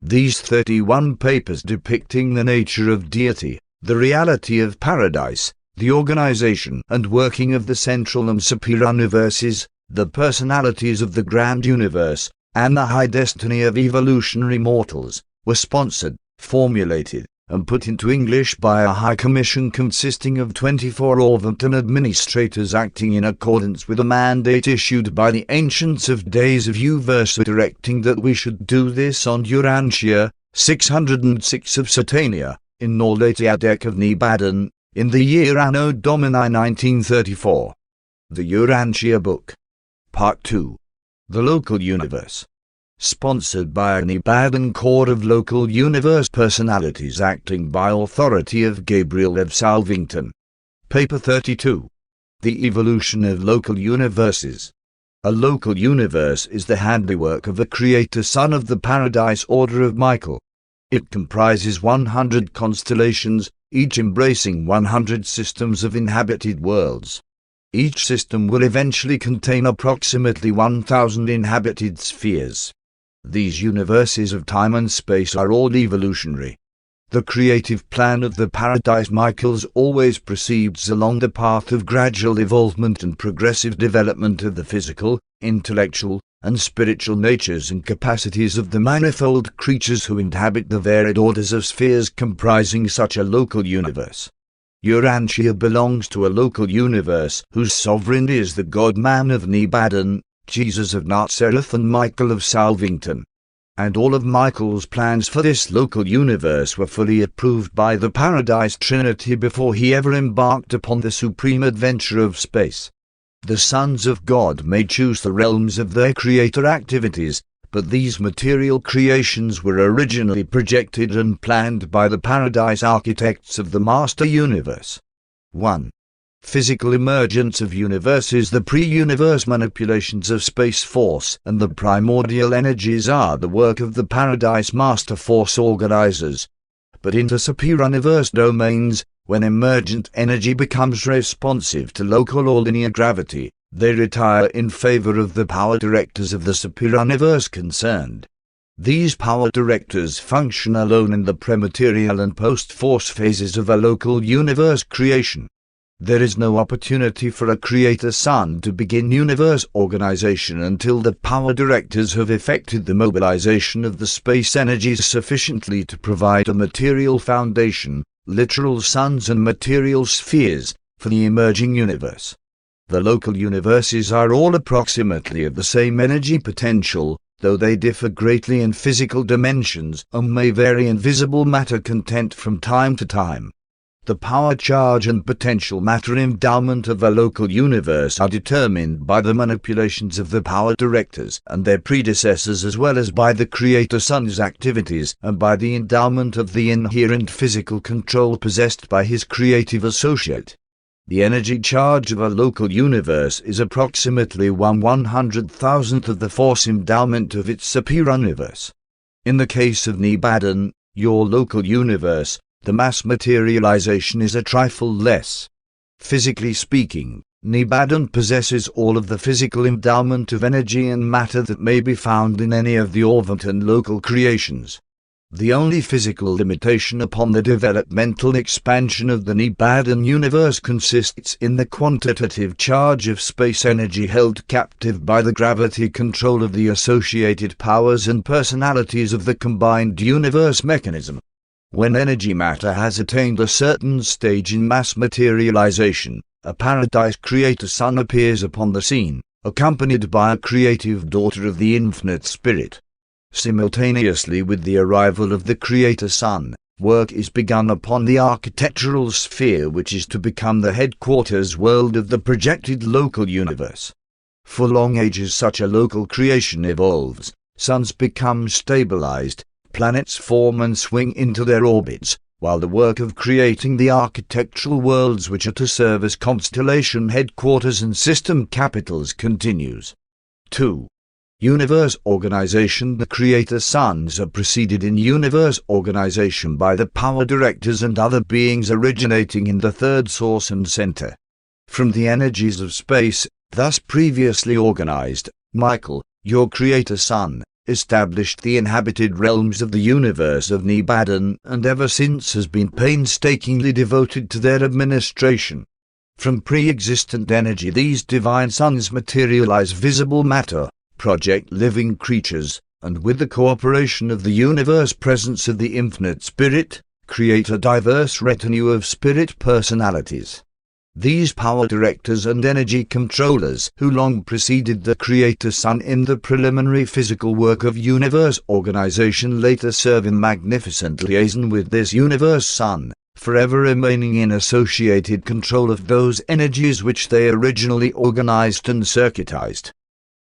These 31 papers depicting the nature of deity, the reality of paradise, the organization and working of the central and superuniverses, the personalities of the grand universe, and the high destiny of evolutionary mortals, were sponsored, formulated, and put into English by a High Commission consisting of 24 Orvington administrators acting in accordance with a mandate issued by the Ancients of Days of Uversa directing that we should do this on Urantia, 606 of Satania, in Norlatiadec of Nebadan, in the year Anno Domini 1934. The Urantia Book. Part 2. The Local Universe. Sponsored by an Ibadan Core of Local Universe Personalities acting by authority of Gabriel of Salvington. Paper 32. The Evolution of Local Universes. A local universe is the handiwork of a creator son of the Paradise Order of Michael. It comprises 100 constellations, each embracing 100 systems of inhabited worlds. Each system will eventually contain approximately 1,000 inhabited spheres. These universes of time and space are all evolutionary. The creative plan of the Paradise Michaels always proceeds along the path of gradual evolvement and progressive development of the physical, intellectual, and spiritual natures and capacities of the manifold creatures who inhabit the varied orders of spheres comprising such a local universe. Urantia belongs to a local universe whose sovereign is the God-man of Nebadan, Jesus of Nazareth and Michael of Salvington. And all of Michael's plans for this local universe were fully approved by the Paradise Trinity before he ever embarked upon the supreme adventure of space. The sons of God may choose the realms of their creator activities, but these material creations were originally projected and planned by the Paradise architects of the Master Universe. 1. Physical emergence of universes. The pre-universe manipulations of space force and the primordial energies are the work of the Paradise Master Force organizers. But into superuniverse domains, when emergent energy becomes responsive to local or linear gravity, they retire in favor of the power directors of the superuniverse concerned. These power directors function alone in the prematerial and post-force phases of a local universe creation. There is no opportunity for a creator son to begin universe organization until the power directors have effected the mobilization of the space energies sufficiently to provide a material foundation, literal suns and material spheres, for the emerging universe. The local universes are all approximately of the same energy potential, though they differ greatly in physical dimensions and may vary in visible matter content from time to time. The power, charge and potential matter endowment of a local universe are determined by the manipulations of the power directors and their predecessors, as well as by the Creator Sun's activities and by the endowment of the inherent physical control possessed by his creative associate. The energy charge of a local universe is approximately 1/100,000th of the force endowment of its superior universe. In the case of Nibadan, your local universe, the mass materialization is a trifle less. Physically speaking, Nibadan possesses all of the physical endowment of energy and matter that may be found in any of the Orvantan local creations. The only physical limitation upon the developmental expansion of the Nibadan universe consists in the quantitative charge of space energy held captive by the gravity control of the associated powers and personalities of the combined universe mechanism. When energy matter has attained a certain stage in mass materialization, a paradise creator sun appears upon the scene, accompanied by a creative daughter of the infinite spirit. Simultaneously with the arrival of the creator sun, work is begun upon the architectural sphere which is to become the headquarters world of the projected local universe. For long ages such a local creation evolves, suns become stabilized, planets form and swing into their orbits, while the work of creating the architectural worlds which are to serve as constellation headquarters and system capitals continues. 2. Universe organization. The creator suns are preceded in universe organization by the power directors and other beings originating in the third source and center. From the energies of space, thus previously organized, Michael, your creator sun, established the inhabited realms of the universe of Nibadan and ever since has been painstakingly devoted to their administration. From pre-existent energy these divine suns materialize visible matter, project living creatures, and with the cooperation of the universe presence of the infinite spirit, create a diverse retinue of spirit personalities. These power directors and energy controllers who long preceded the creator sun in the preliminary physical work of universe organization later serve in magnificent liaison with this universe sun, forever remaining in associated control of those energies which they originally organized and circuitized.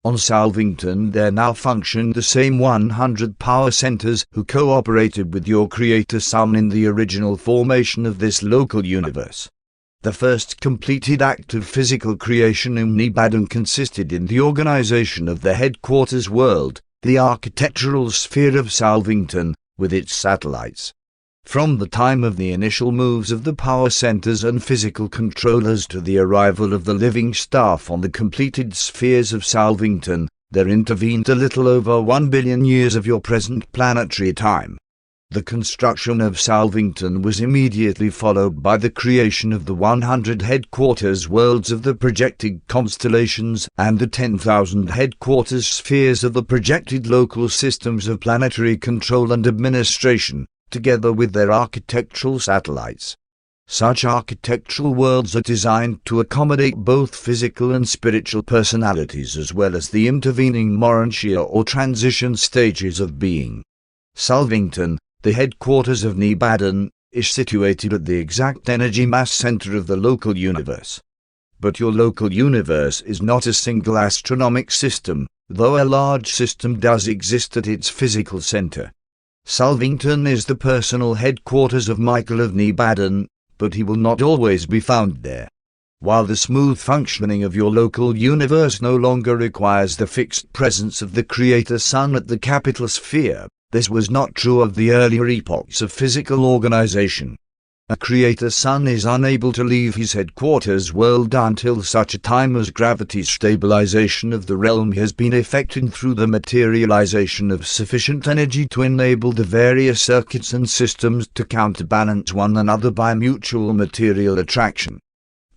On Salvington there now function the same 100 power centers who cooperated with your creator sun in the original formation of this local universe. The first completed act of physical creation in Nibadan consisted in the organization of the headquarters world, the architectural sphere of Salvington, with its satellites. From the time of the initial moves of the power centers and physical controllers to the arrival of the living staff on the completed spheres of Salvington, there intervened a little over 1 billion years of your present planetary time. The construction of Salvington was immediately followed by the creation of the 100 headquarters worlds of the projected constellations and the 10,000 headquarters spheres of the projected local systems of planetary control and administration, together with their architectural satellites. Such architectural worlds are designed to accommodate both physical and spiritual personalities as well as the intervening Urantia or transition stages of being. Salvington, the headquarters of Nibadan, is situated at the exact energy mass center of the local universe. But your local universe is not a single astronomic system, though a large system does exist at its physical center. Salvington is the personal headquarters of Michael of Nibadan, but he will not always be found there. While the smooth functioning of your local universe no longer requires the fixed presence of the creator sun at the capital sphere, this was not true of the earlier epochs of physical organization. A creator sun is unable to leave his headquarters world until such a time as gravity stabilization of the realm has been effected through the materialization of sufficient energy to enable the various circuits and systems to counterbalance one another by mutual material attraction.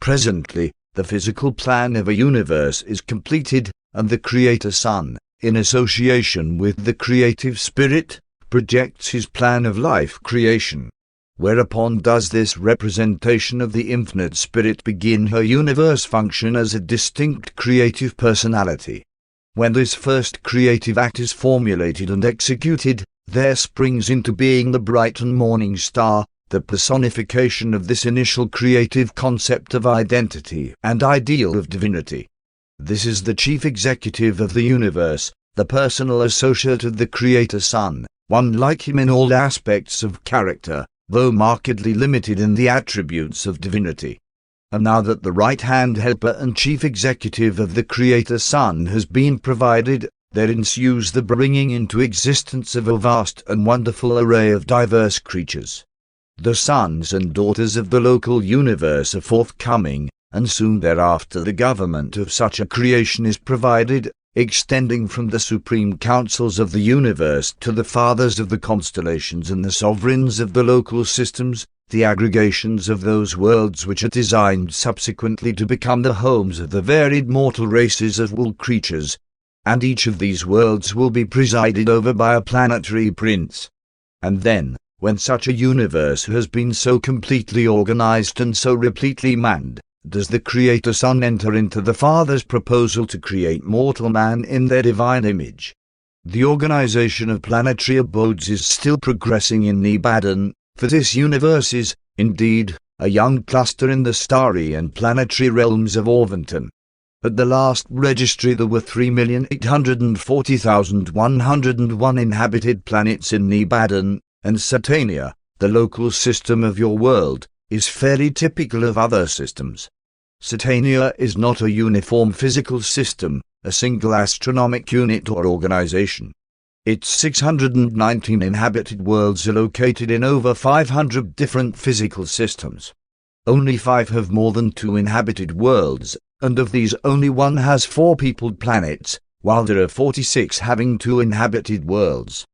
Presently, the physical plan of a universe is completed, and the creator sun, in association with the creative spirit, projects his plan of life creation. Whereupon does this representation of the infinite spirit begin her universe function as a distinct creative personality. When this first creative act is formulated and executed, there springs into being the bright and morning star, the personification of this initial creative concept of identity and ideal of divinity. This is the chief executive of the universe, the personal associate of the Creator Son, one like him in all aspects of character, though markedly limited in the attributes of divinity. And now that the right-hand helper and chief executive of the Creator Son has been provided, there ensues the bringing into existence of a vast and wonderful array of diverse creatures. The sons and daughters of the local universe are forthcoming, and soon thereafter the government of such a creation is provided, extending from the supreme councils of the universe to the fathers of the constellations and the sovereigns of the local systems, the aggregations of those worlds which are designed subsequently to become the homes of the varied mortal races of all creatures, and each of these worlds will be presided over by a planetary prince. And then, when such a universe has been so completely organized and so repletely manned, does the Creator Son enter into the Father's proposal to create mortal man in their divine image. The organization of planetary abodes is still progressing in Nibadan, for this universe is, indeed, a young cluster in the starry and planetary realms of Orvonton. At the last registry there were 3,840,101 inhabited planets in Nibadan, and Satania, the local system of your world, is fairly typical of other systems. Satania is not a uniform physical system, a single astronomic unit or organization. Its 619 inhabited worlds are located in over 500 different physical systems. Only 5 have more than 2 inhabited worlds, and of these only 1 has 4 peopled planets, while there are 46 having 2 inhabited worlds.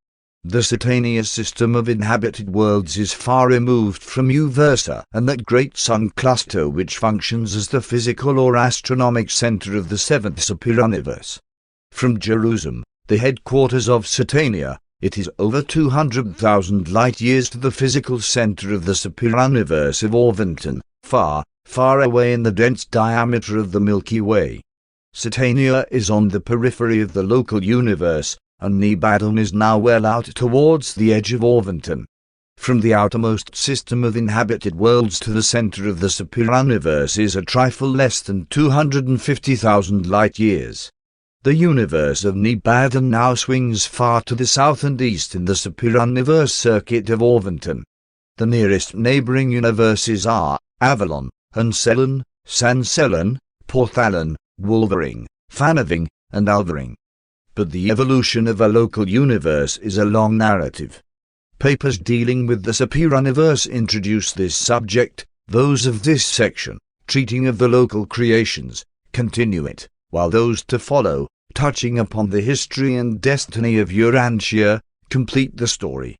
The Satania system of inhabited worlds is far removed from Uversa and that great sun cluster which functions as the physical or astronomic center of the 7th superuniverse. From Jerusalem, the headquarters of Satania, it is over 200,000 light-years to the physical center of the superuniverse of Orvonton, far, far away in the dense diameter of the Milky Way. Satania is on the periphery of the local universe, and Nibadan is now well out towards the edge of Orvonton. From the outermost system of inhabited worlds to the center of the superuniverse is a trifle less than 250,000 light-years. The universe of Nibadan now swings far to the south and east in the superuniverse circuit of Orvonton. The nearest neighboring universes are Avalon, Hunselon, Sanselon, Porthalon, Wolvering, Fanaving, and Alvering. But the evolution of a local universe is a long narrative. Papers dealing with the superuniverse introduce this subject, those of this section, treating of the local creations, continue it, while those to follow, touching upon the history and destiny of Urantia, complete the story.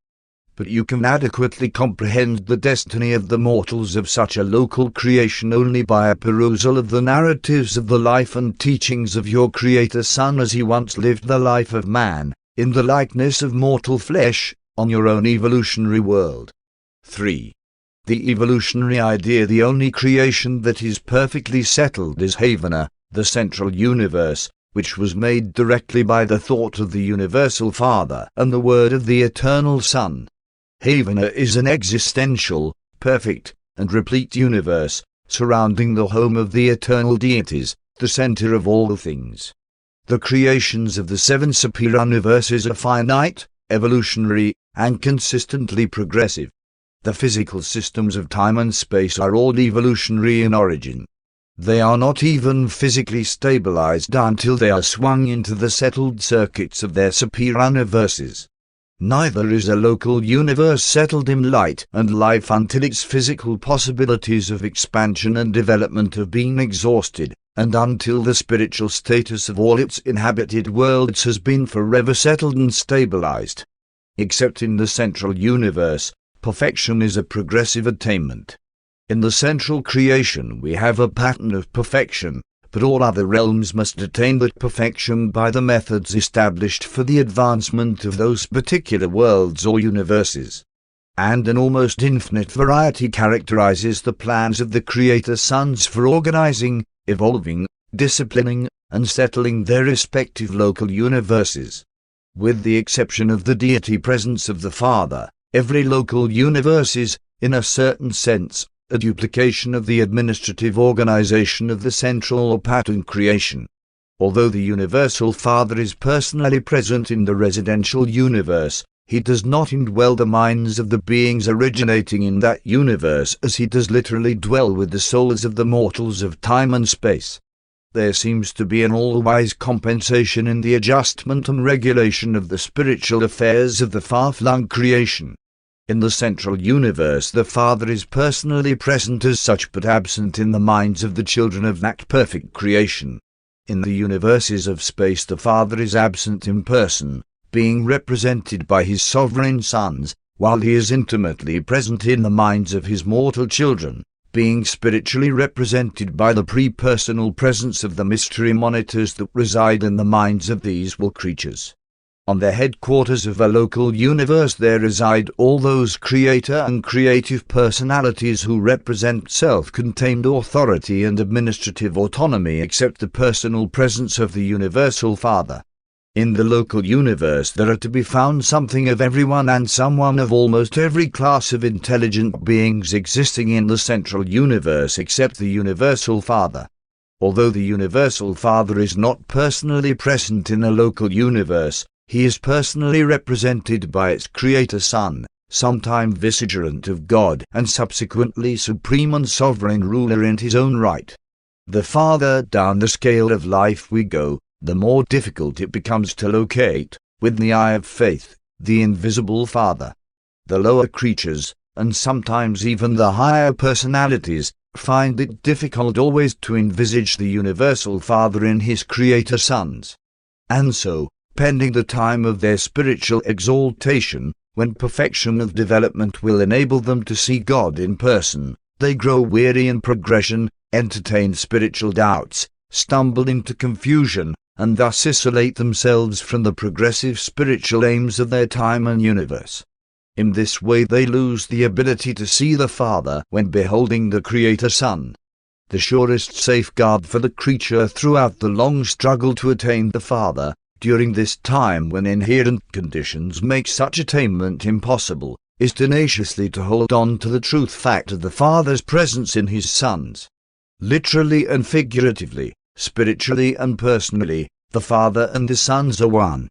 But you can adequately comprehend the destiny of the mortals of such a local creation only by a perusal of the narratives of the life and teachings of your Creator Son as he once lived the life of man, in the likeness of mortal flesh, on your own evolutionary world. 3. The evolutionary idea. The only creation that is perfectly settled is Havana, the central universe, which was made directly by the thought of the Universal Father and the word of the Eternal Son. Havana is an existential, perfect, and replete universe, surrounding the home of the eternal deities, the center of all things. The creations of the 7 superuniverses are finite, evolutionary, and consistently progressive. The physical systems of time and space are all evolutionary in origin. They are not even physically stabilized until they are swung into the settled circuits of their superuniverses. Neither is a local universe settled in light and life until its physical possibilities of expansion and development have been exhausted, and until the spiritual status of all its inhabited worlds has been forever settled and stabilized. Except in the central universe, perfection is a progressive attainment. In the central creation we have a pattern of perfection, but all other realms must attain that perfection by the methods established for the advancement of those particular worlds or universes. And an almost infinite variety characterizes the plans of the Creator Sons for organizing, evolving, disciplining, and settling their respective local universes. With the exception of the deity presence of the Father, every local universe is, in a certain sense, a duplication of the administrative organization of the central or pattern creation. Although the Universal Father is personally present in the residential universe, he does not indwell the minds of the beings originating in that universe as he does literally dwell with the souls of the mortals of time and space. There seems to be an all-wise compensation in the adjustment and regulation of the spiritual affairs of the far-flung creation. In the central universe the Father is personally present as such but absent in the minds of the children of that perfect creation. In the universes of space the Father is absent in person, being represented by his sovereign sons, while he is intimately present in the minds of his mortal children, being spiritually represented by the pre-personal presence of the mystery monitors that reside in the minds of these will creatures. On the headquarters of a local universe there reside all those creator and creative personalities who represent self-contained authority and administrative autonomy except the personal presence of the Universal Father. In the local universe there are to be found something of everyone and someone of almost every class of intelligent beings existing in the central universe except the Universal Father. Although the Universal Father is not personally present in a local universe, he is personally represented by its Creator Son, sometime vicegerent of God and subsequently supreme and sovereign ruler in his own right. The farther down the scale of life we go, the more difficult it becomes to locate, with the eye of faith, the invisible Father. The lower creatures, and sometimes even the higher personalities, find it difficult always to envisage the Universal Father in his Creator Sons. And so, pending the time of their spiritual exaltation, when perfection of development will enable them to see God in person, they grow weary in progression, entertain spiritual doubts, stumble into confusion, and thus isolate themselves from the progressive spiritual aims of their time and universe. In this way they lose the ability to see the Father when beholding the Creator Son. The surest safeguard for the creature throughout the long struggle to attain the Father, during this time when inherent conditions make such attainment impossible, is tenaciously to hold on to the truth fact of the Father's presence in his sons. Literally and figuratively, spiritually and personally, the Father and the sons are one.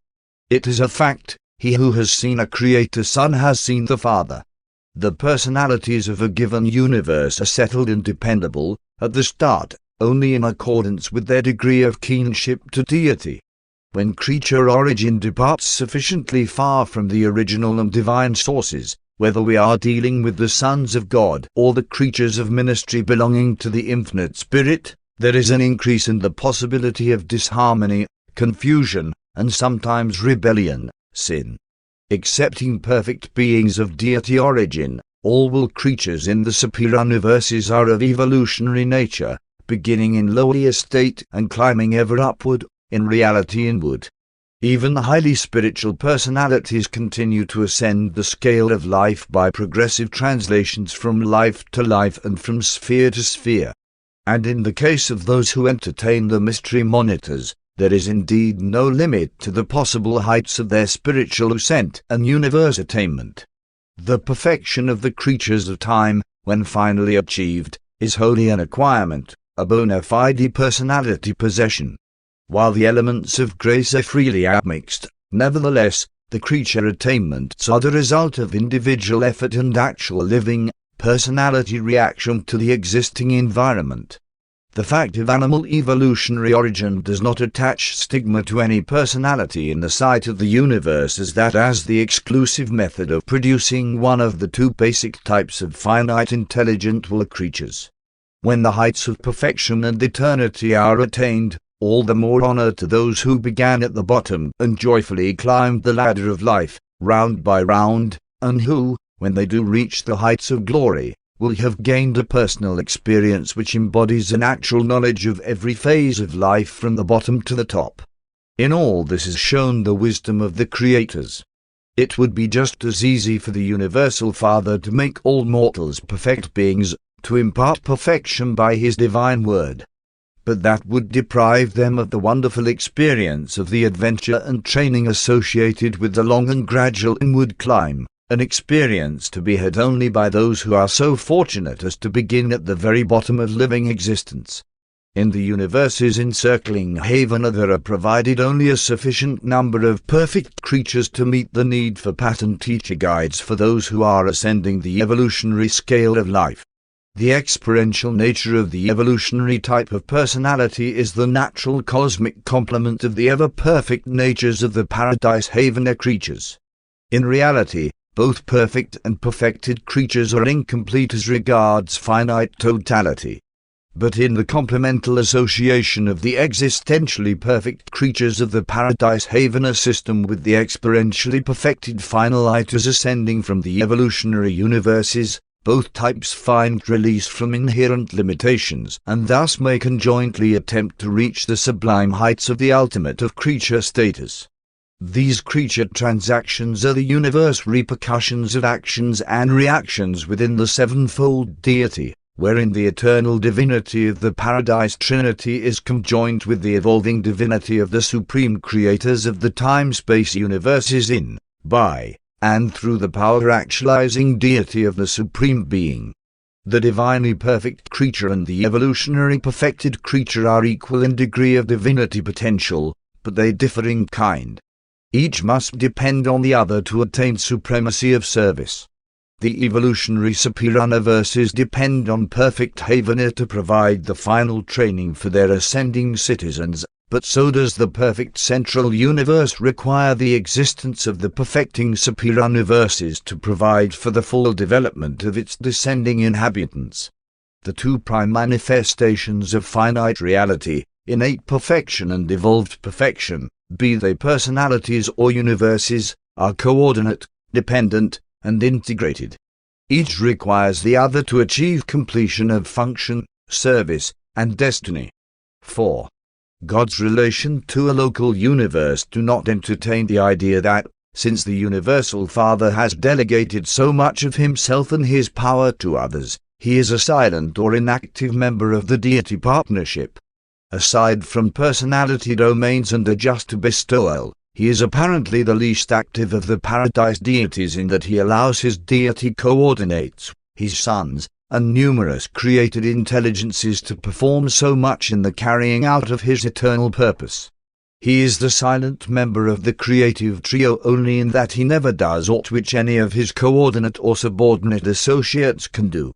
It is a fact, he who has seen a Creator Son has seen the Father. The personalities of a given universe are settled and dependable, at the start, only in accordance with their degree of kinship to deity. When creature origin departs sufficiently far from the original and divine sources, whether we are dealing with the sons of God or the creatures of ministry belonging to the infinite Spirit, there is an increase in the possibility of disharmony, confusion, and sometimes rebellion, sin. Excepting perfect beings of deity origin, all will creatures in the superior universes are of evolutionary nature, beginning in lowly estate and climbing ever upward, in reality inward. Even the highly spiritual personalities continue to ascend the scale of life by progressive translations from life to life and from sphere to sphere. And in the case of those who entertain the mystery monitors, there is indeed no limit to the possible heights of their spiritual ascent and universe attainment. The perfection of the creatures of time, when finally achieved, is wholly an acquirement, a bona fide personality possession. While the elements of grace are freely admixed, nevertheless, the creature attainments are the result of individual effort and actual living, personality reaction to the existing environment. The fact of animal evolutionary origin does not attach stigma to any personality in the sight of the universe as that as the exclusive method of producing one of the two basic types of finite intelligent will creatures. When the heights of perfection and eternity are attained, all the more honor to those who began at the bottom and joyfully climbed the ladder of life, round by round, and who, when they do reach the heights of glory, will have gained a personal experience which embodies an actual knowledge of every phase of life from the bottom to the top. In all this is shown the wisdom of the creators. It would be just as easy for the Universal Father to make all mortals perfect beings, to impart perfection by his divine word. But that would deprive them of the wonderful experience of the adventure and training associated with the long and gradual inward climb, an experience to be had only by those who are so fortunate as to begin at the very bottom of living existence. In the universe's encircling haven there are provided only a sufficient number of perfect creatures to meet the need for pattern teacher guides for those who are ascending the evolutionary scale of life. The experiential nature of the evolutionary type of personality is the natural cosmic complement of the ever-perfect natures of the Paradise Havener creatures. In reality, both perfect and perfected creatures are incomplete as regards finite totality. But in the complemental association of the existentially perfect creatures of the Paradise Havener system with the experientially perfected finaliters ascending from the evolutionary universes, both types find release from inherent limitations and thus may conjointly attempt to reach the sublime heights of the ultimate of creature status. These creature transactions are the universe repercussions of actions and reactions within the sevenfold deity, wherein the eternal divinity of the Paradise Trinity is conjoined with the evolving divinity of the supreme creators of the time-space universes in, by, and through the power-actualizing deity of the Supreme Being. The divinely perfect creature and the evolutionary perfected creature are equal in degree of divinity potential, but they differ in kind. Each must depend on the other to attain supremacy of service. The evolutionary superuniverses depend on perfect Havener to provide the final training for their ascending citizens, but so does the perfect central universe require the existence of the perfecting superuniverses to provide for the full development of its descending inhabitants. The two prime manifestations of finite reality, innate perfection and evolved perfection, be they personalities or universes, are coordinate, dependent, and integrated. Each requires the other to achieve completion of function, service, and destiny. 4. God's relation to a local universe do not entertain the idea that, since the Universal Father has delegated so much of himself and his power to others, he is a silent or inactive member of the deity partnership. Aside from personality domains and a just bestowal, he is apparently the least active of the Paradise deities in that he allows his deity coordinates, his sons, and numerous created intelligences to perform so much in the carrying out of his eternal purpose. He is the silent member of the creative trio only in that he never does aught which any of his coordinate or subordinate associates can do.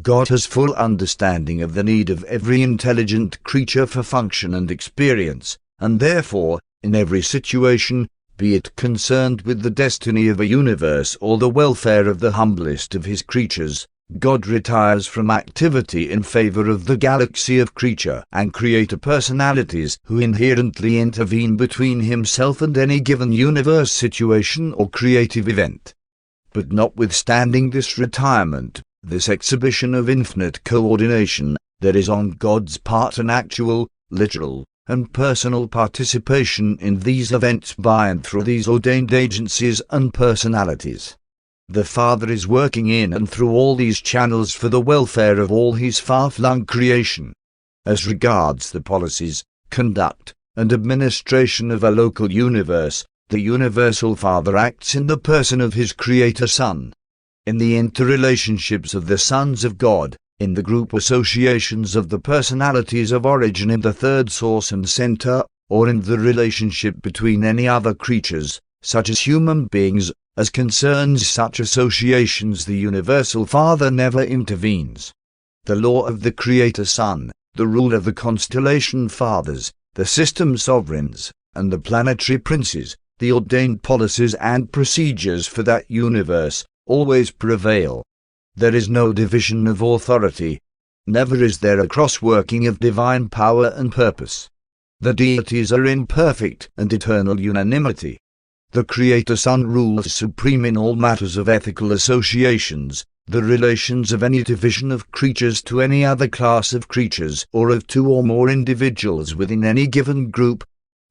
God has full understanding of the need of every intelligent creature for function and experience, and therefore, in every situation, be it concerned with the destiny of a universe or the welfare of the humblest of his creatures, God retires from activity in favor of the galaxy of creature and creator personalities who inherently intervene between himself and any given universe situation or creative event. But notwithstanding this retirement, this exhibition of infinite coordination, there is on God's part an actual, literal, and personal participation in these events by and through these ordained agencies and personalities. The Father is working in and through all these channels for the welfare of all his far-flung creation. As regards the policies, conduct, and administration of a local universe, the Universal Father acts in the person of his Creator Son. In the interrelationships of the sons of God, in the group associations of the personalities of origin in the third source and center, or in the relationship between any other creatures, such as human beings, as concerns such associations the Universal Father never intervenes. The law of the Creator Son, the rule of the constellation fathers, the system sovereigns, and the planetary princes, the ordained policies and procedures for that universe, always prevail. There is no division of authority. Never is there a cross-working of divine power and purpose. The deities are in perfect and eternal unanimity. The Creator Son rules supreme in all matters of ethical associations, the relations of any division of creatures to any other class of creatures or of two or more individuals within any given group.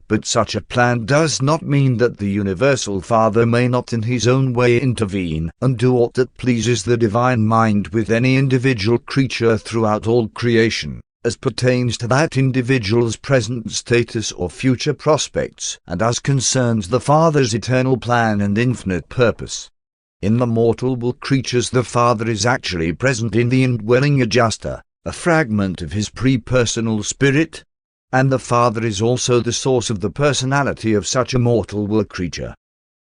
But such a plan does not mean that the Universal Father may not in his own way intervene and do aught that pleases the divine mind with any individual creature throughout all creation, as pertains to that individual's present status or future prospects, and as concerns the Father's eternal plan and infinite purpose. In the mortal creatures the Father is actually present in the indwelling adjuster, a fragment of his pre-personal spirit, and the Father is also the source of the personality of such a mortal creature.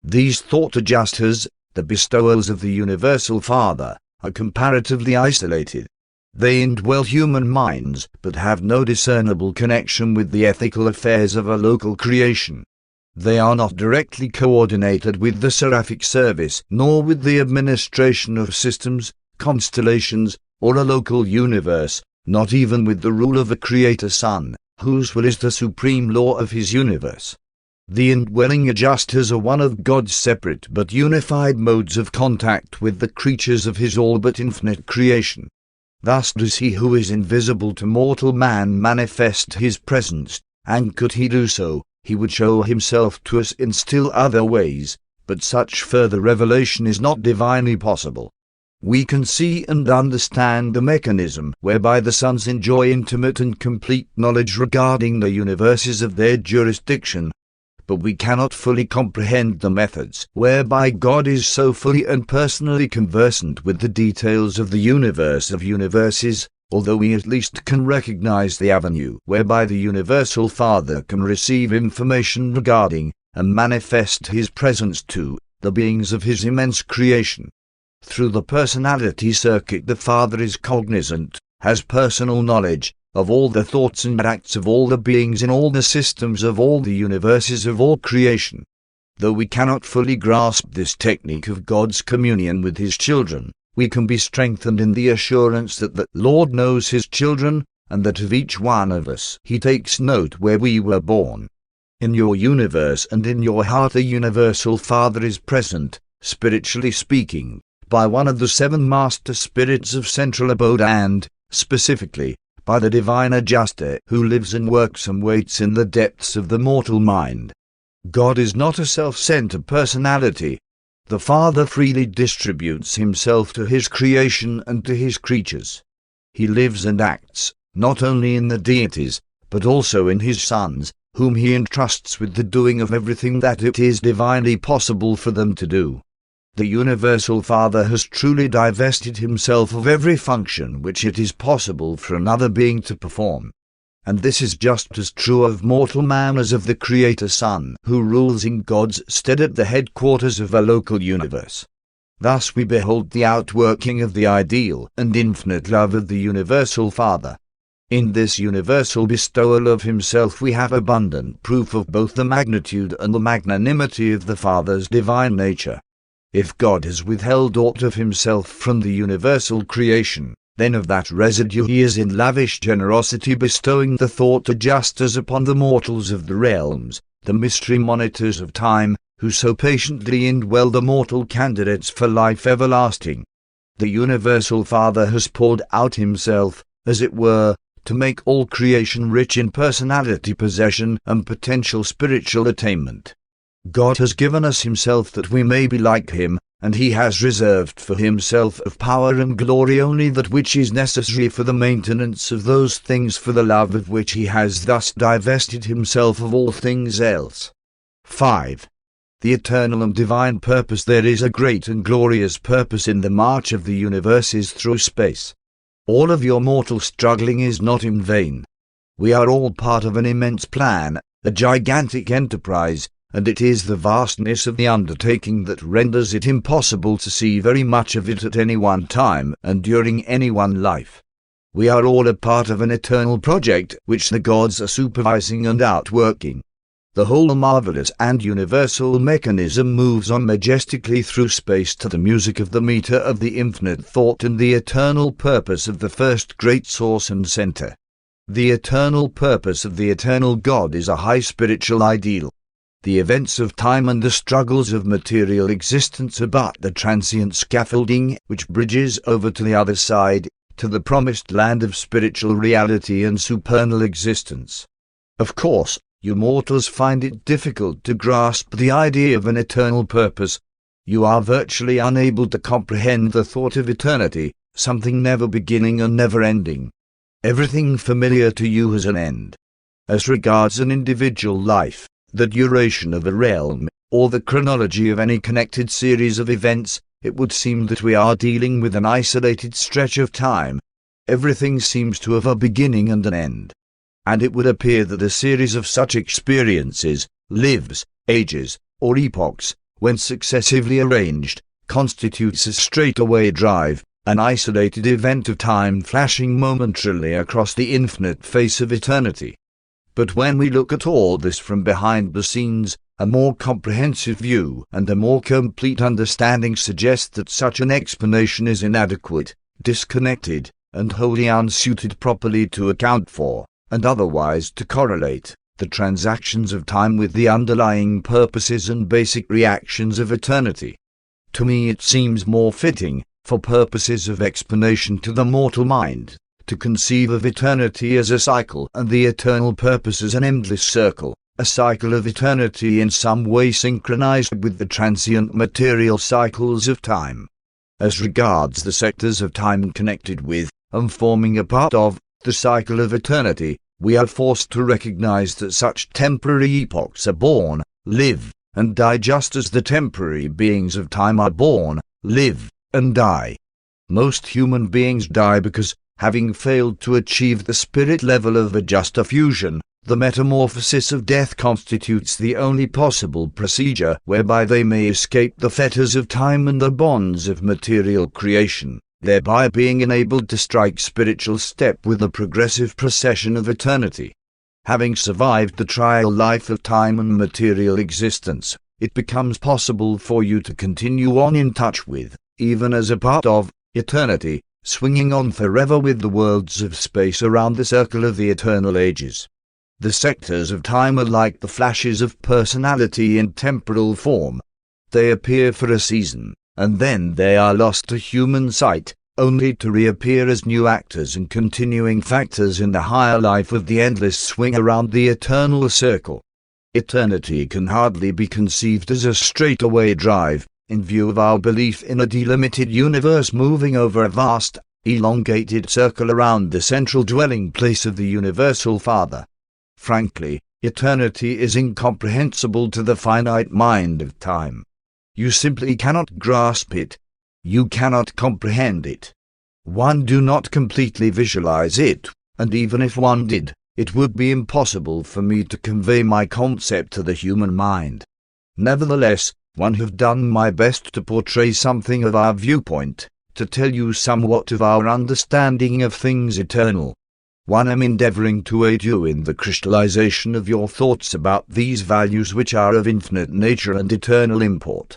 These thought adjusters, the bestowals of the Universal Father, are comparatively isolated. They indwell human minds, but have no discernible connection with the ethical affairs of a local creation. They are not directly coordinated with the seraphic service, nor with the administration of systems, constellations, or a local universe, not even with the rule of a Creator Son, whose will is the supreme law of his universe. The indwelling adjusters are one of God's separate but unified modes of contact with the creatures of his all but infinite creation. Thus does he who is invisible to mortal man manifest his presence, and could he do so, he would show himself to us in still other ways, but such further revelation is not divinely possible. We can see and understand the mechanism whereby the sons enjoy intimate and complete knowledge regarding the universes of their jurisdiction, but we cannot fully comprehend the methods whereby God is so fully and personally conversant with the details of the universe of universes, although we at least can recognize the avenue whereby the Universal Father can receive information regarding and manifest his presence to the beings of his immense creation. Through the personality circuit the Father is cognizant, has personal knowledge, of all the thoughts and acts of all the beings in all the systems of all the universes of all creation. Though we cannot fully grasp this technique of God's communion with his children, we can be strengthened in the assurance that the Lord knows his children, and that of each one of us he takes note where we were born. In your universe and in your heart the Universal Father is present, spiritually speaking, by one of the 7 master spirits of central abode and, specifically, by the divine adjuster who lives and works and waits in the depths of the mortal mind. God is not a self-centered personality. The Father freely distributes himself to his creation and to his creatures. He lives and acts, not only in the deities, but also in his sons, whom he entrusts with the doing of everything that it is divinely possible for them to do. The Universal Father has truly divested himself of every function which it is possible for another being to perform. And this is just as true of mortal man as of the Creator Son, who rules in God's stead at the headquarters of a local universe. Thus we behold the outworking of the ideal and infinite love of the Universal Father. In this universal bestowal of himself we have abundant proof of both the magnitude and the magnanimity of the Father's divine nature. If God has withheld aught of himself from the universal creation, then of that residue he is in lavish generosity bestowing the thought adjusters upon the mortals of the realms, the mystery monitors of time, who so patiently indwell the mortal candidates for life everlasting. The Universal Father has poured out himself, as it were, to make all creation rich in personality possession and potential spiritual attainment. God has given us himself that we may be like him, and he has reserved for himself of power and glory only that which is necessary for the maintenance of those things for the love of which he has thus divested himself of all things else. 5. The eternal and divine purpose. There is a great and glorious purpose in the march of the universes through space. All of your mortal struggling is not in vain. We are all part of an immense plan, a gigantic enterprise, and it is the vastness of the undertaking that renders it impossible to see very much of it at any one time and during any one life. We are all a part of an eternal project which the gods are supervising and outworking. The whole marvelous and universal mechanism moves on majestically through space to the music of the meter of the infinite thought and the eternal purpose of the first great source and center. The eternal purpose of the eternal God is a high spiritual ideal. The events of time and the struggles of material existence are but the transient scaffolding which bridges over to the other side, to the promised land of spiritual reality and supernal existence. Of course, you mortals find it difficult to grasp the idea of an eternal purpose. You are virtually unable to comprehend the thought of eternity, something never beginning and never ending. Everything familiar to you has an end. As regards an individual life, the duration of a realm, or the chronology of any connected series of events, it would seem that we are dealing with an isolated stretch of time. Everything seems to have a beginning and an end. And it would appear that a series of such experiences, lives, ages, or epochs, when successively arranged, constitutes a straightaway drive, an isolated event of time flashing momentarily across the infinite face of eternity. But when we look at all this from behind the scenes, a more comprehensive view and a more complete understanding suggests that such an explanation is inadequate, disconnected, and wholly unsuited properly to account for, and otherwise to correlate, the transactions of time with the underlying purposes and basic reactions of eternity. To me it seems more fitting, for purposes of explanation to the mortal mind, to conceive of eternity as a cycle and the eternal purpose as an endless circle, a cycle of eternity in some way synchronized with the transient material cycles of time. As regards the sectors of time connected with, and forming a part of, the cycle of eternity, we are forced to recognize that such temporary epochs are born, live, and die just as the temporary beings of time are born, live, and die. Most human beings die because, having failed to achieve the spirit level of a just fusion, the metamorphosis of death constitutes the only possible procedure whereby they may escape the fetters of time and the bonds of material creation, thereby being enabled to strike spiritual step with the progressive procession of eternity. Having survived the trial life of time and material existence, it becomes possible for you to continue on in touch with, even as a part of, eternity, swinging on forever with the worlds of space around the circle of the eternal ages. The sectors of time are like the flashes of personality in temporal form. They appear for a season, and then they are lost to human sight, only to reappear as new actors and continuing factors in the higher life of the endless swing around the eternal circle. Eternity can hardly be conceived as a straightaway drive, in view of our belief in a delimited universe moving over a vast, elongated circle around the central dwelling place of the Universal Father. Frankly, eternity is incomprehensible to the finite mind of time. You simply cannot grasp it. You cannot comprehend it. One do not completely visualize it, and even if one did, it would be impossible for me to convey my concept to the human mind. Nevertheless, one have done my best to portray something of our viewpoint, to tell you somewhat of our understanding of things eternal. One am endeavoring to aid you in the crystallization of your thoughts about these values which are of infinite nature and eternal import.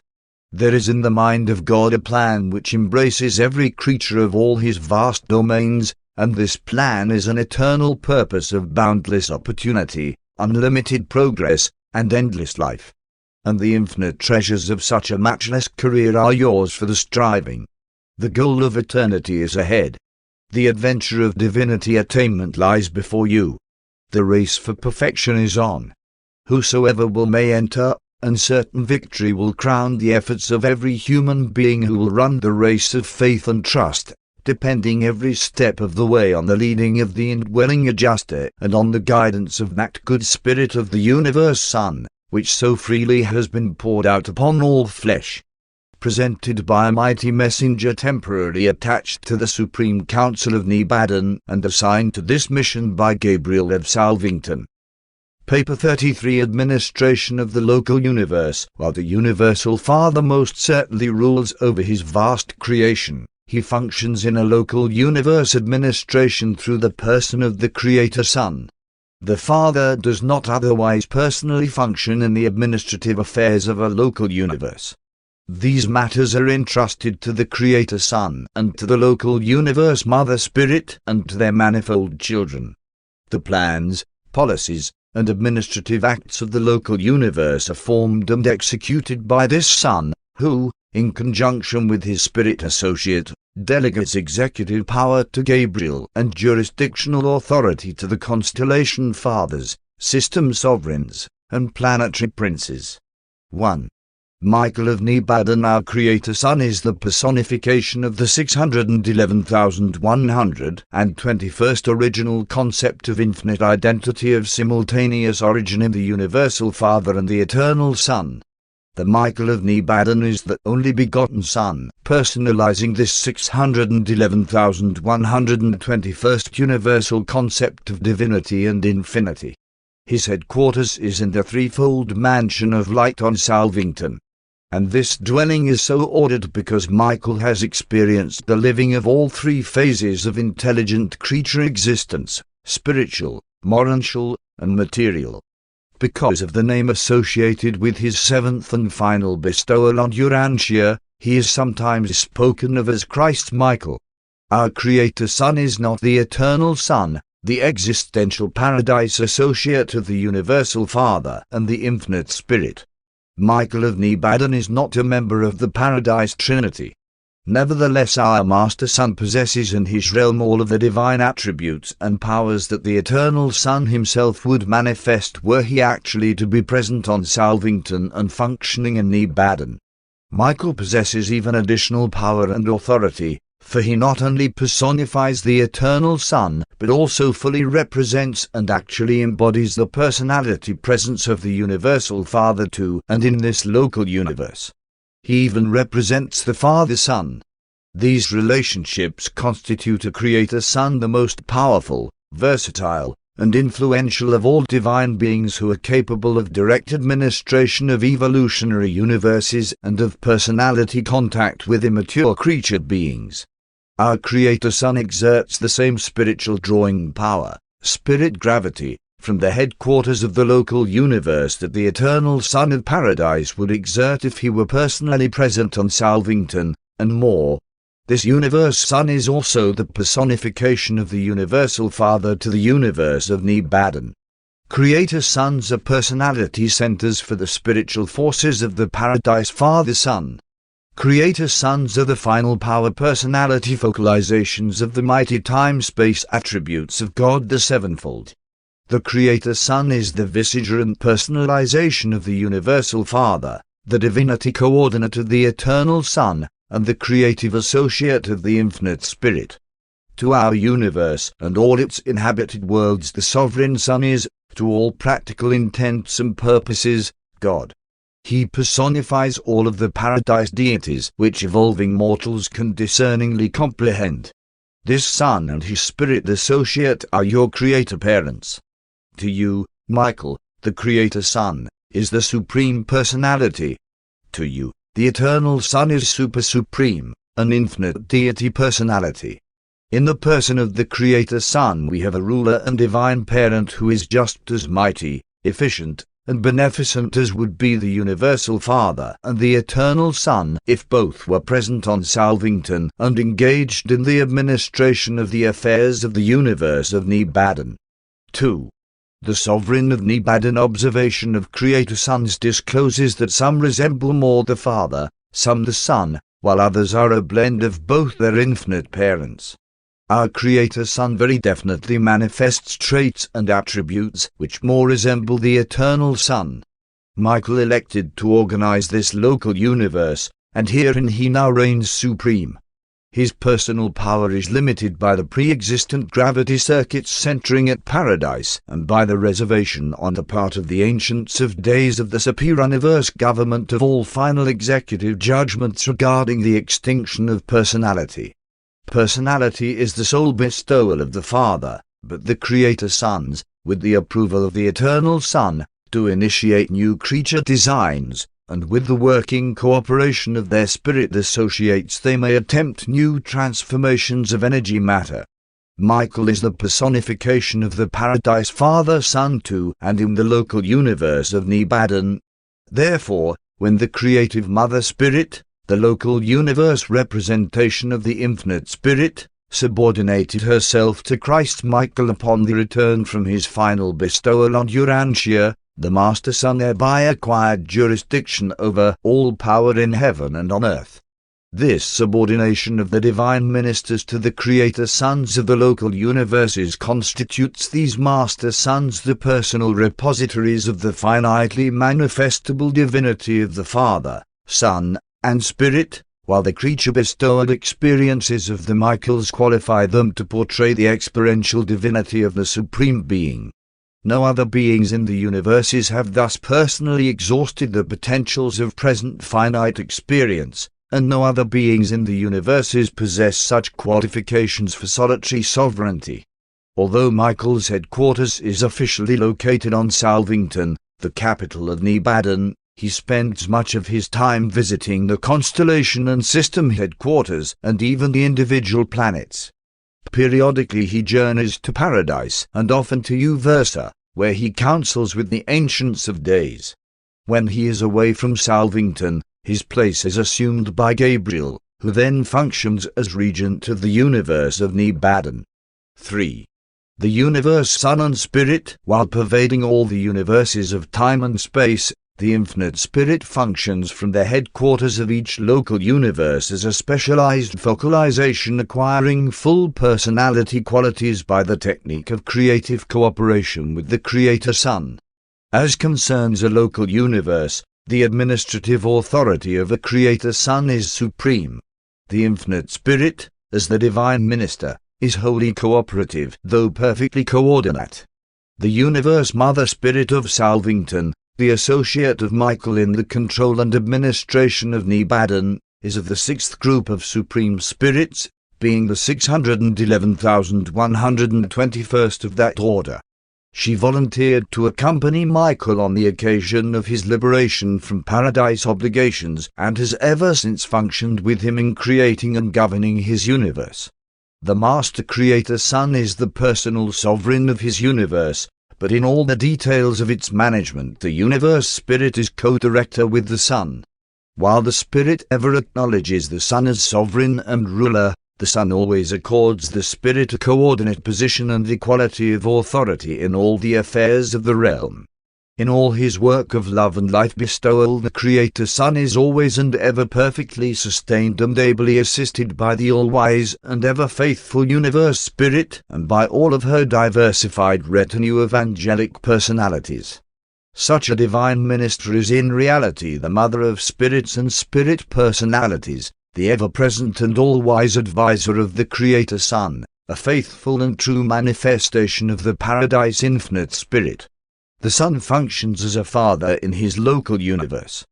There is in the mind of God a plan which embraces every creature of all his vast domains, and this plan is an eternal purpose of boundless opportunity, unlimited progress, and endless life. And the infinite treasures of such a matchless career are yours for the striving. The goal of eternity is ahead. The adventure of divinity attainment lies before you. The race for perfection is on. Whosoever will may enter, and certain victory will crown the efforts of every human being who will run the race of faith and trust, depending every step of the way on the leading of the indwelling Adjuster and on the guidance of that good spirit of the universe Son, which so freely has been poured out upon all flesh. Presented by a mighty messenger temporarily attached to the Supreme Council of Nebadan and assigned to this mission by Gabriel of Salvington. Paper 33 Administration of the Local Universe. While the Universal Father most certainly rules over his vast creation, he functions in a local universe administration through the person of the Creator Son. The Father does not otherwise personally function in the administrative affairs of a local universe. These matters are entrusted to the Creator Son and to the local universe Mother Spirit and to their manifold children. The plans, policies, and administrative acts of the local universe are formed and executed by this Son, who, in conjunction with his spirit associate, delegates executive power to Gabriel and jurisdictional authority to the constellation fathers, system sovereigns, and planetary princes. 1. Michael of Nebadan. Our Creator Son is the personification of the 611,121st original concept of infinite identity of simultaneous origin in the Universal Father and the Eternal Son. The Michael of Nebadan is the only begotten Son, personalizing this 611,121st universal concept of divinity and infinity. His headquarters is in the threefold mansion of light on Salvington. And this dwelling is so ordered because Michael has experienced the living of all three phases of intelligent creature existence: spiritual, moral, and material. Because of the name associated with his seventh and final bestowal on Urantia, he is sometimes spoken of as Christ Michael. Our Creator Son is not the eternal Son, the existential paradise associate of the Universal Father and the Infinite Spirit. Michael of Nebadan is not a member of the Paradise Trinity. Nevertheless, our Master Son possesses in his realm all of the divine attributes and powers that the Eternal Son himself would manifest were he actually to be present on Salvington and functioning in Nebadan. Michael possesses even additional power and authority, for he not only personifies the Eternal Son, but also fully represents and actually embodies the personality presence of the Universal Father too, and in this local universe. He even represents the Father-Son. These relationships constitute a Creator Son, the most powerful, versatile, and influential of all divine beings who are capable of direct administration of evolutionary universes and of personality contact with immature creature beings. Our Creator Son exerts the same spiritual drawing power, spirit gravity, from the headquarters of the local universe that the Eternal Son of Paradise would exert if he were personally present on Salvington, and more. This universe Son is also the personification of the Universal Father to the universe of Nebadan. Creator Sons are personality centers for the spiritual forces of the Paradise Father-Son. Creator Sons are the final power personality focalizations of the mighty time-space attributes of God the Sevenfold. The Creator Son is the vicegerent personalization of the Universal Father, the divinity coordinate of the Eternal Son, and the creative associate of the Infinite Spirit. To our universe and all its inhabited worlds, the Sovereign Son is, to all practical intents and purposes, God. He personifies all of the paradise deities which evolving mortals can discerningly comprehend. This Son and his Spirit associate are your Creator parents. To you, Michael, the Creator Son, is the Supreme Personality. To you, the Eternal Son is Super Supreme, an infinite deity personality. In the person of the Creator Son we have a ruler and divine parent who is just as mighty, efficient, and beneficent as would be the Universal Father and the Eternal Son if both were present on Salvington and engaged in the administration of the affairs of the universe of Nebadan. 2. The Sovereign of Nebadan observation of Creator Sons discloses that some resemble more the Father, some the Son, while others are a blend of both their infinite parents. Our Creator Son very definitely manifests traits and attributes which more resemble the Eternal Son. Michael elected to organize this local universe, and herein he now reigns supreme. His personal power is limited by the pre-existent gravity circuits centering at Paradise and by the reservation on the part of the Ancients of Days of the Superuniverse government of all final executive judgments regarding the extinction of personality. Personality is the sole bestowal of the Father, but the Creator Sons, with the approval of the Eternal Son, do initiate new creature designs, and with the working cooperation of their spirit associates they may attempt new transformations of energy matter. Michael is the personification of the Paradise Father-Son too, and in the local universe of Nebadan. Therefore, when the creative Mother Spirit, the local universe representation of the Infinite Spirit, subordinated herself to Christ Michael upon the return from his final bestowal on Urantia, the Master Son thereby acquired jurisdiction over all power in heaven and on earth. This subordination of the divine ministers to the Creator Sons of the local universes constitutes these Master Sons the personal repositories of the finitely manifestable divinity of the Father, Son, and Spirit, while the creature-bestowed experiences of the Michaels qualify them to portray the experiential divinity of the Supreme Being. No other beings in the universes have thus personally exhausted the potentials of present finite experience, and no other beings in the universes possess such qualifications for solitary sovereignty. Although Michael's headquarters is officially located on Salvington, the capital of Nebadan, he spends much of his time visiting the constellation and system headquarters and even the individual planets. Periodically he journeys to Paradise and often to Uversa, where he counsels with the Ancients of Days. When he is away from Salvington, his place is assumed by Gabriel, who then functions as regent of the universe of Nebadan. 3. The universe Sun and Spirit. While pervading all the universes of time and space, the infinite spirit functions from the headquarters of each local universe as a specialized focalization, acquiring full personality qualities by the technique of creative cooperation with the Creator Sun. As concerns a local universe, the administrative authority of a Creator Sun is supreme. The infinite spirit, as the divine minister, is wholly cooperative, though perfectly coordinate. The universe mother spirit of Salvington, the associate of Michael in the control and administration of Nebadan, is of the sixth group of supreme spirits, being the 611,121st of that order. She volunteered to accompany Michael on the occasion of his liberation from paradise obligations and has ever since functioned with him in creating and governing his universe. The Master Creator Sun is the personal sovereign of his universe, but in all the details of its management the universe spirit is co-director with the Sun. While the spirit ever acknowledges the Sun as sovereign and ruler, the Sun always accords the spirit a coordinate position and equality of authority in all the affairs of the realm. In all his work of love and life bestowal, the Creator Sun is always and ever perfectly sustained and ably assisted by the all-wise and ever-faithful Universe Spirit and by all of her diversified retinue of angelic personalities. Such a divine minister is in reality the mother of spirits and spirit personalities, the ever-present and all-wise advisor of the Creator Sun, a faithful and true manifestation of the Paradise Infinite Spirit. The Sun functions as a father in his local universe.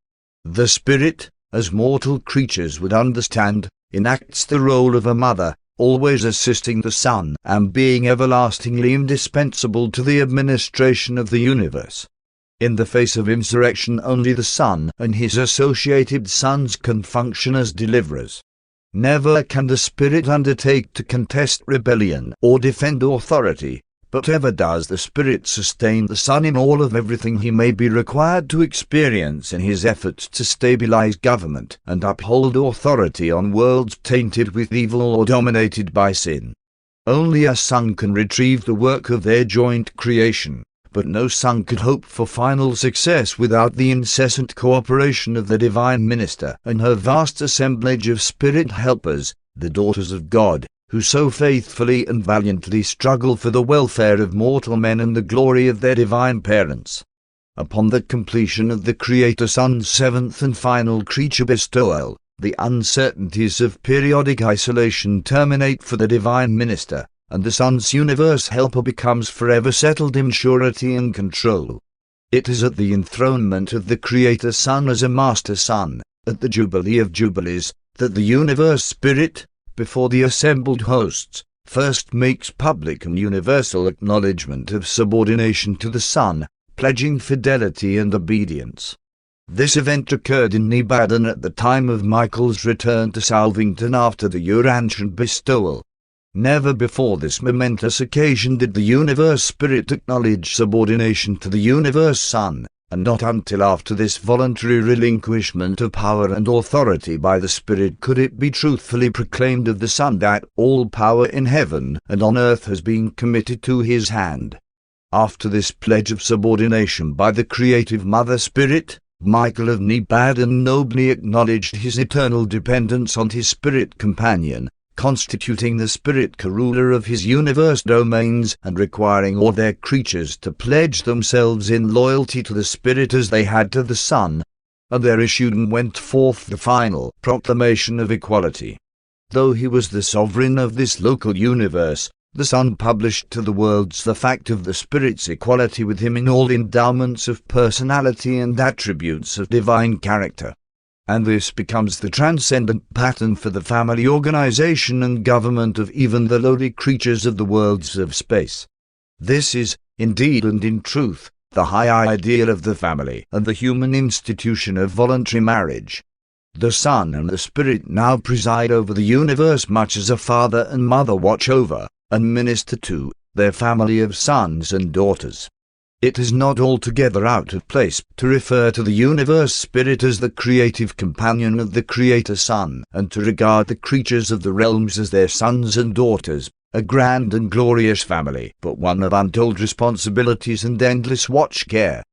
The Spirit, as mortal creatures would understand, enacts the role of a mother, always assisting the Sun and being everlastingly indispensable to the administration of the universe. In the face of insurrection, only the Sun and his associated sons can function as deliverers. Never can the Spirit undertake to contest rebellion or defend authority, but ever does the Spirit sustain the Sun in all of everything he may be required to experience in his efforts to stabilize government and uphold authority on worlds tainted with evil or dominated by sin. Only a Sun can retrieve the work of their joint creation, but no Sun could hope for final success without the incessant cooperation of the Divine Minister and her vast assemblage of spirit helpers, the daughters of God, who so faithfully and valiantly struggle for the welfare of mortal men and the glory of their divine parents. Upon the completion of the Creator Sun's seventh and final creature bestowal, the uncertainties of periodic isolation terminate for the Divine Minister, and the Sun's universe helper becomes forever settled in surety and control. It is at the enthronement of the Creator Sun as a Master Sun, at the Jubilee of Jubilees, that the Universe Spirit, before the assembled hosts, first makes public and universal acknowledgment of subordination to the Sun, pledging fidelity and obedience. This event occurred in Nebadan at the time of Michael's return to Salvington after the Urantia bestowal. Never before this momentous occasion did the Universe Spirit acknowledge subordination to the Universe Sun, and not until after this voluntary relinquishment of power and authority by the Spirit could it be truthfully proclaimed of the Sun that all power in heaven and on earth has been committed to his hand. After this pledge of subordination by the creative Mother Spirit, Michael of Nebadan nobly acknowledged his eternal dependence on his spirit companion, constituting the spirit co-ruler of his universe domains and requiring all their creatures to pledge themselves in loyalty to the Spirit as they had to the Sun, and there issued and went forth the final proclamation of equality. Though he was the sovereign of this local universe, the Son published to the worlds the fact of the Spirit's equality with him in all endowments of personality and attributes of divine character. And this becomes the transcendent pattern for the family organization and government of even the lowly creatures of the worlds of space. This is, indeed and in truth, the high ideal of the family and the human institution of voluntary marriage. The Son and the Spirit now preside over the universe much as a father and mother watch over, and minister to, their family of sons and daughters. It is not altogether out of place to refer to the universe spirit as the creative companion of the Creator Son, and to regard the creatures of the realms as their sons and daughters, a grand and glorious family, but one of untold responsibilities and endless watch care.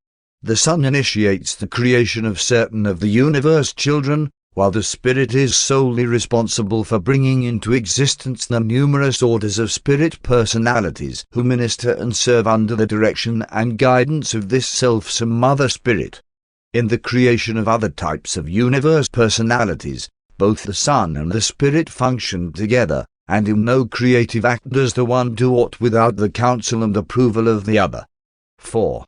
The Son initiates the creation of certain of the universe children, while the Spirit is solely responsible for bringing into existence the numerous orders of spirit personalities who minister and serve under the direction and guidance of this selfsome Mother Spirit. In the creation of other types of universe personalities, both the Son and the Spirit function together, and in no creative act does the one do aught without the counsel and approval of the other. 4.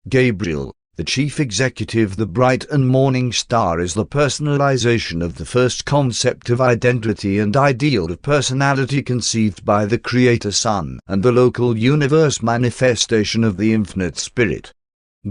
Gabriel, the chief executive, the bright and morning star, is the personalization of the first concept of identity and ideal of personality conceived by the Creator Son and the local universe manifestation of the infinite Spirit.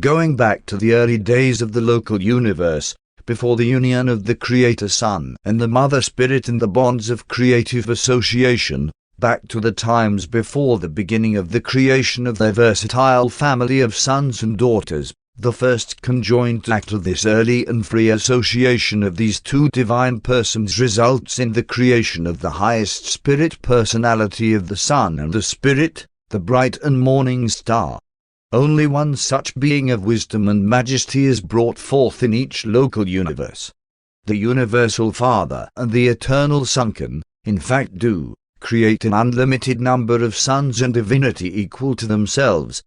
Going back to the early days of the local universe, before the union of the Creator Son and the Mother Spirit in the bonds of creative association, back to the times before the beginning of the creation of their versatile family of sons and daughters, the first conjoint act of this early and free association of these two divine persons results in the creation of the highest spirit personality of the Son and the Spirit, the bright and morning star. Only one such being of wisdom and majesty is brought forth in each local universe. The Universal Father and the Eternal Son can, in fact, do create an unlimited number of sons and divinity equal to themselves.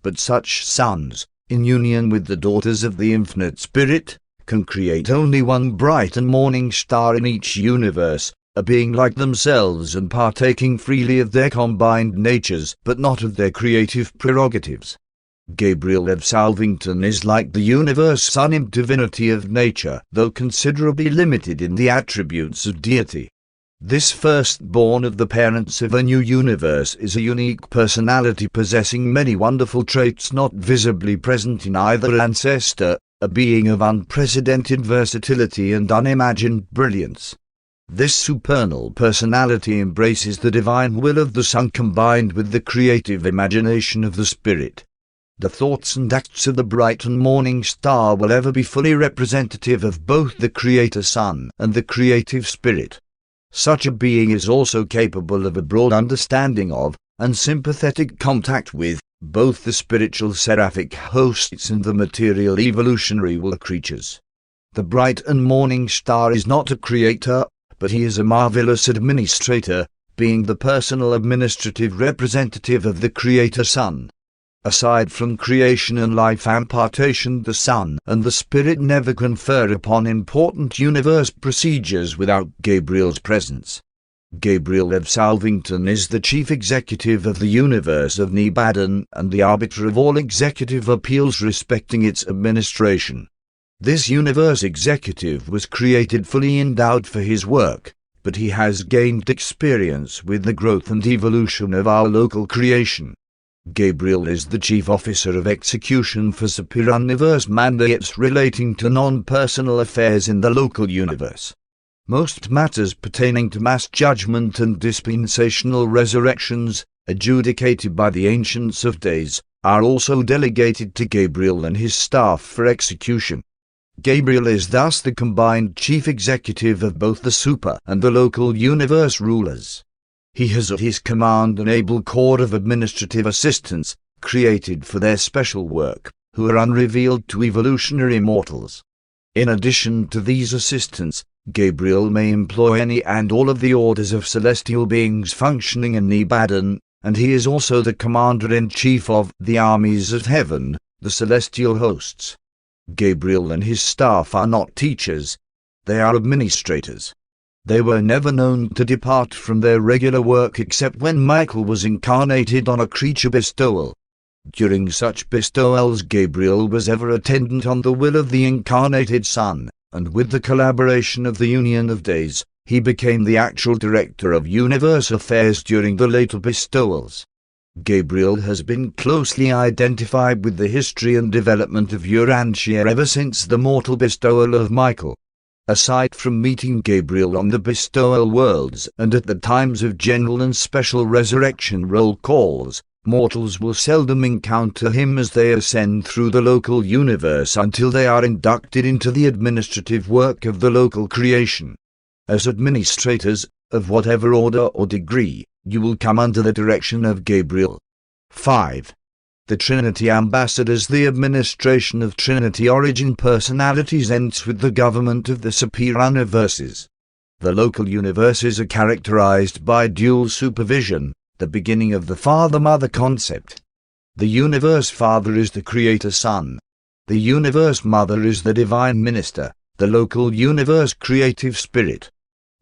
But such sons, in union with the daughters of the infinite Spirit, can create only one bright and morning star in each universe, a being like themselves and partaking freely of their combined natures, but not of their creative prerogatives. Gabriel of Salvington is like the universe Son in divinity of nature, though considerably limited in the attributes of deity. This firstborn of the parents of a new universe is a unique personality possessing many wonderful traits not visibly present in either ancestor, a being of unprecedented versatility and unimagined brilliance. This supernal personality embraces the divine will of the Son combined with the creative imagination of the Spirit. The thoughts and acts of the bright and morning star will ever be fully representative of both the Creator Son and the creative Spirit. Such a being is also capable of a broad understanding of, and sympathetic contact with, both the spiritual seraphic hosts and the material evolutionary will creatures. The bright and morning star is not a creator, but he is a marvelous administrator, being the personal administrative representative of the Creator Son. Aside from creation and life impartation, the Son and the Spirit never confer upon important universe procedures without Gabriel's presence. Gabriel of Salvington is the chief executive of the universe of Nebadan and the arbiter of all executive appeals respecting its administration. This universe executive was created fully endowed for his work, but he has gained experience with the growth and evolution of our local creation. Gabriel is the chief officer of execution for superuniverse mandates relating to non-personal affairs in the local universe. Most matters pertaining to mass judgment and dispensational resurrections, adjudicated by the Ancients of Days, are also delegated to Gabriel and his staff for execution. Gabriel is thus the combined chief executive of both the super and the local universe rulers. He has at his command an able corps of administrative assistants, created for their special work, who are unrevealed to evolutionary mortals. In addition to these assistants, Gabriel may employ any and all of the orders of celestial beings functioning in Nebadan, and he is also the commander-in-chief of the armies of heaven, the celestial hosts. Gabriel and his staff are not teachers, they are administrators. They were never known to depart from their regular work except when Michael was incarnated on a creature bestowal. During such bestowals, Gabriel was ever attendant on the will of the incarnated Son, and with the collaboration of the Union of Days, he became the actual director of universe affairs during the later bestowals. Gabriel has been closely identified with the history and development of Urantia ever since the mortal bestowal of Michael. Aside from meeting Gabriel on the bestowal worlds and at the times of general and special resurrection roll calls, mortals will seldom encounter him as they ascend through the local universe until they are inducted into the administrative work of the local creation. As administrators, of whatever order or degree, you will come under the direction of Gabriel. 5. The Trinity Ambassadors. The administration of Trinity origin personalities ends with the government of the superior universes. The local universes are characterized by dual supervision, the beginning of the Father-Mother concept. The Universe Father is the Creator Son. The Universe Mother is the Divine Minister, the local universe creative spirit.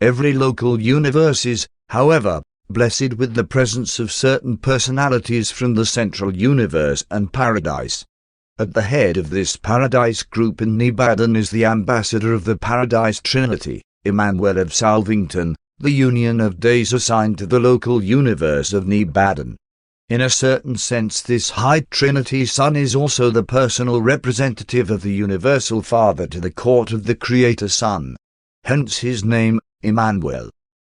Every local universe is, however, blessed with the presence of certain personalities from the central universe and paradise. At the head of this paradise group in Nebadan is the ambassador of the Paradise Trinity, Emmanuel of Salvington, the Union of Days assigned to the local universe of Nebadan. In a certain sense, this High Trinity Son is also the personal representative of the Universal Father to the court of the Creator Son. Hence his name, Emmanuel.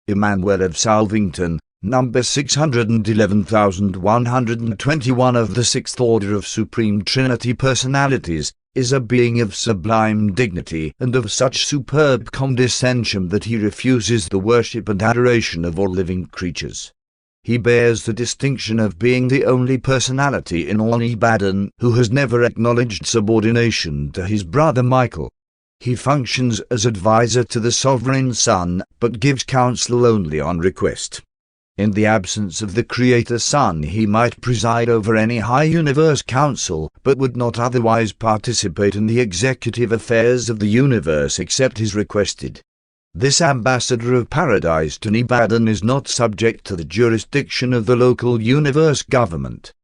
Emmanuel of Salvington, number 611,121 of the Sixth Order of Supreme Trinity Personalities, is a being of sublime dignity and of such superb condescension that he refuses the worship and adoration of all living creatures. He bears the distinction of being the only personality in all Nebadan who has never acknowledged subordination to his brother Michael. He functions as advisor to the Sovereign Son, but gives counsel only on request. In the absence of the Creator Son, he might preside over any high universe council, but would not otherwise participate in the executive affairs of the universe except as requested. This ambassador of paradise to Nebadan is not subject to the jurisdiction of the local universe government.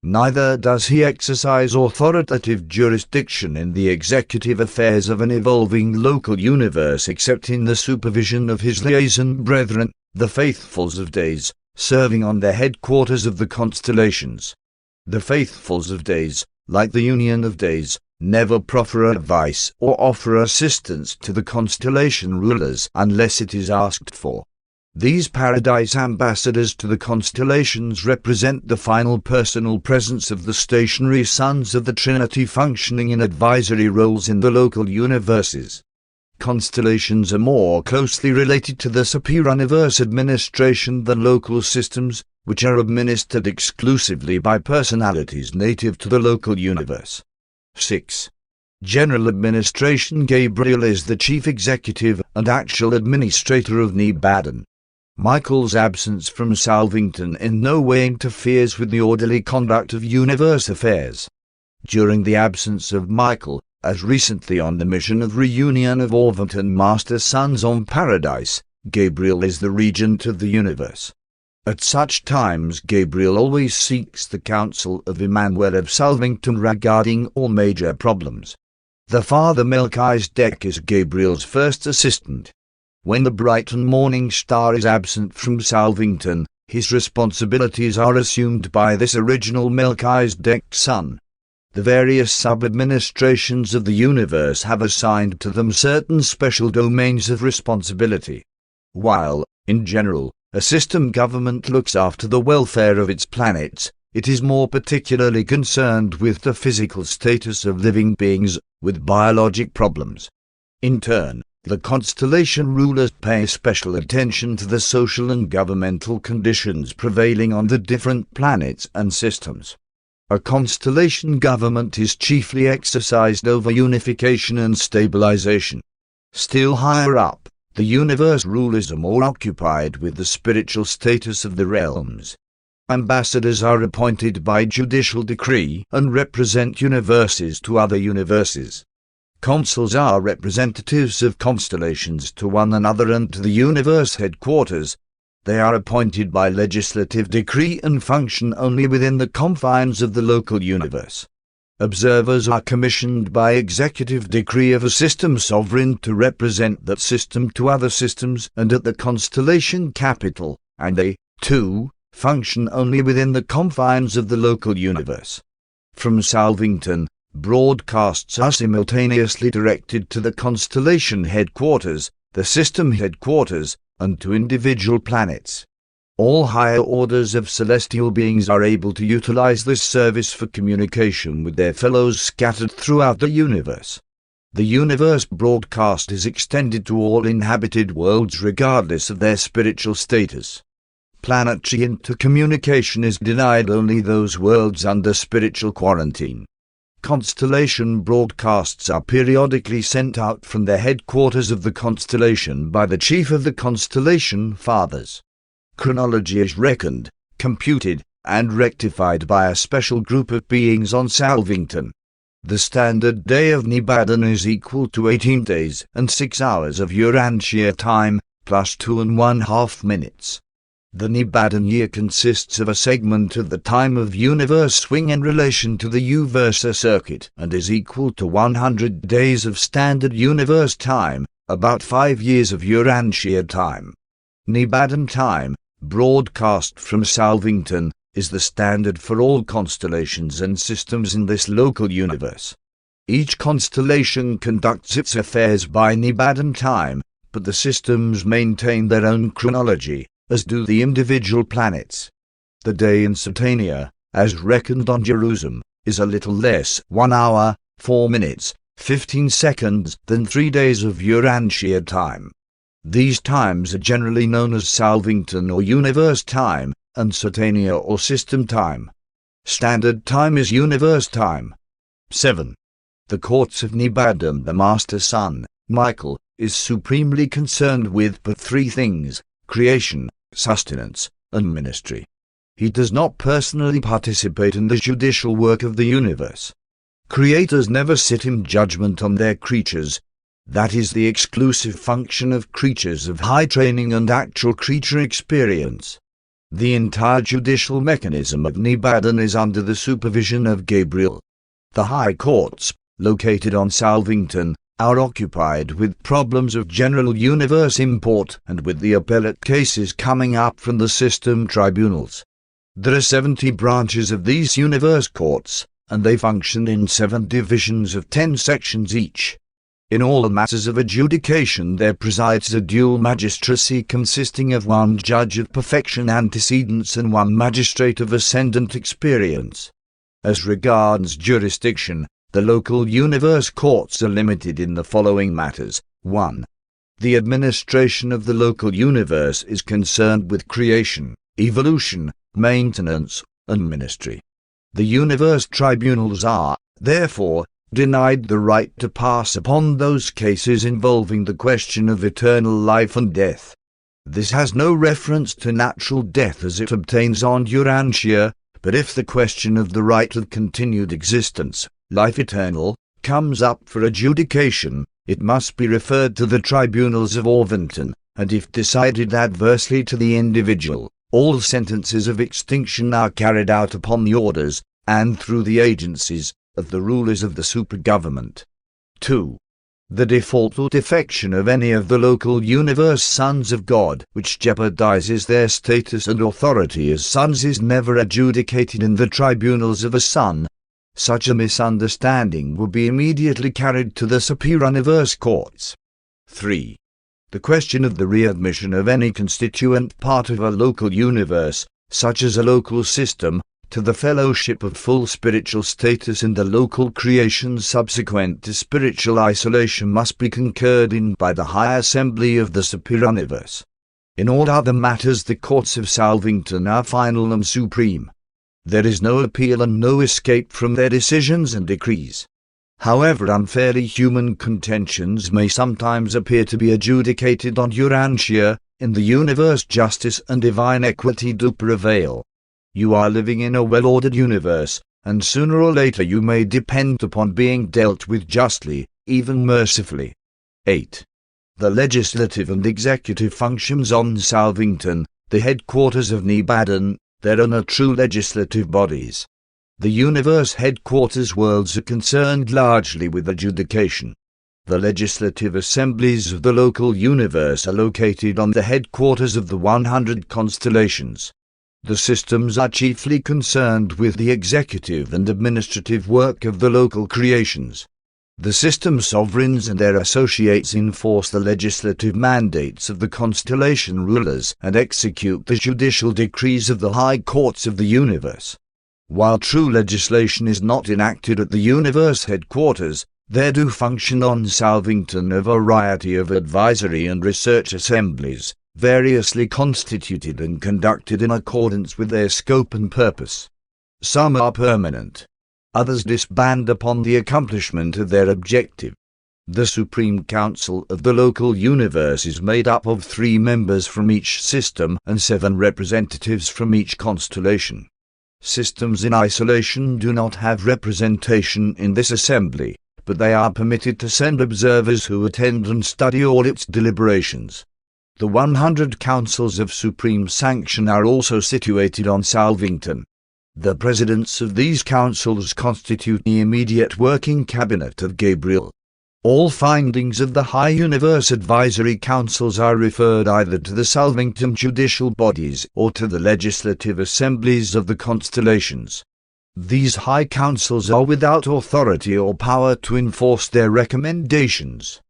Neither does he exercise authoritative jurisdiction in the executive affairs of an evolving local universe except in the supervision of his liaison brethren, the Faithfuls of Days, serving on the headquarters of the constellations. The Faithfuls of Days, like the Union of Days, never proffer advice or offer assistance to the constellation rulers unless it is asked for. These paradise ambassadors to the constellations represent the final personal presence of the stationary sons of the Trinity functioning in advisory roles in the local universes. Constellations are more closely related to the superior universe administration than local systems, which are administered exclusively by personalities native to the local universe. 6. General administration. Gabriel is the chief executive and actual administrator of Nebadan. Michael's absence from Salvington in no way interferes with the orderly conduct of universe affairs. During the absence of Michael, as recently on the mission of reunion of Orvington Master Sons on Paradise, Gabriel is the regent of the universe. At such times Gabriel always seeks the counsel of Emmanuel of Salvington regarding all major problems. The Father Melchizedek is Gabriel's first assistant. When the bright and morning star is absent from Salvington, his responsibilities are assumed by this original Melchizedek son. The various sub-administrations of the universe have assigned to them certain special domains of responsibility. While, in general, a system government looks after the welfare of its planets, it is more particularly concerned with the physical status of living beings, with biologic problems. In turn, the constellation rulers pay special attention to the social and governmental conditions prevailing on the different planets and systems. A constellation government is chiefly exercised over unification and stabilization. Still higher up, the universe rulers are more occupied with the spiritual status of the realms. Ambassadors are appointed by judicial decree and represent universes to other universes. Consuls are representatives of constellations to one another and to the universe headquarters. They are appointed by legislative decree and function only within the confines of the local universe. Observers are commissioned by executive decree of a system sovereign to represent that system to other systems and at the constellation capital, and they, too, function only within the confines of the local universe. From Salvington, broadcasts are simultaneously directed to the constellation headquarters, the system headquarters, and to individual planets. All higher orders of celestial beings are able to utilize this service for communication with their fellows scattered throughout the universe. The universe broadcast is extended to all inhabited worlds regardless of their spiritual status. Planetary intercommunication is denied only those worlds under spiritual quarantine. Constellation broadcasts are periodically sent out from the headquarters of the constellation by the chief of the constellation fathers. Chronology is reckoned, computed, and rectified by a special group of beings on Salvington. The standard day of Nibadan is equal to 18 days and 6 hours of Urantia time, plus 2½ minutes. The Nibadan year consists of a segment of the time of universe swing in relation to the U-Versa circuit and is equal to 100 days of standard universe time, about 5 years of Urantia time. Nibadan time, broadcast from Salvington, is the standard for all constellations and systems in this local universe. Each constellation conducts its affairs by Nibadan time, but the systems maintain their own chronology, as do the individual planets. The day in Satania, as reckoned on Jerusalem, is a little less 1 hour, 4 minutes, 15 seconds than 3 days of Urantia time. These times are generally known as Salvington or universe time, and Satania or system time. Standard time is universe time. 7. The courts of Nibadan. The Master Son, Michael, is supremely concerned with but 3 things: creation, sustenance, and ministry. He does not personally participate in the judicial work of the universe. Creators never sit in judgment on their creatures. That is the exclusive function of creatures of high training and actual creature experience. The entire judicial mechanism of Nibadan is under the supervision of Gabriel. The high courts, located on Salvington, are occupied with problems of general universe import and with the appellate cases coming up from the system tribunals. There are 70 branches of these universe courts, and they function in 7 divisions of 10 sections each. In all matters of adjudication there presides a dual magistracy consisting of 1 judge of perfection antecedents and 1 magistrate of ascendant experience. As regards jurisdiction, the local universe courts are limited in the following matters. 1. The administration of the local universe is concerned with creation, evolution, maintenance, and ministry. The universe tribunals are, therefore, denied the right to pass upon those cases involving the question of eternal life and death. This has no reference to natural death as it obtains on Urantia, but if the question of the right of continued existence, life eternal, comes up for adjudication, it must be referred to the tribunals of Orvington, and if decided adversely to the individual, all sentences of extinction are carried out upon the orders, and through the agencies, of the rulers of the super-government. 2. The default or defection of any of the local universe sons of God, which jeopardizes their status and authority as sons, is never adjudicated in the tribunals of a son. Such a misunderstanding will be immediately carried to the super-universe courts. 3. The question of the readmission of any constituent part of a local universe, such as a local system, to the fellowship of full spiritual status in the local creation subsequent to spiritual isolation must be concurred in by the High Assembly of the super-universe. In all other matters the courts of Salvington are final and supreme. There is no appeal and no escape from their decisions and decrees. However unfairly human contentions may sometimes appear to be adjudicated on Urantia, in the universe justice and divine equity do prevail. You are living in a well-ordered universe, and sooner or later you may depend upon being dealt with justly, even mercifully. 8. The legislative and executive functions on Salvington, the headquarters of Nebadan, there are no true legislative bodies. The universe headquarters worlds are concerned largely with adjudication. The legislative assemblies of the local universe are located on the headquarters of the 100 constellations. The systems are chiefly concerned with the executive and administrative work of the local creations. The system sovereigns and their associates enforce the legislative mandates of the constellation rulers and execute the judicial decrees of the high courts of the universe. While true legislation is not enacted at the universe headquarters, there do function on Salvington a variety of advisory and research assemblies, variously constituted and conducted in accordance with their scope and purpose. Some are permanent. Others disband upon the accomplishment of their objective. The Supreme Council of the local universe is made up of 3 members from each system and 7 representatives from each constellation. Systems in isolation do not have representation in this assembly, but they are permitted to send observers who attend and study all its deliberations. The 100 councils of supreme sanction are also situated on Salvington. The presidents of these councils constitute the immediate working cabinet of Gabriel. All findings of the High Universe Advisory Councils are referred either to the Salvington judicial bodies or to the legislative assemblies of the constellations. These high councils are without authority or power to enforce their recommendations.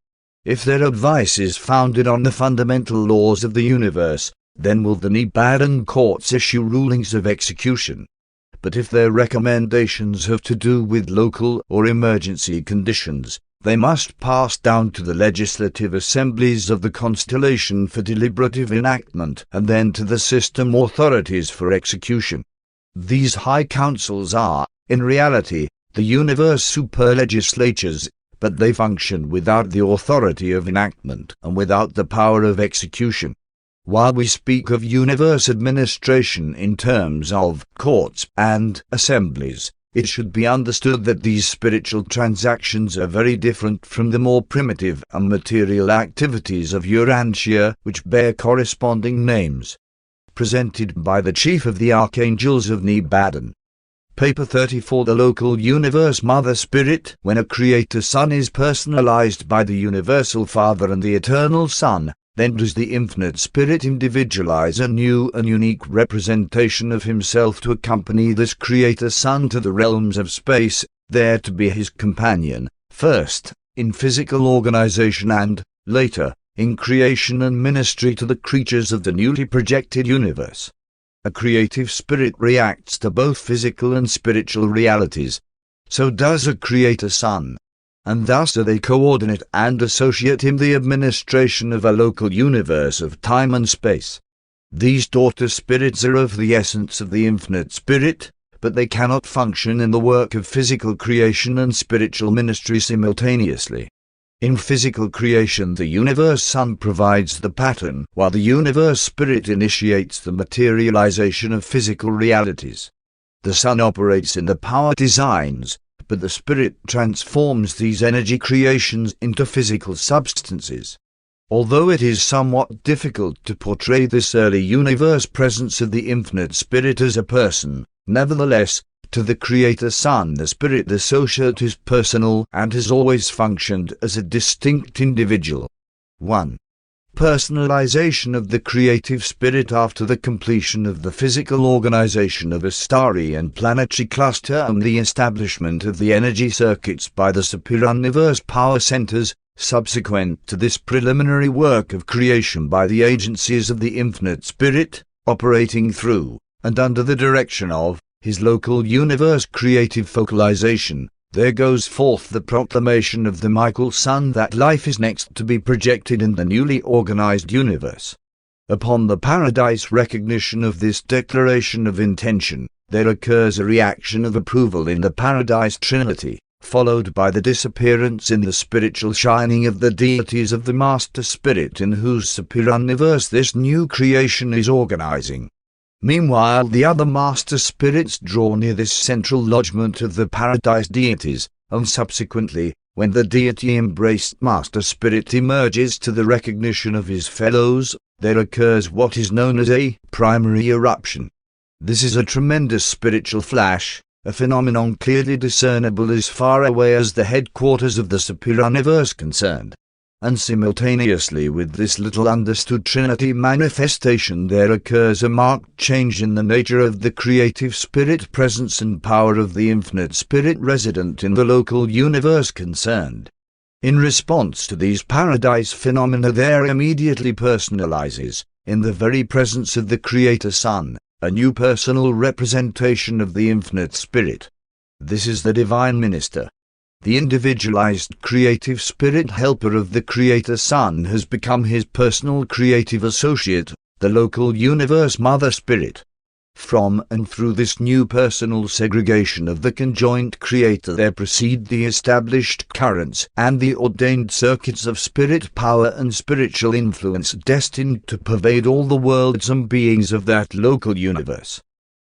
If their advice is founded on the fundamental laws of the universe, then will the Nebadan courts issue rulings of execution. But if their recommendations have to do with local or emergency conditions, they must pass down to the legislative assemblies of the constellation for deliberative enactment and then to the system authorities for execution. These high councils are, in reality, the universe superlegislatures, but they function without the authority of enactment and without the power of execution. While we speak of universe administration in terms of courts and assemblies, it should be understood that these spiritual transactions are very different from the more primitive and material activities of Urantia, which bear corresponding names. Presented by the Chief of the Archangels of Nebadan. Paper 34. The local universe Mother Spirit. When a Creator Son is personalized by the Universal Father and the Eternal Son, then does the Infinite Spirit individualize a new and unique representation of himself to accompany this Creator Son to the realms of space, there to be his companion, first, in physical organization and, later, in creation and ministry to the creatures of the newly projected universe. A creative spirit reacts to both physical and spiritual realities. So does a Creator Son. And thus do they coordinate and associate in the administration of a local universe of time and space. These daughter spirits are of the essence of the Infinite Spirit, but they cannot function in the work of physical creation and spiritual ministry simultaneously. In physical creation the Universe Son provides the pattern, while the Universe Spirit initiates the materialization of physical realities. The Son operates in the power designs, but the Spirit transforms these energy creations into physical substances. Although it is somewhat difficult to portray this early universe presence of the Infinite Spirit as a person, nevertheless, to the Creator Son the Spirit associate is personal and has always functioned as a distinct individual. 1. Personalization of the creative spirit. After the completion of the physical organization of a starry and planetary cluster and the establishment of the energy circuits by the superuniverse power centers, subsequent to this preliminary work of creation by the agencies of the Infinite Spirit, operating through, and under the direction of, his local universe creative focalization, there goes forth the proclamation of the Michael Son that life is next to be projected in the newly organized universe. Upon the paradise recognition of this declaration of intention, there occurs a reaction of approval in the Paradise Trinity, followed by the disappearance in the spiritual shining of the deities of the Master Spirit in whose superuniverse this new creation is organizing. Meanwhile the other Master Spirits draw near this central lodgment of the Paradise deities, and subsequently, When the deity-embraced Master Spirit emerges to the recognition of his fellows, there occurs what is known as a primary eruption. This is a tremendous spiritual flash, a phenomenon clearly discernible as far away as the headquarters of the superior universe concerned. And simultaneously with this little understood Trinity manifestation there occurs a marked change in the nature of the creative spirit presence and power of the infinite spirit resident in the local universe concerned. In response to these paradise phenomena there immediately personalizes, in the very presence of the Creator Son, a new personal representation of the infinite spirit. This is the Divine Minister. The individualized creative spirit helper of the Creator Son has become his personal creative associate, the local universe Mother Spirit. From and through this new personal segregation of the conjoined Creator there proceed the established currents and the ordained circuits of spirit power and spiritual influence destined to pervade all the worlds and beings of that local universe.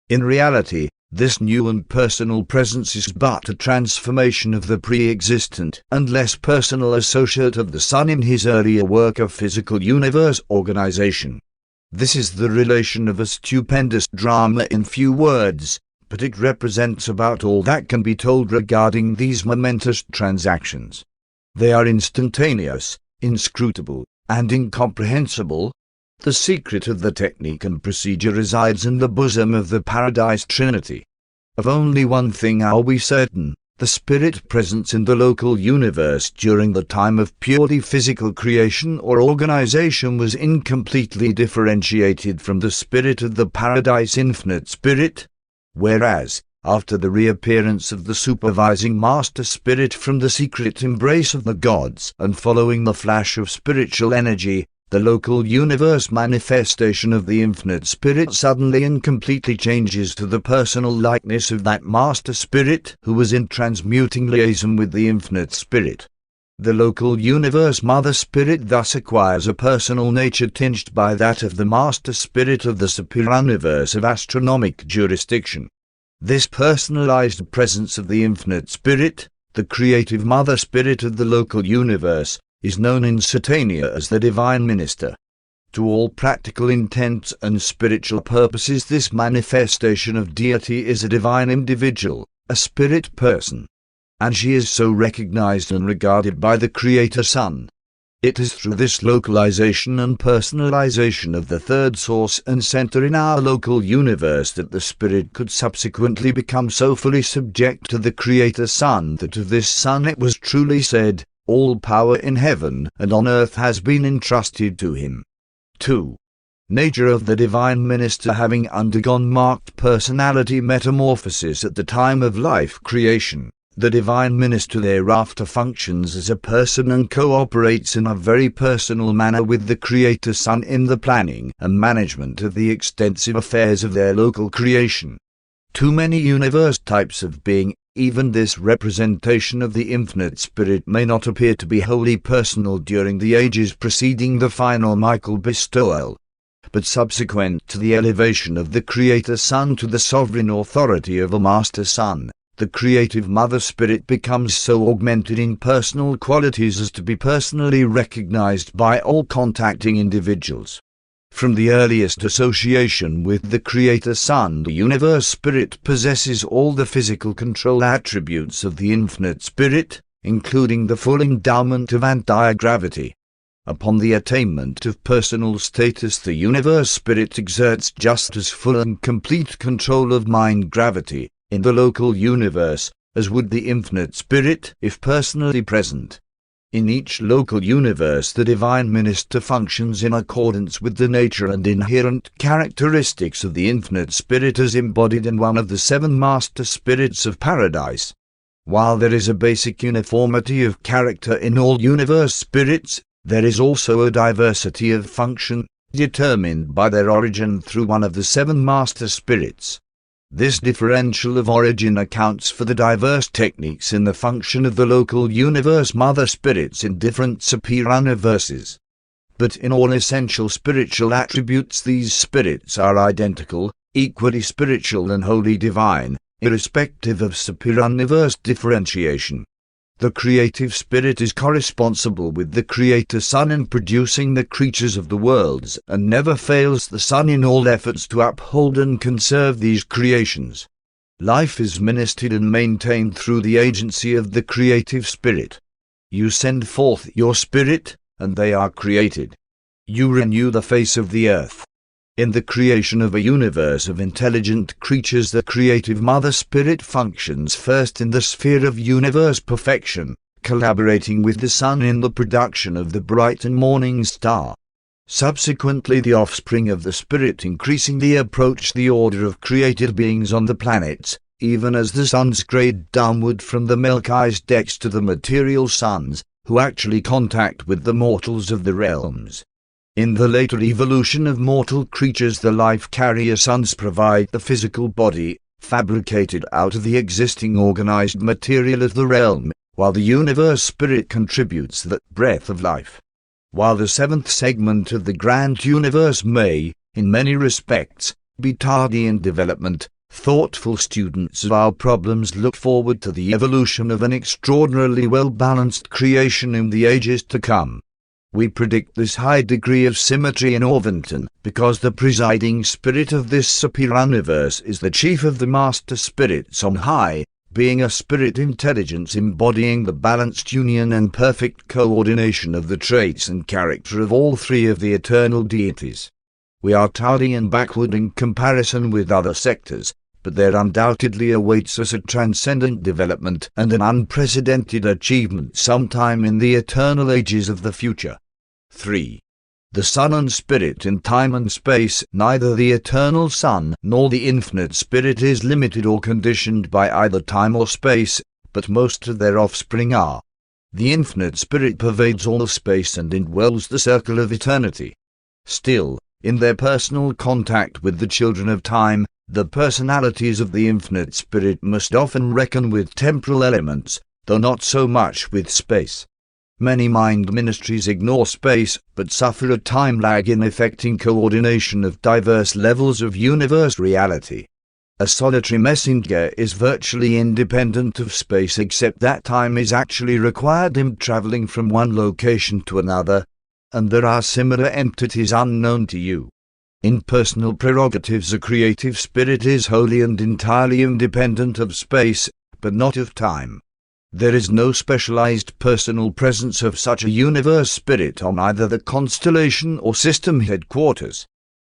In reality, this new and personal presence is but a transformation of the pre-existent and less personal associate of the Son in his earlier work of physical universe organization. This is the relation of a stupendous drama in few words, but it represents about all that can be told regarding these momentous transactions. They are instantaneous, inscrutable, and incomprehensible. The secret of the technique and procedure resides in the bosom of the Paradise Trinity. Of only one thing are we certain: the spirit presence in the local universe during the time of purely physical creation or organization was incompletely differentiated from the spirit of the Paradise Infinite Spirit, whereas, after the reappearance of the supervising Master Spirit from the secret embrace of the gods and following the flash of spiritual energy, the local universe manifestation of the Infinite Spirit suddenly and completely changes to the personal likeness of that Master Spirit who was in transmuting liaison with the Infinite Spirit. The local universe Mother Spirit thus acquires a personal nature tinged by that of the Master Spirit of the superior universe of astronomic jurisdiction. This personalized presence of the Infinite Spirit, the creative Mother Spirit of the local universe, is known in Satania as the Divine Minister. To all practical intents and spiritual purposes this manifestation of deity is a divine individual, a spirit person. And she is so recognized and regarded by the Creator Son. It is through this localization and personalization of the third source and center in our local universe that the spirit could subsequently become so fully subject to the Creator Son that of this Son it was truly said, "All power in heaven and on earth has been entrusted to him." 2. Nature of the Divine Minister. Having undergone marked personality metamorphosis at the time of life creation, the Divine Minister thereafter functions as a person and cooperates in a very personal manner with the Creator Son in the planning and management of the extensive affairs of their local creation. To many universe types of being, even this representation of the Infinite Spirit may not appear to be wholly personal during the ages preceding the final Michael bestowal, but subsequent to the elevation of the Creator Son to the sovereign authority of a Master Son, the creative Mother Spirit becomes so augmented in personal qualities as to be personally recognized by all contacting individuals. From the earliest association with the Creator Son, the Universe Spirit possesses all the physical control attributes of the Infinite Spirit, including the full endowment of anti-gravity. Upon the attainment of personal status, the Universe Spirit exerts just as full and complete control of mind gravity in the local universe as would the Infinite Spirit if personally present. In each local universe the Divine Minister functions in accordance with the nature and inherent characteristics of the Infinite Spirit as embodied in one of the 7 Master Spirits of Paradise. While there is a basic uniformity of character in all universe spirits, there is also a diversity of function, determined by their origin through one of the 7 Master Spirits. This differential of origin accounts for the diverse techniques in the function of the local universe Mother Spirits in different superior universes. But in all essential spiritual attributes these spirits are identical, equally spiritual and wholly divine, irrespective of superior universe differentiation. The creative spirit is corresponsible with the Creator Sun in producing the creatures of the worlds, and never fails the Sun in all efforts to uphold and conserve these creations. Life is ministered and maintained through the agency of the creative spirit. You send forth your spirit, and they are created. You renew the face of the earth. In the creation of a universe of intelligent creatures, the creative Mother Spirit functions first in the sphere of universe perfection, collaborating with the Sun in the production of the bright and morning star. Subsequently, the offspring of the Spirit increasingly approach the order of created beings on the planets, even as the suns grade downward from the Melchizedeks to the material suns, who actually contact with the mortals of the realms. In the later evolution of mortal creatures, the life-carrier suns provide the physical body, fabricated out of the existing organized material of the realm, while the universe spirit contributes that breath of life. While the seventh segment of the grand universe may, in many respects, be tardy in development, thoughtful students of our problems look forward to the evolution of an extraordinarily well-balanced creation in the ages to come. We predict this high degree of symmetry in Orvonton because the presiding spirit of this super-universe is the chief of the master spirits on high, being a spirit intelligence embodying the balanced union and perfect coordination of the traits and character of all three of the eternal deities. We are tardy and backward in comparison with other sectors, but there undoubtedly awaits us a transcendent development and an unprecedented achievement sometime in the eternal ages of the future. 3. The Sun and Spirit in time and space. Neither the eternal Sun nor the infinite Spirit is limited or conditioned by either time or space, but most of their offspring are. The infinite Spirit pervades all of space and indwells the circle of eternity. Still, in their personal contact with the children of time, the personalities of the infinite Spirit must often reckon with temporal elements, though not so much with space. Many mind ministries ignore space, but suffer a time lag in effecting coordination of diverse levels of universe reality. A solitary messenger is virtually independent of space, except that time is actually required in traveling from one location to another, and there are similar entities unknown to you. In personal prerogatives, a creative spirit is wholly and entirely independent of space, but not of time. There is no specialized personal presence of such a universe spirit on either the constellation or system headquarters.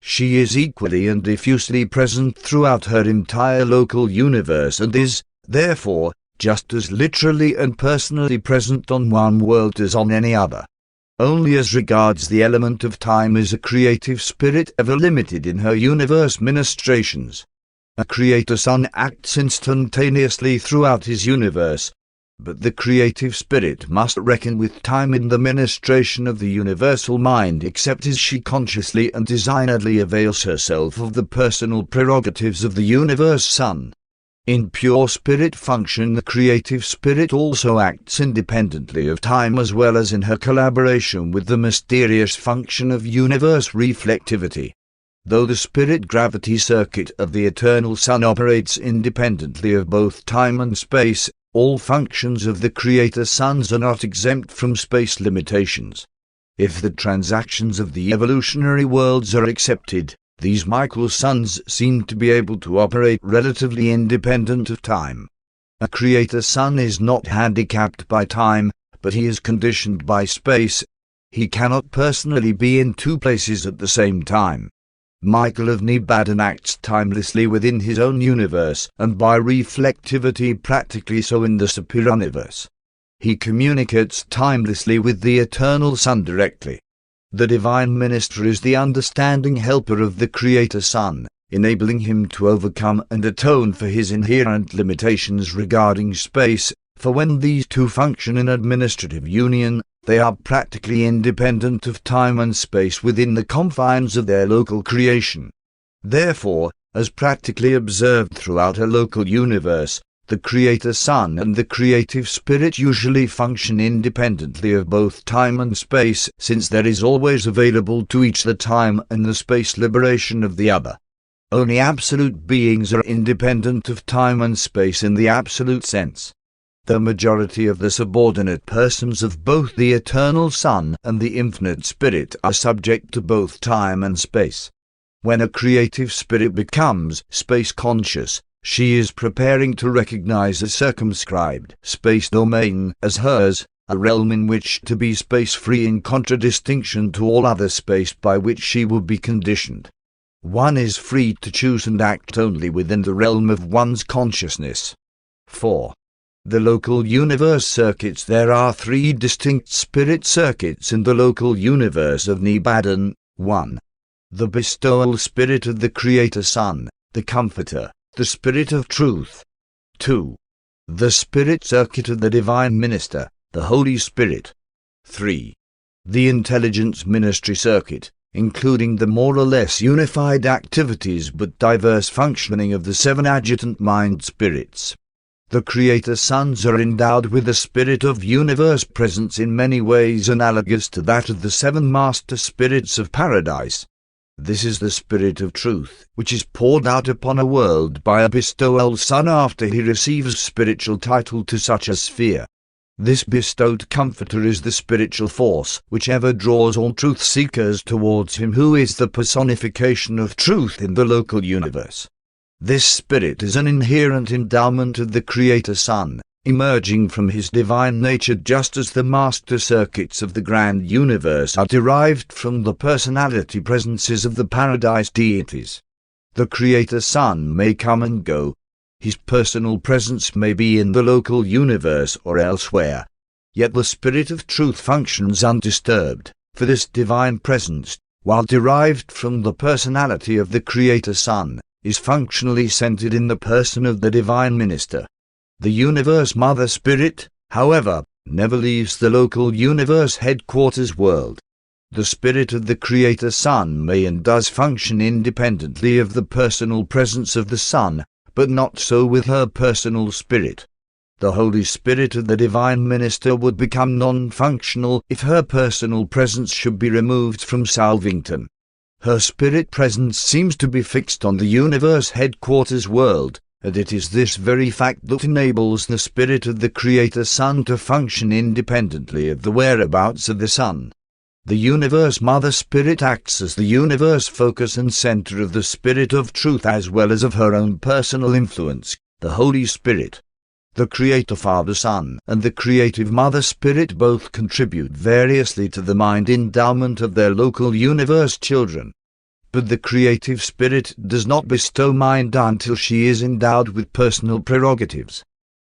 She is equally and diffusely present throughout her entire local universe and is, therefore, just as literally and personally present on one world as on any other. Only as regards the element of time is a creative spirit ever limited in her universe ministrations. A creator sun acts instantaneously throughout his universe, but the creative spirit must reckon with time in the ministration of the universal mind, except as she consciously and designedly avails herself of the personal prerogatives of the universe sun. In pure spirit function, the creative spirit also acts independently of time as well as in her collaboration with the mysterious function of universe reflectivity. Though the spirit gravity circuit of the eternal sun operates independently of both time and space, all functions of the creator suns are not exempt from space limitations. If the transactions of the evolutionary worlds are accepted, these micro-suns seem to be able to operate relatively independent of time. A creator sun is not handicapped by time, but he is conditioned by space. He cannot personally be in two places at the same time. Michael of Nibadan acts timelessly within his own universe, and by reflectivity practically so in the super-universe. He communicates timelessly with the eternal sun directly. The divine minister is the understanding helper of the creator sun, enabling him to overcome and atone for his inherent limitations regarding space, for when these two function in administrative union, they are practically independent of time and space within the confines of their local creation. Therefore, as practically observed throughout a local universe, the creator sun and the creative spirit usually function independently of both time and space, since there is always available to each the time and the space liberation of the other. Only absolute beings are independent of time and space in the absolute sense. The majority of the subordinate persons of both the Eternal Son and the Infinite Spirit are subject to both time and space. When a creative spirit becomes space-conscious, she is preparing to recognize a circumscribed space domain as hers, a realm in which to be space-free in contradistinction to all other space by which she will be conditioned. One is free to choose and act only within the realm of one's consciousness. 4. The local universe circuits. There are 3 distinct spirit circuits in the local universe of Nibbana. 1. The bestowal spirit of the Creator Son, the Comforter, the Spirit of Truth. 2. The spirit circuit of the Divine Minister, the Holy Spirit. 3. The intelligence ministry circuit, including the more or less unified activities but diverse functioning of the 7 adjutant mind spirits. The Creator Sons are endowed with a spirit of universe presence in many ways analogous to that of the 7 master spirits of paradise. This is the Spirit of Truth, which is poured out upon a world by a bestowal Son after he receives spiritual title to such a sphere. This bestowed Comforter is the spiritual force which ever draws all truth seekers towards him who is the personification of truth in the local universe. This spirit is an inherent endowment of the Creator Son, emerging from his divine nature just as the master circuits of the grand universe are derived from the personality presences of the paradise deities. The Creator Son may come and go. His personal presence may be in the local universe or elsewhere. Yet the Spirit of Truth functions undisturbed, for this divine presence, while derived from the personality of the Creator Son, is functionally centered in the person of the Divine Minister. The Universe Mother Spirit, however, never leaves the local universe headquarters world. The spirit of the Creator Son may and does function independently of the personal presence of the Son, but not so with her personal spirit. The Holy Spirit of the Divine Minister would become non-functional if her personal presence should be removed from Salvington. Her spirit presence seems to be fixed on the universe headquarters world, and it is this very fact that enables the spirit of the Creator Son to function independently of the whereabouts of the Son. The Universe Mother Spirit acts as the universe focus and center of the Spirit of Truth as well as of her own personal influence, the Holy Spirit. The Creator Father Son and the Creative Mother Spirit both contribute variously to the mind endowment of their local universe children. But the creative spirit does not bestow mind until she is endowed with personal prerogatives.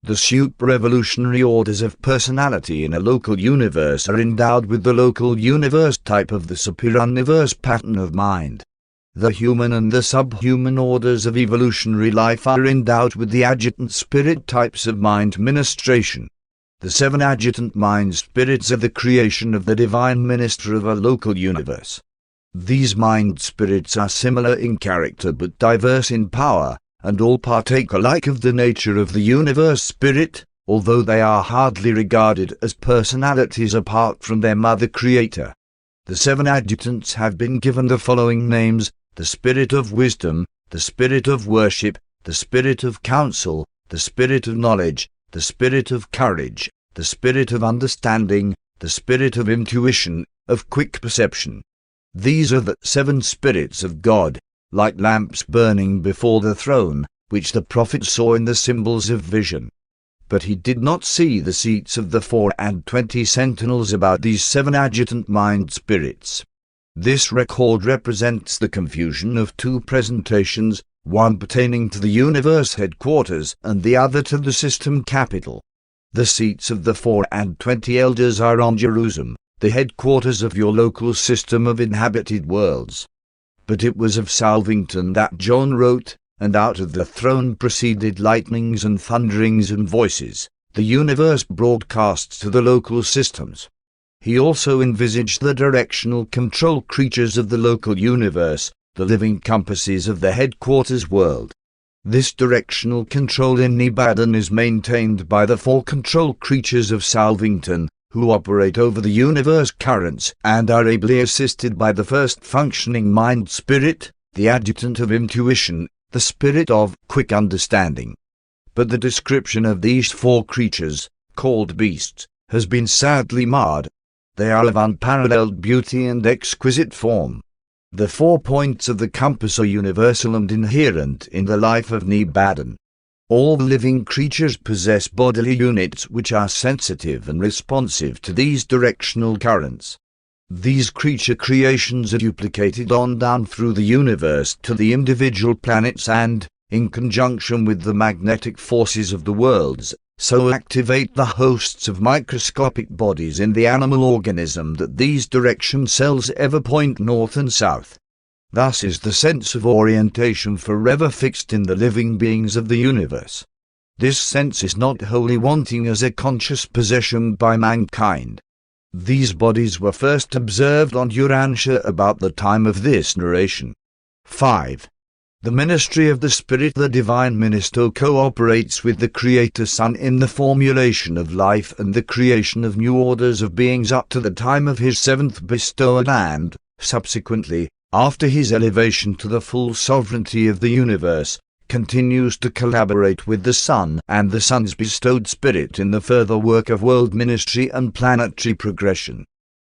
The super-evolutionary orders of personality in a local universe are endowed with the local universe type of the super-universe pattern of mind. The human and the subhuman orders of evolutionary life are endowed with the adjutant spirit types of mind ministration. The 7 adjutant mind spirits are the creation of the Divine Minister of a local universe. These mind spirits are similar in character but diverse in power, and all partake alike of the nature of the universe spirit, although they are hardly regarded as personalities apart from their mother creator. The 7 adjutants have been given the following names: the Spirit of Wisdom, the Spirit of Worship, the Spirit of Counsel, the Spirit of Knowledge, the Spirit of Courage, the Spirit of Understanding, the Spirit of Intuition, of Quick Perception. These are the 7 spirits of God, like lamps burning before the throne, which the prophet saw in the symbols of vision. But he did not see the seats of the 24 sentinels about these 7 adjutant mind spirits. This record represents the confusion of 2 presentations, one pertaining to the universe headquarters and the other to the system capital. The seats of the 24 elders are on Jerusalem, the headquarters of your local system of inhabited worlds. But it was of Salvington that John wrote, and out of the throne proceeded lightnings and thunderings and voices, the universe broadcasts to the local systems. He also envisaged the directional control creatures of the local universe, the living compasses of the headquarters world. This directional control in Nibbana is maintained by the 4 control creatures of Salvington, who operate over the universe currents and are ably assisted by the first functioning mind spirit, the adjutant of intuition, the spirit of quick understanding. but the description of these four creatures, called beasts, has been sadly marred. They are of unparalleled beauty and exquisite form. The 4 points of the compass are universal and inherent in the life of Nebadan. All living creatures possess bodily units which are sensitive and responsive to these directional currents. These creature creations are duplicated on down through the universe to the individual planets and, in conjunction with the magnetic forces of the worlds, so activate the hosts of microscopic bodies in the animal organism that these direction cells ever point north and south. Thus is the sense of orientation forever fixed in the living beings of the universe. This sense is not wholly wanting as a conscious possession by mankind. These bodies were first observed on Urantia about the time of this narration. 5. The ministry of the Spirit, the Divine Minister, cooperates with the Creator Son in the formulation of life and the creation of new orders of beings up to the time of his 7th bestowal and, subsequently, after his elevation to the full sovereignty of the universe, continues to collaborate with the Son and the Son's bestowed Spirit in the further work of world ministry and planetary progression.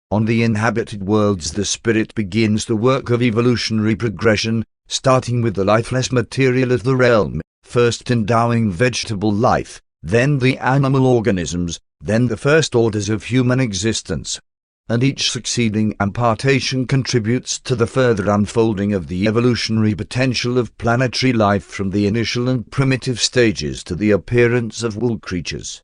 On the inhabited worlds the Spirit begins the work of evolutionary progression, starting with the lifeless material of the realm, first endowing vegetable life, then the animal organisms, then the first orders of human existence. And each succeeding impartation contributes to the further unfolding of the evolutionary potential of planetary life from the initial and primitive stages to the appearance of wool creatures.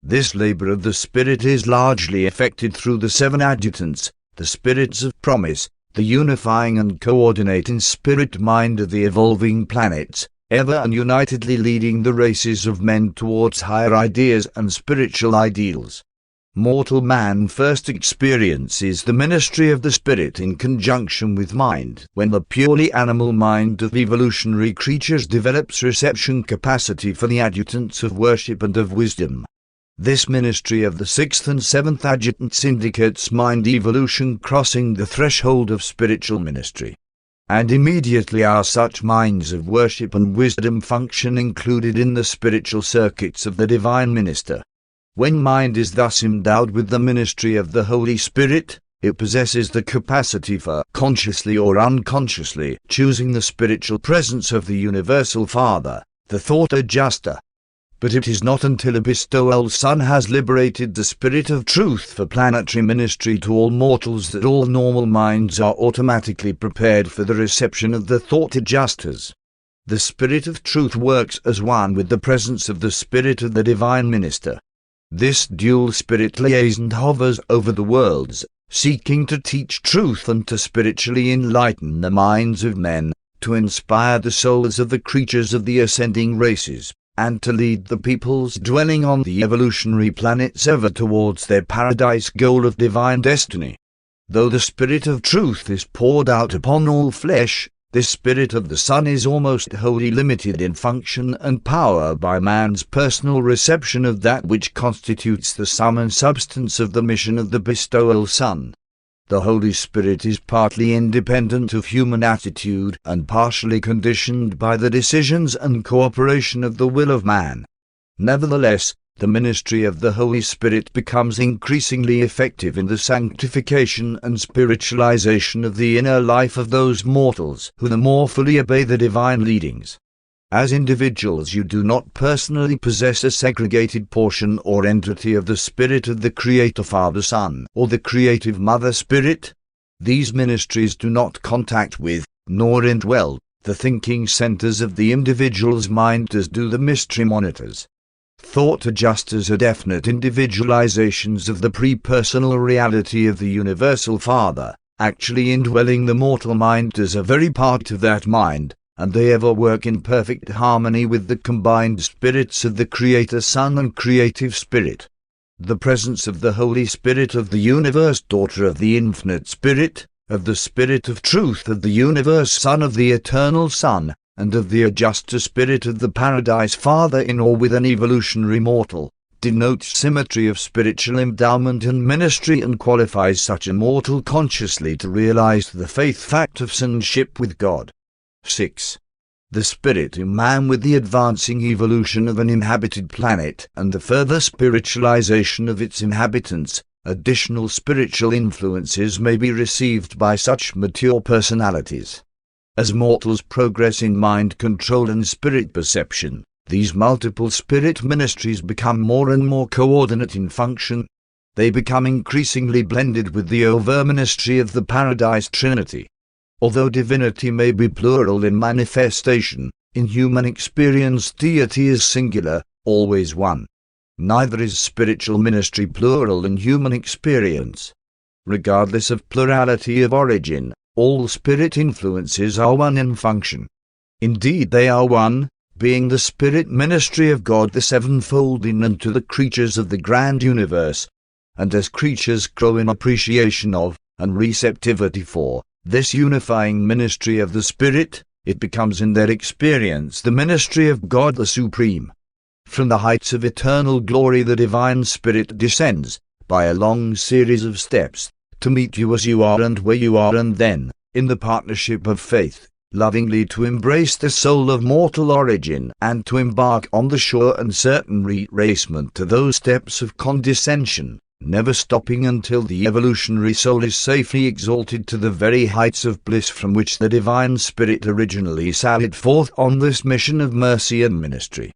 This labor of the Spirit is largely effected through the 7 adjutants, the spirits of promise, the unifying and coordinating spirit mind of the evolving planets, ever and unitedly leading the races of men towards higher ideas and spiritual ideals. Mortal man first experiences the ministry of the Spirit in conjunction with mind when the purely animal mind of evolutionary creatures develops reception capacity for the adjutants of worship and of wisdom. This ministry of the 6th and 7th adjutants indicates mind evolution crossing the threshold of spiritual ministry. And immediately are such minds of worship and wisdom function included in the spiritual circuits of the Divine Minister. When mind is thus endowed with the ministry of the Holy Spirit, it possesses the capacity for, consciously or unconsciously, choosing the spiritual presence of the Universal Father, the Thought Adjuster. But it is not until a bestowal Son has liberated the Spirit of Truth for planetary ministry to all mortals that all normal minds are automatically prepared for the reception of the Thought Adjusters. The Spirit of Truth works as one with the presence of the Spirit of the Divine Minister. This dual spirit liaison hovers over the worlds, seeking to teach truth and to spiritually enlighten the minds of men, to inspire the souls of the creatures of the ascending races, and to lead the peoples dwelling on the evolutionary planets ever towards their paradise goal of divine destiny. Though the Spirit of Truth is poured out upon all flesh, this Spirit of the Son is almost wholly limited in function and power by man's personal reception of that which constitutes the sum and substance of the mission of the bestowal Son. The Holy Spirit is partly independent of human attitude and partially conditioned by the decisions and cooperation of the will of man. Nevertheless, the ministry of the Holy Spirit becomes increasingly effective in the sanctification and spiritualization of the inner life of those mortals who the more fully obey the divine leadings. As individuals you do not personally possess a segregated portion or entity of the Spirit of the Creator Father Son or the Creative Mother Spirit. These ministries do not contact with, nor indwell, the thinking centers of the individual's mind as do the mystery monitors. Thought adjusters are definite individualizations of the pre-personal reality of the Universal Father, actually indwelling the mortal mind as a very part of that mind, and they ever work in perfect harmony with the combined spirits of the Creator Son and Creative Spirit. The presence of the Holy Spirit of the Universe, Daughter of the Infinite Spirit, of the Spirit of Truth of the Universe, Son of the Eternal Son, and of the Adjuster Spirit of the Paradise Father in or with an evolutionary mortal, denotes symmetry of spiritual endowment and ministry and qualifies such a mortal consciously to realize the faith fact of sonship with God. 6. The spirit in man with the advancing evolution of an inhabited planet and the further spiritualization of its inhabitants, additional spiritual influences may be received by such mature personalities. As mortals progress in mind control and spirit perception, these multiple spirit ministries become more and more coordinate in function. They become increasingly blended with the overt ministry of the Paradise Trinity. Although divinity may be plural in manifestation, in human experience deity is singular, always one. Neither is spiritual ministry plural in human experience. Regardless of plurality of origin, all spirit influences are one in function. Indeed they are one, being the spirit ministry of God the sevenfold in and to the creatures of the grand universe. And as creatures grow in appreciation of, and receptivity for, this unifying ministry of the Spirit, it becomes in their experience the ministry of God the Supreme. From the heights of eternal glory the Divine Spirit descends, by a long series of steps, to meet you as you are and where you are, and then, in the partnership of faith, lovingly to embrace the soul of mortal origin and to embark on the sure and certain retracement to those steps of condescension, never stopping until the evolutionary soul is safely exalted to the very heights of bliss from which the Divine Spirit originally sallied forth on this mission of mercy and ministry.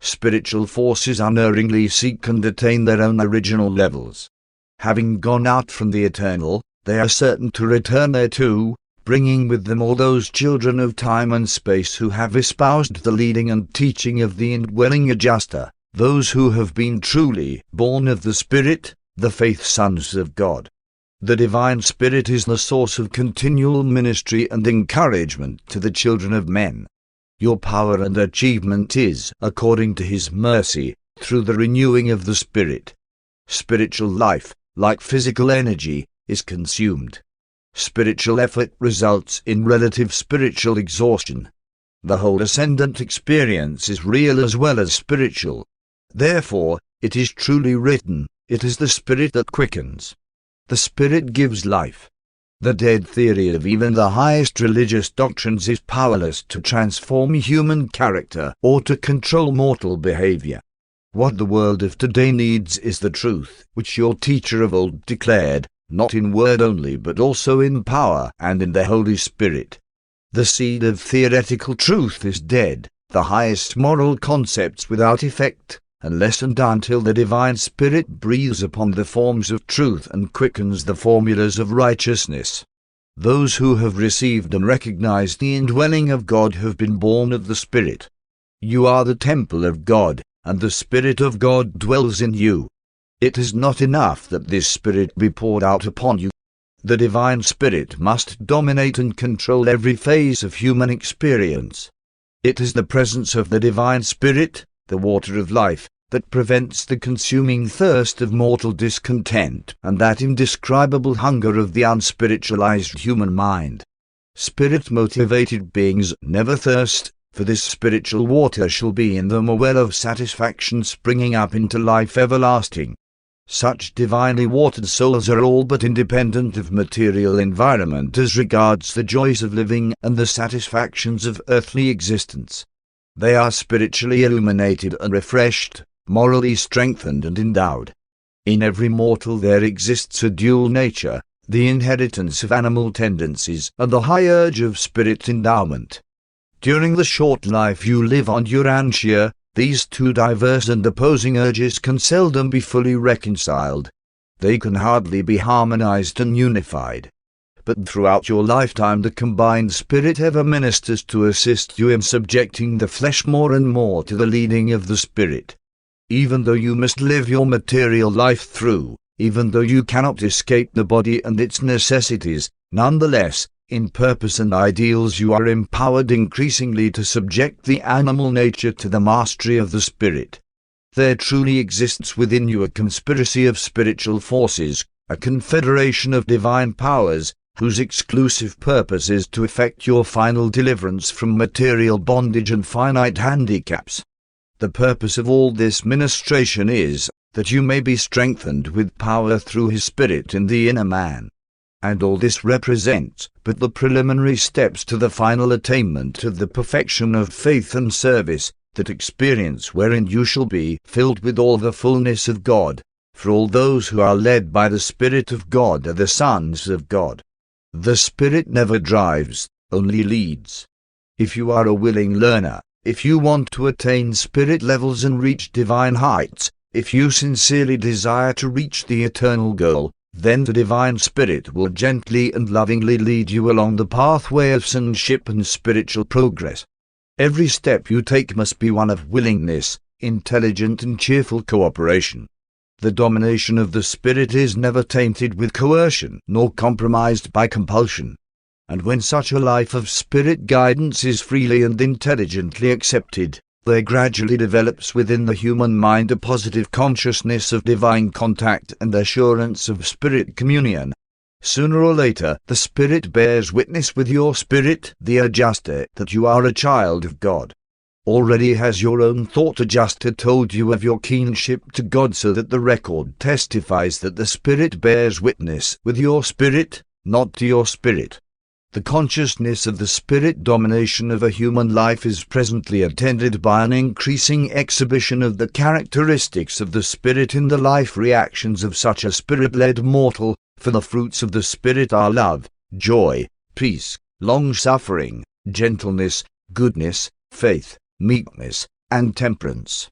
Spiritual forces unerringly seek and attain their own original levels. Having gone out from the eternal, they are certain to return thereto, bringing with them all those children of time and space who have espoused the leading and teaching of the indwelling Adjuster, those who have been truly born of the Spirit, the faith sons of God. The Divine Spirit is the source of continual ministry and encouragement to the children of men. Your power and achievement is, according to His mercy, through the renewing of the Spirit. Spiritual life, like physical energy, is consumed. Spiritual effort results in relative spiritual exhaustion. The whole ascendant experience is real as well as spiritual. Therefore, it is truly written, it is the Spirit that quickens. The Spirit gives life. The dead theory of even the highest religious doctrines is powerless to transform human character or to control mortal behavior. What the world of today needs is the truth, which your teacher of old declared, not in word only but also in power and in the Holy Spirit. The seed of theoretical truth is dead, the highest moral concepts without effect, unless and until the Divine Spirit breathes upon the forms of truth and quickens the formulas of righteousness. Those who have received and recognized the indwelling of God have been born of the Spirit. You are the temple of God, and the Spirit of God dwells in you. It is not enough that this Spirit be poured out upon you. The Divine Spirit must dominate and control every phase of human experience. It is the presence of the Divine Spirit, the water of life, that prevents the consuming thirst of mortal discontent and that indescribable hunger of the unspiritualized human mind. Spirit-motivated beings never thirst, for this spiritual water shall be in them a well of satisfaction springing up into life everlasting. Such divinely watered souls are all but independent of material environment as regards the joys of living and the satisfactions of earthly existence. They are spiritually illuminated and refreshed, morally strengthened and endowed. In every mortal there exists a dual nature, the inheritance of animal tendencies and the high urge of spirit endowment. During the short life you live on Urantia, these two diverse and opposing urges can seldom be fully reconciled. They can hardly be harmonized and unified. But throughout your lifetime the combined spirit ever ministers to assist you in subjecting the flesh more and more to the leading of the Spirit. Even though you must live your material life through, even though you cannot escape the body and its necessities, nonetheless, in purpose and ideals you are empowered increasingly to subject the animal nature to the mastery of the Spirit. There truly exists within you a conspiracy of spiritual forces, a confederation of divine powers, whose exclusive purpose is to effect your final deliverance from material bondage and finite handicaps. The purpose of all this ministration is, that you may be strengthened with power through His Spirit in the inner man. And all this represents but the preliminary steps to the final attainment of the perfection of faith and service, that experience wherein you shall be filled with all the fullness of God. For all those who are led by the Spirit of God are the sons of God. The Spirit never drives, only leads. If you are a willing learner, if you want to attain spirit levels and reach divine heights, if you sincerely desire to reach the eternal goal, then the Divine Spirit will gently and lovingly lead you along the pathway of sonship and spiritual progress. Every step you take must be one of willingness, intelligent and cheerful cooperation. The domination of the Spirit is never tainted with coercion nor compromised by compulsion. And when such a life of Spirit guidance is freely and intelligently accepted, there gradually develops within the human mind a positive consciousness of divine contact and assurance of Spirit communion. Sooner or later, the Spirit bears witness with your spirit, the adjuster, that you are a child of God. Already has your own thought adjuster told you of your kinship to God, so that the record testifies that the Spirit bears witness with your spirit, not to your spirit. The consciousness of the Spirit domination of a human life is presently attended by an increasing exhibition of the characteristics of the Spirit in the life reactions of such a Spirit-led mortal, for the fruits of the Spirit are love, joy, peace, long-suffering, gentleness, goodness, faith, meekness, and temperance.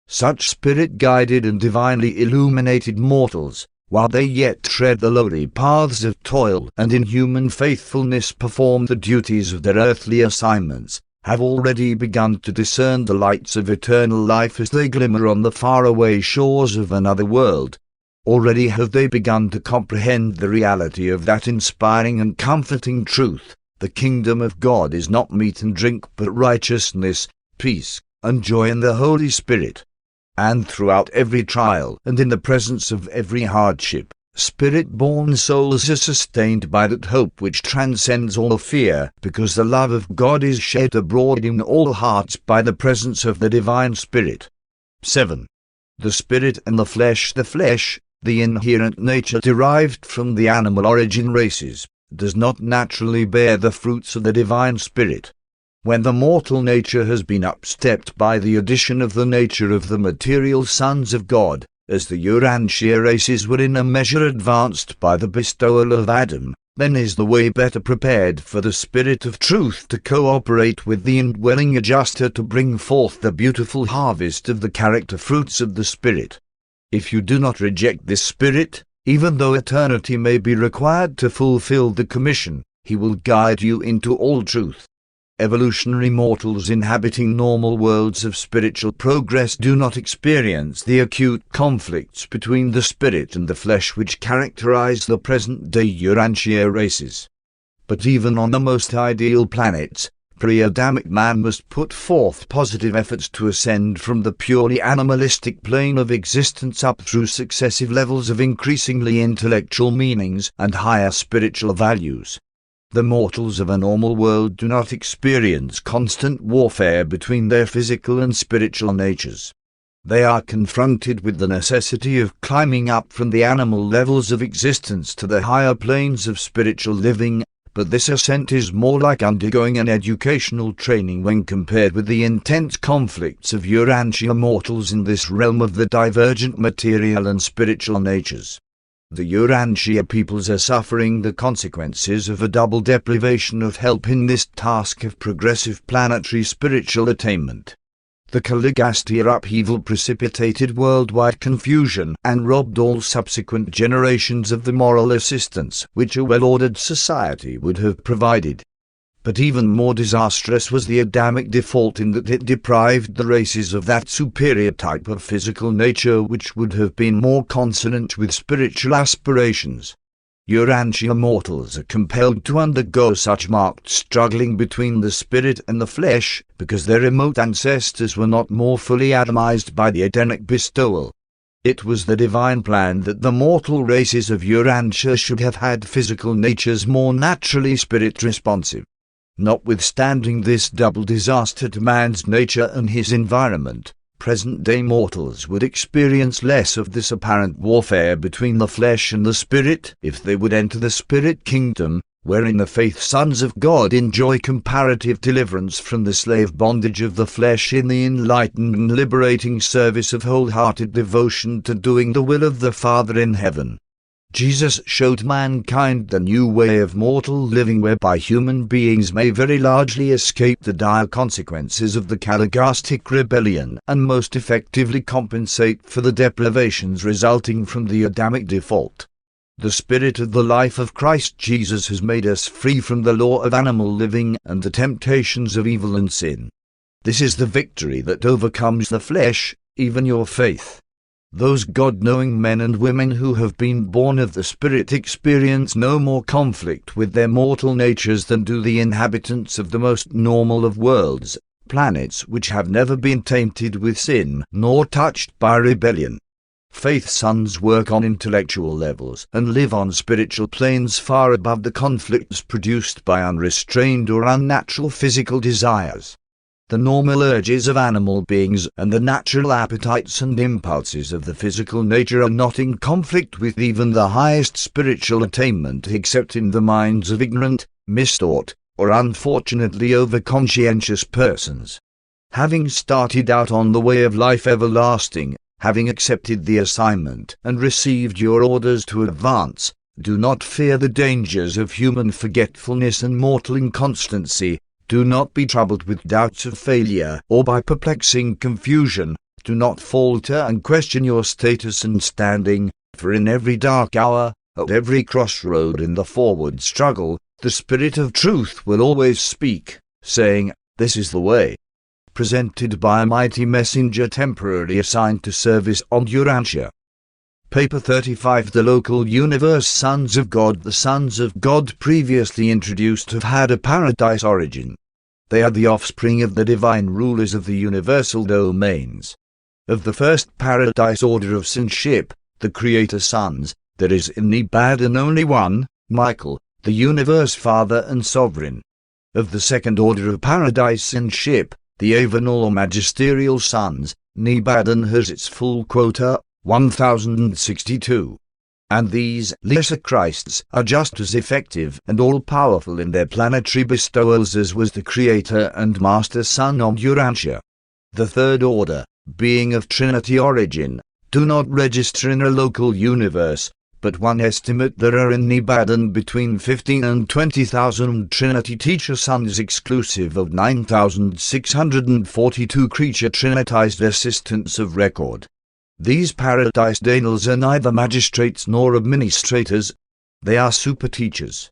Such Spirit-guided and divinely illuminated mortals, while they yet tread the lowly paths of toil and in human faithfulness perform the duties of their earthly assignments, have already begun to discern the lights of eternal life as they glimmer on the faraway shores of another world. Already have they begun to comprehend the reality of that inspiring and comforting truth: the kingdom of God is not meat and drink, but righteousness, peace, and joy in the Holy Spirit. And throughout every trial and in the presence of every hardship, Spirit-born souls are sustained by that hope which transcends all fear, because the love of God is shed abroad in all hearts by the presence of the Divine Spirit. 7. The Spirit and the flesh, the inherent nature derived from the animal origin races, does not naturally bear the fruits of the Divine Spirit. When the mortal nature has been upstepped by the addition of the nature of the material sons of God, as the Urantia races were in a measure advanced by the bestowal of Adam, then is the way better prepared for the Spirit of truth to cooperate with the indwelling adjuster to bring forth the beautiful harvest of the character fruits of the Spirit. If you do not reject this Spirit, even though eternity may be required to fulfill the commission, he will guide you into all truth. Evolutionary mortals inhabiting normal worlds of spiritual progress do not experience the acute conflicts between the spirit and the flesh which characterize the present-day Urantia races. But even on the most ideal planets, pre-Adamic man must put forth positive efforts to ascend from the purely animalistic plane of existence up through successive levels of increasingly intellectual meanings and higher spiritual values. The mortals of a normal world do not experience constant warfare between their physical and spiritual natures. They are confronted with the necessity of climbing up from the animal levels of existence to the higher planes of spiritual living, but this ascent is more like undergoing an educational training when compared with the intense conflicts of Urantia mortals in this realm of the divergent material and spiritual natures. The Urantia peoples are suffering the consequences of a double deprivation of help in this task of progressive planetary spiritual attainment. The Caligastia upheaval precipitated worldwide confusion and robbed all subsequent generations of the moral assistance which a well-ordered society would have provided. But even more disastrous was the Adamic default in that it deprived the races of that superior type of physical nature which would have been more consonant with spiritual aspirations. Urantia mortals are compelled to undergo such marked struggling between the spirit and the flesh, because their remote ancestors were not more fully atomized by the Edenic bestowal. It was the divine plan that the mortal races of Urantia should have had physical natures more naturally spirit-responsive. Notwithstanding this double disaster to man's nature and his environment, present-day mortals would experience less of this apparent warfare between the flesh and the spirit if they would enter the spirit kingdom, wherein the faith sons of God enjoy comparative deliverance from the slave bondage of the flesh in the enlightened and liberating service of wholehearted devotion to doing the will of the Father in heaven. Jesus showed mankind the new way of mortal living whereby human beings may very largely escape the dire consequences of the Caligastic rebellion and most effectively compensate for the deprivations resulting from the Adamic default. The Spirit of the life of Christ Jesus has made us free from the law of animal living and the temptations of evil and sin. This is the victory that overcomes the flesh, even your faith. Those God-knowing men and women who have been born of the Spirit experience no more conflict with their mortal natures than do the inhabitants of the most normal of worlds, planets which have never been tainted with sin nor touched by rebellion. Faith sons work on intellectual levels and live on spiritual planes far above the conflicts produced by unrestrained or unnatural physical desires. The normal urges of animal beings and the natural appetites and impulses of the physical nature are not in conflict with even the highest spiritual attainment except in the minds of ignorant, mistaught, or unfortunately over-conscientious persons. Having started out on the way of life everlasting, having accepted the assignment and received your orders to advance, do not fear the dangers of human forgetfulness and mortal inconstancy. Do not be troubled with doubts of failure or by perplexing confusion. Do not falter and question your status and standing, for in every dark hour, at every crossroad in the forward struggle, the Spirit of Truth will always speak, saying, "This is the way." Presented by a mighty messenger temporarily assigned to service on Urantia. Paper 35. The local universe sons of God. The sons of God previously introduced have had a paradise origin. They are the offspring of the divine rulers of the universal domains. Of the first paradise order of sonship, the Creator sons, there is in Nebadan only one, Michael, the universe father and sovereign. Of the second order of paradise sonship, the Avenal or magisterial sons, Nebadan has its full quota, 1062. And these lesser Christs are just as effective and all-powerful in their planetary bestowals as was the Creator and Master Son on Urantia. The third order, being of Trinity origin, do not register in a local universe, but one estimate there are in Nebadan between 15 and 20,000 Trinity teacher sons exclusive of 9,642 creature Trinitized assistants of record. These paradise Danals are neither magistrates nor administrators, they are super teachers.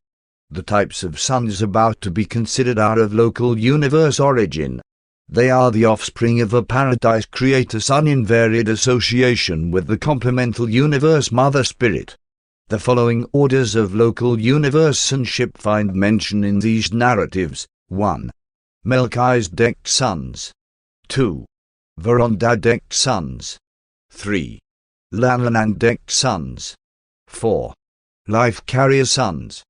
The types of sons about to be considered are of local universe origin. They are the offspring of a paradise creator son in varied association with the complemental universe mother spirit. The following orders of local universe sonship find mention in these narratives. 1. Melchizedek sons. 2. Verondadek sons. 3. Lananandek sons. 4. Life carrier sons.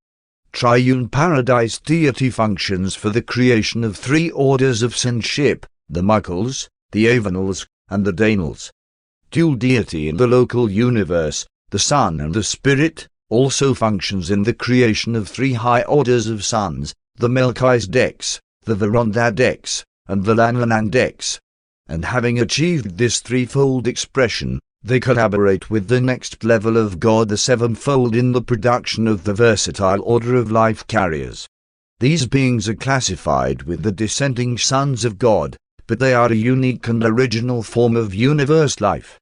Triune paradise deity functions for the creation of three orders of sonship, the Michaels, the Avenals, and the Danals. Dual deity in the local universe, the Son and the Spirit, also functions in the creation of three high orders of sons, the Melchizedeks, the Verondadeks, and the Lananandeks. And having achieved this threefold expression, they collaborate with the next level of God the sevenfold in the production of the versatile order of life carriers. These beings are classified with the descending sons of God, but they are a unique and original form of universe life.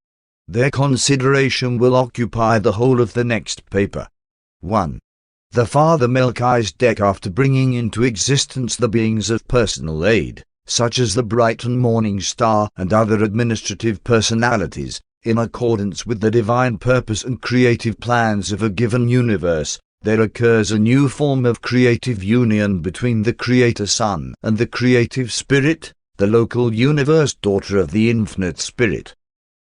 Their consideration will occupy the whole of the next paper. 1. The Father Melchizedek, after bringing into existence the beings of personal aid, such as the bright and morning star and other administrative personalities, in accordance with the divine purpose and creative plans of a given universe, there occurs a new form of creative union between the Creator Son and the Creative Spirit, the local universe daughter of the Infinite Spirit.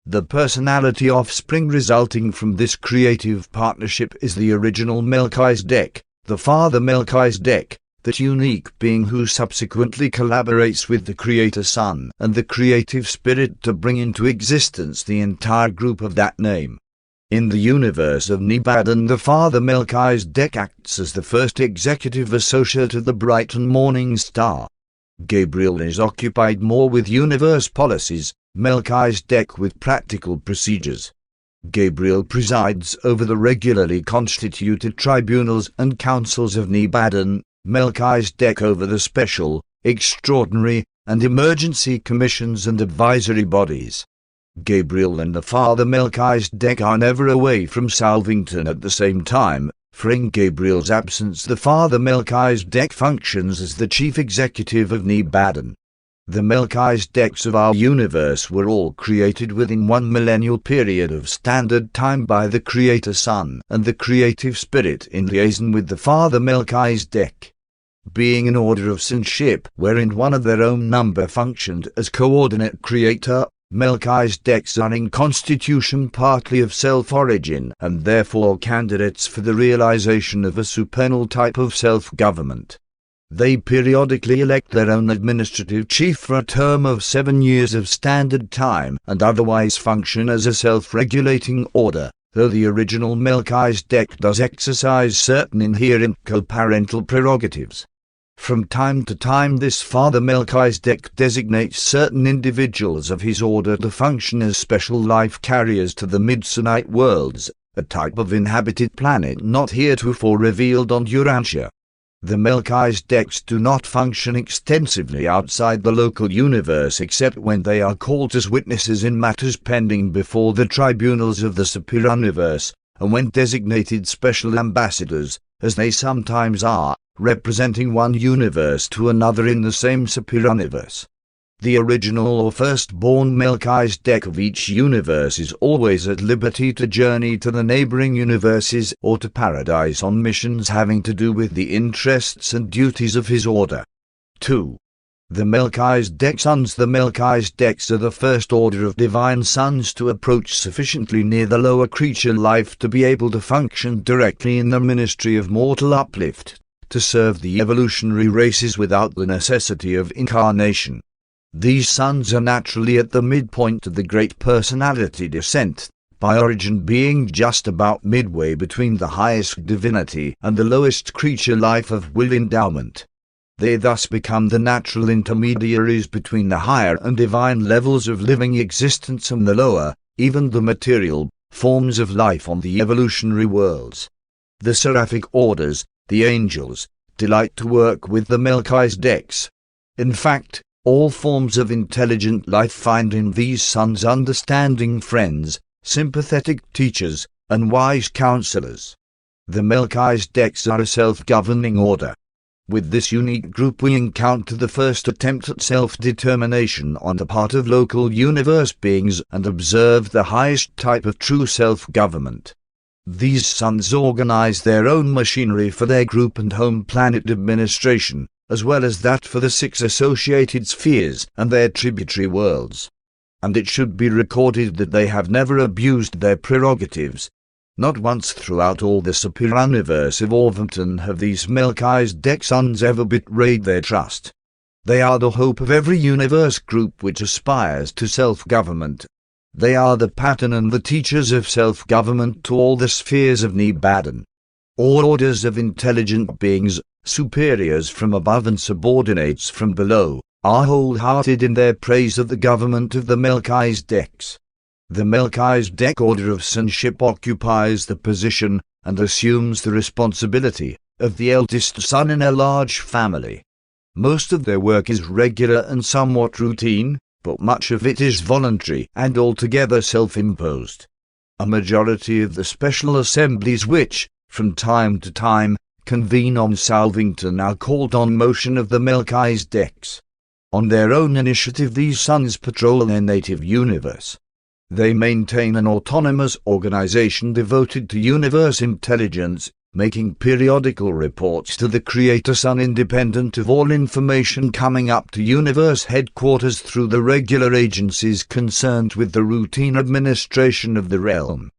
The personality offspring resulting from this creative partnership is the original Melchizedek, the Father Melchizedek, that unique being who subsequently collaborates with the Creator Sun and the Creative Spirit to bring into existence the entire group of that name. In the universe of Nibadan, the Father Melchizedek acts as the first executive associate of the bright and morning star. Gabriel is occupied more with universe policies, Melchizedek with practical procedures. Gabriel presides over the regularly constituted tribunals and councils of Nibadan, Melchizedek over the special, extraordinary, and emergency commissions and advisory bodies. Gabriel and the Father Melchizedek are never away from Salvington at the same time, for in Gabriel's absence the Father Melchizedek functions as the chief executive of Nibadan. The Melchizedeks of our universe were all created within one millennial period of standard time by the Creator Sun and the Creative Spirit in liaison with the Father Melchizedek. Being an order of sonship wherein one of their own number functioned as coordinate creator, Melchizedeks are in constitution partly of self-origin and therefore candidates for the realization of a supernal type of self-government. They periodically elect their own administrative chief for a term of 7 years of standard time and otherwise function as a self-regulating order, though the original Melchizedek does exercise certain inherent co-parental prerogatives. From time to time this Father Melchizedek designates certain individuals of his order to function as special life carriers to the Midsonite worlds, a type of inhabited planet not heretofore revealed on Urantia. The Melchizedeks do not function extensively outside the local universe except when they are called as witnesses in matters pending before the tribunals of the superuniverse, and when designated special ambassadors, as they sometimes are, representing one universe to another in the same superuniverse. The original or firstborn Melchizedek of each universe is always at liberty to journey to the neighboring universes or to paradise on missions having to do with the interests and duties of his order. 2. The Melchizedek sons. The Melchizedeks are the first order of divine sons to approach sufficiently near the lower creature life to be able to function directly in the ministry of mortal uplift, to serve the evolutionary races without the necessity of incarnation. These sons are naturally at the midpoint of the great personality descent, by origin being just about midway between the highest divinity and the lowest creature life of will endowment. They thus become the natural intermediaries between the higher and divine levels of living existence and the lower, even the material, forms of life on the evolutionary worlds. The seraphic orders, the angels, delight to work with the Melchizedeks. In fact, all forms of intelligent life find in these sons understanding friends, sympathetic teachers, and wise counselors. The Melchizedeks are a self-governing order. With this unique group we encounter the first attempt at self-determination on the part of local universe beings and observe the highest type of true self-government. These sons organize their own machinery for their group and home planet administration, as well as that for the 6 associated spheres and their tributary worlds. And it should be recorded that they have never abused their prerogatives. Not once throughout all the superuniverse of Orvington have these Melchizedek sons ever betrayed their trust. They are the hope of every universe group which aspires to self-government. They are the pattern and the teachers of self-government to all the spheres of Nibadan. All orders of intelligent beings, superiors from above and subordinates from below, are wholehearted in their praise of the government of the Melchizedeks. The Melchizedek order of sonship occupies the position, and assumes the responsibility, of the eldest son in a large family. Most of their work is regular and somewhat routine, but much of it is voluntary and altogether self-imposed. A majority of the special assemblies which, from time to time, convene on Salvington are called on motion of the Melchizedeks. On their own initiative these sons patrol their native universe. They maintain an autonomous organization devoted to universe intelligence, making periodical reports to the Creator Sun independent of all information coming up to universe headquarters through the regular agencies concerned with the routine administration of the realm.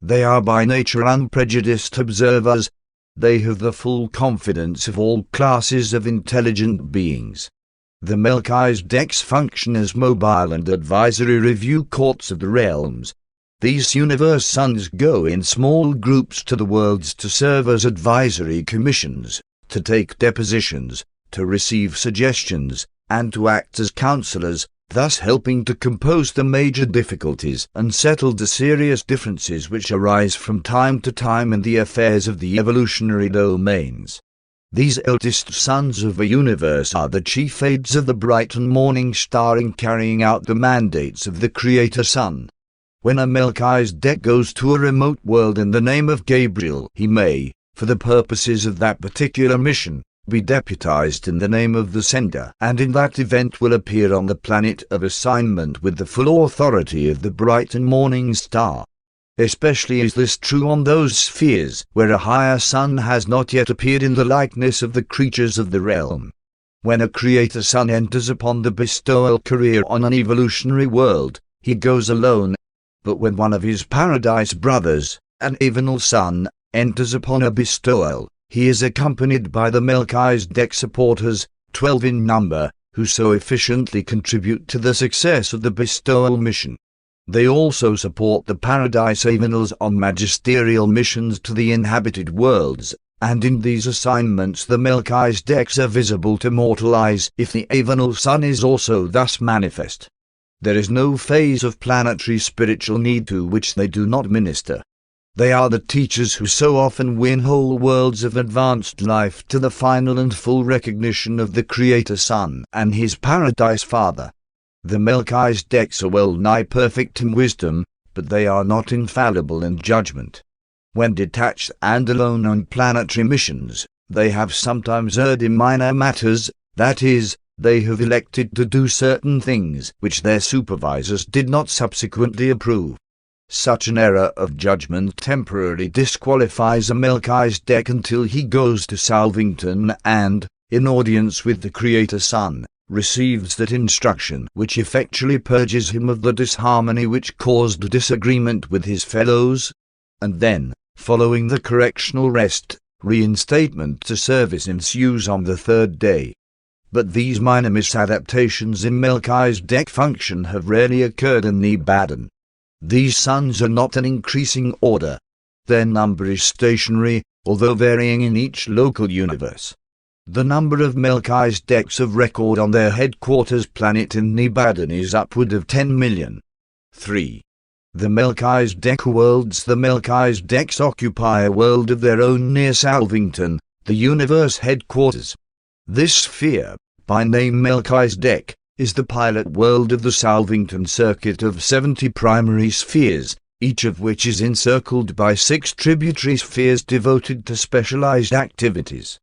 They are by nature unprejudiced observers, They have the full confidence of all classes of intelligent beings. The Melchizedeks function as mobile and advisory review courts of the realms. These universe sons go in small groups to the worlds to serve as advisory commissions, to take depositions, to receive suggestions, and to act as counselors, thus helping to compose the major difficulties and settle the serious differences which arise from time to time in the affairs of the evolutionary domains. These eldest sons of a universe are the chief aides of the bright and morning star in carrying out the mandates of the Creator Sun. When a Melchizedek goes to a remote world in the name of Gabriel, he may, for the purposes of that particular mission, be deputized in the name of the sender, and in that event will appear on the planet of assignment with the full authority of the bright and morning star. Especially is this true on those spheres where a higher sun has not yet appeared in the likeness of the creatures of the realm. When a Creator Sun enters upon the bestowal career on an evolutionary world, he goes alone. But when one of his paradise brothers, an Avenal Sun, enters upon a bestowal, he is accompanied by the Melchizedek supporters, 12 in number, who so efficiently contribute to the success of the bestowal mission. They also support the Paradise Avenals on magisterial missions to the inhabited worlds, and in these assignments the Melchizedeks are visible to mortal eyes if the Avenal Sun is also thus manifest. There is no phase of planetary spiritual need to which they do not minister. They are the teachers who so often win whole worlds of advanced life to the final and full recognition of the Creator Sun and his Paradise Father. The Melchizedeks are well nigh perfect in wisdom, but they are not infallible in judgment. When detached and alone on planetary missions, they have sometimes erred in minor matters, that is, they have elected to do certain things which their supervisors did not subsequently approve. Such an error of judgment temporarily disqualifies a Melchizedek until he goes to Salvington and, in audience with the Creator Sun, receives that instruction which effectually purges him of the disharmony which caused disagreement with his fellows, and then, following the correctional rest, reinstatement to service ensues on the third day. But these minor misadaptations in Melchizedek function have rarely occurred in Nebadan. These sons are not an increasing order. Their number is stationary, although varying in each local universe. The number of Melchizedeks of record on their headquarters planet in Nebadan is upward of 10 million. 3. The Melchizedek worlds. The Melchizedeks occupy a world of their own near Salvington, the universe headquarters. This sphere, by name Melchizedek, is the pilot world of the Salvington circuit of 70 primary spheres, each of which is encircled by 6 tributary spheres devoted to specialized activities.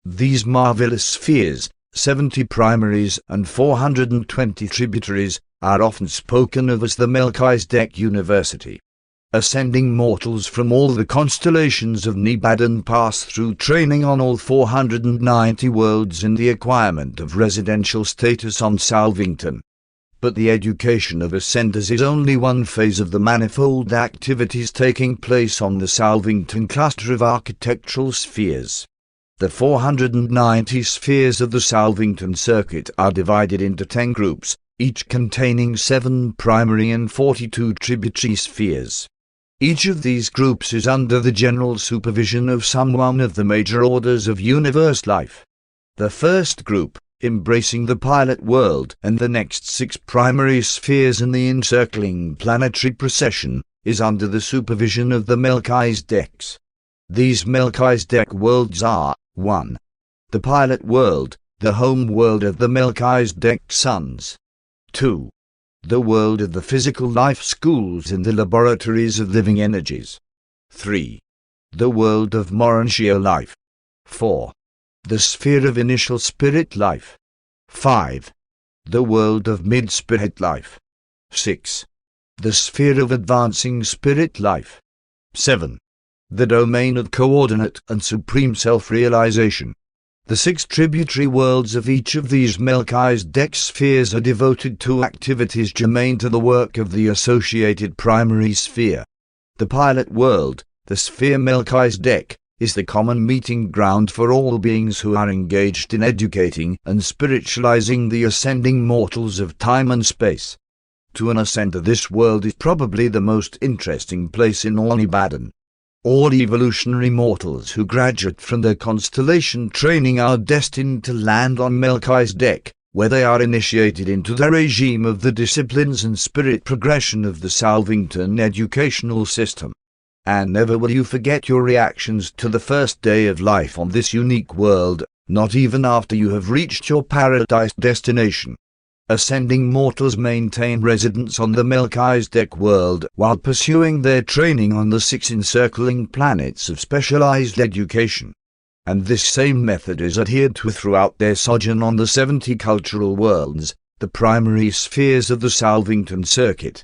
These marvelous spheres, 70 primaries and 420 tributaries, are often spoken of as the Melchizedek University. Ascending mortals from all the constellations of Nebadan pass through training on all 490 worlds in the acquirement of residential status on Salvington. But the education of ascenders is only one phase of the manifold activities taking place on the Salvington cluster of architectural spheres. The 490 spheres of the Salvington circuit are divided into 10 groups, each containing 7 primary and 42 tributary spheres. Each of these groups is under the general supervision of some one of the major orders of universe life. The first group, embracing the pilot world and the next 6 primary spheres in the encircling planetary procession, is under the supervision of the Melchizedeks. These Melchizedek worlds are 1. The pilot world, the home world of the Melchizedek sons. 2. The world of the physical life schools in the laboratories of living energies. 3. The world of Morantia life. 4. The sphere of initial spirit life. 5. The world of mid-spirit life. 6. The sphere of advancing spirit life. 7. The domain of coordinate and supreme self-realization. The 6 tributary worlds of each of these Melchizedek spheres are devoted to activities germane to the work of the associated primary sphere. The pilot world, the sphere Melchizedek, is the common meeting ground for all beings who are engaged in educating and spiritualizing the ascending mortals of time and space. To an ascender, this world is probably the most interesting place in all Ibadan. All evolutionary mortals who graduate from their constellation training are destined to land on Melchizedek, where they are initiated into the regime of the disciplines and spirit progression of the Salvington educational system. And never will you forget your reactions to the first day of life on this unique world, not even after you have reached your paradise destination. Ascending mortals maintain residence on the Melchizedek world while pursuing their training on the 6 encircling planets of specialized education. And this same method is adhered to throughout their sojourn on the 70 cultural worlds, the primary spheres of the Salvington circuit.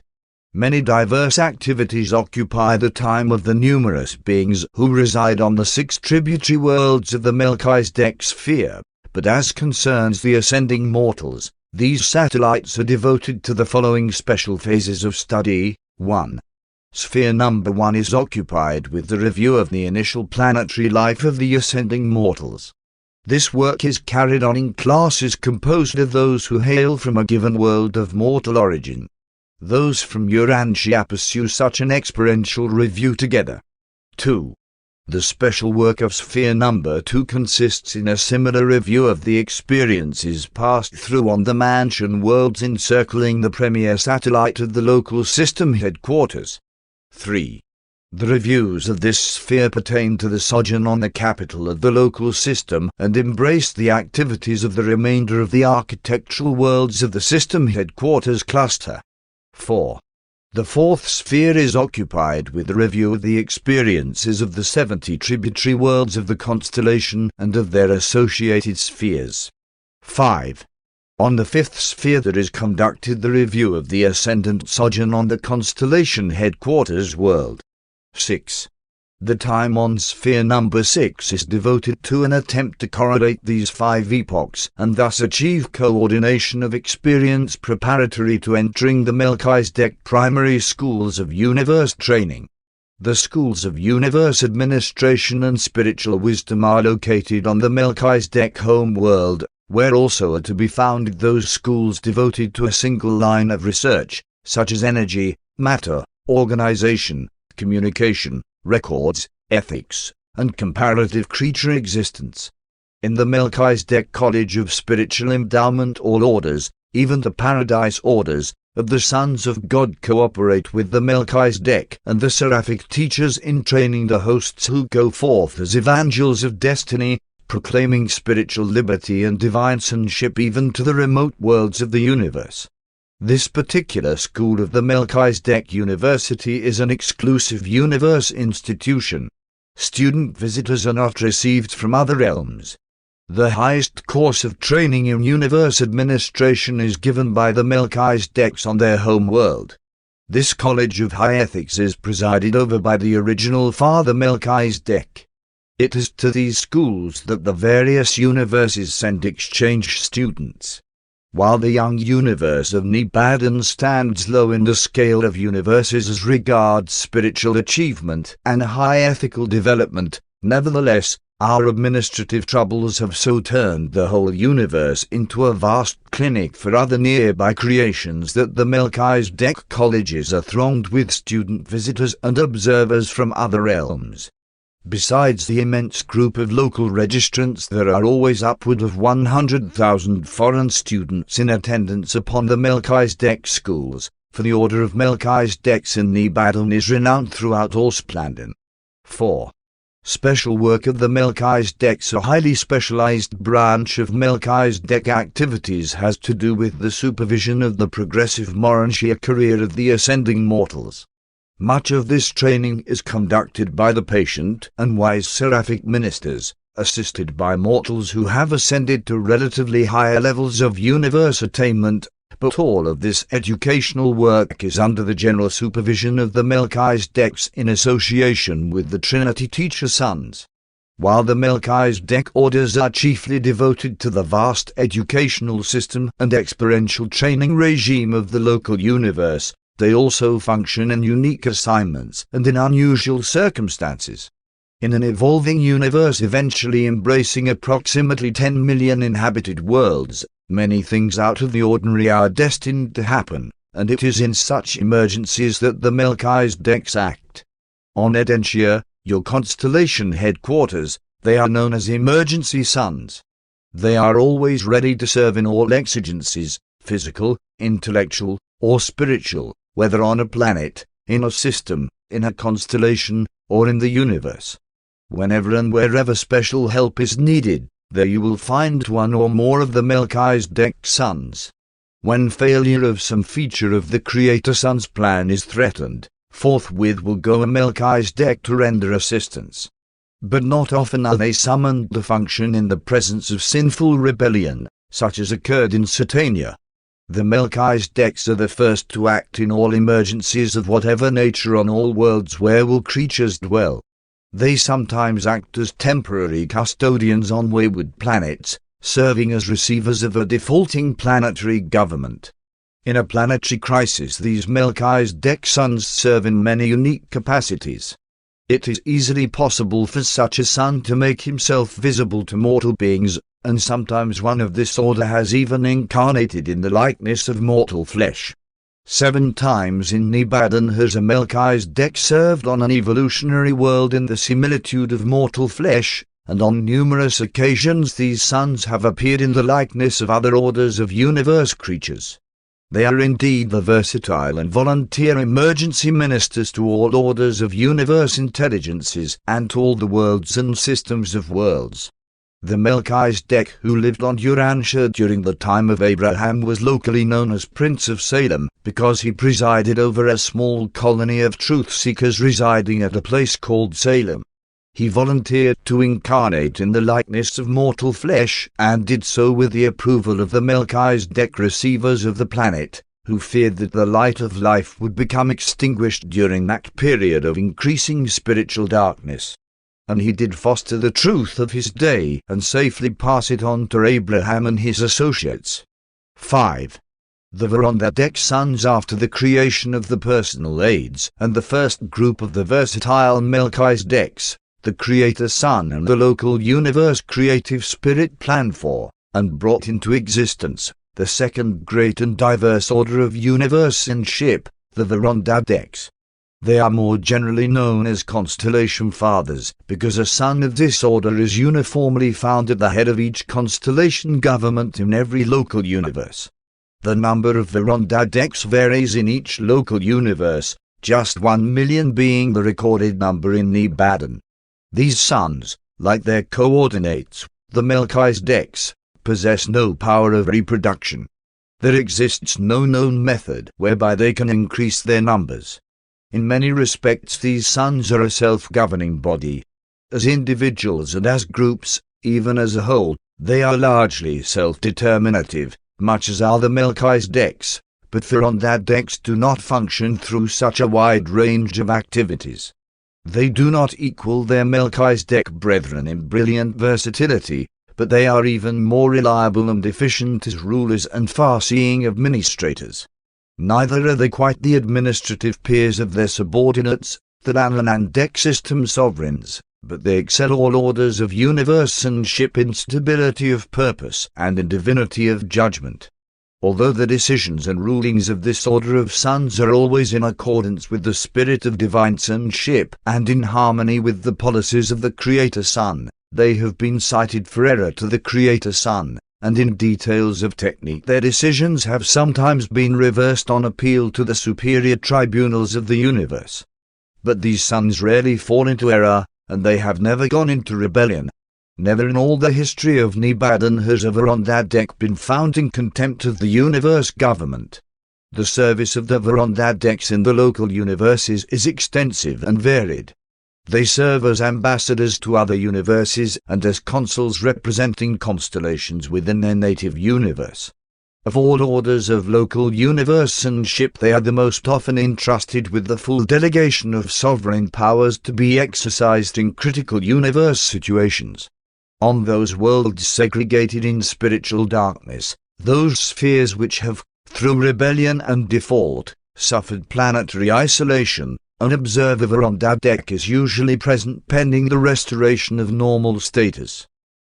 Many diverse activities occupy the time of the numerous beings who reside on the 6 tributary worlds of the Melchizedek sphere, but as concerns the ascending mortals, these satellites are devoted to the following special phases of study. 1. Sphere number 1 is occupied with the review of the initial planetary life of the ascending mortals. This work is carried on in classes composed of those who hail from a given world of mortal origin. Those from Urantia pursue such an experiential review together. 2. The special work of sphere number 2 consists in a similar review of the experiences passed through on the mansion worlds encircling the premier satellite of the local system headquarters. 3. The reviews of this sphere pertain to the sojourn on the capital of the local system and embrace the activities of the remainder of the architectural worlds of the system headquarters cluster. 4. The 4th sphere is occupied with the review of the experiences of the 70 tributary worlds of the constellation and of their associated spheres. 5. On the 5th sphere there is conducted the review of the ascendant sojourn on the constellation headquarters world. 6. The time on sphere number 6 is devoted to an attempt to correlate these 5 epochs and thus achieve coordination of experience preparatory to entering the Melchizedek primary schools of universe training. The schools of universe administration and spiritual wisdom are located on the Melchizedek home world, where also are to be found those schools devoted to a single line of research, such as energy, matter, organization, communication, records, ethics, and comparative creature existence. In the Melchizedek College of Spiritual Endowment all orders, even the Paradise orders, of the Sons of God cooperate with the Melchizedek and the Seraphic teachers in training the hosts who go forth as evangels of destiny, proclaiming spiritual liberty and divine sonship even to the remote worlds of the universe. This particular school of the Melchizedek University is an exclusive universe institution. Student visitors are not received from other realms. The highest course of training in universe administration is given by the Melchizedeks on their home world. This college of high ethics is presided over by the original Father Melchizedek. It is to these schools that the various universes send exchange students. While the young universe of Nibadan stands low in the scale of universes as regards spiritual achievement and high ethical development, nevertheless, our administrative troubles have so turned the whole universe into a vast clinic for other nearby creations that the Melchizedek colleges are thronged with student visitors and observers from other realms. Besides the immense group of local registrants, there are always upward of 100,000 foreign students in attendance upon the Melchizedek schools, for the order of Melchizedeks in Nibadan is renowned throughout all Splandon. 4. Special work of the Melchizedeks, a highly specialized branch of Melchizedek activities, has to do with the supervision of the progressive Morantia career of the ascending mortals. Much of this training is conducted by the patient and wise seraphic ministers, assisted by mortals who have ascended to relatively higher levels of universe attainment, but all of this educational work is under the general supervision of the Melchizedeks in association with the Trinity Teacher Sons. While the Melchizedek orders are chiefly devoted to the vast educational system and experiential training regime of the local universe, they also function in unique assignments and in unusual circumstances. In an evolving universe eventually embracing approximately 10 million inhabited worlds, many things out of the ordinary are destined to happen, and it is in such emergencies that the Melchizedeks act. On Urantia, your constellation headquarters, they are known as emergency suns. They are always ready to serve in all exigencies, physical, intellectual, or spiritual, whether on a planet, in a system, in a constellation, or in the universe. Whenever and wherever special help is needed, there you will find one or more of the Melchizedek suns. When failure of some feature of the Creator Sun's plan is threatened, forthwith will go a Melchizedek to render assistance. But not often are they summoned to function in the presence of sinful rebellion, such as occurred in Satania. The Melchizedeks are the first to act in all emergencies of whatever nature on all worlds where will creatures dwell. They sometimes act as temporary custodians on wayward planets, serving as receivers of a defaulting planetary government. In a planetary crisis, these Melchizedek suns serve in many unique capacities. It is easily possible for such a sun to make himself visible to mortal beings, and sometimes one of this order has even incarnated in the likeness of mortal flesh. 7 times in Nibadan has a Melchizedek served on an evolutionary world in the similitude of mortal flesh, and on numerous occasions these suns have appeared in the likeness of other orders of universe creatures. They are indeed the versatile and volunteer emergency ministers to all orders of universe intelligences and to all the worlds and systems of worlds. The Melchizedek who lived on Urantia during the time of Abraham was locally known as Prince of Salem because he presided over a small colony of truth-seekers residing at a place called Salem. He volunteered to incarnate in the likeness of mortal flesh and did so with the approval of the Melchizedek receivers of the planet, who feared that the light of life would become extinguished during that period of increasing spiritual darkness. And he did foster the truth of his day and safely pass it on to Abraham and his associates. 5. The Verondadek sons after the creation of the personal aids and the first group of the versatile Melchizedeks, the Creator Sun and the local universe creative spirit planned for, and brought into existence, the second great and diverse order of universe and ship, the Verondadeks. They are more generally known as constellation fathers, because a sun of this order is uniformly found at the head of each constellation government in every local universe. The number of Verondadeks varies in each local universe, just 1 million being the recorded number in Nibadan. These suns, like their coordinates, the Melchizedeks, possess no power of reproduction. There exists no known method whereby they can increase their numbers. In many respects these suns are a self-governing body. As individuals and as groups, even as a whole, they are largely self-determinative, much as are the Melchizedeks, but Verondadeks do not function through such a wide range of activities. They do not equal their Melchizedek brethren in brilliant versatility, but they are even more reliable and efficient as rulers and far-seeing administrators. Neither are they quite the administrative peers of their subordinates, the Lanandek system sovereigns, but they excel all orders of universe and ship in stability of purpose and in divinity of judgment. Although the decisions and rulings of this order of suns are always in accordance with the spirit of divine sonship and in harmony with the policies of the Creator Sun, they have been cited for error to the Creator Sun, and in details of technique their decisions have sometimes been reversed on appeal to the superior tribunals of the universe. But these suns rarely fall into error, and they have never gone into rebellion. Never in all the history of Nibadan has a Verondadek been found in contempt of the universe government. The service of the Verondadeks in the local universes is extensive and varied. They serve as ambassadors to other universes and as consuls representing constellations within their native universe. Of all orders of local universe and ship, they are the most often entrusted with the full delegation of sovereign powers to be exercised in critical universe situations. On those worlds segregated in spiritual darkness, those spheres which have, through rebellion and default, suffered planetary isolation, An observer on that deck is usually present pending the restoration of normal status.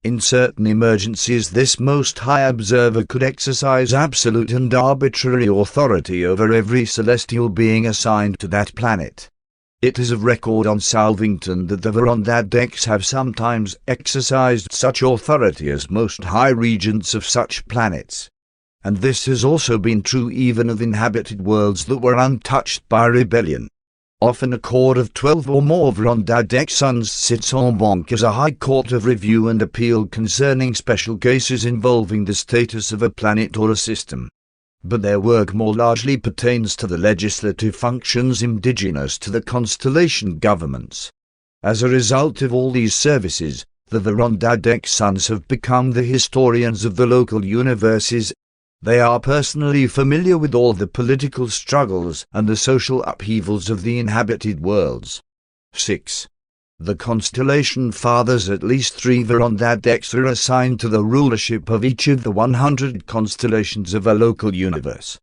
In certain emergencies, this Most High Observer could exercise absolute and arbitrary authority over every celestial being assigned to that planet. It is of record on Salvington that the Verondad decks have sometimes exercised such authority as Most High Regents of such planets. And this has also been true even of inhabited worlds that were untouched by rebellion. Often a court of 12 or more Verondadek sons sits en banc as a high court of review and appeal concerning special cases involving the status of a planet or a system. But their work more largely pertains to the legislative functions indigenous to the constellation governments. As a result of all these services, the Verondadek sons have become the historians of the local universes. They are personally familiar with all the political struggles and the social upheavals of the inhabited worlds. 6. The constellation fathers, at least 3 Verondadeks, are assigned to the rulership of each of the 100 constellations of a local universe.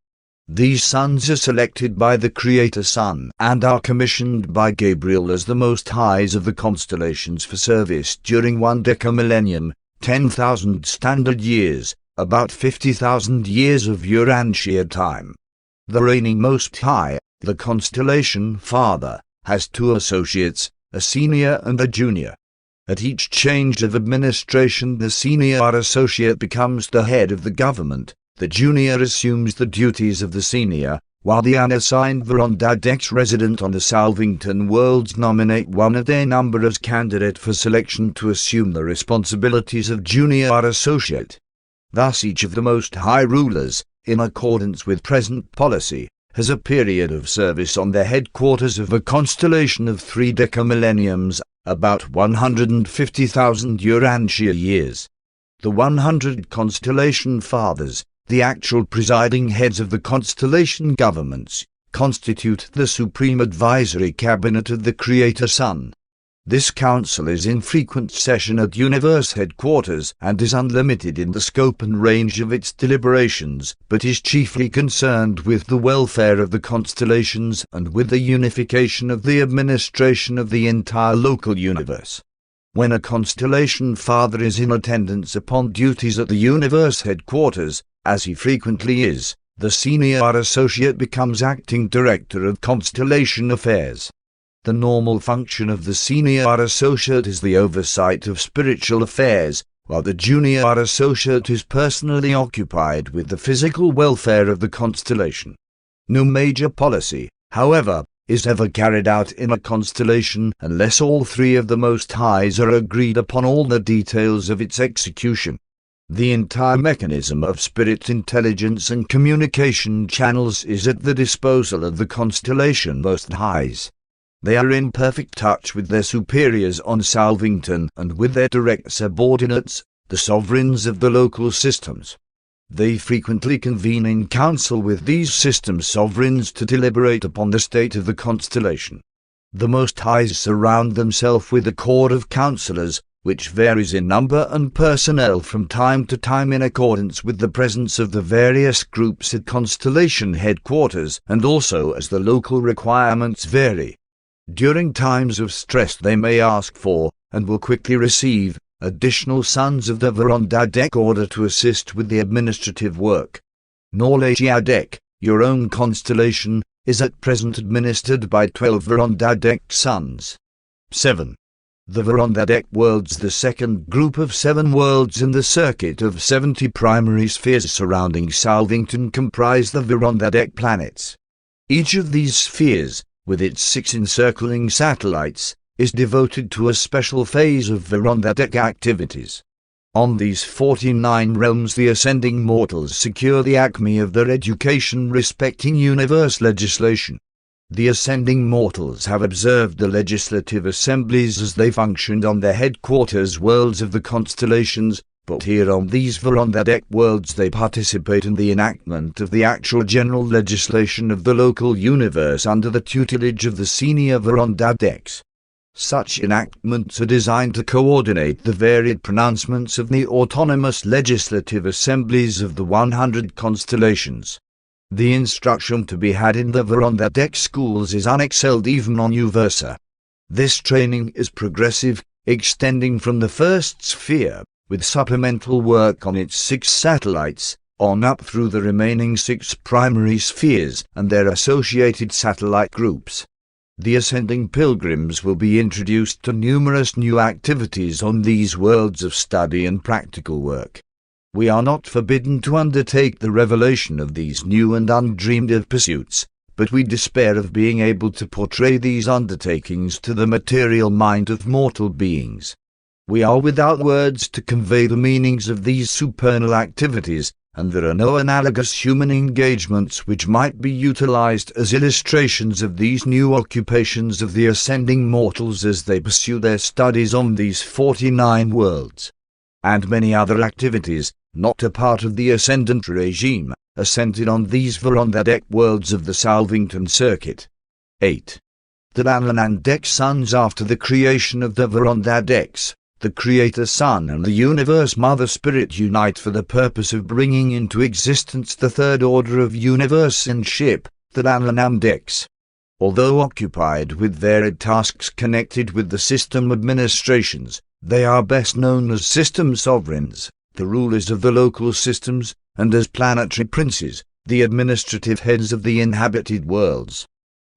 These sons are selected by the Creator Sun and are commissioned by Gabriel as the Most Highs of the constellations for service during 1 decamillennium, 10,000 standard years, about 50,000 years of Urantia time. The reigning Most High, the constellation father, has 2 associates, a senior and a junior. At each change of administration, the senior associate becomes the head of the government, the junior assumes the duties of the senior, while the unassigned Verondadeks resident on the Salvington worlds nominate one of their number as candidate for selection to assume the responsibilities of junior associate. Thus each of the Most High rulers, in accordance with present policy, has a period of service on the headquarters of a constellation of 3 decamillenniums, about 150,000 Urantia years. The 100 constellation fathers, the actual presiding heads of the constellation governments, constitute the Supreme Advisory Cabinet of the Creator Sun. This council is in frequent session at universe headquarters and is unlimited in the scope and range of its deliberations, but is chiefly concerned with the welfare of the constellations and with the unification of the administration of the entire local universe. When a constellation father is in attendance upon duties at the universe headquarters, as he frequently is, the senior associate becomes acting director of constellation affairs. The normal function of the senior associate is the oversight of spiritual affairs, while the junior associate is personally occupied with the physical welfare of the constellation. No major policy, however, is ever carried out in a constellation unless all 3 of the Most Highs are agreed upon all the details of its execution. The entire mechanism of spirit intelligence and communication channels is at the disposal of the constellation Most Highs. They are in perfect touch with their superiors on Salvington and with their direct subordinates, the sovereigns of the local systems. They frequently convene in council with these system sovereigns to deliberate upon the state of the constellation. The Most Highs surround themselves with a corps of councillors, which varies in number and personnel from time to time in accordance with the presence of the various groups at constellation headquarters and also as the local requirements vary. During times of stress they may ask for, and will quickly receive, additional sons of the Verondadek order to assist with the administrative work. Norlagiadek, your own constellation, is at present administered by 12 Verondadek sons. 7. The Verondadek worlds, the second group of 7 worlds in the circuit of 70 primary spheres surrounding Salvington, comprise the Verondadek planets. Each of these spheres, with its 6 encircling satellites, is devoted to a special phase of Verondadek activities. On these 49 realms the ascending mortals secure the acme of their education respecting universe legislation. The ascending mortals have observed the legislative assemblies as they functioned on the headquarters worlds of the constellations, but here on these Verondadek worlds they participate in the enactment of the actual general legislation of the local universe under the tutelage of the senior Verondadeks. Such enactments are designed to coordinate the varied pronouncements of the autonomous legislative assemblies of the 100 constellations. The instruction to be had in the Veranda Deck schools is unexcelled even on Uversa. This training is progressive, extending from the first sphere, with supplemental work on its 6 satellites, on up through the remaining 6 primary spheres and their associated satellite groups. The ascending pilgrims will be introduced to numerous new activities on these worlds of study and practical work. We are not forbidden to undertake the revelation of these new and undreamed-of pursuits, but we despair of being able to portray these undertakings to the material mind of mortal beings. We are without words to convey the meanings of these supernal activities, and there are no analogous human engagements which might be utilized as illustrations of these new occupations of the ascending mortals as they pursue their studies on these 49 worlds. And many other activities, not a part of the ascendant regime, are centered on these Veranda Deck worlds of the Salvington Circuit. 8. The Lanlan Deck Suns. After the creation of the Veranda Decks, the Creator Sun and the Universe Mother Spirit unite for the purpose of bringing into existence the third order of universe-ship, the Lanlan Decks. Although occupied with varied tasks connected with the system administrations, they are best known as system sovereigns, the rulers of the local systems, and as planetary princes, the administrative heads of the inhabited worlds.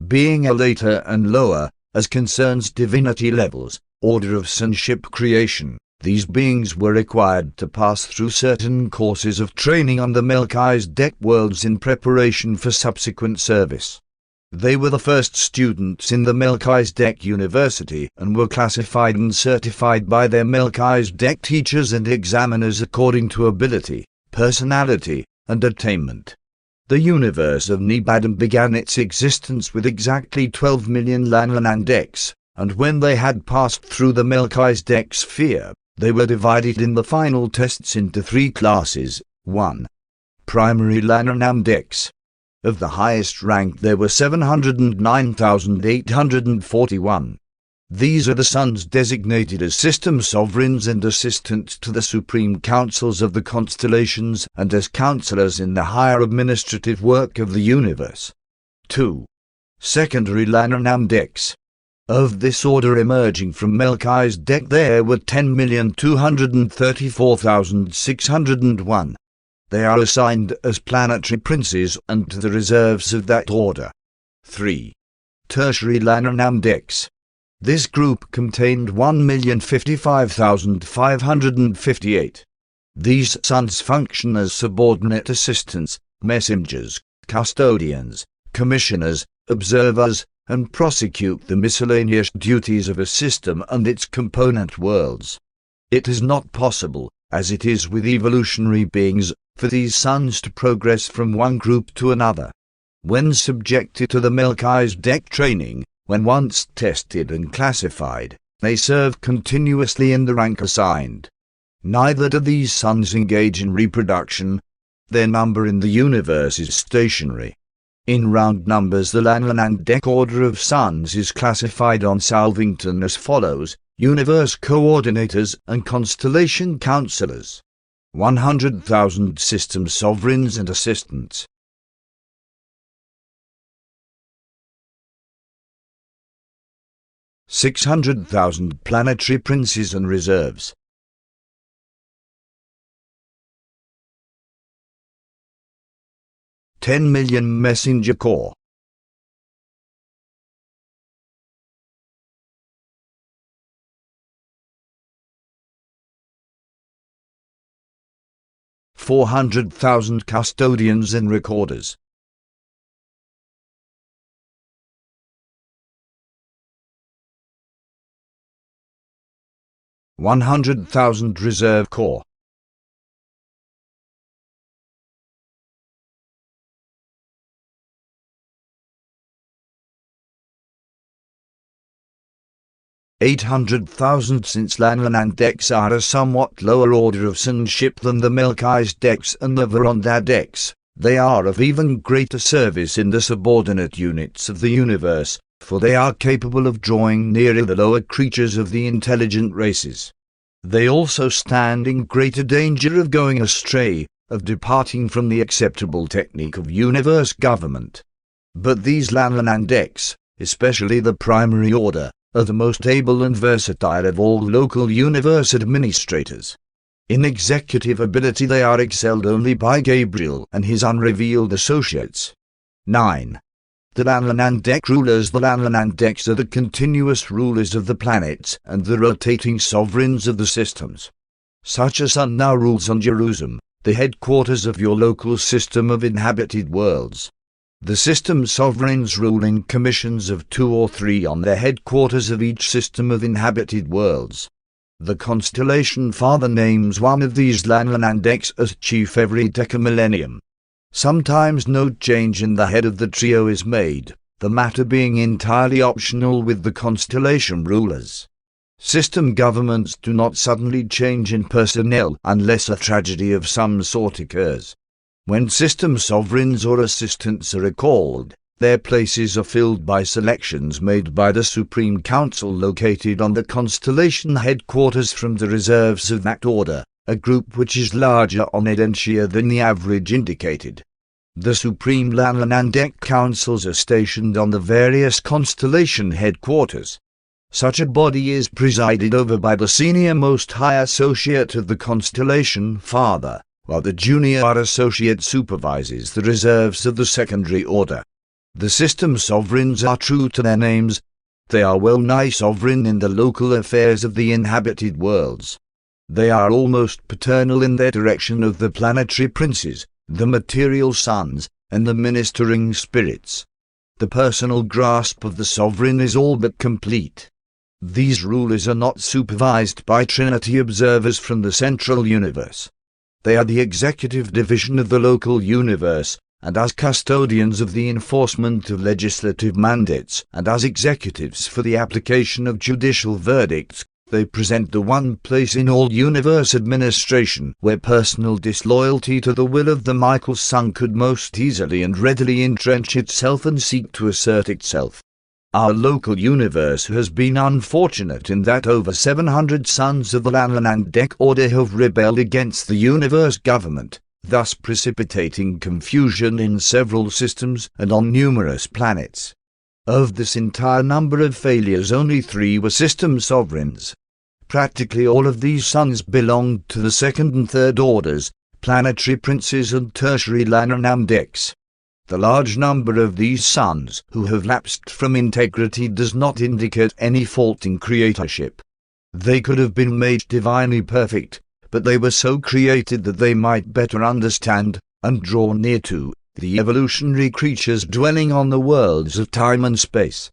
Being a later and lower, as concerns divinity levels, order of sonship creation, these beings were required to pass through certain courses of training on the Melchi's Deck worlds in preparation for subsequent service. They were the first students in the Melchi's Deck University and were classified and certified by their Melchi's Deck teachers and examiners according to ability, personality, and attainment. The universe of Nebadam began its existence with exactly 12 million Lanlan Decks, and when they had passed through the Melchi's Deck sphere, they were divided in the final tests into 3 classes. 1. Primary Lanlan Decks. Of the highest rank there were 709,841. These are the sons designated as system sovereigns and assistants to the supreme councils of the constellations and as counselors in the higher administrative work of the universe. 2. Secondary Lannan Decks. Of this order emerging from Melchi's Deck there were 10,234,601. They are assigned as planetary princes and to the reserves of that order. 3. Tertiary Lannan Decks. This group contained 1,055,558. These sons function as subordinate assistants, messengers, custodians, commissioners, observers, and prosecute the miscellaneous duties of a system and its component worlds. It is not possible, as it is with evolutionary beings, for these sons to progress from one group to another. When subjected to the Melchi's Deck training, when once tested and classified, they serve continuously in the rank assigned. Neither do these sons engage in reproduction. Their number in the universe is stationary. In round numbers, the Lanlan Deck order of sons is classified on Salvington as follows: Universe Coordinators and Constellation Counselors. 100,000 System Sovereigns and Assistants. 600,000 Planetary Princes and Reserves. 10 million Messenger Corps. 400,000 Custodians and Recorders. 100,000 Reserve Corps. 800,000. Since Lanlan Decks are a somewhat lower order of sonship than the Melchi's Decks and the Veranda Decks, they are of even greater service in the subordinate units of the universe, for they are capable of drawing nearer the lower creatures of the intelligent races. They also stand in greater danger of going astray, of departing from the acceptable technique of universe government. But these Lanlanandeks, especially the primary order, are the most able and versatile of all local universe administrators. In executive ability they are excelled only by Gabriel and his unrevealed associates. 9. The Lanlanandek rulers. The Lanlanandeks are the continuous rulers of the planets and the rotating sovereigns of the systems. Such a sun now rules on Jerusalem, the headquarters of your local system of inhabited worlds. The system sovereigns rule in commissions of 2 or 3 on the headquarters of each system of inhabited worlds. The constellation father names one of these Lanlanandeks as chief every decamillennium. Sometimes no change in the head of the trio is made, the matter being entirely optional with the constellation rulers. System governments do not suddenly change in personnel unless a tragedy of some sort occurs. When system sovereigns or assistants are recalled, their places are filled by selections made by the Supreme Council located on the constellation headquarters from the reserves of that order, a group which is larger on Edentia than the average indicated. The Supreme Lanlanandek Councils are stationed on the various constellation headquarters. Such a body is presided over by the senior most high associate of the constellation father, while the junior associate supervises the reserves of the secondary order. The system sovereigns are true to their names. They are well-nigh sovereign in the local affairs of the inhabited worlds. They are almost paternal in their direction of the planetary princes, the material sons, and the ministering spirits. The personal grasp of the sovereign is all but complete. These rulers are not supervised by Trinity observers from the central universe. They are the executive division of the local universe, and as custodians of the enforcement of legislative mandates, and as executives for the application of judicial verdicts, they present the one place in all universe administration where personal disloyalty to the will of the Michael Sun could most easily and readily entrench itself and seek to assert itself. Our local universe has been unfortunate in that over 700 sons of the Lanlanandek order have rebelled against the universe government, thus precipitating confusion in several systems and on numerous planets. Of this entire number of failures, only 3 were system sovereigns. Practically all of these sons belonged to the second and third orders, planetary princes and tertiary Lanlanandeks. The large number of these sons who have lapsed from integrity does not indicate any fault in creatorship. They could have been made divinely perfect, but they were so created that they might better understand, and draw near to, the evolutionary creatures dwelling on the worlds of time and space.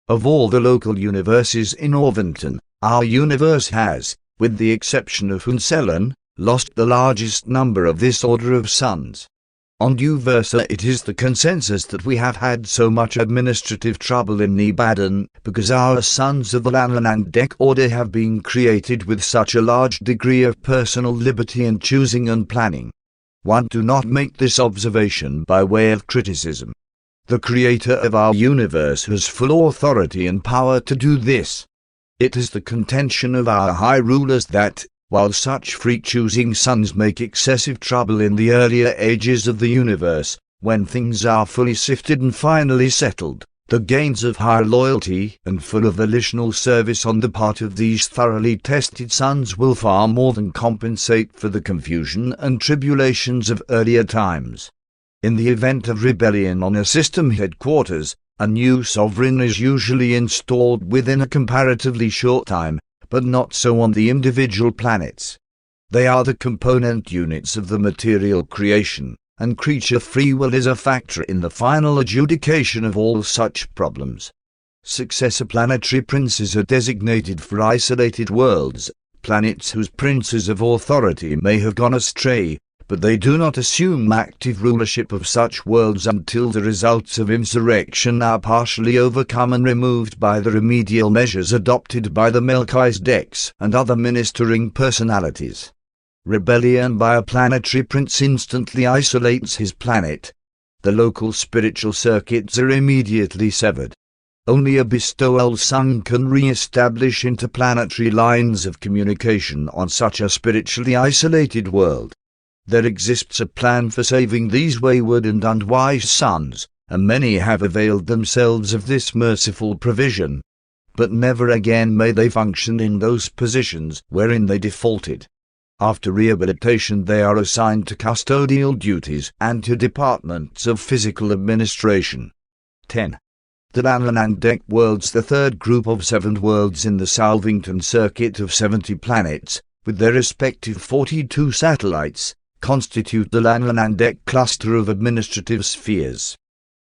Of all the local universes in Orvington, our universe has, with the exception of Hunselon, lost the largest number of this order of sons. On Uversa it is the consensus that we have had so much administrative trouble in Nebadan because our sons of the Lanlanandek order have been created with such a large degree of personal liberty in choosing and planning. One do not make this observation by way of criticism. The creator of our universe has full authority and power to do this. It is the contention of our high rulers that, while such free-choosing sons make excessive trouble in the earlier ages of the universe, when things are fully sifted and finally settled, the gains of higher loyalty and full of volitional service on the part of these thoroughly tested sons will far more than compensate for the confusion and tribulations of earlier times. In the event of rebellion on a system headquarters, a new sovereign is usually installed within a comparatively short time, but not so on the individual planets. They are the component units of the material creation, and creature free will is a factor in the final adjudication of all such problems. Successor planetary princes are designated for isolated worlds, planets whose princes of authority may have gone astray, but they do not assume active rulership of such worlds until the results of insurrection are partially overcome and removed by the remedial measures adopted by the Melchisedeks and other ministering personalities. Rebellion by a planetary prince instantly isolates his planet. The local spiritual circuits are immediately severed. Only a bestowal sun can re-establish interplanetary lines of communication on such a spiritually isolated world. There exists a plan for saving these wayward and unwise sons, and many have availed themselves of this merciful provision. But never again may they function in those positions wherein they defaulted. After rehabilitation they are assigned to custodial duties and to departments of physical administration. 10. The Lanlanandek worlds. The third group of 7 worlds in the Salvington circuit of 70 planets, with their respective 42 satellites, constitute the Lanlanandek cluster of administrative spheres.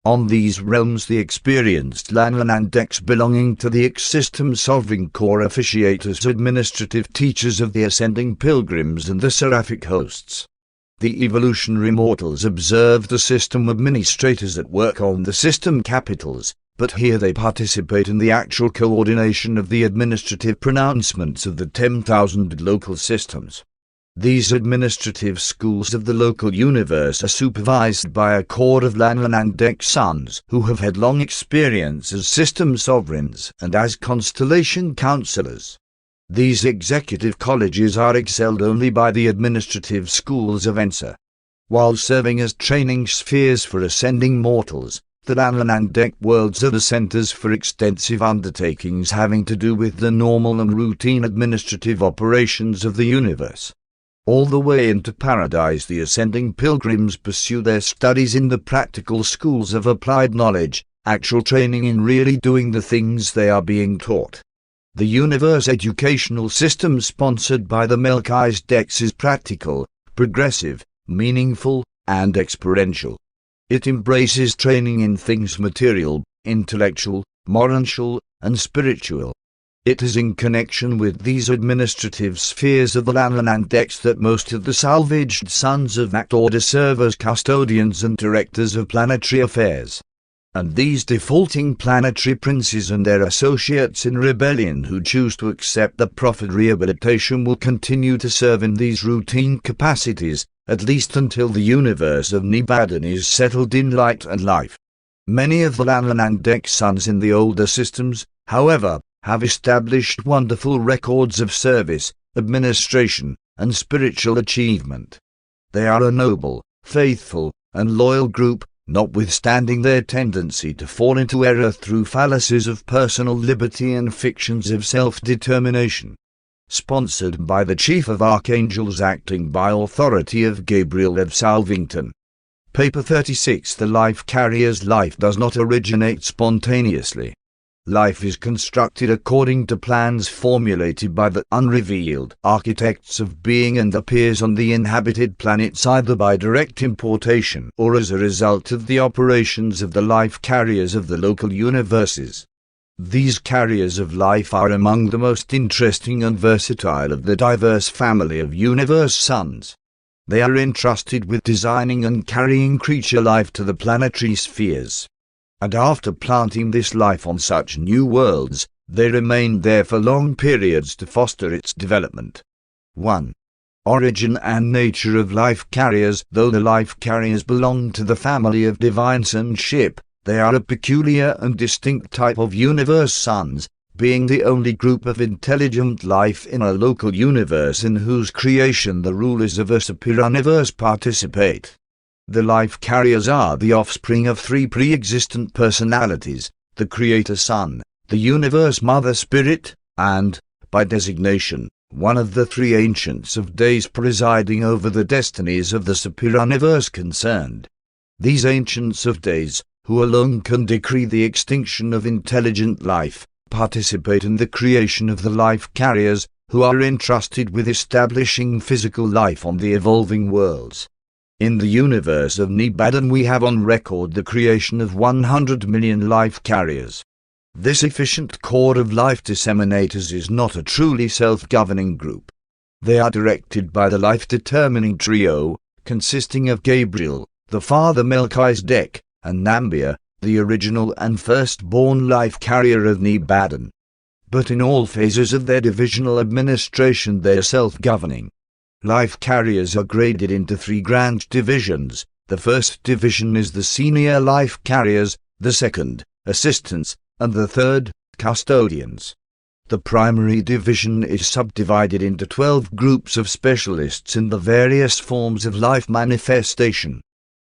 On these realms the experienced Lanlanandeks belonging to the X-System Sovereign Corps officiate as administrative teachers of the ascending pilgrims and the seraphic hosts. The evolutionary mortals observe the system administrators at work on the system capitals, but here they participate in the actual coordination of the administrative pronouncements of the 10,000 local systems. These administrative schools of the local universe are supervised by a corps of Lanlanandek sons who have had long experience as system sovereigns and as constellation counselors. These executive colleges are excelled only by the administrative schools of Ensa. While serving as training spheres for ascending mortals, the Lanlanandek worlds are the centers for extensive undertakings having to do with the normal and routine administrative operations of the universe. All the way into paradise the ascending pilgrims pursue their studies in the practical schools of applied knowledge, actual training in really doing the things they are being taught. The universe educational system sponsored by the Melchizedeks is practical, progressive, meaningful, and experiential. It embraces training in things material, intellectual, moral, and spiritual. It is in connection with these administrative spheres of the Lanlanandeks that most of the salvaged sons of that order serve as custodians and directors of planetary affairs. And these defaulting planetary princes and their associates in rebellion who choose to accept the proffered rehabilitation will continue to serve in these routine capacities, at least until the universe of Nibadan is settled in light and life. Many of the Lanlanandek sons in the older systems, however, have established wonderful records of service, administration, and spiritual achievement. They are a noble, faithful, and loyal group, notwithstanding their tendency to fall into error through fallacies of personal liberty and fictions of self-determination. Sponsored by the Chief of Archangels acting by authority of Gabriel of Salvington. Paper 36. The life carrier's life does not originate spontaneously. Life is constructed according to plans formulated by the unrevealed architects of being and appears on the inhabited planets either by direct importation or as a result of the operations of the life carriers of the local universes. These carriers of life are among the most interesting and versatile of the diverse family of universe sons. They are entrusted with designing and carrying creature life to the planetary spheres. And after planting this life on such new worlds, they remain there for long periods to foster its development. 1. Origin and nature of life carriers. Though the life carriers belong to the family of divine sonship, they are a peculiar and distinct type of universe sons, being the only group of intelligent life in a local universe in whose creation the rulers of a superuniverse participate. The life carriers are the offspring of 3 pre-existent personalities, the Creator Son, the Universe Mother Spirit, and, by designation, one of the 3 Ancients of Days presiding over the destinies of the superuniverse concerned. These Ancients of Days, who alone can decree the extinction of intelligent life, participate in the creation of the life carriers, who are entrusted with establishing physical life on the evolving worlds. In the universe of Nibadan we have on record the creation of 100 million life carriers. This efficient corps of life disseminators is not a truly self-governing group. They are directed by the life-determining trio, consisting of Gabriel, the father Melchizedek, and Nambia, the original and first-born life carrier of Nibadan. But in all phases of their divisional administration they are self-governing. Life carriers are graded into 3 grand divisions. The first division is the senior life carriers, the second, assistants, and the third, custodians. The primary division is subdivided into 12 groups of specialists in the various forms of life manifestation.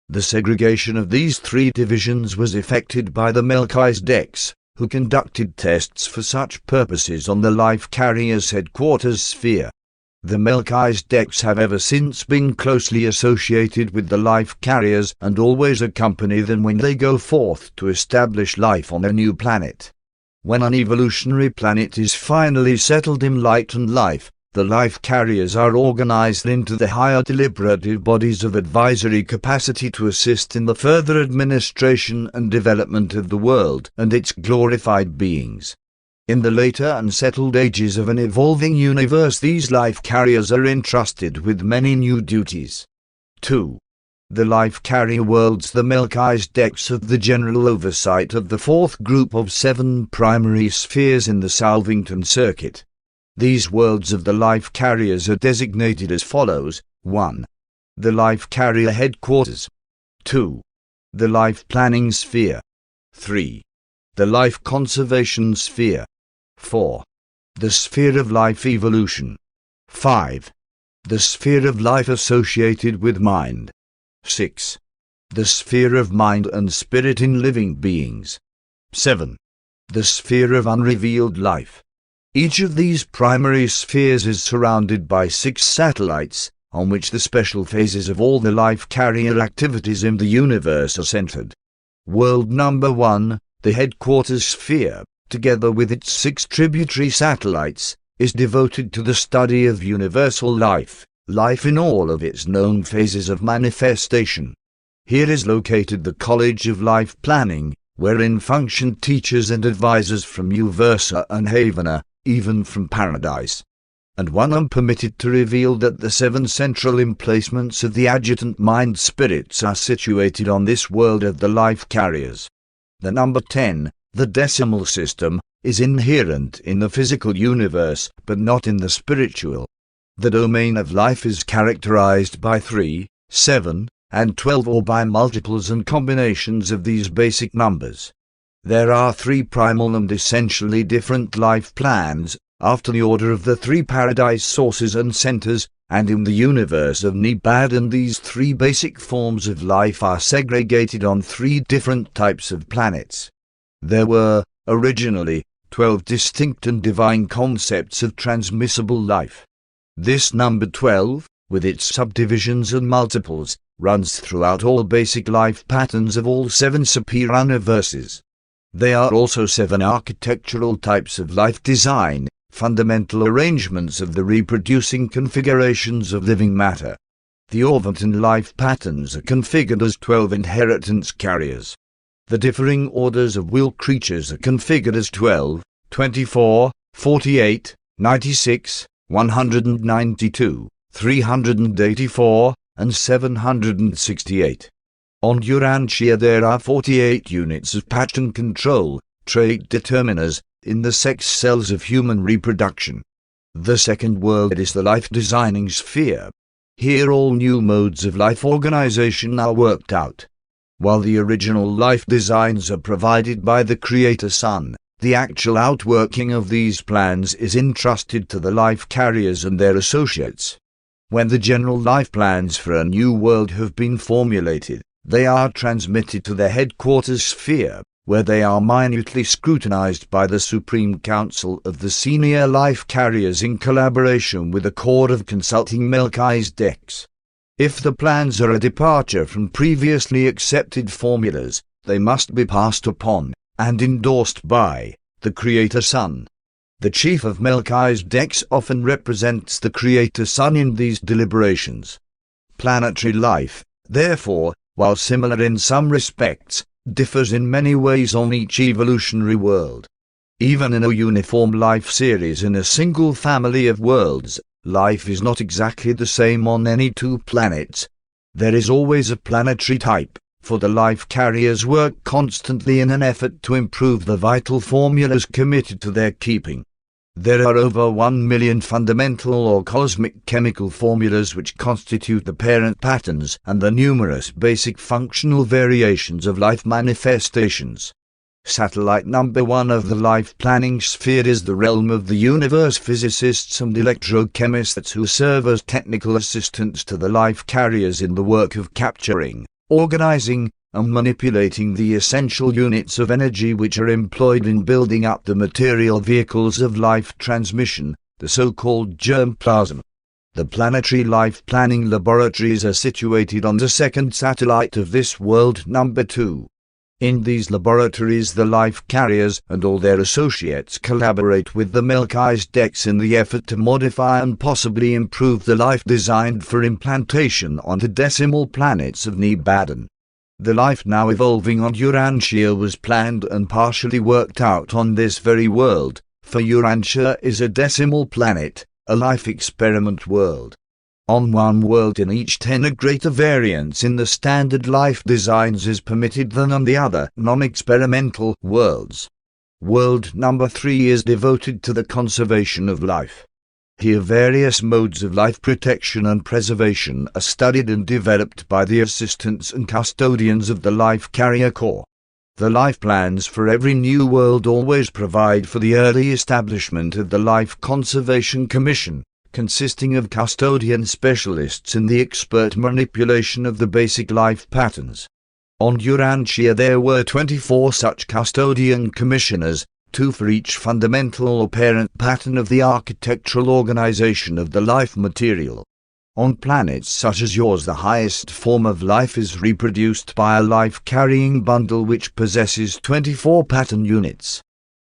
The segregation of these three divisions was effected by the Melchisedeks, who conducted tests for such purposes on the life carrier's headquarters sphere. The Melchisedeks have ever since been closely associated with the life carriers and always accompany them when they go forth to establish life on a new planet. When an evolutionary planet is finally settled in light and life, the life carriers are organized into the higher deliberative bodies of advisory capacity to assist in the further administration and development of the world and its glorified beings. In the later and settled ages of an evolving universe, these life carriers are entrusted with many new duties. 2. The life carrier worlds. The Melchisedeks have the general oversight of the fourth group of 7 primary spheres in the Salvington Circuit. These worlds of the life carriers are designated as follows: 1. The life carrier headquarters. 2. The life planning sphere. 3. The life conservation sphere. 4. The sphere of life evolution. 5. The sphere of life associated with mind. 6. The sphere of mind and spirit in living beings. 7. The sphere of unrevealed life. Each of these primary spheres is surrounded by 6 satellites, on which the special phases of all the life carrier activities in the universe are centered. World number 1, the headquarters sphere, together with its 6 tributary satellites, is devoted to the study of universal life, life in all of its known phases of manifestation. Here is located the College of Life Planning, wherein function teachers and advisors from Uversa and Havana, even from Paradise. And one am permitted to reveal that the 7 central emplacements of the adjutant mind spirits are situated on this world of the life carriers. The number 10, the decimal system, is inherent in the physical universe, but not in the spiritual. The domain of life is characterized by 3, 7, and 12, or by multiples and combinations of these basic numbers. There are 3 primal and essentially different life plans, after the order of the 3 paradise sources and centers, and in the universe of Nebad, and these 3 basic forms of life are segregated on 3 different types of planets. There were, originally, 12 distinct and divine concepts of transmissible life. This number 12, with its subdivisions and multiples, runs throughout all basic life patterns of all 7 superior universes. They are also 7 architectural types of life design, fundamental arrangements of the reproducing configurations of living matter. The Orvonton life patterns are configured as 12 inheritance carriers. The differing orders of will creatures are configured as 12, 24, 48, 96, 192, 384, and 768. On Urantia there are 48 units of pattern control, trait determiners, in the sex cells of human reproduction. The second world is the life designing sphere. Here all new modes of life organization are worked out. While the original life designs are provided by the Creator Sun, the actual outworking of these plans is entrusted to the life carriers and their associates. When the general life plans for a new world have been formulated, they are transmitted to the headquarters sphere, where they are minutely scrutinized by the Supreme Council of the senior life carriers in collaboration with a corps of consulting Melchisedeks. If the plans are a departure from previously accepted formulas, they must be passed upon, and endorsed by, the Creator Sun. The Chief of Melchisedeks often represents the Creator Sun in these deliberations. Planetary life, therefore, while similar in some respects, differs in many ways on each evolutionary world. Even in a uniform life series in a single family of worlds, life is not exactly the same on any 2 planets. There is always a planetary type, for the life carriers work constantly in an effort to improve the vital formulas committed to their keeping. There are over 1 million fundamental or cosmic chemical formulas which constitute the parent patterns and the numerous basic functional variations of life manifestations. Satellite number 1 of the life planning sphere is the realm of the universe physicists and electrochemists who serve as technical assistants to the life carriers in the work of capturing, organizing, and manipulating the essential units of energy which are employed in building up the material vehicles of life transmission, the so-called germplasm. The planetary life planning laboratories are situated on the second satellite of this world number 2. In these laboratories the life carriers and all their associates collaborate with the Melchizedeks in the effort to modify and possibly improve the life designed for implantation onto decimal planets of Nebadan. The life now evolving on Urantia was planned and partially worked out on this very world, for Urantia is a decimal planet, a life experiment world. On one world in each 10 a greater variance in the standard life designs is permitted than on the other non-experimental worlds. World number 3 is devoted to the conservation of life. Here various modes of life protection and preservation are studied and developed by the assistants and custodians of the life carrier corps. The life plans for every new world always provide for the early establishment of the Life Conservation Commission, consisting of custodian specialists in the expert manipulation of the basic life patterns. On Urantia there were 24 such custodian commissioners, 2 for each fundamental or parent pattern of the architectural organization of the life material. On planets such as yours the highest form of life is reproduced by a life-carrying bundle which possesses 24 pattern units.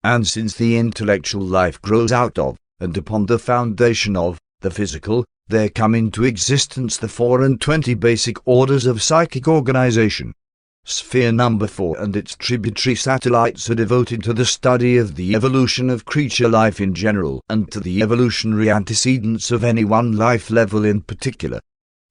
And since the intellectual life grows out of, and upon the foundation of, the physical, there come into existence the 24 basic orders of psychic organization. Sphere number 4 and its tributary satellites are devoted to the study of the evolution of creature life in general and to the evolutionary antecedents of any one life level in particular.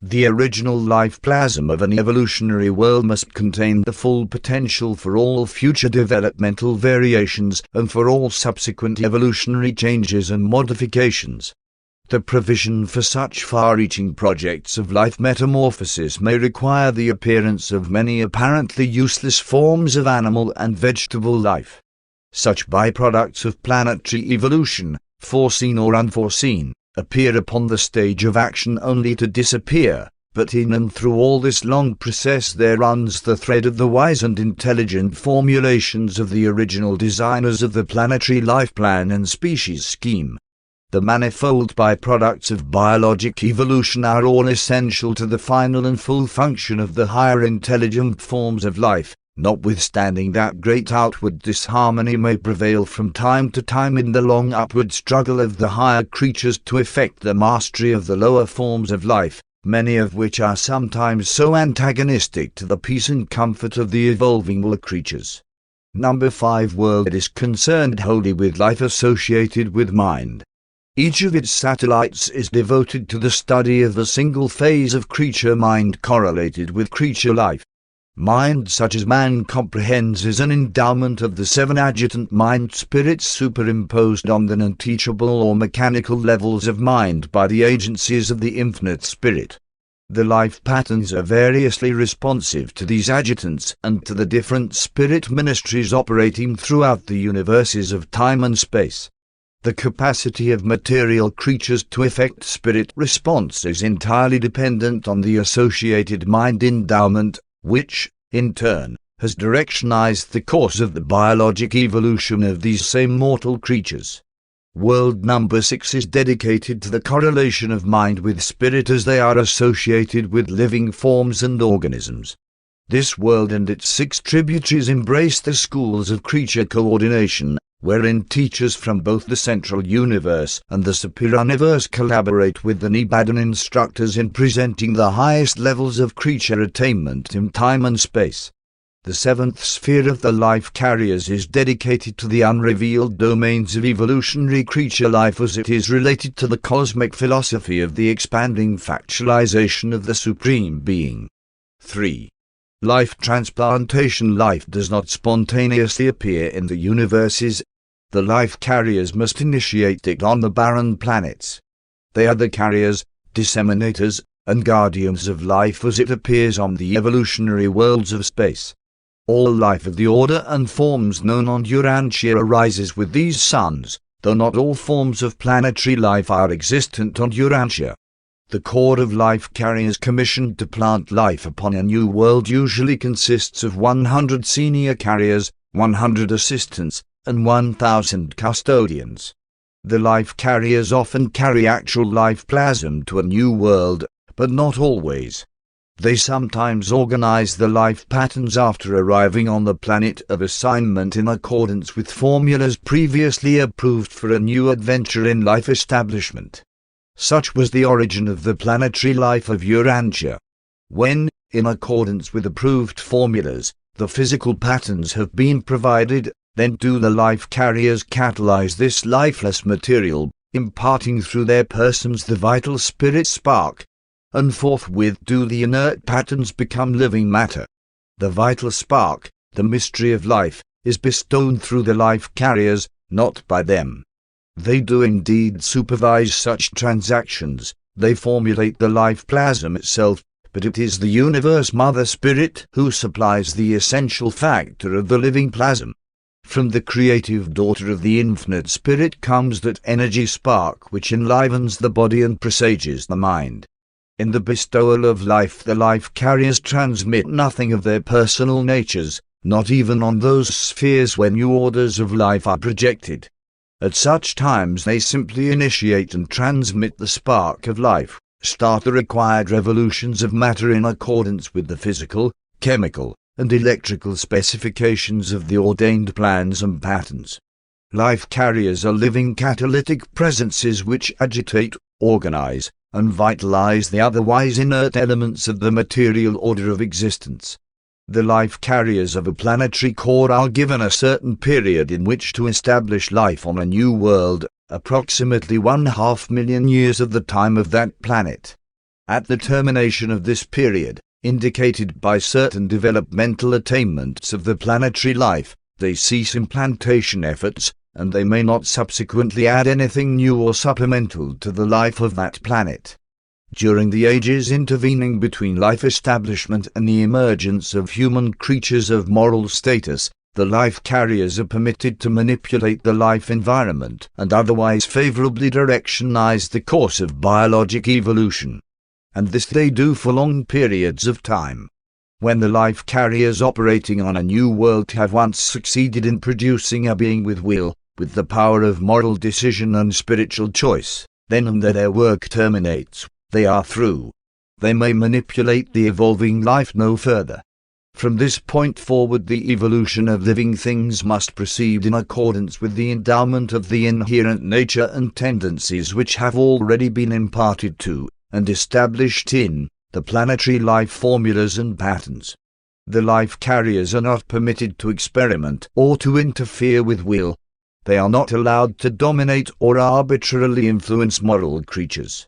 The original life plasm of an evolutionary world must contain the full potential for all future developmental variations and for all subsequent evolutionary changes and modifications. The provision for such far-reaching projects of life metamorphosis may require the appearance of many apparently useless forms of animal and vegetable life. Such byproducts of planetary evolution, foreseen or unforeseen, appear upon the stage of action only to disappear, but in and through all this long process there runs the thread of the wise and intelligent formulations of the original designers of the planetary life plan and species scheme. The manifold byproducts of biologic evolution are all essential to the final and full function of the higher intelligent forms of life, notwithstanding that great outward disharmony may prevail from time to time in the long upward struggle of the higher creatures to effect the mastery of the lower forms of life, many of which are sometimes so antagonistic to the peace and comfort of the evolving lower creatures. Number 5 world is concerned wholly with life associated with mind. Each of its satellites is devoted to the study of the single phase of creature mind correlated with creature life. Mind such as man comprehends is an endowment of the 7 adjutant mind spirits superimposed on the non-teachable or mechanical levels of mind by the agencies of the infinite spirit. The life patterns are variously responsive to these adjutants and to the different spirit ministries operating throughout the universes of time and space. The capacity of material creatures to effect spirit response is entirely dependent on the associated mind endowment, which, in turn, has directionized the course of the biologic evolution of these same mortal creatures. World number 6 is dedicated to the correlation of mind with spirit as they are associated with living forms and organisms. This world and its 6 tributaries embrace the schools of creature coordination, wherein teachers from both the central universe and the superuniverse collaborate with the Nebadan instructors in presenting the highest levels of creature attainment in time and space. The 7th sphere of the life carriers is dedicated to the unrevealed domains of evolutionary creature life as it is related to the cosmic philosophy of the expanding factualization of the Supreme Being. 3. Life transplantation. Life does not spontaneously appear in the universes. The life carriers must initiate it on the barren planets. They are the carriers, disseminators, and guardians of life as it appears on the evolutionary worlds of space. All life of the order and forms known on Urantia arises with these suns, though not all forms of planetary life are existent on Urantia. The core of life carriers commissioned to plant life upon a new world usually consists of 100 senior carriers, 100 assistants, and 1,000 custodians. The life carriers often carry actual life plasm to a new world, but not always. They sometimes organize the life patterns after arriving on the planet of assignment in accordance with formulas previously approved for a new adventure in life establishment. Such was the origin of the planetary life of Urantia. When, in accordance with approved formulas, the physical patterns have been provided, then do the life carriers catalyze this lifeless material, imparting through their persons the vital spirit spark, and forthwith do the inert patterns become living matter. The vital spark, the mystery of life, is bestowed through the life carriers, not by them. They do indeed supervise such transactions, they formulate the life plasm itself, but it is the universe mother spirit who supplies the essential factor of the living plasm. From the creative daughter of the infinite spirit comes that energy spark which enlivens the body and presages the mind. In the bestowal of life the life carriers transmit nothing of their personal natures, not even on those spheres where new orders of life are projected. At such times they simply initiate and transmit the spark of life, start the required revolutions of matter in accordance with the physical, chemical, and electrical specifications of the ordained plans and patterns. Life carriers are living catalytic presences which agitate, organize, and vitalize the otherwise inert elements of the material order of existence. The life carriers of a planetary core are given a certain period in which to establish life on a new world, approximately 1/2 million years of the time of that planet. At the termination of this period, indicated by certain developmental attainments of the planetary life, they cease implantation efforts, and they may not subsequently add anything new or supplemental to the life of that planet. During the ages intervening between life establishment and the emergence of human creatures of moral status, the life carriers are permitted to manipulate the life environment and otherwise favorably directionize the course of biologic evolution. And this they do for long periods of time. When the life carriers operating on a new world have once succeeded in producing a being with will, with the power of moral decision and spiritual choice, then and there their work terminates. They are through. They may manipulate the evolving life no further. From this point forward the evolution of living things must proceed in accordance with the endowment of the inherent nature and tendencies which have already been imparted to, and established in, the planetary life formulas and patterns. The life carriers are not permitted to experiment or to interfere with will. They are not allowed to dominate or arbitrarily influence moral creatures.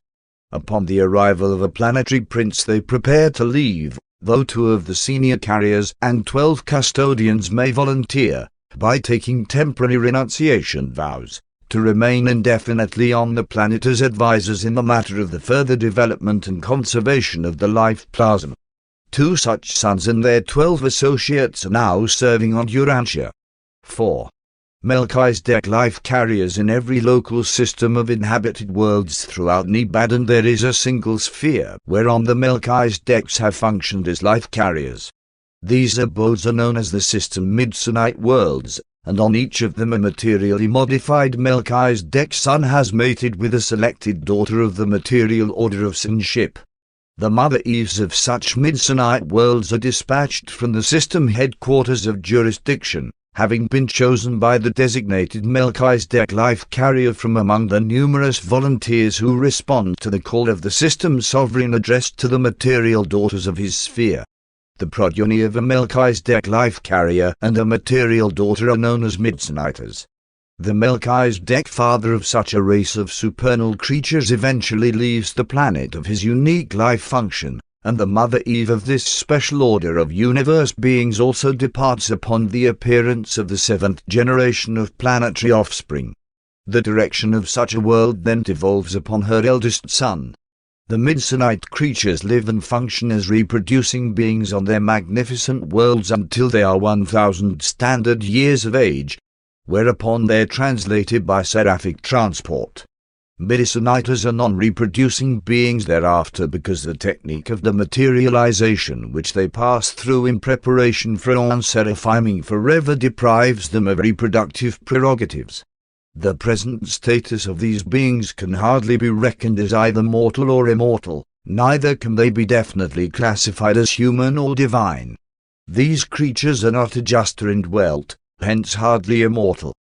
Upon the arrival of a planetary prince they prepare to leave, though 2 of the senior carriers and 12 custodians may volunteer, by taking temporary renunciation vows, to remain indefinitely on the planet as advisors in the matter of the further development and conservation of the life plasma. 2 such sons and their 12 associates are now serving on Urantia. 4. Melchizedek life carriers in every local system of inhabited worlds throughout Nebadan there is a single sphere whereon the Melchizedeks have functioned as life carriers. These abodes are known as the system Midsonite worlds, and on each of them a materially modified Melchizedek son has mated with a selected daughter of the material order of sonship. The mother Eves of such Midsonite worlds are dispatched from the system headquarters of jurisdiction, having been chosen by the designated Melchizedek life carrier from among the numerous volunteers who respond to the call of the system's sovereign addressed to the material daughters of his sphere. The progeny of a Melchizedek life carrier and a material daughter are known as Midsonites. The Melchizedek father of such a race of supernal creatures eventually leaves the planet of his unique life function, and the mother Eve of this special order of universe beings also departs upon the appearance of the 7th generation of planetary offspring. The direction of such a world then devolves upon her eldest son. The Midsonite creatures live and function as reproducing beings on their magnificent worlds until they are 1,000 standard years of age, whereupon they are translated by seraphic transport. Midsonites are non-reproducing beings thereafter because the technique of the materialization which they pass through in preparation for unseraphiming forever deprives them of reproductive prerogatives. The present status of these beings can hardly be reckoned as either mortal or immortal, neither can they be definitely classified as human or divine. These creatures are not adjust or indwelt, hence hardly immortal.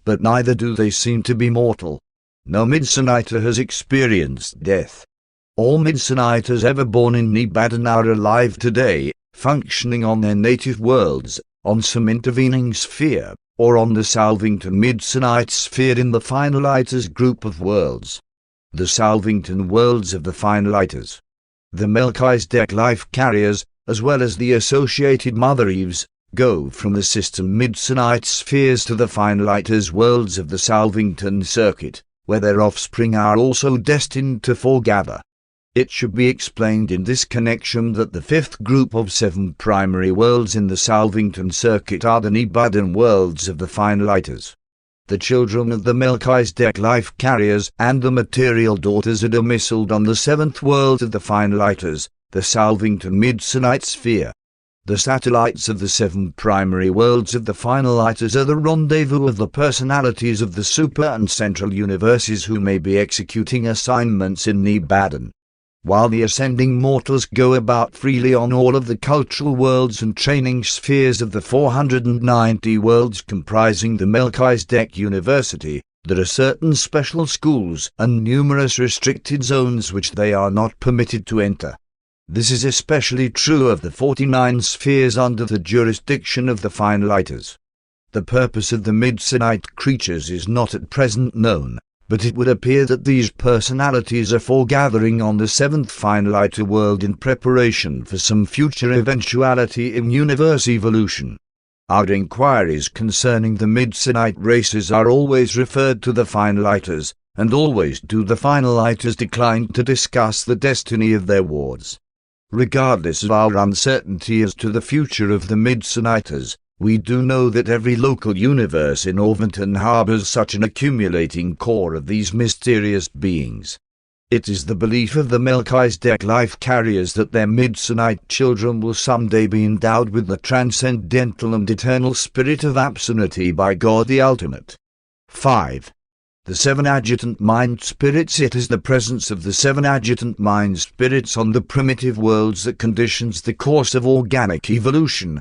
But neither do they seem to be mortal. No Midsonite has experienced death. All Midsonites ever born in Nebadan are alive today, functioning on their native worlds, on some intervening sphere, or on the Salvington Midsonite sphere in the Finalites group of worlds. The Salvington worlds of the Finalites. The Melchizedek life carriers, as well as the associated Mother Eves, go from the system Midsonite spheres to the Finalites worlds of the Salvington circuit, where their offspring are also destined to foregather. It should be explained in this connection that the fifth group of 7 primary worlds in the Salvington circuit are the Nebadan worlds of the Finalites. The children of the Melchizedek life carriers and the material daughters are domiciled on the 7th world of the Finalites, the Salvington Midsonite sphere. The satellites of the 7 primary worlds of the Finalites are the rendezvous of the personalities of the super and central universes who may be executing assignments in Nebadan. While the ascending mortals go about freely on all of the cultural worlds and training spheres of the 490 worlds comprising the Melchizedek University, there are certain special schools and numerous restricted zones which they are not permitted to enter. This is especially true of the 49 spheres under the jurisdiction of the Finalites. The purpose of the Midsonite creatures is not at present known, but it would appear that these personalities are foregathering on the 7th Finalite world in preparation for some future eventuality in universe evolution. Our inquiries concerning the Midsonite races are always referred to the Finalites, and always do the Finalites decline to discuss the destiny of their wards. Regardless of our uncertainty as to the future of the Midsonites, we do know that every local universe in Orvington harbors such an accumulating core of these mysterious beings. It is the belief of the Melchizedek life carriers that their Midsonite children will someday be endowed with the transcendental and eternal spirit of absoluty by God the Ultimate. 5. The 7 adjutant mind spirits. It is the presence of the 7 adjutant mind spirits on the primitive worlds that conditions the course of organic evolution.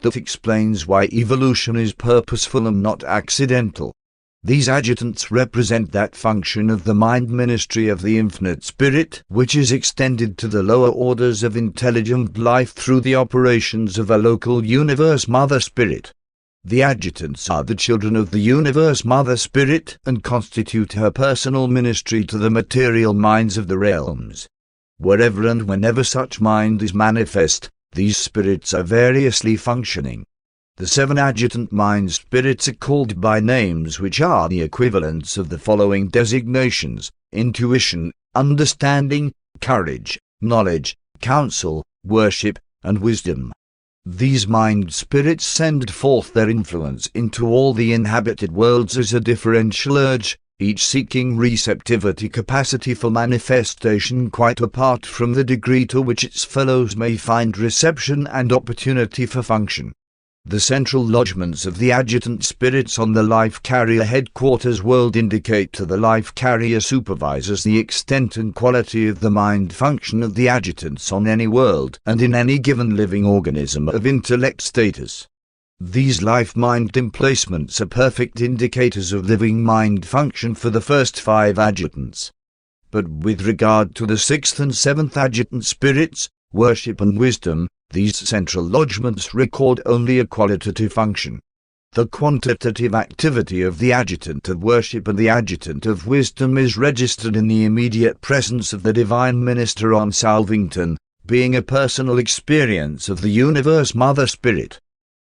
That explains why evolution is purposeful and not accidental. These adjutants represent that function of the mind ministry of the infinite spirit which is extended to the lower orders of intelligent life through the operations of a local universe mother spirit. The adjutants are the children of the universe mother spirit and constitute her personal ministry to the material minds of the realms. Wherever and whenever such mind is manifest, these spirits are variously functioning. The 7 adjutant mind spirits are called by names which are the equivalents of the following designations: intuition, understanding, courage, knowledge, counsel, worship, and wisdom. These mind spirits send forth their influence into all the inhabited worlds as a differential urge, each seeking receptivity capacity for manifestation quite apart from the degree to which its fellows may find reception and opportunity for function. The central lodgements of the adjutant spirits on the life carrier headquarters world indicate to the life carrier supervisors the extent and quality of the mind function of the adjutants on any world and in any given living organism of intellect status. These life-mind emplacements are perfect indicators of living mind function for the first 5 adjutants. But with regard to the 6th and 7th adjutant spirits, worship and wisdom, these central lodgements record only a qualitative function. The quantitative activity of the adjutant of worship and the adjutant of wisdom is registered in the immediate presence of the divine minister on Salvington, being a personal experience of the universe mother spirit.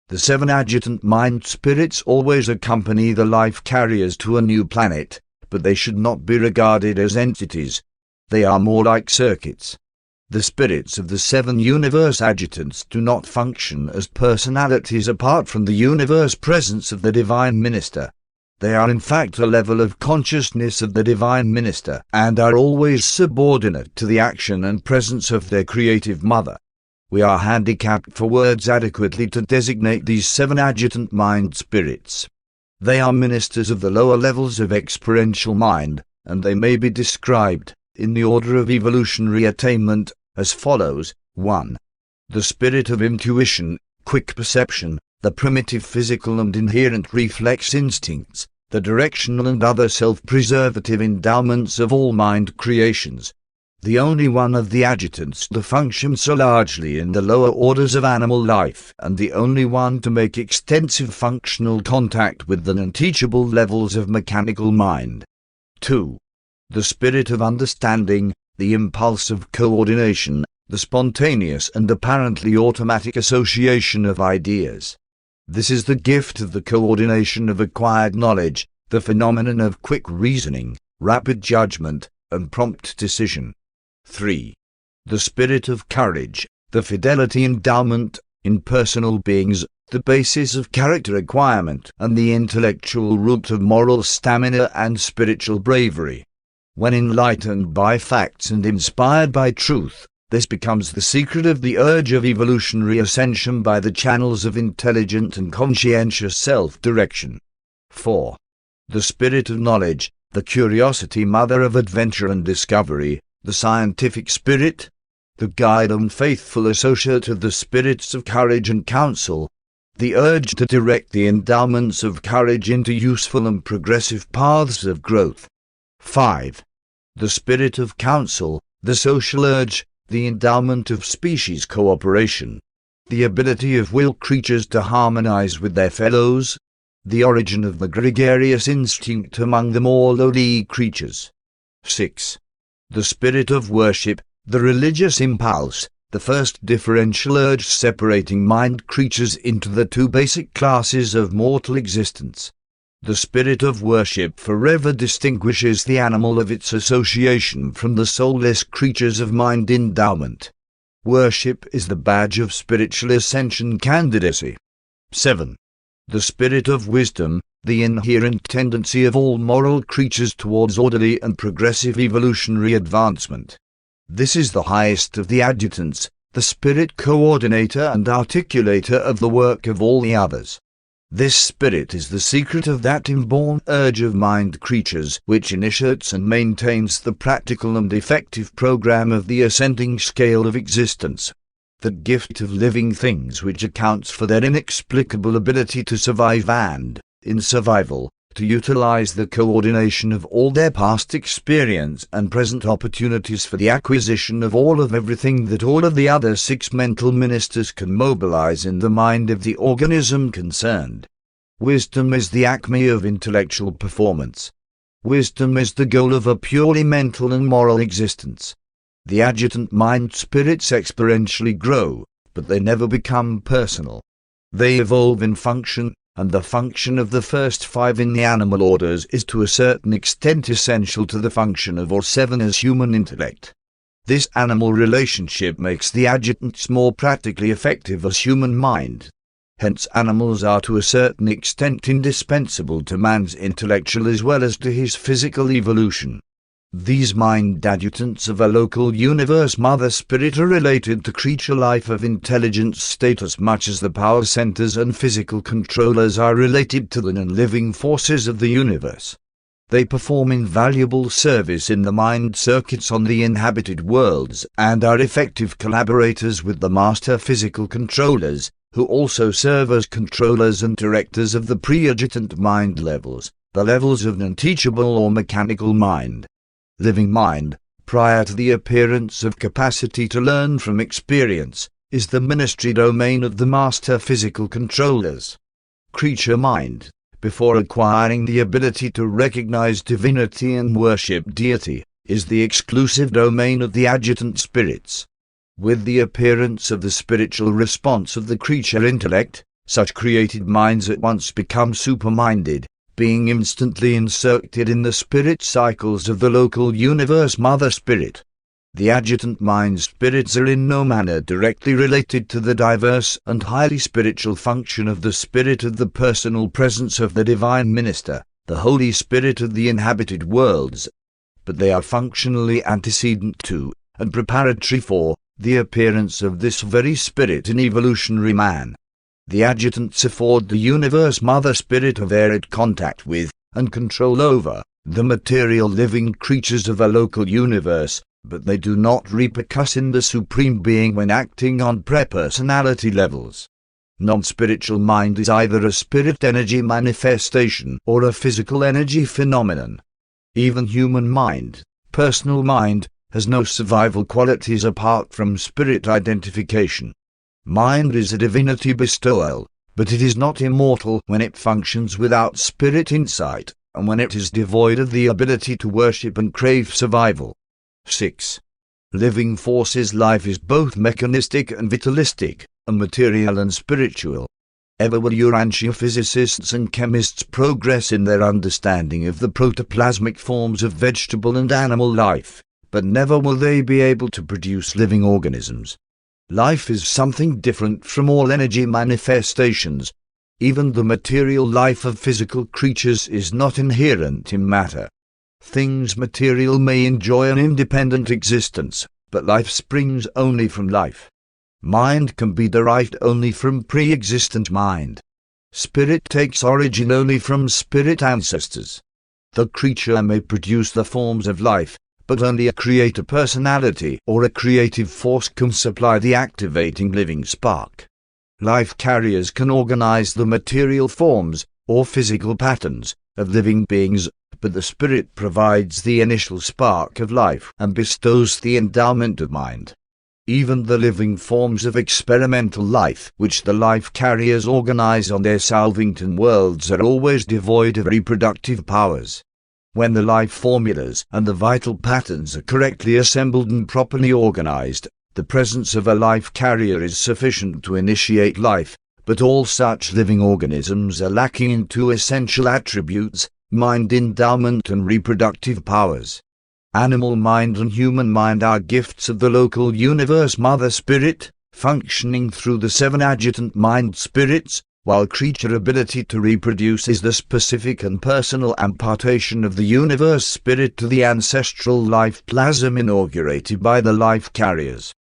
The 7 adjutant mind spirits always accompany the life carriers to a new planet, but they should not be regarded as entities. They are more like circuits. The spirits of the 7 universe adjutants do not function as personalities apart from the universe presence of the divine minister. They are in fact a level of consciousness of the divine minister and are always subordinate to the action and presence of their creative mother. We are handicapped for words adequately to designate these 7 adjutant mind spirits. They are ministers of the lower levels of experiential mind, and they may be described, in the order of evolutionary attainment, as follows. 1. The spirit of intuition, quick perception, the primitive physical and inherent reflex instincts, the directional and other self-preservative endowments of all mind creations. The only one of the adjutants to function so largely in the lower orders of animal life, and the only one to make extensive functional contact with the unteachable levels of mechanical mind. 2. The spirit of understanding, the impulse of coordination, the spontaneous and apparently automatic association of ideas. This is the gift of the coordination of acquired knowledge, the phenomenon of quick reasoning, rapid judgment, and prompt decision. 3. The spirit of courage, the fidelity endowment, in personal beings, the basis of character acquirement, and the intellectual root of moral stamina and spiritual bravery. When enlightened by facts and inspired by truth, this becomes the secret of the urge of evolutionary ascension by the channels of intelligent and conscientious self-direction. 4. The spirit of knowledge, the curiosity mother of adventure and discovery, the scientific spirit, the guide and faithful associate of the spirits of courage and counsel, the urge to direct the endowments of courage into useful and progressive paths of growth. 5. The spirit of counsel, the social urge, the endowment of species cooperation, the ability of will creatures to harmonize with their fellows, the origin of the gregarious instinct among the more lowly creatures. 6. The spirit of worship, the religious impulse, the first differential urge separating mind creatures into the 2 basic classes of mortal existence. The spirit of worship forever distinguishes the animal of its association from the soulless creatures of mind endowment. Worship is the badge of spiritual ascension candidacy. 7. The spirit of wisdom, the inherent tendency of all moral creatures towards orderly and progressive evolutionary advancement. This is the highest of the adjutants, the spirit coordinator and articulator of the work of all the others. This spirit is the secret of that inborn urge of mind creatures which initiates and maintains the practical and effective program of the ascending scale of existence. The gift of living things which accounts for their inexplicable ability to survive and, in survival, to utilize the coordination of all their past experience and present opportunities for the acquisition of all of everything that all of the other 6 mental ministers can mobilize in the mind of the organism concerned. Wisdom is the acme of intellectual performance. Wisdom is the goal of a purely mental and moral existence. The adjutant mind spirits experientially grow, but they never become personal. They evolve in function, and the function of the first 5 in the animal orders is to a certain extent essential to the function of all 7 as human intellect. This animal relationship makes the adjutants more practically effective as human mind. Hence animals are to a certain extent indispensable to man's intellectual as well as to his physical evolution. These mind adjutants of a local universe mother spirit are related to creature life of intelligence state as much as the power centers and physical controllers are related to the non-living forces of the universe. They perform invaluable service in the mind circuits on the inhabited worlds and are effective collaborators with the master physical controllers, who also serve as controllers and directors of the pre-adjutant mind levels, the levels of non-teachable or mechanical mind. Living mind, prior to the appearance of capacity to learn from experience, is the ministry domain of the master physical controllers. Creature mind, before acquiring the ability to recognize divinity and worship deity, is the exclusive domain of the adjutant spirits. With the appearance of the spiritual response of the creature intellect, such created minds at once become superminded, being instantly inserted in the spirit cycles of the local universe Mother Spirit. The adjutant mind spirits are in no manner directly related to the diverse and highly spiritual function of the spirit of the personal presence of the divine minister, the Holy Spirit of the inhabited worlds, but they are functionally antecedent to, and preparatory for, the appearance of this very spirit in evolutionary man. The adjutants afford the universe Mother Spirit a varied contact with, and control over, the material living creatures of a local universe, but they do not repercuss in the Supreme Being when acting on pre-personality levels. Non-spiritual mind is either a spirit energy manifestation or a physical energy phenomenon. Even human mind, personal mind, has no survival qualities apart from spirit identification. Mind is a divinity bestowal, but it is not immortal when it functions without spirit insight, and when it is devoid of the ability to worship and crave survival. 6. Living forces. Life is both mechanistic and vitalistic, and material and spiritual. Ever will Urantia physicists and chemists progress in their understanding of the protoplasmic forms of vegetable and animal life, but never will they be able to produce living organisms. Life is something different from all energy manifestations. Even the material life of physical creatures is not inherent in matter. Things material may enjoy an independent existence, but life springs only from life. Mind can be derived only from pre-existent mind. Spirit takes origin only from spirit ancestors. The creature may produce the forms of life, but only a creator personality or a creative force can supply the activating living spark. Life carriers can organize the material forms, or physical patterns, of living beings, but the spirit provides the initial spark of life and bestows the endowment of mind. Even the living forms of experimental life which the life carriers organize on their Salvington worlds are always devoid of reproductive powers. When the life formulas and the vital patterns are correctly assembled and properly organized, the presence of a life carrier is sufficient to initiate life, but all such living organisms are lacking in two essential attributes: mind endowment and reproductive powers. Animal mind and human mind are gifts of the local universe Mother Spirit, functioning through the 7 adjutant mind spirits, while creature ability to reproduce is the specific and personal impartation of the universe spirit to the ancestral life plasm inaugurated by the life carriers.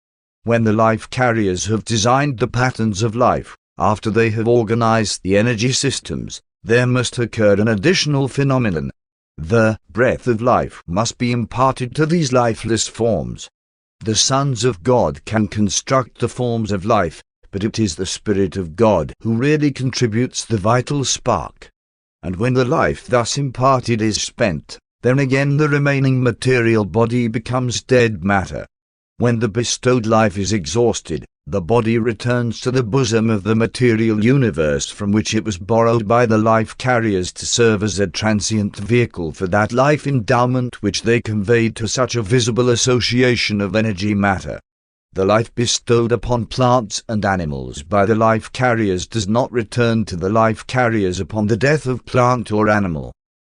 When the life carriers have designed the patterns of life, after they have organized the energy systems, there must occur an additional phenomenon. The breath of life must be imparted to these lifeless forms. The sons of God can construct the forms of life, but it is the Spirit of God who really contributes the vital spark. And when the life thus imparted is spent, then again the remaining material body becomes dead matter. When the bestowed life is exhausted, the body returns to the bosom of the material universe from which it was borrowed by the life carriers to serve as a transient vehicle for that life endowment which they conveyed to such a visible association of energy matter. The life bestowed upon plants and animals by the life carriers does not return to the life carriers upon the death of plant or animal.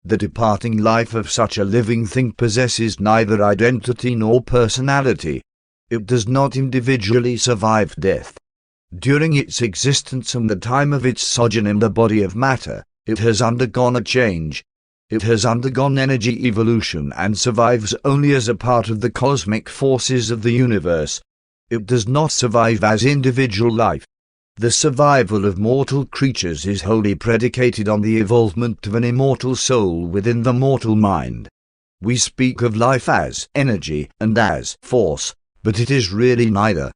The departing life of such a living thing possesses neither identity nor personality. It does not individually survive death. During its existence and the time of its sojourn in the body of matter, it has undergone a change. It has undergone energy evolution and survives only as a part of the cosmic forces of the universe. It does not survive as individual life. The survival of mortal creatures is wholly predicated on the evolvement of an immortal soul within the mortal mind. We speak of life as energy and as force, but it is really neither.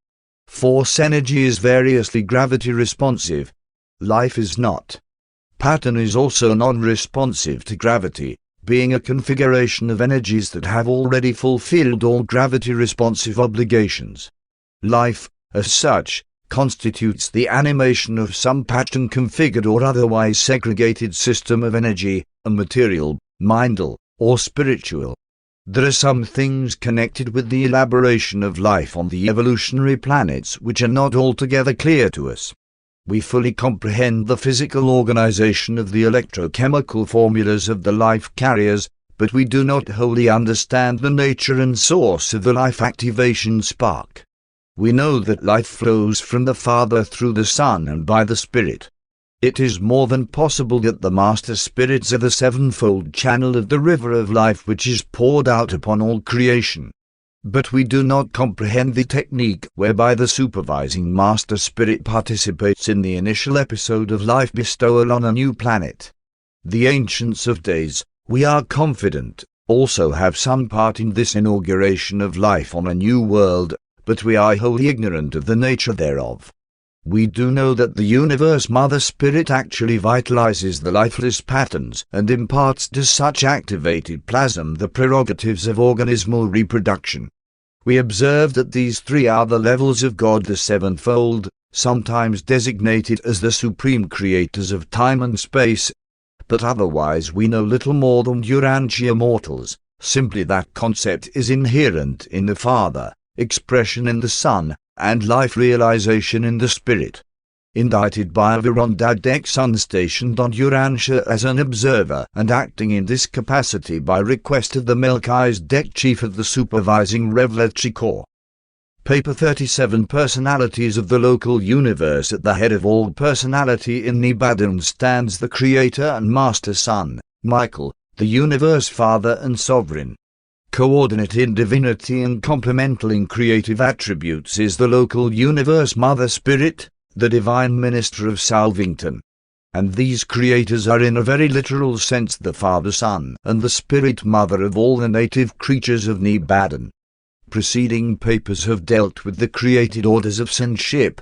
Force energy is variously gravity responsive. Life is not. Pattern is also non-responsive to gravity, being a configuration of energies that have already fulfilled all gravity-responsive obligations. Life, as such, constitutes the animation of some pattern-configured or otherwise segregated system of energy, a material, mindal, or spiritual. There are some things connected with the elaboration of life on the evolutionary planets which are not altogether clear to us. We fully comprehend the physical organization of the electrochemical formulas of the life carriers, but we do not wholly understand the nature and source of the life activation spark. We know that life flows from the Father through the Son and by the Spirit. It is more than possible that the Master Spirits are the sevenfold channel of the river of life which is poured out upon all creation. But we do not comprehend the technique whereby the supervising Master Spirit participates in the initial episode of life bestowal on a new planet. The Ancients of Days, we are confident, also have some part in this inauguration of life on a new world, but we are wholly ignorant of the nature thereof. We do know that the Universe Mother Spirit actually vitalizes the lifeless patterns and imparts to such activated plasm the prerogatives of organismal reproduction. We observe that these three are the levels of God the sevenfold, sometimes designated as the supreme creators of time and space, but otherwise we know little more than Urantia mortals, simply that concept is inherent in the Father, expression in the Son, and life realization in the Spirit. Indicted by a Virondadek Sun stationed on Urantia as an observer and acting in this capacity by request of the Melchizedek Chief of the Supervising Revelatory Corps. Paper 37 Personalities of the Local Universe. At the head of all personality in Nibadan stands the Creator and Master Son, Michael, the Universe Father and Sovereign. Coordinate in divinity and complemental in creative attributes is the local Universe Mother Spirit, the Divine Minister of Salvington. And these creators are in a very literal sense the Father Son and the Spirit Mother of all the native creatures of Nibadan. Preceding papers have dealt with the created orders of sonship.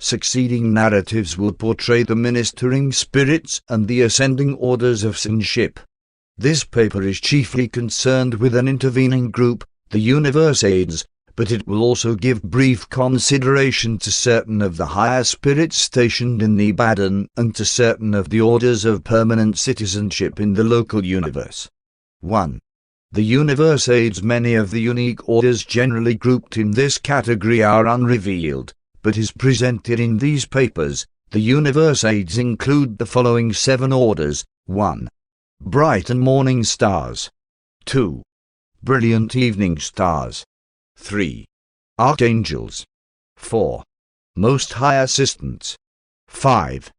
Succeeding narratives will portray the ministering spirits and the ascending orders of sonship. This paper is chiefly concerned with an intervening group, the Universe Aids, but it will also give brief consideration to certain of the higher spirits stationed in Nibadan and to certain of the orders of permanent citizenship in the local universe. 1. The Universe Aids. Many of the unique orders generally grouped in this category are unrevealed, but is presented in these papers. The Universe Aids include the following 7 orders. 1. Bright and morning stars. 2. Brilliant evening stars. 3. Archangels. 4. Most High Assistants. 5.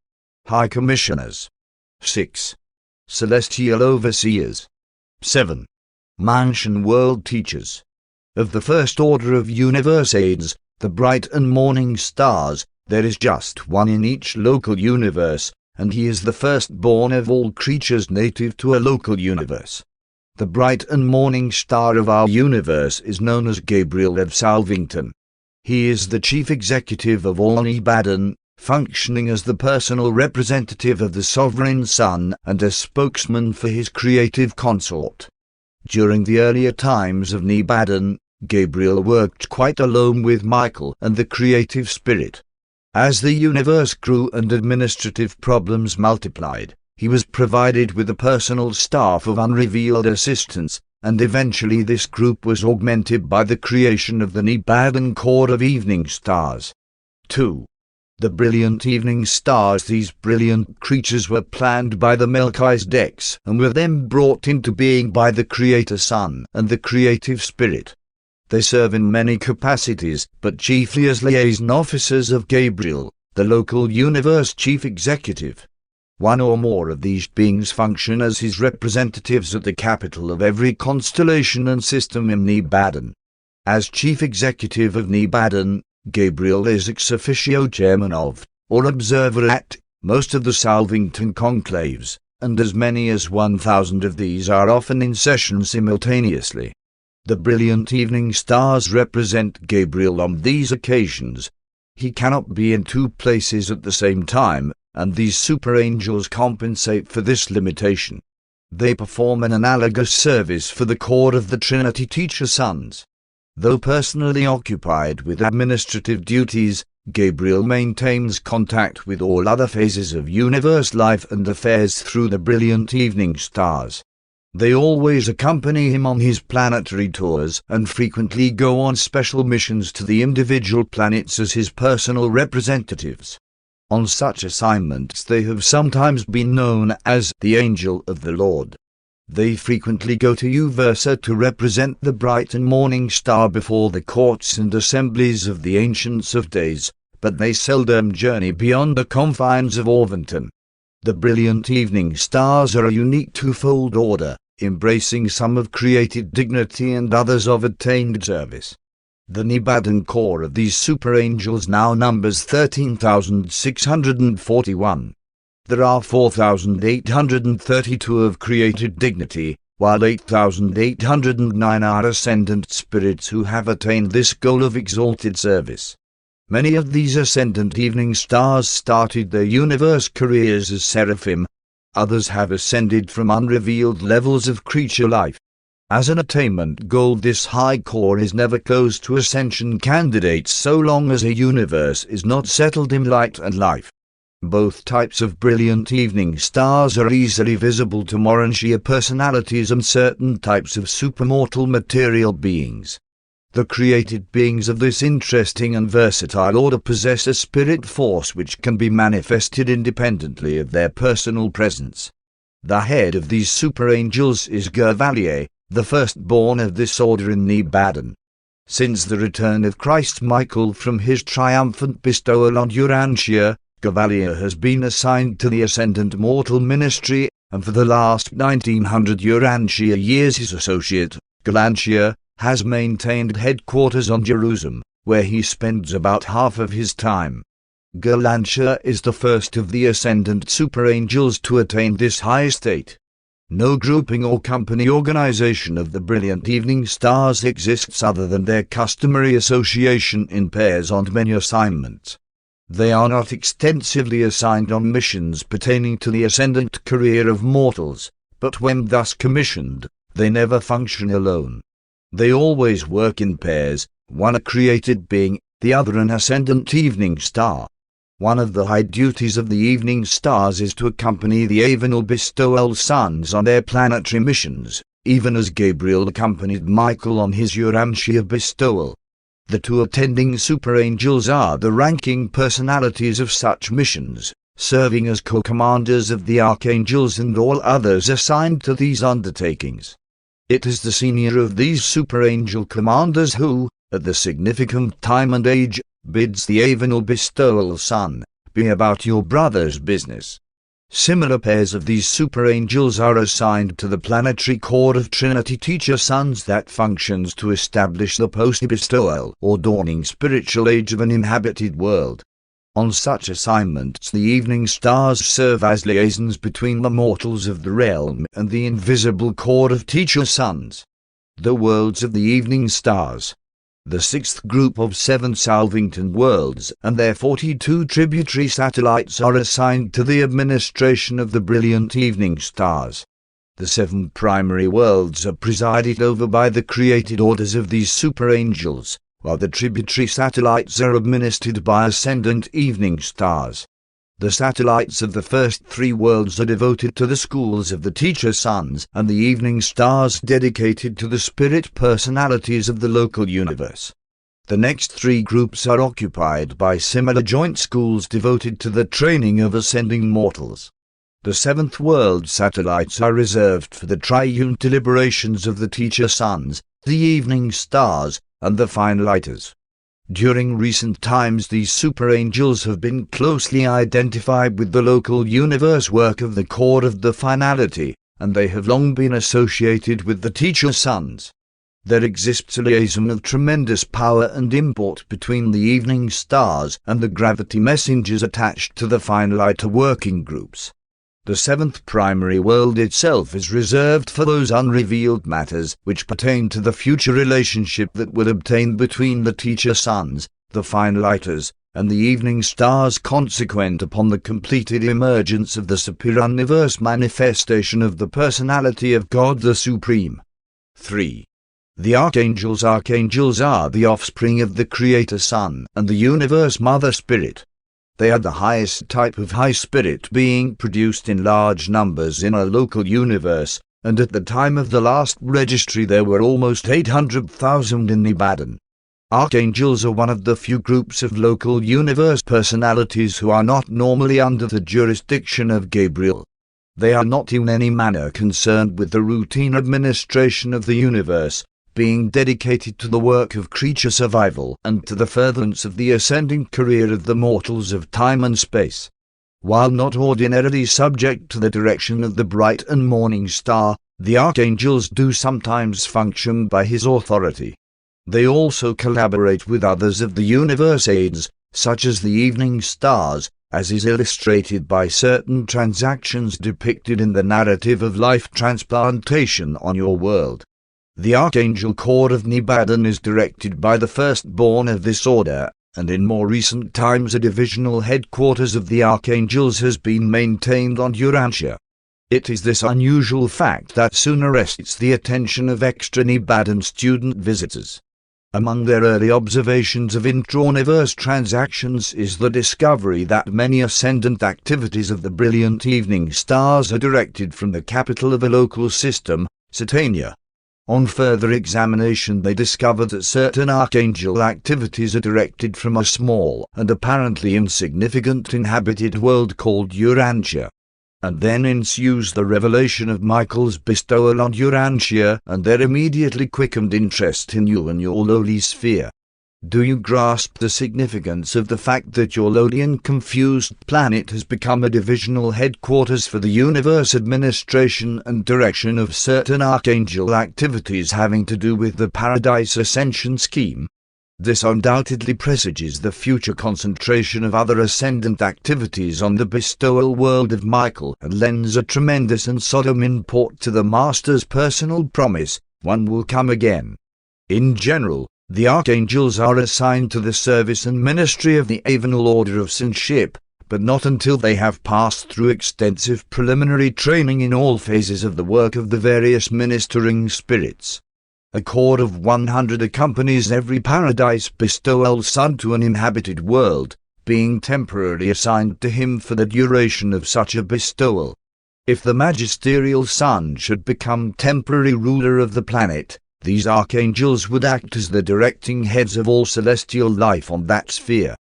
High Commissioners. 6. Celestial Overseers. 7. Mansion World Teachers. Of the first order of Universe Aids, the bright and morning stars, there is just one in each local universe, and he is the firstborn of all creatures native to a local universe. The bright and morning star of our universe is known as Gabriel of Salvington. He is the chief executive of all Nibadan, functioning as the personal representative of the Sovereign Son and a spokesman for his creative consort. During the earlier times of Nibadan, Gabriel worked quite alone with Michael and the creative spirit. As the universe grew and administrative problems multiplied, he was provided with a personal staff of unrevealed assistants, and eventually this group was augmented by the creation of the Nibadan Corps of Evening Stars. 2. The brilliant evening stars. These brilliant creatures were planned by the Melchizedeks and were then brought into being by the Creator Son and the Creative Spirit. They serve in many capacities, but chiefly as liaison officers of Gabriel, the local universe chief executive. One or more of these beings function as his representatives at the capital of every constellation and system in Nibadan. As chief executive of Nibadan, Gabriel is ex officio chairman of, or observer at, most of the Salvington conclaves, and as many as 1,000 of these are often in session simultaneously. The brilliant evening stars represent Gabriel on these occasions. He cannot be in 2 places at the same time, and these super angels compensate for this limitation. They perform an analogous service for the core of the Trinity Teacher Sons. Though personally occupied with administrative duties, Gabriel maintains contact with all other phases of universe life and affairs through the brilliant evening stars. They always accompany him on his planetary tours and frequently go on special missions to the individual planets as his personal representatives. On such assignments they have sometimes been known as the Angel of the Lord. They frequently go to Huzars to represent the bright and morning star before the courts and assemblies of the Ancients of Days, but they seldom journey beyond the confines of Orvonton. The brilliant evening stars are a unique twofold order, embracing some of created dignity and others of attained service. The Nibadan corps of these super angels now numbers 13,641. There are 4,832 of created dignity, while 8,809 are ascendant spirits who have attained this goal of exalted service. Many of these ascendant evening stars started their universe careers as seraphim. Others have ascended from unrevealed levels of creature life. As an attainment goal, this high core is never closed to ascension candidates so long as a universe is not settled in light and life. Both types of brilliant evening stars are easily visible to Urantia personalities and certain types of supermortal material beings. The created beings of this interesting and versatile order possess a spirit force which can be manifested independently of their personal presence. The head of these super angels is Gavalier, the firstborn of this order in Nibadan. Since the return of Christ Michael from his triumphant bestowal on Urantia, Gavalier has been assigned to the ascendant mortal ministry, and for the last 1900 Urantia years his associate, Galantia, has maintained headquarters on Jerusalem, where he spends about half of his time. Galantia is the first of the ascendant super angels to attain this high state. No grouping or company organization of the brilliant evening stars exists other than their customary association in pairs on many assignments. They are not extensively assigned on missions pertaining to the ascendant career of mortals, but when thus commissioned, they never function alone. They always work in pairs, one a created being, the other an ascendant evening star. One of the high duties of the evening stars is to accompany the avenal bestowal sons on their planetary missions, even as Gabriel accompanied Michael on his Urantia bestowal. The two attending super angels are the ranking personalities of such missions, serving as co-commanders of the archangels and all others assigned to these undertakings. It is the senior of these super angel commanders who, at the significant time and age, bids the avenal bestowal son, "Be about your brother's business." Similar pairs of these super angels are assigned to the planetary corps of Trinity teacher sons that functions to establish the post-bestowal or dawning spiritual age of an inhabited world. On such assignments the evening stars serve as liaisons between the mortals of the realm and the invisible corps of teacher sons. The worlds of the evening stars. The sixth group of 7 Salvington worlds and their 42 tributary satellites are assigned to the administration of the brilliant evening stars. The 7 primary worlds are presided over by the created orders of these super angels, while the tributary satellites are administered by ascendant evening stars. The satellites of the first 3 worlds are devoted to the schools of the teacher sons, and the evening stars dedicated to the spirit personalities of the local universe. The next 3 groups are occupied by similar joint schools devoted to the training of ascending mortals. The 7th world satellites are reserved for the triune deliberations of the teacher sons, the evening stars, and the finaliters. During recent times these super angels have been closely identified with the local universe work of the core of the finality, and they have long been associated with the teacher sons. There exists a liaison of tremendous power and import between the evening stars and the gravity messengers attached to the finaliter working groups. The 7th primary world itself is reserved for those unrevealed matters which pertain to the future relationship that will obtain between the teacher sons, the finaliters, and the evening stars consequent upon the completed emergence of the superior-universe manifestation of the personality of God the Supreme. 3. The archangels are the offspring of the Creator Son and the Universe Mother Spirit. They are the highest type of high spirit being produced in large numbers in a local universe, and at the time of the last registry there were almost 800,000 in Nibadan. Archangels are one of the few groups of local universe personalities who are not normally under the jurisdiction of Gabriel. They are not in any manner concerned with the routine administration of the universe, being dedicated to the work of creature survival and to the furtherance of the ascending career of the mortals of time and space. While not ordinarily subject to the direction of the bright and morning star, the archangels do sometimes function by his authority. They also collaborate with others of the universe aids, such as the evening stars, as is illustrated by certain transactions depicted in the narrative of life transplantation on your world. The Archangel Corps of Nibadan is directed by the firstborn of this order, and in more recent times a divisional headquarters of the Archangels has been maintained on Urantia. It is this unusual fact that soon arrests the attention of extra Nibadan student visitors. Among their early observations of intra-universe transactions is the discovery that many ascendant activities of the brilliant evening stars are directed from the capital of a local system, Satania. On further examination they discover that certain archangel activities are directed from a small and apparently insignificant inhabited world called Urantia. And then ensues the revelation of Michael's bestowal on Urantia and their immediately quickened interest in you and your lowly sphere. Do you grasp the significance of the fact that your lowly and confused planet has become a divisional headquarters for the universe administration and direction of certain archangel activities having to do with the Paradise Ascension scheme? This undoubtedly presages the future concentration of other ascendant activities on the bestowal world of Michael and lends a tremendous and solemn import to the Master's personal promise, one will come again. In general, the archangels are assigned to the service and ministry of the Avenal Order of Sonship, but not until they have passed through extensive preliminary training in all phases of the work of the various ministering spirits. A corps of 100 accompanies every paradise bestowal son to an inhabited world, being temporarily assigned to him for the duration of such a bestowal. If the magisterial son should become temporary ruler of the planet, these archangels would act as the directing heads of all celestial life on that sphere.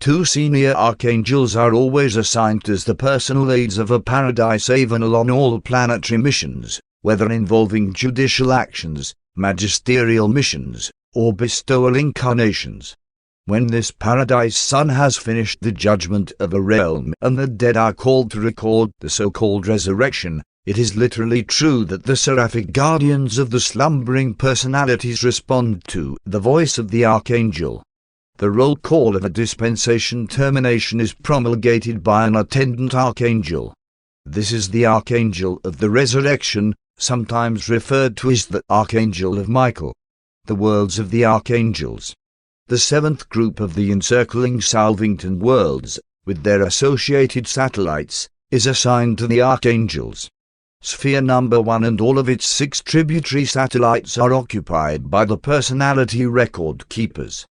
2 senior archangels are always assigned as the personal aides of a paradise avenal on all planetary missions, whether involving judicial actions, magisterial missions, or bestowal incarnations. When this paradise son has finished the judgment of a realm and the dead are called to record the so-called resurrection, it is literally true that the seraphic guardians of the slumbering personalities respond to the voice of the archangel. The roll call of a dispensation termination is promulgated by an attendant archangel. This is the archangel of the resurrection, sometimes referred to as the Archangel of Michael. The worlds of the archangels. The 7th group of the encircling Salvington worlds, with their associated satellites, is assigned to the archangels. Sphere number 1 and all of its 6 tributary satellites are occupied by the personality record keepers.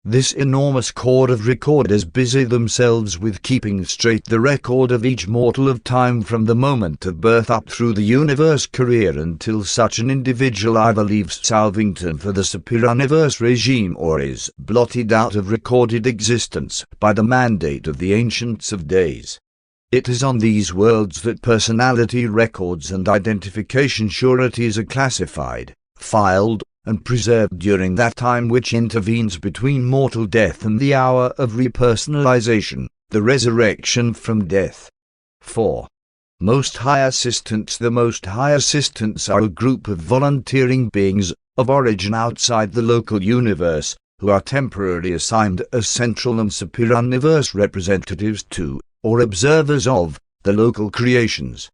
This enormous corps of recorders busy themselves with keeping straight the record of each mortal of time from the moment of birth up through the universe career until such an individual either leaves Salvington for the Superioniverse regime or is blotted out of recorded existence by the mandate of the Ancients of Days. It is on these worlds that personality records and identification sureties are classified, filed, and preserved during that time which intervenes between mortal death and the hour of repersonalization, the resurrection from death. 4. Most High Assistants. The Most High Assistants are a group of volunteering beings, of origin outside the local universe, who are temporarily assigned as central and superioniverse representatives to, or observers of, the local creations.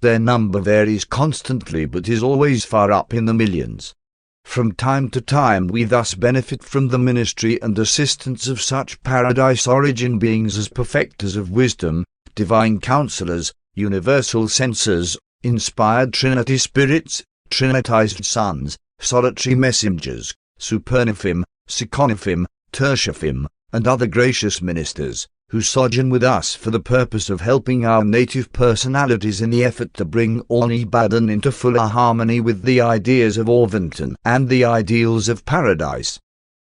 Their number varies constantly but is always far up in the millions. From time to time we thus benefit from the ministry and assistance of such paradise origin beings as perfecters of wisdom, divine counselors, universal censors, inspired Trinity spirits, trinitized sons, solitary messengers, supernaphim, seconaphim, tertiaphim, and other gracious ministers, who sojourn with us for the purpose of helping our native personalities in the effort to bring all Nibadan into fuller harmony with the ideas of Orvanton and the ideals of paradise.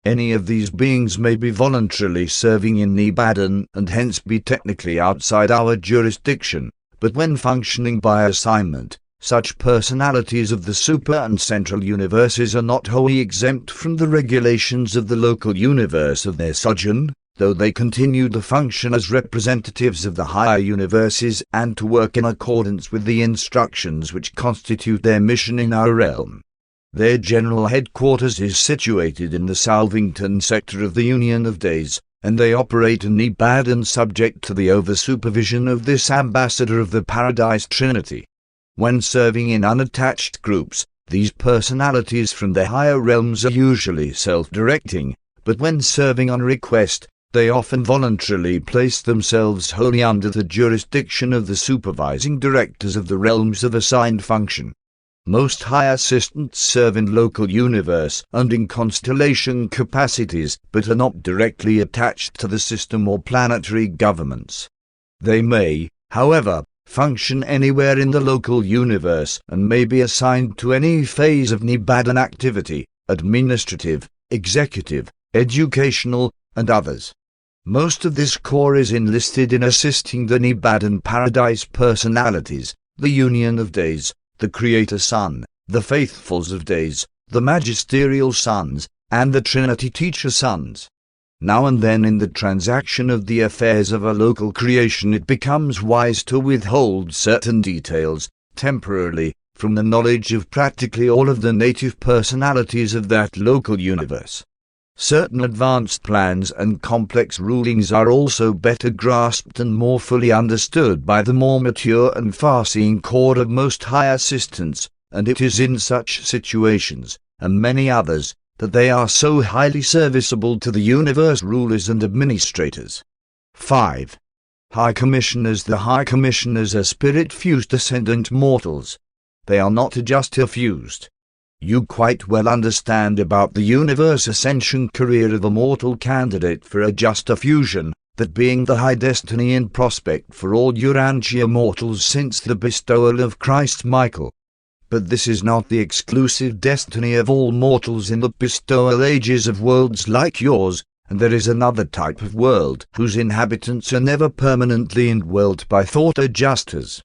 Any of these beings may be voluntarily serving in Nibbana and hence be technically outside our jurisdiction, but when functioning by assignment, such personalities of the super and central universes are not wholly exempt from the regulations of the local universe of their sojourn, though they continue to function as representatives of the higher universes and to work in accordance with the instructions which constitute their mission in our realm. Their general headquarters is situated in the Salvington sector of the Union of Days, and they operate in Nibbana subject to the over-supervision of this ambassador of the Paradise Trinity. When serving in unattached groups, these personalities from the higher realms are usually self-directing, but when serving on request, they often voluntarily place themselves wholly under the jurisdiction of the supervising directors of the realms of assigned function. Most high assistants serve in local universe and in constellation capacities, but are not directly attached to the system or planetary governments. They may, however, function anywhere in the local universe and may be assigned to any phase of Nibbana activity, administrative, executive, educational, and others. Most of this corps is enlisted in assisting the Nibbana Paradise personalities, the Union of Days, the Creator Son, the Faithfuls of Days, the Magisterial Sons, and the Trinity Teacher Sons. Now and then in the transaction of the affairs of a local creation it becomes wise to withhold certain details, temporarily, from the knowledge of practically all of the native personalities of that local universe. Certain advanced plans and complex rulings are also better grasped and more fully understood by the more mature and far-seeing corps of most high assistants, and it is in such situations, and many others, that they are so highly serviceable to the universe rulers and administrators. 5. High Commissioners. The High Commissioners are spirit-fused ascendant mortals. They are not Adjuster-fused. You quite well understand about the universe ascension career of a mortal candidate for Adjuster fusion, that being the high destiny in prospect for all Urantia mortals since the bestowal of Christ Michael. But this is not the exclusive destiny of all mortals in the bestowal ages of worlds like yours, and there is another type of world whose inhabitants are never permanently indwelt by thought adjusters.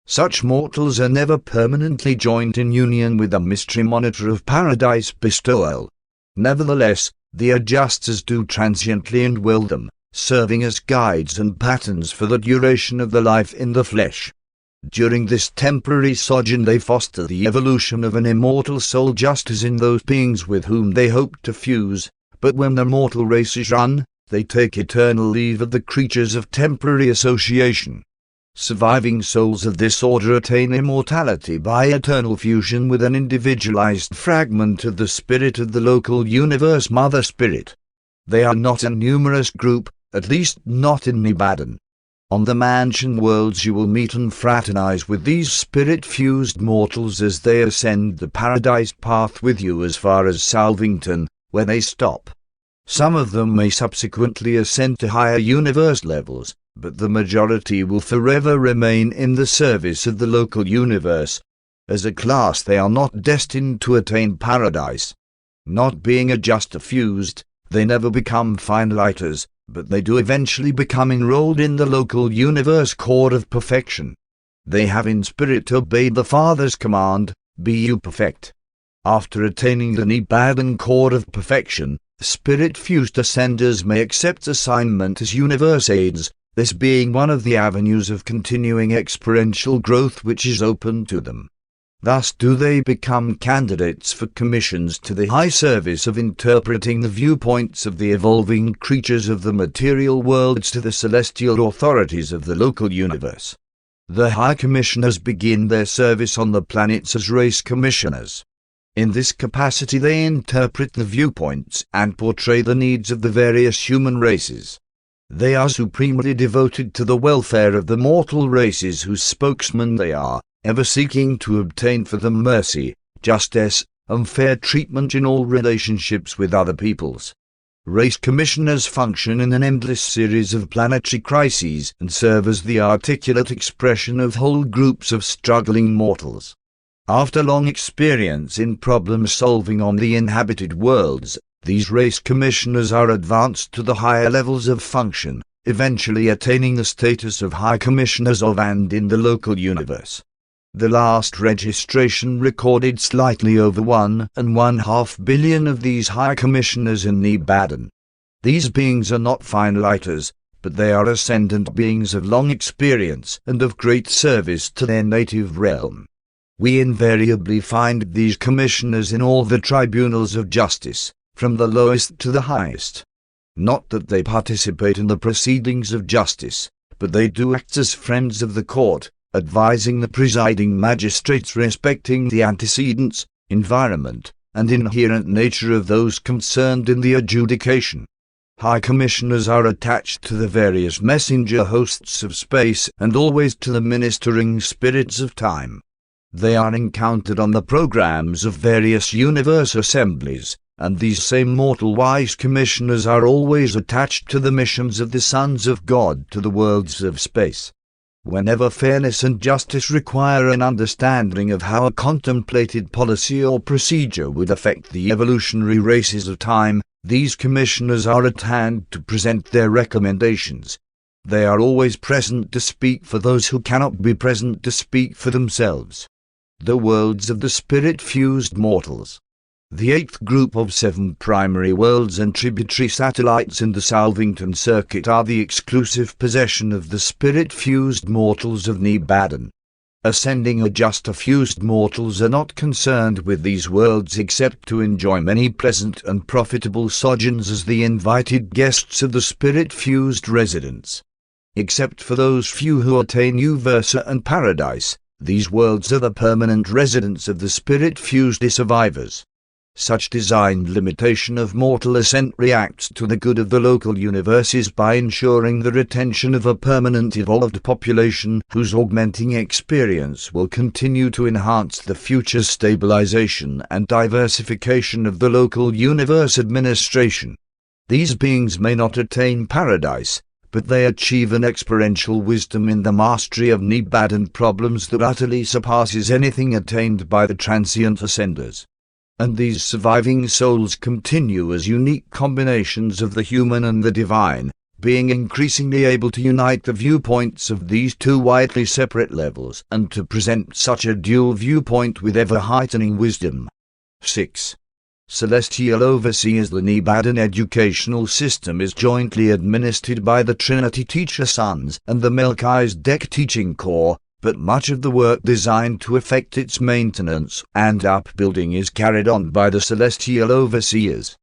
Such mortals are never permanently joined in union with the mystery monitor of paradise bestowal. Nevertheless, the adjusters do transiently indwell them, serving as guides and patterns for the duration of the life in the flesh. During this temporary sojourn they foster the evolution of an immortal soul just as in those beings with whom they hope to fuse, but when the mortal race is run, they take eternal leave of the creatures of temporary association. Surviving souls of this order attain immortality by eternal fusion with an individualized fragment of the spirit of the local universe Mother Spirit. They are not a numerous group, at least not in Nibbana. On the mansion worlds you will meet and fraternize with these spirit-fused mortals as they ascend the paradise path with you as far as Salvington, where they stop. Some of them may subsequently ascend to higher universe levels, but the majority will forever remain in the service of the local universe. As a class they are not destined to attain paradise. Not being adjuster-fused, they never become finaliters, but they do eventually become enrolled in the local universe corps of perfection. They have in spirit obeyed the Father's command, "Be you perfect." After attaining the Nibbana corps of perfection, spirit-fused ascenders may accept assignment as universe aides, this being one of the avenues of continuing experiential growth which is open to them. Thus do they become candidates for commissions to the high service of interpreting the viewpoints of the evolving creatures of the material worlds to the celestial authorities of the local universe. The High Commissioners begin their service on the planets as race commissioners. In this capacity they interpret the viewpoints and portray the needs of the various human races. They are supremely devoted to the welfare of the mortal races whose spokesmen they are, ever seeking to obtain for them mercy, justice, and fair treatment in all relationships with other peoples. Race commissioners function in an endless series of planetary crises and serve as the articulate expression of whole groups of struggling mortals. After long experience in problem-solving on the inhabited worlds, These race commissioners are advanced to the higher levels of function, eventually attaining the status of High Commissioners of and in the local universe. The last registration recorded slightly over 1.5 billion of these High Commissioners in Nebadan. These beings are not fine lighters, but they are ascendant beings of long experience and of great service to their native realm. We invariably find these commissioners in all the tribunals of justice, from the lowest to the highest. Not that they participate in the proceedings of justice, but they do act as friends of the court, advising the presiding magistrates respecting the antecedents, environment, and inherent nature of those concerned in the adjudication. High Commissioners are attached to the various messenger hosts of space and always to the ministering spirits of time. They are encountered on the programs of various universe assemblies, and these same mortal wise commissioners are always attached to the missions of the sons of God to the worlds of space. Whenever fairness and justice require an understanding of how a contemplated policy or procedure would affect the evolutionary races of time, these commissioners are at hand to present their recommendations. They are always present to speak for those who cannot be present to speak for themselves. The worlds of the spirit-fused mortals. The eighth group of 7 primary worlds and tributary satellites in the Salvington Circuit are the exclusive possession of the spirit-fused mortals of Nebadan. Ascending or just-fused mortals are not concerned with these worlds except to enjoy many pleasant and profitable sojourns as the invited guests of the spirit-fused residents. Except for those few who attain Uversa and Paradise, these worlds are the permanent residents of the spirit-fused survivors. Such designed limitation of mortal ascent reacts to the good of the local universes by ensuring the retention of a permanent evolved population whose augmenting experience will continue to enhance the future stabilization and diversification of the local universe administration. These beings may not attain paradise, but they achieve an exponential wisdom in the mastery of Nebadan problems that utterly surpasses anything attained by the transient ascenders. And these surviving souls continue as unique combinations of the human and the divine, being increasingly able to unite the viewpoints of these two widely separate levels and to present such a dual viewpoint with ever-heightening wisdom. 6. Celestial Overseers. The Nebadan educational system is jointly administered by the Trinity Teacher Sons and the Melchizedek Teaching Corps, but much of the work designed to effect its maintenance and upbuilding is carried on by the Celestial Overseers.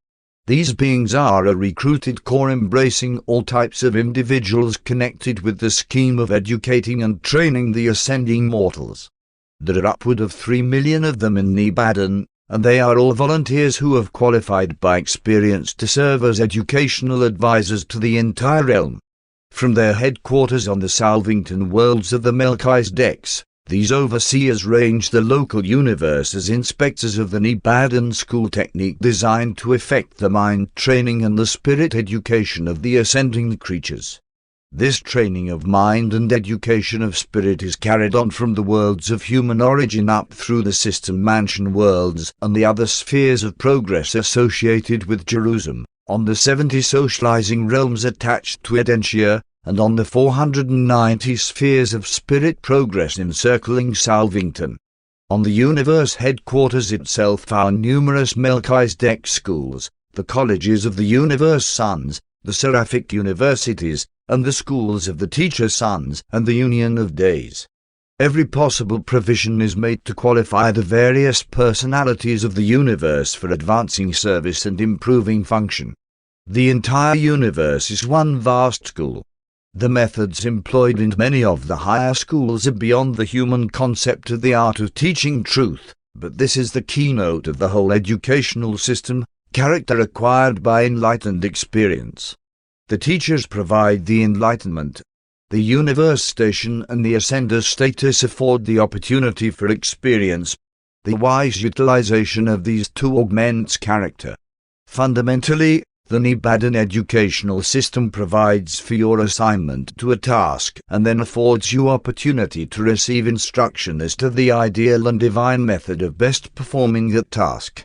These beings are a recruited corps embracing all types of individuals connected with the scheme of educating and training the ascending mortals. There are upward of 3 million of them in Nebadan, and they are all volunteers who have qualified by experience to serve as educational advisors to the entire realm. From their headquarters on the Salvington worlds of the Melchizedeks, these overseers range the local universe as inspectors of the Nebadan school technique designed to effect the mind training and the spirit education of the ascending creatures. This training of mind and education of spirit is carried on from the worlds of human origin up through the system mansion worlds and the other spheres of progress associated with Jerusalem, on the 70 socializing realms attached to Edentia, and on the 490 spheres of spirit progress encircling Salvington. On the universe headquarters itself are numerous Melchizedek schools, the colleges of the universe sons, the seraphic universities, and the schools of the teacher sons and the union of days. Every possible provision is made to qualify the various personalities of the universe for advancing service and improving function. The entire universe is one vast school. The methods employed in many of the higher schools are beyond the human concept of the art of teaching truth, but this is the keynote of the whole educational system, character acquired by enlightened experience. The teachers provide the enlightenment. The universe station and the ascender status afford the opportunity for experience. The wise utilization of these two augments character. Fundamentally, the Nebadan educational system provides for your assignment to a task and then affords you opportunity to receive instruction as to the ideal and divine method of best performing that task.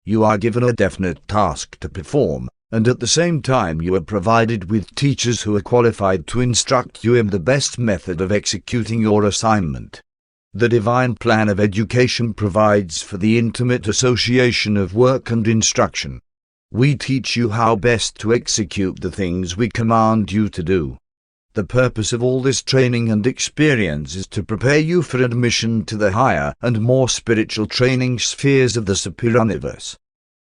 You are given a definite task to perform, and at the same time you are provided with teachers who are qualified to instruct you in the best method of executing your assignment. The divine plan of education provides for the intimate association of work and instruction. We teach you how best to execute the things we command you to do. The purpose of all this training and experience is to prepare you for admission to the higher and more spiritual training spheres of the superuniverse.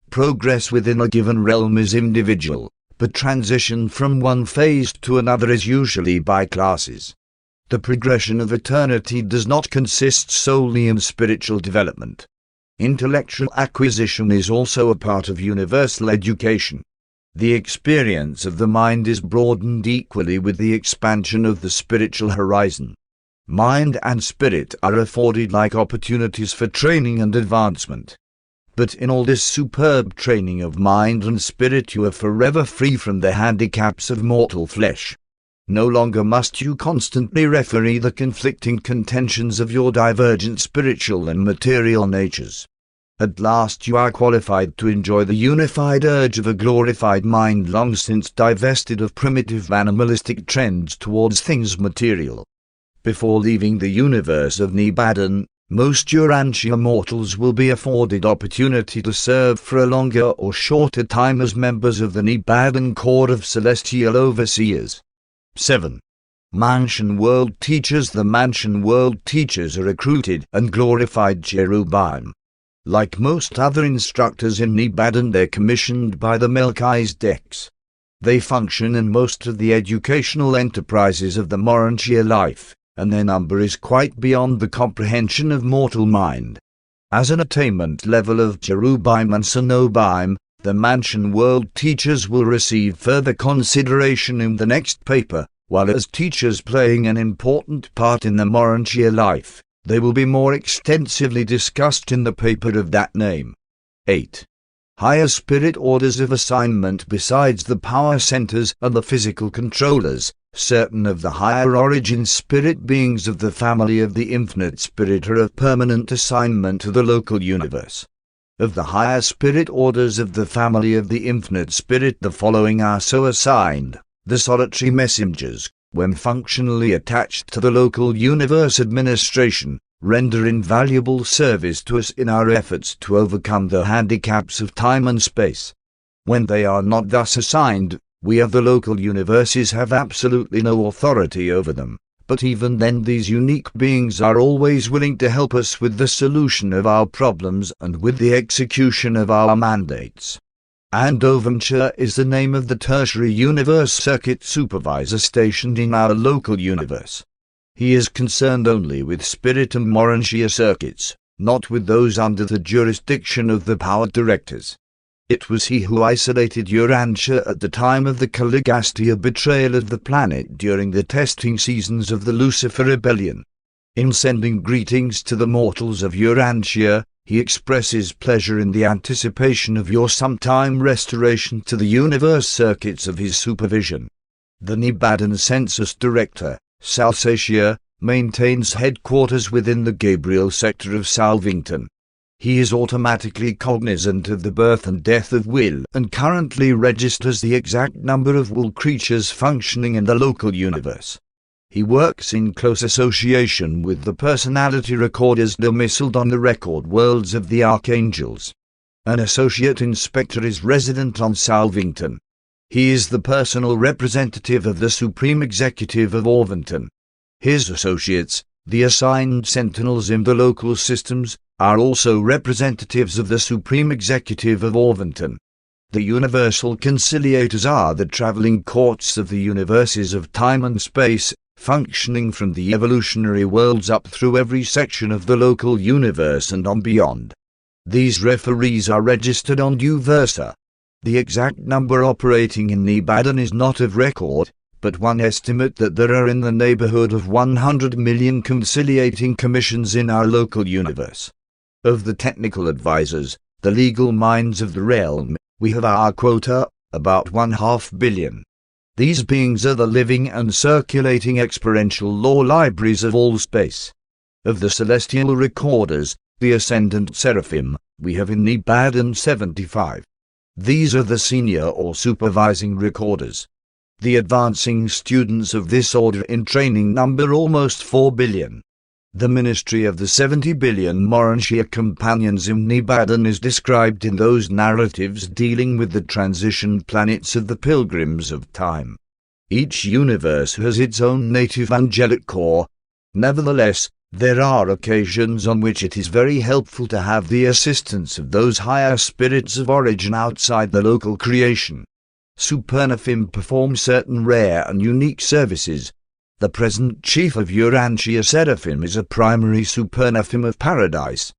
Progress within a given realm is individual, but transition from one phase to another is usually by classes. The progression of eternity does not consist solely in spiritual development. Intellectual acquisition is also a part of universal education. The experience of the mind is broadened equally with the expansion of the spiritual horizon. Mind and spirit are afforded like opportunities for training and advancement. But in all this superb training of mind and spirit you are forever free from the handicaps of mortal flesh. No longer must you constantly referee the conflicting contentions of your divergent spiritual and material natures. At last you are qualified to enjoy the unified urge of a glorified mind long since divested of primitive animalistic trends towards things material. Before leaving the universe of Nibbana, most Urantia mortals will be afforded opportunity to serve for a longer or shorter time as members of the Nibbana Corps of Celestial Overseers. 7. Mansion World Teachers. The Mansion World Teachers are recruited and glorified cherubim. Like most other instructors in Nibbana, they're commissioned by the Melchizedeks. They function in most of the educational enterprises of the Urantia life, and their number is quite beyond the comprehension of mortal mind. As an attainment level of cherubim and cenobim, the Mansion World Teachers will receive further consideration in the next paper, while as teachers playing an important part in the Urantia life, they will be more extensively discussed in the paper of that name. 8. Higher spirit orders of assignment. Besides the power centers and the physical controllers, certain of the higher origin spirit beings of the family of the infinite spirit are of permanent assignment to the local universe. Of the higher spirit orders of the family of the infinite spirit, the following are so assigned: the solitary messengers, when functionally attached to the local universe administration, render invaluable service to us in our efforts to overcome the handicaps of time and space. When they are not thus assigned, we of the local universes have absolutely no authority over them, but even then these unique beings are always willing to help us with the solution of our problems and with the execution of our mandates. Urantia is the name of the tertiary universe circuit supervisor stationed in our local universe. He is concerned only with spirit and Urantia circuits, not with those under the jurisdiction of the power directors. It was he who isolated Urantia at the time of the Caligastia betrayal of the planet during the testing seasons of the Lucifer Rebellion. In sending greetings to the mortals of Urantia, he expresses pleasure in the anticipation of your sometime restoration to the universe circuits of his supervision. The Nibbana Census Director, Salsatia, maintains headquarters within the Gabriel sector of Salvington. He is automatically cognizant of the birth and death of will and currently registers the exact number of will creatures functioning in the local universe. He works in close association with the personality recorders domiciled on the record worlds of the archangels. An associate inspector is resident on Salvington. He is the personal representative of the Supreme Executive of Orvington. His associates, the assigned sentinels in the local systems, are also representatives of the Supreme Executive of Orvington. The Universal Conciliators are the traveling courts of the universes of time and space, functioning from the evolutionary worlds up through every section of the local universe and on beyond. These referees are registered on Uversa. The exact number operating in Nibbana is not of record, but one estimate that there are in the neighborhood of 100 million conciliating commissions in our local universe. Of the technical advisors, the legal minds of the realm, we have our quota, about 1/2 billion. These beings are the living and circulating experiential law libraries of all space. Of the celestial recorders, the ascendant seraphim, we have in Nibadan 75. These are the senior or supervising recorders. The advancing students of this order in training number almost 4 billion. The ministry of the 70 billion Urantia companions in Nibadan is described in those narratives dealing with the transition planets of the pilgrims of time. Each universe has its own native angelic core. Nevertheless, there are occasions on which it is very helpful to have the assistance of those higher spirits of origin outside the local creation. Supernafim perform certain rare and unique services. The present chief of Urantia Seraphim is a primary Supernafim of paradise.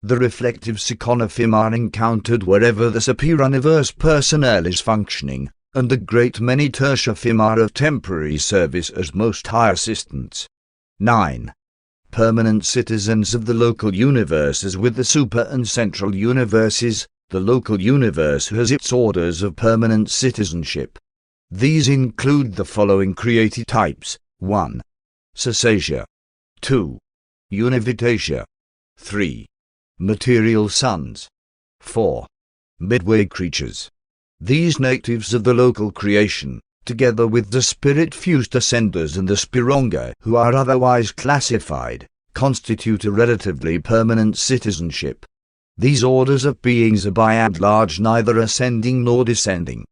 The reflective Seconafim are encountered wherever the Superuniverse personnel is functioning, and a great many Tertiafim are of temporary service as most high assistants. 9. Permanent citizens of the local universes with the super and central universes. The local universe has its orders of permanent citizenship. These include the following created types: 1. Cessatia. 2. Univitatia. 3. Material sons. 4. Midway creatures. These natives of the local creation, together with the spirit-fused ascenders and the spironga who are otherwise classified, constitute a relatively permanent citizenship. These orders of beings are by and large neither ascending nor descending.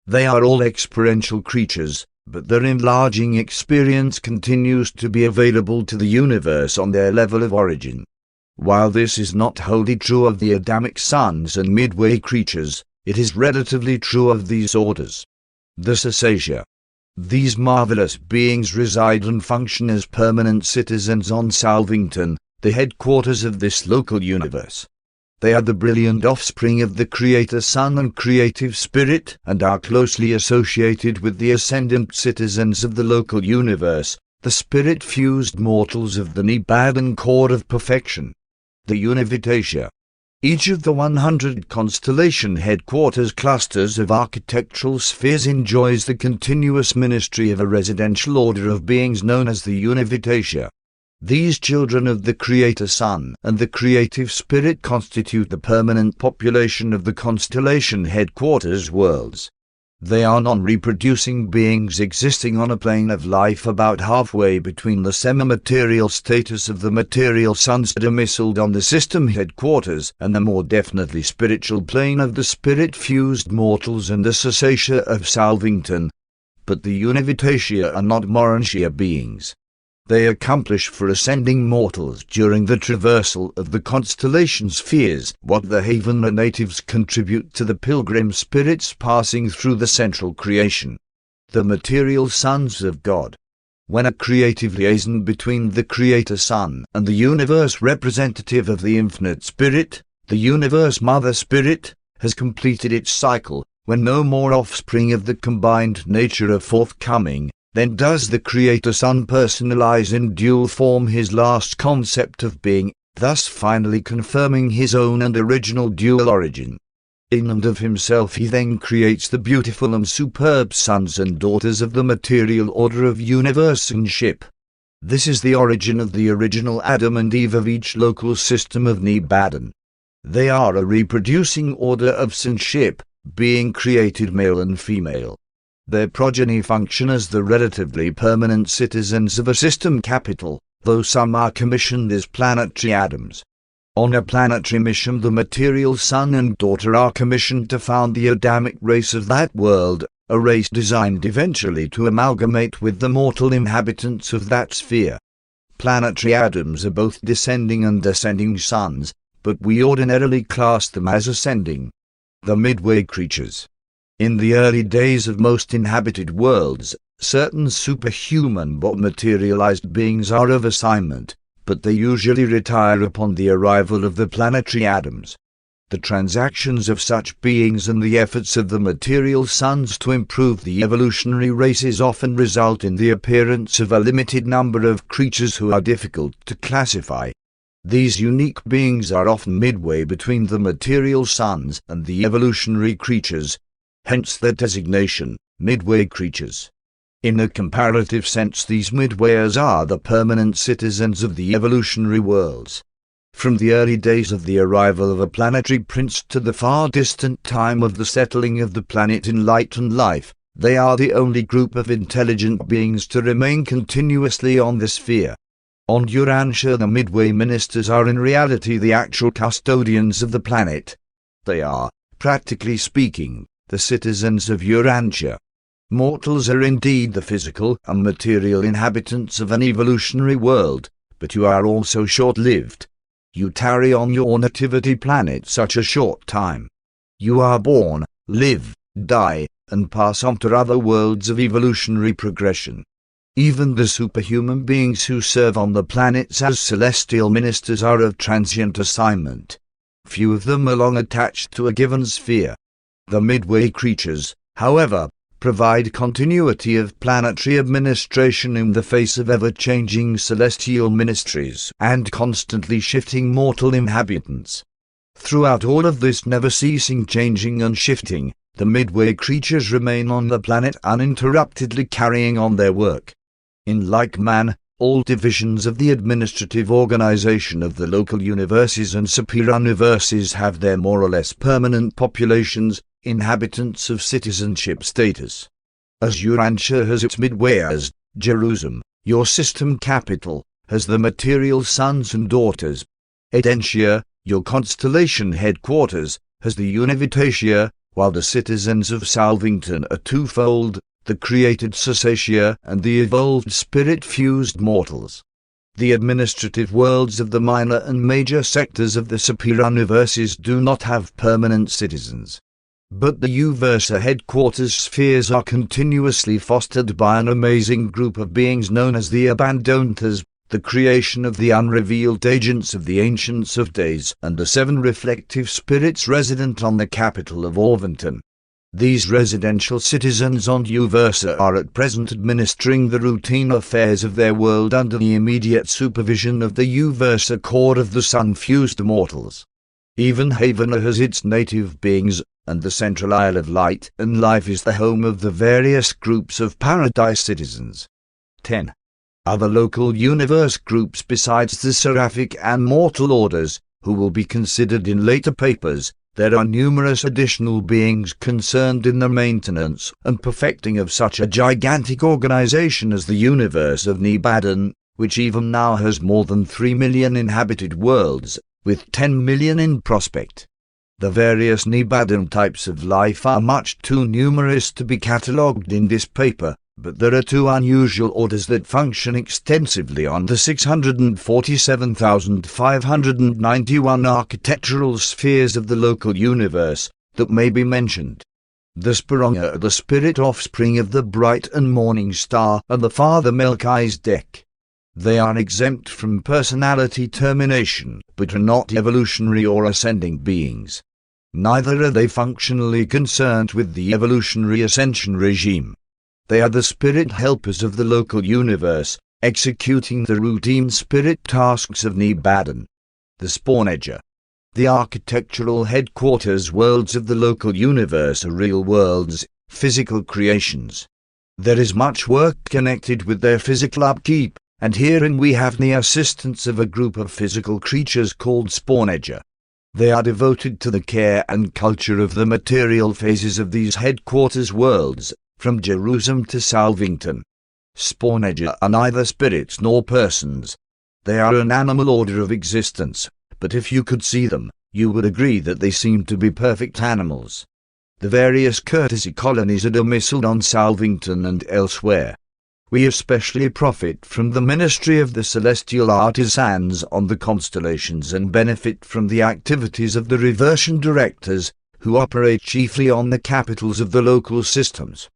They are all experiential creatures, but their enlarging experience continues to be available to the universe on their level of origin. While this is not wholly true of the Adamic sons and midway creatures, it is relatively true of these orders. The Cessatia. These marvelous beings reside and function as permanent citizens on Salvington, the headquarters of this local universe. They are the brilliant offspring of the Creator Sun and Creative Spirit, and are closely associated with the ascendant citizens of the local universe, the spirit-fused mortals of the Nibadan core of perfection. The Univitatia. Each of the 100 constellation headquarters clusters of architectural spheres enjoys the continuous ministry of a residential order of beings known as the Univitatia. These children of the Creator Sun and the Creative Spirit constitute the permanent population of the constellation headquarters worlds. They are non-reproducing beings existing on a plane of life about halfway between the semi-material status of the material suns domiciled on the system headquarters and the more definitely spiritual plane of the spirit-fused mortals and the Cessatia of Salvington. But the Univitatia are not Urantia beings. They accomplish for ascending mortals during the traversal of the constellation spheres what the Havener natives contribute to the pilgrim spirits passing through the central creation. The material sons of God. When a creative liaison between the Creator Sun and the universe representative of the infinite spirit, the universe mother spirit, has completed its cycle, when no more offspring of the combined nature are forthcoming, then does the Creator Sun personalize in dual form his last concept of being, thus finally confirming his own and original dual origin. In and of himself he then creates the beautiful and superb sons and daughters of the material order of universanship. This is the origin of the original Adam and Eve of each local system of Nibadan. They are a reproducing order of sonship, being created male and female. Their progeny function as the relatively permanent citizens of a system capital, though some are commissioned as planetary Adams. On a planetary mission the material son and daughter are commissioned to found the Adamic race of that world, a race designed eventually to amalgamate with the mortal inhabitants of that sphere. Planetary Adams are both descending and ascending sons, but we ordinarily class them as ascending. The midway creatures. In the early days of most inhabited worlds, certain superhuman but materialized beings are of assignment, but they usually retire upon the arrival of the planetary Adams. The transactions of such beings and the efforts of the material sons to improve the evolutionary races often result in the appearance of a limited number of creatures who are difficult to classify. These unique beings are often midway between the material sons and the evolutionary creatures, hence their designation, midway creatures. In a comparative sense these midwayers are the permanent citizens of the evolutionary worlds. From the early days of the arrival of a planetary prince to the far distant time of the settling of the planet in light and life, they are the only group of intelligent beings to remain continuously on the sphere. On Urantia, the Midway ministers are in reality the actual custodians of the planet. They are, practically speaking, the citizens of Urantia. Mortals are indeed the physical and material inhabitants of an evolutionary world, but you are also short-lived. You tarry on your nativity planet such a short time. You are born, live, die, and pass on to other worlds of evolutionary progression. Even the superhuman beings who serve on the planets as celestial ministers are of transient assignment. Few of them are long attached to a given sphere. The Midway creatures, however, provide continuity of planetary administration in the face of ever-changing celestial ministries and constantly shifting mortal inhabitants. Throughout all of this never-ceasing changing and shifting, the Midway creatures remain on the planet uninterruptedly carrying on their work. In like manner, all divisions of the administrative organization of the local universes and superuniverses have their more or less permanent populations, inhabitants of citizenship status. As Urantia has its Midwayers, Jerusalem, your system capital, has the material sons and daughters. Edentia, your constellation headquarters, has the Univitatia, while the citizens of Salvington are twofold, the created Cessatia and the evolved spirit-fused mortals. The administrative worlds of the minor and major sectors of the superuniverses do not have permanent citizens. But the Uversa headquarters spheres are continuously fostered by an amazing group of beings known as the Abandontas, the creation of the unrevealed agents of the Ancients of Days and the 7 reflective spirits resident on the capital of Orvington. These residential citizens on Uversa are at present administering the routine affairs of their world under the immediate supervision of the Uversa core of the sun-fused mortals. Even Havana has its native beings, and the central Isle of Light and Life is the home of the various groups of Paradise citizens. 10. Other local universe groups besides the seraphic and mortal orders, who will be considered in later papers. There are numerous additional beings concerned in the maintenance and perfecting of such a gigantic organization as the universe of Nibadan, which even now has more than 3 million inhabited worlds, with 10 million in prospect. The various Nibadan types of life are much too numerous to be catalogued in this paper, but there are 2 unusual orders that function extensively on the 647,591 architectural spheres of the local universe that may be mentioned. The Speronga are the spirit offspring of the bright and morning star and the Father Melchizedek. They are exempt from personality termination, but are not evolutionary or ascending beings. Neither are they functionally concerned with the evolutionary ascension regime. They are the spirit helpers of the local universe, executing the routine spirit tasks of Nibadan. The Spawnager. The architectural headquarters worlds of the local universe are real worlds, physical creations. There is much work connected with their physical upkeep, and herein we have the assistance of a group of physical creatures called Spawnager. They are devoted to the care and culture of the material phases of these headquarters worlds, from Jerusalem to Salvington. Spawnager are neither spirits nor persons. They are an animal order of existence, but if you could see them, you would agree that they seem to be perfect animals. The various courtesy colonies are domiciled on Salvington and elsewhere. We especially profit from the ministry of the celestial artisans on the constellations and benefit from the activities of the reversion directors, who operate chiefly on the capitals of the local systems.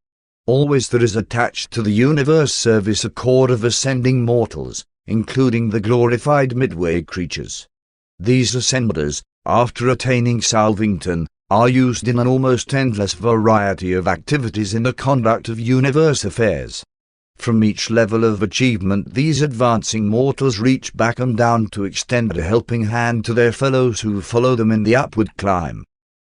Always there is attached to the universe service a core of ascending mortals, including the glorified Midway creatures. These ascenders, after attaining Salvington, are used in an almost endless variety of activities in the conduct of universe affairs. From each level of achievement these advancing mortals reach back and down to extend a helping hand to their fellows who follow them in the upward climb.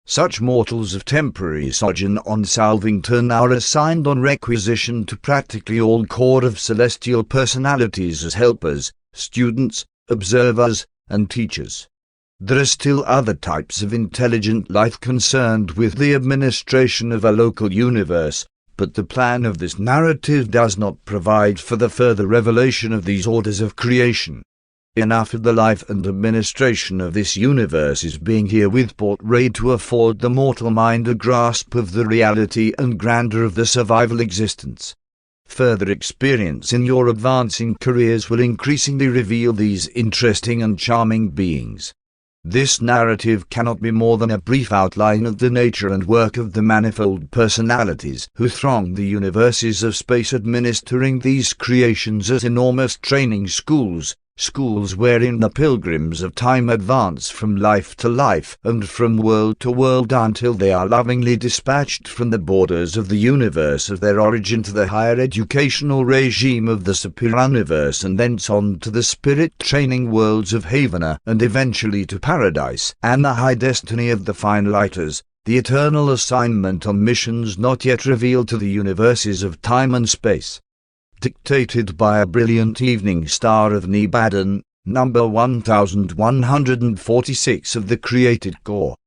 Such mortals of temporary sojourn on Salvington are assigned on requisition to practically all core of celestial personalities as helpers, students, observers, and teachers. There are still other types of intelligent life concerned with the administration of a local universe, but the plan of this narrative does not provide for the further revelation of these orders of creation. Enough of the life and administration of this universe is being herewith portrayed to afford the mortal mind a grasp of the reality and grandeur of the survival existence. Further experience in your advancing careers will increasingly reveal these interesting and charming beings. This narrative cannot be more than a brief outline of the nature and work of the manifold personalities who throng the universes of space, administering these creations as enormous training schools wherein the pilgrims of time advance from life to life and from world to world until they are lovingly dispatched from the borders of the universe of their origin to the higher educational regime of the superior universe, and thence on to the spirit training worlds of Havana, and eventually to paradise and the high destiny of the fine lighters, the eternal assignment on missions not yet revealed to the universes of time and space. Dictated by a brilliant evening star of Nebadan, number 1146 of the created core.